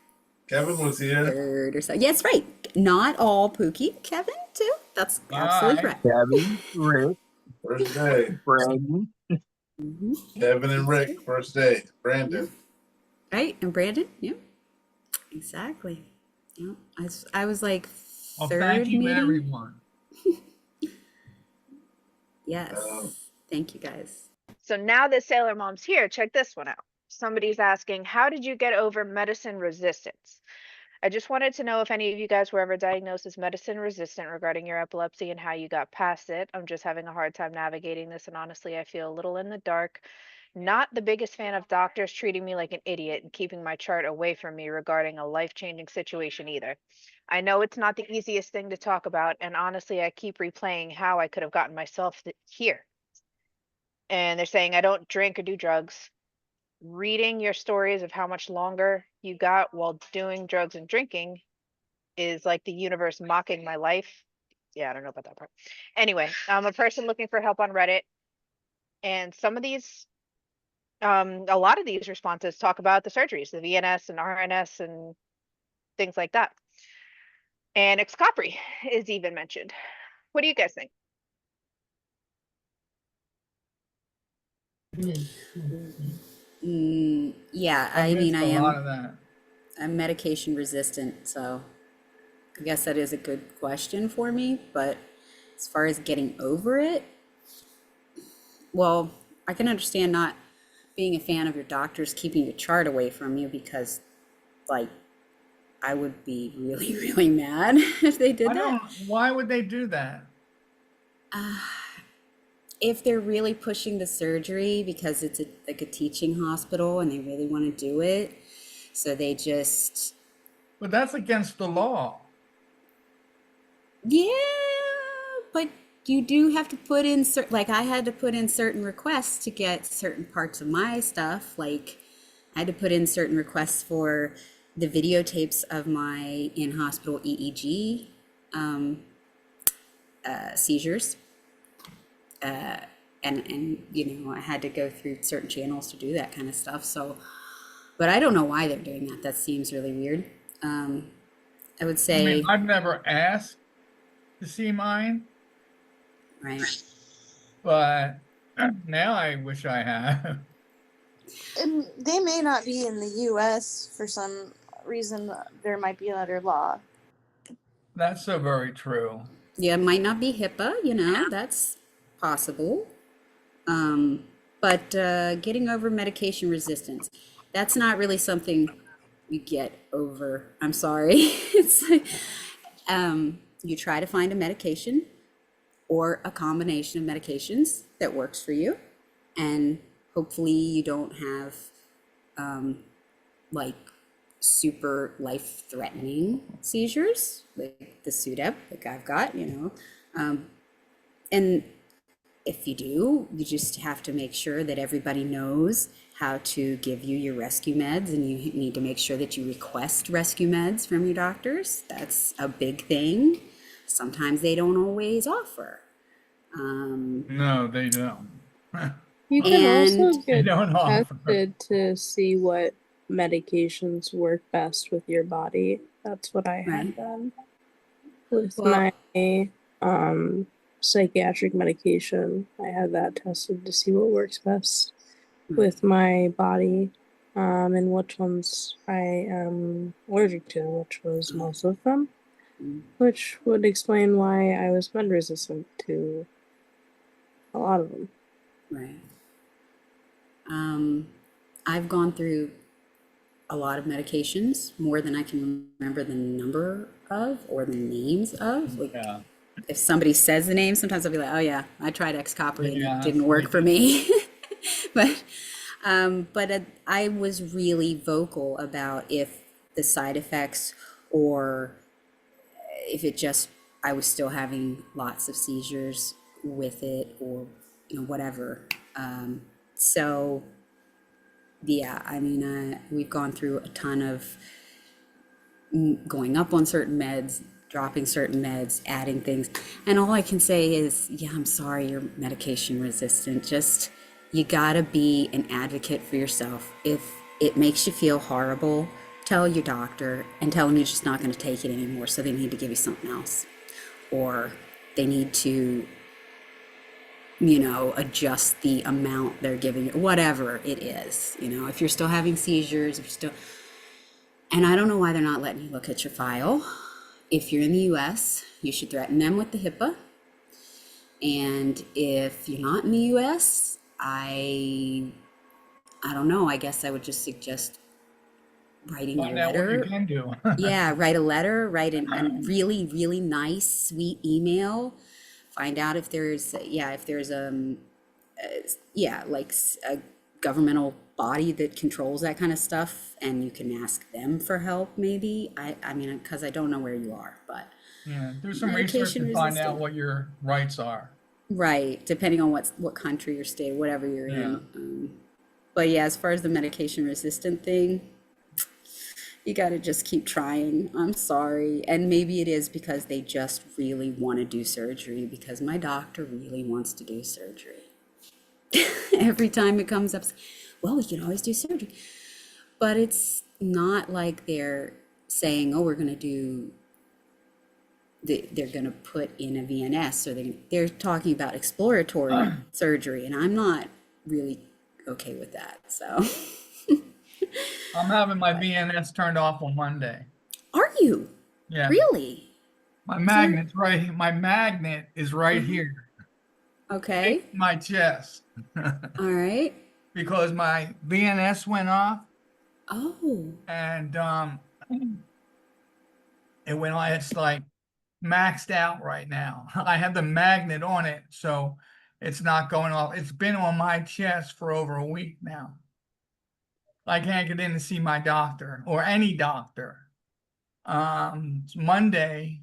Speaker 3: Kevin was here.
Speaker 13: 3rd or so. Yes, right. Not all Pookie. Kevin too. That's absolutely correct.
Speaker 16: Kevin, Rick,
Speaker 3: first day.
Speaker 16: Brandon.
Speaker 3: Kevin and Rick, first day. Brandon.
Speaker 13: Right, and Brandon. Yep. Exactly. Yep. I was like 3rd
Speaker 20: thank you,
Speaker 13: meeting.
Speaker 20: everyone.
Speaker 13: Yes. Thank you, guys.
Speaker 4: So now that Sailor Mom's here, check this one out. Somebody's asking, how did you get over medicine resistance? I just wanted to know if any of you guys were ever diagnosed as medicine resistant regarding your epilepsy and how you got past it. I'm just having a hard time navigating this, and honestly, I feel a little in the dark. Not the biggest fan of doctors treating me like an idiot and keeping my chart away from me regarding a life-changing situation either. I know it's not the easiest thing to talk about, and honestly, I keep replaying how I could have gotten myself here. And they're saying I don't drink or do drugs. Reading your stories of how much longer you got while doing drugs and drinking is like the universe mocking my life. Yeah, I don't know about that part. Anyway, I'm a person looking for help on Reddit, and some of these, a lot of these responses talk about the surgeries, the VNS and RNS and things like that. And Excopri is even mentioned. What do you guys think?
Speaker 21: Yeah,
Speaker 20: I
Speaker 21: I mean,
Speaker 20: missed
Speaker 21: I
Speaker 20: a lot
Speaker 21: am
Speaker 20: of that.
Speaker 21: I'm medication resistant, so I guess that is a good question for me. But as far as getting over it, well, I can understand not being a fan of your doctors keeping your chart away from you because, like, I would be really, really mad if they did that.
Speaker 20: Why would they do that?
Speaker 21: If they're really pushing the surgery because it's like a teaching hospital and they really want to do it, so they just.
Speaker 20: But that's against the law.
Speaker 21: Yeah, but you do have to put in like I had to put in certain requests to get certain parts of my stuff. Like I had to put in certain requests for the videotapes of my in-hospital EEG seizures. And you know, I had to go through certain channels to do that kind of stuff. So, but I don't know why they're doing that. That seems really weird. I would say.
Speaker 20: I mean, I've never asked to see mine.
Speaker 21: Right.
Speaker 20: But now I wish I had.
Speaker 19: And they may not be in the U.S. for some reason. There might be another law.
Speaker 20: That's so very true.
Speaker 21: Yeah, it might not be HIPAA, you know, that's possible. But getting over medication resistance, that's not really something you get over. I'm sorry. It's like, you try to find a medication or a combination of medications that works for you. And hopefully you don't have like super life-threatening seizures, like the SUDEP, like I've got, you know. And if you do, you just have to make sure that everybody knows how to give you your rescue meds, and you need to make sure that you request rescue meds from your doctors. That's a big thing. Sometimes they don't always offer.
Speaker 20: No, they don't.
Speaker 9: You can also
Speaker 20: They
Speaker 9: get
Speaker 20: don't offer.
Speaker 9: tested to see what medications work best with your body. That's what I had done with
Speaker 21: Well,
Speaker 9: my psychiatric medication. I had that tested to see what works best with my body, and which ones I am allergic to, which was most of them, which would explain why I was med resistant to a lot of them.
Speaker 21: right. I've gone through a lot of medications, more than I can remember the number of or the names of. Like,
Speaker 20: Yeah.
Speaker 21: if somebody says the name, sometimes I'll be like, oh yeah, I tried Excopri and
Speaker 20: Yeah,
Speaker 21: it didn't work for me. but I was really vocal about if the side effects or if it just, I was still having lots of seizures with it or, you know, whatever. So yeah, I mean, we've gone through a ton of going up on certain meds, dropping certain meds, adding things. And all I can say is, yeah, I'm sorry you're medication resistant. Just, you gotta be an advocate for yourself. If it makes you feel horrible, tell your doctor and tell them you're just not gonna take it anymore. So they need to give you something else. Or they need to, you know, adjust the amount they're giving you, whatever it is. You know, if you're still having seizures, if you're still, and I don't know why they're not letting you look at your file. If you're in the US, you should threaten them with the HIPAA. And if you're not in the US, I don't know, I guess I would just suggest writing
Speaker 20: Find
Speaker 21: a
Speaker 20: out what you
Speaker 21: letter.
Speaker 20: can do.
Speaker 21: Yeah, write a letter, write a really, really nice, sweet email. Find out if there's, like a governmental body that controls that kind of stuff, and you can ask them for help maybe. I mean, because I don't know where you are, but
Speaker 20: Yeah, do some research
Speaker 21: medication
Speaker 20: and find out
Speaker 21: resistant.
Speaker 20: what your rights are.
Speaker 21: Right, depending on what country or state, whatever you're
Speaker 20: Yeah.
Speaker 21: in. But yeah, as far as the medication resistant thing, You got to just keep trying. I'm sorry. And maybe it is because they just really want to do surgery, because my doctor really wants to do surgery. Every time it comes up, well, we can always do surgery. But it's not like they're saying, oh, we're going to do, they're going to put in a VNS, or they're talking about exploratory surgery. And I'm not really okay with that. So
Speaker 20: I'm having my VNS turned off on Monday.
Speaker 21: are you?
Speaker 20: Yeah.
Speaker 21: Really?
Speaker 20: My magnet's right. My magnet is right here.
Speaker 21: Okay.
Speaker 20: In my chest.
Speaker 21: All right.
Speaker 20: Because my VNS went off.
Speaker 21: Oh.
Speaker 20: And it went on. It's like maxed out right now. I have the magnet on it, so it's not going off. It's been on my chest for over a week now. I can't get in to see my doctor or any doctor. Monday,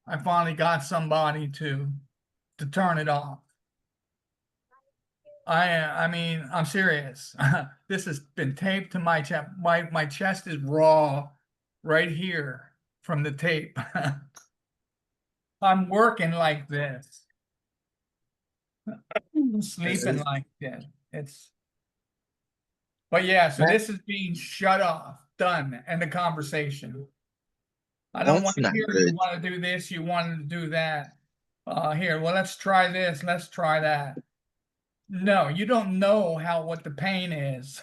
Speaker 20: I finally got somebody to turn it off. I mean, I'm serious. This has been taped to my chest. My chest is raw right here from the tape. I'm working like this. I'm sleeping like this. But yeah, so this is being shut off, done, end of conversation. I don't want to hear you want to do this, you want to do that. Here, well, let's try this, let's try that. No, you don't know what the pain is.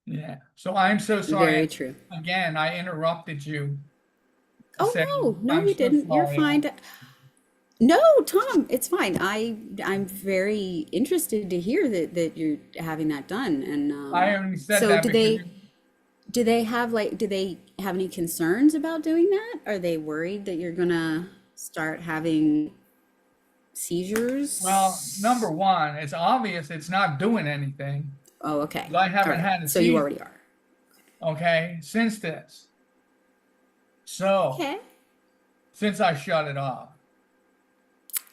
Speaker 20: Yeah. So I'm so sorry.
Speaker 21: Very true.
Speaker 20: Again, I interrupted you.
Speaker 21: Oh, no,
Speaker 20: I'm
Speaker 21: you
Speaker 20: so
Speaker 21: didn't. You're
Speaker 20: sorry.
Speaker 21: fine. No, Tom, it's fine. I'm very interested to hear that you're having that done. And
Speaker 20: I only said
Speaker 21: so
Speaker 20: that
Speaker 21: do
Speaker 20: because
Speaker 21: do they have any concerns about doing that? Are they worried that you're gonna start having seizures?
Speaker 20: well, number one, it's obvious it's not doing anything.
Speaker 21: Oh, okay.
Speaker 20: I haven't
Speaker 21: All right.
Speaker 20: had a
Speaker 21: So you
Speaker 20: seizure.
Speaker 21: already are.
Speaker 20: Okay, since this. So
Speaker 21: Okay.
Speaker 20: since I shut it off.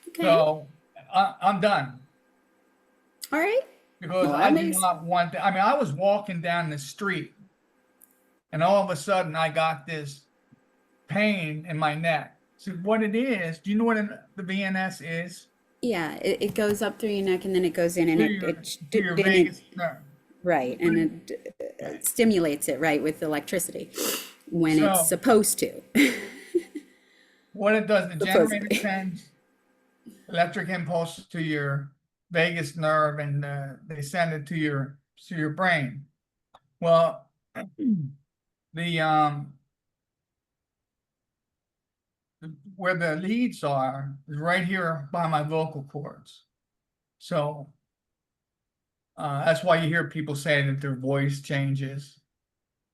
Speaker 21: Okay.
Speaker 20: So I'm done.
Speaker 21: All right.
Speaker 20: Because
Speaker 21: Well,
Speaker 20: I do not want to, I mean, I was walking down the street and all of a sudden I got this pain in my neck. So what it is, do you know what the VNS is?
Speaker 21: Yeah, it goes up through your neck and then it goes in and
Speaker 20: To your vagus nerve.
Speaker 21: right, and it stimulates it, right, with electricity when it's
Speaker 20: So-
Speaker 21: supposed to.
Speaker 20: What it does, the
Speaker 21: Supposedly.
Speaker 20: generator sends electric impulse to your vagus nerve and they send it to your brain. Well, where the leads are is right here by my vocal cords. So that's why you hear people say that their voice changes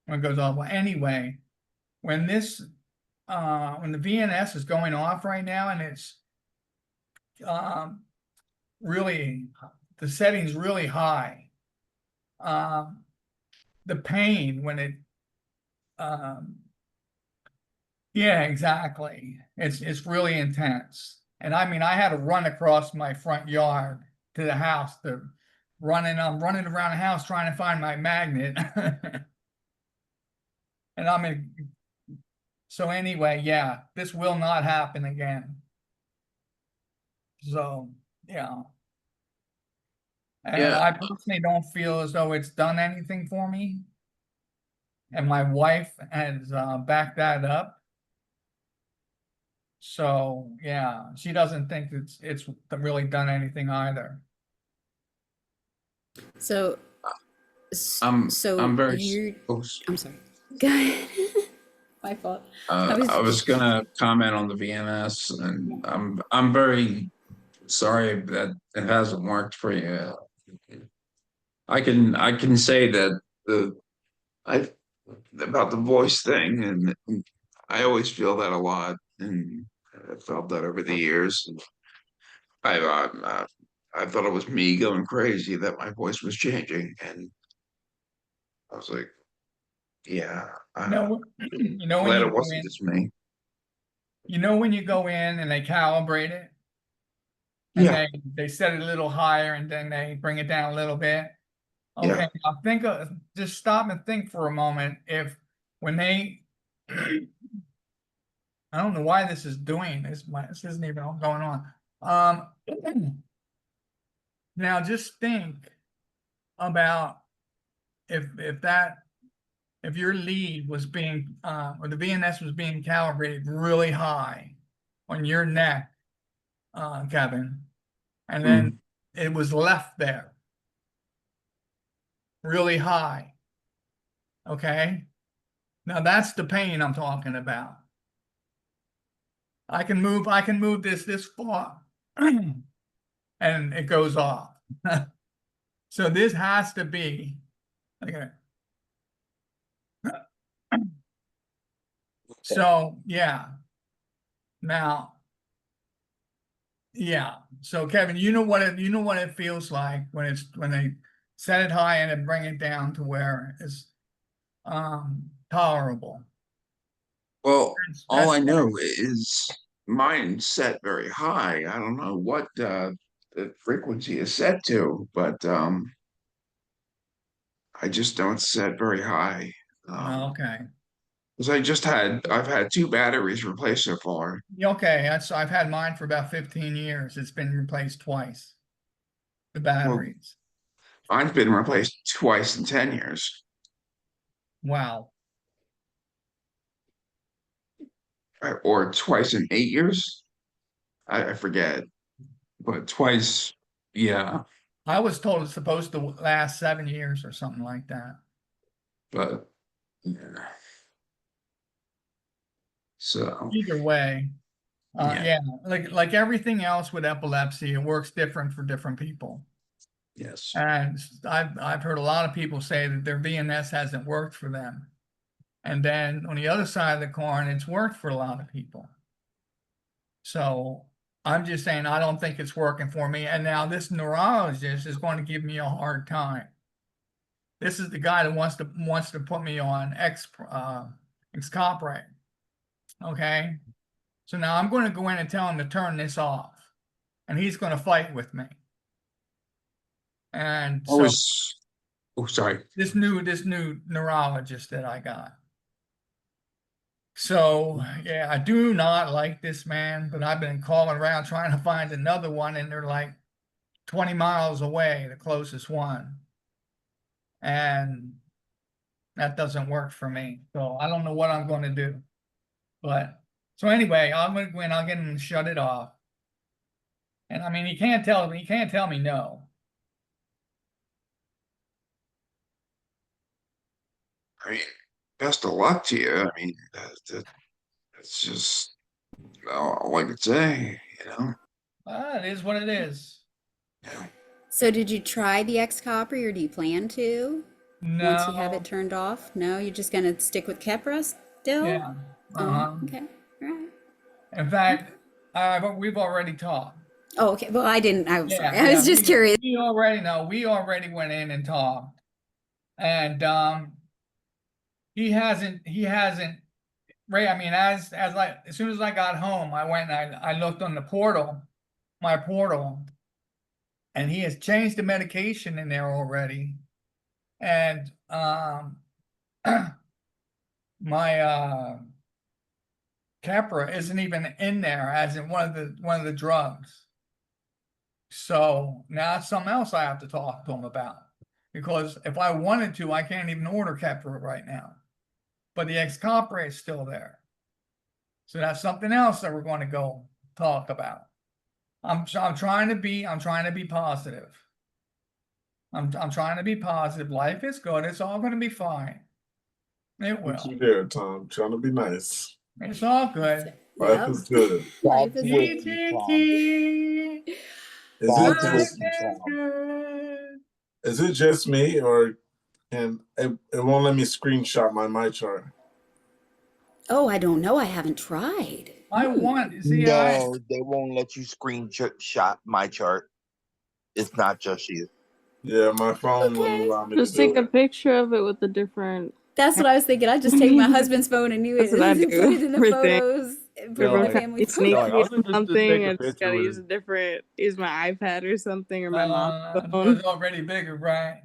Speaker 20: when it goes off. Well, anyway, when the VNS is going off right now and it's really, the setting's really high. The pain when it, yeah, exactly. It's really intense. And I mean, I had to run across my front yard to the house I'm running around the house trying to find my magnet. And so anyway, yeah, this will not happen again. So, yeah. And
Speaker 12: Yeah.
Speaker 20: I personally don't feel as though it's done anything for me. And my wife has backed that up. So, yeah, she doesn't think it's really done anything either.
Speaker 21: So
Speaker 12: I'm very
Speaker 21: you're
Speaker 12: oh,
Speaker 21: I'm sorry. Go ahead. My fault.
Speaker 12: I was gonna comment on the VNS, and I'm very sorry that it hasn't worked for you. I can say that I about the voice thing, and I always feel that a lot, and I've felt that over the years. And I thought it was me going crazy that my voice was changing, and I was like, yeah,
Speaker 20: No, you know when
Speaker 12: glad
Speaker 20: you
Speaker 12: it
Speaker 20: go
Speaker 12: wasn't
Speaker 20: in,
Speaker 12: just me.
Speaker 20: you know when you go in and they calibrate it and
Speaker 12: Yeah.
Speaker 20: they set it a little higher and then they bring it down a little bit. Okay,
Speaker 12: Yeah.
Speaker 20: now think just stop and think for a moment. If when they, I don't know why this is doing this. This isn't even going on. Now just think about if your lead was being or the VNS was being calibrated really high on your neck, Kevin, and then it was left there really high. Okay. Now that's the pain I'm talking about. I can move this far and it goes off. So this has to be okay. So yeah. Now, yeah. So Kevin, you know what it feels like when they set it high and then bring it down to where it's tolerable.
Speaker 12: Well, all I
Speaker 20: That's
Speaker 12: know is mine set very high. I don't know what the frequency is set to, but I just don't set very high.
Speaker 20: okay.
Speaker 12: Because I've had two batteries replaced so far.
Speaker 20: Okay, I've had mine for about 15 years. It's been replaced twice. The batteries.
Speaker 12: Well, mine's been replaced twice in 10 years.
Speaker 20: Wow.
Speaker 12: Or twice in 8 years. I forget, but twice, yeah.
Speaker 20: I was told it's supposed to last 7 years or something like that.
Speaker 12: But yeah. So
Speaker 20: either way, yeah, like everything else with epilepsy, it works different for different people.
Speaker 12: Yes.
Speaker 20: And I've heard a lot of people say that their VNS hasn't worked for them. And then on the other side of the coin, it's worked for a lot of people. So I'm just saying, I don't think it's working for me. And now this neurologist is going to give me a hard time. This is the guy that wants to put me on Excopre. Okay. So now I'm going to go in and tell him to turn this off. And he's going to fight with me. And so
Speaker 12: sorry.
Speaker 20: This new neurologist that I got. So yeah, I do not like this man, but I've been calling around trying to find another one, and they're like 20 miles away, the closest one. And that doesn't work for me. So I don't know what I'm going to do. But so anyway, I'm going to go in, I'll get him to shut it off. And I mean, he can't tell me no.
Speaker 12: I mean, best of luck to you. I mean, that's just all I could say, you know.
Speaker 20: It is what it is.
Speaker 21: So did you try the X-Copper, or do you plan to?
Speaker 20: No.
Speaker 21: Once you have it turned off? No, you're just gonna stick with Keppra still?
Speaker 20: Yeah.
Speaker 21: Oh, okay. All right.
Speaker 20: In fact, we've already talked.
Speaker 21: Oh, okay. Well, I'm sorry. I was just curious.
Speaker 20: We already went in and talked. And he hasn't Ray, I mean, as soon as I got home, I went and I looked on my portal, and he has changed the medication in there already. And my Keppra isn't even in there as in one of the drugs. So now it's something else I have to talk to him about, because if I wanted to, I can't even order Keppra right now. But the Excopre is still there. So that's something else that we're going to go talk about. I'm trying to be positive. I'm trying to be positive. Life is good. It's all going to be fine. It will.
Speaker 3: Keep there, Tom. Trying to be nice.
Speaker 20: It's all good.
Speaker 3: Life is good.
Speaker 21: Life is
Speaker 20: good.
Speaker 3: Is it just me, or can it won't let me screenshot my chart?
Speaker 21: Oh, I don't know. I haven't tried.
Speaker 20: I want. See,
Speaker 16: no, they won't let you screenshot my chart. It's not just you.
Speaker 3: Yeah, my phone won't allow me
Speaker 7: Just
Speaker 3: to do
Speaker 7: take a picture of it with the different.
Speaker 21: That's what I was thinking. I'd just take my husband's phone and
Speaker 7: That's what I do.
Speaker 21: put it in the photos. Put it in the family
Speaker 7: Sneak
Speaker 21: photos.
Speaker 7: or something. I just gotta use my iPad or something, or my mom's phone.
Speaker 20: It's already bigger, right?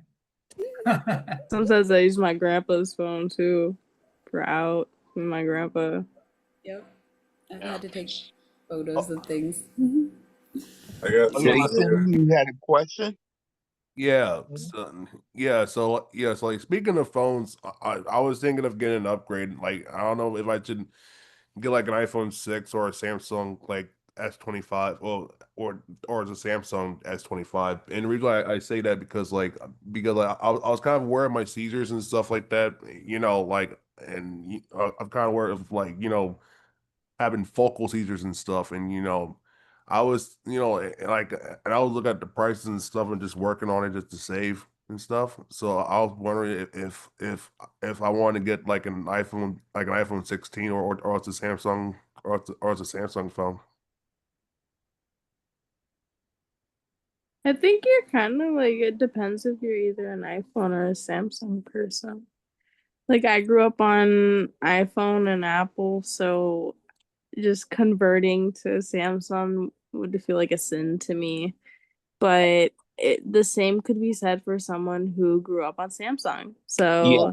Speaker 9: Sometimes I use my grandpa's phone too for out with my grandpa.
Speaker 21: Yep. I've had to take photos of things.
Speaker 3: I got two here.
Speaker 16: Jason, you had a question?
Speaker 10: Yeah, so like speaking of phones, I was thinking of getting an upgrade. Like I don't know if I should get like an iPhone 6 or a Samsung like S25, well, or it's a Samsung S25. And the reason why I say that because I was kind of aware of my seizures and stuff like that, like, and I'm kind of aware of like having focal seizures and stuff, and I was like, and I was looking at the prices and stuff and just working on it just to save and stuff. So I was wondering if I wanted to get like an iPhone 16 or it's a Samsung or it's a Samsung phone.
Speaker 9: I think you're kind of like, it depends if you're either an iPhone or a Samsung person. Like I grew up on iPhone and Apple, so just converting to Samsung would feel like a sin to me. But the same could be said for someone who grew up on Samsung.
Speaker 16: Yeah.
Speaker 9: So,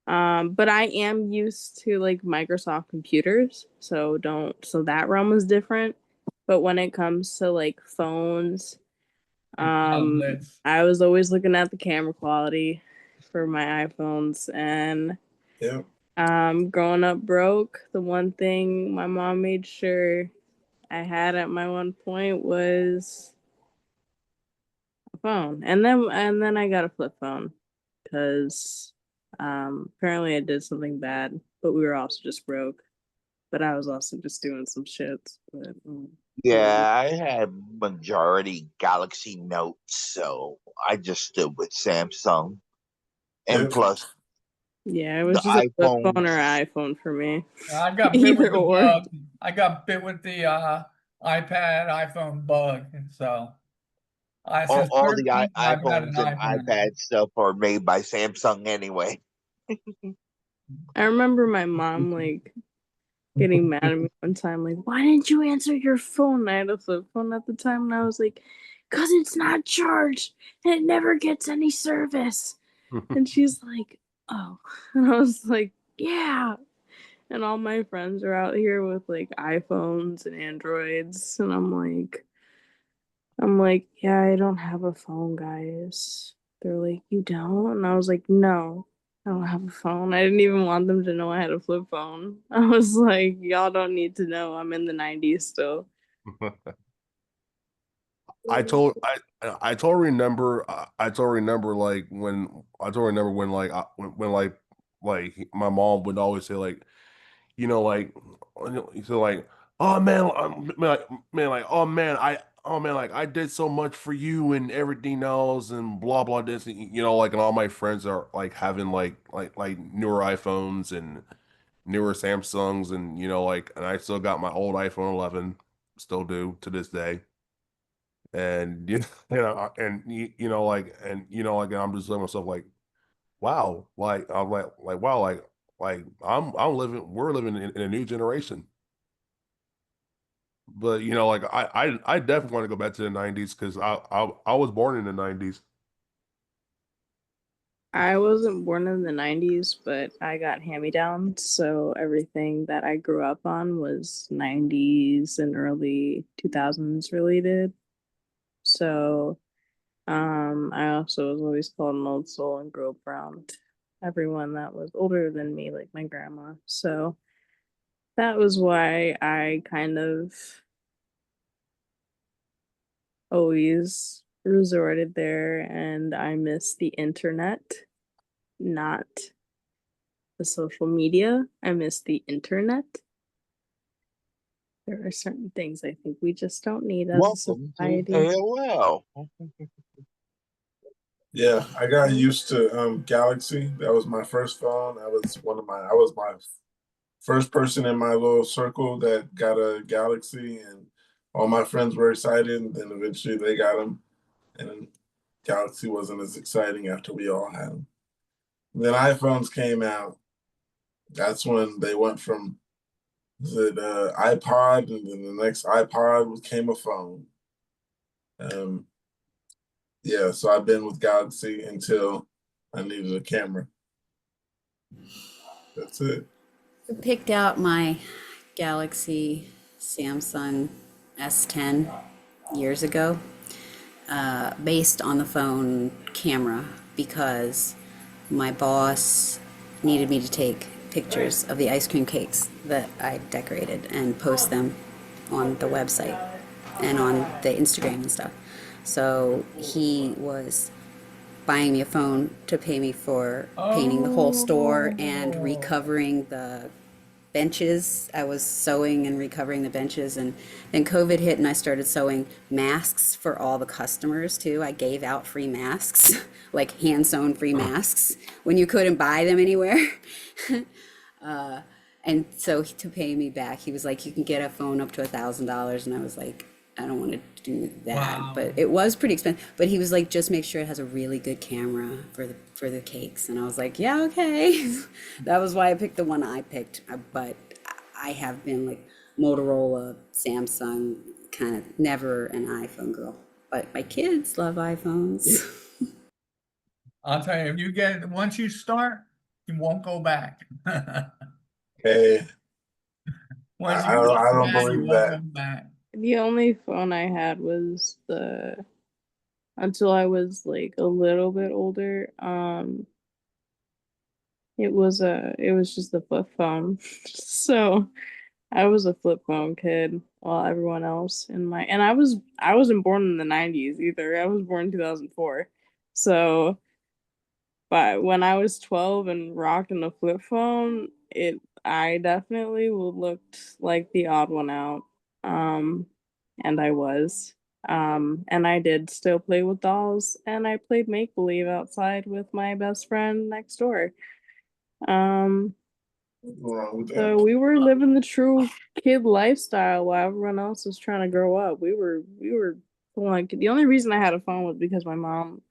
Speaker 9: but I am used to like Microsoft computers, so that realm is different. But when it comes to like phones, I was always looking at the camera quality for my iPhones, and
Speaker 3: Yeah.
Speaker 9: growing up broke, the one thing my mom made sure I had at my one point was a phone. And then I got a flip phone because apparently I did something bad, but we were also just broke. But I was also just doing some shits. But whatever.
Speaker 16: Yeah, I had majority Galaxy Notes, so I just stood with Samsung. And
Speaker 3: Yep.
Speaker 16: plus
Speaker 9: Yeah, it
Speaker 16: the
Speaker 9: was just a flip phone or
Speaker 16: iPhones.
Speaker 9: an iPhone for me.
Speaker 20: I got bit with
Speaker 9: Either
Speaker 20: the
Speaker 9: or.
Speaker 20: bug. I got bit with the iPad iPhone bug, and so since
Speaker 16: All the
Speaker 20: 13, I haven't had an
Speaker 16: iPhones and
Speaker 20: iPhone.
Speaker 16: iPad stuff are made by Samsung anyway.
Speaker 9: I remember my mom like getting mad at me one time, like, why didn't you answer your phone? I had a flip phone at the time, and I was like, because it's not charged and it never gets any service. And she's like, oh. And I was like, yeah. And all my friends are out here with like iPhones and Androids. And I'm like, yeah, I don't have a phone, guys. They're like, you don't? And I was like, no, I don't have a phone. I didn't even want them to know I had a flip phone. I was like, y'all don't need to know. I'm in the 90s still.
Speaker 10: I totally remember when like my mom would always say like like so like oh man, oh man, like I did so much for you and everything else and blah blah this, and, like, and all my friends are like having like newer iPhones and newer Samsungs, and like, and I still got my old iPhone 11, still do to this day. And and like, and like, I'm just telling myself like, wow, like I'm like wow, like we're living in a new generation. But like, I definitely want to go back to the 90s because I was born in the 90s.
Speaker 9: I wasn't born in the 90s, but I got hand-me-downs, so everything that I grew up on was 90s and early 2000s related. So, I also was always called an old soul and grew up around everyone that was older than me, like my grandma. So that was why I kind of always resorted there, and I miss the internet, not the social media. I miss the internet. There are certain things I think we just don't need as a
Speaker 16: Welcome to
Speaker 9: society.
Speaker 16: AOL.
Speaker 3: Yeah, I got used to Galaxy. That was my first phone. I was my first person in my little circle that got a Galaxy, and all my friends were excited, and then eventually they got them, and then Galaxy wasn't as exciting after we all had them. Then iPhones came out. That's when they went from the iPod, and then the next iPod became a phone. Yeah, so I've been with Galaxy until I needed a camera. That's it.
Speaker 21: I picked out my Galaxy Samsung S10 years ago, based on the phone camera because my boss needed me to take pictures of the ice cream cakes that I decorated and post them on the website and on the Instagram and stuff. So he was buying me a phone to pay me for painting the whole store and recovering the benches. I was sewing and recovering the benches, and then COVID hit and I started sewing masks for all the customers too. I gave out free masks, like hand sewn free masks when you couldn't buy them anywhere. And so to pay me back, he was like, you can get a phone up to $1,000. And I was like, I don't want to do that.
Speaker 20: Wow.
Speaker 21: But it was pretty expensive. But he was like, just make sure it has a really good camera for the cakes. And I was like, yeah, okay. That was why I picked the one I picked. But I have been like Motorola, Samsung, kind of never an iPhone girl. But my kids love iPhones.
Speaker 20: I'll tell you, if you get once you start, you won't go back.
Speaker 3: Hey,
Speaker 20: Once
Speaker 3: I
Speaker 20: you
Speaker 3: don't,
Speaker 20: get
Speaker 3: I don't
Speaker 20: that, you
Speaker 3: believe
Speaker 20: won't
Speaker 3: that.
Speaker 20: go back.
Speaker 9: The only phone I had was until I was like a little bit older. It was just a flip phone. So I was a flip phone kid while everyone else and I wasn't born in the 90s either. I was born in 2004. So but when I was 12 and rocking a flip phone, I definitely looked like the odd one out. Um, and I was. And I did still play with dolls, and I played make believe outside with my best friend next door. Um,
Speaker 3: What's wrong with
Speaker 9: so
Speaker 3: that?
Speaker 9: we were living the true kid lifestyle while everyone else was trying to grow up. We were like the only reason I had a phone was because my mom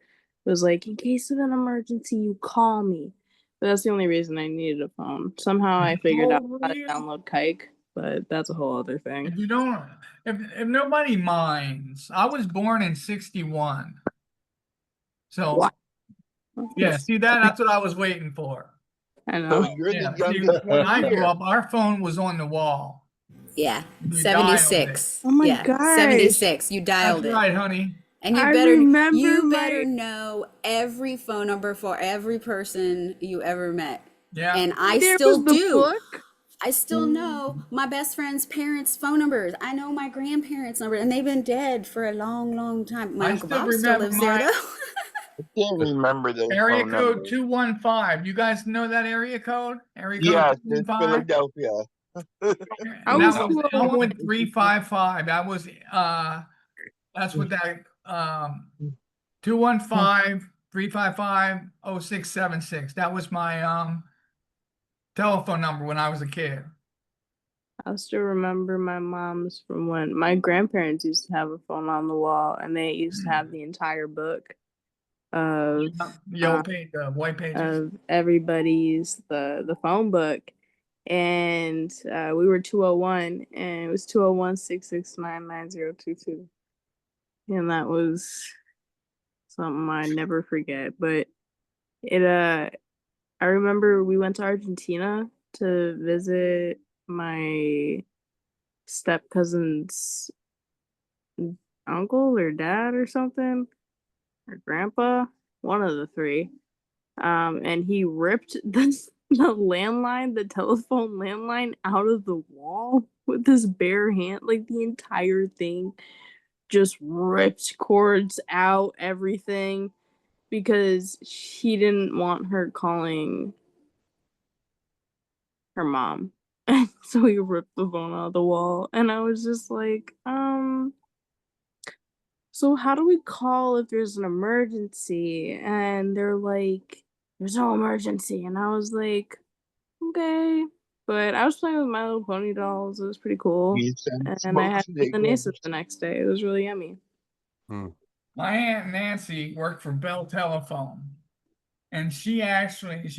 Speaker 9: was like, in case of an emergency, you call me. But that's the only reason I needed a phone. Somehow I figured out how to download Kike, but that's a whole other thing.
Speaker 20: If you don't, if nobody minds, I was born in 61. So
Speaker 9: What?
Speaker 20: yeah, see that's what I was waiting for.
Speaker 9: I
Speaker 16: So
Speaker 9: know.
Speaker 16: you're the
Speaker 20: Yeah, see,
Speaker 16: youngest
Speaker 20: when
Speaker 16: one
Speaker 20: I grew
Speaker 16: here.
Speaker 20: up, our phone was on the wall.
Speaker 21: Yeah,
Speaker 20: You dialed it.
Speaker 21: 76.
Speaker 9: Oh my
Speaker 21: Yeah,
Speaker 9: gosh.
Speaker 21: 76. You
Speaker 20: That's
Speaker 21: dialed it.
Speaker 20: right, honey.
Speaker 21: And
Speaker 9: I remember
Speaker 21: you
Speaker 9: my
Speaker 21: better know every phone number for every person you ever met.
Speaker 20: Yeah.
Speaker 21: And I
Speaker 9: there
Speaker 21: still
Speaker 9: was the
Speaker 21: do.
Speaker 9: book.
Speaker 21: I still know my best friend's parents' phone numbers. I know my grandparents' number, and they've been dead for a long, long time. My
Speaker 20: I
Speaker 21: Uncle
Speaker 20: still
Speaker 21: Bob still
Speaker 20: remember
Speaker 21: lives there,
Speaker 20: my
Speaker 21: though.
Speaker 16: I can't remember those
Speaker 20: area
Speaker 16: phone
Speaker 20: code
Speaker 16: numbers.
Speaker 20: 215. You guys know that area code? Area code
Speaker 16: Yes, it's
Speaker 20: 215?
Speaker 16: Philadelphia.
Speaker 9: I
Speaker 20: And
Speaker 9: was
Speaker 20: that was
Speaker 9: 201.
Speaker 20: 355. That's what that 215-355-0676. That was my telephone number when I was a kid.
Speaker 9: I still remember my mom's from when my grandparents used to have a phone on the wall, and they used to have the entire book of
Speaker 20: The white pages.
Speaker 9: of everybody's the phone book, and we were 201, and it was 201-669-9022, and that was something I never forget. But I remember we went to Argentina to visit my step cousin's uncle or dad or something, or grandpa, one of the three. And he ripped the telephone landline out of the wall with his bare hand, like the entire thing, just ripped cords out, everything, because he didn't want her calling her mom. And so he ripped the phone out of the wall, and I was just like, so how do we call if there's an emergency? And they're like, there's no emergency. And I was like, okay. But I was playing with My Little Pony dolls. It was pretty cool.
Speaker 16: You send
Speaker 9: And I
Speaker 16: smoke
Speaker 9: had
Speaker 16: signals.
Speaker 9: milanesas the next day. It was really yummy.
Speaker 20: My Aunt Nancy worked for Bell Telephone, and she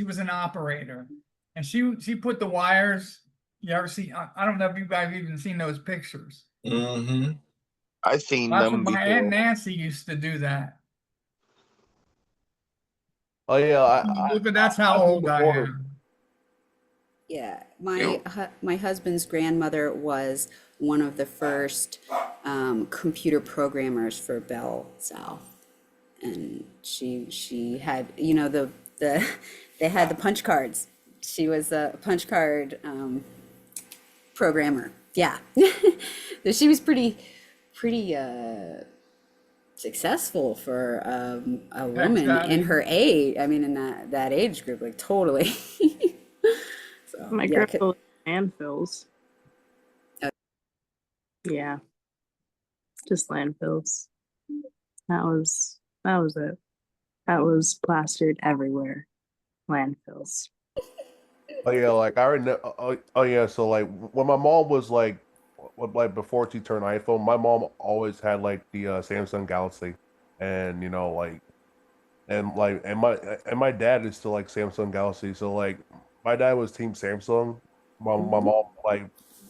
Speaker 20: was an operator, and she put the wires. You ever see? I don't know if you guys even seen those pictures.
Speaker 3: Mm-hmm.
Speaker 16: I've seen
Speaker 20: That's what
Speaker 16: them
Speaker 20: my Aunt
Speaker 16: before.
Speaker 20: Nancy used to do that.
Speaker 10: Oh yeah,
Speaker 20: Look at that's how old I am.
Speaker 21: Yeah,
Speaker 12: Yeah.
Speaker 21: my husband's grandmother was one of the first computer programmers for Bell South, and she had, you know, the they had the punch cards. She was a punch card programmer. Yeah, so she was pretty successful for a woman in her age. I mean, in that age group, like totally. So
Speaker 1: My
Speaker 21: yeah,
Speaker 1: grandpa was landfills. Yeah, just landfills. That was it. That was plastered everywhere. Landfills.
Speaker 10: oh yeah, like I already know. Oh yeah, so like when my mom was like before she turned iPhone, my mom always had like the Samsung Galaxy, and you know and my dad is still like Samsung Galaxy. So like my dad was Team Samsung. My mom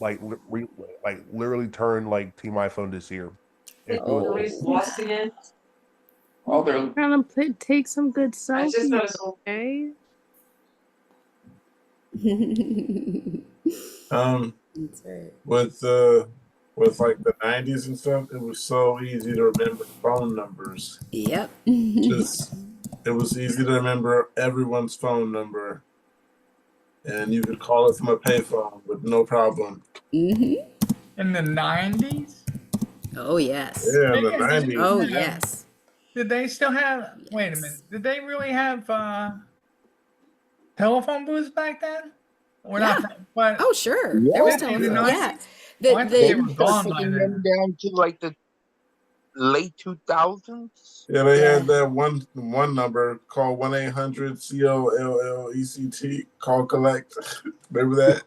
Speaker 10: like li- re, like literally turned like Team iPhone this year. If it was,
Speaker 12: Oh, they're
Speaker 1: Trying to take some good selfies, okay?
Speaker 21: That's right.
Speaker 3: With like the 90s and stuff, it was so easy to remember phone numbers.
Speaker 21: Yep.
Speaker 3: Just it was easy to remember everyone's phone number, and you could call it from a payphone with no problem.
Speaker 21: Hmm.
Speaker 20: In the 90s?
Speaker 21: Oh yes.
Speaker 3: Yeah, in the
Speaker 20: They didn't
Speaker 3: 90s.
Speaker 21: Oh
Speaker 20: have-
Speaker 21: yes.
Speaker 20: Did they still have, wait a minute, did they really have telephone booths back then? Or
Speaker 21: Yeah.
Speaker 20: not, but
Speaker 21: Oh sure. There was
Speaker 3: Yeah,
Speaker 20: in the
Speaker 21: telephone.
Speaker 3: yeah.
Speaker 21: Yeah.
Speaker 20: 90s?
Speaker 21: The
Speaker 20: Oh, I thought
Speaker 16: They
Speaker 20: they
Speaker 21: the
Speaker 20: were
Speaker 16: didn't start
Speaker 20: gone by
Speaker 16: taking them
Speaker 20: then.
Speaker 16: down to like the late 2000s.
Speaker 3: Yeah, they
Speaker 21: yeah.
Speaker 3: had that one number called 1-800-COLLECT, call collect. Remember that?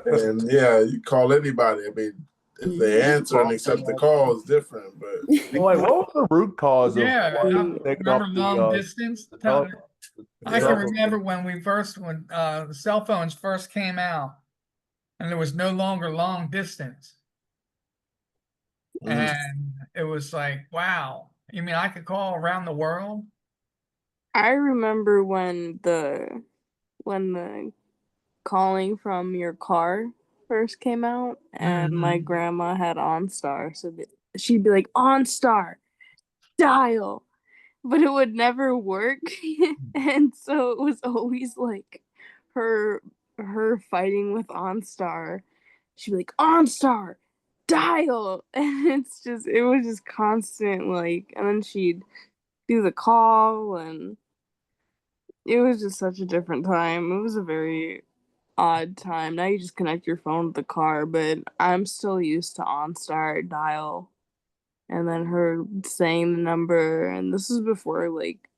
Speaker 3: And yeah, you call anybody. I mean, if they
Speaker 21: Mhm.
Speaker 3: answer and accept the call, it's different. But
Speaker 10: like what was the root cause of
Speaker 20: Yeah,
Speaker 10: like taking
Speaker 20: remember
Speaker 10: off
Speaker 20: long distance?
Speaker 10: the tele-
Speaker 20: I
Speaker 3: yeah,
Speaker 20: can remember when the cell phones first came out and there was no longer long distance. And it was like, wow, you mean I could call around the world?
Speaker 1: I remember when the calling from your car first came out, and my grandma had OnStar, so she'd be like, OnStar, dial, but it would never work, and so it was always like her fighting with OnStar. She'd be like, OnStar, dial, and it was just constant, like, and then she'd do the call, and it was just such a different time. It was a very odd time. Now you just connect your phone to the car, but I'm still used to OnStar dial and then her saying the number, and this is before like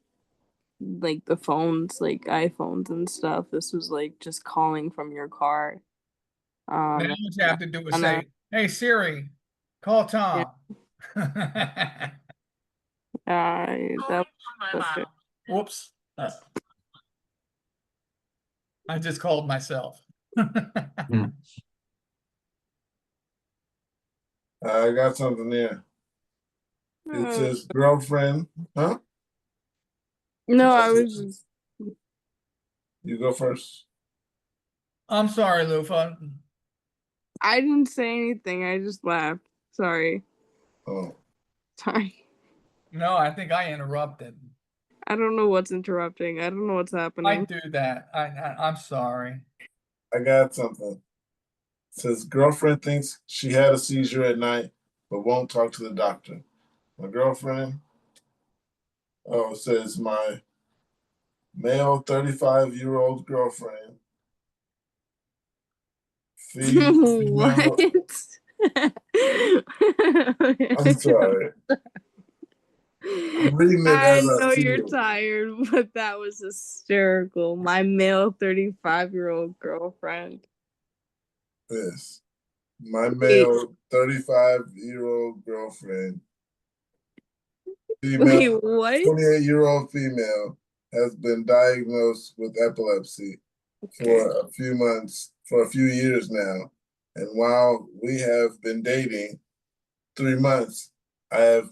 Speaker 1: the phones, like iPhones and stuff. This was like just calling from your car.
Speaker 20: Now
Speaker 1: Um
Speaker 20: what you have to do is
Speaker 1: and,
Speaker 20: say, hey Siri, call
Speaker 1: yeah,
Speaker 20: Tom.
Speaker 1: that was
Speaker 20: Whoops. I just called myself.
Speaker 3: I got something there. It says girlfriend. Huh?
Speaker 1: No, I was just
Speaker 3: You go first.
Speaker 20: I'm sorry, Lufa.
Speaker 1: I didn't say anything. I just laughed. Sorry.
Speaker 3: Oh.
Speaker 1: Sorry.
Speaker 20: No, I think I interrupted.
Speaker 1: I don't know what's interrupting. I don't know what's
Speaker 20: I
Speaker 1: happening.
Speaker 20: do that. I'm sorry.
Speaker 3: I got something. It says girlfriend thinks she had a seizure at night, but won't talk to the doctor. My girlfriend. Oh, it says my male 35-year-old girlfriend.
Speaker 1: What?
Speaker 3: I'm sorry. I'm reading it
Speaker 1: I
Speaker 3: as I
Speaker 1: know you're
Speaker 3: feel.
Speaker 1: tired, but that was hysterical. My male 35-year-old girlfriend.
Speaker 3: Yes. My
Speaker 1: Wait,
Speaker 3: male 35-year-old girlfriend,
Speaker 1: wait,
Speaker 3: female,
Speaker 1: what?
Speaker 3: 28-year-old female, has been diagnosed with epilepsy for a few months, for a few years now. And while we have been dating 3 months, I have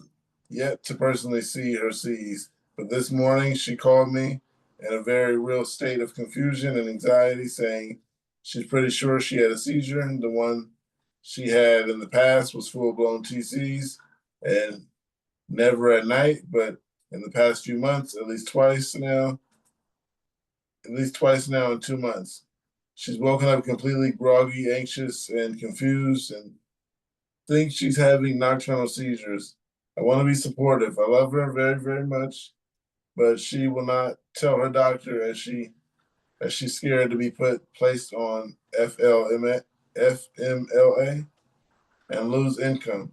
Speaker 3: yet to personally see her seize. But this morning she called me in a very real state of confusion and anxiety, saying she's pretty sure she had a seizure. And the one she had in the past was full blown TCs and never at night, but in the past few months, at least twice now in 2 months. She's woken up completely groggy, anxious, and confused, and thinks she's having nocturnal seizures. I want to be supportive. I love her very, very much, but she will not tell her doctor as she's scared to be placed on FMLA and lose income.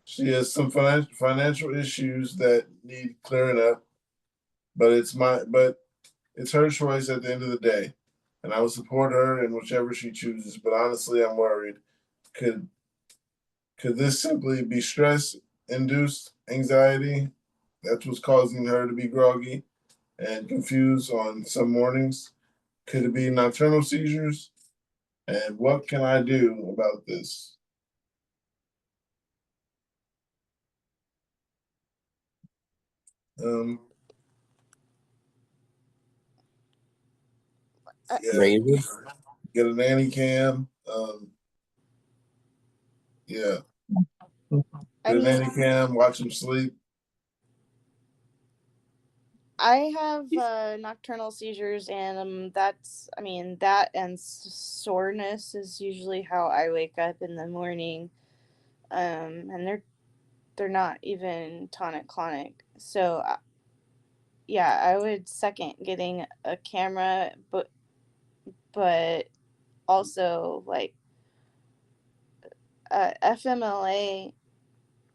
Speaker 3: She has some financial issues that need clearing up, but it's her choice at the end of the day, and I will support her in whichever she chooses. But honestly, I'm worried. Could could this simply be stress induced anxiety? That's what's causing her to be groggy and confused on some mornings. Could it be nocturnal seizures? And what can I do about this? Um, yeah, get a nanny cam. Yeah,
Speaker 19: I
Speaker 3: get a
Speaker 19: mean,
Speaker 3: nanny cam. Watch him sleep.
Speaker 19: I have nocturnal seizures, and I mean, that and soreness is usually how I wake up in the morning. And they're not even tonic clonic. So, yeah, I would second getting a camera, but also like FMLA,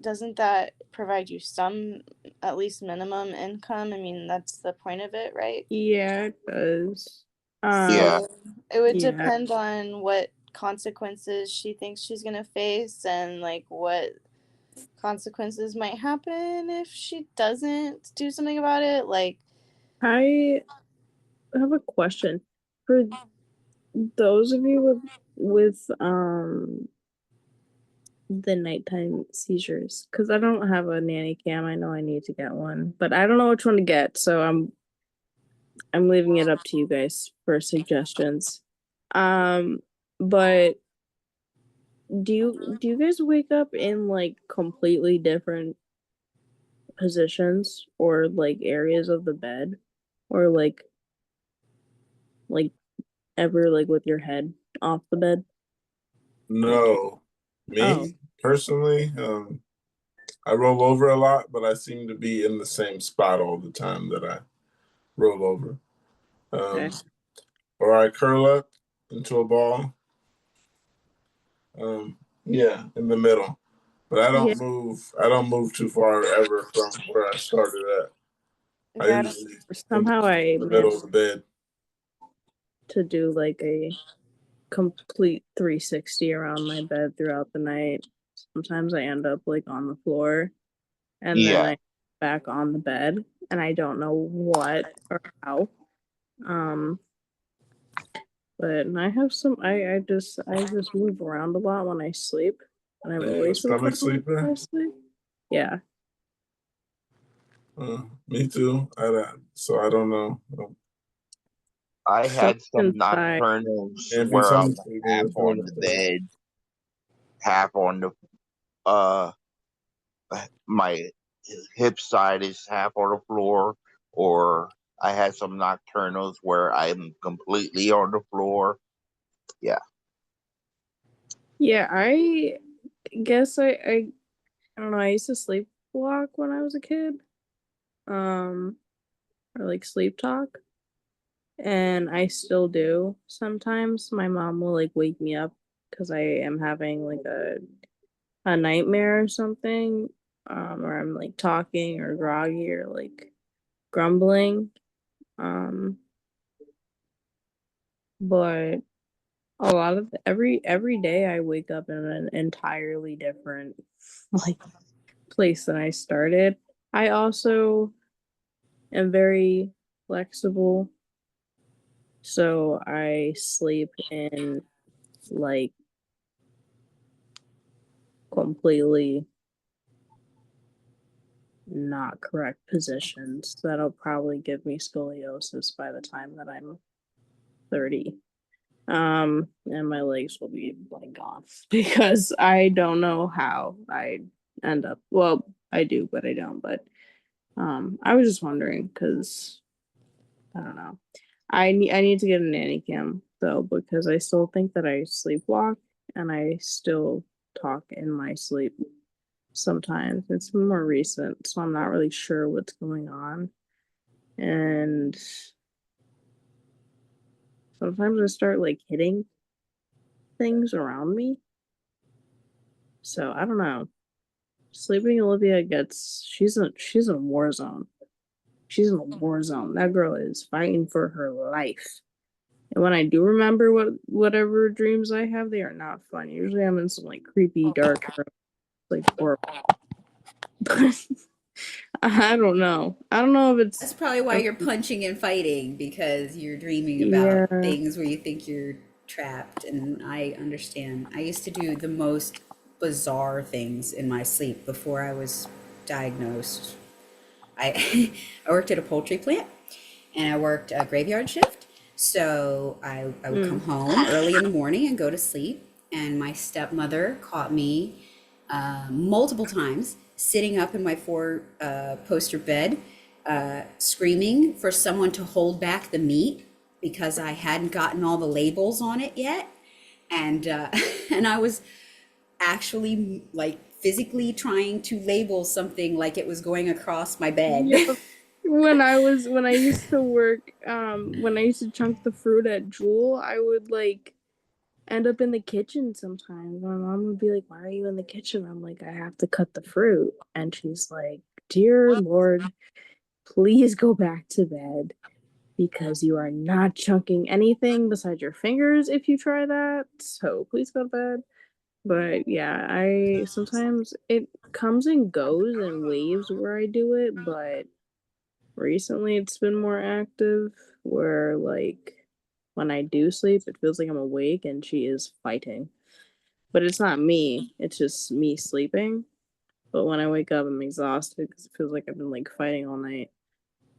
Speaker 19: doesn't that provide you some, at least minimum income? I mean, that's the point of it, right?
Speaker 1: Yeah, it does.
Speaker 19: So it would
Speaker 1: Yeah.
Speaker 19: depend on what consequences she thinks she's gonna face and like what consequences might happen if she doesn't do something about it. Like,
Speaker 1: I have a question for those of you with the nighttime seizures, because I don't have a nanny cam. I know I need to get one, but I don't know which one to get, so I'm leaving it up to you guys for suggestions. But do you guys wake up in like completely different positions or like areas of the bed, or like ever like with your head off the bed?
Speaker 3: No, me personally, I roll over a lot, but I seem to be in the same spot all the time that I roll over.
Speaker 1: Okay.
Speaker 3: Or I curl up into a ball. Yeah, in the middle. But I
Speaker 1: Yeah.
Speaker 3: don't move too far ever from where I started at. I
Speaker 19: yeah,
Speaker 3: usually end
Speaker 1: Somehow
Speaker 3: up
Speaker 1: I
Speaker 3: in the middle of
Speaker 1: managed
Speaker 3: the bed.
Speaker 1: to do like a complete 360 around my bed throughout the night. Sometimes I end up like on the floor and then I back on the bed and I don't know what or how. Um but I have some I just move around a lot when I sleep. And I've
Speaker 3: Are you a
Speaker 1: always moved
Speaker 3: stomach
Speaker 1: around when I
Speaker 3: sleeper?
Speaker 1: sleep. Yeah.
Speaker 3: Me too. So I don't know.
Speaker 16: I had some
Speaker 1: Inside.
Speaker 16: nocturnals
Speaker 3: Can't be
Speaker 16: where I'm
Speaker 3: stomach sleeping
Speaker 16: half
Speaker 3: with
Speaker 16: on the bed, half on the uh my hip side is half on the floor, or I had some nocturnals where I'm completely on the floor. Yeah.
Speaker 1: Yeah, I guess I don't know, I used to sleepwalk when I was a kid. Um or like sleep talk. And I still do sometimes. My mom will like wake me up because I am having like a nightmare or something. Or I'm like talking or groggy or like grumbling. Um, but a lot of every day I wake up in an entirely different like place than I started. I also am very flexible, so I sleep in like completely not correct positions. That'll probably give me scoliosis by the time that I'm 30. And my legs will be like gone because I don't know how I end up. Well, I do, but I don't. But I was just wondering because I don't know. I need to get a nanny cam though because I still think that I sleepwalk and I still talk in my sleep sometimes. It's more recent, so I'm not really sure what's going on. And sometimes I start like hitting things around me. So I don't know. Sleeping Olivia gets she's in a war zone. She's in a war zone. That girl is fighting for her life. And when I do remember whatever dreams I have, they are not fun. Usually I'm in some like creepy dark like horror. But I don't know. I don't know if
Speaker 21: That's
Speaker 1: it's
Speaker 21: probably why you're punching and fighting because you're dreaming about
Speaker 1: yeah.
Speaker 21: things where you think you're trapped. And I understand. I used to do the most bizarre things in my sleep before I was diagnosed. I I worked at a poultry plant and I worked a graveyard shift. So I would come home early in the morning and go to sleep. And my stepmother caught me multiple times sitting up in my four poster bed, screaming for someone to hold back the meat because I hadn't gotten all the labels on it yet. And and I was actually like physically trying to label something like it was going across my bed.
Speaker 1: Yep. When I used to work, when I used to chunk the fruit at Jewel, I would like end up in the kitchen sometimes. My mom would be like, "Why are you in the kitchen?" I'm like, "I have to cut the fruit." And she's like, "Dear Lord, please go back to bed because you are not chunking anything besides your fingers if you try that. So please go to bed." But yeah, I sometimes it comes and goes in waves where I do it, but recently it's been more active where like when I do sleep, it feels like I'm awake and she is fighting. But it's not me, it's just me sleeping. But when I wake up, I'm exhausted because it feels like I've been like fighting all night.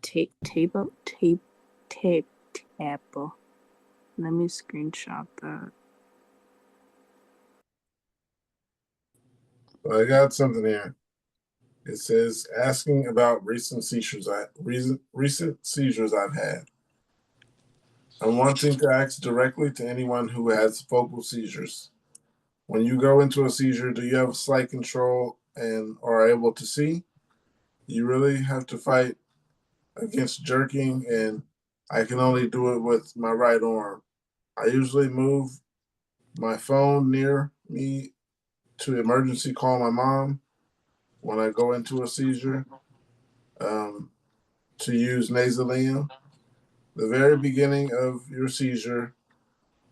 Speaker 1: Tape up, tape, apple. Let me screenshot that.
Speaker 3: Well, I got something here. It says asking about recent seizures I've had. I'm wanting to ask directly to anyone who has focal seizures. When you go into a seizure, do you have slight control and are able to see? You really have to fight against jerking, and I can only do it with my right arm. I usually move my phone near me to emergency call my mom when I go into a seizure, um, to use nasalium. The very beginning of your seizure,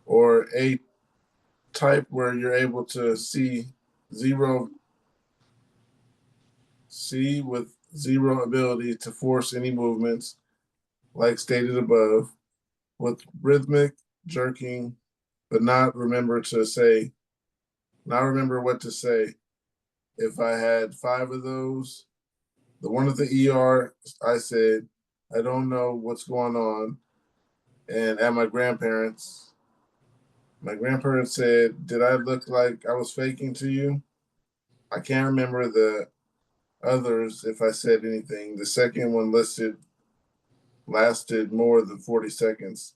Speaker 3: or a type where you're able to zero see with zero ability to force any movements, like stated above, with rhythmic jerking, but not remember what to say. If I had 5 of those, the one at the ER, I said, I don't know what's going on. And at my grandparents said, did I look like I was faking to you? I can't remember the others if I said anything. The second one listed lasted more than 40 seconds.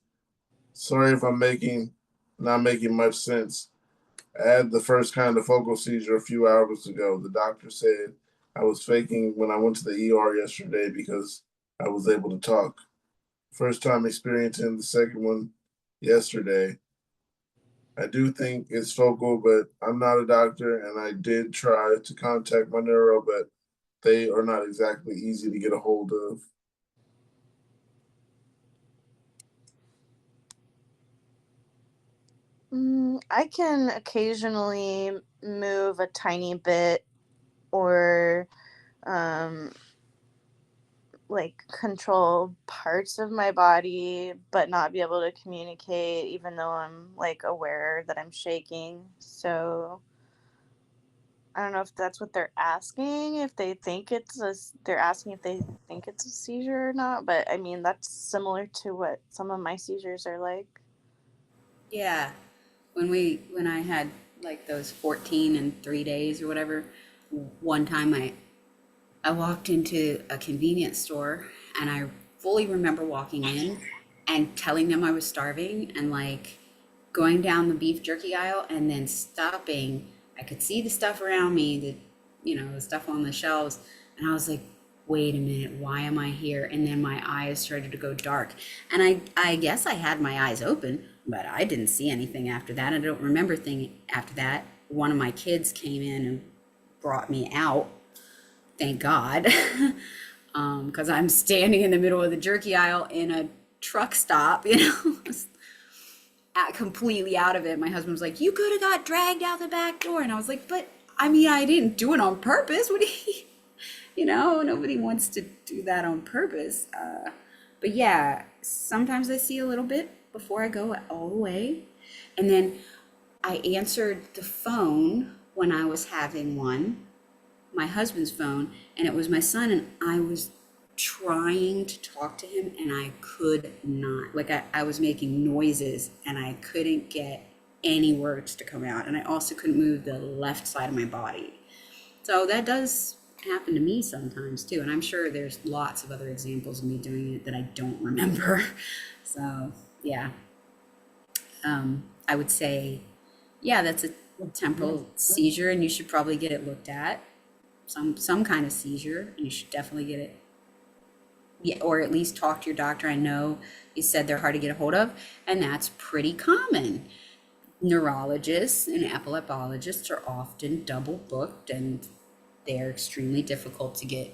Speaker 3: Sorry if I'm not making much sense. I had the first kind of focal seizure a few hours ago. The doctor said I was faking when I went to the ER yesterday because I was able to talk. First time experiencing the second one yesterday. I do think it's focal, but I'm not a doctor and I did try to contact my neuro, but they are not exactly easy to get a hold of.
Speaker 19: I can occasionally move a tiny bit or like control parts of my body but not be able to communicate even though I'm like aware that I'm shaking. So I don't know if that's what they're asking, if they think they're asking if they think it's a seizure or not, but I mean, that's similar to what some of my seizures are like.
Speaker 21: Yeah. When I had like those 14 in 3 days or whatever, one time I walked into a convenience store and I fully remember walking in and telling them I was starving and like going down the beef jerky aisle and then stopping. I could see the stuff around me, the stuff on the shelves, and I was like, wait a minute, why am I here? And then my eyes started to go dark. And I guess I had my eyes open, but I didn't see anything after that. I don't remember thing after that. One of my kids came in and brought me out, thank God. Because I'm standing in the middle of the jerky aisle in a truck stop, completely out of it. My husband was like, "You could have got dragged out the back door," and I was like, "But I mean, I didn't do it on purpose. What do you, nobody wants to do that on purpose." But yeah, sometimes I see a little bit before I go all the way, and then I answered the phone when I was having one, my husband's phone, and it was my son, and I was trying to talk to him and I could not. Like I was making noises and I couldn't get any words to come out, and I also couldn't move the left side of my body. So that does happen to me sometimes too, and I'm sure there's lots of other examples of me doing it that I don't remember. So yeah, I would say, yeah, that's a temporal seizure and you should probably get it looked at. Some kind of seizure, and you should definitely get it, yeah, or at least talk to your doctor. I know you said they're hard to get a hold of, and that's pretty common. Neurologists and epileptologists are often double booked, and they're extremely difficult to get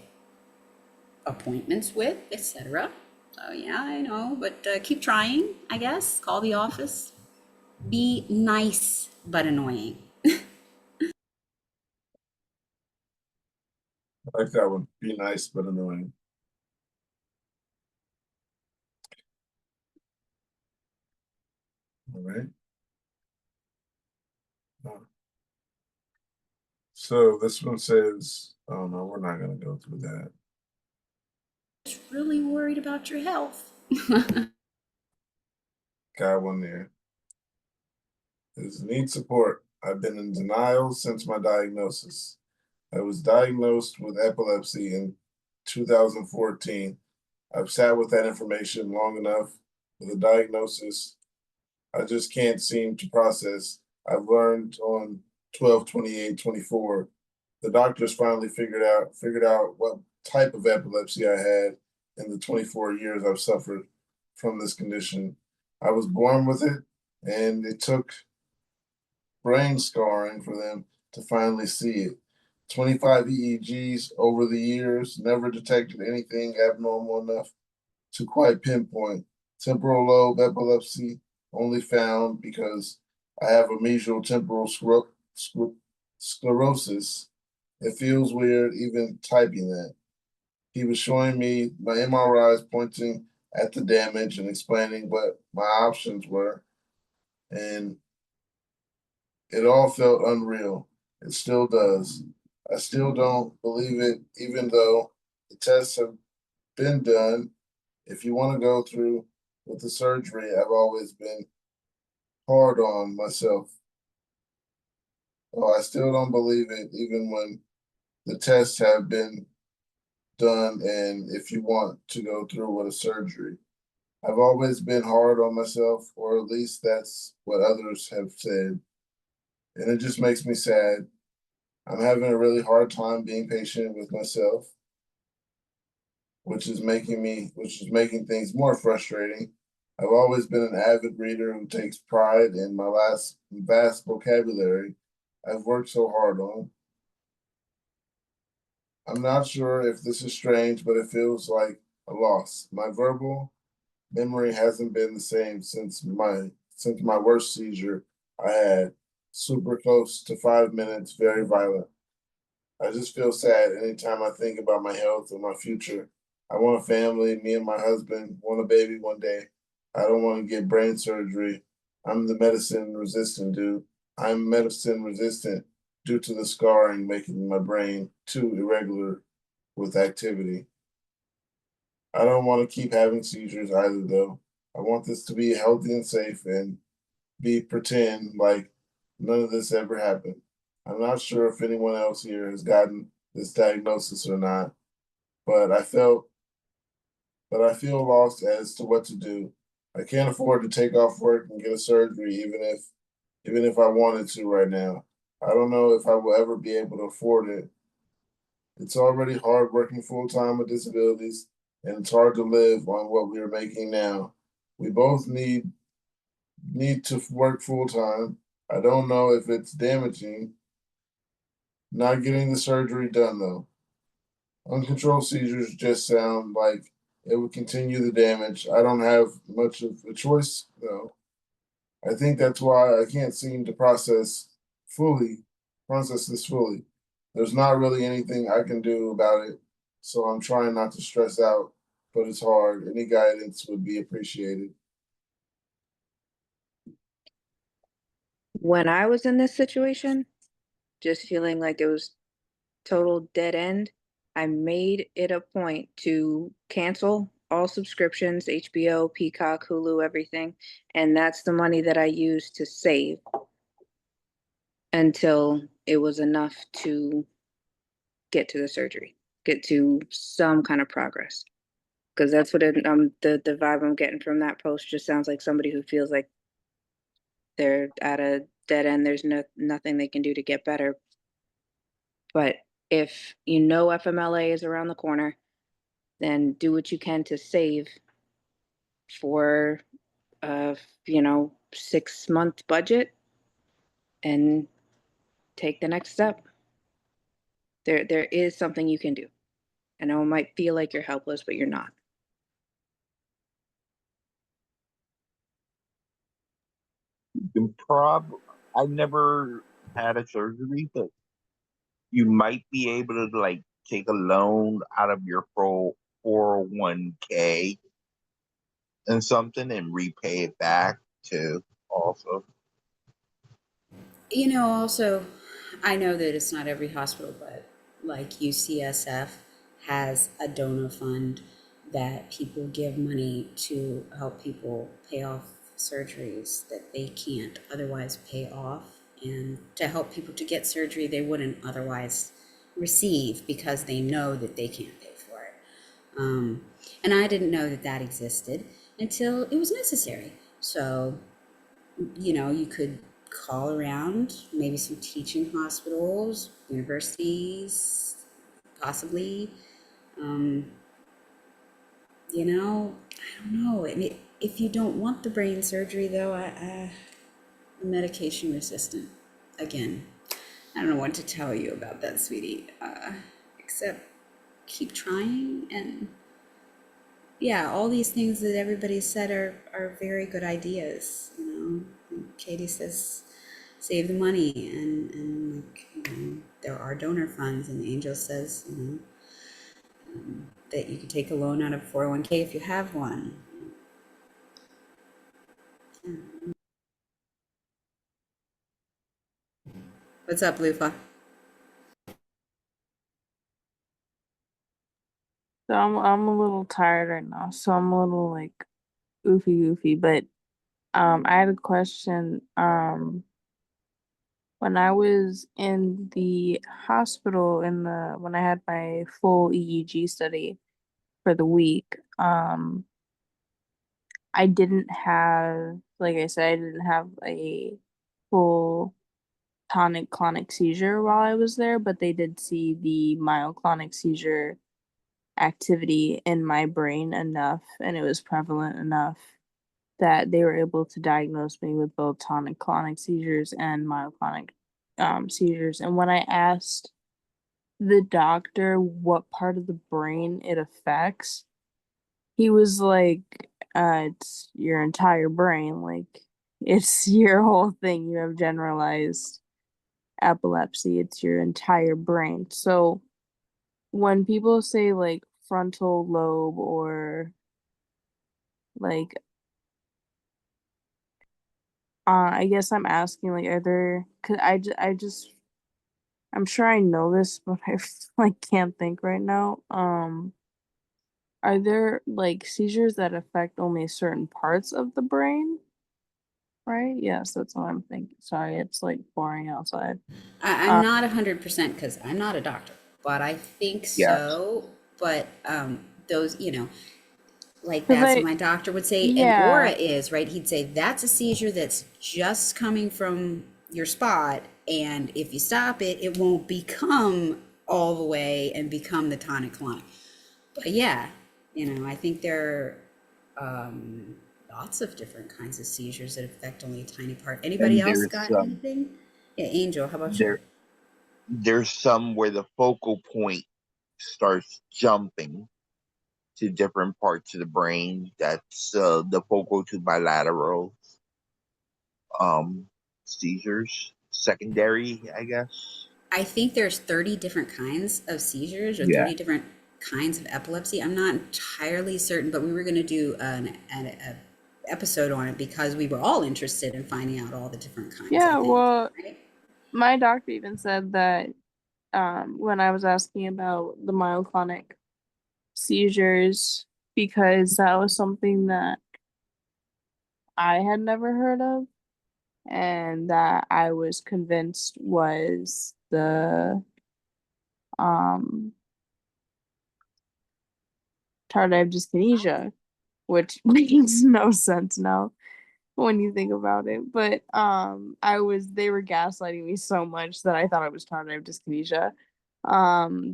Speaker 21: appointments with, etc. So yeah, I know, but keep trying, I guess. Call the office. Be nice but annoying.
Speaker 3: I like that one. Be nice but annoying. All right. So this one says, oh no, we're not going to go through that.
Speaker 21: Just really worried about your health.
Speaker 3: Got one there. Is need support. I've been in denial since my diagnosis. I was diagnosed with epilepsy in 2014. I've sat with that information long enough with a diagnosis I just can't seem to process. I've learned on 12/28/24, the doctors finally figured out what type of epilepsy I had in the 24 years I've suffered from this condition. I was born with it, and it took brain scarring for them to finally see it. 25 EEGs over the years never detected anything abnormal enough to quite pinpoint. Temporal lobe epilepsy only found because I have a mesial temporal sclerosis. It feels weird even typing that. He was showing me my MRIs pointing at the damage and explaining what my options were, and it all felt unreal. It still does. I still don't believe it, even though the tests have been done. If you want to go through with the surgery, I've always been hard on myself. Oh, I still don't believe it, even when the tests have been done. And if you want to go through with a surgery, I've always been hard on myself, or at least that's what others have said. And it just makes me sad. I'm having a really hard time being patient with myself, which is making things more frustrating. I've always been an avid reader who takes pride in my vast vocabulary I've worked so hard on. I'm not sure if this is strange, but it feels like a loss. My verbal memory hasn't been the same since my worst seizure I had, super close to 5 minutes, very violent. I just feel sad anytime I think about my health and my future. I want a family, me and my husband, want a baby one day. I don't want to get brain surgery. I'm medicine resistant, dude. I'm medicine resistant. due to the scarring making my brain too irregular with activity. I don't want to keep having seizures either, though. I want this to be healthy and safe and be pretend like none of this ever happened. I'm not sure if anyone else here has gotten this diagnosis or not, but I feel lost as to what to do. I can't afford to take off work and get a surgery even if I wanted to right now. I don't know if I will ever be able to afford it. It's already hard working full time with disabilities, and it's hard to live on what we are making now. We both need to work full time. I don't know if it's damaging not getting the surgery done though. Uncontrolled seizures just sound like it would continue the damage. I don't have much of a choice though. I think that's why I can't seem to process this fully. There's not really anything I can do about it, so I'm trying not to stress out, but it's hard. Any guidance would be appreciated.
Speaker 4: When I was in this situation, just feeling like it was total dead end, I made it a point to cancel all subscriptions, HBO, Peacock, Hulu, everything. And that's the money that I used to save until it was enough to get to the surgery, get to some kind of progress. Because that's what the vibe I'm getting from that post just sounds like somebody who feels like they're at a dead end. There's nothing they can do to get better. But if you know FMLA is around the corner, then do what you can to save for a 6-month budget and take the next step. There is something you can do. I know it might feel like you're helpless, but you're not.
Speaker 16: You can I never had a surgery, but you might be able to like take a loan out of your 401k and something and repay it back too also.
Speaker 21: Also, I know that it's not every hospital, but like UCSF has a donor fund that people give money to help people pay off surgeries that they can't otherwise pay off, and to help people to get surgery they wouldn't otherwise receive because they know that they can't pay for it. And I didn't know that that existed until it was necessary. So you could call around maybe some teaching hospitals, universities, possibly. I don't know. I mean, if you don't want the brain surgery, though, I'm medication resistant. Again, I don't know what to tell you about that, sweetie. Except keep trying, and yeah, all these things that everybody said are very good ideas. Katie says save the money, and there are donor funds, and Angel says that you can take a loan out of 401k if you have one. What's up, Lufa?
Speaker 1: So I'm a little tired right now, so I'm a little like goofy, but I had a question. When I was in the hospital when I had my full EEG study for the week, I didn't have, like I said, I didn't have a full tonic-clonic seizure while I was there, but they did see the myoclonic seizure activity in my brain enough, and it was prevalent enough that they were able to diagnose me with both tonic-clonic seizures and myoclonic seizures. And when I asked the doctor what part of the brain it affects, he was like, it's your entire brain. Like, it's your whole thing. You have generalized epilepsy, it's your entire brain. So when people say like frontal lobe or like, I guess I'm asking like, are there? Cause I just I'm sure I know this, but I like can't think right now. Are there like seizures that affect only certain parts of the brain? Right? Yes, that's what I'm thinking. Sorry, it's like boring outside.
Speaker 21: I'm not 100% because I'm not a doctor, but I think
Speaker 2: Yes.
Speaker 21: so. But those, like
Speaker 1: 'Cause
Speaker 21: that's
Speaker 1: I
Speaker 21: what my doctor would say. An aura
Speaker 1: yeah.
Speaker 21: is, right? He'd say that's a seizure that's just coming from your spot. And if you stop it, it won't become all the way and become the tonic clonic. But yeah, I think there are lots of different kinds of seizures that affect only a tiny part. Anybody
Speaker 16: And
Speaker 21: else
Speaker 16: there's
Speaker 21: got
Speaker 16: some
Speaker 21: anything? Yeah, Angel, how about you?
Speaker 16: there there's some where the focal point starts jumping to different parts of the brain. That's the focal to bilateral um, seizures, secondary, I guess.
Speaker 21: I think there's 30 different kinds of seizures or
Speaker 16: Yeah.
Speaker 21: 30 different kinds of epilepsy. I'm not entirely certain, but we were going to do a episode on it because we were all interested in finding out all the different kinds, I
Speaker 1: Yeah,
Speaker 21: think.
Speaker 1: well,
Speaker 21: Right?
Speaker 1: my doctor even said that when I was asking about the myoclonic seizures, because that was something that I had never heard of and that I was convinced was the um tardive dyskinesia, which makes no sense now when you think about it. But they were gaslighting me so much that I thought it was tardive dyskinesia.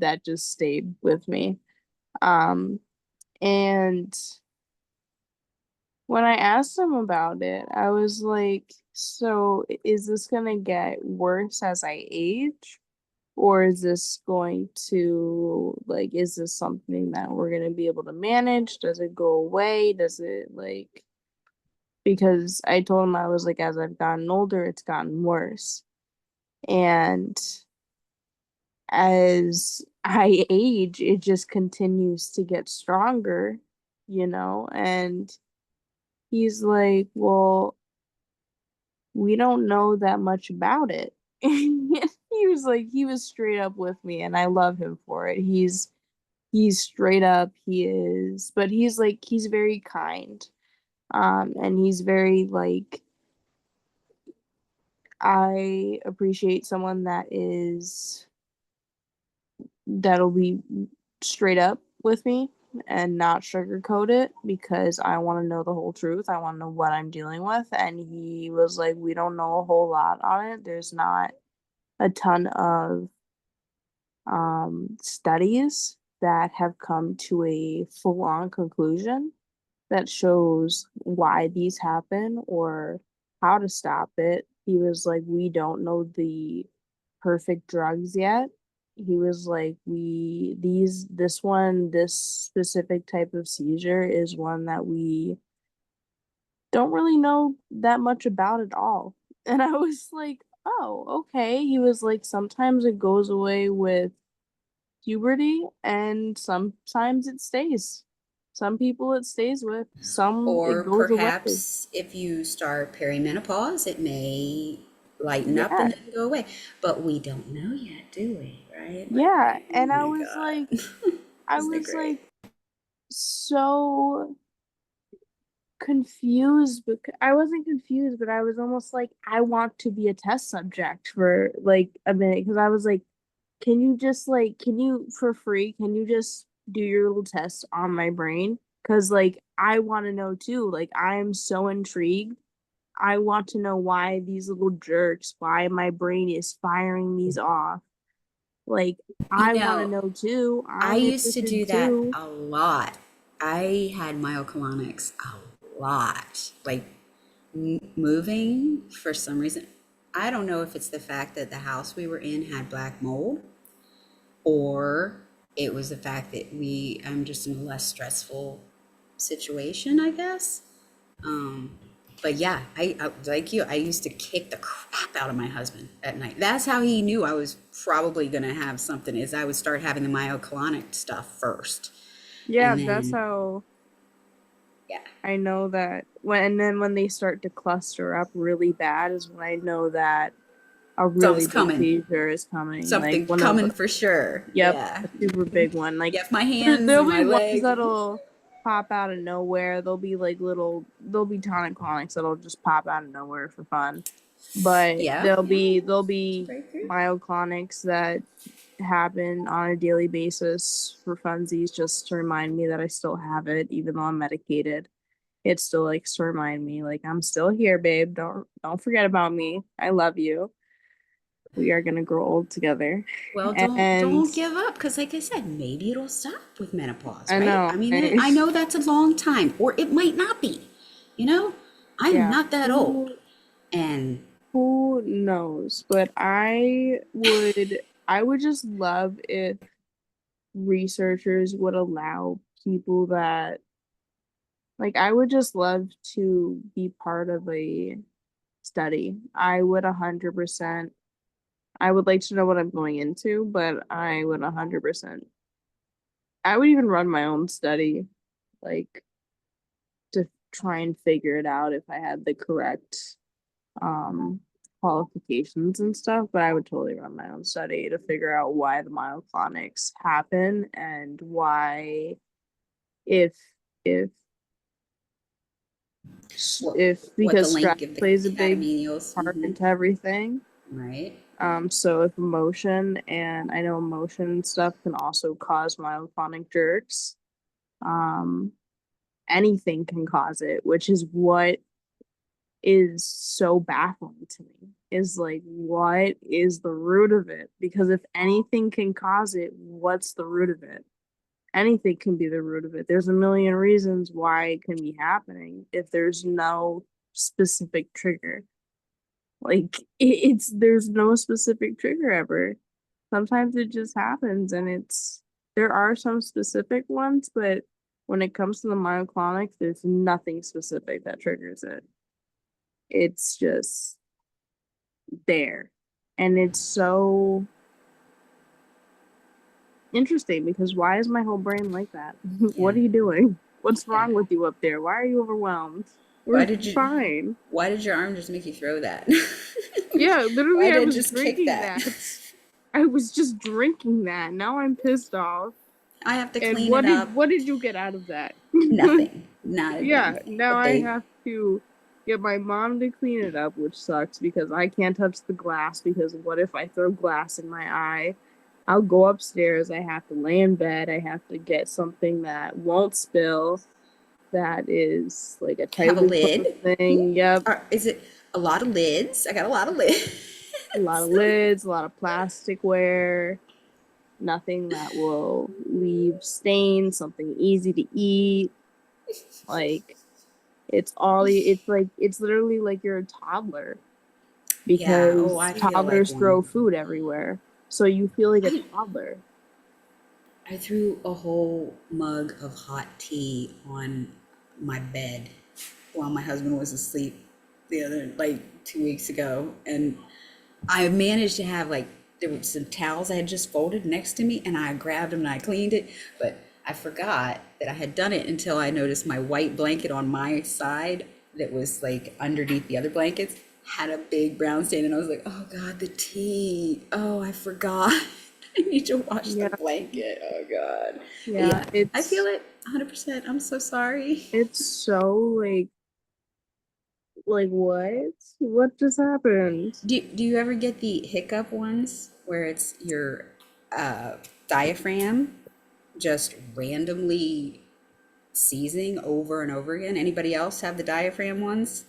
Speaker 1: That just stayed with me. Um and when I asked him about it, I was like, so is this gonna get worse as I age? Or is this going to, like, is this something that we're gonna be able to manage? Does it go away? Does it, like, because I told him I was like, as I've gotten older, it's gotten worse. And as I age, it just continues to get stronger, and he's like, well, we don't know that much about it. He was straight up with me, and I love him for it. He's straight up, he is, but he's very kind. And he's very like, I appreciate someone that'll be straight up with me and not sugarcoat it because I want to know the whole truth. I want to know what I'm dealing with. And he was like, we don't know a whole lot on it. There's not a ton of studies that have come to a full on conclusion that shows why these happen or how to stop it. He was like, we don't know the perfect drugs yet. He was like, this specific type of seizure is one that we don't really know that much about at all. And I was like, oh, okay. He was like, sometimes it goes away with puberty and sometimes it stays. Some people it stays with, some it
Speaker 21: Or
Speaker 1: goes away.
Speaker 21: perhaps if you start perimenopause, it may lighten up
Speaker 1: Yeah,
Speaker 21: and then go away. But we don't know yet, do we? Right? Like,
Speaker 1: yeah.
Speaker 21: oh
Speaker 1: And
Speaker 21: my God.
Speaker 1: I
Speaker 21: Isn't it
Speaker 1: was
Speaker 21: great?
Speaker 1: like so confused, because I wasn't confused, but I was almost like, I want to be a test subject for like a minute, because I was like, can you just like, can you for free, can you just do your little test on my brain? Because like I want to know too. Like I am so intrigued. I want to know why these little jerks, why my brain is firing these off. Like
Speaker 21: You
Speaker 1: I want to
Speaker 21: know,
Speaker 1: know too.
Speaker 21: I
Speaker 1: I'm
Speaker 21: used to
Speaker 1: interested
Speaker 21: do that
Speaker 1: too.
Speaker 21: a lot. I had myoclonics a lot. Like moving for some reason. I don't know if it's the fact that the house we were in had black mold or it was the fact that I'm just in a less stressful situation, I guess. Um, but yeah, I like you. I used to kick the crap out of my husband at night. That's how he knew I was probably gonna have something. Is I would start having the myoclonic stuff first,
Speaker 1: Yeah,
Speaker 21: and
Speaker 1: that's
Speaker 21: then
Speaker 1: how
Speaker 21: yeah,
Speaker 1: I know that when, and then when they start to cluster up really bad is when I know that a really
Speaker 21: Something's
Speaker 1: big
Speaker 21: coming.
Speaker 1: seizure is coming.
Speaker 21: Something
Speaker 1: Like one
Speaker 21: coming
Speaker 1: of
Speaker 21: for sure.
Speaker 1: Yep,
Speaker 21: Yeah.
Speaker 1: a super big one. Like
Speaker 21: Yep, my hands
Speaker 1: there'll
Speaker 21: and
Speaker 1: be
Speaker 21: my
Speaker 1: ones
Speaker 21: legs.
Speaker 1: that'll pop out of nowhere. There'll be like there'll be tonic clonics that'll just pop out of nowhere for fun. But
Speaker 21: Yeah.
Speaker 1: there'll be myoclonics that happen on a daily basis for funsies, just to remind me that I still have it, even though I'm medicated. It still likes to remind me, like, I'm still here, babe. Don't forget about me. I love you. We are gonna grow old together.
Speaker 21: Well, don't give up, because like I said, maybe it'll stop with menopause,
Speaker 1: I
Speaker 21: right?
Speaker 1: know.
Speaker 21: I mean, I know that's a long time, or it might not be. You know, I'm not that old, and
Speaker 1: who knows? But I would just love if researchers would allow people that, like, I would just love to be part of a study. I would 100%. I would like to know what I'm going into, but I would 100%. I would even run my own study, like, to try and figure it out if I had the correct um qualifications and stuff, but I would totally run my own study to figure out why the myoclonics happen and why if if
Speaker 21: what the
Speaker 1: because stress
Speaker 21: link of the
Speaker 1: plays a big
Speaker 21: catamenials,
Speaker 1: part into everything.
Speaker 21: right?
Speaker 1: So if emotion, and I know emotion and stuff can also cause myoclonic jerks. Anything can cause it, which is what is so baffling to me, is like, what is the root of it? Because if anything can cause it, what's the root of it? Anything can be the root of it. There's a million reasons why it can be happening if there's no specific trigger. Like there's no specific trigger ever. Sometimes it just happens, and there are some specific ones, but when it comes to the myoclonics, there's nothing specific that triggers it. It's just there. And it's so interesting, because why is my whole brain like that? What are you doing? What's wrong with you up there? Why are you overwhelmed? We're fine.
Speaker 21: Why did your arm just make you throw that?
Speaker 1: Yeah, literally,
Speaker 21: Why
Speaker 1: I
Speaker 21: did it
Speaker 1: was
Speaker 21: just kick
Speaker 1: drinking
Speaker 21: that?
Speaker 1: I was just drinking that. Now I'm pissed off.
Speaker 21: I have to
Speaker 1: And
Speaker 21: clean it up.
Speaker 1: what did you get out of that?
Speaker 21: Nothing. Not a
Speaker 1: Yeah,
Speaker 21: damn thing.
Speaker 1: now
Speaker 21: But
Speaker 1: I have to get my mom to clean it up, which sucks because I can't touch the glass, because what if I throw glass in my eye? I'll go upstairs, I have to lay in bed, I have to get something that won't spill, that is like a
Speaker 21: have a
Speaker 1: tightly
Speaker 21: lid.
Speaker 1: closed thing. Yep.
Speaker 21: Is it a lot of lids? I got a lot of lids.
Speaker 1: A lot of lids, a lot of plasticware, nothing that will leave stains, something easy to eat. Like, it's literally like you're a toddler,
Speaker 21: Yeah.
Speaker 1: because
Speaker 21: Oh, I feel like
Speaker 1: toddlers throw
Speaker 21: one.
Speaker 1: food everywhere. So you feel like a toddler.
Speaker 21: I threw a whole mug of hot tea on my bed while my husband was asleep like 2 weeks ago. And I managed to have, like, there were some towels I had just folded next to me, and I grabbed them and I cleaned it. But I forgot that I had done it until I noticed my white blanket on my side that was like underneath the other blankets had a big brown stain. And I was like, oh God, the tea. Oh, I forgot. I need to wash the blanket. Oh God.
Speaker 1: Yeah,
Speaker 21: I feel it 100%. I'm so sorry.
Speaker 1: It's so like what just happened?
Speaker 21: Do you ever get the hiccup ones where it's your diaphragm just randomly seizing over and over again? Anybody else have the diaphragm ones?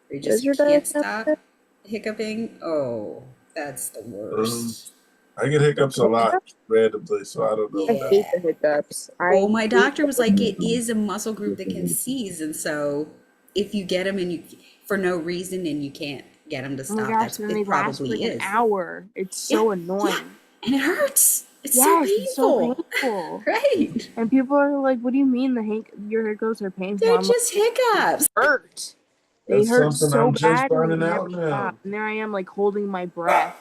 Speaker 21: Where you
Speaker 1: Does
Speaker 21: just
Speaker 1: your
Speaker 21: can't
Speaker 1: diaphragm
Speaker 21: stop hiccuping? Oh, that's the worst.
Speaker 3: I get hiccups a lot randomly, so I don't know.
Speaker 1: I hate the hiccups.
Speaker 21: Well, my doctor was like, it is a muscle group that can seize, and so if you get them and you for no reason and you can't get them to
Speaker 1: Oh my
Speaker 21: stop,
Speaker 1: gosh, and then they
Speaker 21: it
Speaker 1: last for
Speaker 21: probably
Speaker 1: like an
Speaker 21: is.
Speaker 1: hour. It's so annoying.
Speaker 21: And it hurts. It's
Speaker 1: It's so
Speaker 21: painful.
Speaker 1: painful.
Speaker 21: Right.
Speaker 1: And people are like, what do you mean your hiccups are painful?
Speaker 21: They're
Speaker 1: I'm
Speaker 21: just
Speaker 1: like,
Speaker 21: hiccups.
Speaker 1: They hurt. They
Speaker 3: That's
Speaker 1: hurt
Speaker 3: something
Speaker 1: so
Speaker 3: I'm just
Speaker 1: bad, and they
Speaker 3: finding
Speaker 1: never
Speaker 3: out now.
Speaker 1: stop. And there I am, like, holding my breath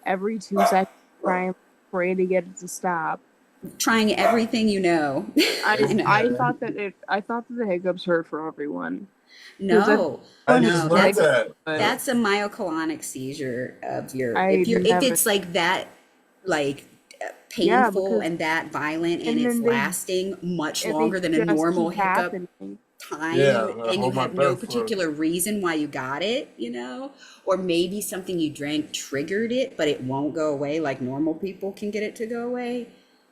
Speaker 1: every 2 seconds, trying, afraid to get it to stop.
Speaker 21: Trying everything you know.
Speaker 1: I thought that the hiccups hurt for everyone.
Speaker 21: No,
Speaker 3: I just
Speaker 21: no,
Speaker 3: learned that.
Speaker 21: that's a myoclonic seizure of your
Speaker 1: I
Speaker 21: if
Speaker 1: never.
Speaker 21: it's like that, like
Speaker 1: Yeah,
Speaker 21: painful
Speaker 1: because
Speaker 21: and that violent, and
Speaker 1: and
Speaker 21: it's
Speaker 1: then they
Speaker 21: lasting much
Speaker 1: and they
Speaker 21: longer than a
Speaker 1: just
Speaker 21: normal
Speaker 1: keep
Speaker 21: hiccup
Speaker 1: happening.
Speaker 21: time,
Speaker 3: Yeah, I
Speaker 21: and you
Speaker 3: hold my
Speaker 21: have no
Speaker 3: breath for.
Speaker 21: particular reason why you got it, or maybe something you drank triggered it, but it won't go away like normal people can get it to go away.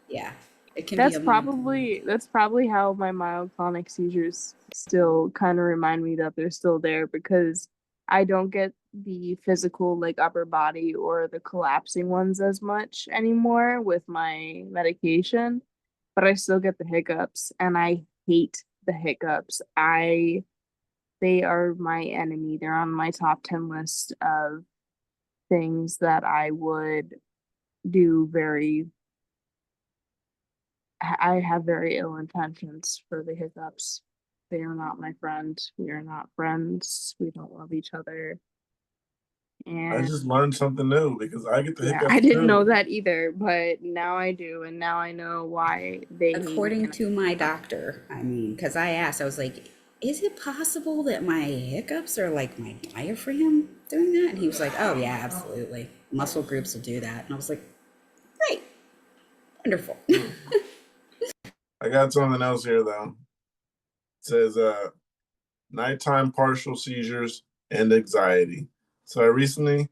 Speaker 21: Yeah, it can be
Speaker 1: That's
Speaker 21: a myoclonic.
Speaker 1: probably how my myoclonic seizures still kind of remind me that they're still there, because I don't get the physical like upper body or the collapsing ones as much anymore with my medication, but I still get the hiccups, and I hate the hiccups. They are my enemy. They're on my top 10 list of things that I would do I have very ill intentions for the hiccups. They are not my friend. We are not friends. We don't love each other.
Speaker 3: I
Speaker 1: And
Speaker 3: just learned something new because I get the
Speaker 1: yeah,
Speaker 3: hiccups
Speaker 1: I didn't know
Speaker 3: too.
Speaker 1: that either, but now I do, and now I know why they hate me.
Speaker 21: According to my doctor, I mean, because I asked, I was like, is it possible that my hiccups are like my diaphragm doing that? And he was like, oh, yeah, absolutely. Muscle groups will do that. And I was like, great, wonderful.
Speaker 3: I got something else here though. It says nighttime partial seizures and anxiety. So I recently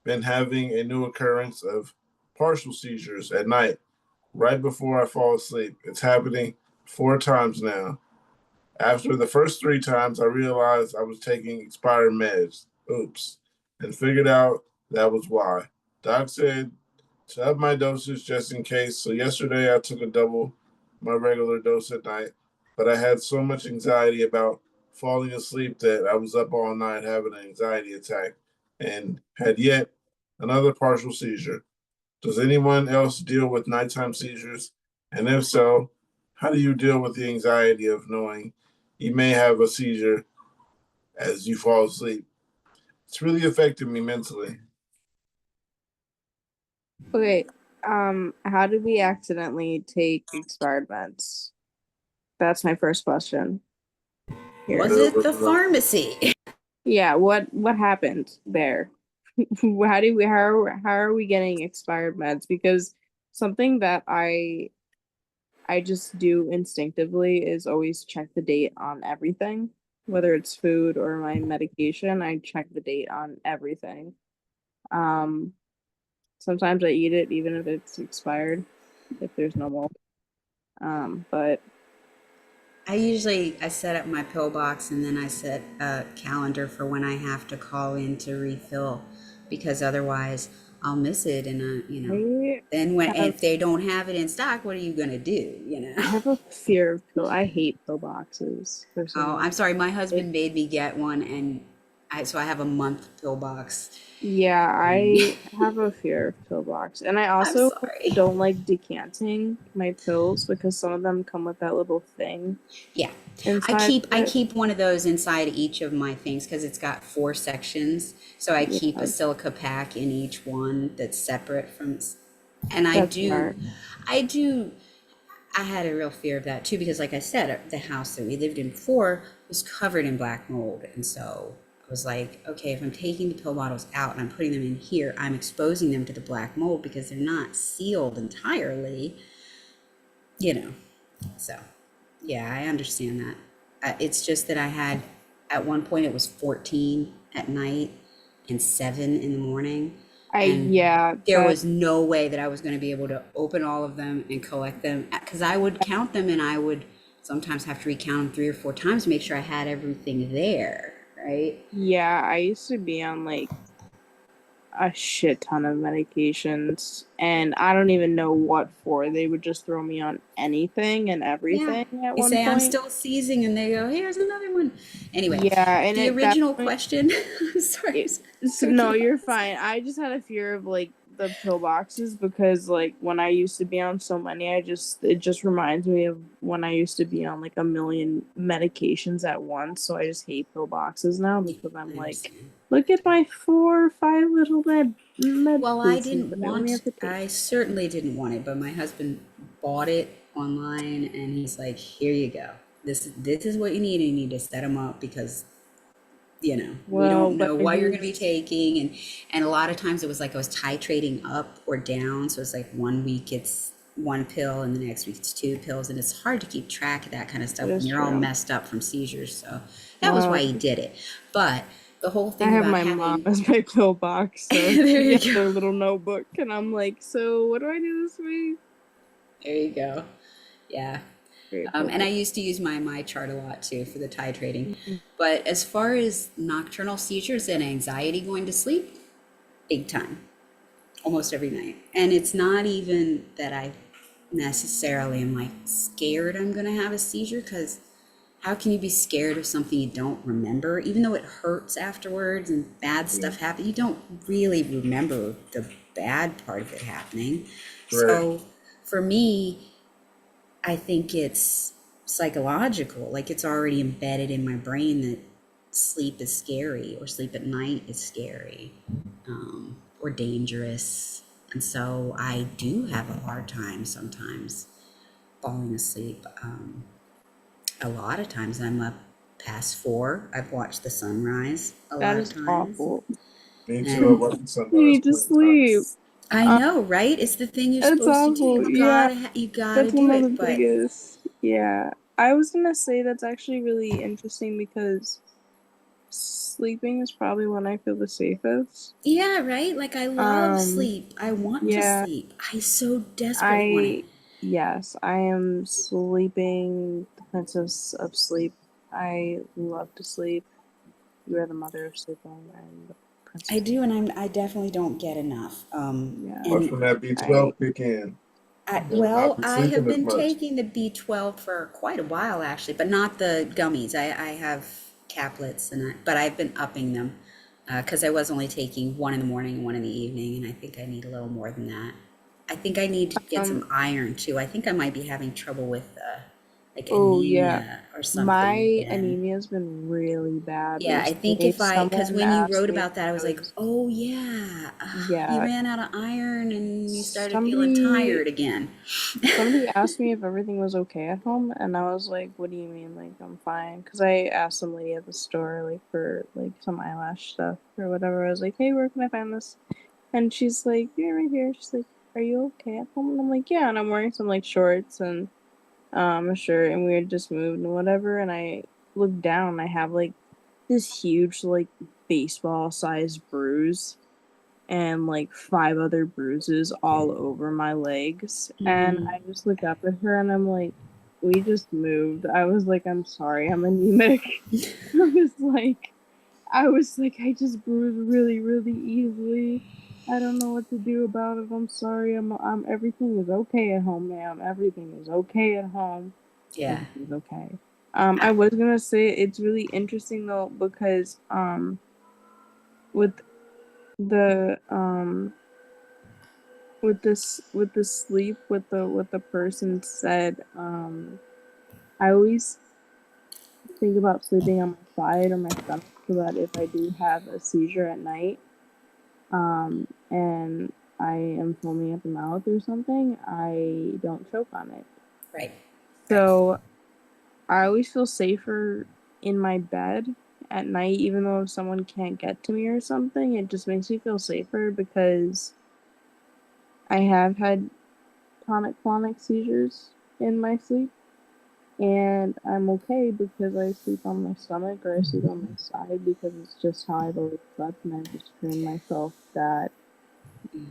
Speaker 3: been having a new occurrence of partial seizures at night right before I fall asleep. It's happening 4 times now. After the first 3 times, I realized I was taking expired meds. Oops. And figured out that was why. Doc said to up my dosage just in case. So yesterday I took a double my regular dose at night, but I had so much anxiety about falling asleep that I was up all night having an anxiety attack and had yet another partial seizure. Does anyone else deal with nighttime seizures? And if so, how do you deal with the anxiety of knowing you may have a seizure as you fall asleep? It's really affected me mentally.
Speaker 1: Okay, how did we accidentally take expired meds? That's my first question.
Speaker 21: Was it the pharmacy?
Speaker 1: Yeah, what happened there? How are we getting expired meds? Because something that I just do instinctively is always check the date on everything, whether it's food or my medication. I check the date on everything. Um, Sometimes I eat it even if it's expired, if there's no more. But
Speaker 21: I set up my pill box, and then I set a calendar for when I have to call in to refill, because otherwise I'll miss it. And then if they don't have it in stock, what are you gonna do?
Speaker 1: I have a fear of pill. I hate pill boxes.
Speaker 21: Oh, I'm sorry. My husband made me get one, and so I have a month pill box.
Speaker 1: Yeah, I have a fear of pill box. And I also don't like decanting my pills because some of them come with that little thing.
Speaker 21: Yeah.
Speaker 1: Inside
Speaker 21: I keep one of those inside each of my things because it's got 4 sections. So I keep a silica pack in each one that's separate from, and I had a real fear of that too, because like I said, the house that we lived in before was covered in black mold. And so I was like, okay, if I'm taking the pill bottles out and I'm putting them in here, I'm exposing them to the black mold because they're not sealed entirely, So, yeah, I understand that. It's just that I had, at one point, it was 14 at night and 7 in the morning. There was no way that I was going to be able to open all of them and collect them, because I would count them and I would sometimes have to recount them 3 or 4 times to make sure I had everything there, right?
Speaker 1: Yeah, I used to be on like a shit ton of medications, and I don't even know what for. They would just throw me on anything and everything at
Speaker 21: You
Speaker 1: one
Speaker 21: say,
Speaker 1: point.
Speaker 21: I'm still seizing, and they go, here's another one. Anyway,
Speaker 1: yeah, and
Speaker 21: the original question, I'm sorry.
Speaker 1: No, you're fine. I just had a fear of like the pill boxes because like when I used to be on so many, it just reminds me of when I used to be on like a million medications at once. So I just hate pill boxes now because I'm like, look at my 4 or 5 little med
Speaker 21: Well,
Speaker 1: pills
Speaker 21: I certainly didn't want it, but my husband bought it online, and he's like, here you go. This is what you need, and you need to set them up because you know, we
Speaker 1: Well,
Speaker 21: don't know
Speaker 1: when
Speaker 21: what you're going to be
Speaker 1: he's
Speaker 21: taking. And a lot of times it was like I was titrating up or down. So it's like 1 week it's one pill and the next week it's 2 pills. And it's hard to keep track of that kind of
Speaker 1: that
Speaker 21: stuff when
Speaker 1: is
Speaker 21: you're all
Speaker 1: true.
Speaker 21: messed up from seizures. So that was
Speaker 1: Well,
Speaker 21: why he did it. But the whole
Speaker 1: I
Speaker 21: thing
Speaker 1: have
Speaker 21: about
Speaker 1: my mom
Speaker 21: having,
Speaker 1: as my pill box, so
Speaker 21: there
Speaker 1: she
Speaker 21: you
Speaker 1: has
Speaker 21: go.
Speaker 1: their little notebook, and I'm like, so what do I do this week?
Speaker 21: There you go. Yeah.
Speaker 1: Grateful
Speaker 21: And I
Speaker 1: for.
Speaker 21: used to use my chart a lot too for the titrating.
Speaker 1: Mhm.
Speaker 21: But as far as nocturnal seizures and anxiety going to sleep, big time, almost every night. And it's not even that I necessarily am like scared I'm going to have a seizure, because how can you be scared of something you don't remember? Even though it hurts afterwards and bad stuff happens, you don't really remember the bad part of it happening.
Speaker 3: Right.
Speaker 21: So for me, I think it's psychological, like it's already embedded in my brain that sleep is scary, or sleep at night is scary, or dangerous. And so I do have a hard time sometimes falling asleep. A lot of times I'm up past 4. I've watched the sunrise a
Speaker 1: That
Speaker 21: lot of
Speaker 1: is
Speaker 21: times.
Speaker 1: awful.
Speaker 3: Me too. I
Speaker 21: And
Speaker 3: watched the
Speaker 1: You
Speaker 3: sunrise
Speaker 1: need to
Speaker 3: plenty of
Speaker 1: sleep.
Speaker 3: times.
Speaker 21: I
Speaker 1: Um,
Speaker 21: know, right? It's the thing you're
Speaker 1: it's
Speaker 21: supposed to do.
Speaker 1: awful.
Speaker 21: You
Speaker 1: Yeah,
Speaker 21: gotta
Speaker 1: that's one
Speaker 21: do
Speaker 1: of the
Speaker 21: it. But
Speaker 1: biggest. Yeah, I was gonna say that's actually really interesting because sleeping is probably when I feel the safest.
Speaker 21: yeah, right? Like I love sleep. I want to
Speaker 1: Yeah,
Speaker 21: sleep. I so desperately want it.
Speaker 1: I yes, I am sleeping, the princess of sleep. I love to sleep. You are the mother of sleeping and the
Speaker 21: I
Speaker 1: princess.
Speaker 21: do, and I definitely don't get enough.
Speaker 1: Yeah,
Speaker 3: Watch when that
Speaker 1: I
Speaker 3: B12 kick in.
Speaker 21: I,
Speaker 3: You'll not
Speaker 21: well,
Speaker 3: be
Speaker 21: I have
Speaker 3: sleeping as
Speaker 21: been
Speaker 3: much.
Speaker 21: taking the B12 for quite a while actually, but not the gummies. I have caplets, but I've been upping them because I was only taking one in the morning and one in the evening, and I think I need a little more than that. I think I need to get
Speaker 1: um
Speaker 21: some iron too. I think I might be having trouble with like
Speaker 1: oh yeah,
Speaker 21: anemia or something.
Speaker 1: my
Speaker 21: And
Speaker 1: anemia has been really bad
Speaker 21: yeah, I think
Speaker 1: recently.
Speaker 21: because
Speaker 1: Someone
Speaker 21: when you
Speaker 1: asked
Speaker 21: wrote
Speaker 1: me if
Speaker 21: about that, I was
Speaker 1: I
Speaker 21: like,
Speaker 1: was
Speaker 21: oh yeah, you
Speaker 1: yeah,
Speaker 21: ran out of iron and you started feeling
Speaker 1: somebody
Speaker 21: tired again.
Speaker 1: somebody asked me if everything was okay at home, and I was like, what do you mean? Like, I'm fine. Because I asked some lady at the store, like, for, like, some eyelash stuff or whatever. I was like, hey, where can I find this? And she's like, you're right here. She's like, are you okay at home? And I'm like, yeah. And I'm wearing some, like, shorts and a shirt, and we had just moved and whatever. And I look down, and I have, like, this huge, like, baseball-sized bruise and like 5 other bruises all over my legs. And
Speaker 21: Mhm.
Speaker 1: I just look up at her and I'm like, we just moved. I was like, I'm sorry, I'm anemic. I was like, I just bruise really, really easily. I don't know what to do about it. I'm sorry. I'm everything is okay at home, ma'am. Everything is okay at home.
Speaker 21: Yeah.
Speaker 1: Everything's okay. I was gonna say it's really interesting though because with the with the sleep what the person said, I always think about sleeping on my side or my stomach so that if I do have a seizure at night, and I am foaming at the mouth or something, I don't choke on it.
Speaker 21: Right.
Speaker 1: So I always feel safer in my bed at night, even though if someone can't get to me or something, it just makes me feel safer because I have had tonic-clonic seizures in my sleep, and I'm okay because I sleep on my stomach or I sleep on my side because it's just how I've always slept, and I've just trained myself that,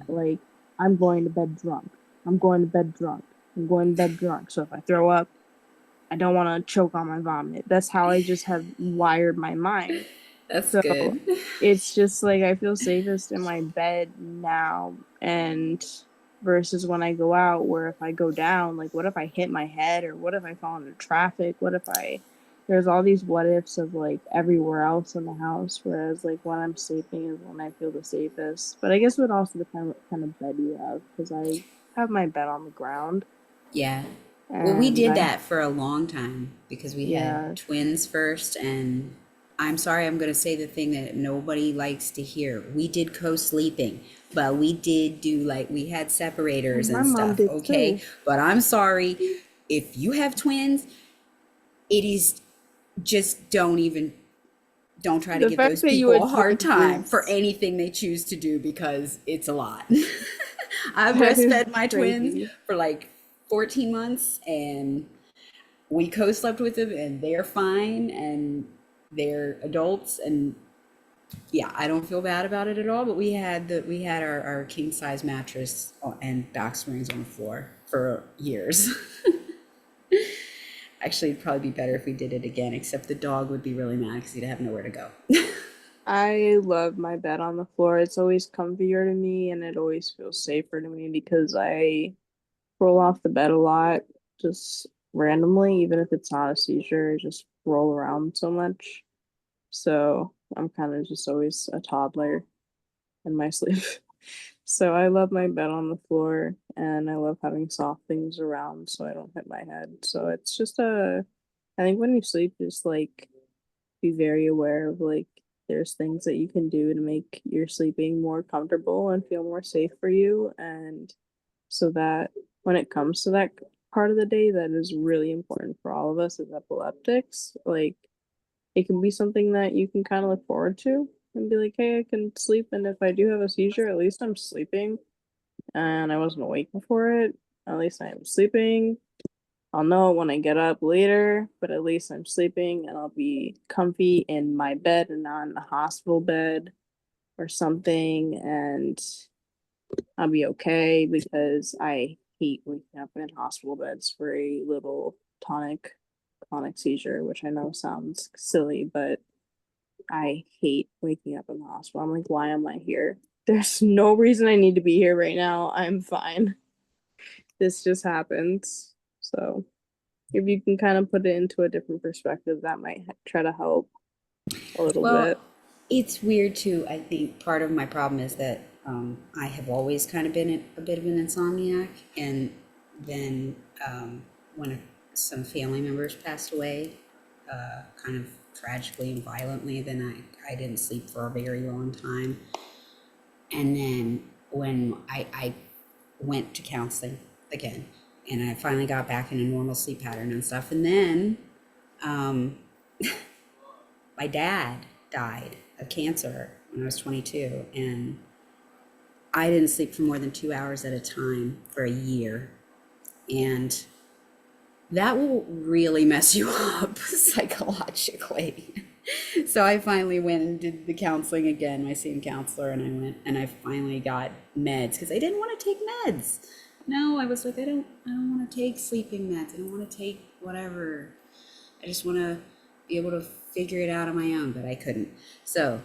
Speaker 1: like, I'm going to bed drunk. I'm going to bed drunk. I'm going to bed drunk. So if I throw up, I don't want to choke on my vomit. That's how I just have wired my mind.
Speaker 21: That's
Speaker 1: So
Speaker 21: good.
Speaker 1: it's just like I feel safest in my bed now, and versus when I go out, where if I go down, like what if I hit my head, or what if I fall into traffic? What if there's all these what ifs of like everywhere else in the house, whereas like when I'm sleeping is when I feel the safest. But I guess it would also depend what kind of bed you have, because I have my bed on the ground,
Speaker 21: Yeah. Well, we
Speaker 1: and
Speaker 21: did that for a long time because we
Speaker 1: yeah,
Speaker 21: had twins first, and I'm sorry, I'm going to say the thing that nobody likes to hear. We did co-sleeping, but we did do like we had separators
Speaker 1: my
Speaker 21: and
Speaker 1: mom
Speaker 21: stuff,
Speaker 1: did
Speaker 21: okay?
Speaker 1: too.
Speaker 21: But I'm sorry, if you have twins, it is just don't even don't try to
Speaker 1: The
Speaker 21: give
Speaker 1: fact
Speaker 21: those
Speaker 1: that you
Speaker 21: people a hard time
Speaker 1: adjust
Speaker 21: for
Speaker 1: is
Speaker 21: anything they choose to do because it's a lot. I
Speaker 1: that is
Speaker 21: breastfed my twins
Speaker 1: crazy.
Speaker 21: for like 14 months and we co-slept with them and they're fine and they're adults and yeah, I don't feel bad about it at all, but we had our king size mattress and box springs on the floor for years. Actually, it'd probably be better if we did it again, except the dog would be really mad because he'd have nowhere to go.
Speaker 1: I love my bed on the floor. It's always comfier to me and it always feels safer to me because I roll off the bed a lot, just randomly, even if it's not a seizure, I just roll around so much. So I'm kind of just always a toddler in my sleep. So I love my bed on the floor and I love having soft things around so I don't hit my head. So it's just I think when you sleep, just like be very aware of like there's things that you can do to make your sleeping more comfortable and feel more safe for you. And so that when it comes to that part of the day that is really important for all of us as epileptics, like it can be something that you can kind of look forward to and be like, hey, I can sleep. And if I do have a seizure, at least I'm sleeping and I wasn't awake before it. At least I am sleeping. I'll know it when I get up later, but at least I'm sleeping and I'll be comfy in my bed and not in the hospital bed or something. And I'll be okay because I hate waking up in hospital beds for a little chronic seizure, which I know sounds silly, but I hate waking up in the hospital. I'm like, why am I here? There's no reason I need to be here right now. I'm fine. This just happens. So if you can kind of put it into a different perspective, that might try to help a little
Speaker 21: Well,
Speaker 1: bit.
Speaker 21: it's weird too. I think part of my problem is that I have always kind of been a bit of an insomniac, and then when some family members passed away, kind of tragically and violently, then I didn't sleep for a very long time. And then when I went to counseling again, and I finally got back in a normal sleep pattern and stuff, and then um, my dad died of cancer when I was 22, and I didn't sleep for more than 2 hours at a time for a year. And that will really mess you up psychologically. So I finally went and did the counseling again, my same counselor, and I went and I finally got meds because I didn't want to take meds. No, I was like, I don't want to take sleeping meds. I don't want to take whatever. I just want to be able to figure it out on my own, but I couldn't. So,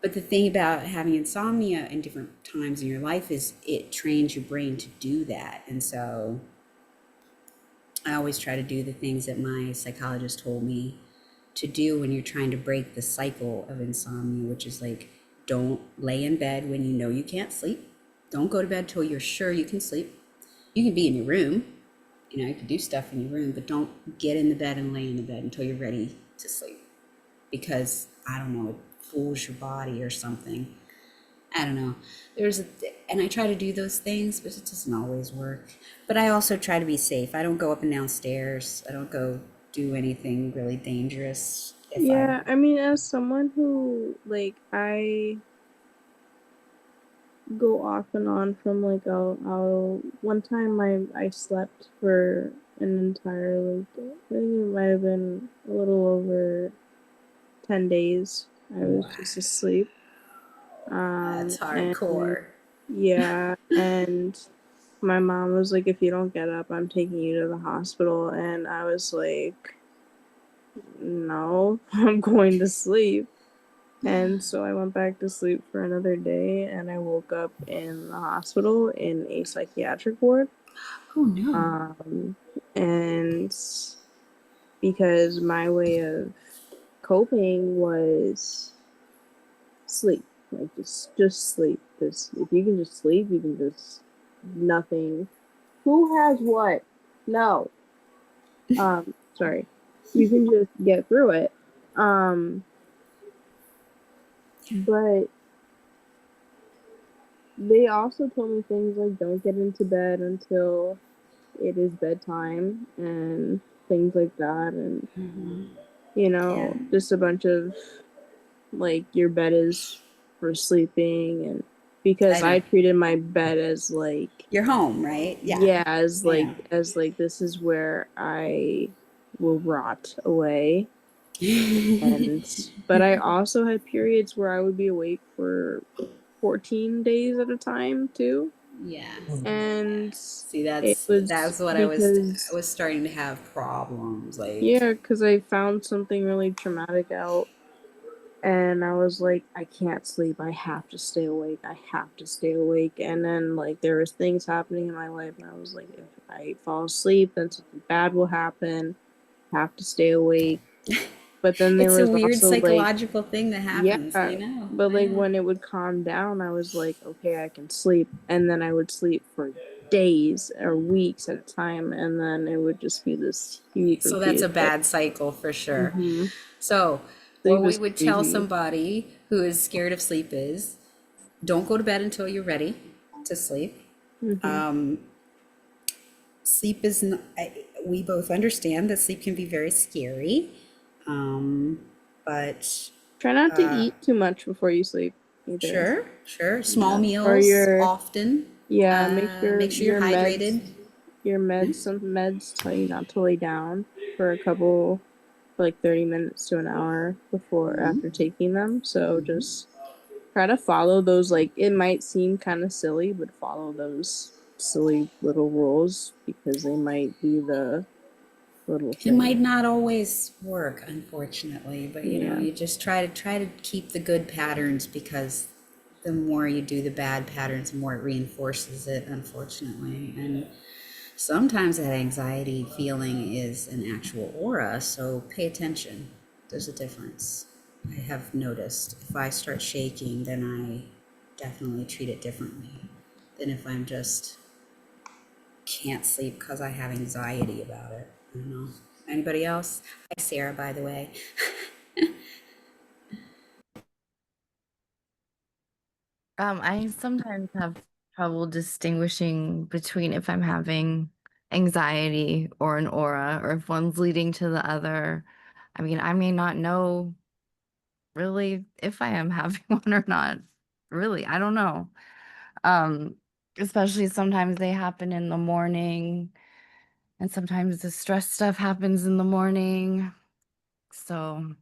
Speaker 21: but the thing about having insomnia in different times in your life is it trains your brain to do that. And so I always try to do the things that my psychologist told me to do when you're trying to break the cycle of insomnia, which is like, don't lay in bed when you know you can't sleep. Don't go to bed till you're sure you can sleep. You can be in your room, you can do stuff in your room, but don't get in the bed and lay in the bed until you're ready to sleep. Because, I don't know, it fools your body or something. I don't know. And I try to do those things, but it doesn't always work. But I also try to be safe. I don't go up and down stairs. I don't go do anything really dangerous.
Speaker 1: Yeah, I mean, as someone who, like, I go off and on from, like, one time I slept for an entire, like, I think it might have been a little over 10 days. I was just asleep.
Speaker 21: That's
Speaker 1: And
Speaker 21: hardcore.
Speaker 1: yeah, and my mom was like, if you don't get up, I'm taking you to the hospital. And I was like, no, I'm going to sleep. And so I went back to sleep for another day and I woke up in the hospital in a psychiatric ward.
Speaker 21: Oh no.
Speaker 1: And because my way of coping was sleep. Like just sleep. Because if you can just sleep, you can just nothing. Who has what? No. Sorry. You can just get through it. But they also told me things like don't get into bed until it is bedtime and things like that, and
Speaker 21: Mm-hmm.
Speaker 1: just a bunch of like your bed is for sleeping, and because I treated my bed as like
Speaker 21: your home, right?
Speaker 1: Yeah, as like this is where I will rot away. And but I also had periods where I would be awake for 14 days at a time too.
Speaker 21: Yeah.
Speaker 1: And
Speaker 21: See,
Speaker 1: it
Speaker 21: that's
Speaker 1: was
Speaker 21: what I
Speaker 1: because
Speaker 21: was starting to have problems. Like,
Speaker 1: yeah, because I found something really traumatic out, and I was like, I can't sleep. I have to stay awake. I have to stay awake. And then like there was things happening in my life, and I was like, if I fall asleep, then something bad will happen. I have to stay awake. But then there
Speaker 21: it's a
Speaker 1: was
Speaker 21: weird
Speaker 1: also like,
Speaker 21: psychological thing that
Speaker 1: yeah,
Speaker 21: happens. I know.
Speaker 1: but
Speaker 21: I
Speaker 1: like
Speaker 21: know.
Speaker 1: when it would calm down, I was like, okay, I can sleep. And then I would sleep for days or weeks at a time, and then it would just be this huge
Speaker 21: So that's a
Speaker 1: repeated cycle.
Speaker 21: bad cycle for sure.
Speaker 1: Mm-hmm.
Speaker 21: So
Speaker 1: Sleep
Speaker 21: what we
Speaker 1: is
Speaker 21: would tell
Speaker 1: crazy.
Speaker 21: somebody who is scared of sleep is don't go to bed until you're ready to sleep.
Speaker 1: Mm-hmm.
Speaker 21: Sleep is not, we both understand that sleep can be very scary. But
Speaker 1: Try not to eat too much before you sleep either.
Speaker 21: sure. Small
Speaker 1: Yeah. Or
Speaker 21: meals
Speaker 1: your
Speaker 21: often.
Speaker 1: yeah, make sure
Speaker 21: Make sure you're hydrated.
Speaker 1: some meds tell you not to lay down for like 30 minutes to an hour before after taking them. So just try to follow those, like it might seem kind of silly, but follow those silly little rules because they might be the little
Speaker 21: It might
Speaker 1: thing.
Speaker 21: not always work, unfortunately, but
Speaker 1: Yeah.
Speaker 21: you just try to keep the good patterns, because the more you do the bad patterns, the more it reinforces it, unfortunately. And sometimes that anxiety feeling is an actual aura, so pay attention. There's a difference. I have noticed if I start shaking, then I definitely treat it differently than if I'm just can't sleep because I have anxiety about it. I don't know. Anybody else? Hi, Sarah, by the way.
Speaker 5: I sometimes have trouble distinguishing between if I'm having anxiety or an aura, or if one's leading to the other. I mean, I may not know really if I am having one or not. Really, I don't know. Um, Especially sometimes they happen in the morning, and sometimes the stress stuff happens in the morning. So,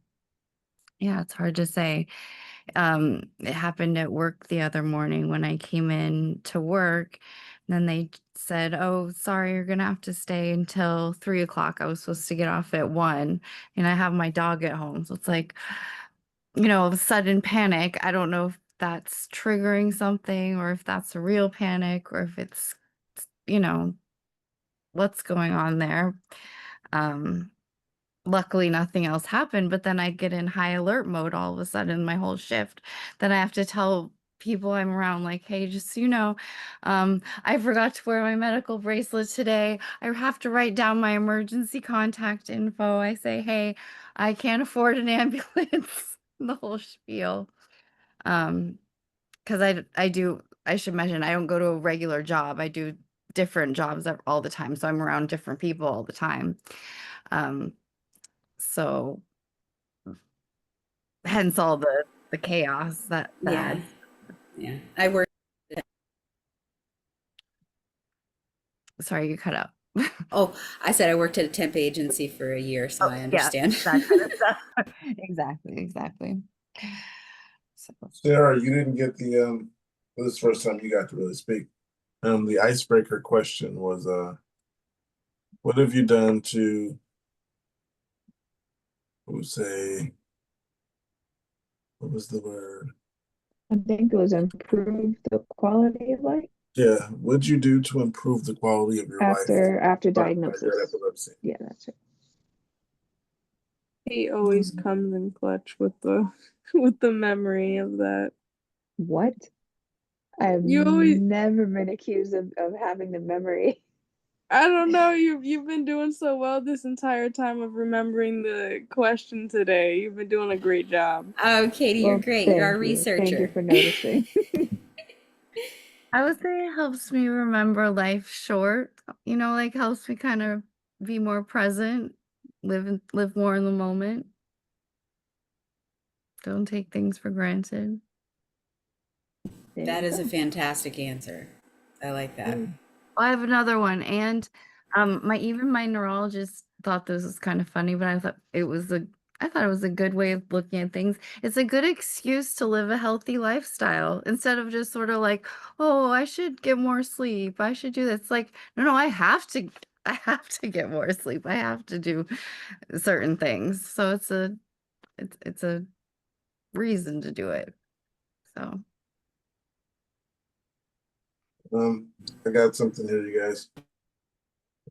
Speaker 5: yeah, it's hard to say. It happened at work the other morning when I came in to work. And then they said, "Oh, sorry, you're gonna have to stay until 3 o'clock." I was supposed to get off at 1, and I have my dog at home. So it's like, sudden panic. I don't know if that's triggering something, or if that's a real panic, or if it's, you know, what's going on there. Um, Luckily, nothing else happened, but then I get in high alert mode all of a sudden, my whole shift. Then I have to tell people I'm around, like, "Hey, just so you know, I forgot to wear my medical bracelet today. I have to write down my emergency contact info." I say, "Hey, I can't afford an ambulance," the whole spiel. Because I should mention, I don't go to a regular job. I do different jobs all the time, so I'm around different people all the time. Um, so hence all the chaos that
Speaker 21: Yeah.
Speaker 5: adds.
Speaker 21: Yeah. I work.
Speaker 5: Sorry, you cut out.
Speaker 21: Oh, I said I worked at a temp agency for a year, so I
Speaker 5: Yeah,
Speaker 21: understand.
Speaker 5: that kind of stuff. Exactly. So
Speaker 3: Sarah, you didn't get this is the first time you got to really speak. The icebreaker question was what have you done to say what was the word?
Speaker 6: I think it was improve the quality of life
Speaker 3: Yeah, what'd you do to improve the quality of your life
Speaker 6: after
Speaker 3: by
Speaker 6: diagnosis.
Speaker 3: your epilepsy?
Speaker 6: Yeah, that's it.
Speaker 1: He always comes in clutch with the with the memory of that.
Speaker 6: What? I've
Speaker 1: You always
Speaker 6: never been accused of having the memory.
Speaker 1: I don't know, you've been doing so well this entire time of remembering the question today. You've been doing a great job.
Speaker 21: Oh, Katie, you're
Speaker 6: Well,
Speaker 21: great. You're our
Speaker 6: thank you. Thank you
Speaker 21: researcher.
Speaker 6: for noticing.
Speaker 5: I would say it helps me remember life short, like helps me kind of be more present, live more in the moment. Don't take things for granted.
Speaker 21: That is a fantastic answer. I like that.
Speaker 5: I have another one, and my neurologist thought this was kind of funny, but I thought it was a good way of looking at things. It's a good excuse to live a healthy lifestyle instead of just sort of like, oh, I should get more sleep. I should do this. It's like, no, I have to get more sleep. I have to do certain things. So it's a reason to do it. So
Speaker 3: I got something here, you guys.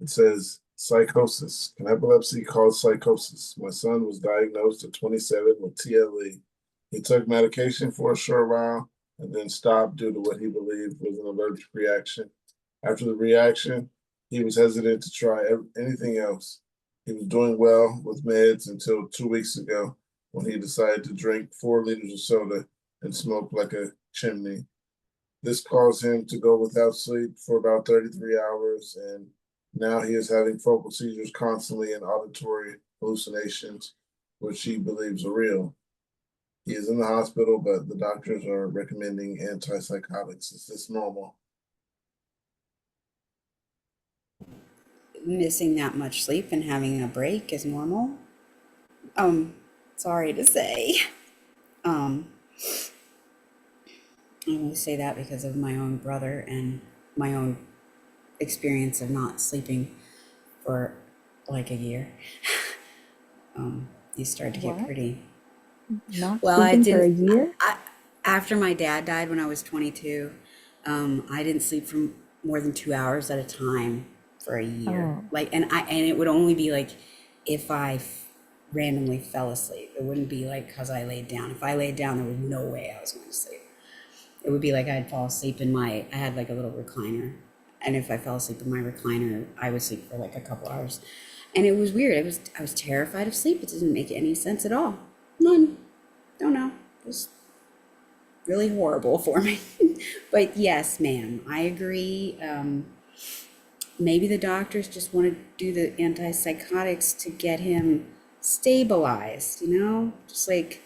Speaker 3: It says psychosis. Can epilepsy cause psychosis? My son was diagnosed at 27 with TLE. He took medication for a short while and then stopped due to what he believed was an allergic reaction. After the reaction, he was hesitant to try anything else. He was doing well with meds until 2 weeks ago when he decided to drink 4 liters of soda and smoke like a chimney. This caused him to go without sleep for about 33 hours, and now he is having focal seizures constantly and auditory hallucinations, which he believes are real. He is in the hospital, but the doctors are recommending antipsychotics. Is this normal?
Speaker 21: Missing that much sleep and having a break is normal. Sorry to say. I only say that because of my own brother and my own experience of not sleeping for like a year. You start to get pretty.
Speaker 6: Not
Speaker 21: Well, I
Speaker 6: sleeping for a
Speaker 21: didn't.
Speaker 6: year?
Speaker 21: After my dad died when I was 22, I didn't sleep for more than 2 hours at a time for a year.
Speaker 6: Oh.
Speaker 21: Like, and it would only be like if I randomly fell asleep. It wouldn't be like because I laid down. If I laid down, there was no way I was going to sleep. It would be like I'd fall asleep I had like a little recliner. And if I fell asleep in my recliner, I would sleep for like a couple hours. And it was weird. I was terrified of sleep. It didn't make any sense at all. None. Don't know. It was really horrible for me. But yes, ma'am, I agree. Maybe the doctors just want to do the antipsychotics to get him stabilized, just like,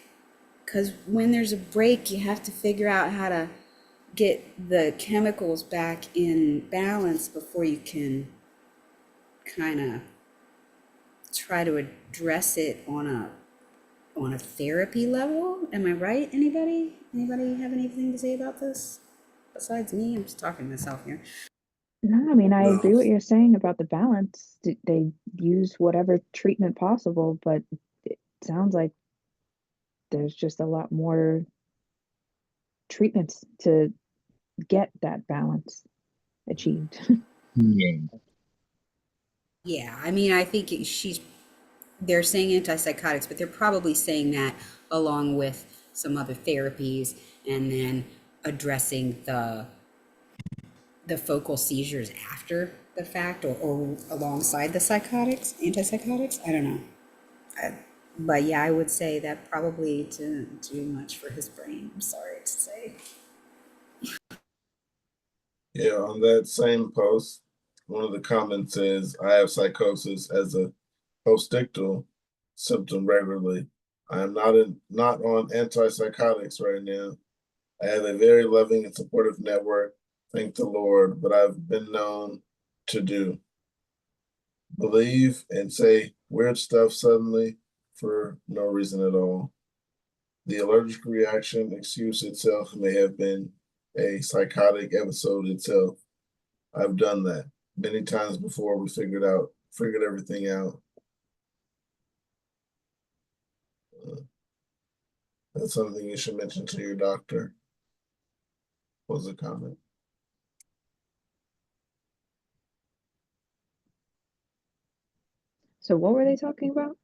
Speaker 21: because when there's a break, you have to figure out how to get the chemicals back in balance before you can kind of try to address it on a therapy level. Am I right? Anybody have anything to say about this besides me? I'm just talking to myself here.
Speaker 6: No, I mean, I
Speaker 3: No.
Speaker 6: agree what you're saying about the balance. They use whatever treatment possible, but it sounds like there's just a lot more treatments to get that balance achieved.
Speaker 21: Yeah, I mean, I think they're saying antipsychotics, but they're probably saying that along with some other therapies and then addressing the focal seizures after the fact or alongside the antipsychotics. I don't know. But yeah, I would say that probably didn't do much for his brain. I'm sorry to say.
Speaker 3: Yeah, on that same post, one of the comments says, I have psychosis as a postictal symptom regularly. I am not on antipsychotics right now. I have a very loving and supportive network, thank the Lord, but I've been known to believe and say weird stuff suddenly for no reason at all. The allergic reaction excuse itself may have been a psychotic episode itself. I've done that many times before. We figured everything out. That's something you should mention to your doctor. Was a comment.
Speaker 6: So what were they talking about?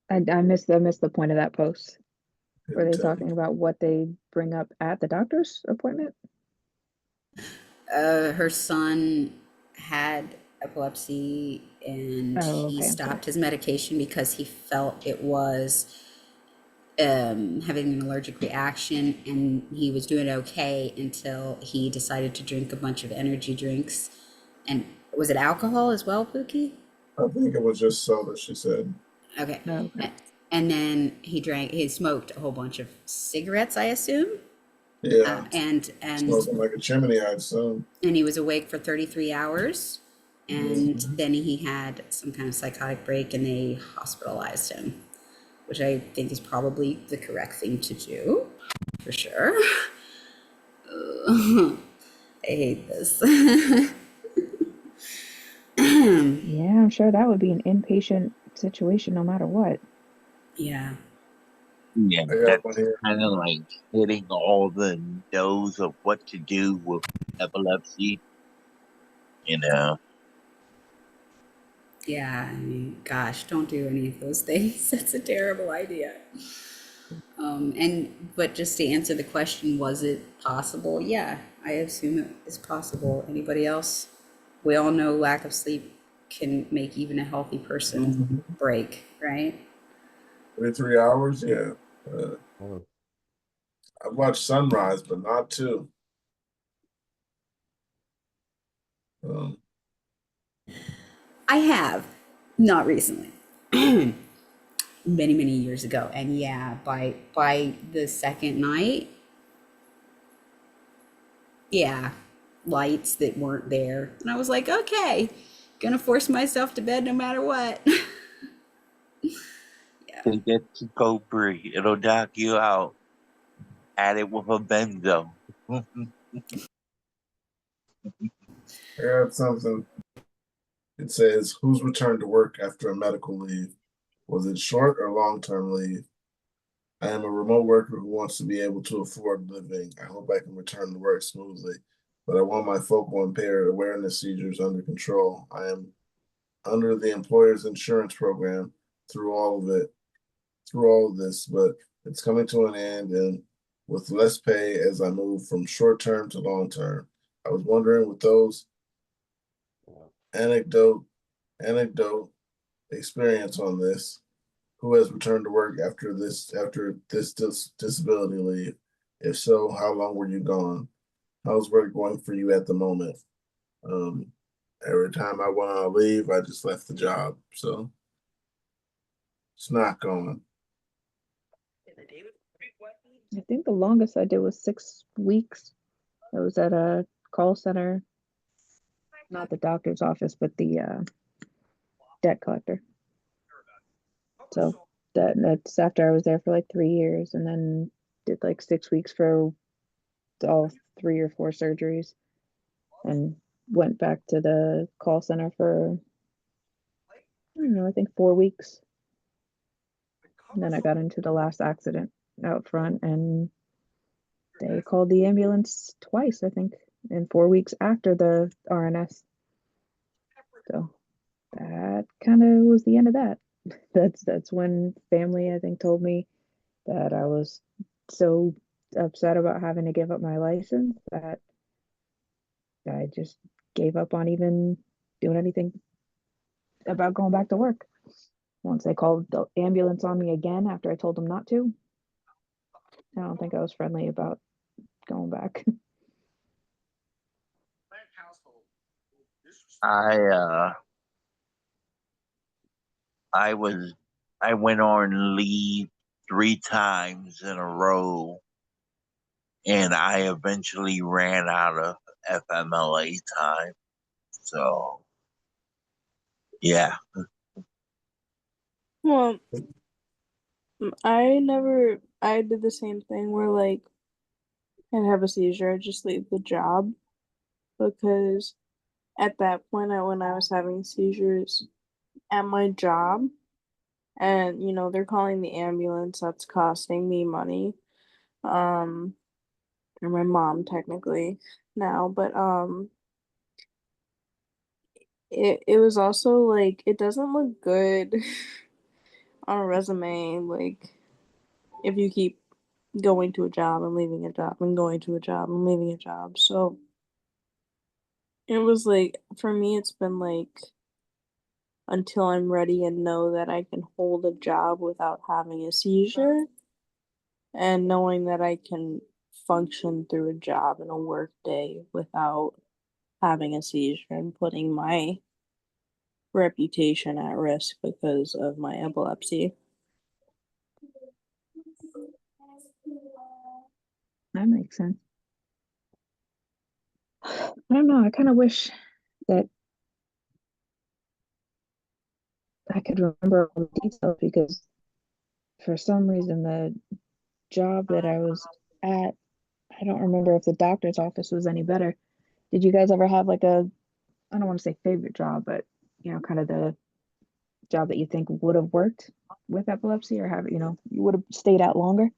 Speaker 6: I missed the point of that post. Were they talking about what they bring up at the doctor's appointment?
Speaker 21: Her son had epilepsy and he stopped his medication because he felt it was having an allergic reaction, and he was doing okay until he decided to drink a bunch of energy drinks. And was it alcohol as well, Pookie?
Speaker 3: I think it was just soda, she said.
Speaker 21: Okay. And then he smoked a whole bunch of cigarettes, I assume.
Speaker 3: Yeah.
Speaker 21: And
Speaker 3: Smoking like a chimney, I assume.
Speaker 21: and he was awake for 33 hours. And
Speaker 3: Mhm.
Speaker 21: then he had some kind of psychotic break and they hospitalized him, which I think is probably the correct thing to do, for sure. I hate this.
Speaker 8: Yeah, I'm sure that would be an inpatient situation no matter what.
Speaker 21: Yeah.
Speaker 16: Yeah,
Speaker 3: I got
Speaker 16: that's
Speaker 3: one here.
Speaker 16: kind of like hitting all the no's of what to do with epilepsy, you know.
Speaker 21: Yeah, I mean, gosh, don't do any of those things. That's a terrible idea. But just to answer the question, was it possible? Yeah, I assume it is possible. Anybody else? We all know lack of sleep can make even a healthy person break, right?
Speaker 3: 3 hours, yeah. I've watched Sunrise, but not two. Um,
Speaker 21: I have, not recently, many, many years ago. And yeah, by the second night, yeah, lights that weren't there. And I was like, okay, gonna force myself to bed no matter what.
Speaker 16: Take that Cobra, it'll knock you out. Add it with a benzo.
Speaker 3: I got something. It says, who's returned to work after a medical leave? Was it short or long-term leave? I am a remote worker who wants to be able to afford living. I hope I can return to work smoothly, but I want my focal impaired awareness seizures under control. I am under the employer's insurance program through all of it, through all of this, but it's coming to an end and with less pay as I move from short term to long term. I was wondering with those anecdote anecdote experience on this, who has returned to work after this disability leave? If so, how long were you gone? How's work going for you at the moment? Um, every time I went on leave, I just left the job, so it's not going.
Speaker 8: I think the longest I did was 6 weeks. I was at a call center, not the doctor's office, but the debt collector. So that's after I was there for like 3 years, and then did like 6 weeks for all 3 or 4 surgeries, and went back to the call center for, I don't know, I think 4 weeks. And then I got into the last accident out front, and they called the ambulance twice, I think, in 4 weeks after the RNS. So that kind of was the end of that. That's when family, I think, told me that I was so upset about having to give up my license that I just gave up on even doing anything about going back to work. Once they called the ambulance on me again after I told them not to, I don't think I was friendly about going back.
Speaker 16: I uh I was I went on leave 3 times in a row and I eventually ran out of FMLA time. So yeah.
Speaker 1: Well, I did the same thing where like I'd have a seizure, I'd just leave the job because at that point when I was having seizures at my job and they're calling the ambulance, that's costing me money. Um, or my mom technically now, but it was also like it doesn't look good on a resume, like if you keep going to a job and leaving a job and going to a job and leaving a job. So it was like for me it's been like until I'm ready and know that I can hold a job without having a seizure and knowing that I can function through a job and a work day without having a seizure and putting my reputation at risk because of my epilepsy.
Speaker 8: That makes sense. I don't know. I kind of wish that I could remember all the details because for some reason the job that I was at, I don't remember if the doctor's office was any better. Did you guys ever have like a, I don't want to say favorite job, but kind of the job that you think would have worked with epilepsy or have, you would have stayed out longer?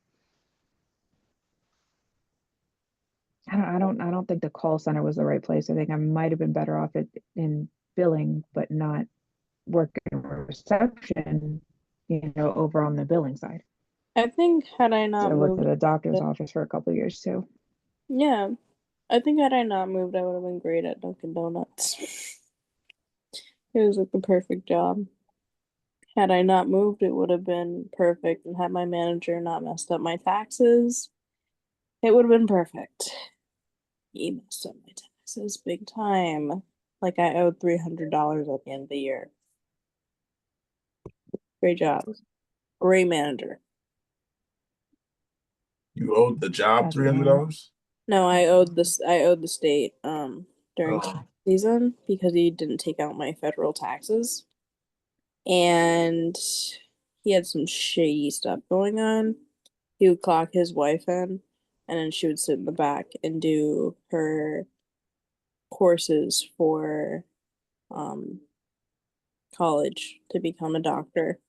Speaker 8: I don't think the call center was the right place. I think I might have been better off in billing, but not working reception, over on the billing side.
Speaker 1: I think had I
Speaker 8: So
Speaker 1: not
Speaker 8: I worked
Speaker 1: moved,
Speaker 8: at a doctor's office for a couple of years too.
Speaker 1: yeah, I think had I not moved, I would have been great at Dunkin' Donuts. It was like the perfect job. Had I not moved, it would have been perfect. And had my manager not messed up my taxes, it would have been perfect. He messed up my taxes big time. Like I owed $300 at the end of the year. Great job. Great manager.
Speaker 3: You owed the job
Speaker 8: That's annoying.
Speaker 3: $300?
Speaker 1: No, I owed the state during
Speaker 3: Oh.
Speaker 1: tax season because he didn't take out my federal taxes. And he had some shady stuff going on. He would clock his wife in, and then she would sit in the back and do her courses for college to become a doctor.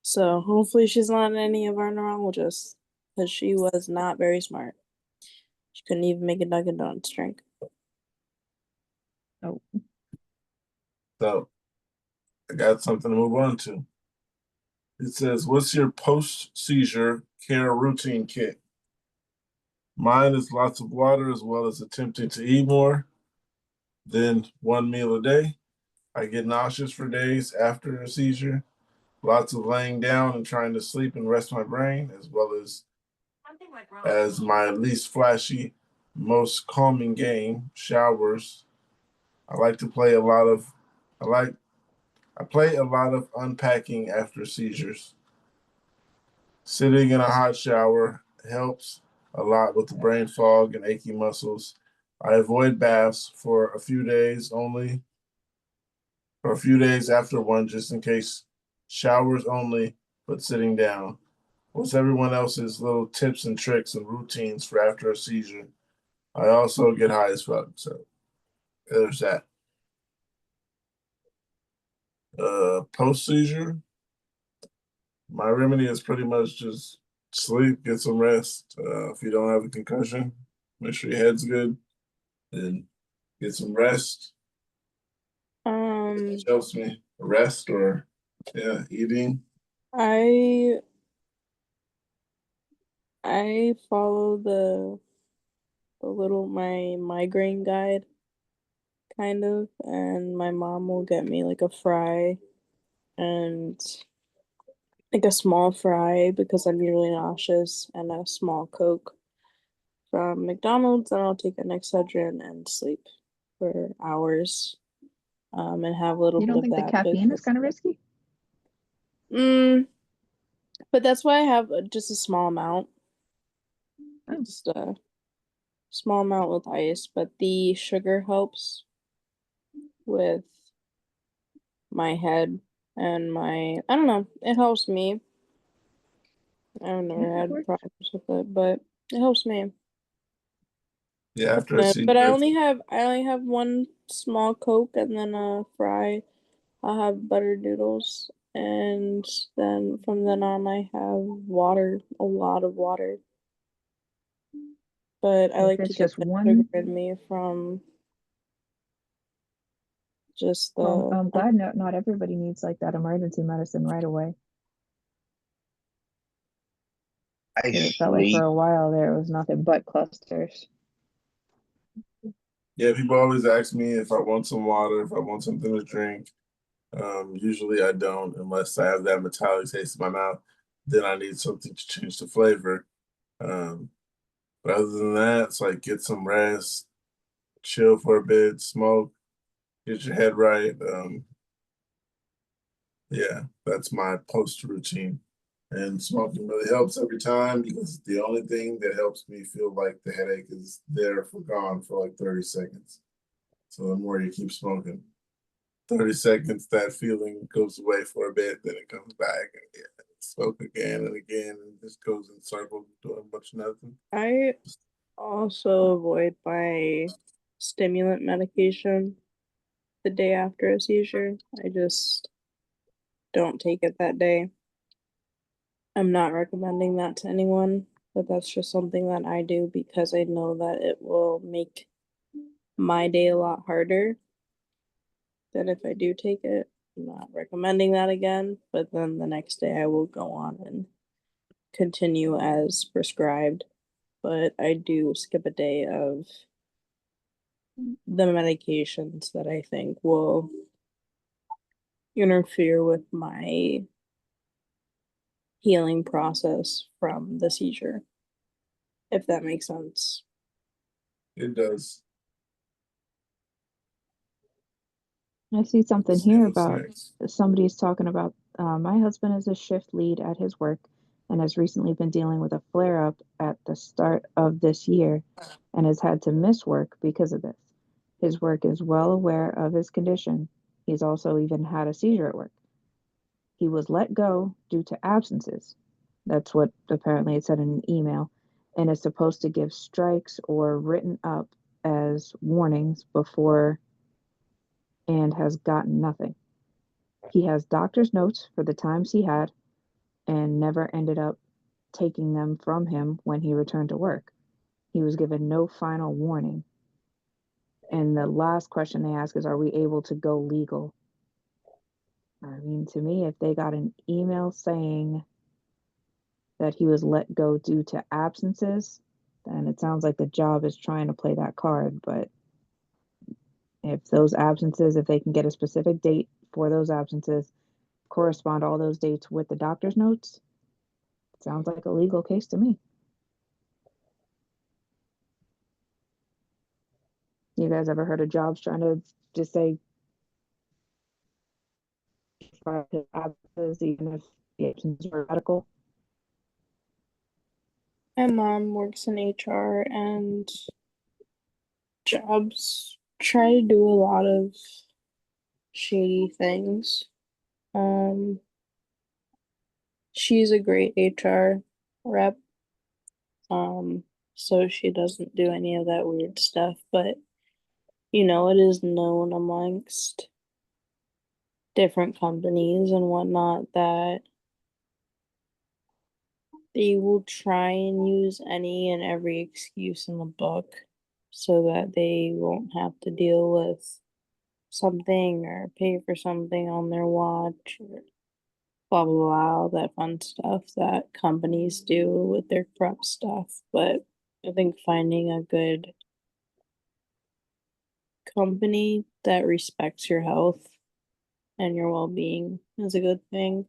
Speaker 1: So hopefully she's not any of our neurologists because she was not very smart. She couldn't even make a Dunkin' Donuts drink.
Speaker 8: Oh.
Speaker 3: So I got something to move on to. It says, what's your post-seizure care routine kit? Mine is lots of water as well as attempting to eat more than one meal a day. I get nauseous for days after a seizure. Lots of laying down and trying to sleep and rest my brain, as well as my least flashy, most calming game, showers. I like to play a lot of I play a lot of unpacking after seizures. Sitting in a hot shower helps a lot with the brain fog and achy muscles. I avoid baths for a few days only, or a few days after one, just in case. Showers only, but sitting down. What's everyone else's little tips and tricks and routines for after a seizure? I also get high as fuck, so there's that. Post seizure, my remedy is pretty much just sleep, get some rest. If you don't have a concussion, make sure your head's good and get some rest. Which helps me rest or eating.
Speaker 1: I follow the little my migraine guide kind of, and my mom will get me like a fry and like a small fry because I'm usually nauseous and a small Coke from McDonald's, and I'll take an Excedrin and sleep for hours and have a little
Speaker 8: You
Speaker 1: bit
Speaker 8: don't
Speaker 1: of
Speaker 8: think the
Speaker 1: that
Speaker 8: caffeine is
Speaker 1: because
Speaker 8: kind of risky?
Speaker 1: but that's why I have just a small amount.
Speaker 8: Oh.
Speaker 1: Just a small amount with ice, but the sugar helps with my head and I don't know, it helps me. I've never had problems with it, but it helps me.
Speaker 3: Yeah, after a
Speaker 1: But I
Speaker 3: seizure,
Speaker 1: only have one small Coke and then a fry. I'll have buttered noodles, and then from then on I have water, a lot of water. But I
Speaker 8: If
Speaker 1: like to
Speaker 8: it's
Speaker 1: get
Speaker 8: just
Speaker 1: the sugar
Speaker 8: one,
Speaker 1: in me from just
Speaker 8: well,
Speaker 1: the
Speaker 8: I'm glad not everybody needs like that emergency medicine right away.
Speaker 16: I
Speaker 8: It felt like for
Speaker 16: sleep.
Speaker 8: a while there was nothing but clusters.
Speaker 3: yeah, people always ask me if I want some water, if I want something to drink. Usually I don't unless I have that metallic taste in my mouth. Then I need something to change the flavor. But other than that, it's like get some rest, chill for a bit, smoke, get your head right. Yeah, that's my post routine. And smoking really helps every time because the only thing that helps me feel like the headache is there for gone for like 30 seconds. So the more you keep smoking, 30 seconds, that feeling goes away for a bit, then it comes back and yeah, smoke again and again, and just goes in circles doing much nothing.
Speaker 1: I also avoid my stimulant medication the day after a seizure. I just don't take it that day. I'm not recommending that to anyone, but that's just something that I do because I know that it will make my day a lot harder than if I do take it. I'm not recommending that again, but then the next day I will go on and continue as prescribed. But I do skip a day of the medications that I think will interfere with my healing process from the seizure, if that makes sense.
Speaker 3: It does.
Speaker 8: I see something
Speaker 3: See
Speaker 8: here
Speaker 3: what's
Speaker 8: about
Speaker 3: next.
Speaker 8: somebody's talking about my husband is a shift lead at his work and has recently been dealing with a flare up at the start of this year and has had to miss work because of this. His work is well aware of his condition. He's also even had a seizure at work. He was let go due to absences. That's what apparently it said in an email, and is supposed to give strikes or written up as warnings before and has gotten nothing. He has doctor's notes for the times he had and never ended up taking them from him when he returned to work. He was given no final warning. And the last question they ask is, are we able to go legal? I mean, to me, if they got an email saying that he was let go due to absences, then it sounds like the job is trying to play that card. But if those absences, if they can get a specific date for those absences, correspond all those dates with the doctor's notes, sounds like a legal case to me. You guys ever heard of jobs trying to just say absences, even if the absences are medical?
Speaker 1: My mom works in HR and jobs try to do a lot of shady things. She's a great HR rep. So she doesn't do any of that weird stuff, but it is known amongst different companies and whatnot that they will try and use any and every excuse in the book so that they won't have to deal with something or pay for something on their watch or blah blah blah, all that fun stuff that companies do with their prep stuff. But I think finding a good company that respects your health and your well-being is a good thing.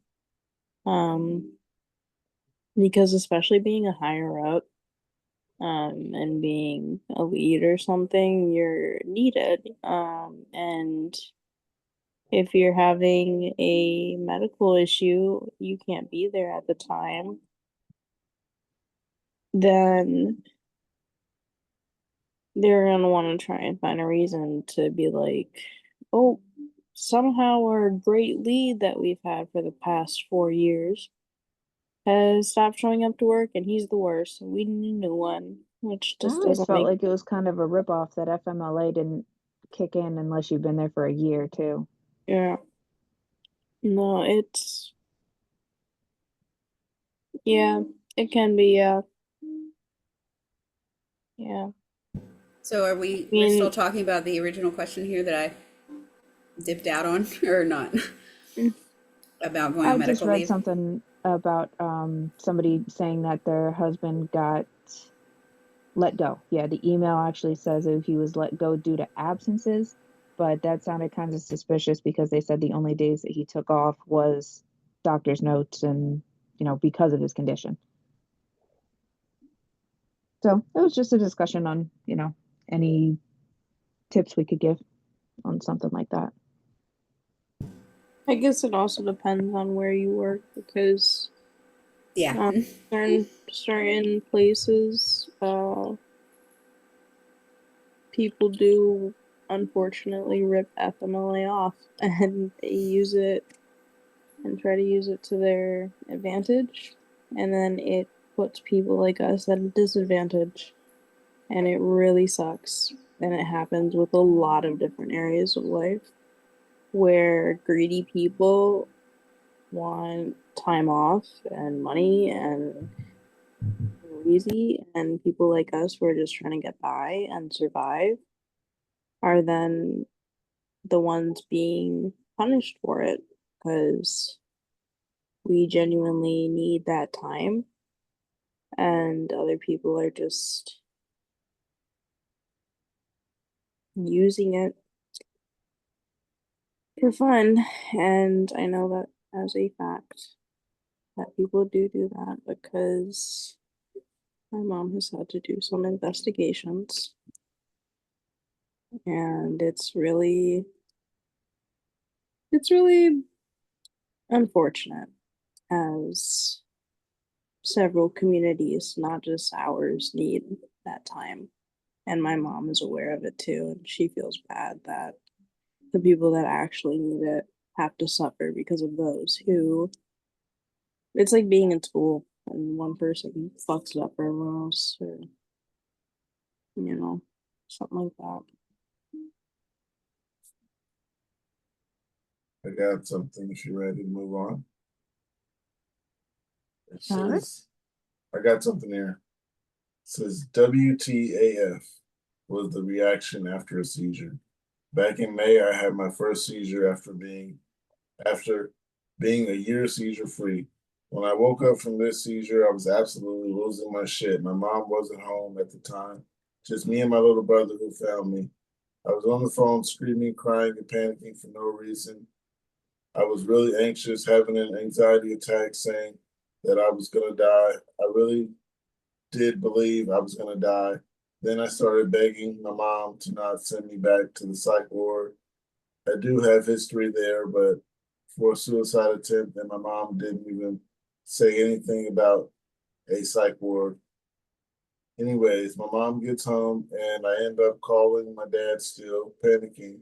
Speaker 1: Because especially being a higher up, and being a lead or something, you're needed. And if you're having a medical issue, you can't be there at the time, then they're gonna want to try and find a reason to be like, oh, somehow our great lead that we've had for the past 4 years has stopped showing up to work and he's the worst. So we need a new one, which
Speaker 8: I
Speaker 1: just
Speaker 8: always
Speaker 1: doesn't
Speaker 8: felt
Speaker 1: make
Speaker 8: like it was kind of a ripoff that FMLA didn't kick in unless you've been there for a year too.
Speaker 1: yeah. No, yeah, it can be, yeah. Yeah.
Speaker 21: So are
Speaker 1: I
Speaker 21: we're still
Speaker 1: mean,
Speaker 21: talking about the original question here that I dipped out on or not? About going on
Speaker 8: I just
Speaker 21: medical
Speaker 8: read
Speaker 21: leave?
Speaker 8: something about somebody saying that their husband got let go. Yeah, the email actually says that he was let go due to absences, but that sounded kind of suspicious because they said the only days that he took off was doctor's notes and, because of his condition. So it was just a discussion on, any tips we could give on something like that.
Speaker 1: I guess it also depends on where you work because
Speaker 21: Yeah.
Speaker 1: Certain places, people do unfortunately rip FMLA off and they use it and try to use it to their advantage, and then it puts people like us at a disadvantage, and it really sucks. And it happens with a lot of different areas of life where greedy people want time off and money and easy, and people like us who are just trying to get by and survive are then the ones being punished for it because we genuinely need that time, and other people are just using it for fun. And I know that as a fact that people do that because my mom has had to do some investigations, and it's really unfortunate, as several communities, not just ours, need that time. And my mom is aware of it too, and she feels bad that the people that actually need it have to suffer because of those who, it's like being in school and one person fucks it up for everyone else, or something like that.
Speaker 3: I got something if you're ready to move on. It
Speaker 21: Alright.
Speaker 3: says, I got something here. It says WTAF was the reaction after a seizure. Back in May, I had my first seizure after being a year seizure free. When I woke up from this seizure, I was absolutely losing my shit. My mom wasn't home at the time, just me and my little brother who found me. I was on the phone screaming, crying, and panicking for no reason. I was really anxious, having an anxiety attack, saying that I was going to die. I really did believe I was going to die. Then I started begging my mom to not send me back to the psych ward. I do have history there, but for a suicide attempt, and my mom didn't even say anything about a psych ward. Anyways, my mom gets home and I end up calling my dad, still panicking,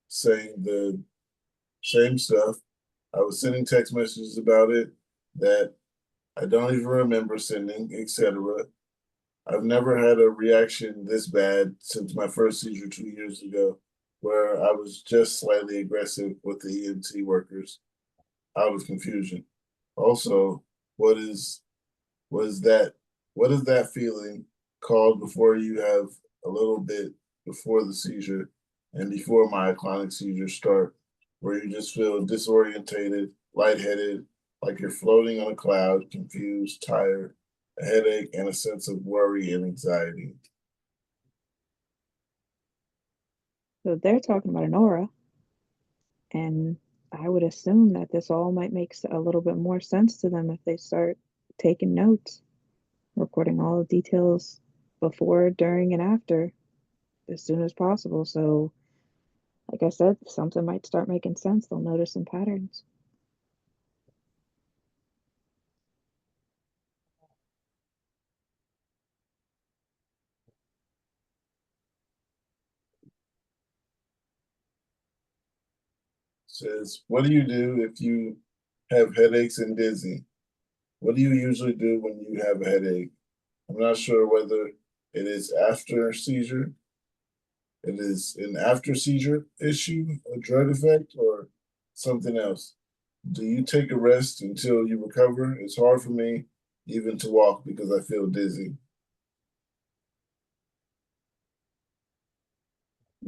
Speaker 3: saying the same stuff. I was sending text messages about it that I don't even remember sending, etc. I've never had a reaction this bad since my first seizure 2 years ago, where I was just slightly aggressive with the EMT workers. I was confusion. Also, what is that what is that feeling called before you have a little bit before the seizure and before myoclonic seizures start, where you just feel disorientated, lightheaded, like you're floating on a cloud, confused, tired, a headache, and a sense of worry and anxiety.
Speaker 8: So they're talking about an aura, and I would assume that this all might make a little bit more sense to them if they start taking notes, recording all the details before, during, and after as soon as possible. So, like I said, something might start making sense. They'll notice some patterns.
Speaker 3: Says, what do you do if you have headaches and dizzy? What do you usually do when you have a headache? I'm not sure whether it is after seizure, it is an after seizure issue, a drug effect, or something else. Do you take a rest until you recover? It's hard for me even to walk because I feel dizzy.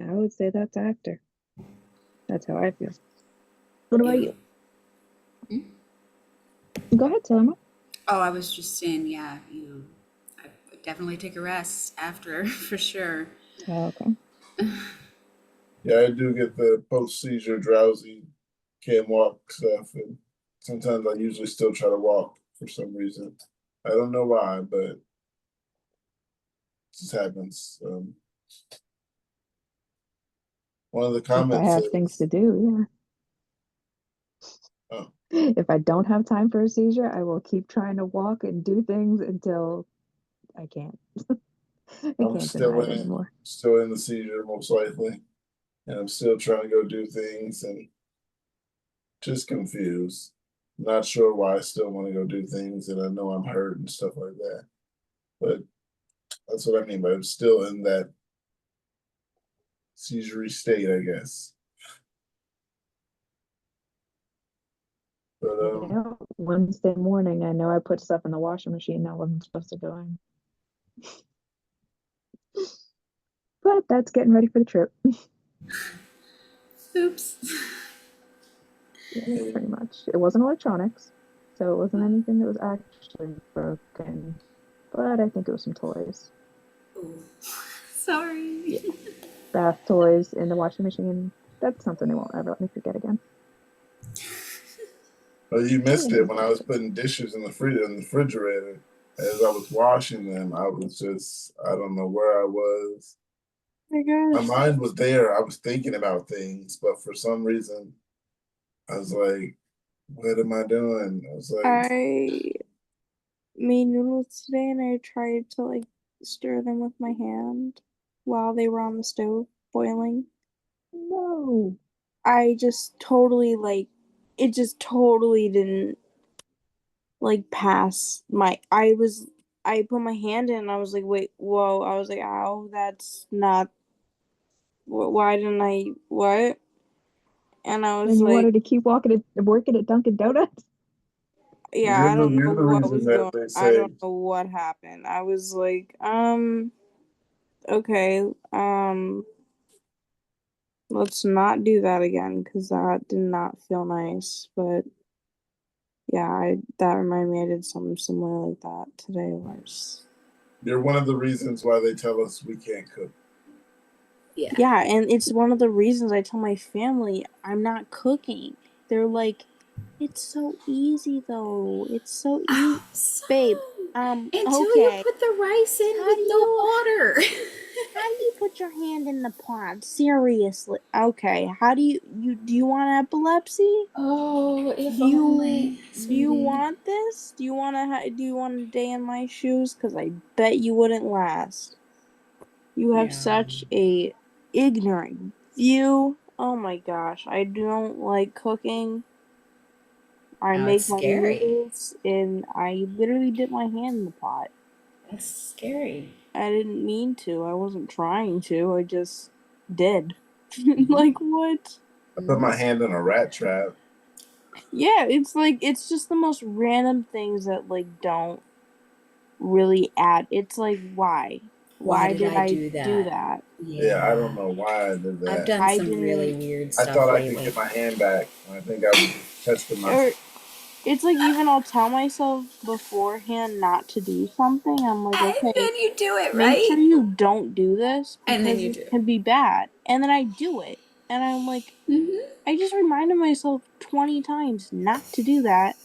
Speaker 8: I would say that's after. That's how I feel. What about you? Go ahead, Selma.
Speaker 21: Oh, I was just saying, yeah, I would definitely take a rest after for sure.
Speaker 8: Oh, okay.
Speaker 3: Yeah, I do get the post seizure drowsy, can't walk stuff, and sometimes I usually still try to walk for some reason. I don't know why, but it just happens. One of the
Speaker 8: If I
Speaker 3: comments
Speaker 8: have things
Speaker 3: says,
Speaker 8: to do,
Speaker 3: oh,
Speaker 8: If I don't have time for a seizure, I will keep trying to walk and do things until I can't. I
Speaker 3: I'm
Speaker 8: can't deny
Speaker 3: still
Speaker 8: it
Speaker 3: in it,
Speaker 8: anymore.
Speaker 3: still in the seizure most likely, and I'm still trying to go do things and just confused. Not sure why I still want to go do things, and I know I'm hurt and stuff like that. But that's what I mean. But I'm still in that seizure state, I guess. But
Speaker 8: Yeah, Wednesday morning, I know I put stuff in the washing machine that wasn't supposed to go in. But that's getting ready for the trip.
Speaker 21: Oops.
Speaker 8: Yeah, pretty much. It wasn't electronics, so it wasn't anything that was actually broken. But I think it was some toys.
Speaker 21: Ooh. Sorry.
Speaker 8: Yeah. Bath toys in the washing machine. That's something they won't ever let me forget again.
Speaker 3: Well, you missed it when I was putting dishes in the refrigerator. As I was washing them, I was just, I don't know where I was.
Speaker 1: My
Speaker 3: My
Speaker 1: gosh.
Speaker 3: mind was there. I was thinking about things, but for some reason, I was like, what am I doing? I was like,
Speaker 1: I made noodles today and I tried to like stir them with my hand while they were on the stove boiling.
Speaker 8: No.
Speaker 1: I just totally like it just totally didn't like pass my I put my hand in and I was like, wait, whoa. I was like, ow, that's not why didn't I what? And I
Speaker 8: And
Speaker 1: was
Speaker 8: you
Speaker 1: like,
Speaker 8: wanted to keep working at Dunkin' Donuts?
Speaker 1: yeah, I don't know
Speaker 3: you're the
Speaker 1: what
Speaker 3: reason
Speaker 1: was
Speaker 3: that
Speaker 1: going
Speaker 3: they
Speaker 1: I
Speaker 3: say
Speaker 1: don't know what happened. I was like, okay, let's not do that again because that did not feel nice. But yeah, that reminded me I did something similar like that today.
Speaker 3: you're one of the reasons why they tell us we can't cook.
Speaker 1: Yeah, and it's one of the reasons I tell my family I'm not cooking. They're like, it's so easy though. It's so easy, babe.
Speaker 21: Until you
Speaker 1: Okay.
Speaker 21: put the rice in
Speaker 1: How
Speaker 21: with
Speaker 1: do
Speaker 21: no
Speaker 1: you
Speaker 21: water.
Speaker 1: how do you put your hand in the pot? Seriously. Okay. How do you want epilepsy?
Speaker 21: Oh, if
Speaker 1: Do you
Speaker 21: only,
Speaker 1: do you
Speaker 21: sweetie.
Speaker 1: want this? Do you want a day in my shoes? Because I bet you wouldn't last. You have
Speaker 21: Yeah.
Speaker 1: such a ignorant view. Oh my gosh, I don't like cooking. I
Speaker 21: Now it's
Speaker 1: make my
Speaker 21: scary.
Speaker 1: noodles and I literally dip my hand in the pot.
Speaker 21: That's scary.
Speaker 1: I didn't mean to. I wasn't trying to. I just did.
Speaker 21: Mm-hmm.
Speaker 1: Like what?
Speaker 3: I put my hand in a rat trap.
Speaker 1: Yeah, it's like it's just the most random things that like don't really add. It's like why? Why
Speaker 21: did
Speaker 1: did
Speaker 21: I
Speaker 1: I
Speaker 21: do
Speaker 1: do
Speaker 21: that?
Speaker 1: that?
Speaker 3: Yeah, I
Speaker 21: Yeah.
Speaker 3: don't know why I did
Speaker 21: I've
Speaker 3: that.
Speaker 21: done
Speaker 1: I
Speaker 21: some really
Speaker 1: didn't
Speaker 21: weird
Speaker 3: I
Speaker 21: stuff
Speaker 3: thought I could
Speaker 21: lately.
Speaker 3: get my hand back. And I think I was just testing myself.
Speaker 1: or it's like even I'll tell myself beforehand not to do something. I'm like,
Speaker 21: And
Speaker 1: okay,
Speaker 21: then you do it,
Speaker 1: make sure
Speaker 21: right?
Speaker 1: you don't do this
Speaker 21: And then
Speaker 1: because
Speaker 21: you
Speaker 1: it
Speaker 21: do.
Speaker 1: can be bad. And then I do it. And I'm like,
Speaker 21: Mm-hmm.
Speaker 1: I just reminded myself 20 times not to do that.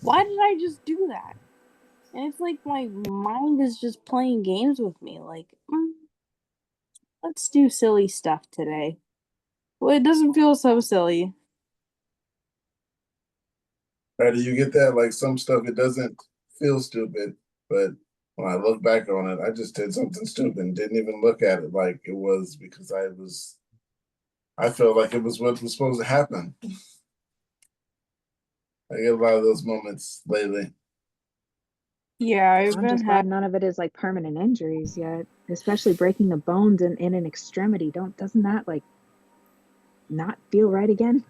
Speaker 1: Why did I just do that? And it's like my mind is just playing games with me. Like, let's do silly stuff today. Well, it doesn't feel so silly.
Speaker 3: Right? Do you get that? Like some stuff, it doesn't feel stupid, but when I look back on it, I just did something stupid and didn't even look at it like it was because I felt like it was what was supposed to happen. I get a lot of those moments lately.
Speaker 1: Yeah, I've
Speaker 8: I'm
Speaker 1: been
Speaker 8: just glad none of it is like permanent injuries yet, especially breaking the bones in an extremity. Doesn't that like not feel right again?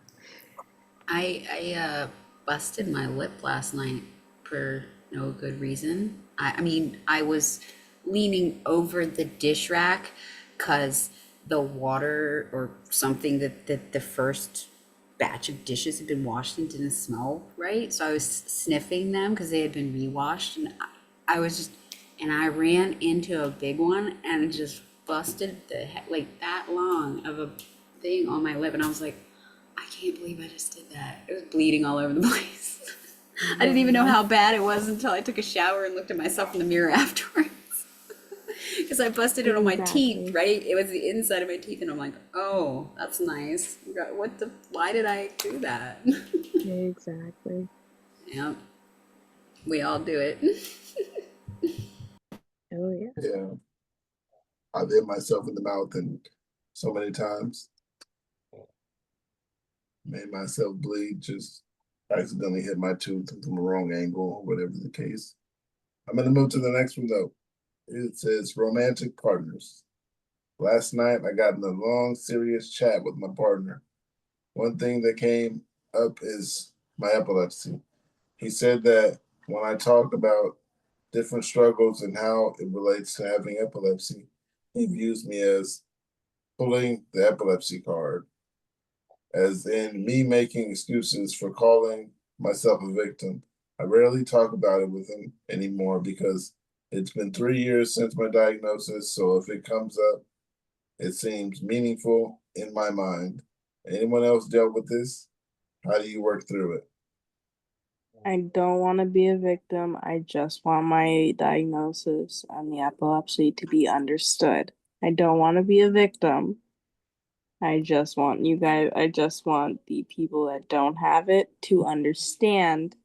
Speaker 21: I busted my lip last night for no good reason. I mean, I was leaning over the dish rack because the water or something that the first batch of dishes had been washed and didn't smell right. So I was sniffing them because they had been rewashed, and I was just, and I ran into a big one and just busted like that long of a thing on my lip, and I was like, I can't believe I just did that. It was bleeding all over the place. I didn't even know how bad it was until I took a shower and looked at myself in the mirror afterwards. Because because I busted it on my teeth, right? It was the inside of my teeth, and I'm like, oh, that's nice. What the? Why did I do that?
Speaker 8: Exactly.
Speaker 21: Yeah, we all do it.
Speaker 8: Oh yeah.
Speaker 3: Yeah. I've hit myself in the mouth and so many times. Made myself bleed, just accidentally hit my tooth from the wrong angle, or whatever the case. I'm gonna move to the next one though. It says romantic partners. Last night I got in a long, serious chat with my partner. One thing that came up is my epilepsy. He said that when I talk about different struggles and how it relates to having epilepsy, he views me as pulling the epilepsy card, as in me making excuses for calling myself a victim. I rarely talk about it with him anymore because it's been 3 years since my diagnosis. So if it comes up, it seems meaningful in my mind. Anyone else dealt with this? How do you work through it?
Speaker 1: I don't want to be a victim. I just want my diagnosis and the epilepsy to be understood. I don't want to be a victim. I just want the people that don't have it to understand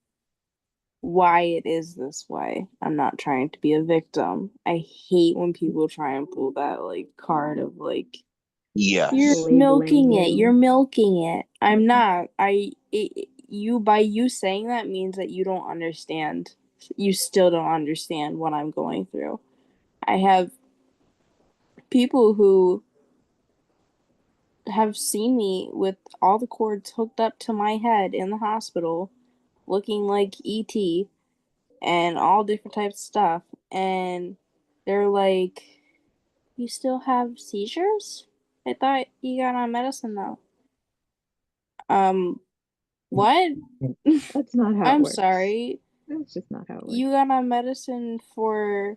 Speaker 1: why it is this way. I'm not trying to be a victim. I hate when people try and pull that like card of like
Speaker 16: Yes.
Speaker 1: you're milking it. You're milking it. I'm not. You by you saying that means that you don't understand. You still don't understand what I'm going through. I have people who have seen me with all the cords hooked up to my head in the hospital, looking like ET and all different types of stuff, and they're like, "You still have seizures? I thought you got on medicine though." What?
Speaker 8: That's not how it
Speaker 1: I'm
Speaker 8: works.
Speaker 1: sorry.
Speaker 8: That's just not how it works.
Speaker 1: You got on medicine for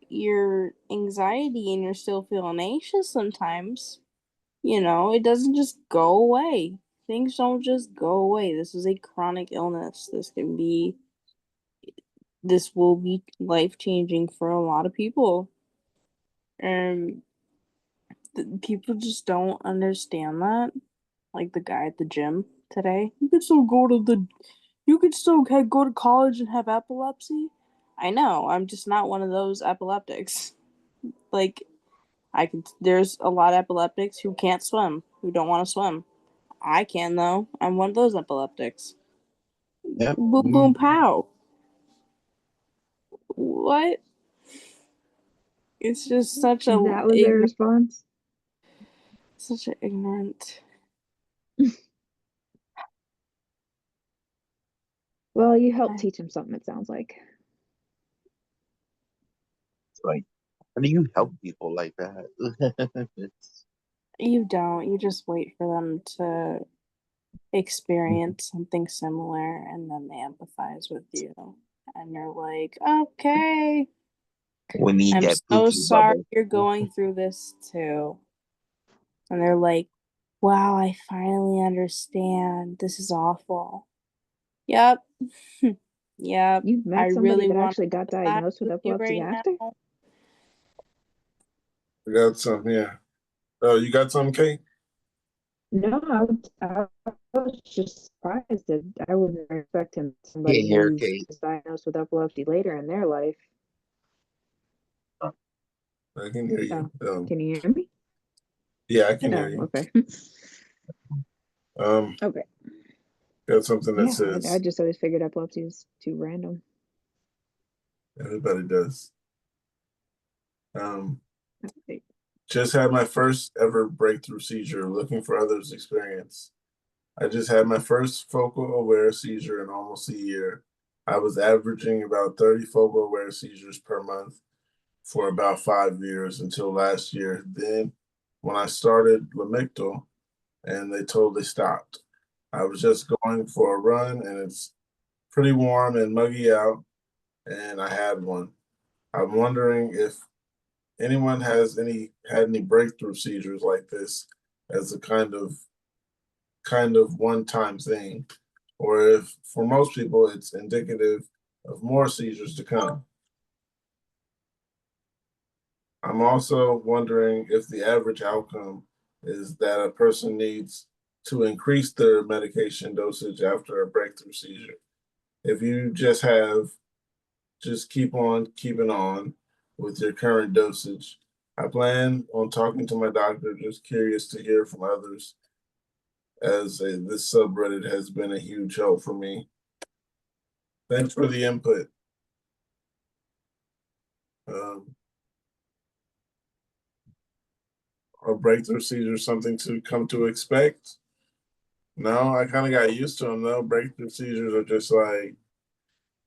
Speaker 1: your anxiety and you're still feeling anxious sometimes. You know, it doesn't just go away. Things don't just go away. This is a chronic illness. This will be life-changing for a lot of people. And people just don't understand that. Like the guy at the gym today. You could still go to college and have epilepsy. I know, I'm just not one of those epileptics. Like, there's a lot of epileptics who can't swim, who don't want to swim. I can though. I'm one of those epileptics.
Speaker 16: Yep.
Speaker 1: Boom, boom, pow. What? It's just such a
Speaker 8: That was their response.
Speaker 1: such an ignorant.
Speaker 8: Well, you helped teach him something, it sounds like.
Speaker 16: Like, how do you help people like that?
Speaker 1: You don't. You just wait for them to experience something similar and then they empathize with you. And you're like, okay.
Speaker 16: We need
Speaker 1: I'm
Speaker 16: that
Speaker 1: so
Speaker 16: poopy
Speaker 1: sorry
Speaker 16: bubble.
Speaker 1: you're going through this too. And they're like, wow, I finally understand. This is awful. Yep. Yep.
Speaker 8: You've met
Speaker 1: I
Speaker 8: somebody
Speaker 1: really
Speaker 8: that
Speaker 1: want
Speaker 8: actually got
Speaker 1: to empathize
Speaker 8: diagnosed with
Speaker 1: with you
Speaker 8: epilepsy
Speaker 1: right
Speaker 8: after?
Speaker 1: now.
Speaker 3: I got some, yeah. Oh, you got some, Kate?
Speaker 8: No, I was just surprised that I wouldn't expect him somebody
Speaker 16: Can't hear
Speaker 8: who's
Speaker 16: Kate.
Speaker 8: diagnosed with epilepsy later in their life.
Speaker 3: I can hear you.
Speaker 8: Can you hear me?
Speaker 3: Yeah, I can hear you.
Speaker 8: Okay. Okay.
Speaker 3: Got something that
Speaker 8: Yeah,
Speaker 3: says
Speaker 8: I just always figured epilepsy was too random.
Speaker 3: everybody does. Just had my first ever breakthrough seizure, looking for others' experience. I just had my first focal aware seizure in almost a year. I was averaging about 30 focal aware seizures per month for about 5 years until last year. Then, when I started Lamictal, and they totally stopped. I was just going for a run, and it's pretty warm and muggy out, and I had one. I'm wondering if anyone has had any breakthrough seizures like this as a kind of one-time thing, or if for most people it's indicative of more seizures to come. I'm also wondering if the average outcome is that a person needs to increase their medication dosage after a breakthrough seizure. If you just keep on keeping on with your current dosage. I plan on talking to my doctor, just curious to hear from others, as this subreddit has been a huge help for me. Thanks for the input. Are breakthrough seizures something to come to expect? No, I kind of got used to them though. Breakthrough seizures are just like,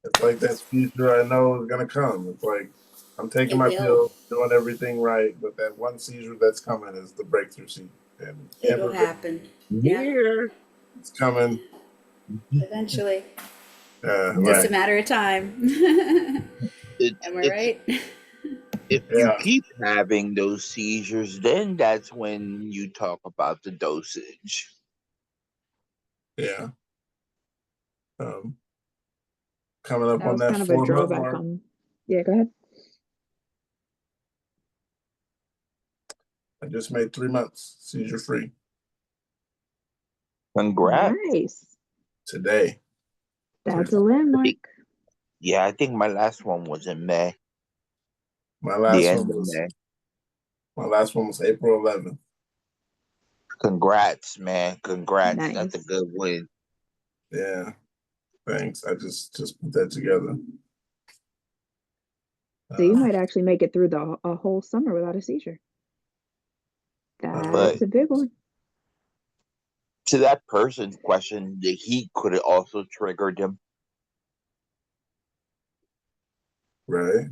Speaker 3: it's like that seizure I know is gonna come. It's like I'm taking
Speaker 21: It
Speaker 3: my
Speaker 21: will.
Speaker 3: pills, doing everything right, but that one seizure that's coming is the breakthrough seizure. And
Speaker 21: It'll happen. Yeah,
Speaker 16: Here.
Speaker 3: it's coming.
Speaker 21: eventually. Just
Speaker 3: Right.
Speaker 21: a matter of time. Am I
Speaker 16: It's
Speaker 21: right?
Speaker 16: if you
Speaker 3: Yeah.
Speaker 16: keep having those seizures, then that's when you talk about the dosage.
Speaker 3: Yeah. Coming up
Speaker 8: That
Speaker 3: on
Speaker 8: was
Speaker 3: that
Speaker 8: kind of a
Speaker 3: 4 month
Speaker 8: drawback
Speaker 3: mark.
Speaker 8: on. Yeah, go ahead.
Speaker 3: I just made 3 months seizure free
Speaker 16: Congrats.
Speaker 8: Nice.
Speaker 3: today.
Speaker 8: That's a landmark.
Speaker 16: Yeah, I think my last one was in May.
Speaker 3: My
Speaker 16: The
Speaker 3: last
Speaker 16: end
Speaker 3: one
Speaker 16: of
Speaker 3: was
Speaker 16: May.
Speaker 3: April 11th.
Speaker 16: Congrats, man. Congrats. That's a
Speaker 8: Nice.
Speaker 16: good win.
Speaker 3: Yeah. Thanks. I just put that together.
Speaker 8: So you might actually make it through a whole summer without a seizure.
Speaker 16: But
Speaker 8: That's a big one.
Speaker 16: to that person's question, the heat could have also triggered him.
Speaker 3: Right.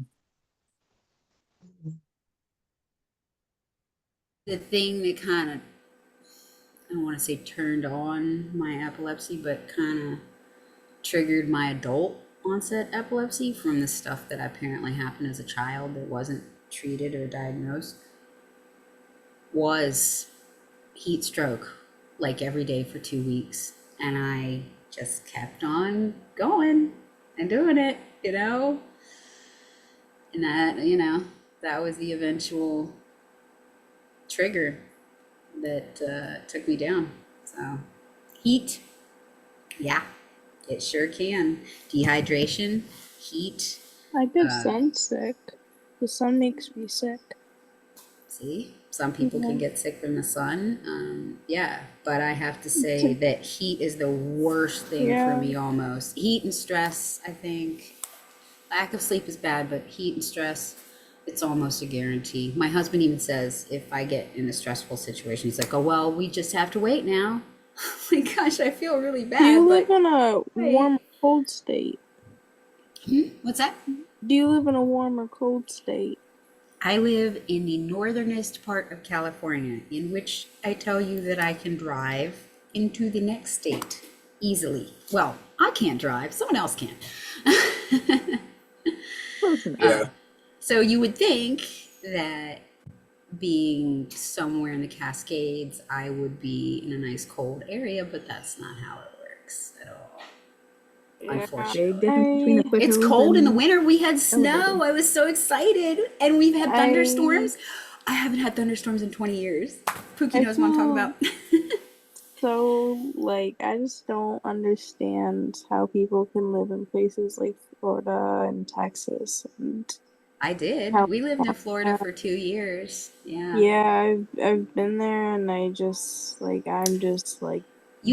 Speaker 21: The thing that kind of, I don't want to say turned on my epilepsy, but kind of triggered my adult onset epilepsy from the stuff that apparently happened as a child that wasn't treated or diagnosed was heat stroke, like every day for 2 weeks. And I just kept on going and doing it, And that was the eventual trigger that took me down. So, heat, yeah, it sure can. Dehydration, heat.
Speaker 1: I get sunsick. The sun makes me sick.
Speaker 21: See, some people can
Speaker 1: Yeah.
Speaker 21: get sick from the sun. Yeah, but I have to say that heat is the worst thing for me almost. Heat and stress, I think. Lack of sleep is bad, but heat and stress, it's almost a guarantee. My husband even says if I get in a stressful situation, he's like, oh, well, we just have to wait now. Oh my gosh, I feel really bad.
Speaker 1: Do you live in a warm or cold state?
Speaker 21: What's that?
Speaker 1: Do you live in a warm or cold state?
Speaker 21: I live in the northernest part of California, in which I tell you that I can drive into the next state easily. Well, I can't drive, someone else can.
Speaker 8: Close enough.
Speaker 3: Yeah.
Speaker 21: So you would think that being somewhere in the Cascades, I would be in a nice cold area, but that's not how it works at all. Unfortunately.
Speaker 8: Big difference between the
Speaker 21: It's
Speaker 8: foothills
Speaker 21: cold in the
Speaker 8: and
Speaker 21: winter. We had snow.
Speaker 8: elevated.
Speaker 21: I was so excited. And we've had thunderstorms. I haven't had thunderstorms in 20 years. Pookie knows what I'm talking about.
Speaker 1: So, I just don't understand how people can live in places like Florida and Texas and
Speaker 21: I did. We lived in Florida for 2 years. Yeah.
Speaker 1: Yeah, I've been there, and I'm just
Speaker 21: You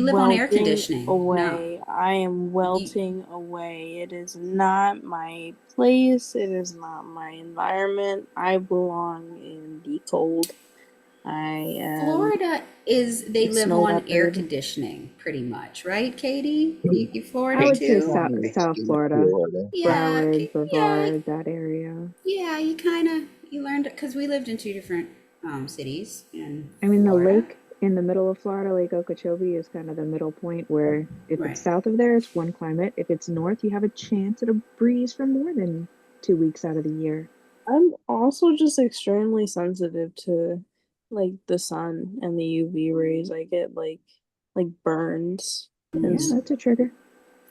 Speaker 21: live on air
Speaker 1: welting
Speaker 21: conditioning.
Speaker 1: away. I am welting away. It is not my place. It is not my environment. I belong in the cold.
Speaker 21: Florida they
Speaker 1: it's
Speaker 21: live
Speaker 1: snowed
Speaker 21: on
Speaker 1: up
Speaker 21: air
Speaker 1: already.
Speaker 21: conditioning pretty much, right, Katie? You
Speaker 8: I
Speaker 21: Florida
Speaker 8: would say
Speaker 21: too?
Speaker 8: South Florida,
Speaker 21: Yeah,
Speaker 8: Broward, Brevard, that area.
Speaker 21: yeah, you learned it because we lived in 2 different cities in
Speaker 8: I mean, the
Speaker 21: Florida.
Speaker 8: lake in the middle of Florida, Lake Okeechobee, is kind of the middle point where if
Speaker 21: Right.
Speaker 8: it's south of there, it's one climate. If it's north, you have a chance at a breeze for more than 2 weeks out of the year.
Speaker 1: I'm also just extremely sensitive to the sun and the UV rays. I get burns and
Speaker 8: Yeah, that's a trigger.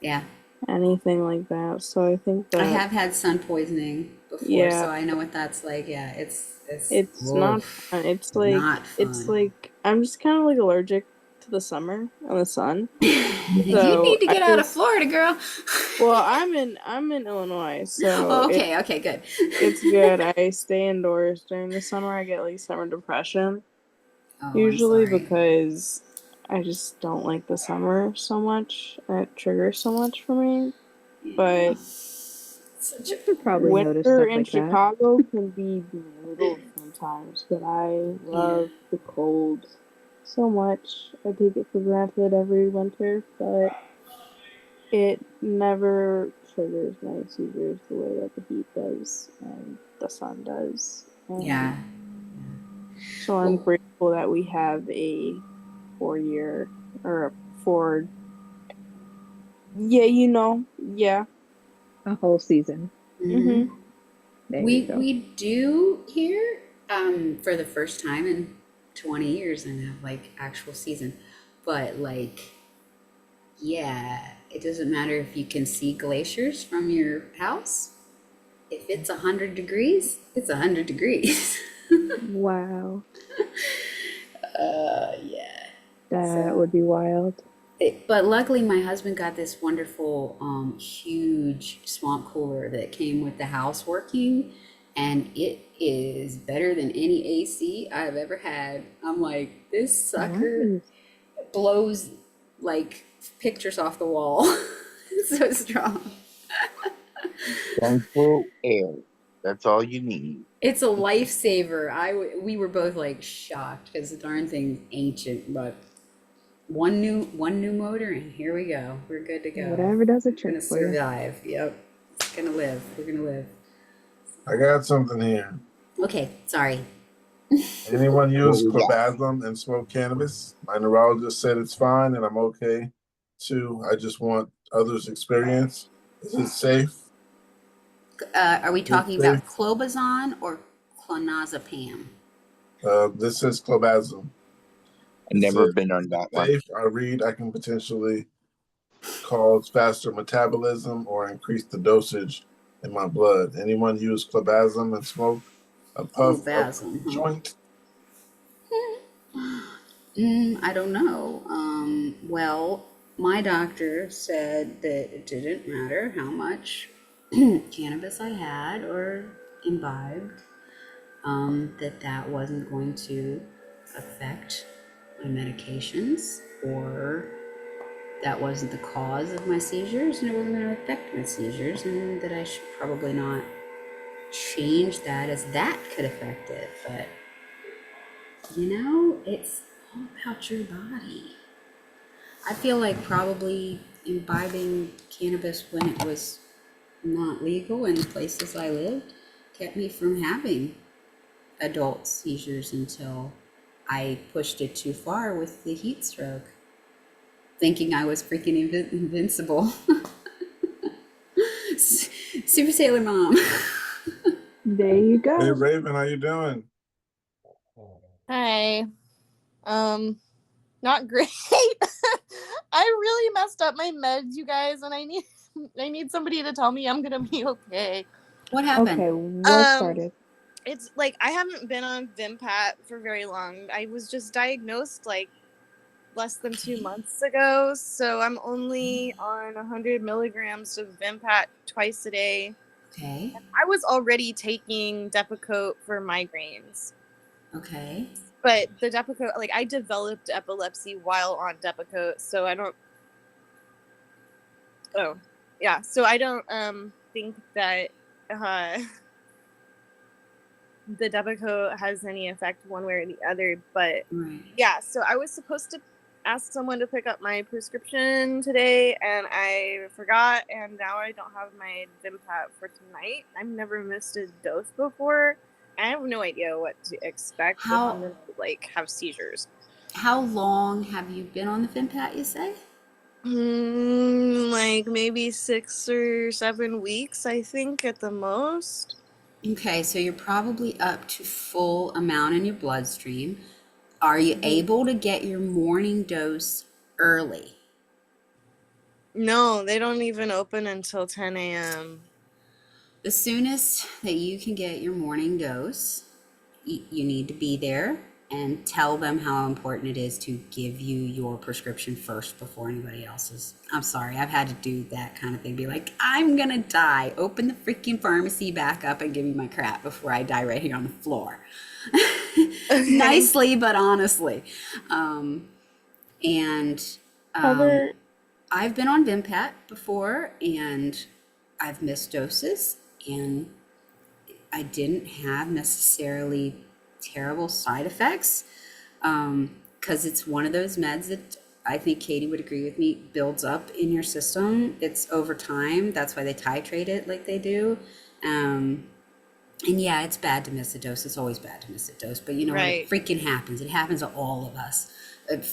Speaker 21: Yeah.
Speaker 1: anything like that. So I think that
Speaker 21: I have had sun poisoning, before,
Speaker 1: Yeah,
Speaker 21: so I know what that's like. Yeah, it's
Speaker 1: it's not fun.
Speaker 21: not
Speaker 1: It's
Speaker 21: fun.
Speaker 1: like I'm just kind of like allergic to the summer and the sun.
Speaker 21: You
Speaker 1: So
Speaker 21: need to
Speaker 1: I
Speaker 21: get out of
Speaker 1: just
Speaker 21: Florida, girl.
Speaker 1: well, I'm in Illinois, so
Speaker 21: Oh, okay, okay, good.
Speaker 1: it's good. I stay indoors during the summer. I get like summer depression
Speaker 21: Oh, I'm
Speaker 1: usually
Speaker 21: sorry.
Speaker 1: because I just don't like the summer so much. And it triggers so much for me. But
Speaker 21: Such
Speaker 8: I
Speaker 21: a
Speaker 8: could probably notice
Speaker 1: winter
Speaker 8: stuff
Speaker 1: in
Speaker 8: like that.
Speaker 1: Chicago can be brutal sometimes, but I
Speaker 21: yeah.
Speaker 1: love the cold so much. I take it for granted every winter, but it never triggers my seizures the way that the heat does and the sun does.
Speaker 21: Yeah.
Speaker 1: And so I'm
Speaker 21: Well,
Speaker 1: grateful that we have a 4 year or a four, yeah, yeah.
Speaker 8: A whole season.
Speaker 1: Mm-hmm.
Speaker 8: There you go.
Speaker 21: we do here for the first time in 20 years and have like actual season, but like yeah, it doesn't matter if you can see glaciers from your house. If it's 100 degrees, it's 100 degrees.
Speaker 1: Wow.
Speaker 21: Yeah.
Speaker 8: That
Speaker 21: So,
Speaker 8: would be wild.
Speaker 21: but luckily, my husband got this wonderful, huge swamp cooler that came with the house working, and it is better than any AC I've ever had. I'm like, this sucker
Speaker 8: Nice.
Speaker 21: blows like pictures off the wall. It's so strong.
Speaker 16: Central air. That's all you need.
Speaker 21: It's a lifesaver. We were both like shocked because the darn thing's ancient, but one new motor and here we go. We're good to go.
Speaker 8: Whatever does a
Speaker 21: We're
Speaker 8: trick
Speaker 21: gonna
Speaker 8: for you.
Speaker 21: survive. Yep. It's gonna live. We're gonna live.
Speaker 3: I got something here.
Speaker 21: Okay, sorry.
Speaker 3: Anyone
Speaker 16: What
Speaker 3: use
Speaker 16: we got?
Speaker 3: clobazam and smoke cannabis? My neurologist said it's fine and I'm okay too. I just want others' experience. Is it safe?
Speaker 21: Are we
Speaker 3: Is it
Speaker 21: talking
Speaker 3: safe?
Speaker 21: about clobazam or clonazepam?
Speaker 3: This says clobazam.
Speaker 16: I've
Speaker 3: It
Speaker 16: never
Speaker 3: says
Speaker 16: been on that one.
Speaker 3: safe. I can potentially cause faster metabolism or increase the dosage in my blood. Anyone use clobazam and smoke a puff of
Speaker 21: Clobazam, huh?
Speaker 3: joint?
Speaker 21: I don't know. Well, my doctor said that it didn't matter how much cannabis I had or imbibed, that wasn't going to affect my medications, or that wasn't the cause of my seizures, and it wasn't going to affect my seizures, and that I should probably not change that as that could affect it. But it's all about your body. I feel like probably imbibing cannabis when it was not legal in the places I lived kept me from having adult seizures until I pushed it too far with the heat stroke, thinking I was freaking invincible. Super Sailor Mom.
Speaker 8: There you
Speaker 3: Hey
Speaker 8: go.
Speaker 3: Raven, how you doing?
Speaker 14: Hi. Not great. I really messed up my meds, you guys, and I need somebody to tell me I'm gonna be okay.
Speaker 21: What happened?
Speaker 8: Okay, what started?
Speaker 14: It's like I haven't been on Vimpat for very long. I was just diagnosed like less than 2 months ago, so I'm only on 100 milligrams of Vimpat twice a day.
Speaker 21: Okay.
Speaker 14: I was already taking Depakote for migraines.
Speaker 21: Okay.
Speaker 14: But the Depakote, like I developed epilepsy while on Depakote, so I don't. Oh, yeah. So I don't think that the Depakote has any effect one way or the other. But yeah, so I was supposed to ask someone to pick up my prescription today, and I forgot, and now I don't have my Vimpat for tonight. I've never missed a dose before. I have no idea what to expect if I'm gonna have seizures.
Speaker 21: How long have you been on the Vimpat, you say?
Speaker 14: Like maybe 6 or 7 weeks, I think, at the most.
Speaker 21: Okay, so you're probably up to full amount in your bloodstream. Are you able to get your morning dose early?
Speaker 14: No, they don't even open until 10 a.m.
Speaker 21: The soonest that you can get your morning dose, you need to be there and tell them how important it is to give you your prescription first before anybody else's. I'm sorry, I've had to do that kind of thing. Be like, I'm gonna die. Open the freaking pharmacy back up and give me my crap before I die right here on the floor. Nicely, but honestly. And I've been on Vimpat before, and I've missed doses, and I didn't have necessarily terrible side effects, because it's one of those meds that I think Katie would agree with me, builds up in your system. It's over time. That's why they titrate it like they do. And yeah, it's bad to miss a dose. It's always bad to miss a dose, but you know what? It freaking happens. It happens to all of us,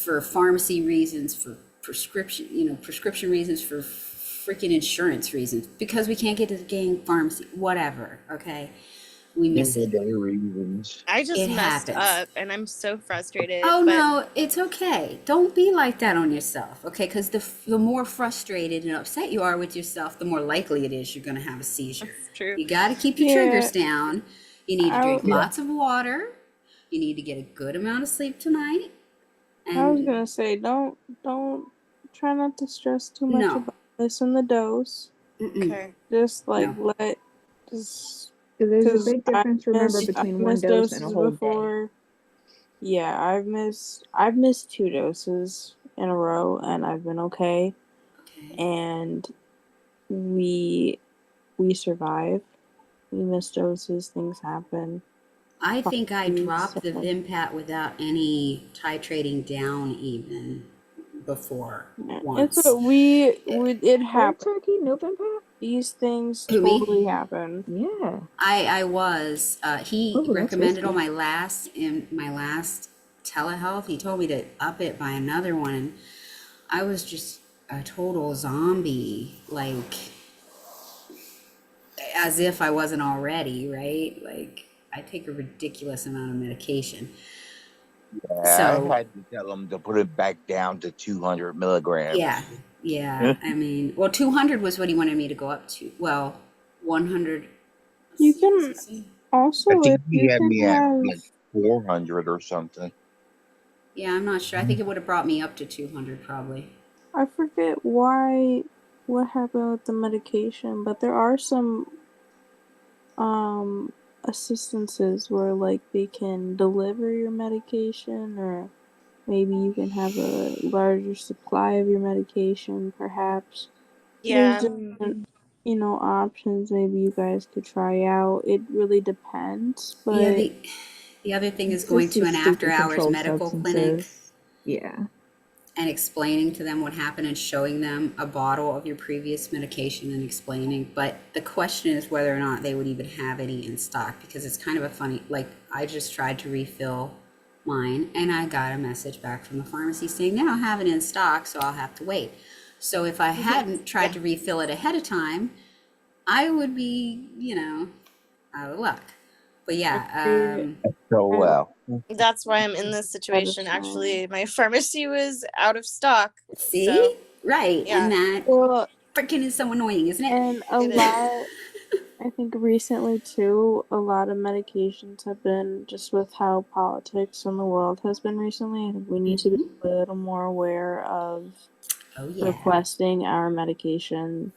Speaker 21: for pharmacy reasons, for prescription reasons, for freaking insurance reasons, because we can't get to the dang pharmacy, whatever. Okay. We miss it.
Speaker 16: Reasons.
Speaker 14: I just
Speaker 21: It
Speaker 14: messed
Speaker 21: happens.
Speaker 14: up and I'm so frustrated.
Speaker 21: Oh,
Speaker 14: but
Speaker 21: no, it's okay. Don't be like that on yourself, okay? Because the more frustrated and upset you are with yourself, the more likely it is you're going to have a seizure.
Speaker 14: That's true.
Speaker 21: You got to keep your triggers down. You need to drink lots of water. You need to get a good amount of sleep tonight. And
Speaker 1: I was gonna say, don't try not to stress too much about this in the dose.
Speaker 14: Okay.
Speaker 1: Just like just
Speaker 8: There's a big
Speaker 1: I've
Speaker 8: difference, remember,
Speaker 1: missed
Speaker 8: between one dose
Speaker 1: doses
Speaker 8: and a whole day.
Speaker 1: before. Yeah, I've missed 2 doses in a row, and I've been okay. And we survive. We miss doses. Things happen.
Speaker 21: I think I dropped the
Speaker 1: So-
Speaker 21: Vimpat without any titrating down even before once.
Speaker 1: It's it happens.
Speaker 8: Turkey, no Vimpat?
Speaker 1: These things
Speaker 21: Who, me?
Speaker 1: totally happen.
Speaker 8: Yeah.
Speaker 21: I was. He
Speaker 8: Ooh, that's
Speaker 21: recommended on
Speaker 8: risky.
Speaker 21: my last telehealth. He told me to up it by another one, and I was just a total zombie, like as if I wasn't already, right? Like I take a ridiculous amount of medication.
Speaker 16: Yeah,
Speaker 21: So
Speaker 16: I had to tell them to put it back down to 200 milligrams.
Speaker 21: yeah. I mean, well, 200 was what he wanted me to go up to. Well, 100.
Speaker 1: You can also,
Speaker 16: I think
Speaker 1: if
Speaker 16: he
Speaker 1: you
Speaker 16: had
Speaker 1: can
Speaker 16: me at
Speaker 1: have,
Speaker 16: like 400 or something.
Speaker 21: Yeah, I'm not sure. I think it would have brought me up to 200 probably.
Speaker 1: I forget what happened with the medication, but there are some assistances where like they can deliver your medication, or maybe you can have a larger supply of your medication, perhaps.
Speaker 14: Yeah.
Speaker 1: There's different, options maybe you guys could try out. It really depends,
Speaker 21: Yeah,
Speaker 1: but
Speaker 21: the other thing is
Speaker 8: It's
Speaker 21: going
Speaker 8: just
Speaker 21: to
Speaker 8: these
Speaker 21: an
Speaker 8: stupid
Speaker 21: after-hours
Speaker 8: controlled
Speaker 21: medical clinic
Speaker 8: substances. Yeah.
Speaker 21: and explaining to them what happened and showing them a bottle of your previous medication and explaining. But the question is whether or not they would even have any in stock, because it's kind of a funny, like I just tried to refill mine and I got a message back from the pharmacy saying they don't have it in stock, so I'll have to wait. So if I hadn't tried to refill it ahead of time, I would be, out of luck. But yeah,
Speaker 16: So well.
Speaker 14: That's why I'm in this situation. Actually, my pharmacy was out of stock.
Speaker 21: see?
Speaker 14: So,
Speaker 21: Right.
Speaker 14: yeah.
Speaker 21: And that freaking is so annoying, isn't it?
Speaker 1: And I think recently too, a lot of medications have been, just with how politics in the world has been recently, I think we need to be a little more aware of requesting our medication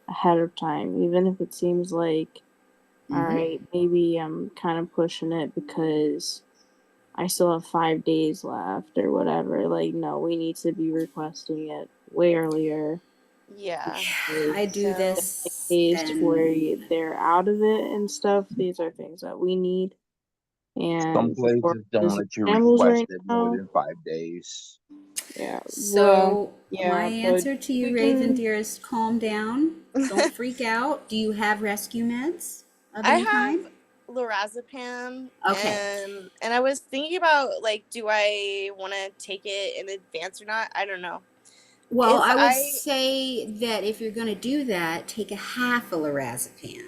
Speaker 1: ahead of time, even if it seems like, all right, maybe I'm kind of pushing it because I still have 5 days left or whatever. Like, no, we need to be requesting it way earlier.
Speaker 14: Yeah.
Speaker 21: I do this
Speaker 1: Case
Speaker 21: and
Speaker 1: where they're out of it and stuff. These are things that we need. And
Speaker 16: Some
Speaker 1: the world
Speaker 16: places don't
Speaker 1: is
Speaker 16: let you
Speaker 1: shambles
Speaker 16: request
Speaker 1: right
Speaker 16: it more
Speaker 1: now.
Speaker 16: than 5 days.
Speaker 1: Yeah.
Speaker 21: So my
Speaker 1: but
Speaker 21: answer to you,
Speaker 1: we
Speaker 21: Raven
Speaker 1: can-
Speaker 21: dear, is calm down. Don't freak out. Do you have rescue meds of
Speaker 14: I
Speaker 21: any
Speaker 14: have
Speaker 21: kind?
Speaker 14: lorazepam,
Speaker 21: Okay.
Speaker 14: and I was thinking about, like, do I want to take it in advance or not? I don't know.
Speaker 21: Well,
Speaker 14: If
Speaker 21: I would say that if you're going to do that, take a half a lorazepam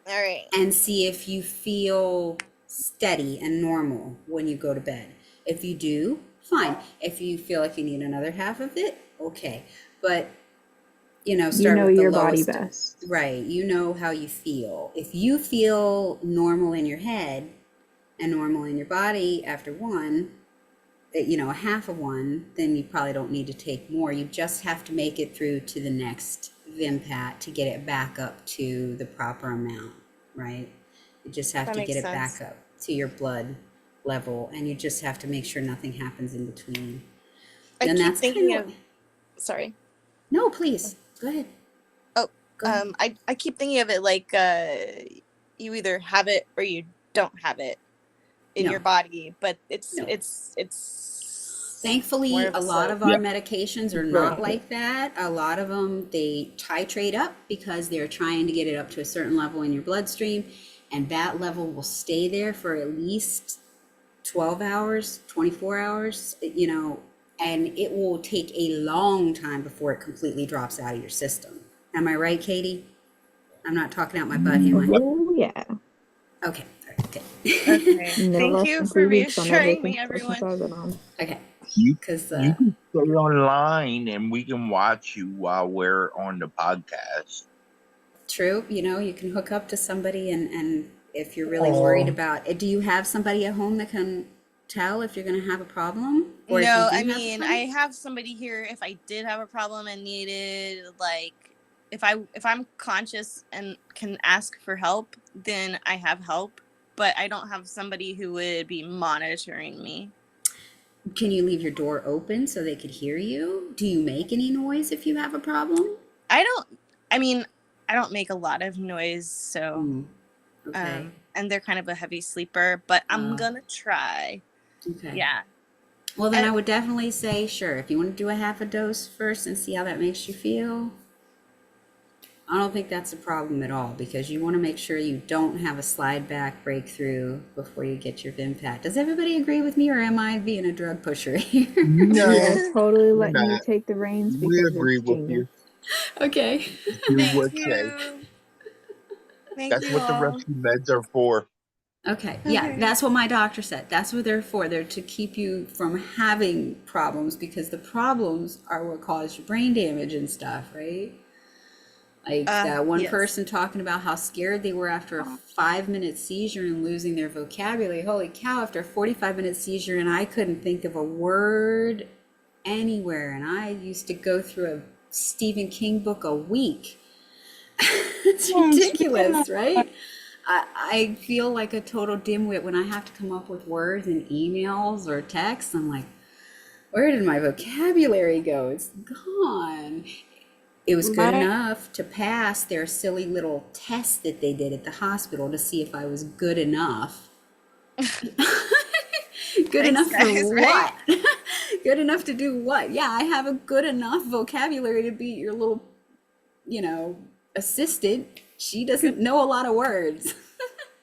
Speaker 14: all right.
Speaker 21: and see if you feel steady and normal when you go to bed. If you do, fine. If you feel like you need another half of it, okay. But you know,
Speaker 8: You
Speaker 21: start
Speaker 8: know
Speaker 21: with the
Speaker 8: your body
Speaker 21: lowest.
Speaker 8: best.
Speaker 21: Right. You know how you feel. If you feel normal in your head and normal in your body after one, you know, a half of one, then you probably don't need to take more. You just have to make it through to the next Vimpat to get it back up to the proper amount, right? You just have
Speaker 14: That
Speaker 21: to
Speaker 14: makes
Speaker 21: get it
Speaker 14: sense.
Speaker 21: back up to your blood level, and you just have to make sure nothing happens in between.
Speaker 14: I
Speaker 21: And
Speaker 14: keep
Speaker 21: that's
Speaker 14: thinking
Speaker 21: kind
Speaker 14: of. Sorry.
Speaker 21: No, please go ahead.
Speaker 14: Oh,
Speaker 21: Go ahead.
Speaker 14: I keep thinking of it like you either have it or you don't have it in
Speaker 21: No.
Speaker 14: your body, but it's
Speaker 21: No.
Speaker 14: it's
Speaker 21: Thankfully,
Speaker 14: more of
Speaker 21: a
Speaker 14: a
Speaker 21: lot
Speaker 14: slope.
Speaker 21: of our medications are not
Speaker 8: Right.
Speaker 21: like that. A lot of them, they titrate up because they're trying to get it up to a certain level in your bloodstream, and that level will stay there for at least 12 hours, 24 hours, you know, and it will take a long time before it completely drops out of your system. Am I right, Katie? I'm not talking out my butt, am I?
Speaker 8: Oh yeah.
Speaker 21: Okay, all right, good.
Speaker 14: Okay.
Speaker 8: No
Speaker 14: Thank
Speaker 8: less
Speaker 14: you
Speaker 8: than
Speaker 14: for
Speaker 8: 3 weeks on
Speaker 14: reassuring
Speaker 8: everything
Speaker 14: me, everyone.
Speaker 8: since I've been on.
Speaker 21: Okay,
Speaker 16: You
Speaker 21: because
Speaker 16: you can stay online and we can watch you while we're on the podcast.
Speaker 21: true, you know, you can hook up to somebody, and if you're really worried about it, do you have somebody at home that can tell if you're going to have a problem, or if you
Speaker 14: No,
Speaker 21: do
Speaker 14: I
Speaker 21: have a
Speaker 14: mean, I
Speaker 21: problem?
Speaker 14: have somebody here if I did have a problem and needed like if I'm conscious and can ask for help, then I have help, but I don't have somebody who would be monitoring me.
Speaker 21: Can you leave your door open so they could hear you? Do you make any noise if you have a problem?
Speaker 14: I mean, I don't make a lot of noise, so
Speaker 21: Okay.
Speaker 14: and they're kind of a heavy sleeper, but I'm gonna try.
Speaker 21: Okay.
Speaker 14: Yeah.
Speaker 21: Well, then
Speaker 14: And-
Speaker 21: I would definitely say, sure, if you want to do a half a dose first and see how that makes you feel. I don't think that's a problem at all, because you want to make sure you don't have a slide back breakthrough before you get your Vimpat. Does everybody agree with me, or am I being a drug pusher here?
Speaker 8: Yeah, totally
Speaker 16: you're
Speaker 8: letting you
Speaker 16: not.
Speaker 8: take the reins
Speaker 16: We
Speaker 8: because
Speaker 16: agree
Speaker 8: it's
Speaker 16: with
Speaker 8: genius.
Speaker 16: you.
Speaker 21: Okay.
Speaker 16: Do
Speaker 14: Thank
Speaker 16: what
Speaker 14: you.
Speaker 16: say.
Speaker 14: Thank
Speaker 16: That's
Speaker 14: you
Speaker 16: what the
Speaker 14: all.
Speaker 16: rescue meds are for.
Speaker 21: Okay. Yeah,
Speaker 14: Okay.
Speaker 21: that's what my doctor said. That's what they're for. They're to keep you from having problems, because the problems are what cause your brain damage and stuff, right? Like that one
Speaker 14: Yes.
Speaker 21: person talking about how scared they were after a 5-minute seizure and losing their vocabulary. Holy cow, after a 45-minute seizure, and I couldn't think of a word anywhere. And I used to go through a Stephen King book a week. It's ridiculous, right? I feel like a total dimwit when I have to come up with words in emails or texts. I'm like, where did my vocabulary go? It's gone. It was good enough to pass their silly little test that they did at the hospital to see if I was good enough. Good enough for
Speaker 14: guys,
Speaker 21: what?
Speaker 14: right?
Speaker 21: Good enough to do what? Yeah, I have a good enough vocabulary to be your little, you know, assistant. She doesn't know a lot of words.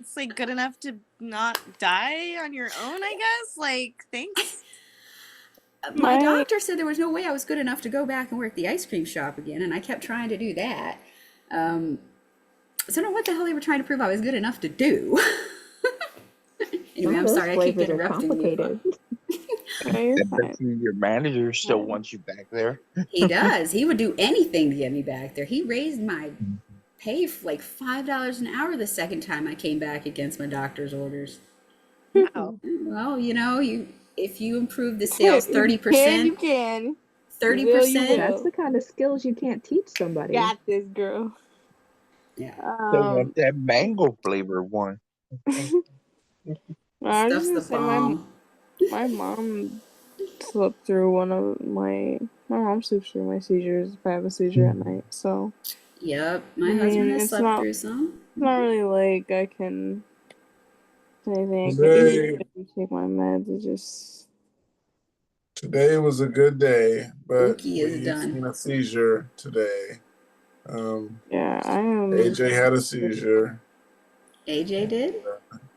Speaker 14: It's like good enough to not die on your own, I guess. Like, thanks.
Speaker 21: My doctor said there was no way I was good enough to go back and work the ice cream shop again, and I kept trying to do that. So I don't know what the hell they were trying to prove I was good enough to do. Anyway, I'm sorry, I keep interrupting you.
Speaker 16: I bet you your manager still wants you back there.
Speaker 21: He does. He would do anything to get me back there. He raised my pay like $5 an hour the second time I came back against my doctor's orders.
Speaker 14: Wow.
Speaker 21: Well, you know, if you improve the sales 30%,
Speaker 1: you can.
Speaker 21: 30%.
Speaker 8: That's the kind of skills you can't teach somebody.
Speaker 1: Got this, girl.
Speaker 21: Yeah.
Speaker 16: They want that mango flavor one.
Speaker 1: I was
Speaker 21: Stuff's
Speaker 1: just
Speaker 21: the
Speaker 1: gonna say
Speaker 21: bomb.
Speaker 1: my mom slept through my mom sleeps through my seizures if I have a seizure at night. So
Speaker 21: Yep, my husband has slept through some.
Speaker 1: It's not really like I can say anything. I
Speaker 3: Today-
Speaker 1: can take my meds. It's just
Speaker 3: Today was a good day, but
Speaker 21: Ookie is
Speaker 3: we've
Speaker 21: done.
Speaker 3: seen a seizure today.
Speaker 1: yeah, I am.
Speaker 3: AJ had a seizure.
Speaker 21: AJ did?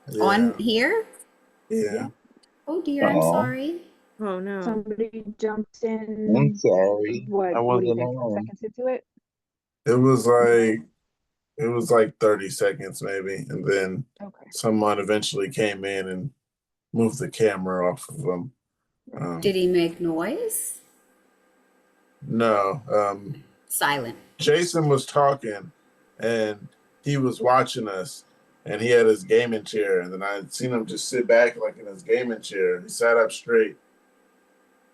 Speaker 3: Yeah.
Speaker 21: On here?
Speaker 3: Yeah.
Speaker 21: Oh dear, I'm
Speaker 16: Aw.
Speaker 21: sorry.
Speaker 1: Oh no.
Speaker 8: Somebody jumped in.
Speaker 16: I'm sorry.
Speaker 8: What?
Speaker 16: I
Speaker 8: What do you
Speaker 16: wasn't
Speaker 8: think? 10
Speaker 16: on.
Speaker 8: seconds into it?
Speaker 3: It was like 30 seconds maybe, and then someone eventually came in and moved the camera off of him.
Speaker 21: Did he make noise?
Speaker 3: No.
Speaker 21: Silent.
Speaker 3: Jason was talking, and he was watching us, and he had his gaming chair, and then I had seen him just sit back like in his gaming chair. He sat up straight,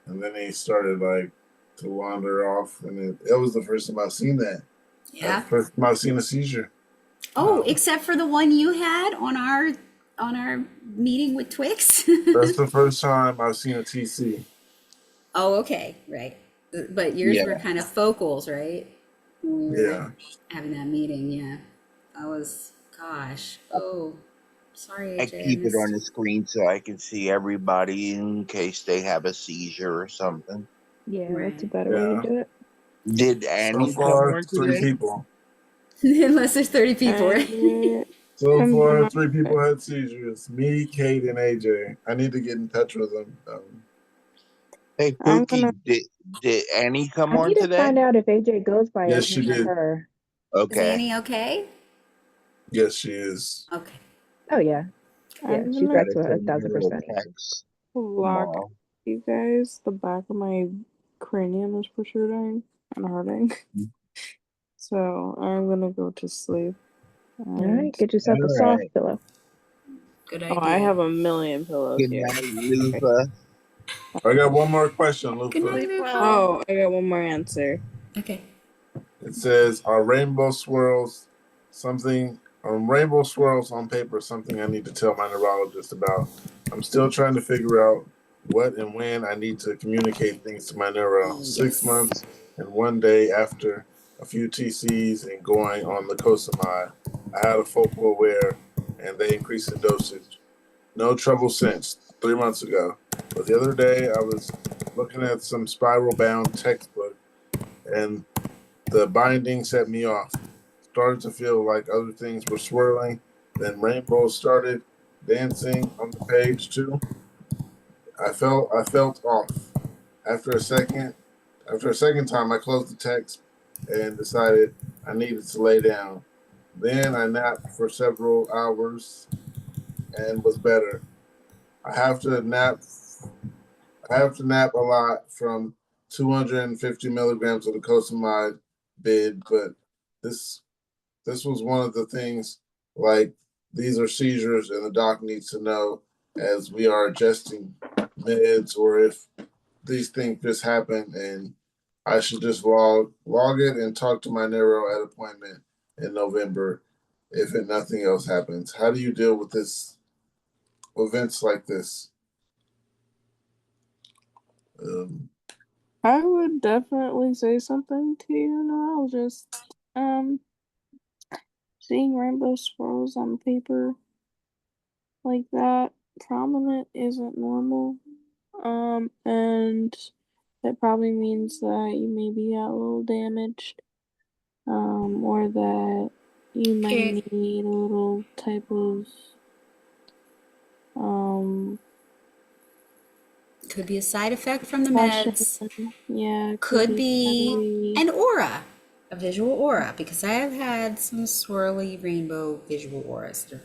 Speaker 3: and then he started like to wander off, and it was the first time I've seen that.
Speaker 21: Yeah.
Speaker 3: First time I've seen a seizure.
Speaker 21: Oh, except for the one you had on our meeting with Twix.
Speaker 3: That's the first time I've seen a TC.
Speaker 21: Oh, okay, right. But yours
Speaker 3: Yeah.
Speaker 21: were kind of focals, right? When we were
Speaker 3: Yeah.
Speaker 21: having that meeting, yeah. That was, gosh. Oh, sorry,
Speaker 16: I
Speaker 21: AJ.
Speaker 16: keep it on
Speaker 21: missed.
Speaker 16: the screen so I can see everybody in case they have a seizure or something.
Speaker 8: Yeah, that's a
Speaker 21: Right.
Speaker 8: better way to do it.
Speaker 16: Did
Speaker 3: So
Speaker 16: Annie come
Speaker 3: far,
Speaker 16: on
Speaker 3: 3
Speaker 16: today?
Speaker 3: people.
Speaker 21: Unless there's 30 people, right?
Speaker 3: So
Speaker 1: I'm
Speaker 3: far,
Speaker 1: not-
Speaker 3: 3 people had seizures. Me, Kate, and AJ. I need to get in touch with them.
Speaker 16: Hey,
Speaker 1: I'm gonna.
Speaker 16: Pookie, did Annie come
Speaker 8: I
Speaker 16: on
Speaker 8: need to
Speaker 16: today?
Speaker 8: find out if AJ goes by a
Speaker 3: Yes,
Speaker 8: him
Speaker 3: she
Speaker 8: or
Speaker 3: did.
Speaker 8: her.
Speaker 21: Is
Speaker 16: Okay.
Speaker 21: Annie okay?
Speaker 3: Yes, she is.
Speaker 21: Okay.
Speaker 8: Oh yeah, yeah,
Speaker 1: I'm
Speaker 8: she's
Speaker 1: gonna
Speaker 8: back
Speaker 16: Gotta
Speaker 8: to
Speaker 16: send her a
Speaker 8: 1,000%.
Speaker 16: text
Speaker 1: lock
Speaker 16: tomorrow.
Speaker 1: you guys. The back of my cranium is protruding and hurting. So I'm gonna go to sleep.
Speaker 8: All right, get
Speaker 16: All
Speaker 8: yourself a soft
Speaker 16: right.
Speaker 8: pillow.
Speaker 21: Good
Speaker 1: Oh, I
Speaker 21: idea.
Speaker 1: have a million pillows
Speaker 16: Good
Speaker 1: here.
Speaker 16: night, Lufa.
Speaker 3: I got one more question,
Speaker 21: Good
Speaker 3: Lufa.
Speaker 21: night, Lufa.
Speaker 1: Oh, I got one more answer.
Speaker 21: Okay.
Speaker 3: It says, "Are rainbow swirls something? Are rainbow swirls on paper something I need to tell my neurologist about? I'm still trying to figure out what and when I need to communicate things to my neuro. 6 months and 1 day after a few TCs and going on lacosamide, I had a focal aware, and they increased the dosage. No trouble since 3 months ago. But the other day I was looking at some spiral bound textbook, and the binding set me off. Started to feel like other things were swirling. Then rainbows started dancing on the page too. I felt off. After a second, after a second time, I closed the text and decided I needed to lay down. Then I napped for several hours and was better. I have to nap. I have to nap a lot from 250 milligrams of the cosamide bid, but this this was one of the things, like, these are seizures and the doc needs to know as we are adjusting meds, or if these things just happen and I should just log it and talk to my neuro at appointment in November if nothing else happens. How do you deal with this, events like this?
Speaker 1: I would definitely say something to your neurologist. Um, seeing rainbow swirls on paper like that prominent isn't normal. And that probably means that you maybe got a little damaged. Or that you
Speaker 21: Okay.
Speaker 1: might need a little type of
Speaker 21: Could be a side effect from the
Speaker 1: session.
Speaker 21: meds.
Speaker 1: Yeah, it
Speaker 21: Could be
Speaker 1: battery.
Speaker 21: an aura, a visual aura, because I have had some swirly rainbow visual auras that are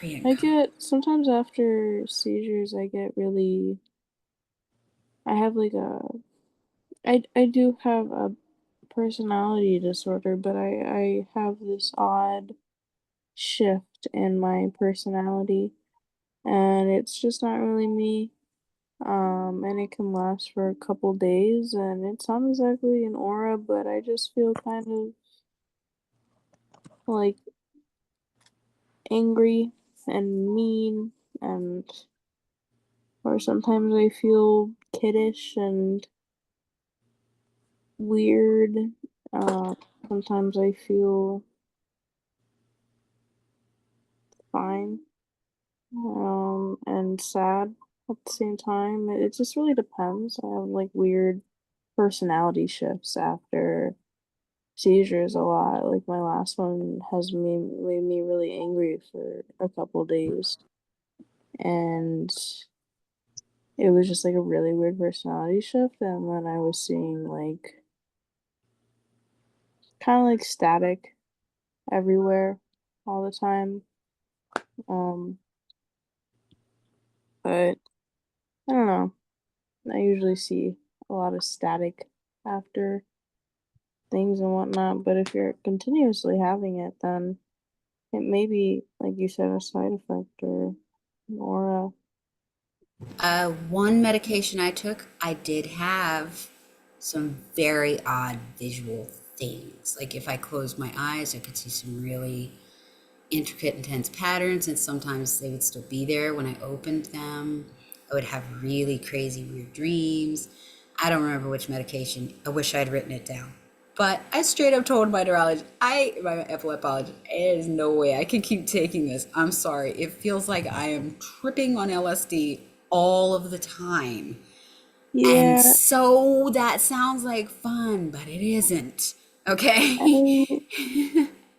Speaker 21: very
Speaker 1: I
Speaker 21: uncommon.
Speaker 1: get sometimes after seizures I get really I have like I do have a personality disorder, but I have this odd shift in my personality, and it's just not really me. And it can last for a couple days, and it's not exactly an aura, but I just feel kind of like angry and mean, and or sometimes I feel kiddish and weird. Sometimes I feel fine, and sad at the same time. It just really depends. I have like weird personality shifts after seizures a lot. Like my last one has made me really angry for a couple days. And it was just like a really weird personality shift, and then I was seeing like kind of like static everywhere all the time. Um, but I don't know. I usually see a lot of static after things and whatnot. But if you're continuously having it, then it may be, like you said, a side effect or
Speaker 21: One medication I took, I did have some very odd visual things. Like if I closed my eyes, I could see some really intricate, intense patterns, and sometimes they would still be there when I opened them. I would have really crazy, weird dreams. I don't remember which medication. I wish I'd written it down. But I straight up told my neurologist, my epileptologist, there's no way I can keep taking this. I'm sorry. It feels like I am tripping on LSD all of the time. And
Speaker 1: yeah.
Speaker 21: so that sounds like fun, but it isn't. Okay.
Speaker 1: I mean,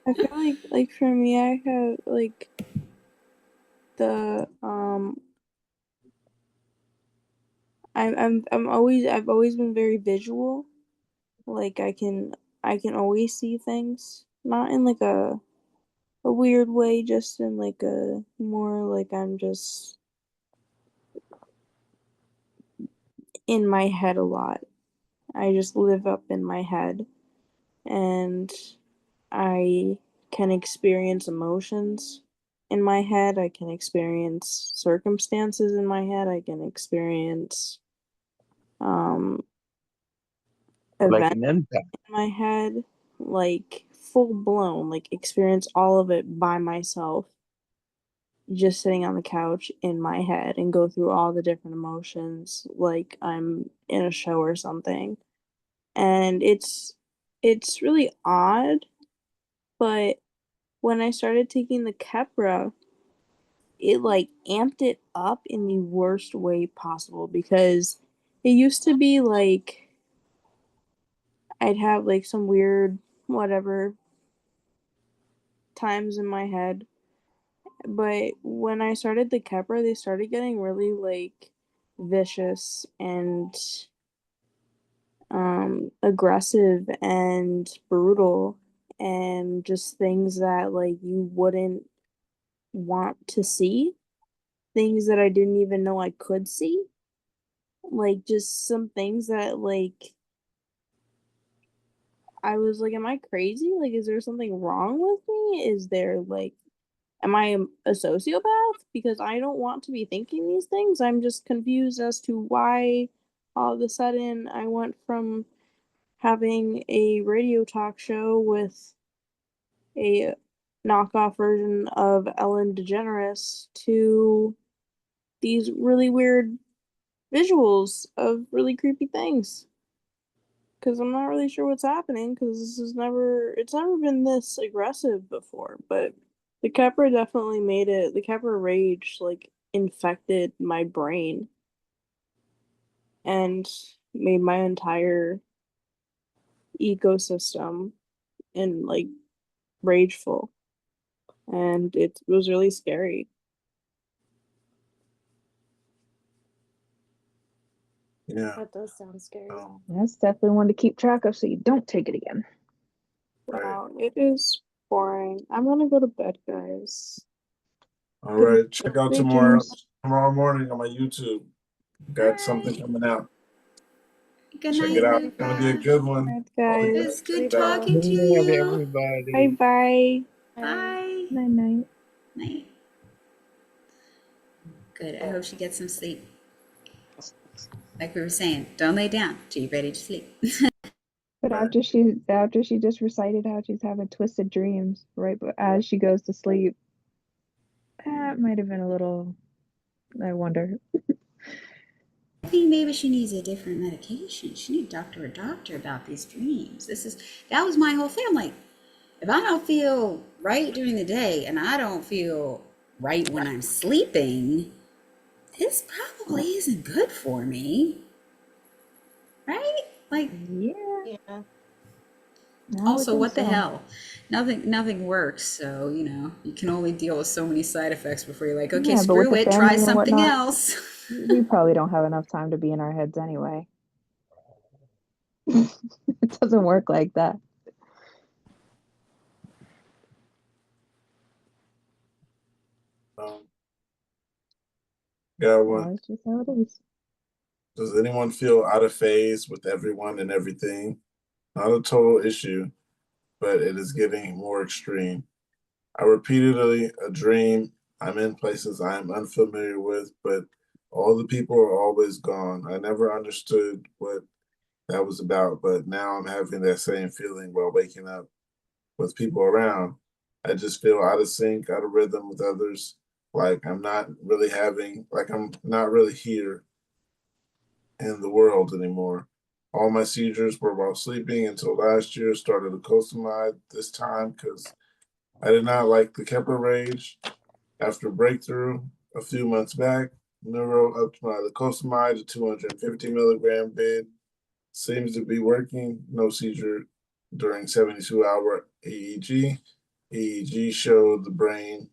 Speaker 1: I feel like for me, I have like the I've always been very visual. Like I can always see things, not in like a weird way, just in like a more like I'm just in my head a lot. I just live up in my head, and I can experience emotions in my head. I can experience circumstances in my head. I can experience um
Speaker 16: Like
Speaker 1: events
Speaker 16: an impact.
Speaker 1: in my head, like full blown, like experience all of it by myself, just sitting on the couch in my head and go through all the different emotions like I'm in a show or something. And it's really odd, but when I started taking the Keppra, it like amped it up in the worst way possible because it used to be like I'd have like some weird whatever times in my head. But when I started the Keppra, they started getting really like vicious and aggressive and brutal and just things that like you wouldn't want to see, things that I didn't even know I could see, like just some things that like I was like, am I crazy? Like, is there something wrong with me? Is there like, am I a sociopath? Because I don't want to be thinking these things. I'm just confused as to why all of a sudden I went from having a radio talk show with a knockoff version of Ellen DeGeneres to these really weird visuals of really creepy things. Because I'm not really sure what's happening, because it's never been this aggressive before, but the Keppra definitely made it, the Keppra rage, like, infected my brain and made my entire ecosystem and, like, rageful. And it was really scary.
Speaker 3: Yeah.
Speaker 9: That does sound scary.
Speaker 8: That's definitely one to keep track of so you don't take it again.
Speaker 1: Wow, it is boring. I'm gonna go to bed, guys.
Speaker 3: All right. Check out
Speaker 1: Thank
Speaker 3: tomorrow
Speaker 1: you.
Speaker 3: morning on my YouTube. Got something coming out.
Speaker 21: Good
Speaker 3: Check
Speaker 21: night,
Speaker 3: it out. It's gonna be a
Speaker 21: Luca.
Speaker 3: good one.
Speaker 1: Alright,
Speaker 3: All you
Speaker 1: guys.
Speaker 21: It
Speaker 3: guys
Speaker 21: was
Speaker 3: check
Speaker 21: good
Speaker 3: it out.
Speaker 21: talking to
Speaker 16: Good night,
Speaker 21: you.
Speaker 1: Bye
Speaker 16: everybody.
Speaker 1: bye.
Speaker 21: Bye.
Speaker 8: Night night.
Speaker 21: Night. Good. I hope she gets some sleep. Like we were saying, don't lay down till you're ready to sleep.
Speaker 8: But after she just recited how she's having twisted dreams as she goes to sleep, that might have been a little. I wonder.
Speaker 21: I think maybe she needs a different medication. She needs to talk to her doctor about these dreams. That was my whole thing. I'm like, if I don't feel right during the day and I don't feel right when I'm sleeping, this probably isn't good for me. Right? Like,
Speaker 8: Yeah.
Speaker 21: also, what the hell? Nothing works. So, you can only deal with so many side effects before you're like, okay,
Speaker 8: Yeah, but with
Speaker 21: screw
Speaker 8: the
Speaker 21: it,
Speaker 8: family
Speaker 21: try
Speaker 8: and
Speaker 21: something
Speaker 8: whatnot,
Speaker 21: else.
Speaker 8: we probably don't have enough time to be in our heads anyway. It doesn't work like that.
Speaker 3: Yeah, well,
Speaker 8: That's just how it is.
Speaker 3: does anyone feel out of phase with everyone and everything? Not a total issue, but it is getting more extreme. I repeatedly dream I'm in places I am unfamiliar with, but all the people are always gone. I never understood what that was about, but now I'm having that same feeling while waking up with people around. I just feel out of sync, out of rhythm with others. Like I'm not really here in the world anymore. All my seizures were while sleeping until last year. Started a coastamide this time because I did not like the Kepler rage. After breakthrough a few months back, neuro upped my lacosamide to 250 milligram bid. Seems to be working. No seizure during 72-hour EEG. EEG showed the brain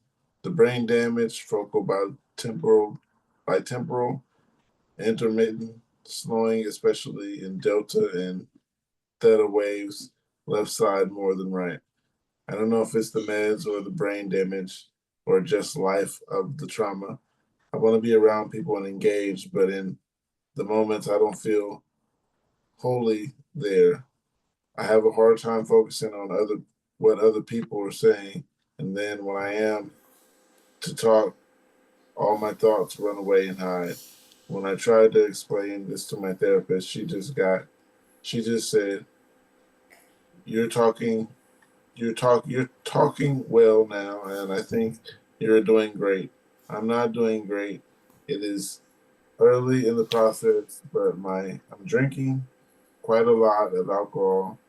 Speaker 3: damage, focal by temporal, intermittent slowing, especially in delta and theta waves, left side more than right. I don't know if it's the meds or the brain damage or just life of the trauma. I want to be around people and engage, but in the moments I don't feel wholly there. I have a hard time focusing on what other people are saying, and then when I am to talk, all my thoughts run away and hide. When I tried to explain this to my therapist, she just said, "You're talking, you're talking well now, and I think you're doing great." I'm not doing great. It is early in the process, but I'm drinking quite a lot of alcohol.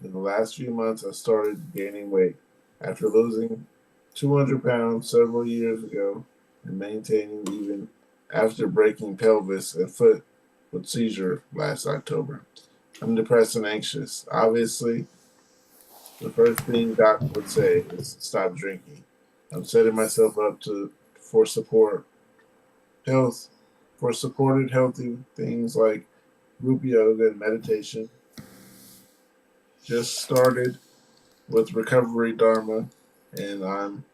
Speaker 3: In the last few months, I started gaining weight after losing 200 pounds several years ago and maintaining even after breaking pelvis and foot with seizure last October. I'm depressed and anxious. Obviously, the first thing Doc would say is stop drinking. I'm setting myself up for support health for supported healthy things like group yoga and meditation. Just started with recovery dharma, and I'm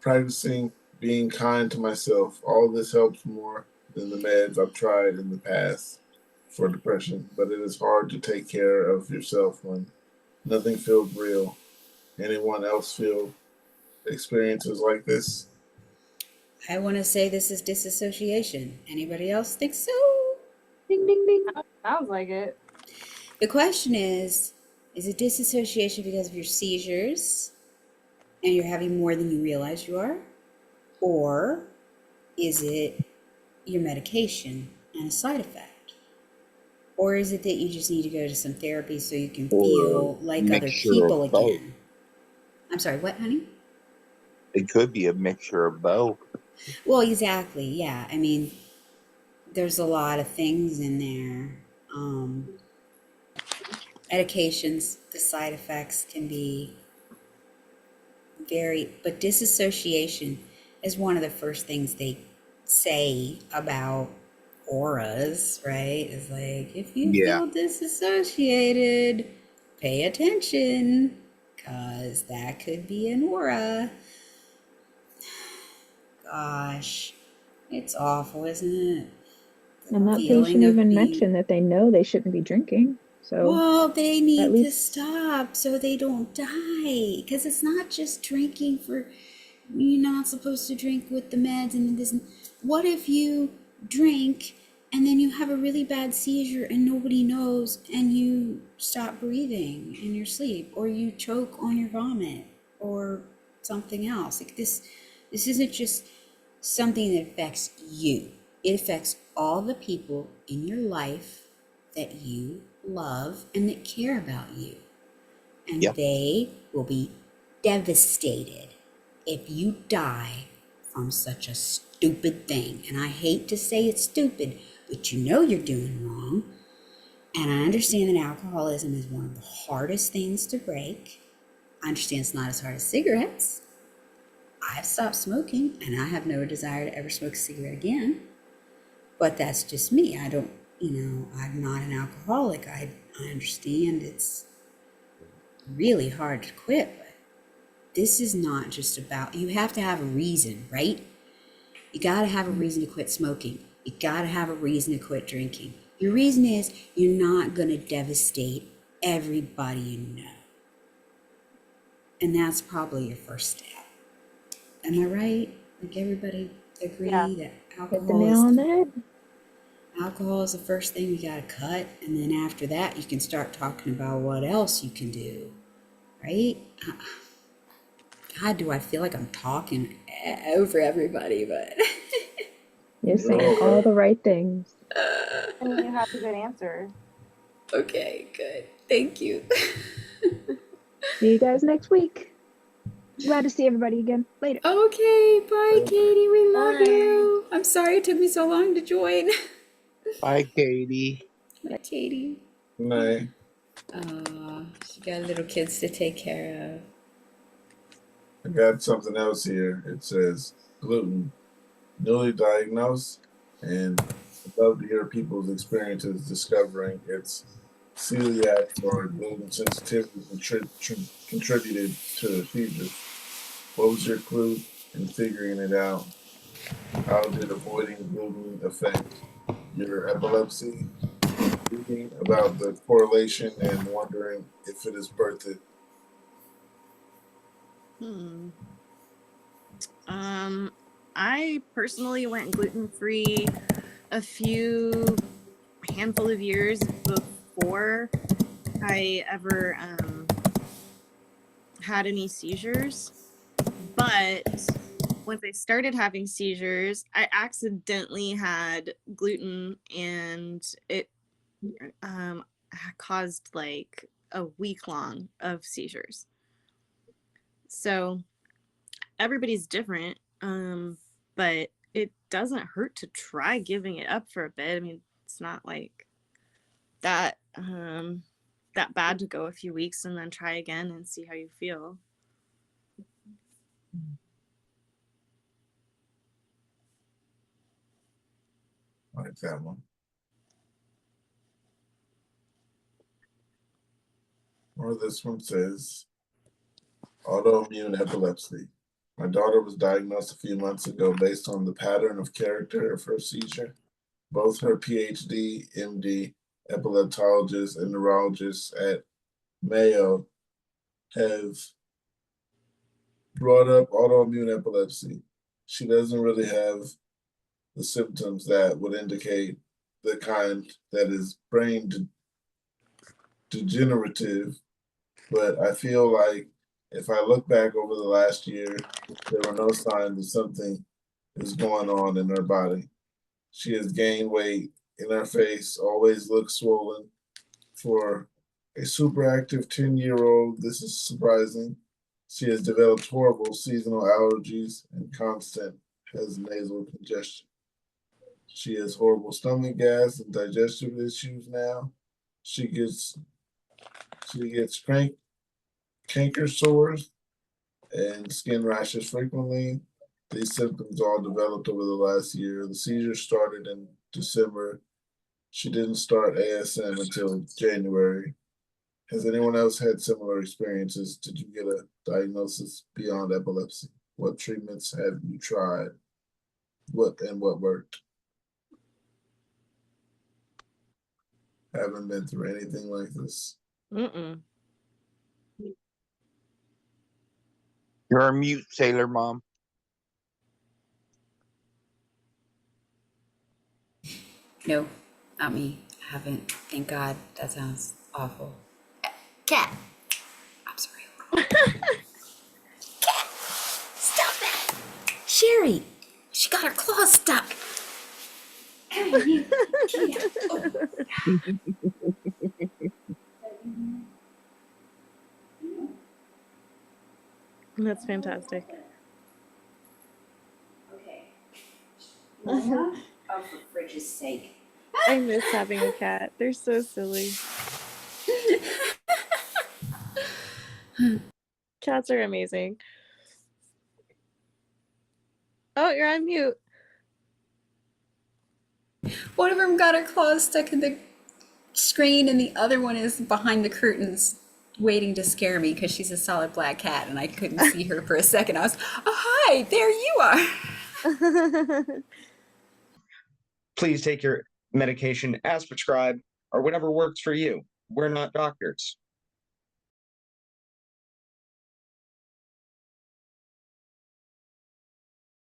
Speaker 3: practicing being kind to myself. All this helps more than the meds I've tried in the past for depression, but it is hard to take care of yourself when nothing feels real. Anyone else feel experiences like this?
Speaker 21: I want to say this is disassociation. Anybody else think so?
Speaker 8: Ding, ding, ding.
Speaker 1: Sounds like it.
Speaker 21: The question is it disassociation because of your seizures and you're having more than you realize you are? Or is it your medication and a side effect? Or is it that you just need to go to some therapy so you can feel like other people again? I'm sorry, what, honey?
Speaker 16: It could be a mixture of both.
Speaker 21: Well, exactly. Yeah. I mean, there's a lot of things in there. Medications, the side effects can be but disassociation is one of the first things they say about auras, right? It's like, if you
Speaker 16: Yeah.
Speaker 21: feel disassociated, pay attention, because that could be an aura. Gosh, it's awful, isn't it?
Speaker 8: And that
Speaker 21: Feeling
Speaker 8: patient
Speaker 21: of
Speaker 8: even
Speaker 21: being
Speaker 8: mentioned that they know they shouldn't be drinking. So
Speaker 21: well, they
Speaker 8: at
Speaker 21: need to
Speaker 8: least
Speaker 21: stop so they don't die. Because it's not just drinking for, you're not supposed to drink with the meds and this. What if you drink and then you have a really bad seizure and nobody knows and you stop breathing in your sleep, or you choke on your vomit or something else? Like this isn't just something that affects you. It affects all the people in your life that you love and that care about you. And
Speaker 16: Yep.
Speaker 21: they will be devastated if you die from such a stupid thing. And I hate to say it's stupid, but you know you're doing wrong. And I understand that alcoholism is one of the hardest things to break. I understand it's not as hard as cigarettes. I've stopped smoking and I have no desire to ever smoke a cigarette again. But that's just me. I don't, I'm not an alcoholic. I understand it's really hard to quit, but this is not just about, you have to have a reason, right? You got to have a reason to quit smoking. You got to have a reason to quit drinking. Your reason is you're not going to devastate everybody you know. And that's probably your first step. Am I right? Like everybody agree that
Speaker 8: Hit the
Speaker 21: alcohol
Speaker 8: nail
Speaker 21: is
Speaker 8: on the head.
Speaker 21: alcohol is the first thing you gotta cut, and then after that you can start talking about what else you can do, right? God, do I feel like I'm talking over everybody, but
Speaker 8: You're saying all the right things.
Speaker 14: And you have a good answer.
Speaker 21: Okay, good. Thank you.
Speaker 8: See you guys next week. Glad to see everybody again. Later.
Speaker 21: Okay, bye, Katie. We love
Speaker 14: Bye.
Speaker 21: you. I'm sorry it took me so long to join.
Speaker 16: Bye, Katie.
Speaker 21: Bye, Katie.
Speaker 3: Nay.
Speaker 21: She got little kids to take care
Speaker 3: I got something else here. It says gluten, newly diagnosed, and I'd love to hear people's experiences discovering its celiac or gluten sensitivity contributed to seizures. What was your clue in figuring it out? How did avoiding gluten affect your epilepsy? Thinking about the correlation and wondering if it is worth it.
Speaker 14: I personally went gluten-free a few handful of years before I ever had any seizures. But once I started having seizures, I accidentally had gluten, and it caused like a week long of seizures. So everybody's different, but it doesn't hurt to try giving it up for a bit. I mean, it's not like that that bad to go a few weeks and then try again and see how you feel.
Speaker 3: I like that one. Or this one says autoimmune epilepsy. My daughter was diagnosed a few months ago based on the pattern of character of her seizure. Both her PhD, MD, epileptologists, and neurologists at Mayo have brought up autoimmune epilepsy. She doesn't really have the symptoms that would indicate the kind that is brain degenerative, but I feel like if I look back over the last year, there were no signs of something is going on in her body. She has gained weight in her face, always looks swollen. For a super active 10-year-old, this is surprising. She has developed horrible seasonal allergies and constant has nasal congestion. She has horrible stomach gas and digestive issues now. She gets canker sores and skin rashes frequently. These symptoms all developed over the last year. The seizure started in December. She didn't start ASM until January. Has anyone else had similar experiences? Did you get a diagnosis beyond epilepsy? What treatments have you tried? What worked? Haven't been through anything like this.
Speaker 14: Mm-mm.
Speaker 16: You're on mute, Sailor Mom.
Speaker 21: No, not me. I haven't. Thank God. That sounds awful. Cat. I'm sorry. Cat. Stop that. Sherry. She got her claws stuck. Come here. Here. Oh.
Speaker 14: That's fantastic.
Speaker 21: Okay. Oh, for fridge's sake.
Speaker 14: I miss having a cat. They're so silly. Cats are amazing. Oh, you're on mute.
Speaker 21: One of them got her claws stuck in the screen, and the other one is behind the curtains waiting to scare me because she's a solid black cat and I couldn't see her for a second. I was, oh, hi, there you are.
Speaker 2: Please take your medication as prescribed or whatever works for you. We're not doctors.